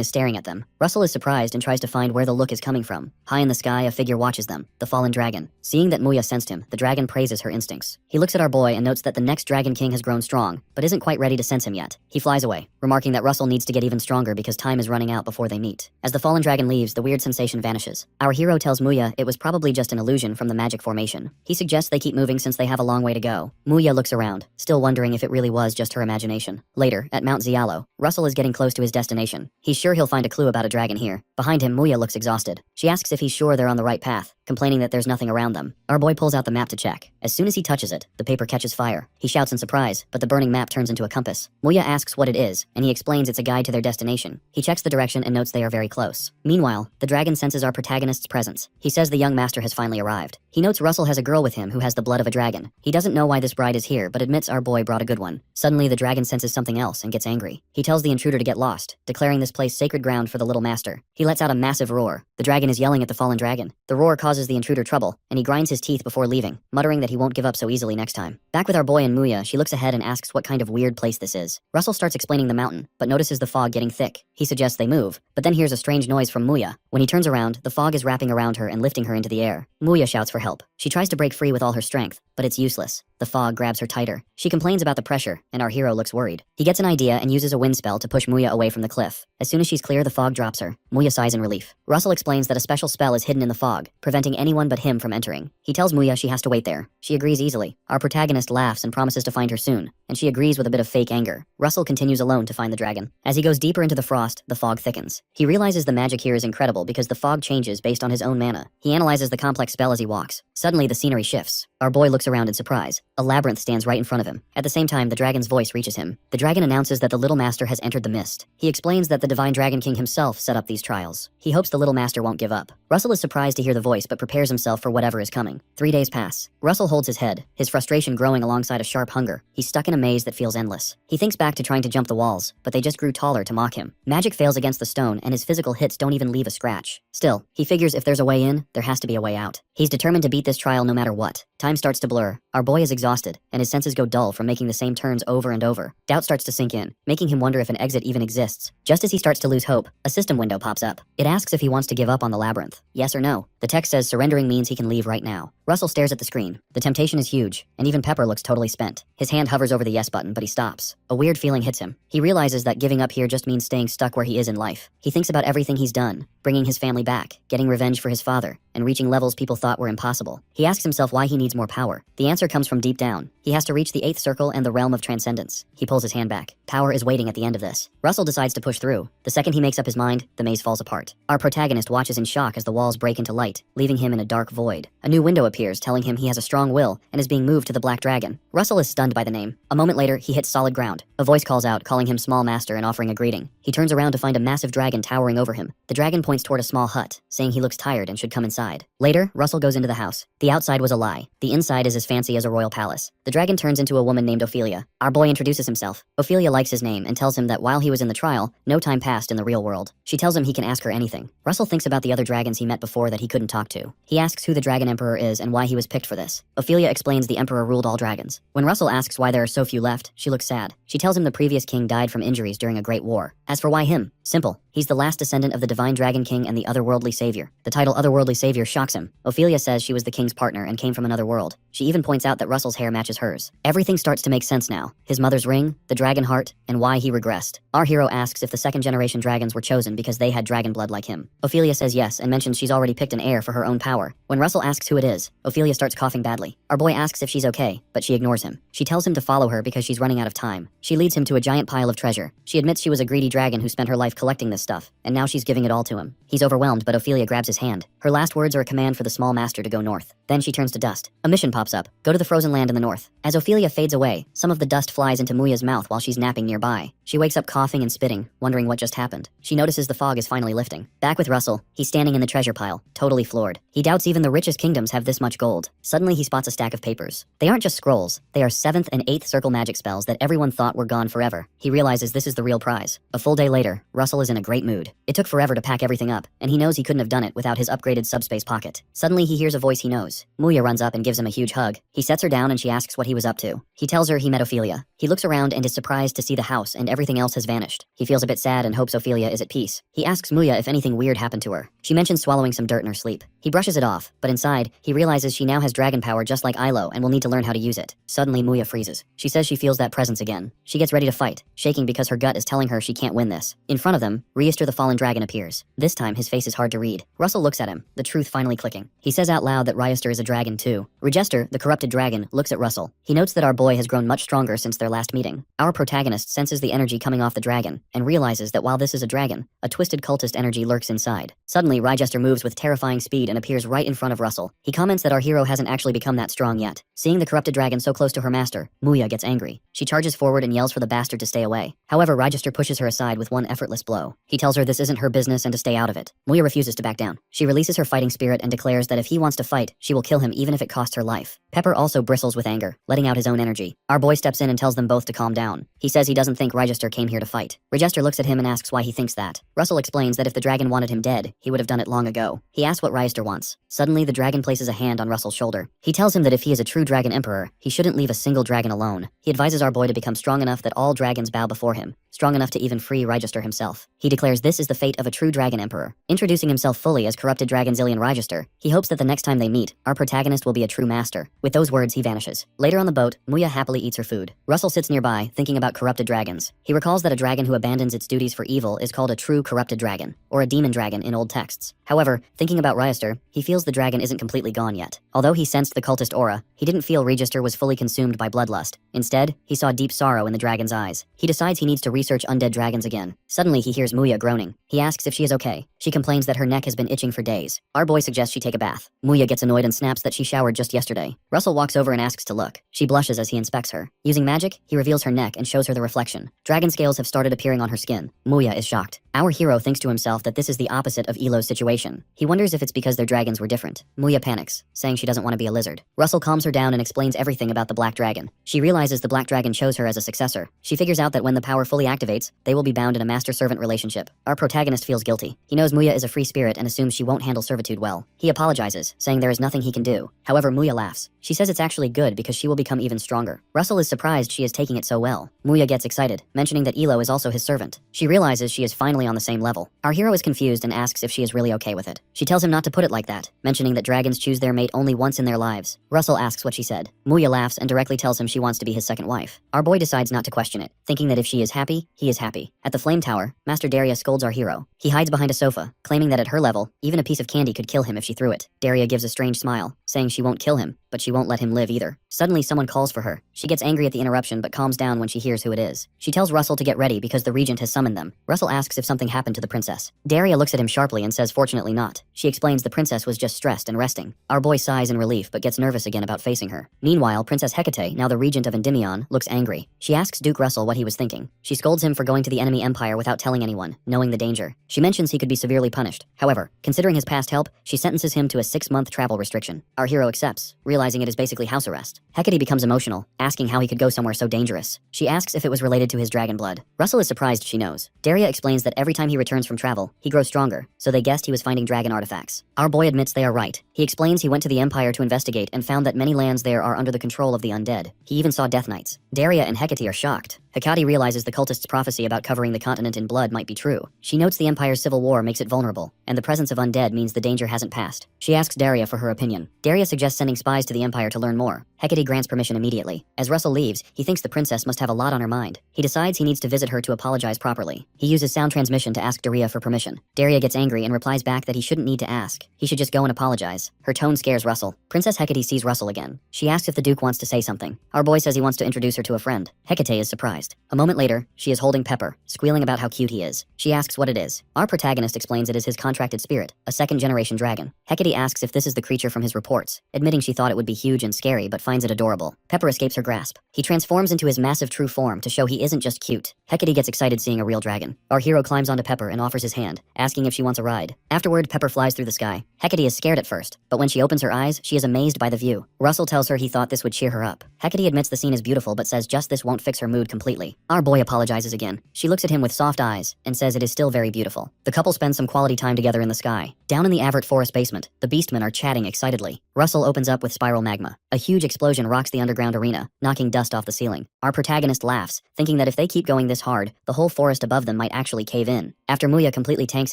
is staring at them. Russell is surprised and tries to find where the look is coming from. High in the sky, a figure watches them, the fallen dragon. Seeing that Muya sensed him, the dragon praises her instincts. He looks at our boy and notes that the next Dragon King has grown strong, but isn't quite ready to sense him yet. He flies away, remarking that Russell needs to get even stronger because time is running out before they meet. As the fallen dragon leaves, the weird sensation vanishes. Our hero tells Muya it was probably just an illusion from the magic formation. He suggests they keep moving since they have a long way to go. Muya looks around, still wondering if it really was just her imagination. Later, at Mount Yahello, Russell is getting close to his destination. He's sure he'll find a clue about a dragon here. Behind him, Muya looks exhausted. She asks if he's sure they're on the right path, complaining that there's nothing around them. Our boy pulls out the map to check. As soon as he touches it, the paper catches fire. He shouts in surprise, but the burning map turns into a compass. Muya asks what it is, and he explains it's a guide to their destination. He checks the direction and notes they are very close. Meanwhile, the dragon senses our protagonist's presence. He says the young master has finally arrived. He notes Russell has a girl with him who has the blood of a dragon. He doesn't know why this bride is here, but admits our boy brought a good one. Suddenly, the dragon senses something else and gets angry. He tells the intruder to get lost, declaring this place sacred ground for the little master. He lets out a massive roar. The dragon is yelling at the fallen dragon. The roar causes the intruder trouble, and he grinds his teeth before leaving, muttering that he won't give up so easily next time. Back with our boy and Muya, she looks ahead and asks what kind of weird place this is. Russell starts explaining the mountain, but notices the fog getting thick. He suggests they move, but then hears a strange noise from Muya. When he turns around, the fog is wrapping around her and lifting her into the air. Muya shouts for help. She tries to break free with all her strength, but it's useless. The fog grabs her tighter. She complains about the pressure, and our hero looks worried. He gets an idea and uses a wind spell to push Muya away from the cliff. As soon as she's clear, the fog drops her. Muya sighs in relief. Russell explains that a special spell is hidden in the fog, preventing anyone but him from entering. He tells Muya she has to wait there. She agrees easily. Our protagonist laughs and promises to find her soon, and she agrees with a bit of fake anger. Russell continues alone to find the dragon. As he goes deeper into the frost, the fog thickens. He realizes the magic here is incredible because the fog changes based on his own mana. He analyzes the complex spell as he walks. Suddenly, the scenery shifts. Our boy looks around in surprise. A labyrinth stands right in front of him. At the same time, the dragon's voice reaches him. The dragon announces that the little master has entered the mist. He explains that the divine dragon king himself set up these trials. He hopes the little master won't give up. Russell is surprised to hear the voice but prepares himself for whatever is coming. 3 days pass. Russell holds his head, his frustration growing alongside a sharp hunger. He's stuck in a maze that feels endless. He thinks back to trying to jump the walls, but they just grew taller to mock him. Magic fails against the stone, and his physical hits don't even leave a scratch. Still, he figures if there's a way in, there has to be a way out. He's determined to beat this trial no matter what. Time starts to blur. Our boy is exhausted, and his senses go dull from making the same turns over and over. Doubt starts to sink in, making him wonder if an exit even exists. Just as he starts to lose hope, a system window pops up. It asks if he wants to give up on the labyrinth. Yes or no. The text says surrendering means he can leave right now. Russell stares at the screen. The temptation is huge, and even Pepper looks totally spent. His hand hovers over the yes button, but he stops. A weird feeling hits him. He realizes that giving up here just means staying stuck where he is in life. He thinks about everything he's done, bringing his family back, getting revenge for his father, and reaching levels people thought were impossible. He asks himself why he needs more power. The answer comes from deep down. He has to reach the 8th circle and the realm of transcendence. He pulls his hand back. Power is waiting at the end of this. Russell decides to push through. The second he makes up his mind, the maze falls apart. Our protagonist watches in shock as the walls break into light, leaving him in a dark void. A new window appears, telling him he has a strong will and is being moved to the Black Dragon. Russell is stunned by the name. A moment later, he hits solid ground. A voice calls out, calling him Small Master and offering a greeting. He turns around to find a massive dragon towering over him. The dragon points toward a small hut, saying he looks tired and should come inside. Later, Russell goes into the house. The outside was a lie. The inside is as fancy as a royal palace. The dragon turns into a woman named Ophelia. Our boy introduces himself. Ophelia likes his name and tells him that while he was in the trial, no time passed in the real world. She tells him he can ask her anything. Russell thinks about the other dragons he met before that he couldn't talk to. He asks who the Dragon Emperor is and why he was picked for this. Ophelia explains the Emperor ruled all dragons. When Russell asks why there are so few left, she looks sad. She tells him the previous king died from injuries during a great war. As for why him, simple. He's the last descendant of the Divine Dragon King and the Otherworldly Savior. The title Otherworldly Savior shocks him. Ophelia says she was the king's partner and came from another world. She even points out that Russell's hair matches hers. Everything starts to make sense now. His mother's ring, the dragon heart, and why he regressed. Our hero asks if the second generation dragons were chosen because they had dragon blood like him. Ophelia says yes and mentions she's already picked an heir for her own power. When Russell asks who it is, Ophelia starts coughing badly. Our boy asks if she's okay, but she ignores him. She tells him to follow her because she's running out of time. She leads him to a giant pile of treasure. She admits she was a greedy dragon who spent her life collecting this stuff, and now she's giving it all to him. He's overwhelmed, but Ophelia grabs his hand. Her last words are a command for the small master to go north. Then she turns to dust. A mission pops up. Go to the frozen land in the north. As Ophelia fades away, some of the dust flies into Muya's mouth while she's napping nearby. She wakes up coughing and spitting, wondering what just happened. She notices the fog is finally lifting. Back with Russell, he's standing in the treasure pile, totally floored. He doubts even the richest kingdoms have this much gold. Suddenly he spots a stack of papers. They aren't just scrolls, they are 7th and 8th circle magic spells that everyone thought were gone forever. He realizes this is the real prize. A full day later, Russell is in a great mood. It took forever to pack everything up, and he knows he couldn't have done it without his upgraded subspace pocket. Suddenly he hears a voice he knows. Muya runs up and gives him a huge hug. He sets her down and she asks what he was up to. He tells her he met Ophelia. He looks around and is surprised to see the house and everything else has vanished. He feels a bit sad and hopes Ophelia is at peace. He asks Muya if anything weird happened to her. She mentions swallowing some dirt in her sleep. He brushes it off, but inside, he realizes she now has dragon power just like Yahello and will need to learn how to use it. Suddenly Muya freezes. She says she feels that presence again. She gets ready to fight, shaking because her gut is telling her she can't win this. In front of them, Reister the fallen dragon appears. This time his face is hard to read. Russell looks at him, the truth finally clicking. He says out loud that Reister is a dragon too. Regester, the corrupted dragon, looks at Russell. He notes that our boy has grown much stronger since their last meeting. Our protagonist senses the energy coming off the dragon and realizes that while this is a dragon, a twisted cultist energy lurks inside. Suddenly, Reister moves with terrifying speed and appears right in front of Russell. He comments that our hero hasn't actually become that strong yet. Seeing the corrupted dragon so close to her master, Muya gets angry. She charges forward and yells for the bastard to stay away. However, Reister pushes her aside with one effortless blow. He tells her this isn't her business and to stay out of it. Muya refuses to back down. She releases her fighting spirit and declares that if he wants to fight, she will kill him even if it costs her life. Pepper also bristles with anger, letting out his own energy. Our boy steps in and tells them both to calm down. He says he doesn't think Reister came here to fight. Reister looks at him and asks why he thinks that. Russell explains that if the dragon wanted him dead, he would have done it long ago. He asks what Reister wants. Suddenly, the dragon places a hand on Russell's shoulder. He tells him that if he is a true dragon emperor, he shouldn't leave a single dragon alone. He advises our boy to become strong enough that all dragons bow before him, strong enough to even free Reister himself. He declares this is the fate of a true dragon emperor. Introducing himself fully as corrupted dragon Zillion Reister, he hopes that the next time they meet, our protagonist will be a true master. With those words, he vanishes. Later on the boat, Muya happily eats her food. Russell sits nearby, thinking about corrupted dragons. He recalls that a dragon who abandons its duties for evil is called a true corrupted dragon, or a demon dragon in old texts. However, thinking about Reister, he feels the dragon isn't completely gone yet. Although he sensed the cultist aura, he didn't feel Reister was fully consumed by bloodlust. Instead, he saw deep sorrow in the dragon's eyes. He decides he needs to research undead dragons again. Suddenly, he hears Muya groaning. He asks if she is okay. She complains that her neck has been itching for days. Our boy suggests she take a bath. Muya gets annoyed and snaps that she showered just yesterday. Russell walks over and asks to look. She blushes as he inspects her. Using magic, he reveals her neck and shows her the reflection. Dragon scales have started appearing on her skin. Muya is shocked. Our hero thinks to himself that this is the opposite of Elo's situation. He wonders if it's because their dragons were different. Muya panics, saying she doesn't want to be a lizard. Russell calms her down and explains everything about the black dragon. She realizes the black dragon chose her as a successor. She figures out that when the power fully activates, they will be bound in a master-servant relationship. Our protagonist feels guilty. He knows Muya is a free spirit and assumes she won't handle servitude well. He apologizes, saying there is nothing he can do. However, Muya laughs. She says it's actually good because she will become even stronger. Russell is surprised she is taking it so well. Muya gets excited, mentioning that Elo is also his servant. She realizes she is finally on the same level. Our hero is confused and asks if she is really okay with it. She tells him not to put it like that, mentioning that dragons choose their mate only once in their lives. Russell asks what she said. Muya laughs and directly tells him she wants to be his second wife. Our boy decides not to question it, thinking that if she is happy, he is happy. At the flame tower, Master Daria scolds our hero. He hides behind a sofa, claiming that at her level, even a piece of candy could kill him if she threw it. Daria gives a strange smile, saying she won't kill him, but she won't let him live either. Suddenly, someone calls for her. She gets angry at the interruption but calms down when she hears who it is. She tells Russell to get ready because the regent has summoned them. Russell asks if something happened to the princess. Daria looks at him sharply and says fortunately not. She explains the princess was just stressed and resting. Our boy sighs in relief but gets nervous again about facing her. Meanwhile, Princess Hecate, now the regent of Endymion, looks angry. She asks Duke Russell what he was thinking. She scolds him for going to the enemy empire without telling anyone, knowing the danger. She mentions he could be severely punished. However, considering his past help, she sentences him to a 6-month travel restriction. Our hero accepts, realizing it is basically house arrest. Hecate becomes emotional, asking how he could go somewhere so dangerous. She asks if it was related to his dragon blood. Russell is surprised she knows. Daria explains that every time he returns from travel, he grows stronger, so they guessed he was finding dragon artifacts. Our boy admits they are right. He explains he went to the Empire to investigate and found that many lands there are under the control of the undead. He even saw Death Knights. Daria and Hecate are shocked. Hecate realizes the cultist's prophecy about covering the continent in blood might be true. She notes the Empire's civil war makes it vulnerable, and the presence of undead means the danger hasn't passed. She asks Daria for her opinion. Daria suggests sending spies to the Empire to learn more. Hecate grants permission immediately. As Russell leaves, he thinks the princess must have a lot on her mind. He decides he needs to visit her to apologize properly. He uses sound transmission to ask Daria for permission. Daria gets angry and replies back that he shouldn't need to ask. He should just go and apologize. Her tone scares Russell. Princess Hecate sees Russell again. She asks if the Duke wants to say something. Our boy says he wants to introduce her to a friend. Hecate is surprised. A moment later, she is holding Pepper, squealing about how cute he is. She asks what it is. Our protagonist explains it is his contracted spirit, a second-generation dragon. Hecate asks if this is the creature from his reports, admitting she thought it would be huge and scary but finds it adorable. Pepper escapes her grasp. He transforms into his massive true form to show he isn't just cute. Hecate gets excited seeing a real dragon. Our hero climbs onto Pepper and offers his hand, asking if she wants a ride. Afterward, Pepper flies through the sky. Hecate is scared at first, but when she opens her eyes, she is amazed by the view. Russell tells her he thought this would cheer her up. Hecate admits the scene is beautiful but says just this won't fix her mood completely. Our boy apologizes again. She looks at him with soft eyes and says it is still very beautiful. The couple spends some quality time together in the sky. Down in the Avert Forest basement, the beastmen are chatting excitedly. Russell opens up with spiral magma. A huge explosion rocks the underground arena, knocking dust off the ceiling. Our protagonist laughs, thinking that if they keep going this hard, the whole forest above them might actually cave in. After Muya completely tanks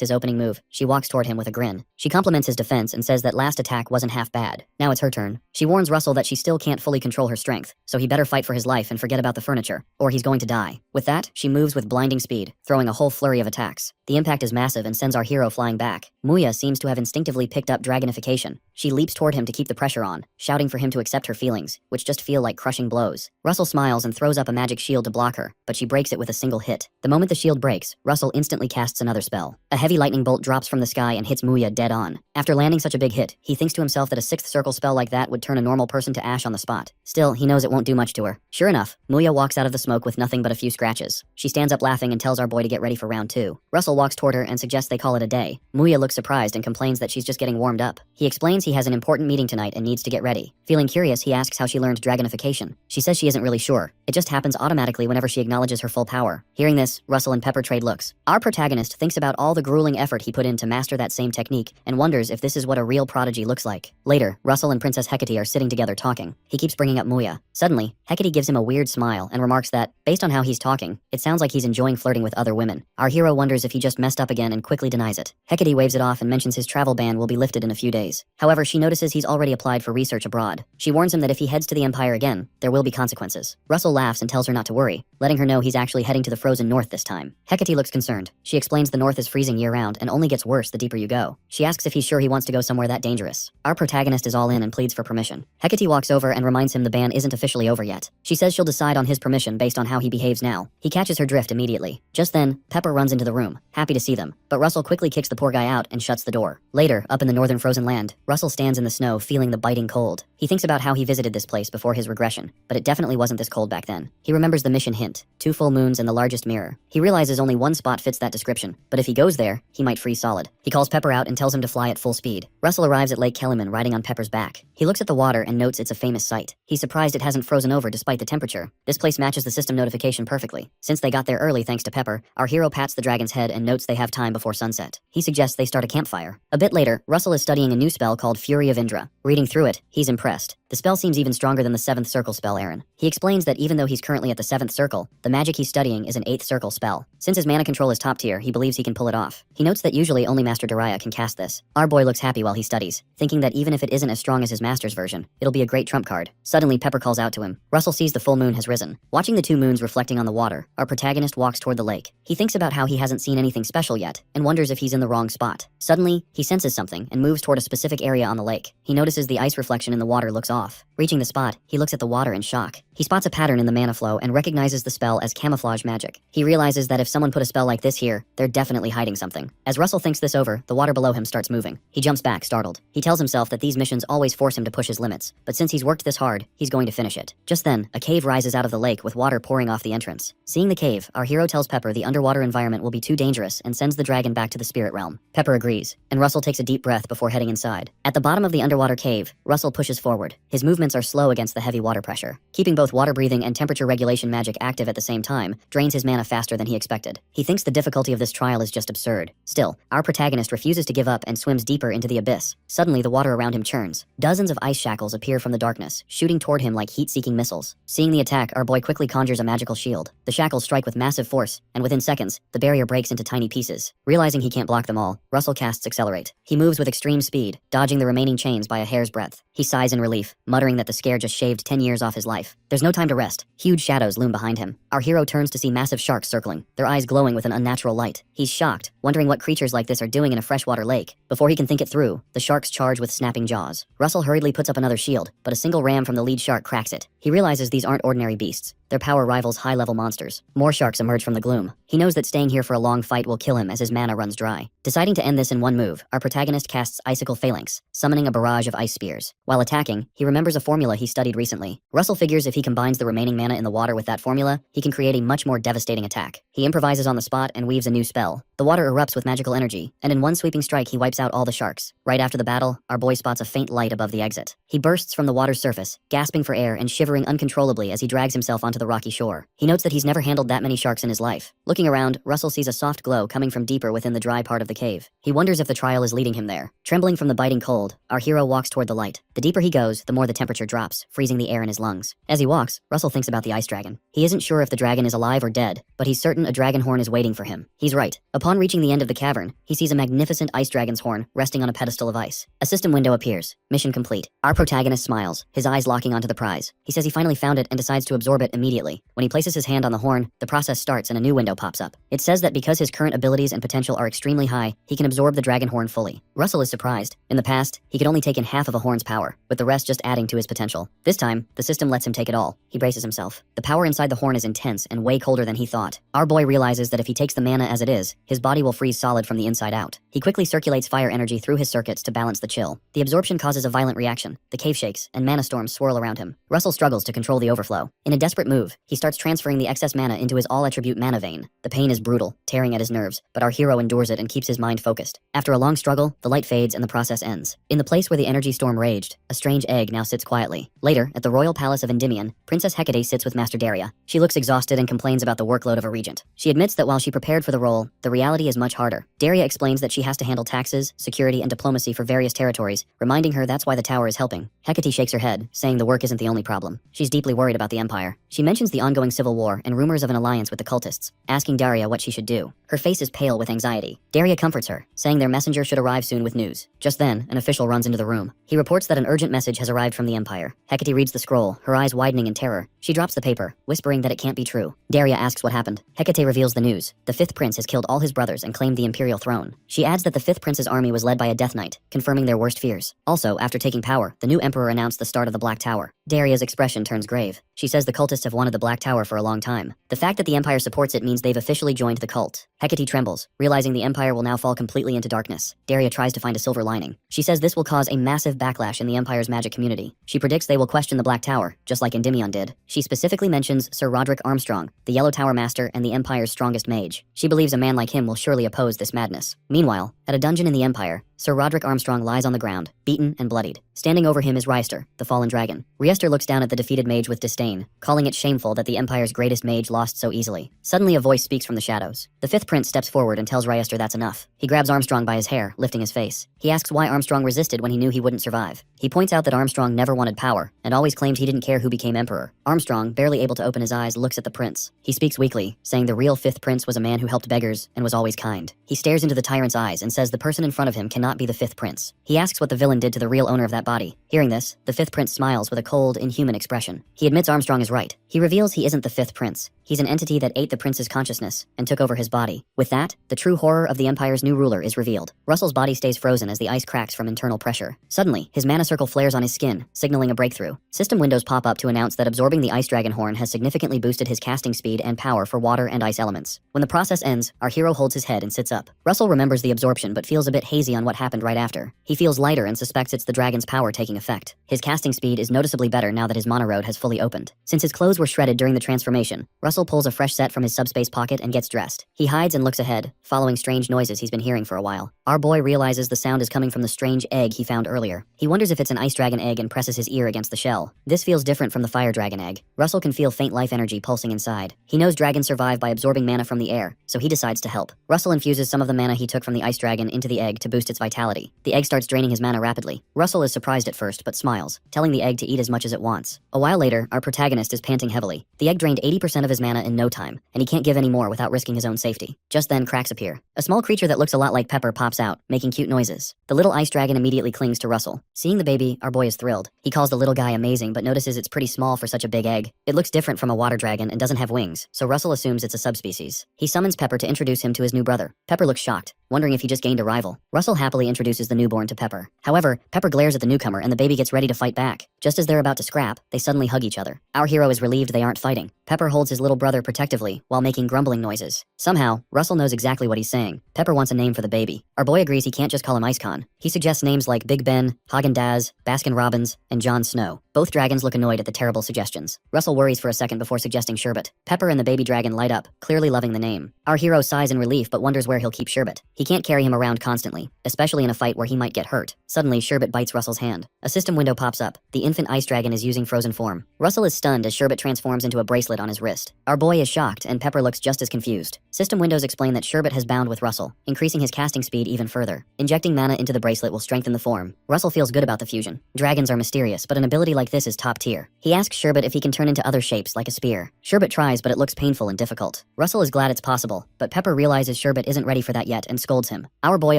his opening move, she walks toward him with a grin. She compliments his defense and says that last attack wasn't half bad. Now it's her turn. She warns Russell that she still can't fully control her strength, so he better fight for his life and forget about the furniture, or he's going to die. With that, she moves with blinding speed, throwing a whole flurry of attacks. The impact is massive and sends our hero flying back. Muya seems to have instinctively picked up dragonification. She leaps toward him to keep the pressure on, shouting for him to accept her feelings, which just feel like crushing blows. Russell smiles and throws up a magic shield to block her, but she breaks it with a single hit. The moment the shield breaks, Russell instantly casts another spell. A heavy lightning bolt drops from the sky and hits Muya dead on. After landing such a big hit, he thinks to himself that a sixth circle spell like that would turn a normal person to ash on the spot. Still, he knows it won't do much to her. Sure enough, Muya walks out of the smoke with nothing but a few scratches. She stands up laughing and tells our boy to get ready for round 2. Russell walks toward her and suggests they call it a day. Muya looks surprised and complains that she's just getting warmed up. He explains he has an important meeting tonight and needs to get ready. Feeling curious, he asks how she learned dragonification. She says she isn't really sure. It just happens automatically whenever she acknowledges her full power. Hearing this, Russell and Pepper trade looks. Our protagonist thinks about all the grueling effort he put in to master that same technique and wonders if this is what a real prodigy looks like. Later, Russell and Princess Hecate are sitting together talking. He keeps bringing up Muya. Suddenly, Hecate gives him a weird smile and remarks that, based on how he's talking, it sounds like he's enjoying flirting with other women. Our hero wonders if he just messed up again and quickly denies it. Hecate waves it off and mentions his travel ban will be lifted in a few days. However, she notices he's already applied for research abroad. She warns him that if he heads to the Empire again, there will be consequences. Russell laughs and tells her not to worry, letting her know he's actually heading to the frozen north this time. Hecate looks concerned. She explains the north is freezing year-round and only gets worse the deeper you go. She asks if he's sure he wants to go somewhere that dangerous. Our protagonist is all in and pleads for permission. Hecate walks over and reminds him the ban isn't officially over yet. She says she'll decide on his permission based on how he behaves now. He catches her drift immediately. Just then, Pepper runs into the room, happy to see them, but Russell quickly kicks the poor guy out and shuts the door. Later, up in the northern frozen land, Russell stands in the snow feeling the biting cold. He thinks about how he visited this place before his regression, but it definitely wasn't this cold back then. He remembers the mission hint, 2 full moons and the largest mirror. He realizes only one spot fits that description, but if he goes there, he might freeze solid. He calls Pepper out and tells him to fly at full speed. Russell arrives at Lake Kellyman riding on Pepper's back. He looks at the water and notes it's a famous sight. He's surprised it hasn't frozen over despite the temperature. This place matches the system notification perfectly. Since they got there early thanks to Pepper, our hero pats the dragon's head and notes they have time before sunset. He suggests they start a campfire. A bit later, Russell is studying a new spell called Fury of Indra. Reading through it, he's impressed. The spell seems even stronger than the 7th circle spell Aaron. He explains that even though he's currently at the 7th circle, the magic he's studying is an 8th circle spell. Since his mana control is top tier, he believes he can pull it off. He notes that usually only Master Daria can cast this. Our boy looks happy while he studies, thinking that even if it isn't as strong as his master's version, it'll be a great trump card. Suddenly, Pepper calls out to him. Russell sees the full moon has risen. Watching the 2 moons reflecting on the water, our protagonist walks toward the lake. He thinks about how he hasn't seen anything special yet, and wonders if he's in the wrong spot. Suddenly, he senses something and moves toward a specific area on the lake. He notices the ice reflection in the water looks off. Reaching the spot, he looks at the water in shock. He spots a pattern in the mana flow and recognizes the spell as camouflage magic. He realizes that if someone put a spell like this here, they're definitely hiding something. As Russell thinks this over, the water below him starts moving. He jumps back, startled. He tells himself that these missions always force him to push his limits, but since he's worked this hard, he's going to finish it. Just then, a cave rises out of the lake with water pouring off the entrance. Seeing the cave, our hero tells Pepper the underwater environment will be too dangerous and sends the dragon back to the spirit realm. Pepper agrees, and Russell takes a deep breath before heading inside. At the bottom of the underwater cave, Russell pushes forward. His movements are slow against the heavy water pressure. Keeping both water breathing and temperature regulation magic active at the same time drains his mana faster than he expected. He thinks the difficulty of this trial is just absurd. Still, our protagonist refuses to give up and swims deeper into the abyss. Suddenly, the water around him churns. Dozens of ice shackles appear from the darkness, shooting toward him like heat-seeking missiles. Seeing the attack, our boy quickly conjures a magical shield. The shackles strike with massive force, and within seconds, the barrier breaks into tiny pieces. Realizing he can't block them all, Russell casts Accelerate. He moves with extreme speed, dodging the remaining chains by a hair's breadth. He sighs in relief. muttering that the scare just shaved 10 years off his life. There's no time to rest. Huge shadows loom behind him. Our hero turns to see massive sharks circling, their eyes glowing with an unnatural light. He's shocked, wondering what creatures like this are doing in a freshwater lake. Before he can think it through, the sharks charge with snapping jaws. Russell hurriedly puts up another shield, but a single ram from the lead shark cracks it. He realizes these aren't ordinary beasts. Their power rivals high-level monsters. More sharks emerge from the gloom. He knows that staying here for a long fight will kill him as his mana runs dry. Deciding to end this in one move, our protagonist casts Icicle Phalanx, summoning a barrage of ice spears. While attacking, he remembers a formula he studied recently. Russell figures if he combines the remaining mana in the water with that formula, he can create a much more devastating attack. He improvises on the spot and weaves a new spell. The water erupts with magical energy, and in one sweeping strike he wipes out all the sharks. Right after the battle, our boy spots a faint light above the exit. He bursts from the water's surface, gasping for air and shivering uncontrollably as he drags himself onto the rocky shore. He notes that he's never handled that many sharks in his life. Looking around, Russell sees a soft glow coming from deeper within the dry part of the cave. He wonders if the trial is leading him there. Trembling from the biting cold, our hero walks toward the light. The deeper he goes, the more the temperature drops, freezing the air in his lungs. As he walks, Russell thinks about the ice dragon. He isn't sure if the dragon is alive or dead, but he's certain a dragon horn is waiting for him. He's right. Upon reaching the end of the cavern, he sees a magnificent ice dragon's horn resting on a pedestal of ice. A system window appears. Mission complete. Our protagonist smiles, his eyes locking onto the prize. He says he finally found it and decides to absorb it immediately. When he places his hand on the horn, the process starts and a new window pops up. It says that because his current abilities and potential are extremely high, he can absorb the dragon horn fully. Russell is surprised. In the past, he could only take in half of a horn's power, with the rest just adding to his potential. This time, the system lets him take it all. He braces himself. The power inside the horn is intense and way colder than he thought. Our boy realizes that if he takes the mana as it is, his body will freeze solid from the inside out. He quickly circulates fire energy through his circuits to balance the chill. The absorption causes a violent reaction. The cave shakes, and mana storms swirl around him. Russell struggles to control the overflow. In a desperate move, he starts transferring the excess mana into his all-attribute mana vein. The pain is brutal, tearing at his nerves, but our hero endures it and keeps his mind focused. After a long struggle, the light fades and the process ends. In the place where the energy storm raged, a strange egg now sits quietly. Later, at the royal palace of Endymion, Princess Hecate sits with Master Daria. She looks exhausted and complains about the workload of a regent. She admits that while she prepared for the role, the reality is much harder. Daria explains that she has to handle taxes, security, and diplomacy for various territories, reminding her that's why the tower is helping. Hecate shakes her head, saying the work isn't the only problem. She's deeply worried about the empire. She mentions the ongoing civil war and rumors of an alliance with the cultists, asking Daria what she should do. Her face is pale with anxiety. Daria comforts her, saying their messenger should arrive soon with news. Just then, an official runs into the room. He reports that an urgent message has arrived from the empire. Hecate reads the scroll, her eyes widening in terror. She drops the paper, whispering that it can't be true. Daria asks what happened. Hecate reveals the news. The fifth prince has killed all his brothers and claimed the imperial throne. She adds that the fifth prince's army was led by a death knight, confirming their worst fears. Also, after taking power, the new emperor announced the start of the Black Tower. Daria's expression turns grave. She says the cultists have wanted the Black Tower for a long time. The fact that the empire supports it means they've officially joined the cult. Hecate trembles, realizing the empire will now fall completely into darkness. Daria tries to find a silver lining. She says this will cause a massive backlash in the empire's magic community. She predicts they will question the Black Tower, just like Endymion did. She specifically mentions Sir Roderick Armstrong, the Yellow Tower Master and the empire's strongest mage. She believes a man like him will surely oppose this madness. Meanwhile, at a dungeon in the empire, Sir Roderick Armstrong lies on the ground, beaten and bloodied. Standing over him is Riester, the fallen dragon. Riester looks down at the defeated mage with disdain, calling it shameful that the Empire's greatest mage lost so easily. Suddenly a voice speaks from the shadows. The fifth prince steps forward and tells Riester that's enough. He grabs Armstrong by his hair, lifting his face. He asks why Armstrong resisted when he knew he wouldn't survive. He points out that Armstrong never wanted power, and always claimed he didn't care who became emperor. Armstrong, barely able to open his eyes, looks at the prince. He speaks weakly, saying the real fifth prince was a man who helped beggars and was always kind. He stares into the tyrant's eyes and says the person in front of him cannot be the fifth prince. He asks what the villain did to the real owner of that body. Hearing this, the fifth prince smiles with a cold, inhuman expression. He admits Armstrong is right. He reveals he isn't the fifth prince. He's an entity that ate the prince's consciousness and took over his body. With that, the true horror of the Empire's new ruler is revealed. Russell's body stays frozen as the ice cracks from internal pressure. Suddenly, his mana circle flares on his skin, signaling a breakthrough. System windows pop up to announce that absorbing the ice dragon horn has significantly boosted his casting speed and power for water and ice elements. When the process ends, our hero holds his head and sits up. Russell remembers the absorption but feels a bit hazy on what happened right after. He feels lighter and suspects it's the dragon's power taking effect. His casting speed is noticeably better now that his mana road has fully opened. Since his clothes were shredded during the transformation, Russell pulls a fresh set from his subspace pocket and gets dressed. He hides and looks ahead, following strange noises he's been hearing for a while. Our boy realizes the sound is coming from the strange egg he found earlier. He wonders if it's an ice dragon egg and presses his ear against the shell. This feels different from the fire dragon egg. Russell can feel faint life energy pulsing inside. He knows dragons survive by absorbing mana from the air, so he decides to help. Russell infuses some of the mana he took from the ice dragon into the egg to boost its vitality. vitality. The egg starts draining his mana rapidly. Russell is surprised at first, but smiles, telling the egg to eat as much as it wants. A while later, our protagonist is panting heavily. The egg drained 80% of his mana in no time, and he can't give any more without risking his own safety. Just then, cracks appear. A small creature that looks a lot like Pepper pops out, making cute noises. The little ice dragon immediately clings to Russell. Seeing the baby, our boy is thrilled. He calls the little guy amazing, but notices it's pretty small for such a big egg. It looks different from a water dragon and doesn't have wings, so Russell assumes it's a subspecies. He summons Pepper to introduce him to his new brother. Pepper looks shocked, wondering if he just gained a rival. Russell happily introduces the newborn to Pepper. However, Pepper glares at the newcomer and the baby gets ready to fight back. Just as they're about to scrap, they suddenly hug each other. Our hero is relieved they aren't fighting. Pepper holds his little brother protectively while making grumbling noises. Somehow, Russell knows exactly what he's saying. Pepper wants a name for the baby. Our boy agrees he can't just call him Icecon. He suggests names like Big Ben, Haagen-Dazs, Baskin-Robbins, and Jon Snow. Both dragons look annoyed at the terrible suggestions. Russell worries for a second before suggesting Sherbet. Pepper and the baby dragon light up, clearly loving the name. Our hero sighs in relief but wonders where he'll keep Sherbet. He can't carry him around constantly, especially in a fight where he might get hurt. Suddenly, Sherbet bites Russell's hand. A system window pops up. The infant ice dragon is using frozen form. Russell is stunned as Sherbet transforms into a bracelet on his wrist. Our boy is shocked and Pepper looks just as confused. System windows explain that Sherbet has bound with Russell, increasing his casting speed even further. Injecting mana into the bracelet will strengthen the form. Russell feels good about the fusion. Dragons are mysterious, but an ability like this is top tier. He asks Sherbet if he can turn into other shapes like a spear. Sherbet tries, but it looks painful and difficult. Russell is glad it's possible, but Pepper realizes Sherbet isn't ready for that yet and scolds him. Our boy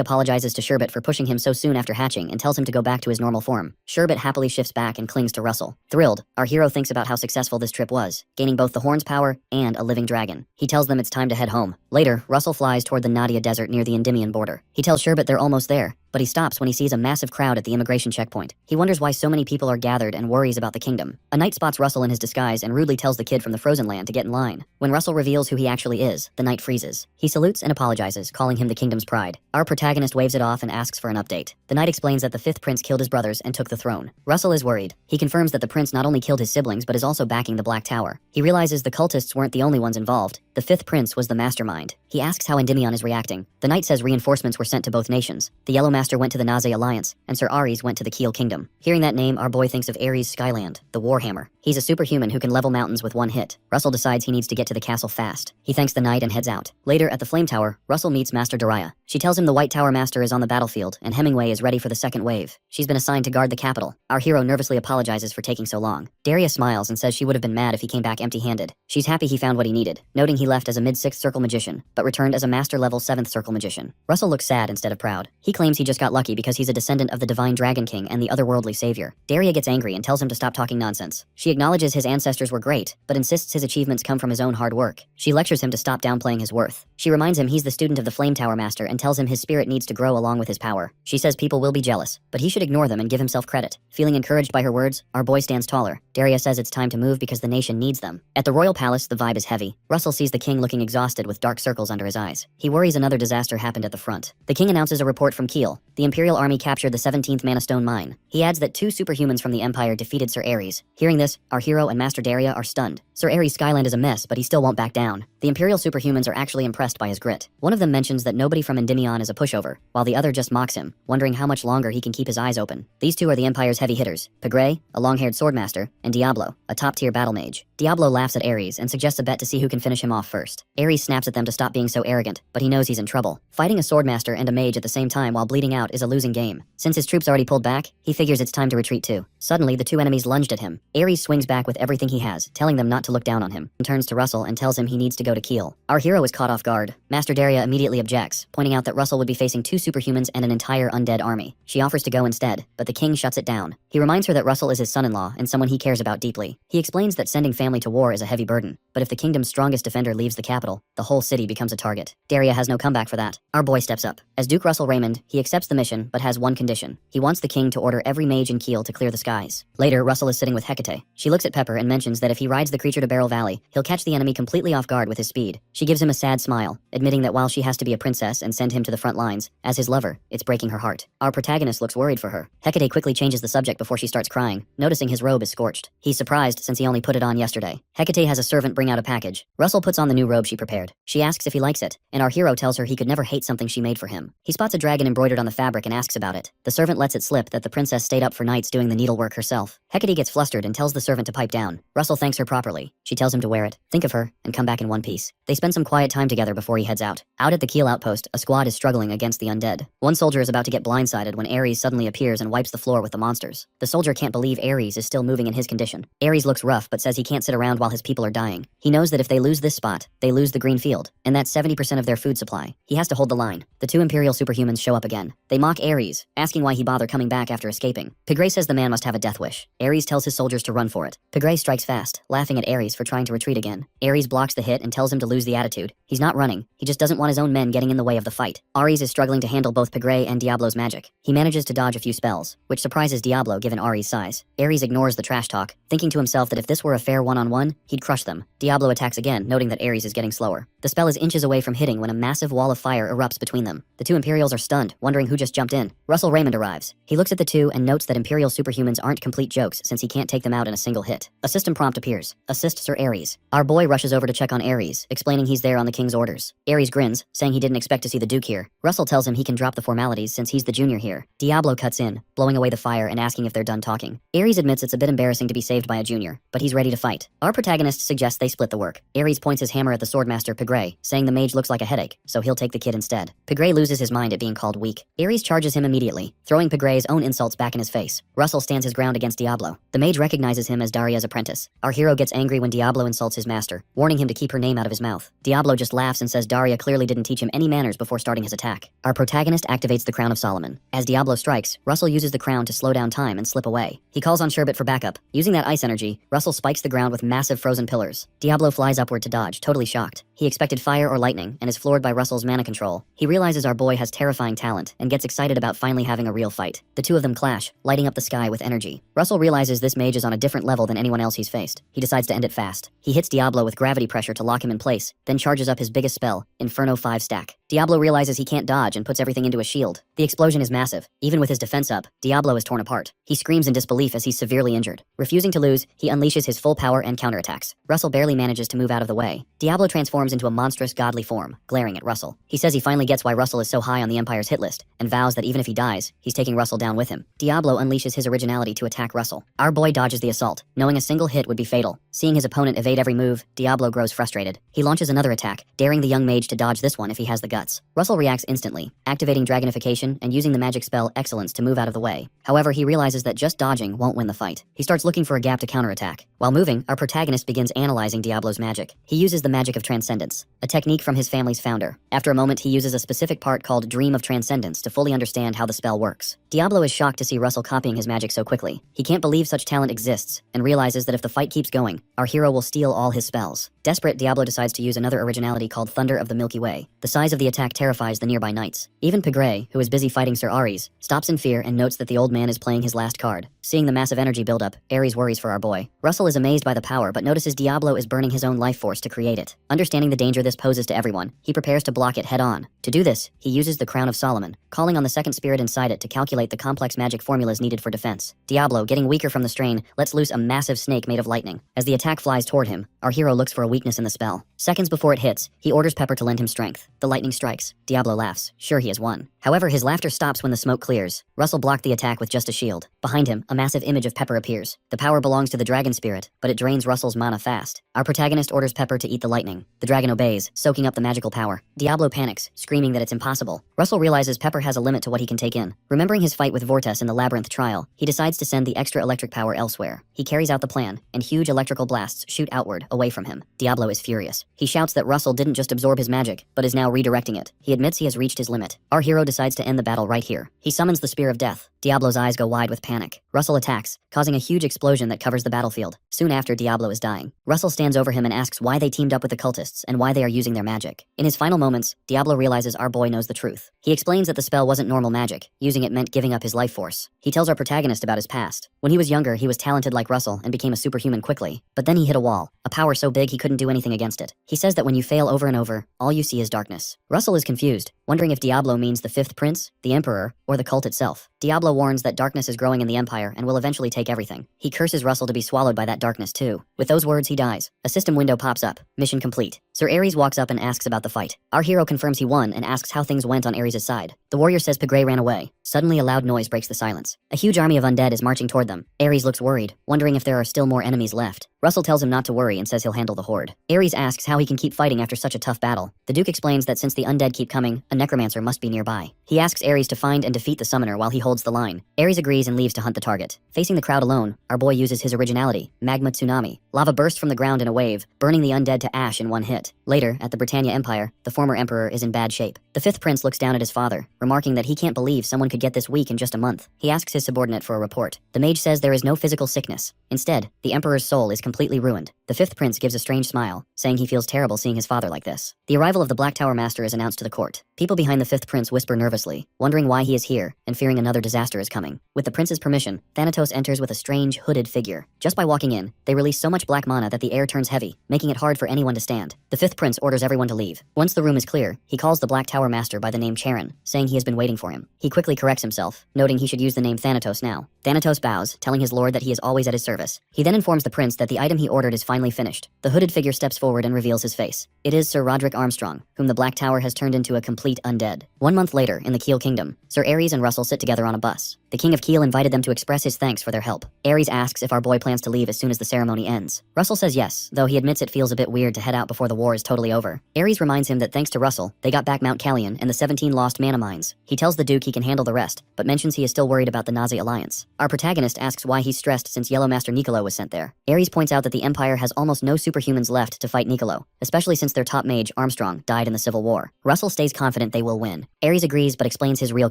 apologizes to Sherbet for pushing him so soon after hatching and tells him to go back to his normal form. Sherbet happily shifts back and clings to Russell. Thrilled, our hero thinks about how successful this trip was, gaining both the horn's power and a living dragon. He tells them it's time to head home. Later, Russell flies toward the Nadia Desert near the Endymion border. He tells Sherbet they're almost there, but he stops when he sees a massive crowd at the immigration checkpoint. He wonders why so many people are gathered and worries about the kingdom. A knight spots Russell in his disguise and rudely tells the kid from the frozen land to get in line. When Russell reveals who he actually is, the knight freezes. He salutes and apologizes, calling him the kingdom's pride. Our protagonist waves it off and asks for an update. The knight explains that the fifth prince killed his brothers and took the throne. Russell is worried. He confirms that the prince not only killed his siblings but is also backing the Black Tower. He realizes the cultists weren't the only ones involved. The fifth prince was the mastermind. He asks how Endymion is reacting. The knight says reinforcements were sent to both nations. The Yellow Master went to the Naze Alliance, and Sir Ares went to the Keel Kingdom. Hearing that name, our boy thinks of Ares Skyland, the Warhammer. He's a superhuman who can level mountains with one hit. Russell decides he needs to get to the castle fast. He thanks the knight and heads out. Later, at the Flame Tower, Russell meets Master Daria. She tells him the White Tower Master is on the battlefield, and Hemingway is ready for the second wave. She's been assigned to guard the capital. Our hero nervously apologizes for taking so long. Daria smiles and says she would have been mad if he came back empty-handed. She's happy he found what he needed, noting he left as a mid-6th circle magician, but returned as a master-level 7th circle magician. Russell looks sad instead of proud. He claims he just got lucky because he's a descendant of the Divine Dragon King and the otherworldly savior. Daria gets angry and tells him to stop talking nonsense. She acknowledges his ancestors were great, but insists his achievements come from his own hard work. She lectures him to stop downplaying his worth. She reminds him he's the student of the Flame Tower Master and tells him his spirit needs to grow along with his power. She says people will be jealous, but he should ignore them and give himself credit. Feeling encouraged by her words, our boy stands taller. Daria says it's time to move because the nation needs them. At the royal palace, the vibe is heavy. Russell sees the king looking exhausted with dark circles under his eyes. He worries another disaster happened at the front. The king announces a report from Keel. The Imperial army captured the 17th Mana Stone mine. He adds that 2 superhumans from the Empire defeated Sir Ares. Hearing this, our hero and Master Daria are stunned. Sir Ares' Skyland is a mess, but he still won't back down. The Imperial superhumans are actually impressed by his grit. One of them mentions that nobody from Endymion is a pushover, while the other just mocks him, wondering how much longer he can keep his eyes open. These 2 are the Empire's heavy hitters, Pegray, a long-haired swordmaster, and Diablo, a top-tier battle mage. Diablo laughs at Ares and suggests a bet to see who can finish him off first. Ares snaps at them to stop being so arrogant, but he knows he's in trouble. Fighting a swordmaster and a mage at the same time while bleeding out is a losing game. Since his troops already pulled back, he figures it's time to retreat too. Suddenly, the 2 enemies lunged at him. Ares swings back with everything he has, telling them not to look down on him, and turns to Russell and tells him he needs to go to Keel. Our hero is caught off guard. Master Daria immediately objects, pointing out that Russell would be facing 2 superhumans and an entire undead army. She offers to go instead, but the king shuts it down. He reminds her that Russell is his son-in-law and someone he cares about deeply. He explains that sending family to war is a heavy burden, but if the kingdom's strongest defender leaves the capital, the whole city becomes a target. Daria has no comeback for that. Our boy steps up. As Duke Russell Raymond, he accepts the mission, but has one condition. He wants the king to order every mage in Keel to clear the skies. Later, Russell is sitting with Hecate. She looks at Pepper and mentions that if he rides the creature to Beryl Valley, he'll catch the enemy completely off guard with his speed. She gives him a sad smile, admitting that while she has to be a princess and send him to the front lines, as his lover, it's breaking her heart. Our protagonist looks worried for her. Hecate quickly changes the subject before she starts crying, noticing his robe is scorched. He's surprised since he only put it on yesterday. Hecate has a servant bring out a package. Russell puts on the new robe she prepared. She asks if he likes it, and our hero tells her he could never hate something she made for him. He spots a dragon embroidered on the fabric and asks about it. The servant lets it slip that the princess stayed up for nights doing the needlework work herself. Hecate gets flustered and tells the servant to pipe down. Russell thanks her properly. She tells him to wear it, think of her, and come back in one piece. They spend some quiet time together before he heads out. Out at the Keel outpost, a squad is struggling against the undead. One soldier is about to get blindsided when Ares suddenly appears and wipes the floor with the monsters. The soldier can't believe Ares is still moving in his condition. Ares looks rough but says he can't sit around while his people are dying. He knows that if they lose this spot, they lose the green field, and that's 70% of their food supply. He has to hold the line. The two Imperial superhumans show up again. They mock Ares, asking why he bothered coming back after escaping. Pigray says the man must have a death wish. Ares tells his soldiers to run for it. Pigray strikes fast, laughing at Ares for trying to retreat again. Ares blocks the hit and tells him to lose the attitude. He's not running, he just doesn't want his own men getting in the way of the fight. Ares is struggling to handle both Pigray and Diablo's magic. He manages to dodge a few spells, which surprises Diablo given Ares' size. Ares ignores the trash talk, thinking to himself that if this were a fair one-on-one, he'd crush them. Diablo attacks again, noting that Ares is getting slower. The spell is inches away from hitting when a massive wall of fire erupts between them. The two Imperials are stunned, wondering who just jumped in. Russell Raymond arrives. He looks at the two and notes that Imperial superhumans aren't complete jokes since he can't take them out in a single hit. A system prompt appears. Assist Sir Ares. Our boy rushes over to check on Ares, explaining he's there on the king's orders. Ares grins, saying he didn't expect to see the Duke here. Russell tells him he can drop the formalities since he's the junior here. Diablo cuts in, blowing away the fire and asking if they're done talking. Ares admits it's a bit embarrassing to be saved by a junior, but he's ready to fight. Our protagonist suggests they split the work. Ares points his hammer at the swordmaster Pigray, saying the mage looks like a headache, so he'll take the kid instead. Pigray loses his mind at being called weak. Ares charges him immediately, throwing Pigray's own insults back in his face. Russell stands his ground against Diablo. The mage recognizes him as Daria's apprentice. Our hero gets angry when Diablo insults his master, warning him to keep her name out of his mouth. Diablo just laughs and says Daria clearly didn't teach him any manners before starting his attack. Our protagonist activates the Crown of Solomon. As Diablo strikes, Russell uses the crown to slow down time and slip away. He calls on Sherbet for backup. Using that ice energy, Russell spikes the ground with massive frozen pillars. Diablo flies upward to dodge, totally shocked. He expected fire or lightning and is floored by Russell's mana control. He realizes our boy has terrifying talent and gets excited about finally having a real fight. The two of them clash, lighting up the sky with energy. Russell realizes this mage is on a different level than anyone else he's faced. He decides to end it fast. He hits Diablo with gravity pressure to lock him in place, then charges up his biggest spell, Inferno 5 stack. Diablo realizes he can't dodge and puts everything into a shield. The explosion is massive. Even with his defense up, Diablo is torn apart. He screams in disbelief as he's severely injured. Refusing to lose, he unleashes his full power and counterattacks. Russell barely manages to move out of the way. Diablo transforms into a monstrous godly form, glaring at Russell. He says he finally gets why Russell is so high on the Empire's hit list, and vows that even if he dies, he's taking Russell down with him. Diablo unleashes his originality to attack Russell. Our boy dodges the assault, knowing a single hit would be fatal. Seeing his opponent evade every move, Diablo grows frustrated. He launches another attack, daring the young mage to dodge this one if he has the guts. Russell reacts instantly, activating Dragonification and using the magic spell Excellence to move out of the way. However, he realizes that just dodging won't win the fight. He starts looking for a gap to counterattack. While moving, our protagonist begins analyzing Diablo's magic. He uses the magic of Transcendence, a technique from his family's founder. After a moment, he uses a specific part called Dream of Transcendence to fully understand how the spell works. Diablo is shocked to see Russell copying his magic so quickly. He can't believe such talent exists, and realizes that if the fight keeps going, our hero will steal all his spells. Desperate, Diablo decides to use another originality called Thunder of the Milky Way. The size of the attack terrifies the nearby knights. Even Pigray, who is busy fighting Sir Ares, stops in fear and notes that the old man is playing his last card. Seeing the massive energy buildup, Ares worries for our boy. Russell is amazed by the power but notices Diablo is burning his own life force to create it. Understanding the danger this poses to everyone, he prepares to block it head-on. To do this, he uses the Crown of Solomon, calling on the second spirit inside it to calculate the complex magic formulas needed for defense. Diablo, getting weaker from the strain, lets loose a massive snake made of lightning. As the attack flies toward him, our hero looks for a weakness in the spell. Seconds before it hits, he orders Pepper to lend him strength. The lightning strikes. Diablo laughs, sure he has won. However, his laughter stops when the smoke clears. Russell blocked the attack with just a shield. Behind him, a massive image of Pepper appears. The power belongs to the dragon spirit, but it drains Russell's mana fast. Our protagonist orders Pepper to eat the lightning. The dragon obeys, soaking up the magical power. Diablo panics, screaming that it's impossible. Russell realizes Pepper has a limit to what he can take in. Remembering his fight with Vortes in the Labyrinth trial, he decides to send the extra electric power elsewhere. He carries out the plan, and huge electrical blasts shoot outward, away from him. Diablo is furious. He shouts that Russell didn't just absorb his magic, but is now redirecting it. He admits he has reached his limit. Our hero decides to end the battle right here. He summons the Spear of Death. Diablo's eyes go wide with panic. Russell attacks, causing a huge explosion that covers the battlefield. Soon after, Diablo is dying. Russell stands over him and asks why they teamed up with the cultists and why they are using their magic. In his final moments, Diablo realizes our boy knows the truth. He explains that the spell wasn't normal magic. Using it meant giving up his life force. He tells our protagonist about his past. When he was younger, he was talented like Russell and became a superhuman quickly. But then he hit a wall, a power so big he couldn't do anything against it. He says that when you fail over and over, all you see is darkness. Russell is confused, wondering if Diablo means the fifth prince, the emperor, or the cult itself. Diablo warns that darkness is growing in the empire and will eventually take everything. He curses Russell to be swallowed by that darkness too. With those words, he dies. A system window pops up. Mission complete. Sir Ares walks up and asks about the fight. Our hero confirms he won and asks how things went on Ares' side. The warrior says Pegray ran away. Suddenly a loud noise breaks the silence. A huge army of undead is marching toward them. Ares looks worried, wondering if there are still more enemies left. Russell tells him not to worry and says he'll handle the horde. Ares asks how he can keep fighting after such a tough battle. The Duke explains that since the undead keep coming, a necromancer must be nearby. He asks Ares to find and defeat the summoner while he holds the line. Ares agrees and leaves to hunt the target. Facing the crowd alone, our boy uses his originality, magma tsunami. Lava bursts from the ground in a wave, burning the undead to ash in one hit. Later, at the Britannia Empire, the former emperor is in bad shape. The fifth prince looks down at his father, remarking that he can't believe someone could get this weak in just a month. He asks his subordinate for a report. The mage says there is no physical sickness. Instead, the emperor's soul is completely ruined. The fifth prince gives a strange smile, saying he feels terrible seeing his father like this. The arrival of the Black Tower Master is announced to the court. People behind the fifth prince whisper nervously, wondering why he is here, and fearing another disaster is coming. With the prince's permission, Thanatos enters with a strange, hooded figure. Just by walking in, they release so much black mana that the air turns heavy, making it hard for anyone to stand. The fifth prince orders everyone to leave. Once the room is clear, he calls the Black Tower Master by the name Charon, saying he has been waiting for him. He quickly corrects himself, noting he should use the name Thanatos now. Thanatos bows, telling his lord that he is always at his service. He then informs the prince that the item he ordered is finally finished. The hooded figure steps forward and reveals his face. It is Sir Roderick Armstrong, whom the Black Tower has turned into a complete undead. 1 month later, in the Kiel Kingdom, Sir Ares and Russell sit together on a bus. The King of Kiel invited them to express his thanks for their help. Ares asks if our boy plans to leave as soon as the ceremony ends. Russell says yes, though he admits it feels a bit weird to head out before the war is totally over. Ares reminds him that thanks to Russell, they got back Mount Callion and the 17 lost mana mines. He tells the Duke he can handle the rest, but mentions he is still worried about the Nazi alliance. Our protagonist asks why he's stressed since Yellow Master Niccolo was sent there. Ares points out that the Empire has almost no superhumans left to fight Niccolo, especially since their top mage, Armstrong, died in the Civil War. Russell stays confident they will win. Ares agrees but explains his real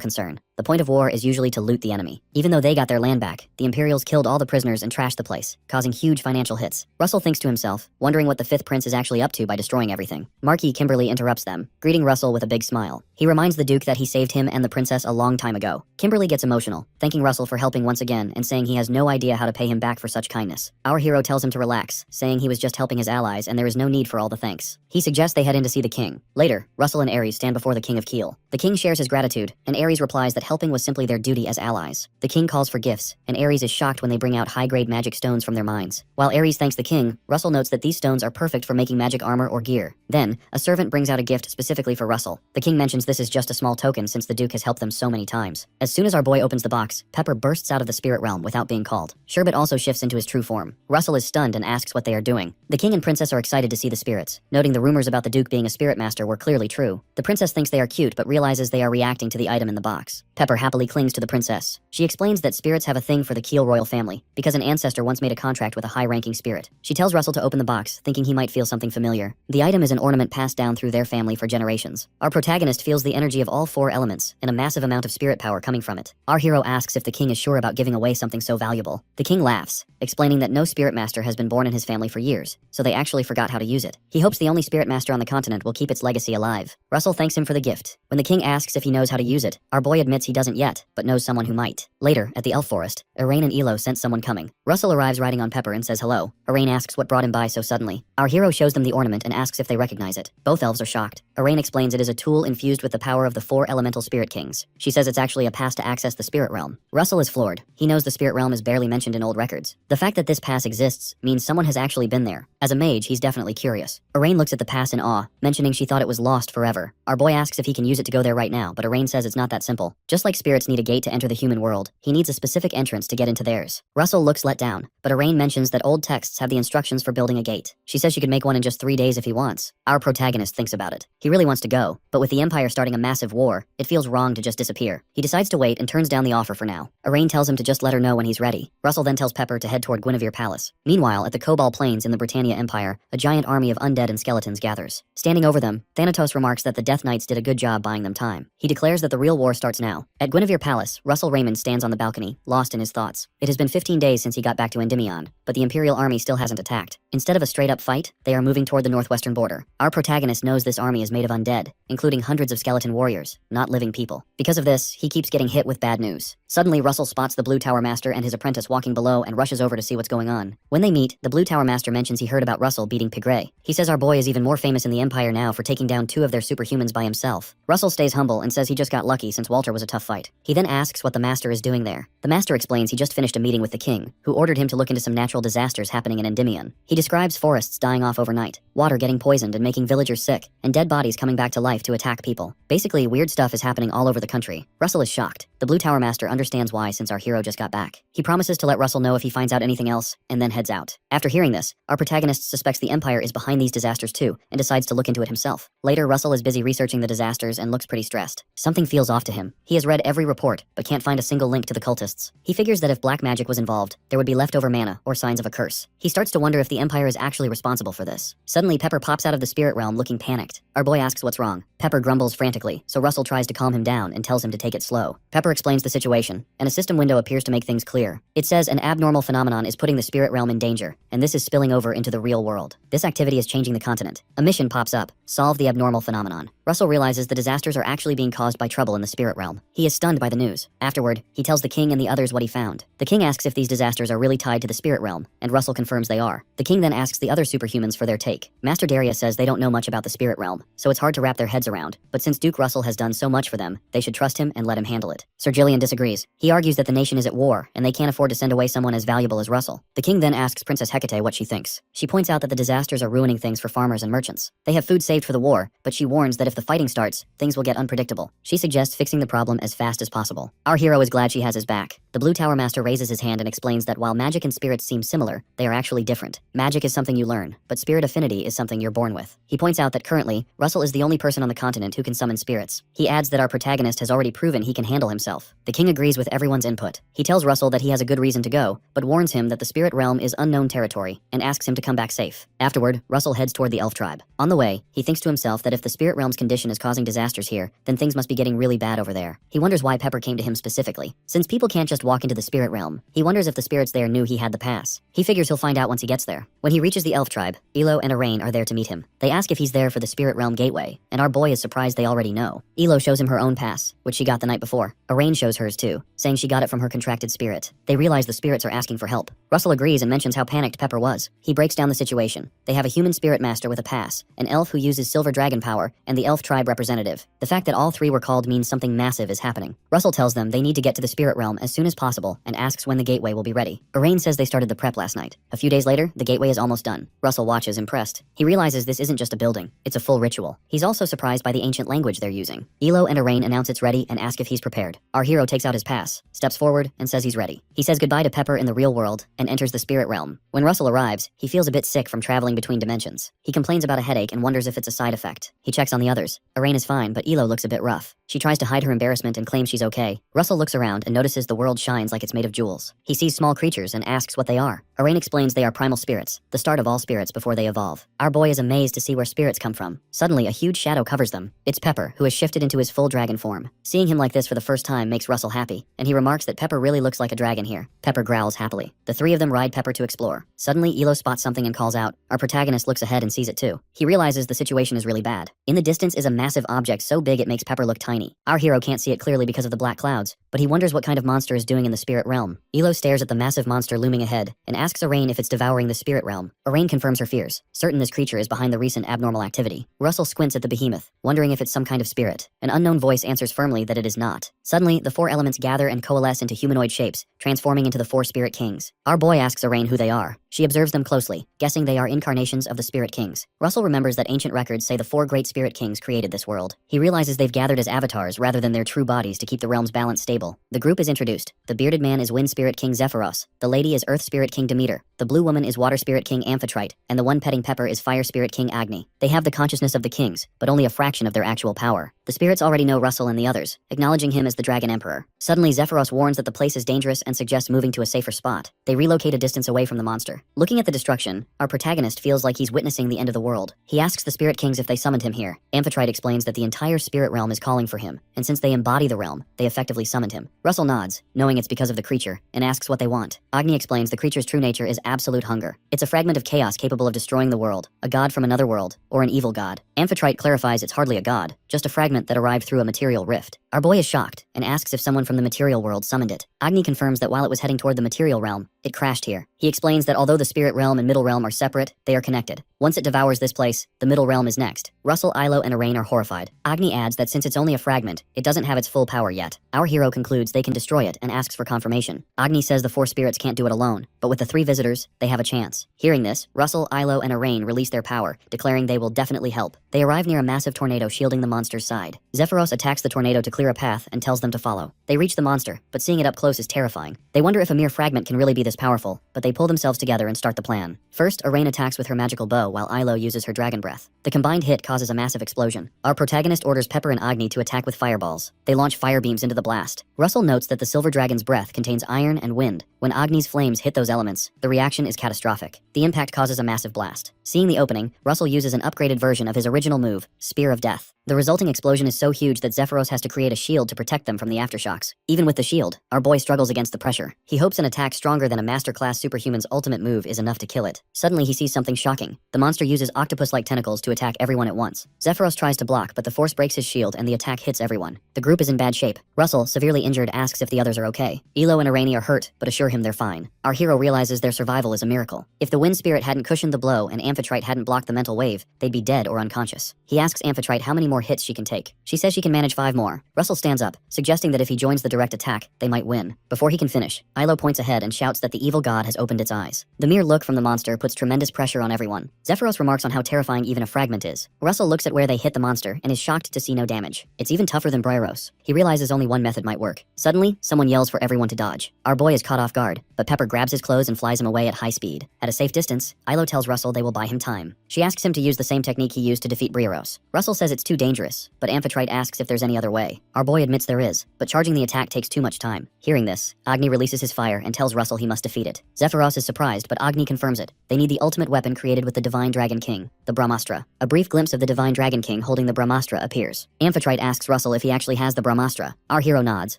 concern. The point of war is usually to loot the enemy. Even though they got their land back, the Imperials killed all the prisoners and trashed the place, causing huge financial hits. Russell thinks to himself, wondering what the fifth prince is actually up to by destroying everything. Marquis Kimberly interrupts them, greeting Russell with a big smile. He reminds the Duke that he saved him and the princess a long time ago. Kimberly gets emotional, thanking Russell for helping once again and saying he has no idea how to pay him back for such kindness. Our hero tells him to relax, saying he was just helping his allies and there is no need for all the thanks. He suggests they head in to see the king. Later, Russell and Ares stand before the King of Kiel. The king shares his gratitude, and Ares replies that helping was simply their duty as allies. The king calls for gifts, and Ares is shocked when they bring out high-grade magic stones from their mines. While Ares thanks the king, Russell notes that these stones are perfect for making magic armor or gear. Then, a servant brings out a gift specifically for Russell. The king mentions this is just a small token since the Duke has helped them so many times. As soon as our boy opens the box, Pepper bursts out of the spirit realm without being called. Sherbet also shifts into his true form. Russell is stunned and asks what they are doing. The king and princess are excited to see the spirits, noting the rumors about the Duke being a spirit master were clearly true. The princess thinks they are cute but realizes they are reacting to the item in the box. Pepper happily clings to the princess. She explains that spirits have a thing for the Kiel royal family, because an ancestor once made a contract with a high-ranking spirit. She tells Russell to open the box, thinking he might feel something familiar. The item is an ornament passed down through their family for generations. Our protagonist feels the energy of all 4 elements, and a massive amount of spirit power coming from it. Our hero asks if the king is sure about giving away something so valuable. The king laughs, explaining that no spirit master has been born in his family for years, so they actually forgot how to use it. He hopes the only spirit master on the continent will keep its legacy alive. Russell thanks him for the gift. When the king asks if he knows how to use it, our boy admits he doesn't yet, but knows someone who might. Later, at the elf forest, Irain and Elo sense someone coming. Russell arrives riding on Pepper and says hello. Irain asks what brought him by so suddenly. Our hero shows them the ornament and asks if they recognize it. Both elves are shocked. Irain explains it is a tool infused with the power of the 4 elemental spirit kings. She says it's actually a pass to access the spirit realm. Russell is floored. He knows the spirit realm is barely mentioned in old records. The fact that this pass exists means someone has actually been there. As a mage, he's definitely curious. Irain looks at the pass in awe, mentioning she thought it was lost forever. Our boy asks if he can use it to go there right now, but Irain says it's not that simple. Just like spirits need a gate to enter the human world, he needs a specific entrance to get into theirs. Russell looks let down, but Irain mentions that old texts have the instructions for building a gate. She says she could make one in just 3 days if he wants. Our protagonist thinks about it. He really wants to go, but with the Empire starting a massive war, it feels wrong to just disappear. He decides to wait and turns down the offer for now. Irain tells him to just let her know when he's ready. Russell then tells Pepper to head toward Guinevere Palace. Meanwhile, at the Cobalt Plains in the Britannia Empire, a giant army of undead and skeletons gathers. Standing over them, Thanatos remarks that the Death Knights did a good job buying them time. He declares that the real war starts now. At Guinevere Palace, Russell Raymond stands on the balcony, lost in his thoughts. It has been 15 days since he got back to Endymion, but the Imperial army still hasn't attacked. Instead of a straight-up fight, they are moving toward the northwestern border. Our protagonist knows this army is made of undead, including hundreds of skeleton warriors, not living people. Because of this, he keeps getting hit with bad news. Suddenly, Russell spots the Blue Tower Master and his apprentice walking below and rushes over to see what's going on. When they meet, the Blue Tower Master mentions he heard about Russell beating Pigray. He says our boy is even more famous in the Empire now for taking down 2 of their superhumans by himself. Russell stays humble and says he just got lucky since Walter was a tough fight. He then asks what the Master is doing there. The Master explains he just finished a meeting with the king, who ordered him to look into some natural disasters happening in Endymion. He describes forests dying off overnight, water getting poisoned and making villagers sick, and dead bodies coming back to life to attack people. Basically, weird stuff is happening all over the country. Russell is shocked. The Blue Tower Master understands why since our hero just got back. He promises to let Russell know if he finds out anything else, and then heads out. After hearing this, our protagonist suspects the Empire is behind these disasters too, and decides to look into it himself. Later, Russell is busy researching the disasters and looks pretty stressed. Something feels off to him. He has read every report, but can't find a single link to the cultists. He figures that if black magic was involved, there would be leftover mana, or signs of a curse. He starts to wonder if the Empire is actually responsible for this. Suddenly, Pepper pops out of the spirit realm looking panicked. Our boy asks what's wrong. Pepper grumbles frantically, so Russell tries to calm him down and tells him to take it slow. Pepper explains the situation, and a system window appears to make things clear. It says an abnormal phenomenon is putting the spirit realm in danger, and this is spilling over into the real world. This activity is changing the continent. A mission pops up: solve the abnormal phenomenon. Russell realizes the disasters are actually being caused by trouble in the spirit realm. He is stunned by the news. Afterward, he tells the king and the others what he found. The king asks if these disasters are really tied to the spirit realm, and Russell confirms they are. The king then asks the other superhumans for their take. Master Daria says they don't know much about the spirit realm, so it's hard to wrap their heads around, but since Duke Russell has done so much for them, they should trust him and let him handle it. Sir Gillian disagrees. He argues that the nation is at war, and they can't afford to send away someone as valuable as Russell. The king then asks Princess Hecate what she thinks. She points out that the disasters are ruining things for farmers and merchants. They have food saved for the war, but she warns that if the fighting starts, things will get unpredictable. She suggests fixing the problem as fast as possible. Our hero is glad she has his back. The Blue Tower Master raises his hand and explains that while magic and spirits seem similar, they are actually different. Magic is something you learn, but spirit affinity is something you're born with. He points out that currently, Russell is the only person on the continent who can summon spirits. He adds that our protagonist has already proven he can handle himself. The king agrees with everyone's input. He tells Russell that he has a good reason to go, but warns him that the spirit realm is unknown territory, and asks him to come back safe. Afterward, Russell heads toward the elf tribe. On the way, he thinks to himself that if the spirit realm's condition is causing disasters here, then things must be getting really bad over there. He wonders why Pepper came to him specifically. Since people can't just walk into the spirit realm, he wonders if the spirits there knew he had the pass. He figures he'll find out once he gets there. When he reaches the elf tribe, Elo and Arain are there to meet him. They ask if he's there for the spirit realm gateway, and our boy is surprised they already know. Elo shows him her own pass, which she got the night before. Arain shows hers too, saying she got it from her contracted spirit. They realize the spirits are asking for help. Russell agrees and mentions how panicked Pepper was. He breaks down the situation. They have a human spirit master with a pass, an elf who uses silver dragon power, and the elf tribe representative. The fact that all 3 were called means something massive is happening. Russell tells them they need to get to the spirit realm as soon as possible and asks when the gateway will be ready. Arain says they started the prep last night. A few days later, the gateway is almost done. Russell watches impressed. He realizes this isn't just a building, it's a full ritual. He's also surprised by the ancient language they're using. Elo and Arain announce it's ready and ask if he's prepared. Our hero takes out his pass, steps forward, and says he's ready. He says goodbye to Pepper in the real world and enters the spirit realm. When Russell arrives, he feels a bit sick from traveling between dimensions. He complains about a headache and wonders if it's a side effect. He checks on the others. Arain is fine, but Elo looks a bit rough. She tries to hide her embarrassment and claims she's okay. Russell looks around and notices the world shines like it's made of jewels. He sees small creatures and asks what they are. Arain explains they are primal spirits, the start of all spirits before they evolve. Our boy is amazed to see where spirits come from. Suddenly, a huge shadow covers them. It's Pepper, who has shifted into his full dragon form. Seeing him like this for the first time makes Russell happy, and he remarks that Pepper really looks like a dragon here. Pepper growls happily. The 3 of them ride Pepper to explore. Suddenly, Elo spots something and calls out. Our protagonist looks ahead and sees it too. He realizes the situation is really bad. In the distance is a massive object so big it makes Pepper look tiny. Our hero can't see it clearly because of the black clouds, but he wonders what kind of monster is doing in the spirit realm. Elo stares at the massive monster looming ahead and asks Arain if it's devouring the spirit realm. Arain confirms her fears, certain this creature is behind the recent abnormal activity. Russell squints at the behemoth, wondering if it's some kind of spirit. An unknown voice answers firmly that it is not. Suddenly, the 4 elements gather and coalesce into humanoid shapes, transforming into the 4 spirit kings. Our boy asks Arain who they are. She observes them closely, guessing they are incarnations of the spirit kings. Russell remembers that ancient records say the 4 great spirit kings created this world. He realizes they've gathered as avatars rather than their true bodies to keep the realm's balance stable. The group is introduced. The bearded man is Wind Spirit King Zephyros, the lady is Earth Spirit King Demeter, the blue woman is Water Spirit King Amphitrite, and the one petting Pepper is Fire Spirit King Agni. They have the consciousness of the kings, but only a fraction of their actual power. The spirits already know Russell and the others, acknowledging him as the Dragon Emperor. Suddenly, Zephyros warns that the place is dangerous and suggests moving to a safer spot. They relocate a distance away from the monster. Looking at the destruction, our protagonist feels like he's witnessing the end of the world. He asks the spirit kings if they summoned him here. Amphitrite explains that the entire spirit realm is calling for him, and since they embody the realm, they effectively summoned him. Russell nods, knowing it's because of the creature, and asks what they want. Agni explains the creature's true nature is absolute hunger. It's a fragment of chaos capable of destroying the world, a god from another world, or an evil god. Amphitrite clarifies it's hardly a god, just a fragment that arrived through a material rift. Our boy is shocked and asks if someone from the material world summoned it. Agni confirms that while it was heading toward the material realm, it crashed here. He explains that although the spirit realm and middle realm are separate, they are connected. Once it devours this place, the middle realm is next. Russell, Ilo, and Arain are horrified. Agni adds that since it's only a fragment, it doesn't have its full power yet. Our hero concludes they can destroy it and asks for confirmation. Agni says the four spirits can't do it alone, but with the three visitors, they have a chance. Hearing this, Russell, Ilo, and Arain release their power, declaring they will definitely help. They arrive near a massive tornado shielding the monster's side. Zephyros attacks the tornado to clear a path and tells them to follow. They reach the monster, but seeing it up close is terrifying. They wonder if a mere fragment can really be this powerful, but they pull themselves together and start the plan. First, Arain attacks with her magical bow while Ilo uses her dragon breath. The combined hit causes a massive explosion. Our protagonist orders Pepper and Agni to attack with fireballs. They launch fire beams into the blast. Russell notes that the silver dragon's breath contains iron and wind. When Agni's flames hit those elements, the reaction is catastrophic. The impact causes a massive blast. Seeing the opening, Russell uses an upgraded version of his original move, Spear of Death. The resulting explosion is so huge that Zephyros has to create a shield to protect them from the aftershocks. Even with the shield, our boy struggles against the pressure. He hopes an attack stronger than a masterclass superhuman's ultimate move is enough to kill it. Suddenly he sees something shocking. The monster uses octopus-like tentacles to attack everyone at once. Zephyros tries to block, but the force breaks his shield and the attack hits everyone. The group is in bad shape. Russell, severely injured, asks if the others are okay. Ilo and Araini are hurt, but assure him they're fine. Our hero realizes their survival is a miracle. If the wind spirit hadn't cushioned the blow and Amphitrite hadn't blocked the mental wave, they'd be dead or unconscious. He asks Amphitrite how many more hits she can take. She says she can manage 5 more. Russell stands up, suggesting that if he joins the direct attack, they might win. Before he can finish, Ilo points ahead and shouts that the evil god has opened its eyes. The mere look from the monster puts tremendous pressure on everyone. Zephyros remarks on how terrifying even a fragment is. Russell looks at where they hit the monster and is shocked to see no damage. It's even tougher than Brairos. He realizes only one method might work. Suddenly, someone yells for everyone to dodge. Our boy is caught off guard, but Pepper grabs his clothes and flies him away at high speed. At a safe distance, Ilo tells Russell they will buy him time. She asks him to use the same technique he used to defeat Brairos. Russell says it's too dangerous, but Amphitrite asks if there's any other way. Our boy admits there is, but charging the attack takes too much time. Hearing this, Agni releases his fire and tells Russell he must defeat it. Zephyros is surprised, but Agni confirms it. They need the ultimate weapon created with the Divine Dragon King, the Brahmastra. A brief glimpse of the Divine Dragon King holding the Brahmastra appears. Amphitrite asks Russell if he actually has the Brahmastra. Our hero nods,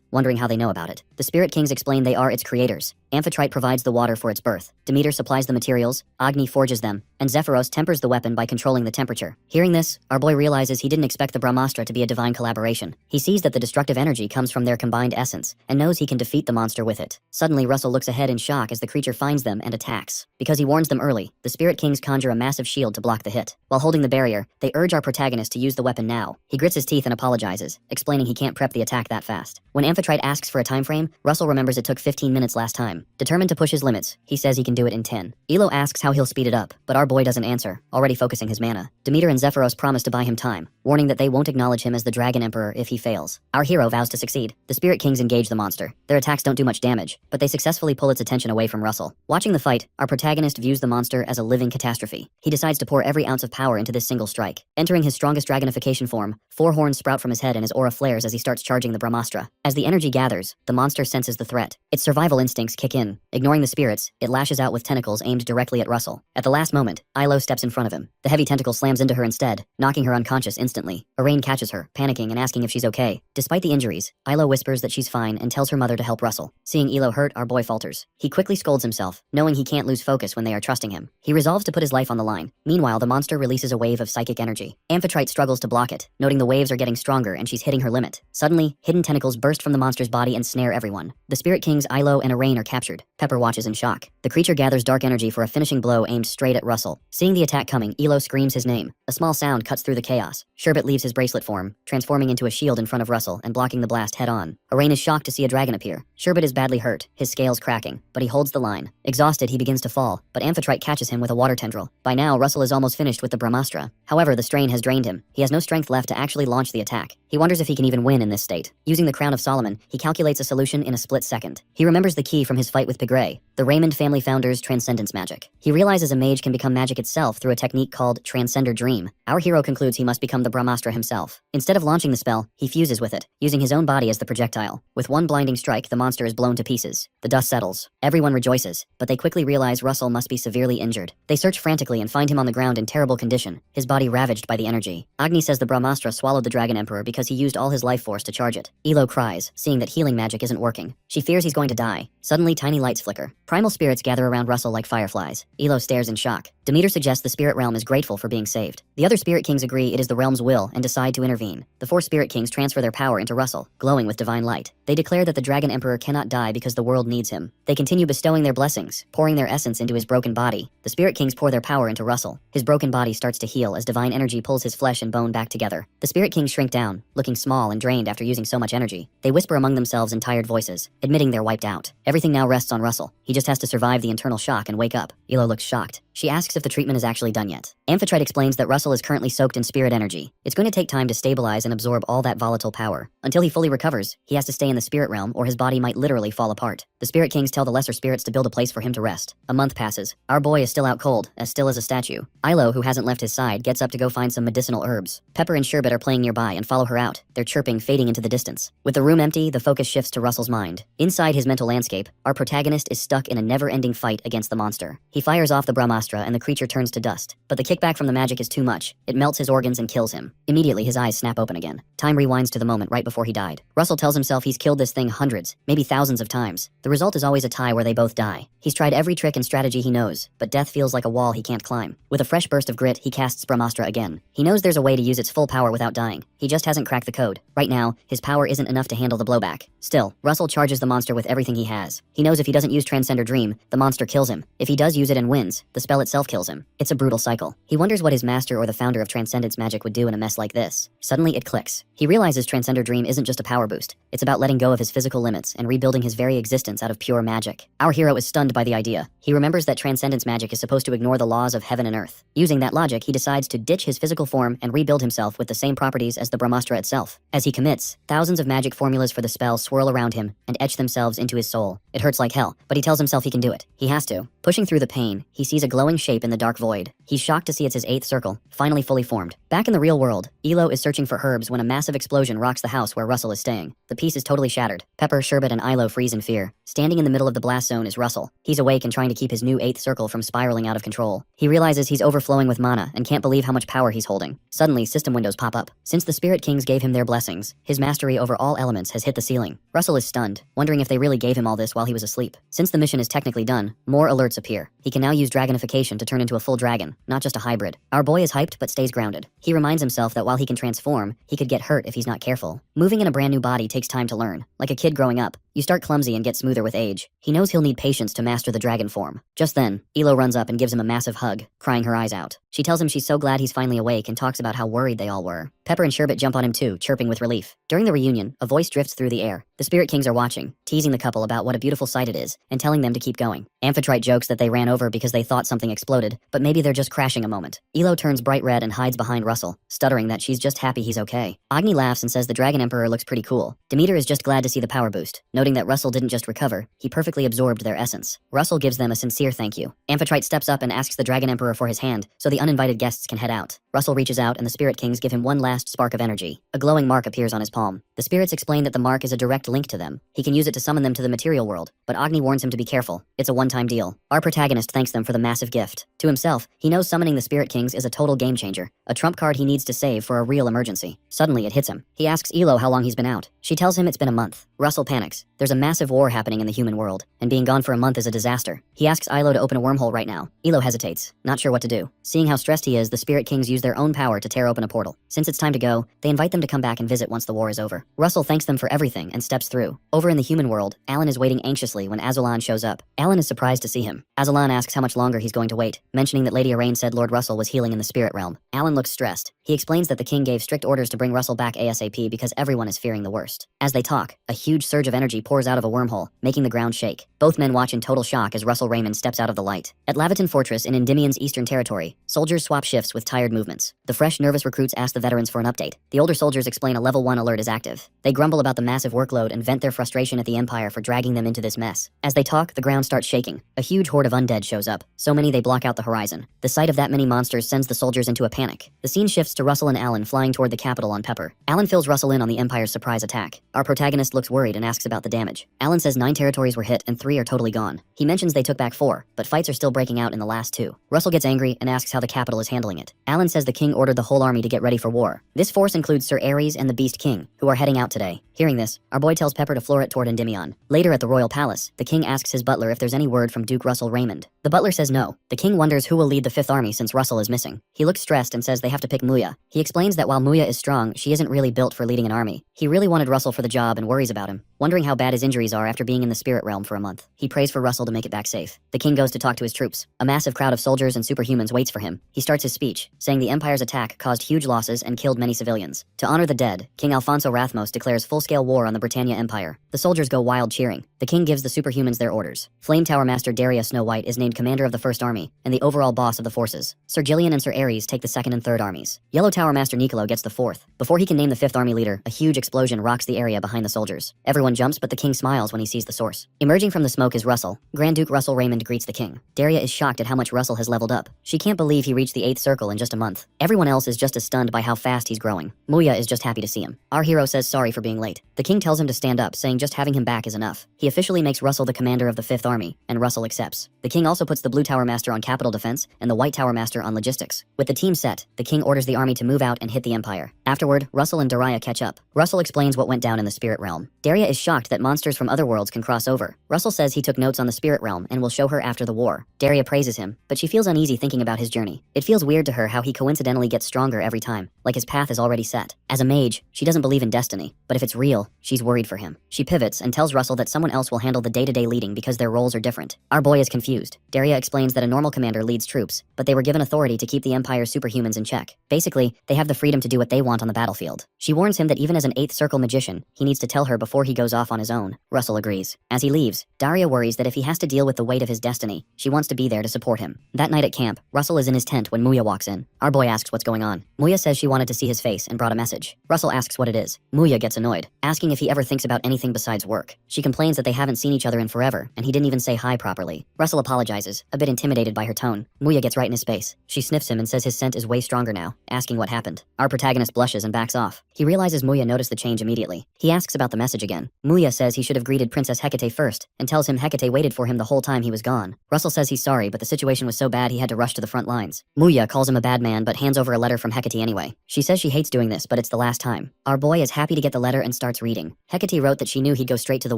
wondering how they know about it. The Spirit Kings explain they are its creators. Amphitrite provides the water for its birth. Demeter supplies the materials, Agni forges them, and Zephyros tempers the weapon by controlling the temperature. Hearing this, our boy realizes he didn't expect the Brahmastra to be a divine collaboration. He sees that the destructive energy comes from their combined essence, and knows he can defeat the monster with it. Suddenly, Russell looks ahead in shock as the creature finds them and attacks. Because he warns them early, the Spirit Kings conjure a massive shield to block the hit. While holding the barrier, they urge our protagonist to use the weapon now. He grits his teeth and apologizes, explaining he can't prep the attack that fast. When Amphitrite asks for a time frame, Russell remembers it took 15 minutes last time. Determined to push his limits, he says he can do it in 10. Ilo asks how he'll speed it up, but our boy doesn't answer, already focusing his mana. Demeter and Zephyros promise to buy him time, warning that they won't acknowledge him as the Dragon Emperor if he fails. Our hero vows to succeed. The Spirit Kings engage the monster. Their attacks don't do much damage, but they successfully pull its attention away from Russell. Watching the fight, our protagonist views the monster as a living catastrophe. He decides to pour every ounce of power into this single strike. Entering his strongest dragonification form, 4 horns sprout from his head and his aura flares as he starts charging the Brahmastra. As the energy gathers, the monster senses the threat. Its survival instincts kick in. Ignoring the spirits, it lashes out with tentacles aimed directly at Russell. At the last moment, Ilo steps in front of him. The heavy tentacle slams into her instead, knocking her unconscious instantly. Arain catches her, panicking and asking if she's okay. Despite the injuries, Ilo whispers that she's fine and tells her mother to help Russell. Seeing Ilo hurt, our boy falters. He quickly scolds himself, knowing he can't lose focus when they are trusting him. He resolves to put his life on the line. Meanwhile, the monster releases a wave of psychic energy. Amphitrite struggles to block it, noting the waves are getting stronger and she's hitting her limit. Suddenly, hidden tentacles burst from the monster's body and snare everyone. The Spirit Kings Ilo and Arain are captured. Pepper watches in shock. The creature gathers dark energy for a finishing blow aimed straight at Russell. Seeing the attack coming, Ilo screams his name. A small sound cuts through the chaos. Sherbet leaves his bracelet form, transforming into a shield in front of Russell and blocking the blast head-on. Arain is shocked to see a dragon appear. Sherbet is badly hurt, his scales cracking, but he holds the line. Exhausted, he begins to fall, but Amphitrite catches him with a water tendril. By now, Russell is almost finished with the Brahmastra. However, the strain has drained him. He has no strength left to actually launch the attack. He wonders if he can even win in this state. Using the Crown of Solomon, he calculates a solution in a split second. He remembers the key from his fight with Pigray, the Raymond family founder's transcendence magic. He realizes a mage can become magic itself through a technique called Transcender Dream. Our hero concludes he must become the Brahmastra himself. Instead of launching the spell, he fuses with it, using his own body as the projectile. With one blinding strike, the monster is blown to pieces. The dust settles. Everyone rejoices, but they quickly realize Russell must be severely injured. They search frantically and find him on the ground in terrible condition, his body ravaged by the energy. Agni says the Brahmastra swallowed the Dragon Emperor because he used all his life force to charge it. Ilo cries, seeing that healing magic isn't working. She fears he's going to die. Suddenly, tiny lights flicker. Primal spirits gather around Russell like fireflies. Ilo stares in shock. Demeter suggests the spirit realm is grateful for being saved. The other spirit kings agree it is the realm's will and decide to intervene. The 4 spirit kings transfer their power into Russell, glowing with divine light. They declare that the dragon emperor cannot die because the world needs him. They continue bestowing their blessings, pouring their essence into his broken body. The spirit kings pour their power into Russell. His broken body starts to heal as divine energy pulls his flesh and bone back together. The spirit kings shrink down, looking small and drained after using so much energy. They whisper among themselves in tired voices, admitting they're wiped out. Everything now rests on Russell. He just has to survive the internal shock and wake up. Elo looks shocked. She asks if the treatment is actually done yet. Amphitrite explains that Russell is currently soaked in spirit energy. It's going to take time to stabilize and absorb all that volatile power. Until he fully recovers, he has to stay in the spirit realm or his body might literally fall apart. The spirit kings tell the lesser spirits to build a place for him to rest. A month passes. Our boy is still out cold, as still as a statue. Ilo, who hasn't left his side, gets up to go find some medicinal herbs. Pepper and Sherbet are playing nearby and follow her out, their chirping fading into the distance. With the room empty, the focus shifts to Russell's mind. Inside his mental landscape, our protagonist is stuck in a never-ending fight against the monster. He fires off the Brahmastra and the creature turns to dust. But the kickback from the magic is too much. It melts his organs and kills him. Immediately, his eyes snap open again. Time rewinds to the moment right before he died. Russell tells himself he's killed this thing hundreds, maybe thousands of times. The result is always a tie where they both die. He's tried every trick and strategy he knows, but death feels like a wall he can't climb. With a fresh burst of grit, he casts Brahmastra again. He knows there's a way to use its full power without dying. He just hasn't cracked the code. Right now, his power isn't enough to handle the blowback. Still, Russell charges the monster with everything he has. He knows if he doesn't use Transcender Dream, the monster kills him. If he does use it and wins, the spell itself kills him. It's a brutal cycle. He wonders what his master or the founder of Transcendence magic would do in a mess like this. Suddenly, it clicks. He realizes Transcender Dream isn't just a power boost. It's about letting go of his physical limits and rebuilding his very existence out of pure magic. Our hero is stunned by the idea. He remembers that Transcendence magic is supposed to ignore the laws of heaven and earth. Using that logic, he decides to ditch his physical form and rebuild himself with the same properties as the Brahmastra itself. As he commits, thousands of magic formulas for the spell swirl around him and etch themselves into his soul. It hurts like hell, but he tells himself he can do it. He has to. Pushing through the pain, he sees a glowing shape in the dark void. He's shocked to see it's his 8th circle, finally fully formed. Back in the real world, Elo is searching for herbs when a massive explosion rocks the house where Russell is staying. The peace is totally shattered. Pepper, Sherbet, and Ilo freeze in fear. Standing in the middle of the blast zone is Russell. He's awake and trying to keep his new 8th circle from spiraling out of control. He realizes he's overflowing with mana and can't believe how much power he's holding. Suddenly, system windows pop up. Since the Spirit Kings gave him their blessings, his mastery over all elements has hit the ceiling. Russell is stunned, wondering if they really gave him all this while he was asleep. Since the mission is technically done, more alerts appear. He can now use dragonification to turn into a full dragon, not just a hybrid. Our boy is hyped but stays grounded. He reminds himself that while he can transform, he could get hurt if he's not careful. Moving in a brand new body takes time to learn. Like a kid growing up, you start clumsy and get smoother with age. He knows he'll need patience to master the dragon form. Just then, Elo runs up and gives him a massive hug, crying her eyes out. She tells him she's so glad he's finally awake and talks about how worried they all were. Pepper and Sherbet jump on him too, chirping with relief. During the reunion, a voice drifts through the air. The Spirit Kings are watching, teasing the couple about what a beautiful sight it is, and telling them to keep going. Amphitrite jokes that they ran over because they thought something exploded, but maybe they're just crashing a moment. Elo turns bright red and hides behind Russell, stuttering that she's just happy he's okay. Agni laughs and says the Dragon Emperor looks pretty cool. Demeter is just glad to see the power boost, noting that Russell didn't just recover, he perfectly absorbed their essence. Russell gives them a sincere thank you. Amphitrite steps up and asks the Dragon Emperor for his hand, so the uninvited guests can head out. Russell reaches out and the Spirit Kings give him one last spark of energy. A glowing mark appears on his palm. The spirits explain that the mark is a direct link to them. He can use it to summon them to the material world, but Agni warns him to be careful. It's a one-time deal. Our protagonist thanks them for the massive gift. To himself, he knows summoning the Spirit Kings is a total game changer, a trump card he needs to save for a real emergency. Suddenly, it hits him. He asks Elo how long he's been out. She tells him it's been a month. Russell panics. There's a massive war happening in the human world, and being gone for a month is a disaster. He asks Ilo to open a wormhole right now. Elo hesitates, not sure what to do. Seeing how stressed he is, the Spirit Kings use their own power to tear open a portal. Since it's time to go, they invite them to come back and visit once the war is over. Russell thanks them for everything and steps through. Over in the human world, Alan is waiting anxiously when Azalan shows up. Alan is surprised to see him. Azalan asks how much longer he's going to wait, mentioning that Lady Arain said Lord Russell was healing in the spirit realm. Alan looks stressed. He explains that the king gave strict orders to bring Russell back ASAP because everyone is fearing the worst. As they talk, a huge surge of energy pours out of a wormhole, making the ground shake. Both men watch in total shock as Russell Raymond steps out of the light. At Laviton Fortress in Endymion's eastern territory, soldiers swap shifts with tired movements. The fresh, nervous recruits ask the veterans for an update. The older soldiers explain a level 1 alert is active. They grumble about the massive workload and vent their frustration at the Empire for dragging them into this mess. As they talk, the ground starts shaking. A huge horde of undead shows up, so many they block out the horizon. The sight of that many monsters sends the soldiers into a panic. The scene shifts to Russell and Alan flying toward the capital on Pepper. Alan fills Russell in on the Empire's surprise attack. Our protagonist looks worried and asks about the damage. Alan says 9 territories were hit and 3 are totally gone. He mentions they took back 4, but fights are still breaking out in the last 2. Russell gets angry and asks how the capital is handling it. Alan says the king ordered the whole army to get ready for war. This force includes Sir Ares and the Beast King, who are heading out today. Hearing this, our boy tells Pepper to floor it toward Endymion. Later at the royal palace, the king asks his butler if there's any word from Duke Russell Raymond. The butler says no. The king wonders who will lead the 5th army since Russell is missing. He looks stressed and says they have to pick Muya. He explains that while Muya is strong, she isn't really built for leading an army. He really wanted Russell for the job and worries about him, wondering how bad his injuries are after being in the spirit realm for a month. He prays for Russell to make it back safe. The king goes to talk to his troops. A massive crowd of soldiers and superhumans waits for him. He starts his speech, saying the Empire's attack caused huge losses and killed many civilians. To honor the dead, King Alfonso Rathmos declares full-scale war on the Britannia Empire. The soldiers go wild cheering. The king gives the superhumans their orders. Flame Tower Master Daria Snow White is named commander of the 1st army and the overall boss of the forces. Sir Gillian and Sir Ares take the 2nd and 3rd armies. Yellow Tower Master Nicolo gets the 4th. Before he can name the 5th army leader, a huge explosion rocks the area behind the soldiers. Everyone jumps, but the king smiles when he sees the source. Emerging from the smoke is Russell. Grand Duke Russell Raymond greets the king. Daria is shocked at how much Russell has leveled up. She can't believe he reached the 8th circle in just a month. Everyone else is just as stunned by how fast he's growing. Muya is just happy to see him. Our hero says sorry for being late. The king tells him to stand up, saying just having him back is enough. He officially makes Russell the commander of the 5th army, and Russell accepts. The king also puts the Blue Tower Master on capital defense and the White Tower Master on logistics. With the team set, the king orders the army to move out and hit the Empire. Afterward, Russell and Daria catch up. Russell explains what went down in the spirit realm. Daria is shocked that monsters from other worlds can cross over. Russell says he took notes on the spirit realm and will show her after the war. Daria praises him, but she feels uneasy thinking about his journey. It feels weird to her how he coincidentally gets stronger every time, like his path is already set. As a mage, she doesn't believe in destiny, but if it's real, she's worried for him. She pivots and tells Russell that someone else will handle the day-to-day leading because their roles are different. Our boy is confused. Daria explains that a normal commander leads troops, but they were given authority to keep the Empire's superhumans in check. Basically, they have the freedom to do what they want on the battlefield. She warns him that even as an 8th circle magician, he needs to tell her before he goes off on his own. Russell agrees. As he leaves, Daria worries that if he has to deal with the weight of his destiny, she wants to be there to support him. That night at camp, Russell is in his tent when Muya walks in. Our boy asks what's going on. Muya says she wanted to see his face and brought a message. Russell asks what it is. Muya gets annoyed, asking if he ever thinks about anything besides work. She complains that they haven't seen each other in forever, and he didn't even say hi properly. Russell apologizes, a bit intimidated by her tone. Muya gets right in his face. She sniffs him and says his scent is way stronger now, asking what happened. Our protagonist blushes and backs off. He realizes Muya noticed the change immediately. He asks about the message again. Muya says he should have greeted Princess Hecate first, and tells him Hecate waited for him the whole time he was gone. Russell says he's sorry, but the situation was so bad he had to rush to the front lines. Muya calls him a bad man, but hands over a letter from Hecate anyway. She says she hates doing this, but it's the last time. Our boy is happy to get the letter and starts reading. Hecate wrote that she knew he'd go straight to the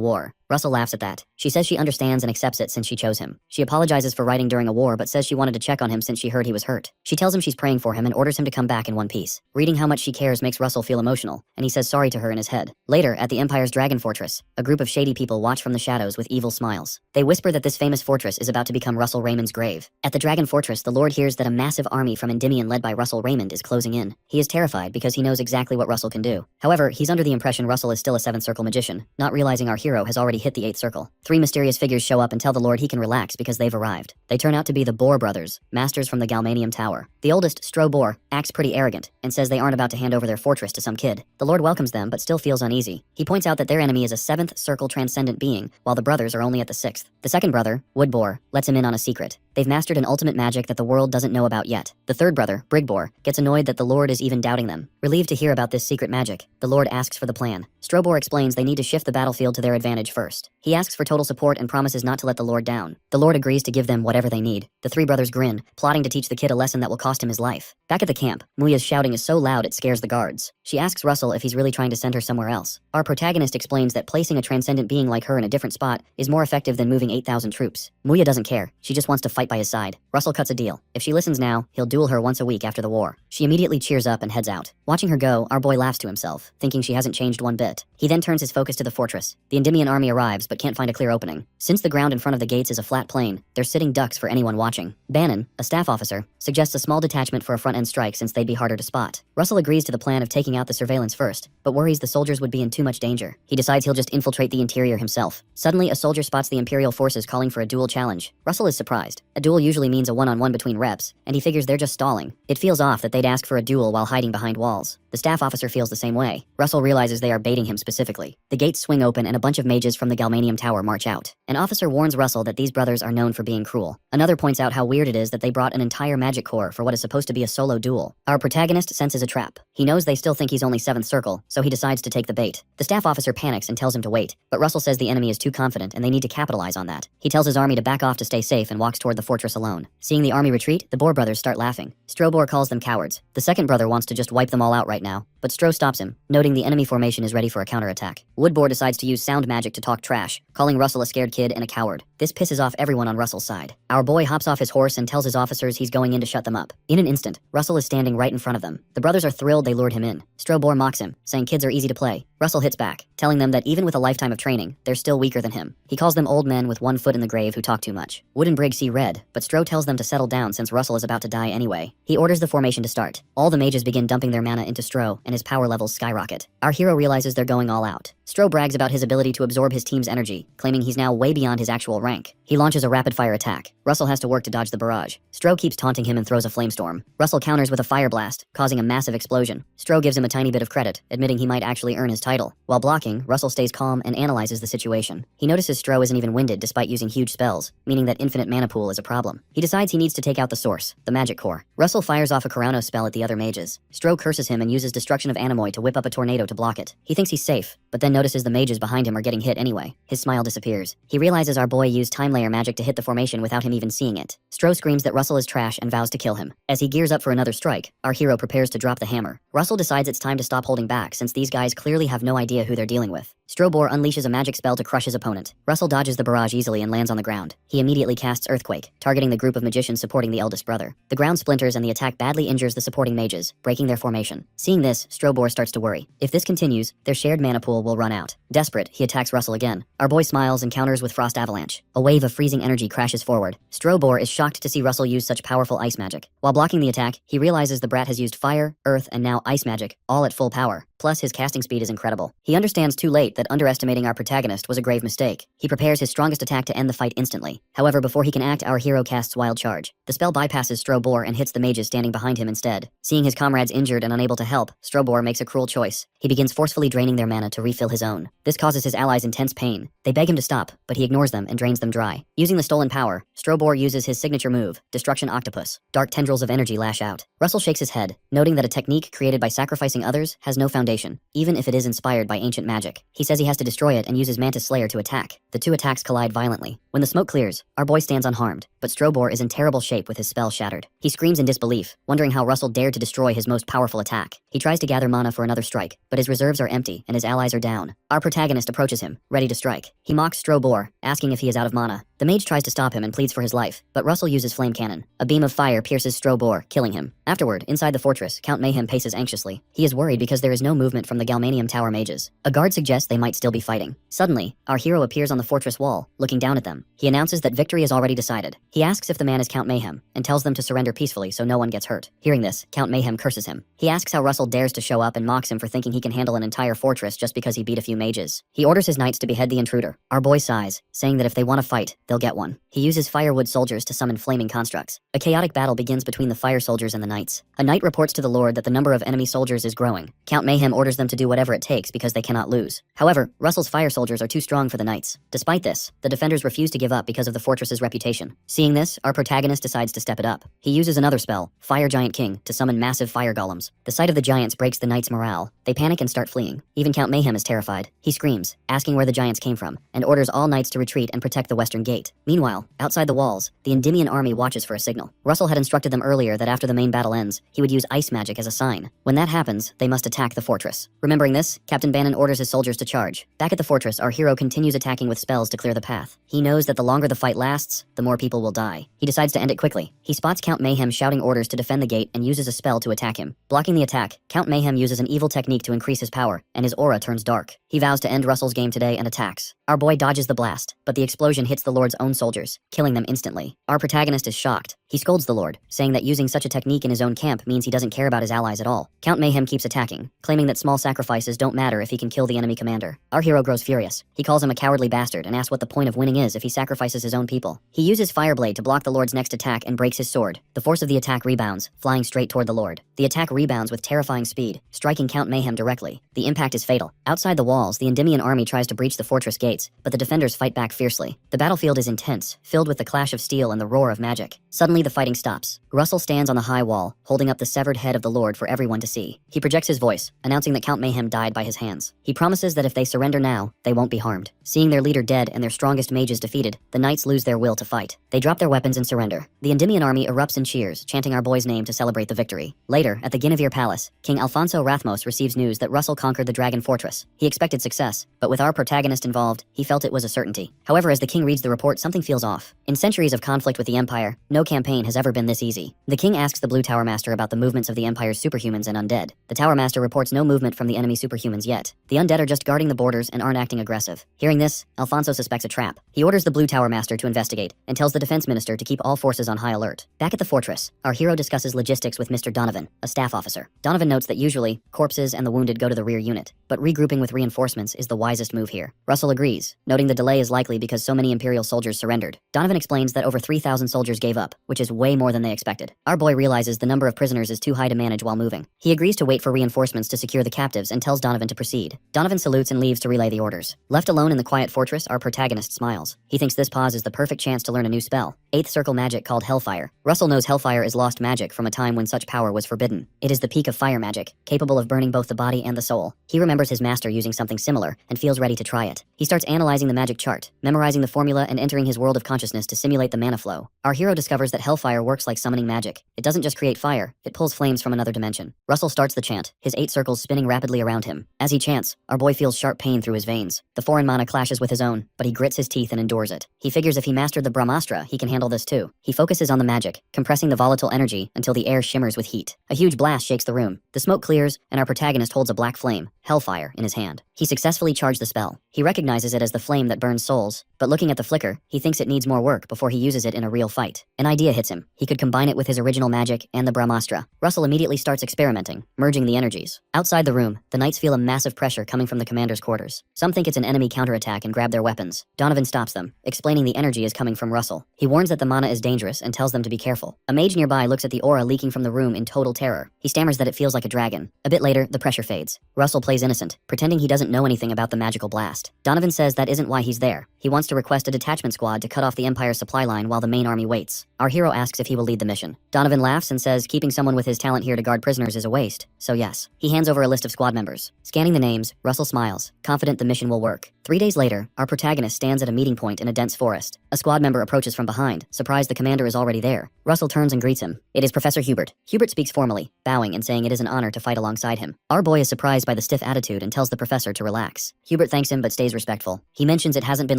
war. Russell laughs at that. She says she understands and accepts it since she chose him. She apologizes for writing during a war, but says she wanted to check on him since she heard he was hurt. She tells him she's praying for him and orders him to come back in one piece. Reading how much she cares makes Russell feel emotional, and he says sorry to her in his head. Later, at the Empire's Dragon Fortress, a group of shady people watch from the shadows with evil smiles. They whisper that this famous fortress is about to become Russell Raymond's grave. At the Dragon Fortress, the Lord hears that a massive army from Endymion led by Russell Raymond is closing in. He is terrified because he knows exactly what Russell can do. However, he's under the impression Russell is still a 7th circle magician, not realizing our hero has already hit the 8th circle. 3 mysterious figures show up and tell the Lord he can relax because they've arrived. They turn out to be the Boar brothers, masters from the Galmanium Tower. The oldest, Stro Boar, acts pretty arrogant and says they aren't about to hand over their fortress to some kid. The Lord welcomes them but still feels uneasy. He points out that their enemy is a 7th circle transcendent being, while the brothers are only at the 6th. The second brother, Wood Boar, lets him in on a secret. They've mastered an ultimate magic that the world doesn't know about yet. The third brother, Brig Boar, gets annoyed that the Lord is even doubting them. Relieved to hear about this secret magic, the Lord asks for the plan. Strobor explains they need to shift the battlefield to their advantage first. He asks for total support and promises not to let the Lord down. The Lord agrees to give them whatever they need. The 3 brothers grin, plotting to teach the kid a lesson that will cost him his life. Back at the camp, Muya's shouting is so loud it scares the guards. She asks Russell if he's really trying to send her somewhere else. Our protagonist explains that placing a transcendent being like her in a different spot is more effective than moving 8,000 troops. Muya doesn't care. She just wants to fight by his side. Russell cuts a deal. If she listens now, he'll duel her once a week after the war. She immediately cheers up and heads out. Watching her go, our boy laughs to himself, thinking she hasn't changed one bit. He then turns his focus to the fortress. The Endymion army arrives but can't find a clear opening. Since the ground in front of the gates is a flat plain, they're sitting ducks for anyone watching. Bannon, a staff officer, suggests a small detachment for a front-end strike since they'd be harder to spot. Russell agrees to the plan of taking out the surveillance first, but worries the soldiers would be in too much danger. He decides he'll just infiltrate the interior himself. Suddenly, a soldier spots the Imperial forces calling for a duel challenge. Russell is surprised. A duel usually means a one-on-one between reps, and he figures they're just stalling. It feels off that they'd ask for a duel while hiding behind walls. The staff officer feels the same way. Russell realizes they are baiting him specifically. The gates swing open and a bunch of mages from the Galmanium Tower march out. An officer warns Russell that these brothers are known for being cruel. Another points out how weird it is that they brought an entire magic corps for what is supposed to be a solo duel. Our protagonist senses a trap. He knows they still think he's only 7th circle, so he decides to take the bait. The staff officer panics and tells him to wait, but Russell says the enemy is too confident and they need to capitalize on that. He tells his army to back off to stay safe and walks toward the fortress alone. Seeing the army retreat, the Boar brothers start laughing. Strobor calls them cowards. The second brother wants to just wipe them all out right now, but Stro stops him, noting the enemy formation is ready for a counterattack. Woodboar decides to use sound magic to talk trash, calling Russell a scared kid and a coward. This pisses off everyone on Russell's side. Our boy hops off his horse and tells his officers he's going in to shut them up. In an instant, Russell is standing right in front of them. The brothers are thrilled they lured him in. Strobor mocks him, saying kids are easy to play. Russell hits back, telling them that even with a lifetime of training, they're still weaker than him. He calls them old men with one foot in the grave who talk too much. Wood and Brigg see red, but Stro tells them to settle down since Russell is about to die anyway. He orders the formation to start. All the mages begin dumping their mana into Stro, and his power levels skyrocket. Our hero realizes they're going all out. Stro brags about his ability to absorb his team's energy, claiming he's now way beyond his actual rank. He launches a rapid-fire attack. Russell has to work to dodge the barrage. Stro keeps taunting him and throws a flamestorm. Russell counters with a fire blast, causing a massive explosion. Stro gives him a tiny bit of credit, admitting he might actually earn his title. While blocking, Russell stays calm and analyzes the situation. He notices Stro isn't even winded despite using huge spells, meaning that infinite mana pool is a problem. He decides he needs to take out the source, the magic core. Russell fires off a Corano spell at the other mages. Stro curses him and uses Destruction of Animoy to whip up a tornado to block it. He thinks he's safe, but then notices the mages behind him are getting hit anyway. His smile disappears. He realizes our boy used time layer magic to hit the formation without him even seeing it. Stro screams that Russell is trash and vows to kill him. As he gears up for another strike, our hero prepares to drop the hammer. Russell decides it's time to stop holding back since these guys clearly have no idea who they're dealing with. Strobor unleashes a magic spell to crush his opponent. Russell dodges the barrage easily and lands on the ground. He immediately casts Earthquake, targeting the group of magicians supporting the eldest brother. The ground splinters and the attack badly injures the supporting mages, breaking their formation. Seeing this, Strobor starts to worry. If this continues, their shared mana pool will run out. Desperate, he attacks Russell again. Our boy smiles and counters with Frost Avalanche. A wave of freezing energy crashes forward. Strobor is shocked to see Russell use such powerful ice magic. While blocking the attack, he realizes the brat has used fire, earth, and now ice magic, all at full power. Plus, his casting speed is incredible. He understands too late that underestimating our protagonist was a grave mistake. He prepares his strongest attack to end the fight instantly. However, before he can act, our hero casts Wild Charge. The spell bypasses Strobor and hits the mages standing behind him instead. Seeing his comrades injured and unable to help, Strobor makes a cruel choice. He begins forcefully draining their mana to refill his own. This causes his allies intense pain. They beg him to stop, but he ignores them and drains them dry. Using the stolen power, Strobor uses his signature move, Destruction Octopus. Dark tendrils of energy lash out. Russell shakes his head, noting that a technique created by sacrificing others has no foundation, even if it is inspired by ancient magic. He says he has to destroy it and uses Mantis Slayer to attack. The two attacks collide violently. When the smoke clears, our boy stands unharmed, but Strobor is in terrible shape with his spell shattered. He screams in disbelief, wondering how Russell dared to destroy his most powerful attack. He tries to gather mana for another strike, but his reserves are empty and his allies are down. Our protagonist approaches him, ready to strike. He mocks Strobor, asking if he is out of mana. The mage tries to stop him and pleads for his life, but Russell uses flame cannon. A beam of fire pierces Strobor, killing him. Afterward, inside the fortress, Count Mayhem paces anxiously. He is worried because there is no movement from the Galmanium Tower mages. A guard suggests they might still be fighting. Suddenly, our hero appears on the fortress wall, looking down at them. He announces that victory is already decided. He asks if the man is Count Mayhem, and tells them to surrender peacefully so no one gets hurt. Hearing this, Count Mayhem curses him. He asks how Russell dares to show up and mocks him for thinking he can handle an entire fortress just because he beat a few mages. He orders his knights to behead the intruder. Our boy sighs, saying that if they want to fight, they'll get one. He uses firewood soldiers to summon flaming constructs. A chaotic battle begins between the fire soldiers and the knights. A knight reports to the lord that the number of enemy soldiers is growing. Count Mayhem orders them to do whatever it takes because they cannot lose. However, Russell's fire soldiers are too strong for the knights. Despite this, the defenders refuse to give up because of the fortress's reputation. Seeing this, our protagonist decides to step it up. He uses another spell, Fire Giant King, to summon massive fire golems. The sight of the giants breaks the knights' morale. They panic and start fleeing. Even Count Mayhem is terrified. He screams, asking where the giants came from, and orders all knights to retreat and protect the western gate. Meanwhile, outside the walls, the Endymion army watches for a signal. Russell had instructed them earlier that after the main battle ends, he would use ice magic as a sign. When that happens, they must attack the fortress. Remembering this, Captain Bannon orders his soldiers to charge. Back at the fortress, our hero continues attacking with spells to clear the path. He knows that the longer the fight lasts, the more people will die. He decides to end it quickly. He spots Count Mayhem shouting orders to defend the gate and uses a spell to attack him. Blocking the attack, Count Mayhem uses an evil technique to increase his power, and his aura turns dark. He vows to end Russell's game today and attacks. Our boy dodges the blast, but the explosion hits the Lord's own soldiers, killing them instantly. Our protagonist is shocked. He scolds the Lord, saying that using such a technique in his own camp means he doesn't care about his allies at all. Count Mayhem keeps attacking, claiming that small sacrifices don't matter if he can kill the enemy commander. Our hero grows furious. He calls him a cowardly bastard and asks what the point of winning is if he sacrifices his own people. He uses Fireblade to block the Lord's next attack and breaks his sword. The force of the attack rebounds, flying straight toward the Lord. The attack rebounds with terrifying speed, striking Count Mayhem directly. The impact is fatal. Outside the walls, the Endymion army tries to breach the fortress gates, but the defenders fight back fiercely. The battlefield is intense, filled with the clash of steel and the roar of magic. Suddenly, the fighting stops. Russell stands on the high wall, holding up the severed head of the Lord for everyone to see. He projects his voice, announcing that Count Mayhem died by his hands. He promises that if they surrender now, they won't be harmed. Seeing their leader dead and their strongest mages defeated, the knights lose their will to fight. They drop their weapons and surrender. The Endymion army erupts in cheers, chanting our boy's name to celebrate the victory. Later, at the Guinevere Palace, King Alfonso Rathmos receives news that Russell conquered the Dragon Fortress. He expected success, but with our protagonist involved, he felt it was a certainty. However, as the king reads the report, something feels off. In centuries of conflict with the Empire, no campaign has ever been this easy. The king asks the Blue Tower Master about the movements of the Empire's superhumans and undead. The Tower Master reports no movement from the enemy superhumans yet. The undead are just guarding the borders and aren't acting aggressive. Hearing this, Alfonso suspects a trap. He orders the Blue Tower Master to investigate and tells the defense minister to keep all forces on high alert. Back at the fortress, our hero discusses logistics with Mr. Donovan, a staff officer. Donovan notes that usually, corpses and the wounded go to the rear unit, but regrouping with reinforcements is the wisest move here. Russell agrees, noting the delay is likely because so many Imperial soldiers surrendered. Donovan explains that over 3,000 soldiers gave up, which is way more than they expected. Our boy realizes the number of prisoners is too high to manage while moving. He agrees to wait for reinforcements to secure the captives and tells Donovan to proceed. Donovan salutes and leaves to relay the orders. Left alone in the quiet fortress, our protagonist smiles. He thinks this pause is the perfect chance to learn a new spell, 8th circle magic called Hellfire. Russell knows Hellfire is lost magic from a time when such power was forbidden. It is the peak of fire magic, capable of burning both the body and the soul. He remembers his master using something similar and feels ready to try it. He starts analyzing the magic chart, memorizing the formula and entering his world of consciousness to simulate the mana flow. Our hero discovers that Hellfire works like summoning magic. It doesn't just create fire, it pulls flames from another dimension. Russell starts the chant, his 8 circles spinning rapidly around him. As he chants, our boy feels sharp pain through his veins. The foreign mana clashes with his own, but he grits his teeth and endures it. He figures if he mastered the Brahmastra, he can handle this too. He focuses on the magic, compressing the volatile energy until the air shimmers with heat. A huge blast shakes the room. The smoke clears, and our protagonist holds a black flame, Hellfire, in his hand. He successfully charged the spell. He recognizes it as the flame that burns souls, but looking at the flicker, he thinks it needs more work before he uses it in a real fight. An idea hits him. He could combine it with his original magic and the Brahmastra. Russell immediately starts experimenting, merging the energies. Outside the room, the knights feel a massive pressure coming from the commander's quarters. Some think it's an enemy counterattack and grab their weapons. Donovan stops them, explaining the energy is coming from Russell. He warns that the mana is dangerous and tells them to be careful. A mage nearby looks at the aura leaking from the room in total terror. He stammers that it feels like a dragon. A bit later, the pressure fades. Russell plays innocent, pretending he doesn't know anything about the magical blast. Donovan says that isn't why he's there. He wants to request a detachment squad to cut off the Empire's supply line while the main army waits. Our hero asks if he will lead the mission. Donovan laughs and says keeping someone with his talent here to guard prisoners is a waste, so yes. He hands over a list of squad members. Scanning the names, Russell smiles, confident the mission will work. 3 days later, our protagonist stands at a meeting point in a dense forest. A squad member approaches from behind, surprised the commander is already there. Russell turns and greets him. It is Professor Hubert. Hubert speaks formally, bowing and saying it is an honor to fight alongside him. Our boy is surprised by the stiff attitude and tells the professor to relax. Hubert thanks him but stays respectful. He mentions it hasn't been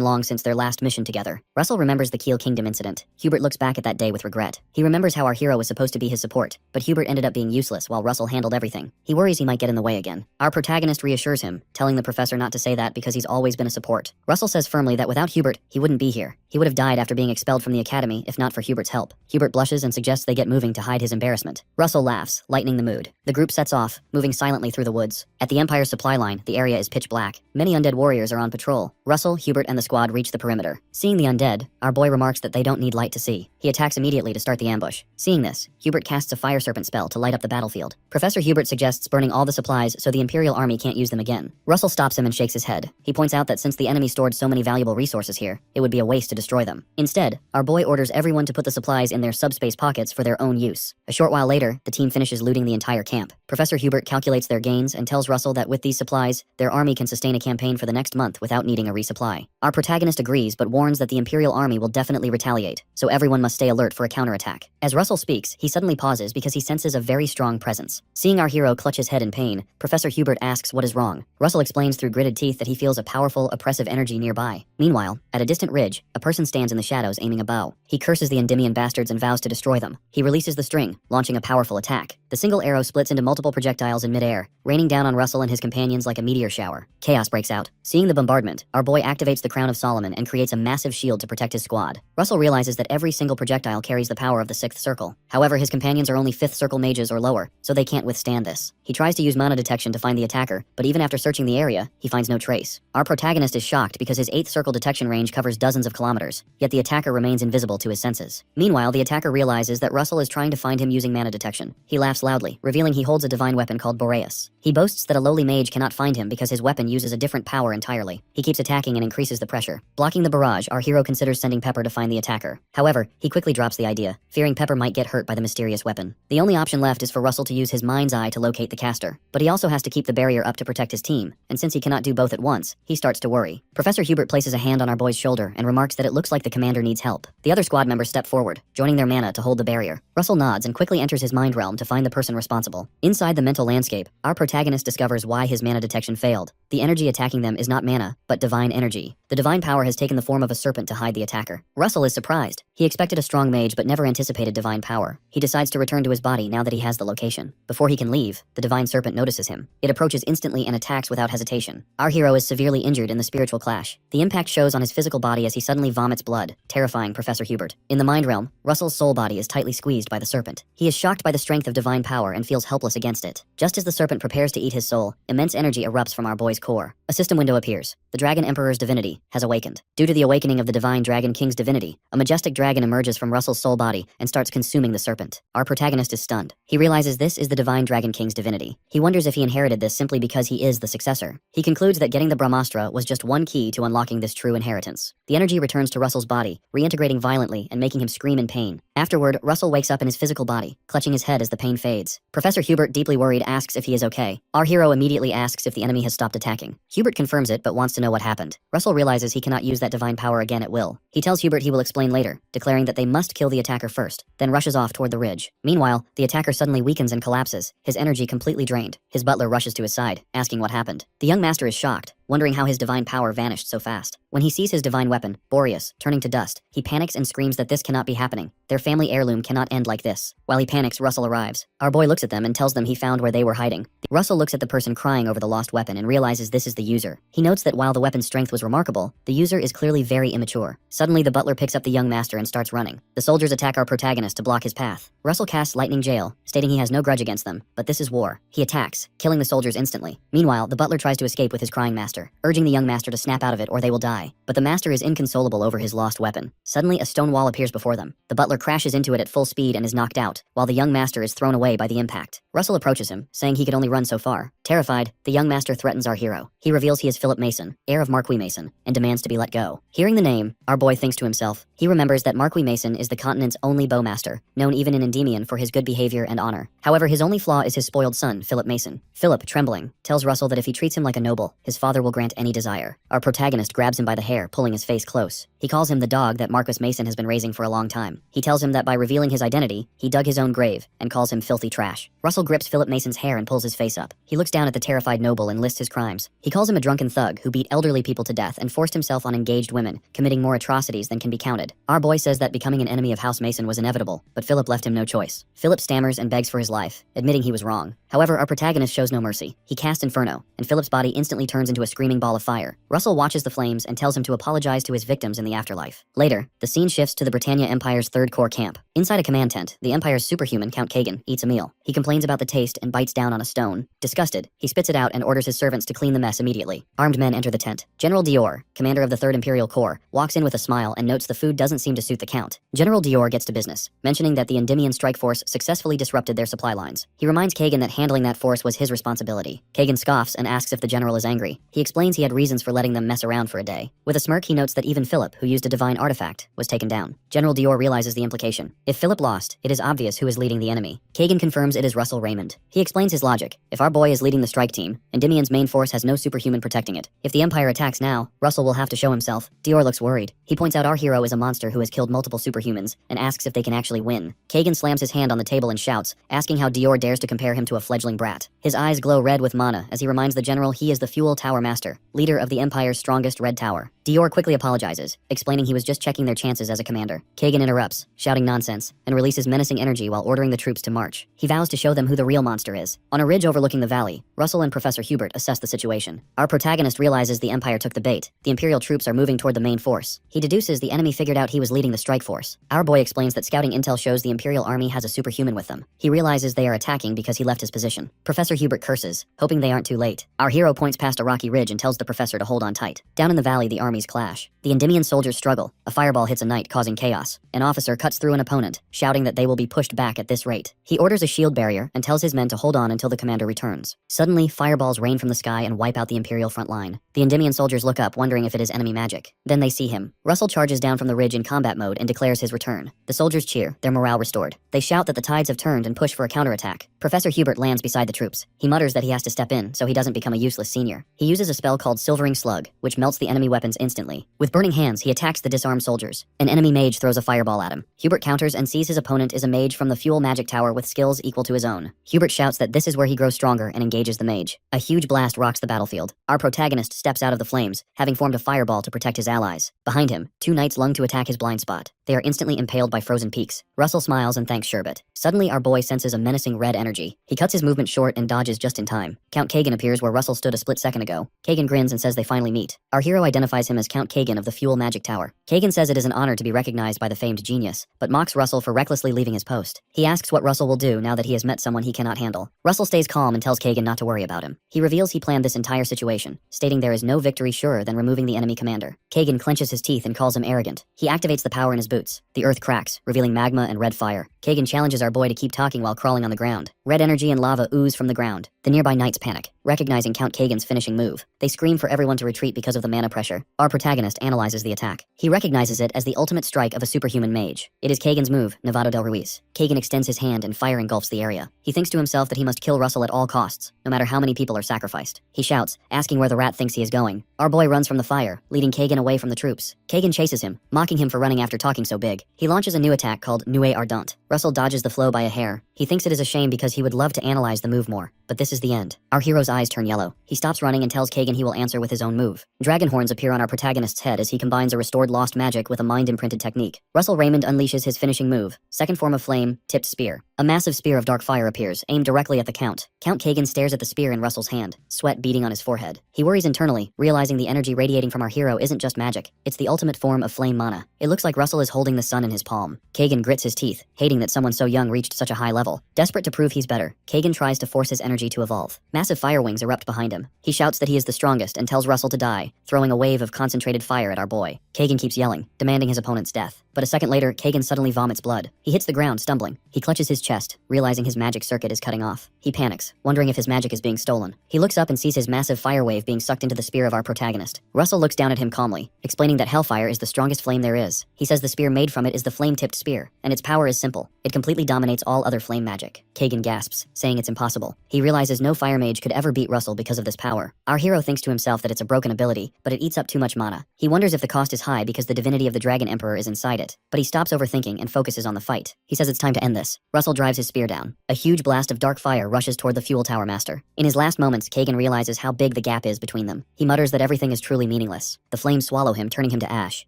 long since their last mission together. Russell remembers the Keel Kingdom incident. Hubert looks back at that day with regret. He remembers how our hero was supposed to be his support, but Hubert ended up being useless while Russell handled everything. He worries he might get in the way again. Our protagonist reassures him, telling the professor not to say that because he's always been a support. Russell says firmly that without Hubert, he wouldn't be here. He would have died after being expelled from the academy if not for Hubert's help. Hubert blushes and suggests they get moving to hide his embarrassment. Russell laughs, lightening the mood. The group sets off, moving silently through the woods. At the Empire's supply line, the area is pitch black. Many undead warriors are on patrol. Russell, Hubert, and the squad reach the perimeter. Seeing the undead, our boy remarks that they don't need light to see. He attacks immediately to start the ambush. Seeing this, Hubert casts a fire serpent spell to light up the battlefield. Professor Hubert suggests burning all the supplies so the Imperial army can't use them again. Russell stops him and shakes his head. He points out that since the enemy stored so many valuable resources here, it would be a waste to destroy them. Instead, our boy orders everyone to put the supplies in their subspace pockets for their own use. A short while later, the team finishes looting the entire camp. Professor Hubert calculates their gains and tells Russell that with these supplies, their army can sustain a campaign for the next month without needing a resupply. Our protagonist agrees but warns that the Imperial army will definitely retaliate, so everyone must stay alert for a counterattack. As Russell speaks, he suddenly pauses because he senses a very strong presence. Seeing our hero clutch his head in pain, Professor Hubert asks what is wrong. Russell explains through gritted teeth that he feels a powerful, oppressive energy nearby. Meanwhile, at a distant ridge, a person stands in the shadows aiming a bow. He curses the Endymion bastards and vows to destroy them. He releases the string, launching a powerful attack. The single arrow splits into multiple projectiles in midair, raining down on Russell and his companions like a meteor shower. Chaos breaks out. Seeing the bombardment, our boy activates the Crown of Solomon and creates a massive shield to protect his squad. Russell realizes that every single projectile carries the power of the 6th circle. However, his companions are only 5th circle mages or lower, so they can't withstand this. He tries to use mana detection to find the attacker, but even after searching the area, he finds no trace. Our protagonist is shocked because his 8th circle detection range covers dozens of kilometers, yet the attacker remains invisible to his senses. Meanwhile, the attacker realizes that Russell is trying to find him using mana detection. He laughs loudly, revealing he holds a divine weapon called Boreas. He boasts that a lowly mage cannot find him because his weapon uses a different power entirely. He keeps attacking and increases the pressure. Blocking the barrage, our hero considers sending Pepper to find the attacker. However, he quickly drops the idea, fearing Pepper might get hurt by the mysterious weapon. The only option left is for Russell to use his mind's eye to locate the caster, but he also has to keep the barrier up to protect his team, and since he cannot do both at once, he starts to worry. Professor Hubert places a hand on our boy's shoulder and remarks that it looks like the commander needs help. The other squad members step forward, joining their mana to hold the barrier. Russell nods and quickly enters his mind realm to find the person responsible. Inside the mental landscape, our protagonist discovers why his mana detection failed. The energy attacking them is not mana, but divine energy. The divine power has taken the form of a serpent to hide the attacker. Russell is surprised. He expected a strong mage but never anticipated divine power. He decides to return to his body now that he has the location. Before he can leave, the divine serpent notices him. It approaches instantly and attacks without hesitation. Our hero is severely injured in the spiritual clash. The impact shows on his physical body as he suddenly vomits blood, terrifying Professor Hubert. In the mind realm, Russell's soul body is tightly squeezed by the serpent. He is shocked by the strength of divine power and feels helpless against it. Just as the serpent prepares to eat his soul, immense energy erupts from our boy's core. A system window appears. The Dragon Emperor's divinity has awakened. Due to the awakening of the Divine Dragon King's divinity, a majestic dragon emerges from Russell's soul body and starts consuming the serpent. Our protagonist is stunned. He realizes this is the Divine Dragon King's divinity. He wonders if he inherited this simply because he is the successor. He concludes that getting the Brahmastra was just one key to unlocking this true inheritance. The energy returns to Russell's body, reintegrating violently and making him scream in pain. Afterward, Russell wakes up in his physical body, clutching his head as the pain fades. Professor Hubert, deeply worried, asks if he is okay. Our hero immediately asks if the enemy has stopped attacking. Hubert confirms it but wants to know what happened. Russell realizes he cannot use that divine power again at will. He tells Hubert he will explain later, declaring that they must kill the attacker first, then rushes off toward the ridge. Meanwhile, the attacker suddenly weakens and collapses, his energy completely drained. His butler rushes to his side, asking what happened. The young master is shocked, wondering how his divine power vanished so fast. When he sees his divine weapon, Boreas, turning to dust, he panics and screams that this cannot be happening. Their family heirloom cannot end like this. While he panics, Russell arrives. Our boy looks at them and tells them he found where they were hiding. Russell looks at the person crying over the lost weapon and realizes this is the user. He notes that while the weapon's strength was remarkable, the user is clearly very immature. Suddenly, the butler picks up the young master and starts running. The soldiers attack our protagonist to block his path. Russell casts Lightning Jail, stating he has no grudge against them, but this is war. He attacks, killing the soldiers instantly. Meanwhile, the butler tries to escape with his crying master, urging the young master to snap out of it or they will die. But the master is inconsolable over his lost weapon. Suddenly, a stone wall appears before them. The butler crashes into it at full speed and is knocked out, while the young master is thrown away by the impact. Russell approaches him, saying he could only run so far. Terrified, the young master threatens our hero. He reveals he is Philip Mason, heir of Marquis Mason, and demands to be let go. Hearing the name, our boy thinks to himself. He remembers that Marquis Mason is the continent's only bowmaster, known even in Endymion for his good behavior and honor. However, his only flaw is his spoiled son, Philip Mason. Philip, trembling, tells Russell that if he treats him like a noble, his father will grant any desire. Our protagonist grabs him by the hair, pulling his face close. He calls him the dog that Marquis Mason has been raising for a long time. He tells him that by revealing his identity, he dug his own grave, and calls him filthy trash. Russell grips Philip Mason's hair and pulls his face up. He looks down at the terrified noble and lists his crimes. He calls him a drunken thug who beat elderly people to death and forced himself on engaged women, committing more atrocities than can be counted. Our boy says that becoming an enemy of House Mason was inevitable, but Philip left him no choice. Philip stammers and begs for his life, admitting he was wrong. However, our protagonist shows no mercy. He casts Inferno, and Philip's body instantly turns into a screaming ball of fire. Russell watches the flames and tells him to apologize to his victims in the afterlife. Later, the scene shifts to the Britannia Empire's Third Corps camp. Inside a command tent, the Empire's superhuman Count Kagan eats a meal. He complains about the taste and bites down on a stone. Disgusted, he spits it out and orders his servants to clean the mess immediately. Armed men enter the tent. General Dior, commander of the 3rd Imperial Corps, walks in with a smile and notes the food doesn't seem to suit the Count. General Dior gets to business, mentioning that the Endymion strike force successfully disrupted their supply lines. He reminds Kagan that handling that force was his responsibility. Kagan scoffs and asks if the general is angry. He explains he had reasons for letting them mess around for a day. With a smirk, he notes that even Philip, who used a divine artifact, was taken down. General Dior realizes the implication. If Philip lost, it is obvious who is leading the enemy. Kagan confirms it is Russell Raymond. He explains his logic. If our boy is leading the strike team, Endymion's main force has no superhuman protecting it. If the Empire attacks now, Russell will have to show himself. Dior looks worried. He points out our hero is a monster who has killed multiple superhumans and asks if they can actually win. Kagan slams his hand on the table and shouts, asking how Dior dares to compare him to a fledgling brat. His eyes glow red with mana as he reminds the general he is the Fuel Tower Master, leader of the Empire's strongest red tower. Dior quickly apologizes, explaining he was just checking their chances as a commander. Kagan interrupts, shouting nonsense, and releases menacing energy while ordering the troops to march. He vows to show them who the real monster is. On a ridge overlooking the valley, Russell and Professor Hubert assess the situation. Our protagonist realizes the Empire took the bait. The Imperial troops are moving toward the main force. He deduces the enemy figured out he was leading the strike force. Our boy explains that scouting intel shows the Imperial army has a superhuman with them. He realizes they are attacking because he left his position. Professor Hubert curses, hoping they aren't too late. Our hero points past a rocky ridge and tells the professor to hold on tight. Down in the valley, the armies clash. The Endymion soldiers struggle. A fireball hits a knight, causing chaos. An officer cuts through an opponent, shouting that they will be pushed back at this rate. He orders a shield barrier and tells his men to hold on until the commander returns. Suddenly, fireballs rain from the sky and wipe out the Imperial front line. The Endymion soldiers look up, wondering if it is enemy magic. Then they see him. Russell charges down from the ridge in combat mode and declares his return. The soldiers cheer, their morale restored. They shout that the tides have turned and push for a counterattack. Professor Hubert lands beside the troops. He mutters that he has to step in so he doesn't become a useless senior. He uses a spell called Silvering Slug, which melts the enemy weapons instantly. With burning hands, he attacks the disarmed soldiers. An enemy mage throws a fireball at him. Hubert counters and sees his opponent is a mage from the Fuel Magic Tower with skills equal to his own. Hubert shouts that this is where he grows stronger and engages the mage. A huge blast rocks the battlefield. Our protagonist steps out of the flames, having formed a fireball to protect his allies. Behind him, two knights lung to attack his blind spot. They are instantly impaled by frozen peaks. Russell smiles and thanks Sherbet. Suddenly, our boy senses a menacing red energy. He cuts his movement short and dodges just in time. Count Kagan appears where Russell stood a split second ago. Kagan grins and says they finally meet. Our hero identifies him as Count Kagan of the Fuel Magic Tower. Kagan says it is an honor to be recognized by the famed genius, but mocks Russell for recklessly leaving his post. He asks what Russell will do now that he has met someone he cannot handle. Russell stays calm and tells Kagan not to worry about him. He reveals he planned this entire situation, stating there is no victory surer than removing the enemy commander. Kagan clenches his teeth and calls him arrogant. He activates the power in his boots. The earth cracks, revealing magma and red fire. Kagan challenges our boy to keep talking while crawling on the ground. Red energy and lava ooze from the ground. The nearby knights panic, recognizing Count Kagan's finishing move. They scream for everyone to retreat because of the mana pressure. Our protagonist analyzes the attack. He recognizes it as the ultimate strike of a superhuman mage. It is Kagan's move, Nevado del Ruiz. Kagan extends his hand and fire engulfs the area. He thinks to himself that he must kill Russell at all costs, no matter how many people are sacrificed. He shouts, asking where the rat thinks he is going. Our boy runs from the fire, leading Kagan away from the troops. Kagan chases him, mocking him for running after talking so big. He launches a new attack called Nuée Ardente. Russell dodges the flow by a hair. He thinks it is a shame because he would love to analyze the move more, but this is the end. Our hero's eyes turn yellow. He stops running and tells Kagan he will answer with his own move. Dragon horns appear on our protagonist's head as he combines a restored lost magic with a mind-imprinted technique. Russell Raymond unleashes his finishing move, second form of flame, tipped spear. A massive spear of dark fire appears, aimed directly at the Count. Count Kagan stares at the spear in Russell's hand, sweat beading on his forehead. He worries internally, realizing the energy radiating from our hero isn't just magic, it's the ultimate form of flame mana. It looks like Russell is holding the sun in his palm. Kagan grits his teeth, hating that someone so young reached such a high level. Desperate to prove he's better, Kagan tries to force his energy to evolve. Massive fire wings erupt behind him. He shouts that he is the strongest and tells Russell to die, throwing a wave of concentrated fire at our boy. Kagan keeps yelling, demanding his opponent's death. But a second later, Kagan suddenly vomits blood. He hits the ground, stumbling. He clutches his chest, realizing his magic circuit is cutting off. He panics, wondering if his magic is being stolen. He looks up and sees his massive fire wave being sucked into the spear of our protagonist. Russell looks down at him calmly, explaining that hellfire is the strongest flame there is. He says the spear made from it is the flame-tipped spear, and its power is simple. It completely dominates all other flame magic. Kagan gasps, saying it's impossible. He realizes no fire mage could ever beat Russell because of this power. Our hero thinks to himself that it's a broken ability, but it eats up too much mana. He wonders if the cost is high because the divinity of the Dragon Emperor is inside it, but he stops overthinking and focuses on the fight. He says it's time to end this. Russell drives his spear down. A huge blast of dark fire rushes toward the Fuel Tower Master. In his last moments, Kagan realizes how big the gap is between them. He mutters that everything is truly meaningless. The flames swallow him, turning him to ash.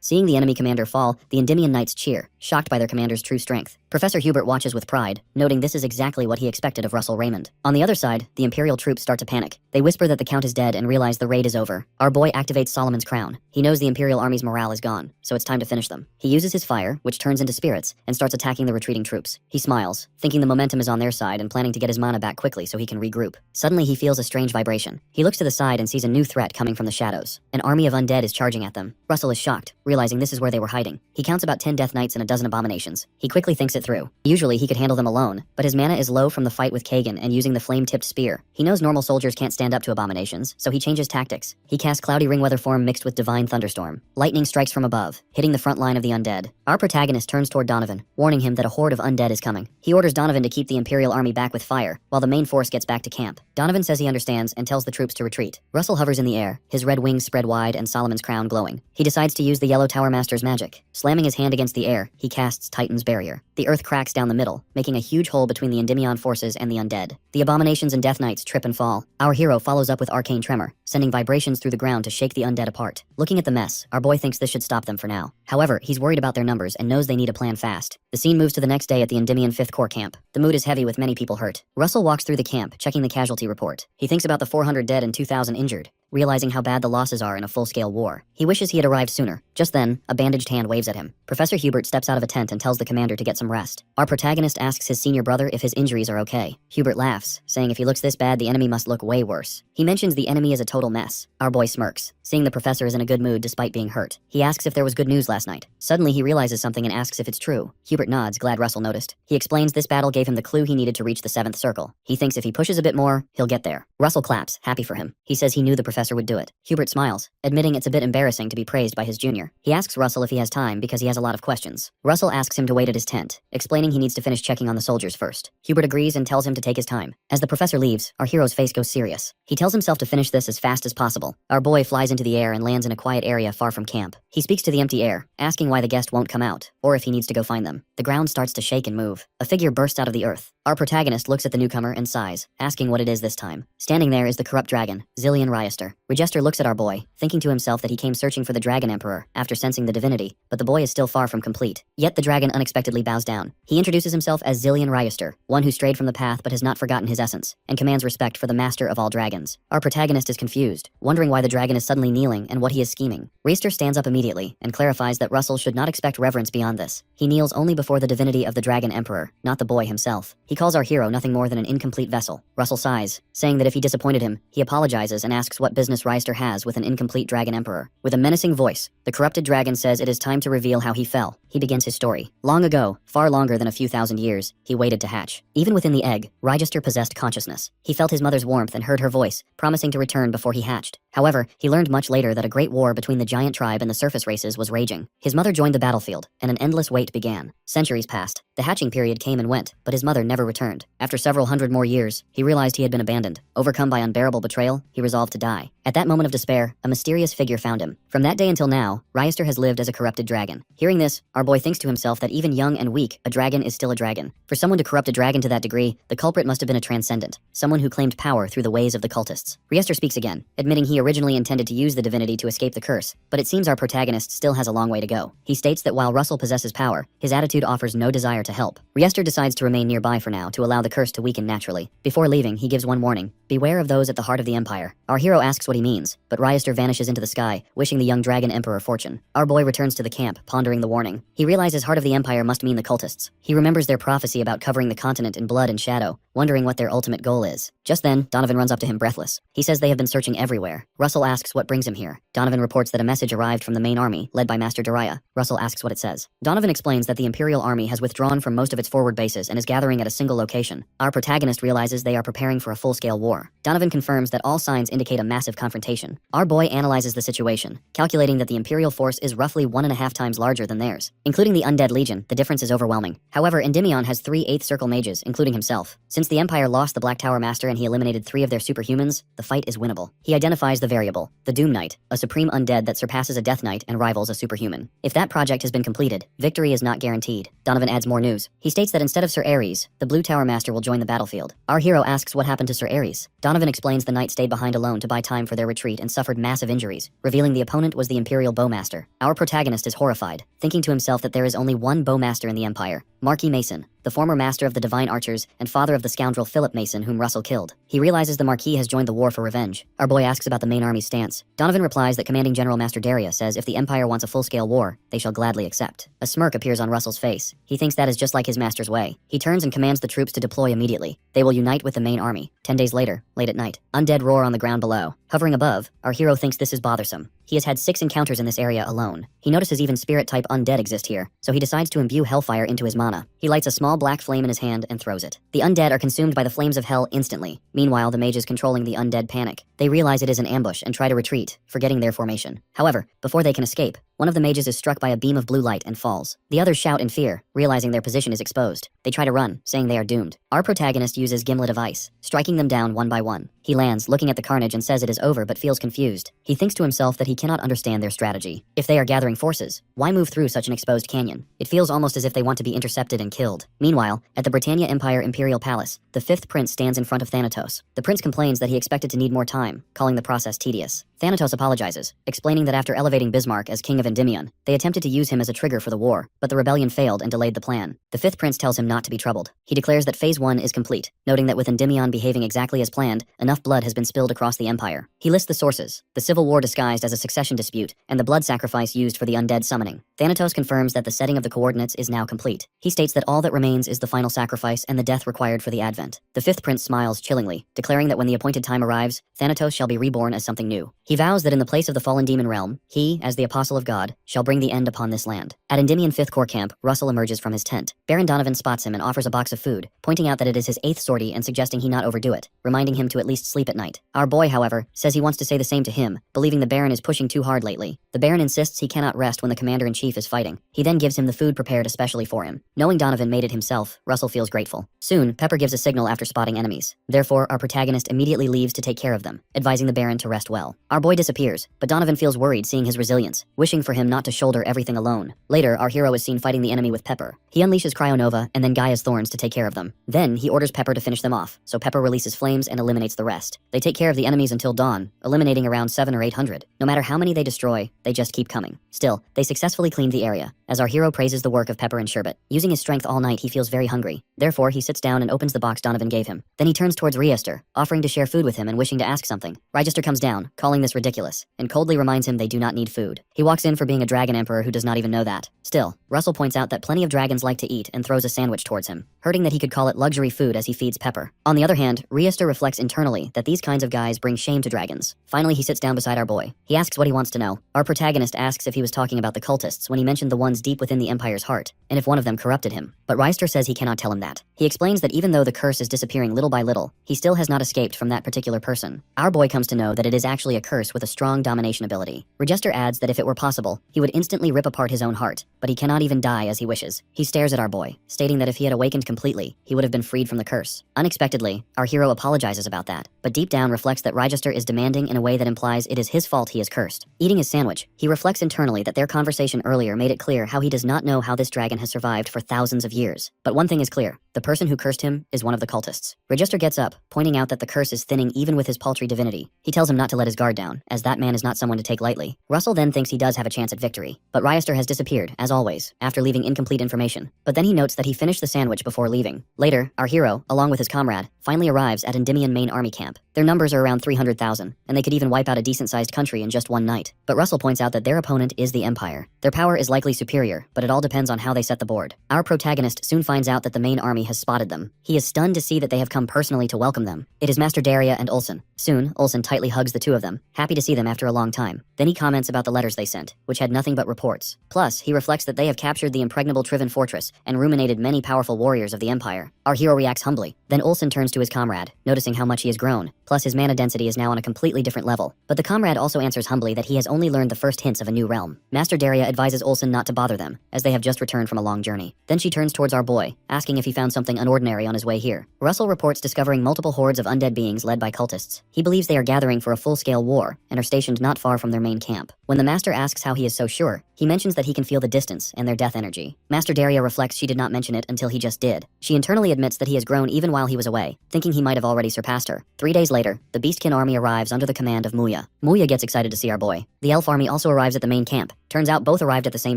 Seeing the enemy commander fall, the Endymion knights cheer, shocked by their commander's true strength. Professor Hubert watches with pride, noting this is exactly what he expected of Russell Raymond. On the other side, the Imperial troops start to panic. They whisper that the Count is dead and realize the raid is over. Our boy activates Solomon's crown. He knows the Imperial army's morale is gone, so it's time to finish them. He uses his fire, which turns into spirits, and starts attacking the retreating troops. He smiles, thinking the momentum is on their side and planning to get his mana back quickly so he can regroup. Suddenly he feels a strange vibration. He looks to the side and sees a new threat coming from the shadows. An army of undead is charging at them. Russell is shocked, realizing this is where they were hiding. He counts about 10 death knights and a dozen abominations. He quickly thinks it through. Usually he could handle them alone, but his mana is low from the fight with Kagan and using the flame-tipped spear. He knows normal soldiers can't stand up to abominations, so he changes tactics. He casts Cloudy Ringweather form mixed with Divine Thunderstorm. Lightning strikes from above, hitting the front line of the undead. undead. Our protagonist turns toward Donovan, warning him that a horde of undead is coming. He orders Donovan to keep the Imperial army back with fire, while the main force gets back to camp. Donovan says he understands and tells the troops to retreat. Russell hovers in the air, his red wings spread wide and Solomon's crown glowing. He decides to use the Yellow Tower Master's magic. Slamming his hand against the air, he casts Titan's Barrier. The earth cracks down the middle, making a huge hole between the Endymion forces and the undead. The abominations and death knights trip and fall. Our hero follows up with Arcane Tremor, sending vibrations through the ground to shake the undead apart. Looking at the mess, our boy thinks this should stop them for now. However, he's worried about their numbers and knows they need a plan fast. The scene moves to the next day at the Endymion 5th Corps camp. The mood is heavy with many people hurt. Russell walks through the camp, checking the casualty report. He thinks about the 400 dead and 2,000 injured, realizing how bad the losses are in a full-scale war. He wishes he had arrived sooner. Just then, a bandaged hand waves at him. Professor Hubert steps out of a tent and tells the commander to get some rest. Our protagonist asks his senior brother if his injuries are okay. Hubert laughs, saying if he looks this bad, the enemy must look way worse. He mentions the enemy is a total mess. Our boy smirks, seeing the professor is in a good mood despite being hurt. He asks if there was good news last night. Suddenly, he realizes something and asks if it's true. Hubert nods, glad Russell noticed. He explains this battle gave him the clue he needed to reach the 7th circle. He thinks if he pushes a bit more, he'll get there. Russell claps, happy for him. He says he knew the professor would do it. Hubert smiles, admitting it's a bit embarrassing to be praised by his junior. He asks Russell if he has time because he has a lot of questions. Russell asks him to wait at his tent, explaining he needs to finish checking on the soldiers first. Hubert agrees and tells him to take his time. As the professor leaves, our hero's face goes serious. He tells himself to finish this as fast as possible. Our boy flies into the air and lands in a quiet area far from camp. He speaks to the empty air, asking why the guest won't come out, or if he needs to go find them. The ground starts to shake and move. A figure bursts out of the earth. Our protagonist looks at the newcomer and sighs, asking what it is this time. Standing there is the corrupt dragon, Zillion Ryester. Regester looks at our boy, thinking to himself that he came searching for the Dragon Emperor after sensing the divinity, but the boy is still far from complete. Yet the dragon unexpectedly bows down. He introduces himself as Zillion Ryester, one who strayed from the path but has not forgotten his essence, and commands respect for the master of all dragons. Our protagonist is confused, wondering why the dragon is suddenly kneeling and what he is scheming. Ryester stands up immediately and clarifies that Russell should not expect reverence beyond this. He kneels only before the divinity of the Dragon Emperor, not the boy himself. He calls our hero nothing more than an incomplete vessel. Russell sighs, saying that if he disappointed him, he apologizes and asks what business Ryester has with an incomplete Dragon Emperor. With a menacing voice, the corrupted dragon says it is time to reveal how he fell. He begins his story. Long ago, far longer than a few thousand years, he waited to hatch. Even within the egg, Ryester possessed consciousness. He felt his mother's warmth and heard her voice, promising to return before he hatched. However, he learned much later that a great war between the giant tribe and the surface races was raging. His mother joined the battlefield, and an endless wait began. Centuries passed. The hatching period came and went, but his mother never returned. After several hundred more years, he realized he had been abandoned. Overcome by unbearable betrayal, he resolved to die. At that moment of despair, a mysterious figure found him. From that day until now, Ryester has lived as a corrupted dragon. Hearing this, our boy thinks to himself that even young and weak, a dragon is still a dragon. For someone to corrupt a dragon to that degree, the culprit must have been a transcendent, someone who claimed power through the ways of the cultists. Ryester speaks again, admitting he originally intended to use the divinity to escape the curse, but it seems our protagonist still has a long way to go. He states that while Russell possesses power, his attitude offers no desire to help. Ryester decides to remain nearby for now to allow the curse to weaken naturally. Before leaving, he gives one warning: beware of those at the heart of the empire. Our hero asks what he means, but Ryester vanishes into the sky, wishing the young dragon emperor fortune. Our boy returns to the camp, pondering the warning. He realizes heart of the empire must mean the cultists. He remembers their prophecy about covering the continent in blood and shadow, wondering what their ultimate goal is. Just then, Donovan runs up to him breathless. He says they have been searching everywhere. Russell asks what brings him here. Donovan reports that a message arrived from the main army, led by Master Dariah. Russell asks what it says. Donovan explains that the Imperial army has withdrawn from most of its forward bases and is gathering at a single location. Our protagonist realizes they are preparing for a full-scale war. Donovan confirms that all signs indicate a massive confrontation. Our boy analyzes the situation, calculating that the Imperial force is roughly 1.5 times larger than theirs. Including the Undead Legion, the difference is overwhelming. However, Endymion has 3 8th Circle mages, including himself. Since the Empire lost the Black Tower Master and he eliminated 3 of their superhumans, the fight is winnable. He identifies the variable, the Doom Knight, a supreme undead that surpasses a Death Knight and rivals a superhuman. If that project has been completed, victory is not guaranteed. Donovan adds more news. He states that instead of Sir Ares, the Blue Tower Master will join the battlefield. Our hero asks what happened to Sir Ares. Donovan explains the knight stayed behind alone to buy time for their retreat and suffered massive injuries, revealing the opponent was the Imperial Bowmaster. Our protagonist is horrified, thinking to himself that there is only one Bowmaster in the Empire, Marquis Mason, the former master of the Divine Archers and father of the scoundrel Philip Mason whom Russell killed. He realizes the Marquis has joined the war for revenge. Our boy asks about the main army's stance. Donovan replies that Commanding General Master Dariah says if the Empire wants a full-scale war, they shall gladly accept. A smirk appears on Russell's face. He thinks that is just like his master's way. He turns and commands the troops to deploy immediately. They will unite with the main army. 10 days later, late at night, undead roar on the ground below. Hovering above, our hero thinks this is bothersome. He has had 6 encounters in this area alone. He notices even spirit-type undead exist here, so he decides to imbue hellfire into his mana. He lights a small black flame in his hand and throws it. The undead are consumed by the flames of hell instantly. Meanwhile, the mages controlling the undead panic. They realize it is an ambush and try to retreat, forgetting their formation. However, before they can escape, One of the mages is struck by a beam of blue light and falls. The others shout in fear, realizing their position is exposed. They try to run, saying they are doomed. Our protagonist uses Gimlet of Ice, striking them down one by one. He lands, looking at the carnage and says it is over but feels confused. He thinks to himself that he cannot understand their strategy. If they are gathering forces, why move through such an exposed canyon? It feels almost as if they want to be intercepted and killed. Meanwhile, at the Britannia Empire Imperial Palace, the fifth prince stands in front of Thanatos. The prince complains that he expected to need more time, calling the process tedious. Thanatos apologizes, explaining that after elevating Bismarck as king of Endymion, they attempted to use him as a trigger for the war, but the rebellion failed and delayed the plan. The fifth prince tells him not to be troubled. He declares that phase 1 is complete, noting that with Endymion behaving exactly as planned, enough blood has been spilled across the empire. He lists the sources: the civil war disguised as a succession dispute, and the blood sacrifice used for the undead summoning. Thanatos confirms that the setting of the coordinates is now complete. He states that all that remains is the final sacrifice and the death required for the advent. The fifth prince smiles chillingly, declaring that when the appointed time arrives, Thanatos shall be reborn as something new. He vows that in the place of the fallen demon realm, he, as the apostle of God, shall bring the end upon this land. At Endymion 5th Corps camp, Russell emerges from his tent. Baron Donovan spots him and offers a box of food, pointing out that it is his 8th sortie and suggesting he not overdo it, reminding him to at least sleep at night. Our boy, however, says he wants to say the same to him, believing the Baron is pushing too hard lately. The Baron insists he cannot rest when the commander-in-chief is fighting. He then gives him the food prepared especially for him. Knowing Donovan made it himself, Russell feels grateful. Soon, Pepper gives a signal after spotting enemies. Therefore, our protagonist immediately leaves to take care of them, advising the Baron to rest well. Our boy disappears, but Donovan feels worried seeing his resilience, wishing for him not to shoulder everything alone. Later, our hero is seen fighting the enemy with Pepper. He unleashes Cryonova and then Gaia's Thorns to take care of them. Then, he orders Pepper to finish them off, so Pepper releases flames and eliminates the rest. They take care of the enemies until dawn, eliminating around 700 or 800. No matter how many they destroy, they just keep coming. Still, they successfully cleaned the area, as our hero praises the work of Pepper and Sherbet. Using his strength all night, he feels very hungry. Therefore, he sits down and opens the box Donovan gave him. Then he turns towards Riester, offering to share food with him and wishing to ask something. Riester comes down, calling this ridiculous, and coldly reminds him they do not need food. He walks in for being a dragon emperor who does not even know that. Still, Russell points out that plenty of dragons like to eat and throws a sandwich towards him, hurting that he could call it luxury food as he feeds Pepper. On the other hand, Riester reflects internally that these kinds of guys bring shame to dragons. Finally, he sits down beside our boy. He asks what he wants to know. Our protagonist asks if he was talking about the cultists when he mentioned the ones deep within the Empire's heart, and if one of them corrupted him. But Riester says he cannot tell him that. He explains that even though the curse is disappearing little by little, he still has not escaped from that particular person. Our boy comes to know that it is actually a curse with a strong domination ability. Riester adds that if it were possible, he would instantly rip apart his own heart, but he cannot even die as he wishes. He stares at our boy, stating that if he had awakened completely, he would have been freed from the curse. Unexpectedly, our hero apologizes about that, but deep down reflects that Riester is demanding in a way that implies it is his fault he is cursed. Eating his sandwich, he reflects internally that their conversation earlier made it clear how he does not know how this dragon has survived for thousands of years. But one thing is clear: the person who cursed him is one of the cultists. Riester gets up, pointing out that the curse is thinning even with his paltry divinity. He tells him not to let his guard down, as that man is not someone to take lightly. Russell then thinks he does have a chance at victory, but Riester has disappeared, as always, after leaving incomplete information. But then he notes that he finished the sandwich before leaving. Later, our hero, along with his comrade, finally arrives at Endymion main army camp. Their numbers are around 300,000, and they could even wipe out a decent-sized country in just one night. But Russell points out that their opponent is the Empire. Their power is likely superior, but it all depends on how they set the board. Our protagonist soon finds out that the main army has spotted them. He is stunned to see that they have come personally to welcome them. It is Master Daria and Olsen. Soon, Olsen tightly hugs the two of them, happy to see them after a long time. Then he comments about the letters they sent, which had nothing but reports. Plus, he reflects that they have captured the impregnable Trivan fortress and ruminated many powerful warriors of the Empire. Our hero reacts humbly. Then Olsen turns to his comrade, noticing how much he has grown. Plus, his mana density is now on a completely different level. But the comrade also answers humbly that he has only learned the first hints of a new realm. Master Daria advises Olsen not to bother them, as they have just returned from a long journey. Then she turns towards our boy, asking if he found something unordinary on his way here. Russell reports discovering multiple hordes of undead beings led by cultists. He believes they are gathering for a full-scale war, and are stationed not far from their main camp. When the Master asks how he is so sure, he mentions that he can feel the distance and their death energy. Master Daria reflects she did not mention it until he just did. She internally admits that he has grown even while he was away, thinking he might have already surpassed her. 3 days later, the Beastkin army arrives under the command of Muya. Muya gets excited to see our boy. The elf army also arrives at the main camp. Turns out both arrived at the same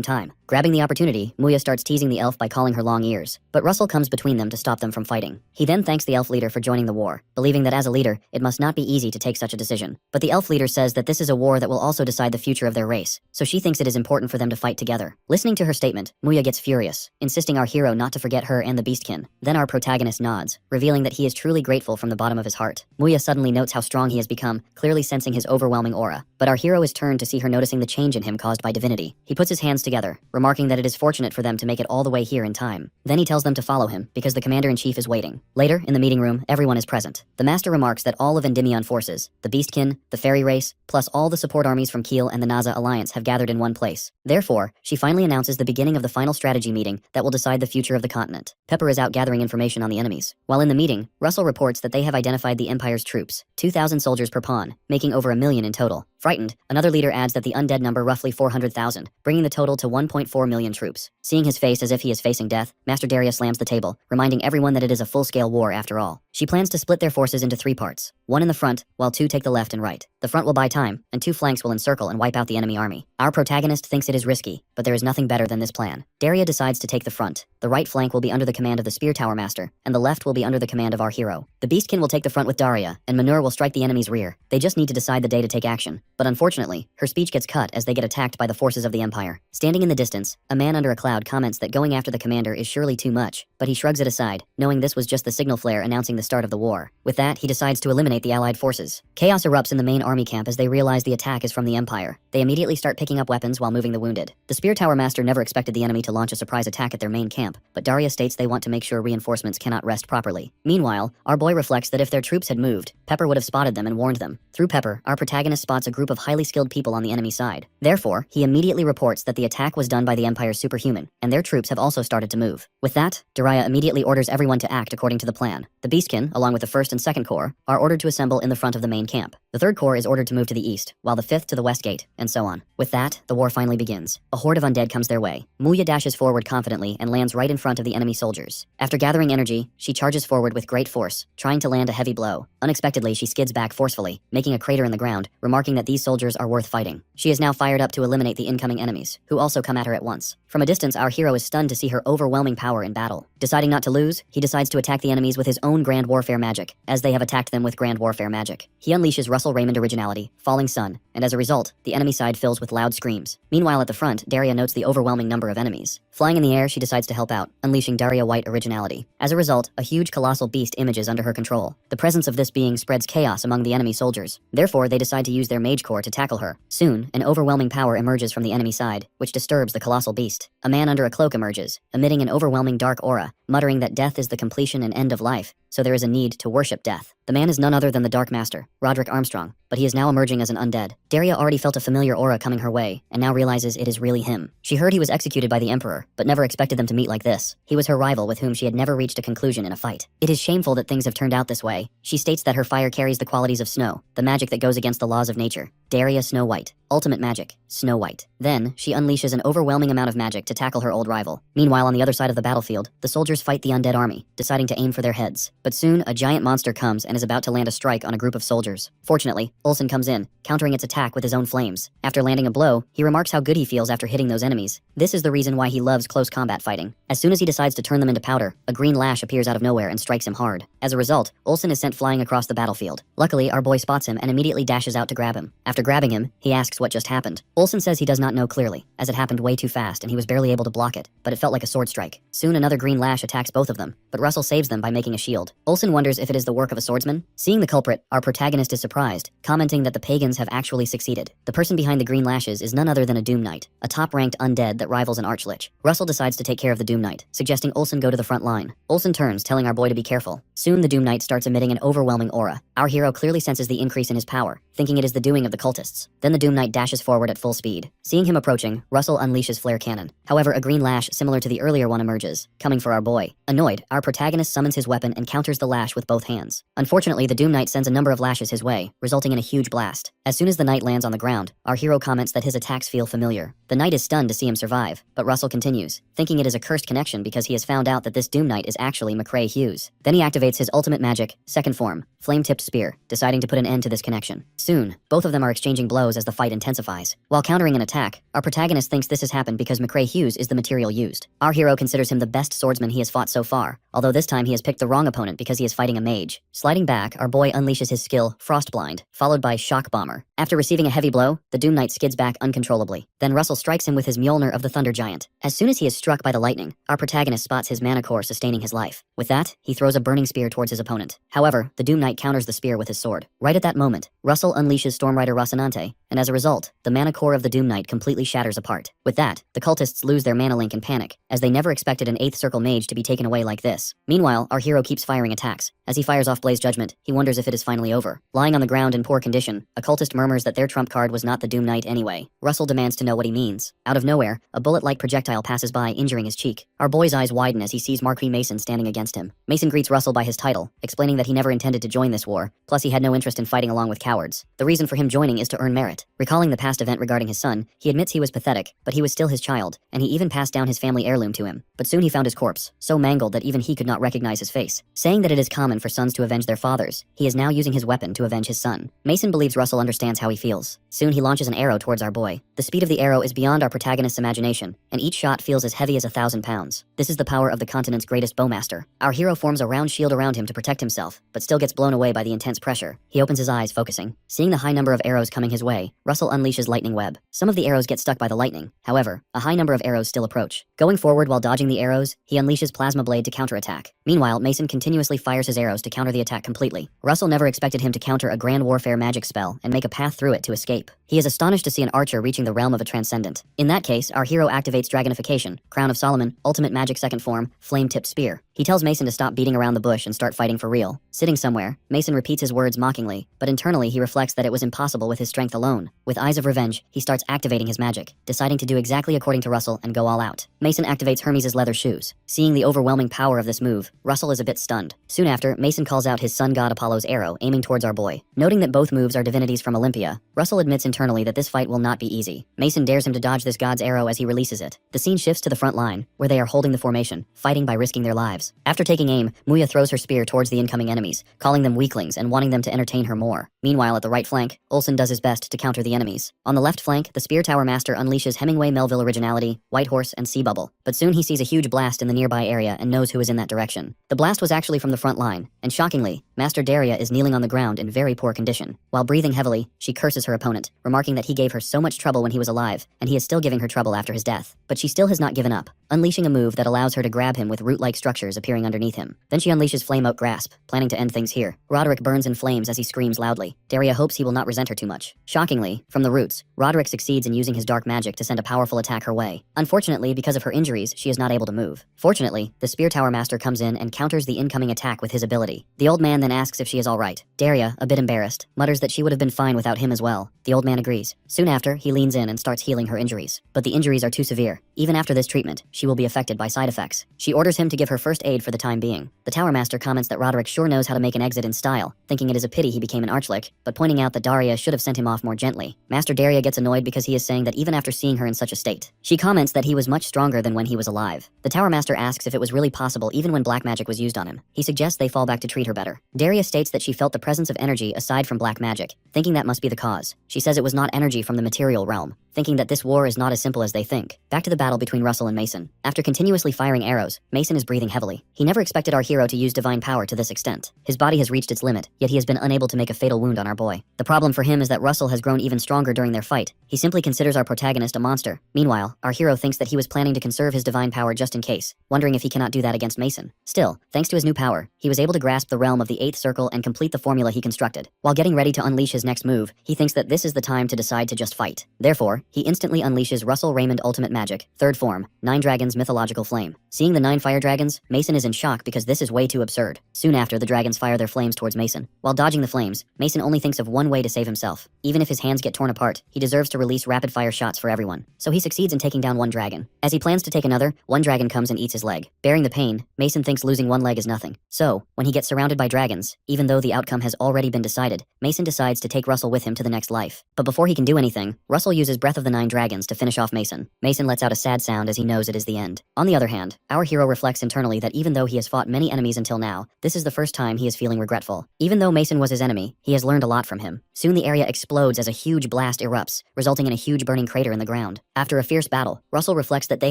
time. Grabbing the opportunity, Muya starts teasing the elf by calling her long ears. But Russell comes between them to stop them from fighting. He then thanks the elf leader for joining the war, believing that as a leader, it must not be easy to take such a decision. But the elf leader says that this is a war that will also decide the future of their race, so she thinks it is important for them to fight together. Listening to her statement, Muya gets furious, insisting our hero not to forget her and the Beastkin. Then our protagonist nods, revealing that he is truly grateful from the bottom of his heart. Muya suddenly notes how strong he has become, clearly sensing his overwhelming aura. But our hero is turned to see her noticing the change in him caused by divinity. He puts his hands together, remarking that it is fortunate for them to make it all the way here in time. Then he tells them to follow him because the commander-in-chief is waiting. Later, in the meeting room, everyone is present. The master remarks that all of Endymion forces, the Beastkin, the Fairy Race, plus all the support armies from Kiel and the Naza Alliance have gathered in one place. Therefore, she finally announces the beginning of the final strategy meeting that will decide the future of the continent. Pepper is out gathering information on the enemies. While in the meeting, Russell reports that they have identified the Empire's troops, 2,000 soldiers per pawn, making over 1 million in total. Frightened, another leader adds that the undead number roughly 400,000, bringing the total to 1.4 million troops. Seeing his face as if he is facing death, Master Daria slams the table, reminding everyone that it is a full-scale war after all. She plans to split their forces into 3 parts, 1 in the front, while 2 take the left and right. The front will buy time, and 2 flanks will encircle and wipe out the enemy army. Our protagonist thinks it is risky, but there is nothing better than this plan. Daria decides to take the front. The right flank will be under the command of the Spear Tower Master, and the left will be under the command of our hero. The Beastkin will take the front with Daria, and Manhwa will strike the enemy's rear. They just need to decide the day to take action. But unfortunately, her speech gets cut as they get attacked by the forces of the Empire. Standing in the distance, a man under a cloud comments that going after the commander is surely too much, but he shrugs it aside, knowing this was just the signal flare announcing the start of the war. With that, he decides to eliminate the Allied forces. Chaos erupts in the main army camp as they realize the attack is from the Empire. They immediately start picking up weapons while moving the wounded. The Spear Tower Master never expected the enemy to launch a surprise attack at their main camp, but Daria states they want to make sure reinforcements cannot rest properly. Meanwhile, our boy reflects that if their troops had moved, Pepper would have spotted them and warned them. Through Pepper, our protagonist spots a group of highly skilled people on the enemy side. Therefore, he immediately reports that the attack was done by the Empire's superhuman, and their troops have also started to move. With that, Daria immediately orders everyone to act according to the plan. The Beastkin, along with the 1st and 2nd Corps, are ordered to assemble in the front of the main camp. The 3rd Corps is ordered to move to the east, while the 5th to the west gate, and so on. With that, the war finally begins. A horde of undead comes their way. Muya dashes forward confidently and lands right in front of the enemy soldiers. After gathering energy, she charges forward with great force, trying to land a heavy blow. Unexpectedly, she skids back forcefully, making a crater in the ground, remarking that these soldiers are worth fighting. She is now fired up to eliminate the incoming enemies, who also come at her at once. From a distance, our hero is stunned to see her overwhelming power in battle. Deciding not to lose, he decides to attack the enemies with his own Grand Warfare magic, as they have attacked them with Grand Warfare magic. He unleashes Russell Raymond Originality, Falling Sun, and as a result, the enemy side fills with loud screams. Meanwhile at the front, Daria notes the overwhelming number of enemies. Flying in the air, she decides to help out, unleashing Daria White Originality. As a result, a huge colossal beast images under her control. The presence of this being spreads chaos among the enemy soldiers. Therefore, they decide to use their mage corps to tackle her. Soon, an overwhelming power emerges from the enemy side, which disturbs the colossal beast. A man under a cloak emerges, emitting an overwhelming dark aura, muttering that death is the completion and end of life, so there is a need to worship death. The man is none other than the Dark Master, Roderick Armstrong, but he is now emerging as an undead. Daria already felt a familiar aura coming her way, and now realizes it is really him. She heard he was executed by the Emperor, but never expected them to meet like this. He was her rival with whom she had never reached a conclusion in a fight. It is shameful that things have turned out this way. She states that her fire carries the qualities of snow, the magic that goes against the laws of nature. Daria Snow White. Ultimate magic, Snow White. Then, she unleashes an overwhelming amount of magic to tackle her old rival. Meanwhile, on the other side of the battlefield, the soldiers fight the undead army, deciding to aim for their heads. But soon, a giant monster comes and is about to land a strike on a group of soldiers. Fortunately, Olsen comes in, countering its attack with his own flames. After landing a blow, he remarks how good he feels after hitting those enemies. This is the reason why he loves close combat fighting. As soon as he decides to turn them into powder, a green lash appears out of nowhere and strikes him hard. As a result, Olsen is sent flying across the battlefield. Luckily, our boy spots him and immediately dashes out to grab him. After grabbing him, he asks what just happened. Olsen says he does not know clearly, as it happened way too fast and he was barely able to block it, but it felt like a sword strike. Soon another green lash attacks both of them, but Russell saves them by making a shield. Olsen wonders if it is the work of a swordsman. Seeing the culprit, our protagonist is surprised, commenting that the pagans have actually succeeded. The person behind the green lashes is none other than a Doom Knight, a top-ranked undead that rivals an Archlich. Russell decides to take care of the Doom Knight, suggesting Olsen go to the front line. Olsen turns, telling our boy to be careful. Soon the Doom Knight starts emitting an overwhelming aura. Our hero clearly senses the increase in his power, thinking it is the doing of the cultists. Then the Doom Knight dashes forward at full speed. Seeing him approaching, Russell unleashes Flare Cannon. However, a green lash similar to the earlier one emerges, coming for our boy. Annoyed, our protagonist summons his weapon and counters the lash with both hands. Unfortunately, the Doom Knight sends a number of lashes his way, resulting in a huge blast. As soon as the knight lands on the ground, our hero comments that his attacks feel familiar. The knight is stunned to see him survive, but Russell continues, thinking it is a cursed connection because he has found out that this Doom Knight is actually McCrae Hughes. Then he activates his ultimate magic, second form, Flame-Tipped Spear, deciding to put an end to this connection. Soon, both of them are exchanging blows as the fight intensifies. While countering an attack, our protagonist thinks this has happened because McCrae Hughes is the material used. Our hero considers him the best swordsman he has fought so far, although this time he has picked the wrong opponent because he is fighting a mage. Sliding back, our boy unleashes his skill, Frostblind, followed by Shock Bomber. After receiving a heavy blow, the Doom Knight skids back uncontrollably. Then Russell strikes him with his Mjolnir of the Thunder Giant. As soon as he is struck by the lightning, our protagonist spots his mana core sustaining his life. With that, he throws a burning spear towards his opponent. However, the Doom Knight Knight counters the spear with his sword. Right at that moment, Russell unleashes Stormrider Rocinante, and as a result, the mana core of the Doom Knight completely shatters apart. With that, the cultists lose their mana link in panic, as they never expected an 8th circle mage to be taken away like this. Meanwhile, our hero keeps firing attacks. As he fires off Blaze Judgment, he wonders if it is finally over. Lying on the ground in poor condition, a cultist murmurs that their trump card was not the Doom Knight anyway. Russell demands to know what he means. Out of nowhere, a bullet-like projectile passes by, injuring his cheek. Our boy's eyes widen as he sees Marquis Mason standing against him. Mason greets Russell by his title, explaining that he never intended to join this war, plus he had no interest in fighting along with cowards. The reason for him joining is to earn merit. Recalling the past event regarding his son, he admits he was pathetic, but he was still his child, and he even passed down his family heirloom to him. But soon he found his corpse, so mangled that even he could not recognize his face. Saying that it is common for sons to avenge their fathers, he is now using his weapon to avenge his son. Mason believes Russell understands how he feels. Soon he launches an arrow towards our boy. The speed of the arrow is beyond our protagonist's imagination, and each shot feels as heavy as 1,000 pounds. This is the power of the continent's greatest bowmaster. Our hero forms a round shield around him to protect himself, but still gets blown away by the intense pressure. He opens his eyes, focusing. Seeing the high number of arrows coming his way, Russell unleashes lightning web. Some of the arrows get stuck by the lightning. However, a high number of arrows still approach. Going forward while dodging the arrows, he unleashes Plasma Blade to counterattack. Meanwhile, Mason continuously fires his arrows to counter the attack completely. Russell never expected him to counter a grand warfare magic spell and make a path through it to escape. He is astonished to see an archer reaching the realm of a transcendent. In that case, our hero activates Dragonification, Crown of Solomon, Ultimate Magic Second Form, Flame-Tipped Spear. He tells Mason to stop beating around the bush and start fighting for real. Sitting somewhere, Mason repeats his words mockingly, but internally he reflects that it was impossible with his strength alone. With eyes of revenge, he starts activating his magic, deciding to do exactly according to Russell and go all out. Mason activates Hermes' leather shoes. Seeing the overwhelming power of this move, Russell is a bit stunned. Soon after, Mason calls out his sun god Apollo's arrow, aiming towards our boy. Noting that both moves are divinities from Olympia, Russell admits internally that this fight will not be easy. Mason dares him to dodge this god's arrow as he releases it. The scene shifts to the front line, where they are holding the formation, fighting by risking their lives. After taking aim, Muya throws her spear towards the incoming enemies, calling them weaklings and wanting them to entertain her more. Meanwhile, at the right flank, Olsen does his best to counter the enemies. On the left flank, the Spear Tower Master unleashes Hemingway Melville Originality, White Horse, and Sea Bubble. But soon he sees a huge blast in the nearby area and knows who is in that direction. The blast was actually from the front line, and shockingly, Master Daria is kneeling on the ground in very poor condition. While breathing heavily, she curses her opponent, remarking that he gave her so much trouble when he was alive, and he is still giving her trouble after his death. But she still has not given up, unleashing a move that allows her to grab him with root-like structures appearing underneath him. Then she unleashes Flame Oak Grasp, planning to end things here. Roderick burns in flames as he screams loudly. Daria hopes he will not resent her too much. Shockingly, from the roots, Roderick succeeds in using his dark magic to send a powerful attack her way. Unfortunately, because of her injuries, she is not able to move. Fortunately, the Spear Tower Master comes in and counters the incoming attack with his ability. The old man then asks if she is alright. Daria, a bit embarrassed, mutters that she would have been fine without him as well. The old man agrees. Soon after, he leans in and starts healing her injuries. But the injuries are too severe. Even after this treatment, she will be affected by side effects. She orders him to give her first aid for the time being. The Tower Master comments that Roderick sure knows how to make an exit in style, thinking it is a pity he became an archlick, but pointing out that Daria should have sent him off more gently. Master Daria gets annoyed because he is saying that even after seeing her in such a state, she comments that he was much stronger than when he was alive. The Tower Master asks if it was really possible even when black magic was used on him. He suggests they fall back to treat her better. Daria states that she felt the presence of energy aside from black magic, thinking that must be the cause. She says it was not energy from the material realm, thinking that this war is not as simple as they think. Back to the battle between Russell and Mason. After continuously firing arrows, Mason is breathing heavily. He never expected our hero to use divine power to this extent. His body has reached its limit, yet he has been unable to make a fatal wound on our boy. The problem for him is that Russell has grown even stronger during their fight. He simply considers our protagonist a monster. Meanwhile, our hero thinks that he was planning to conserve his divine power just in case, wondering if he cannot do that against Mason. Still, thanks to his new power, he was able to grasp the realm of the 8th circle and complete the formula he constructed. While getting ready to unleash his next move, he thinks that this is the time to decide to just fight. Therefore, he instantly unleashes Russell Raymond Ultimate Magic, 3rd form, 9 Dragons Mythological Flame. Seeing the 9 fire dragons, Mason is in shock because this is way too absurd. Soon after, the dragons fire their flames towards Mason. While dodging the flames, Mason only thinks of one way to save himself. Even if his hands get torn apart, he deserves to release rapid-fire shots for everyone. So he succeeds in taking down one dragon. As he plans to take another, one dragon comes and eats his leg. Bearing the pain, Mason thinks losing one leg is nothing. So, when he gets surrounded by dragons, even though the outcome has already been decided, Mason decides to take Russell with him to the next life. But before he can do anything, Russell uses Breath of the 9 Dragons to finish off Mason. Mason lets out a sad sound as he knows it is the end. On the other hand, our hero reflects internally that even though he has fought many enemies until now, this is the first time he is feeling regretful. Even though Mason was his enemy, he has learned a lot from him. Soon the area explodes as a huge blast erupts, resulting in a huge burning crater in the ground. After a fierce battle, Russell reflects that they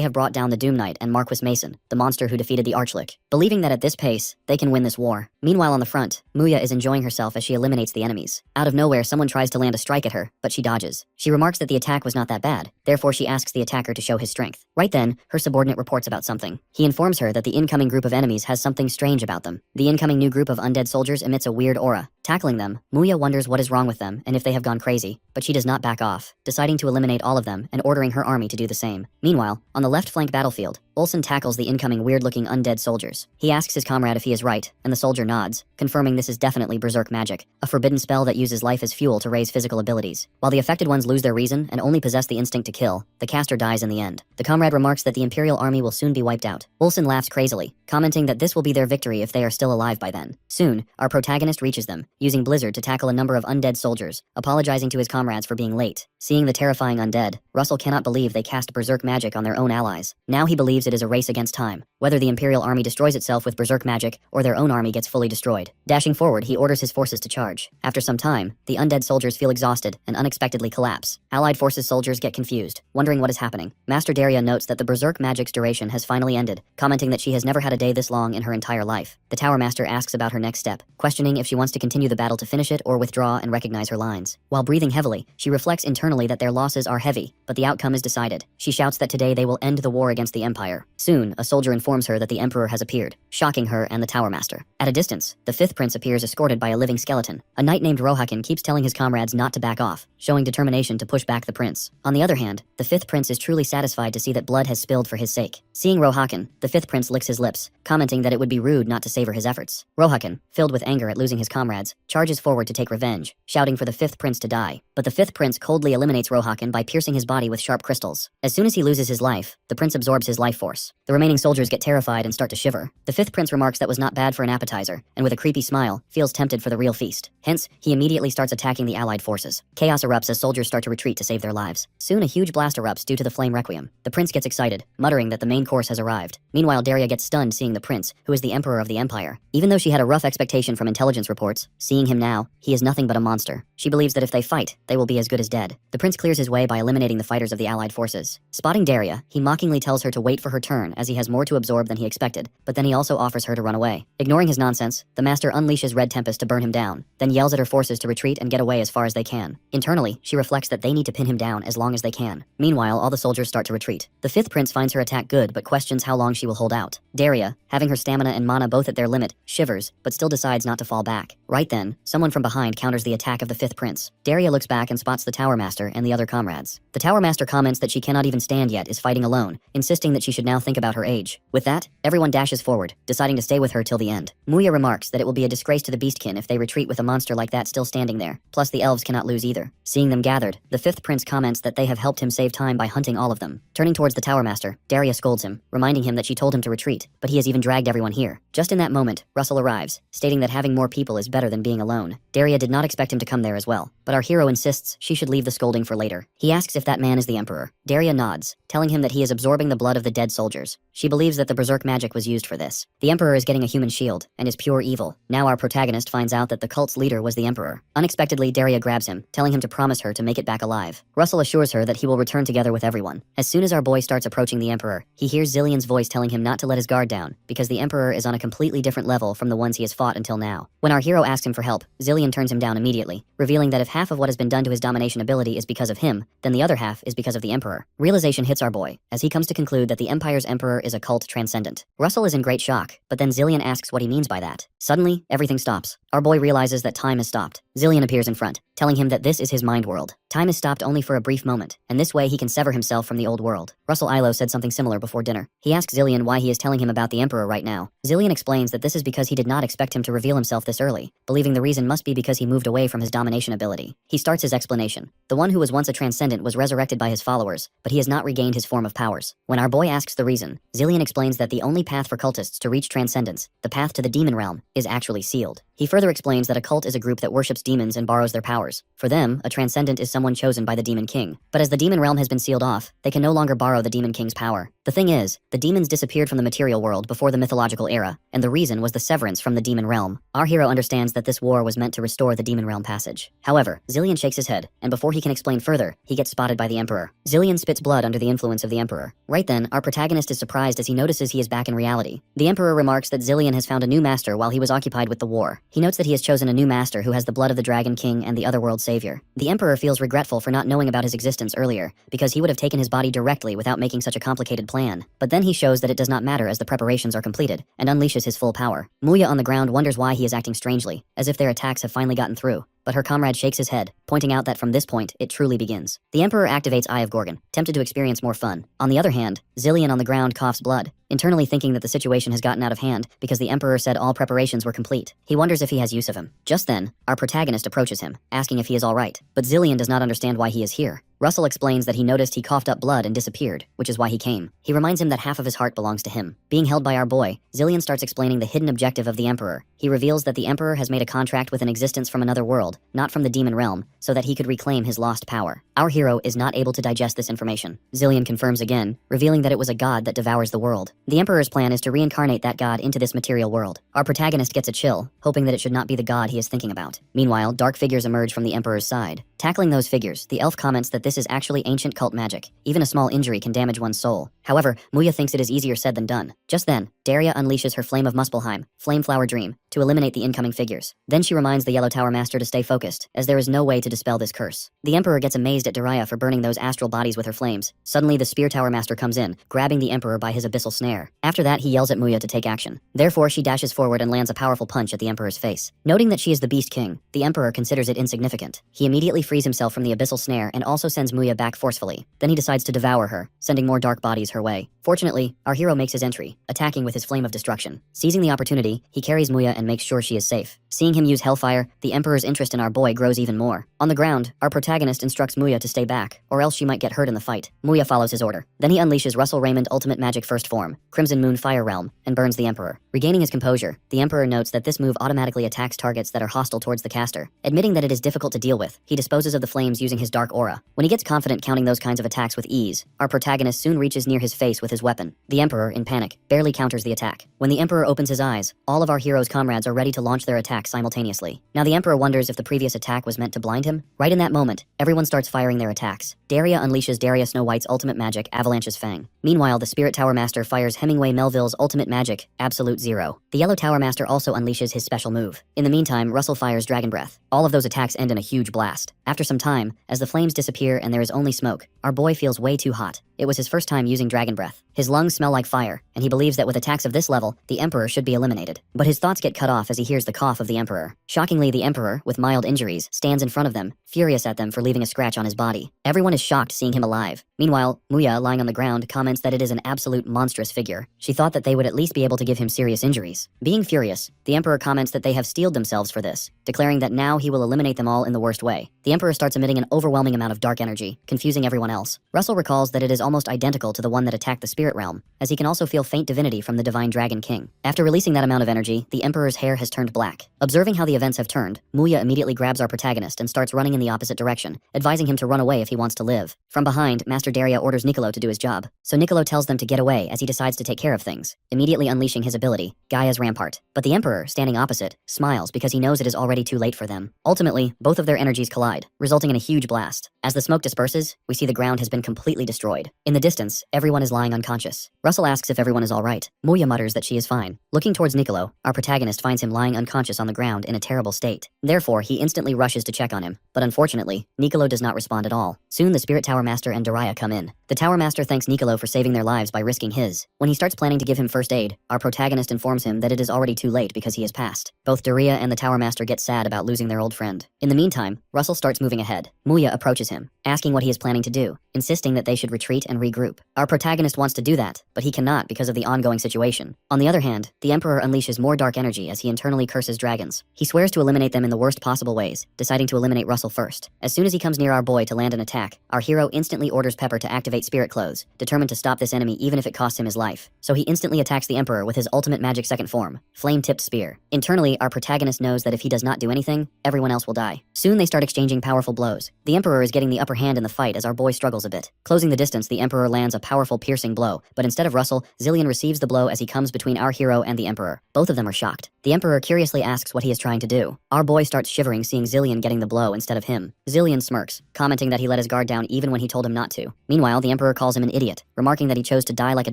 have brought down the Doom Knight and Marquis Mason, the monster who defeated the Archlick, believing that at this pace, they can win this war. Meanwhile on the front, Muya is enjoying herself as she eliminates the enemies. Out of nowhere, someone tries to land a strike at her, but she dodges. She remarks that the attack was not that bad, therefore she asks the attacker to show his strength. Right then, her subordinate reports about something. He informs her that the incoming group of enemies has something strange about them. The incoming new group of undead soldiers emits a weird aura. Tackling them, Muya wonders what is wrong with them and if they have gone crazy, but she does not back off, deciding to eliminate all of them and ordering her army to do the same. Meanwhile, on the left flank battlefield, Olsen tackles the incoming weird-looking undead soldiers. He asks his comrade if he is right, and the soldier nods, confirming this is definitely berserk magic, a forbidden spell that uses life as fuel to raise physical abilities. While the affected ones lose their reason and only possess the instinct to kill, the caster dies in the end. The comrade remarks that the Imperial army will soon be wiped out. Olsen laughs crazily, commenting that this will be their victory if they are still alive by then. Soon, our protagonist reaches them, using Blizzard to tackle a number of undead soldiers, apologizing to his comrades for being late. Seeing the terrifying undead, Russell cannot believe they cast berserk magic on their own allies. Now he believes it is a race against time, whether the Imperial army destroys itself with berserk magic or their own army gets fully destroyed. Dashing forward, he orders his forces to charge. After some time, the undead soldiers feel exhausted and unexpectedly collapse. Allied forces soldiers get confused, wondering what is happening. Master Daria notes that the berserk magic's duration has finally ended, commenting that she has never had a day this long in her entire life. The Tower Master asks about her next step, questioning if she wants to continue the battle to finish it or withdraw and recognize her lines. While breathing heavily, she reflects internally that their losses are heavy, but the outcome is decided. She shouts that today they will end the war against the Empire. Soon, a soldier informs her that the Emperor has appeared, shocking her and the Tower Master. At a distance, the fifth prince appears escorted by a living skeleton. A knight named Rohakin keeps telling his comrades not to back off, showing determination to push back the prince. On the other hand, the fifth prince is truly satisfied to see that blood has spilled for his sake. Seeing Rohakin, the fifth prince licks his lips, commenting that it would be rude not to savor his efforts. Rohakin, filled with anger at losing his comrades, charges forward to take revenge, shouting for the fifth prince to die. But the fifth prince coldly eliminates Rohakin by piercing his body with sharp crystals. As soon as he loses his life, the prince absorbs his life force. The remaining soldiers get terrified and start to shiver. The fifth prince remarks that was not bad for an appetizer, and with a creepy smile, feels tempted for the real feast. Hence, he immediately starts attacking the allied forces. Chaos erupts as soldiers start to retreat to save their lives. Soon a huge blast erupts due to the flame requiem. The prince gets excited, muttering that the main course has arrived. Meanwhile, Daria gets stunned seeing the prince, who is the emperor of the empire. Even though she had a rough expectation from intelligence reports, seeing him now, he is nothing but a monster. She believes that if they fight, they will be as good as dead. The prince clears his way by eliminating the fighters of the allied forces. Spotting Daria, he mockingly tells her to wait for her turn as he has more to absorb than he expected, but then he also offers her to run away. Ignoring his nonsense, the master unleashes Red Tempest to burn him down, then yells at her forces to retreat and get away as far as they can. Internally, she reflects that they need to pin him down as long as they can. Meanwhile, all the soldiers start to retreat. The fifth prince finds her attack good but questions how long she will hold out. Daria, having her stamina and mana both at their limit, shivers, but still decides not to fall back. Right then, someone from behind counters the attack of the fifth prince. Daria looks back and spots the Tower Master and the other comrades. The Tower Master comments that she cannot even stand yet is fighting alone, insisting that she should now think about her age. With that, everyone dashes forward, deciding to stay with her till the end. Muya remarks that it will be a disgrace to the Beastkin if they retreat with a monster like that still standing there, plus the elves cannot lose either. Seeing them gathered, the fifth prince comments that they have helped him save time by hunting all of them. Turning towards the Tower Master, Daria scolds him, reminding him that she told him to retreat, but he has even dragged everyone here. Just in that moment, Russell arrives, stating that having more people is better than being alone. Daria did not expect him to come there as well, but our hero insists she should leave the scolding for later. He asks if that man is the Emperor. Daria nods, telling him that he is absorbing the blood of the dead soldiers. She believes that the berserk magic was used for this. The Emperor is getting a human shield, and is pure evil. Now our protagonist finds out that the cult's leader was the Emperor. Unexpectedly, Daria grabs him, telling him to promise her to make it back alive. Russell assures her that he will return together with everyone. As soon as our boy starts approaching the Emperor, he hears Zillion's voice telling him not to let his guard down, because the Emperor is on a completely different level from the ones he has fought until now. When our hero asks him for help, Zillion turns him down immediately, revealing that if half of what has been done to his domination ability is because of him, then the other half is because of the Emperor. Realization hits our boy, as he comes to conclude that the Empire's Emperor is a cult transcendent. Russell is in great shock, but then Zillion asks what he means by that. Suddenly, everything stops. Our boy realizes that time has stopped. Zillion appears in front, telling him that this is his mind world. Time is stopped only for a brief moment, and this way he can sever himself from the old world. Russell Ilo said something similar before dinner. He asks Zillion why he is telling him about the Emperor right now. Zillion explains that this is because he did not expect him to reveal himself this early, believing the reason must be because he moved away from his domination ability. He starts his explanation. The one who was once a transcendent was resurrected by his followers, but he has not regained his form of powers. When our boy asks the reason, Zillion explains that the only path for cultists to reach transcendence, the path to the demon realm, is actually sealed. He further explains that a cult is a group that worships demons and borrows their powers. For them, a transcendent is someone chosen by the demon king. But as the demon realm has been sealed off, they can no longer borrow the demon king's power. The thing is, the demons disappeared from the material world before the mythological era, and the reason was the severance from the demon realm. Our hero understands that this war was meant to restore the demon realm passage. However, Zillion shakes his head, and before he can explain further, he gets spotted by the Emperor. Zillion spits blood under the influence of the Emperor. Right then, our protagonist is surprised as he notices he is back in reality. The Emperor remarks that Zillion has found a new master while he was occupied with the war. He notes that he has chosen a new master who has the blood of the Dragon King and the Otherworld Savior. The Emperor feels regretful for not knowing about his existence earlier, because he would have taken his body directly without making such a complicated plan. But then he shows that it does not matter as the preparations are completed, and unleashes his full power. Muya on the ground wonders why he is acting strangely, as if their attacks have finally gotten through. But her comrade shakes his head, pointing out that from this point, it truly begins. The Emperor activates Eye of Gorgon, tempted to experience more fun. On the other hand, Zillion on the ground coughs blood, internally thinking that the situation has gotten out of hand because the Emperor said all preparations were complete. He wonders if he has use of him. Just then, our protagonist approaches him, asking if he is alright, but Zillion does not understand why he is here. Russell explains that he noticed he coughed up blood and disappeared, which is why he came. He reminds him that half of his heart belongs to him. Being held by our boy, Zillion starts explaining the hidden objective of the Emperor. He reveals that the Emperor has made a contract with an existence from another world, not from the demon realm, so that he could reclaim his lost power. Our hero is not able to digest this information. Zillion confirms again, revealing that it was a god that devours the world. The Emperor's plan is to reincarnate that god into this material world. Our protagonist gets a chill, hoping that it should not be the god he is thinking about. Meanwhile, dark figures emerge from the Emperor's side. Tackling those figures, the elf comments that this is actually ancient cult magic. Even a small injury can damage one's soul. However, Muya thinks it is easier said than done. Just then, Daria unleashes her Flame of Muspelheim, Flameflower Dream, to eliminate the incoming figures. Then she reminds the Yellow Tower Master to stay focused, as there is no way to dispel this curse. The Emperor gets amazed at Daria for burning those astral bodies with her flames. Suddenly, the Spear Tower Master comes in, grabbing the Emperor by his abyssal snare. After that, he yells at Muya to take action. Therefore, she dashes forward and lands a powerful punch at the Emperor's face. Noting that she is the Beast King, the Emperor considers it insignificant. He immediately frees himself from the abyssal snare and also sends Muya back forcefully. Then he decides to devour her, sending more dark bodies her way. Fortunately, our hero makes his entry, attacking with his Flame of Destruction. Seizing the opportunity, he carries Muya and makes sure she is safe. Seeing him use Hellfire, the Emperor's interest in our boy grows even more. On the ground, our protagonist instructs Muya to stay back, or else she might get hurt in the fight. Muya follows his order. Then he unleashes Russell Raymond Ultimate Magic First Form, Crimson Moon Fire Realm, and burns the Emperor. Regaining his composure, the Emperor notes that this move automatically attacks targets that are hostile towards the caster. Admitting that it is difficult to deal with, he disposes of the flames using his Dark Aura. When he gets confident counting those kinds of attacks with ease, our protagonist soon reaches near his face with his weapon. The Emperor, in panic, barely counters the attack. When the Emperor opens his eyes, all of our hero's comrades are ready to launch their attacks simultaneously. Now the Emperor wonders if the previous attack was meant to blind him. Right in that moment, everyone starts firing their attacks. Daria unleashes Daria Snow White's ultimate magic, Avalanche's Fang. Meanwhile, the Spirit Tower Master fires Hemingway Melville's ultimate magic, Absolute Zero. The Yellow Tower Master also unleashes his special move. In the meantime, Russell fires Dragon Breath. All of those attacks end in a huge blast. After some time, as the flames disappear and there is only smoke, our boy feels way too hot. It was his first time using Dragon Breath. His lungs smell like fire, and he believes that with attacks of this level, the Emperor should be eliminated. But his thoughts get cut off as he hears the cough of the Emperor. Shockingly, the Emperor, with mild injuries, stands in front of them, furious at them for leaving a scratch on his body. Everyone is shocked seeing him alive. Meanwhile, Muya, lying on the ground, comments that it is an absolute monstrous figure. She thought that they would at least be able to give him serious injuries. Being furious, the Emperor comments that they have steeled themselves for this, declaring that now he will eliminate them all in the worst way. The Emperor starts emitting an overwhelming amount of dark energy, confusing everyone else. Russell recalls that it is almost identical to the one that attacked the Spirit Realm, as he can also feel faint divinity from the Divine Dragon King. After releasing that amount of energy, the Emperor's hair has turned black. Observing how the events have turned, Muya immediately grabs our protagonist and starts running in the opposite direction, advising him to run away if he wants to live. From behind, Master Daria orders Niccolo to do his job, so Niccolo tells them to get away as he decides to take care of things, immediately unleashing his ability, Gaia's Rampart. But the Emperor, standing opposite, smiles because he knows it is already too late for them. Ultimately, both of their energies collide, resulting in a huge blast. As the smoke disperses, we see the ground has been completely destroyed. In the distance, everyone is lying unconscious. Russell asks if everyone is alright. Muya mutters that she is fine. Looking towards Niccolo, our protagonist finds him lying unconscious on the ground in a terrible state. Therefore, he instantly rushes to check on him. But unfortunately, Niccolo does not respond at all. Soon the Spirit Tower Master and Daria come in. The Tower Master thanks Niccolo for saving their lives by risking his. When he starts planning to give him first aid, our protagonist informs him that it is already too late because he has passed. Both Daria and the Tower Master get sad about losing their old friend. In the meantime, Russell starts moving ahead. Muya approaches him, asking what he is planning to do, insisting that they should retreat and regroup. Our protagonist wants to do that, but he cannot because of the ongoing situation. On the other hand, the Emperor unleashes more dark energy as he internally curses dragons. He swears to eliminate them in the worst possible ways, deciding to eliminate Russell first. As soon as he comes near our boy to land an attack, our hero instantly orders Pepper to activate Spirit Clothes, determined to stop this enemy even if it costs him his life. So he instantly attacks the Emperor with his ultimate magic second form, Flame-Tipped Spear. Internally, our protagonist knows that if he does not do anything, everyone else will die. Soon they start exchanging powerful blows. The Emperor is getting the upper hand in the fight as our boy struggles a bit. Closing the distance, the Emperor lands a powerful piercing blow, but instead of Russell, Zillion receives the blow as he comes between our hero and the Emperor. Both of them are shocked. The Emperor curiously asks what he is trying to do. Our boy starts shivering seeing Zillion getting the blow instead of him. Zillion smirks, commenting that he let his guard down even when he told him not to. Meanwhile, the Emperor calls him an idiot, remarking that he chose to die like a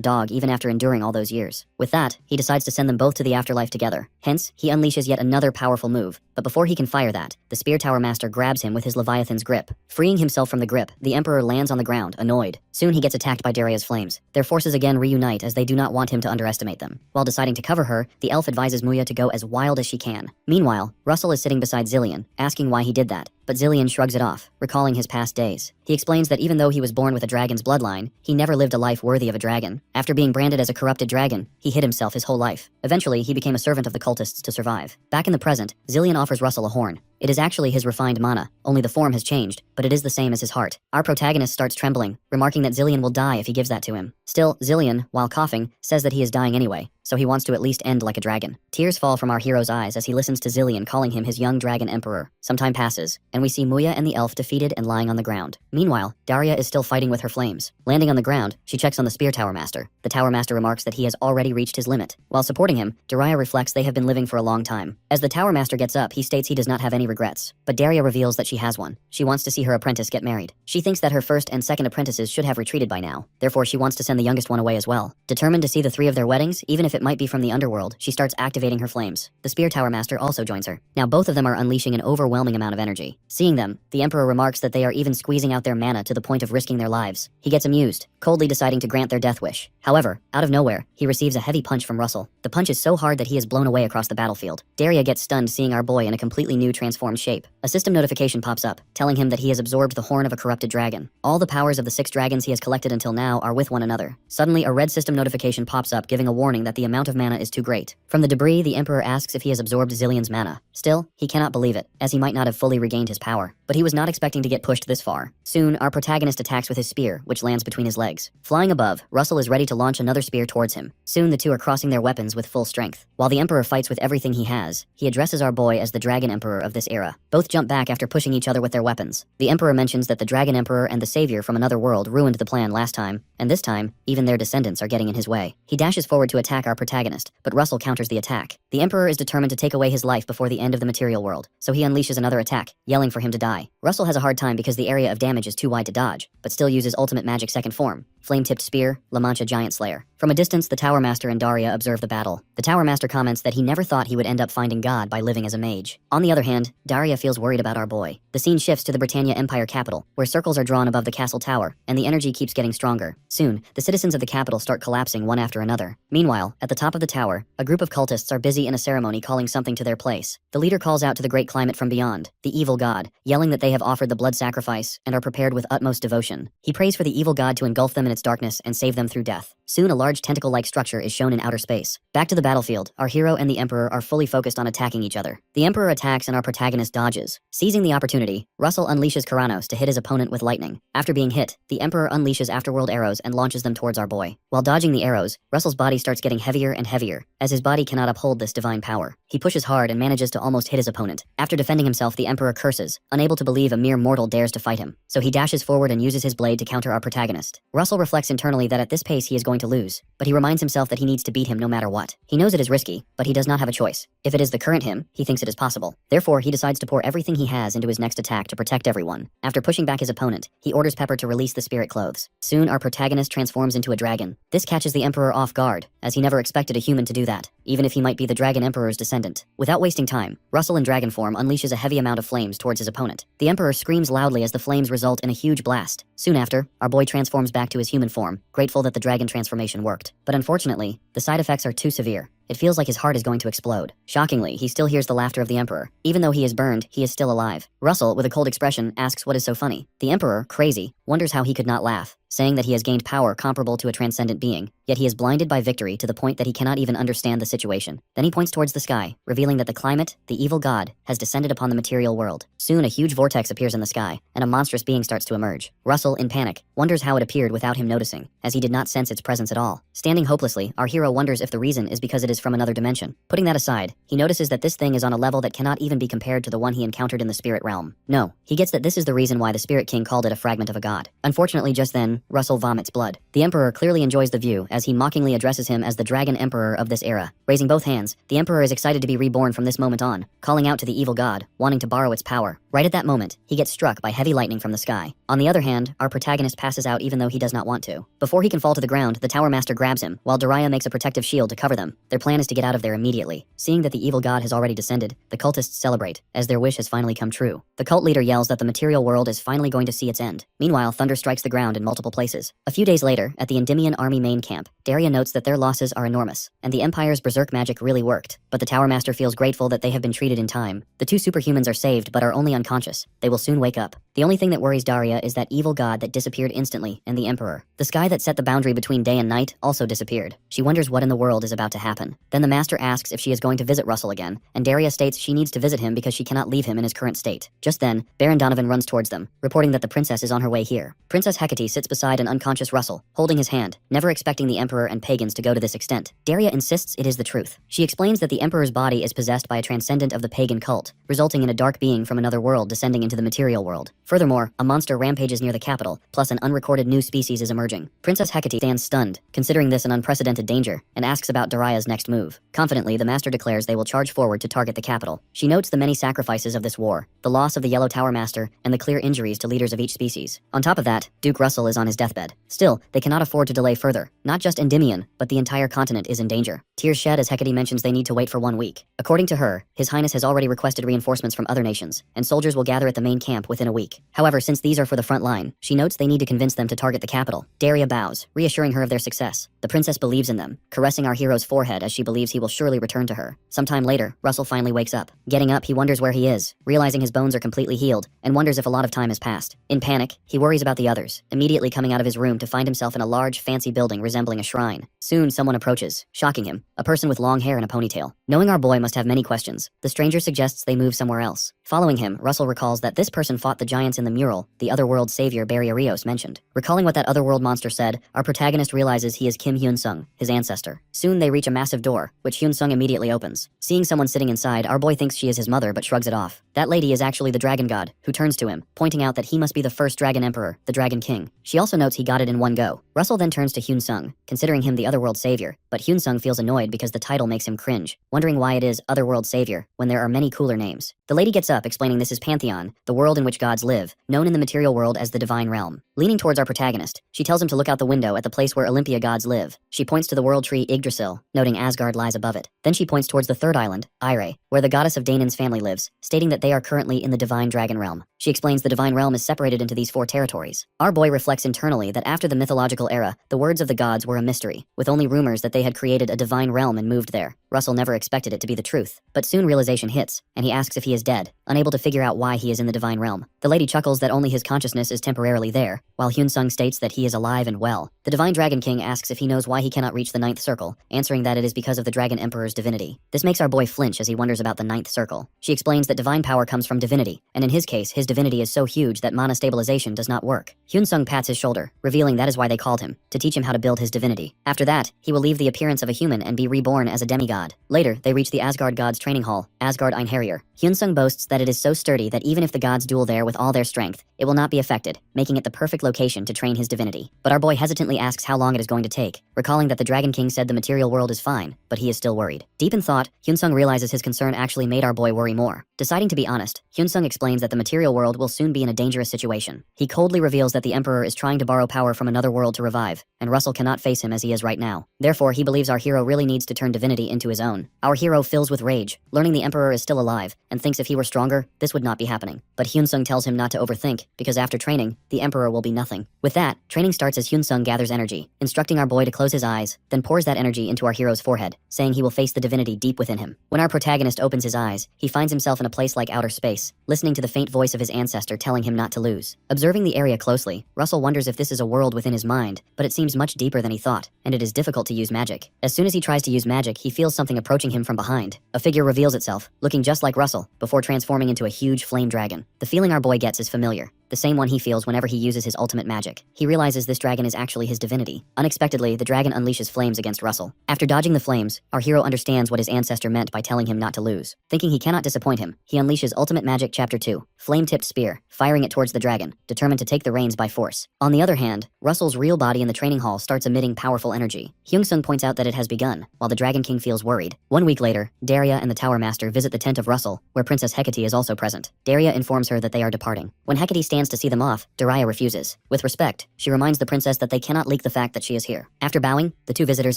dog even after enduring all those years. With that, he decides to send them both to the afterlife together. Hence, he unleashes yet another powerful move. But before he can fire that, the Spear Tower Master grabs him with his Leviathan's grip. Freeing himself from the grip, the Emperor lands on the ground, annoyed. Soon he gets attacked by Daria's flames. Their forces again reunite as they do not want him to underestimate them. While deciding to cover her, the elf advises Muya to go as wild as she can. Meanwhile, Russell is sitting beside Zillion, asking why he did that. But Zillion shrugs it off, recalling his past days. He explains that even though he was born with a dragon's bloodline, he never lived a life worthy of a dragon. After being branded as a corrupted dragon, he hid himself his whole life. Eventually, he became a servant of the cultists to survive. Back in the present, Zillion offers Russell a horn. It is actually his refined mana, only the form has changed, but it is the same as his heart. Our protagonist starts trembling, remarking that Zillion will die if he gives that to him. Still, Zillion, while coughing, says that he is dying anyway, so he wants to at least end like a dragon. Tears fall from our hero's eyes as he listens to Zillion calling him his young dragon emperor. Some time passes, and we see Muya and the elf defeated and lying on the ground. Meanwhile, Daria is still fighting with her flames. Landing on the ground, she checks on the Spear Tower Master. The Tower Master remarks that he has already reached his limit. While supporting him, Daria reflects they have been living for a long time. As the Tower Master gets up, he states he does not have any regrets. But Daria reveals that she has one. She wants to see her apprentice get married. She thinks that her first and second apprentices should have retreated by now. Therefore, she wants to send the youngest one away as well. Determined to see the three of their weddings, even if it might be from the underworld, she starts activating her flames. The Spear Tower Master also joins her. Now both of them are unleashing an overwhelming amount of energy. Seeing them, the Emperor remarks that they are even squeezing out their mana to the point of risking their lives. He gets amused, coldly deciding to grant their death wish. However, out of nowhere, he receives a heavy punch from Russell. The punch is so hard that he is blown away across the battlefield. Daria gets stunned seeing our boy in a completely new transformed shape. A system notification pops up, telling him that he has absorbed the horn of a corrupted dragon. All the powers of the 6 dragons he has collected until now are with one another. Suddenly, a red system notification pops up giving a warning that the amount of mana is too great. From the debris, the Emperor asks if he has absorbed Zillion's mana. Still, he cannot believe it, as he might not have fully regained his power. But he was not expecting to get pushed this far. Soon, our protagonist attacks with his spear, which lands between his legs. Flying above, Russell is ready to launch another spear towards him. Soon, the two are crossing their weapons with full strength. While the Emperor fights with everything he has, he addresses our boy as the Dragon Emperor of this era. Both jump back after pushing each other with their weapons. The Emperor mentions that the Dragon Emperor and the Savior from another world ruined the plan last time, and this time, even their descendants are getting in his way. He dashes forward to attack our protagonist, but Russell counters the attack. The Emperor is determined to take away his life before the end of the material world, so he unleashes another attack, yelling for him to die. Russell has a hard time because the area of damage is too wide to dodge, but still uses ultimate magic second form, Flame-Tipped Spear, La Mancha Giant Slayer. From a distance, the Tower Master and Daria observe the battle. The Tower Master comments that he never thought he would end up finding God by living as a mage. On the other hand, Daria feels worried about our boy. The scene shifts to the Britannia Empire capital, where circles are drawn above the castle tower, and the energy keeps getting stronger. Soon, the citizens of the capital start collapsing one after another. Meanwhile, at the top of the tower, a group of cultists are busy in a ceremony calling something to their place. The leader calls out to the great climate from beyond, the evil god, yelling that they have offered the blood sacrifice and are prepared with utmost devotion. He prays for the evil god to engulf them in its darkness and save them through death. Soon, a large tentacle-like structure is shown in outer space. Back to the battlefield, our hero and the Emperor are fully focused on attacking each other. The Emperor attacks and our protagonist dodges. Seizing the opportunity, Russell unleashes Karanos to hit his opponent with lightning. After being hit, the Emperor unleashes afterworld arrows and launches them towards our boy. While dodging the arrows, Russell's body starts getting heavier and heavier, as his body cannot uphold this divine power. He pushes hard and manages to almost hit his opponent. After defending himself, the Emperor curses, unable to believe a mere mortal dares to fight him. So he dashes forward and uses his blade to counter our protagonist. Russell reflects internally that at this pace he is going to lose, but he reminds himself that he needs to beat him no matter what. He knows it is risky, but he does not have a choice. If it is the current him, he thinks it is possible. Therefore, he decides to pour everything he has into his next attack to protect everyone. After pushing back his opponent, he orders Pepper to release the spirit clothes. Soon, our protagonist transforms into a dragon. This catches the Emperor off guard, as he never expected a human to do that, even if he might be the Dragon Emperor's descendant. Without wasting time, Russell in dragon form unleashes a heavy amount of flames towards his opponent. The Emperor screams loudly as the flames result in a huge blast. Soon after, our boy transforms back to his human form, grateful that the dragon transformation worked. But unfortunately, the side effects are too severe. It feels like his heart is going to explode. Shockingly, he still hears the laughter of the Emperor. Even though he is burned, he is still alive. Russell, with a cold expression, asks what is so funny. The Emperor, crazy, wonders how he could not laugh, saying that he has gained power comparable to a transcendent being, yet he is blinded by victory to the point that he cannot even understand the situation. Then he points towards the sky, revealing that the climate, the evil god, has descended upon the material world. Soon a huge vortex appears in the sky, and a monstrous being starts to emerge. Russell, in panic, wonders how it appeared without him noticing, as he did not sense its presence at all. Standing hopelessly, our hero wonders if the reason is because it is from another dimension. Putting that aside, he notices that this thing is on a level that cannot even be compared to the one he encountered in the spirit realm. No, he gets that this is the reason why the Spirit King called it a fragment of a god. Unfortunately, just then, Russell vomits blood. The Emperor clearly enjoys the view as he mockingly addresses him as the Dragon Emperor of this era. Raising both hands, the Emperor is excited to be reborn from this moment on, calling out to the evil god, wanting to borrow its power. tower. Right at that moment, he gets struck by heavy lightning from the sky. On the other hand, our protagonist passes out even though he does not want to. Before he can fall to the ground, the Tower Master grabs him, while Dariah makes a protective shield to cover them. Their plan is to get out of there immediately. Seeing that the evil god has already descended, the cultists celebrate, as their wish has finally come true. The cult leader yells that the material world is finally going to see its end. Meanwhile, thunder strikes the ground in multiple places. A few days later, at the Endymion army main camp, Daria notes that their losses are enormous, and the Empire's berserk magic really worked. But the Tower Master feels grateful that they have been treated in time. The two superhumans are saved but are only unconscious. They will soon wake up. The only thing that worries Daria is that evil god that disappeared instantly, and the Emperor. The sky that set the boundary between day and night also disappeared. She wonders what in the world is about to happen. Then the Master asks if she is going to visit Russell again, and Daria states she needs to visit him because she cannot leave him in his current state. Just then, Baron Donovan runs towards them, reporting that the princess is on her way here. Princess Hecate sits beside an unconscious Russell, holding his hand, never expecting the Emperor and pagans to go to this extent. Daria insists it is the truth. She explains that the Emperor's body is possessed by a transcendent of the pagan cult, resulting in a dark being from another world descending into the material world. Furthermore, a monster rampages near the capital, plus an unrecorded new species is emerging. Princess Hecate stands stunned, considering this an unprecedented danger, and asks about Daria's next move. Confidently, the Master declares they will charge forward to target the capital. She notes the many sacrifices of this war, the loss of the Yellow Tower Master, and the clear injuries to leaders of each species. On top of that, Duke Russell is on his deathbed. Still, they cannot afford to delay further. Not just Endymion, but the entire continent is in danger. Tears shed as Hecate mentions they need to wait for 1 week. According to her, His Highness has already requested reinforcements from other nations, and soldiers will gather at the main camp within a week. However, since these are for the front line, she notes they need to convince them to target the capital. Daria bows, reassuring her of their success. The princess believes in them, caressing our hero's forehead as she believes he will surely return to her. Sometime later, Russell finally wakes up. Getting up, he wonders where he is, realizing his bones are completely healed, and wonders if a lot of time has passed. In panic, he worries about the others, immediately coming out of his room to find himself in a large, fancy building resembling a shrine. Soon, someone approaches, shocking him, a person with long hair and a ponytail. Knowing our boy must have many questions, the stranger suggests they move somewhere else. Following him, Russell recalls that this person fought the giants in the mural the otherworld savior Barry Arios mentioned. Recalling what that otherworld monster said, our protagonist realizes he is Kim Hyun-sung, his ancestor. Soon they reach a massive door, which Hyun-sung immediately opens. Seeing someone sitting inside, our boy thinks she is his mother but shrugs it off. That lady is actually the dragon god, who turns to him, pointing out that he must be the first dragon emperor, the dragon king. She also notes he got it in one go. Russell then turns to Hyun-sung, considering him the otherworld savior, but Hyun-sung feels annoyed because the title makes him cringe, wondering why it is otherworld savior when there are many cooler names. The lady gets up, explaining this is Pantheon, the world in which gods live, known in the material world as the divine realm. Leaning towards our protagonist, she tells him to look out the window at the place where Olympia gods live. She points to the world tree Yggdrasil, noting Asgard lies above it. Then she points towards the third island, Ire, where the goddess of Damon's family lives, stating that they are currently in the divine dragon realm. She explains the divine realm is separated into these 4 territories. Our boy reflects internally that after the mythological era, the words of the gods were a mystery, with only rumors that they had created a divine realm and moved there. Russell never expected it to be the truth, but soon realization hits, and he asks if he is dead, unable to figure out why he is in the divine realm. The lady chuckles that only his consciousness is temporarily there, while Hyun-sung states that he is alive and well. The divine dragon king asks if he knows why he cannot reach the 9th circle, answering that it is because of the dragon emperor's divinity. This makes our boy flinch as he wonders about the 9th circle. She explains that divine power comes from divinity, and in his case, his divinity is so huge that mana stabilization does not work. Hyun-sung pats his shoulder, revealing that is why they called him, to teach him how to build his divinity. After that, he will leave the appearance of a human and be reborn as a demigod. Later, they reach the Asgard gods' training hall, Asgard Einherjar. Hyun-sung boasts that it is so sturdy that even if the gods duel there with all their strength, it will not be affected, making it the perfect location to train his divinity. But our boy hesitantly asks how long it is going to take, recalling that the Dragon King said the material world is fine, but he is still worried. Deep in thought, Hyun-sung realizes his concern actually made our boy worry more. Deciding to be honest, Hyun-sung explains that the material world will soon be in a dangerous situation. He coldly reveals that the Emperor is trying to borrow power from another world to revive, and Russell cannot face him as he is right now. Therefore, he believes our hero really needs to turn divinity into his own. Our hero fills with rage, learning the Emperor is still alive, and thinks if he were stronger, this would not be happening. But Hyun-sung tells him not to overthink, because after training, the Emperor will be nothing. With that, training starts as Hyun-sung gathers energy, instructing our boy to close his eyes, then pours that energy into our hero's forehead, saying he will face the divinity deep within him. When our protagonist opens his eyes, he finds himself in a place like outer space, listening to the faint voice of his ancestor telling him not to lose. Observing the area closely, Russell wonders if this is a world within his mind, but it seems much deeper than he thought, and it is difficult to use magic. As soon as he tries to use magic, he feels something approaching him from behind. A figure reveals itself, looking just like Russell, before transforming into a huge flame dragon. The feeling our boy gets is familiar. the same one he feels whenever he uses his ultimate magic. He realizes this dragon is actually his divinity. Unexpectedly, the dragon unleashes flames against Russell. After dodging the flames, our hero understands what his ancestor meant by telling him not to lose. Thinking he cannot disappoint him, he unleashes Ultimate Magic Chapter 2, Flame-Tipped Spear, firing it towards the dragon, determined to take the reins by force. On the other hand, Russell's real body in the training hall starts emitting powerful energy. Hyung-sung points out that it has begun, while the Dragon King feels worried. 1 week later, Daria and the Tower Master visit the tent of Russell, where Princess Hecate is also present. Daria informs her that they are departing. When Hecate stands to see them off, Daria refuses. With respect, she reminds the princess that they cannot leak the fact that she is here. After bowing, the two visitors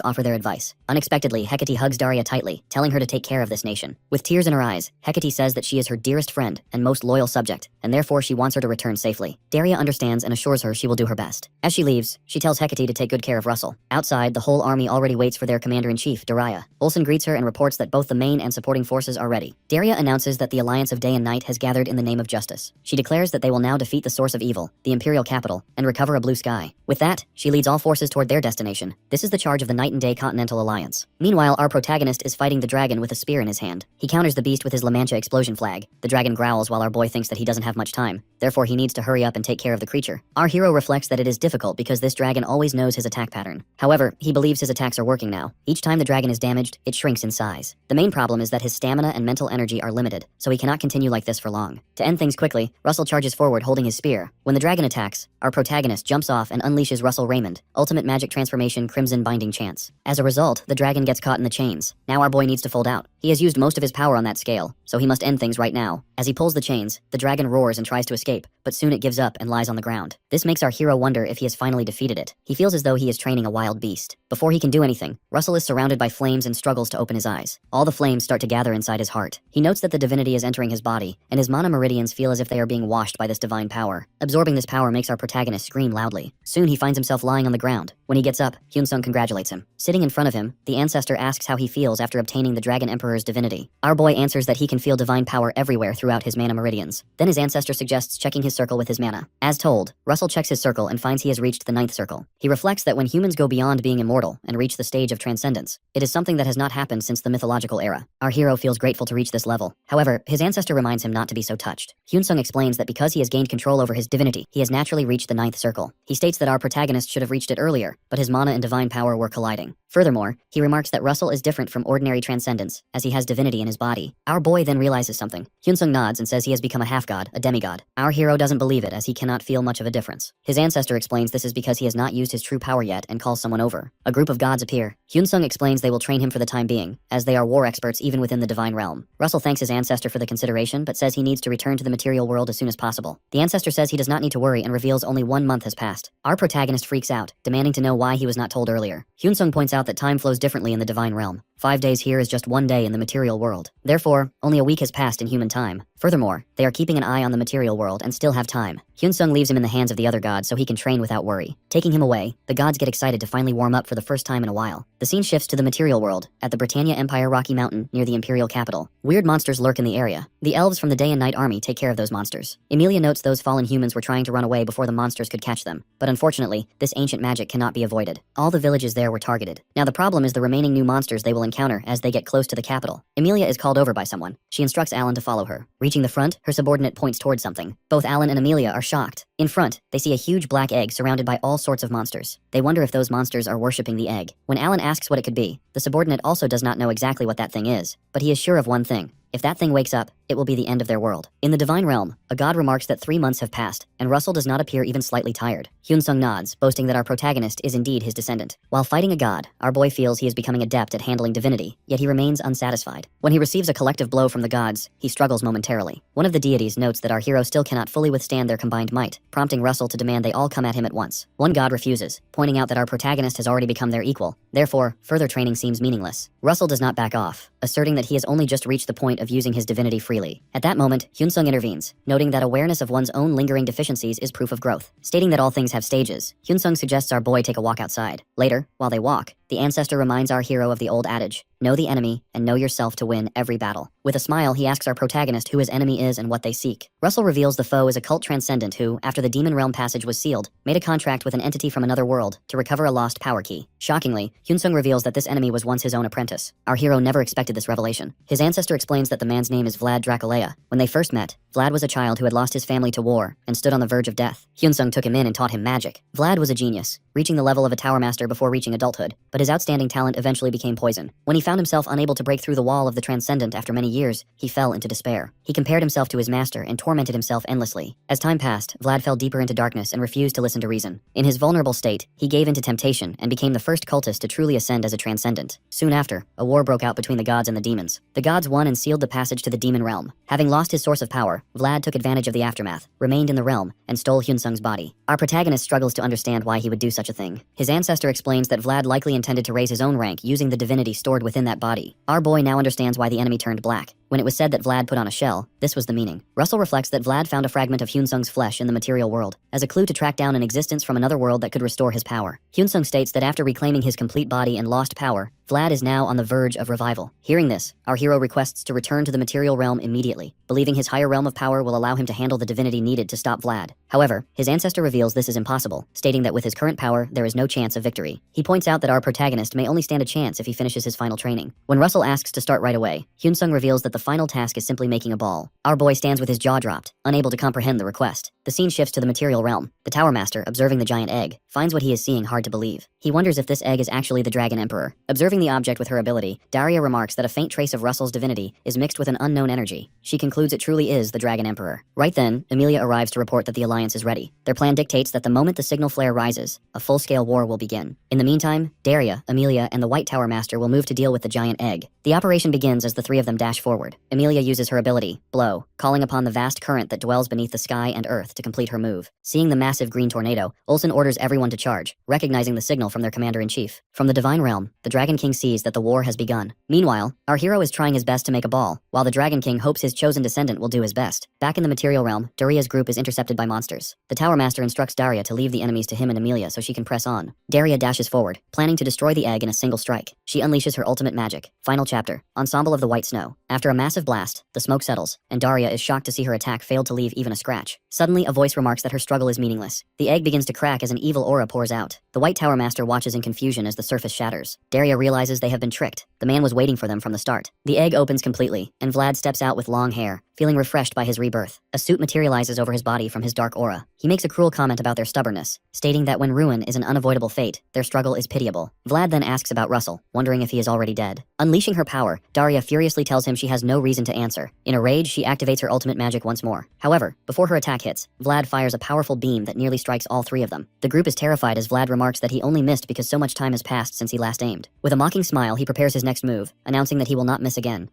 offer their advice. Unexpectedly, Hecate hugs Daria tightly, telling her to take care of this nation. With tears in her eyes, Hecate says that she is her dearest friend and most loyal subject, and therefore she wants her to return safely. Daria understands and assures her she will do her best. As she leaves, she tells Hecate to take good care of Russell. Outside, the whole army already waits for their commander-in-chief, Daria. Olsen greets her and reports that both the main and supporting forces are ready. Daria announces that the alliance of day and night has gathered in the name of justice. She declares that they will now defeat the source of evil, the imperial capital, and recover a blue sky. With that, she leads all forces toward their destination. This is the charge of the Night and Day Continental Alliance. Meanwhile, our protagonist is fighting the dragon with a spear in his hand. He counters the beast with his La Mancha explosion flag. The dragon growls while our boy thinks that he doesn't have much time. Therefore, he needs to hurry up and take care of the creature. Our hero reflects that it is difficult because this dragon always knows his attack pattern. However, he believes his attacks are working now. Each time the dragon is damaged, it shrinks in size. The main problem is that his stamina and mental energy are limited, so he cannot continue like this for long. To end things quickly, Russell charges forward holding his spear. When the dragon attacks, our protagonist jumps off and unleashes Russell Raymond, Ultimate Magic Transformation Crimson Binding Chance. As a result, the dragon gets caught in the chains. Now our boy needs to fold out. He has used most of his power on that scale, so he must end things right now. As he pulls the chains, the dragon roars and tries to escape, but soon it gives up and lies on the ground. This makes our hero wonder if he has finally defeated it. He feels as though he is training a wild beast. Before he can do anything, Russell is surrounded by flames and struggles to open his eyes. All the flames start to gather inside his heart. He notes that the divinity is entering his body, and his mana meridians feel as if they are being washed by this divine power. Absorbing this power makes our protagonist scream loudly. Soon he finds himself lying on the ground. When he gets up, Hyun-sung congratulates him. Sitting in front of him, the ancestor asks how he feels after obtaining the Dragon Emperor's divinity. Our boy answers that he can feel divine power everywhere throughout his mana meridians. Then his ancestor suggests checking his circle with his mana. As told, Russell checks his circle and finds he has reached the 9th circle. He reflects that when humans go beyond being immortal and reach the stage of transcendence, it is something that has not happened since the mythological era. Our hero feels grateful to reach this level. However, his ancestor reminds him not to be so touched. Hyun-sung explains that because he has gained control over his divinity, he has naturally reached the 9th circle. He states that our protagonist should have reached it earlier, but his mana and divine power were colliding. Furthermore, he remarks that Russell is different from ordinary transcendence, as he has divinity in his body. Our boy then realizes something. Hyun-sung nods and says he has become a half-god, a demigod. Our hero doesn't believe it, as he cannot feel much of a difference. His ancestor explains this is because he has not used his true power yet and calls someone over. A group of gods appear. Hyun-sung explains they will train him for the time being, as they are war experts even within the divine realm. Russell thanks his ancestor for the consideration, but says he needs to return to the material world as soon as possible. The ancestor says he does not need to worry and reveals only 1 month has passed. Our protagonist freaks out, demanding to know why he was not told earlier. Hyun-sung points out that time flows differently in the divine realm. 5 days here is just 1 day in the material world. Therefore, only a week has passed in human time. Furthermore, they are keeping an eye on the material world and still have time. Hyun-sung leaves him in the hands of the other gods so he can train without worry. Taking him away, the gods get excited to finally warm up for the first time in a while. The scene shifts to the material world, at the Britannia Empire Rocky Mountain near the imperial capital. Weird monsters lurk in the area. The elves from the Day and Night Army take care of those monsters. Emilia notes those fallen humans were trying to run away before the monsters could catch them. But unfortunately, this ancient magic cannot be avoided. All the villages there were targeted. Now the problem is the remaining new monsters they will encounter as they get close to the capital. Emilia is called over by someone. She instructs Alan to follow her. Reaching the front, her subordinate points towards something. Both Alan and Emilia are shocked. In front, they see a huge black egg surrounded by all sorts of monsters. They wonder if those monsters are worshipping the egg. When Alan asks what it could be, the subordinate also does not know exactly what that thing is, but he is sure of one thing. If that thing wakes up, it will be the end of their world. In the divine realm, a god remarks that 3 months have passed, and Russell does not appear even slightly tired. Hyun-sung nods, boasting that our protagonist is indeed his descendant. While fighting a god, our boy feels he is becoming adept at handling divinity, yet he remains unsatisfied. When he receives a collective blow from the gods, he struggles momentarily. One of the deities notes that our hero still cannot fully withstand their combined might, prompting Russell to demand they all come at him at once. One god refuses, pointing out that our protagonist has already become their equal. Therefore, further training seems meaningless. Russell does not back off, asserting that he has only just reached the point of using his divinity freely. At that moment, Hyun-sung intervenes, noting that awareness of one's own lingering deficiencies is proof of growth. Stating that all things have stages, Hyun-sung suggests our boy take a walk outside. Later, while they walk, the ancestor reminds our hero of the old adage, know the enemy and know yourself to win every battle. With a smile, he asks our protagonist who his enemy is and what they seek. Russell reveals the foe is a cult transcendent who, after the demon realm passage was sealed, made a contract with an entity from another world to recover a lost power key. Shockingly, Hyunsung reveals that this enemy was once his own apprentice. Our hero never expected this revelation. His ancestor explains that the man's name is Vlad Draculea. When they first met, Vlad was a child who had lost his family to war and stood on the verge of death. Hyunsung took him in and taught him magic. Vlad was a genius, reaching the level of a tower master before reaching adulthood, but his outstanding talent eventually became poison. When he found himself unable to break through the wall of the transcendent after many years, he fell into despair. He compared himself to his master and tormented himself endlessly. As time passed, Vlad fell deeper into darkness and refused to listen to reason. In his vulnerable state, he gave in to temptation and became the first cultist to truly ascend as a transcendent. Soon after, a war broke out between the gods and the demons. The gods won and sealed the passage to the demon realm. Having lost his source of power, Vlad took advantage of the aftermath, remained in the realm, and stole Hyunsung's body. Our protagonist struggles to understand why he would do such a thing. His ancestor explains that Vlad likely intended to raise his own rank using the divinity stored within that body. Our boy now understands why the enemy turned black. When it was said that Vlad put on a shell, this was the meaning. Russell reflects that Vlad found a fragment of Hyunsung's flesh in the material world, as a clue to track down an existence from another world that could restore his power. Hyunsung states that after reclaiming his complete body and lost power, Vlad is now on the verge of revival. Hearing this, our hero requests to return to the material realm immediately, believing his higher realm of power will allow him to handle the divinity needed to stop Vlad. However, his ancestor reveals this is impossible, stating that with his current power, there is no chance of victory. He points out that our protagonist may only stand a chance if he finishes his final training. When Russell asks to start right away, Hyunsung reveals that the final task is simply making a ball. Our boy stands with his jaw dropped, unable to comprehend the request. The scene shifts to the material realm. The Tower Master, observing the giant egg, finds what he is seeing hard to believe. He wonders if this egg is actually the Dragon Emperor. Observing the object with her ability, Daria remarks that a faint trace of Russell's divinity is mixed with an unknown energy. She concludes it truly is the Dragon Emperor. Right then, Emilia arrives to report that the Alliance is ready. Their plan dictates that the moment the signal flare rises, a full-scale war will begin. In the meantime, Daria, Emilia, and the White Tower Master will move to deal with the giant egg. The operation begins as the three of them dash forward. Emilia uses her ability, Blow, calling upon the vast current that dwells beneath the sky and earth to complete her move. Seeing the massive green tornado, Olsen orders everyone to charge, recognizing the signal from their commander-in-chief. From the Divine Realm, the Dragon King sees that the war has begun. Meanwhile, our hero is trying his best to make a ball, while the Dragon King hopes his chosen descendant will do his best. Back in the material realm, Daria's group is intercepted by monsters. The Tower Master instructs Daria to leave the enemies to him and Emilia so she can press on. Daria dashes forward, planning to destroy the egg in a single strike. She unleashes her ultimate magic. Final chapter. Ensemble of the White Snow. After a massive blast, the smoke settles, and Daria is shocked to see her attack failed to leave even a scratch. Suddenly, a voice remarks that her struggle is meaningless. The egg begins to crack as an evil aura pours out. The White Tower Master watches in confusion as the surface shatters. Daria realizes they have been tricked. The man was waiting for them from the start. The egg opens completely, and Vlad steps out with long hair, feeling refreshed by his rebirth. A suit materializes over his body from his dark aura. He makes a cruel comment about their stubbornness, stating that when ruin is an unavoidable fate, their struggle is pitiable. Vlad then asks about Russell, wondering if he is already dead. Unleashing her power, Daria furiously tells him she has no reason to answer. In a rage, she activates her ultimate magic once more. However, before her attack hits, Vlad fires a powerful beam that nearly strikes all three of them. The group is terrified as Vlad remarks that he only missed because so much time has passed since he last aimed. With a mocking smile, he prepares his next move, announcing that he will not miss again.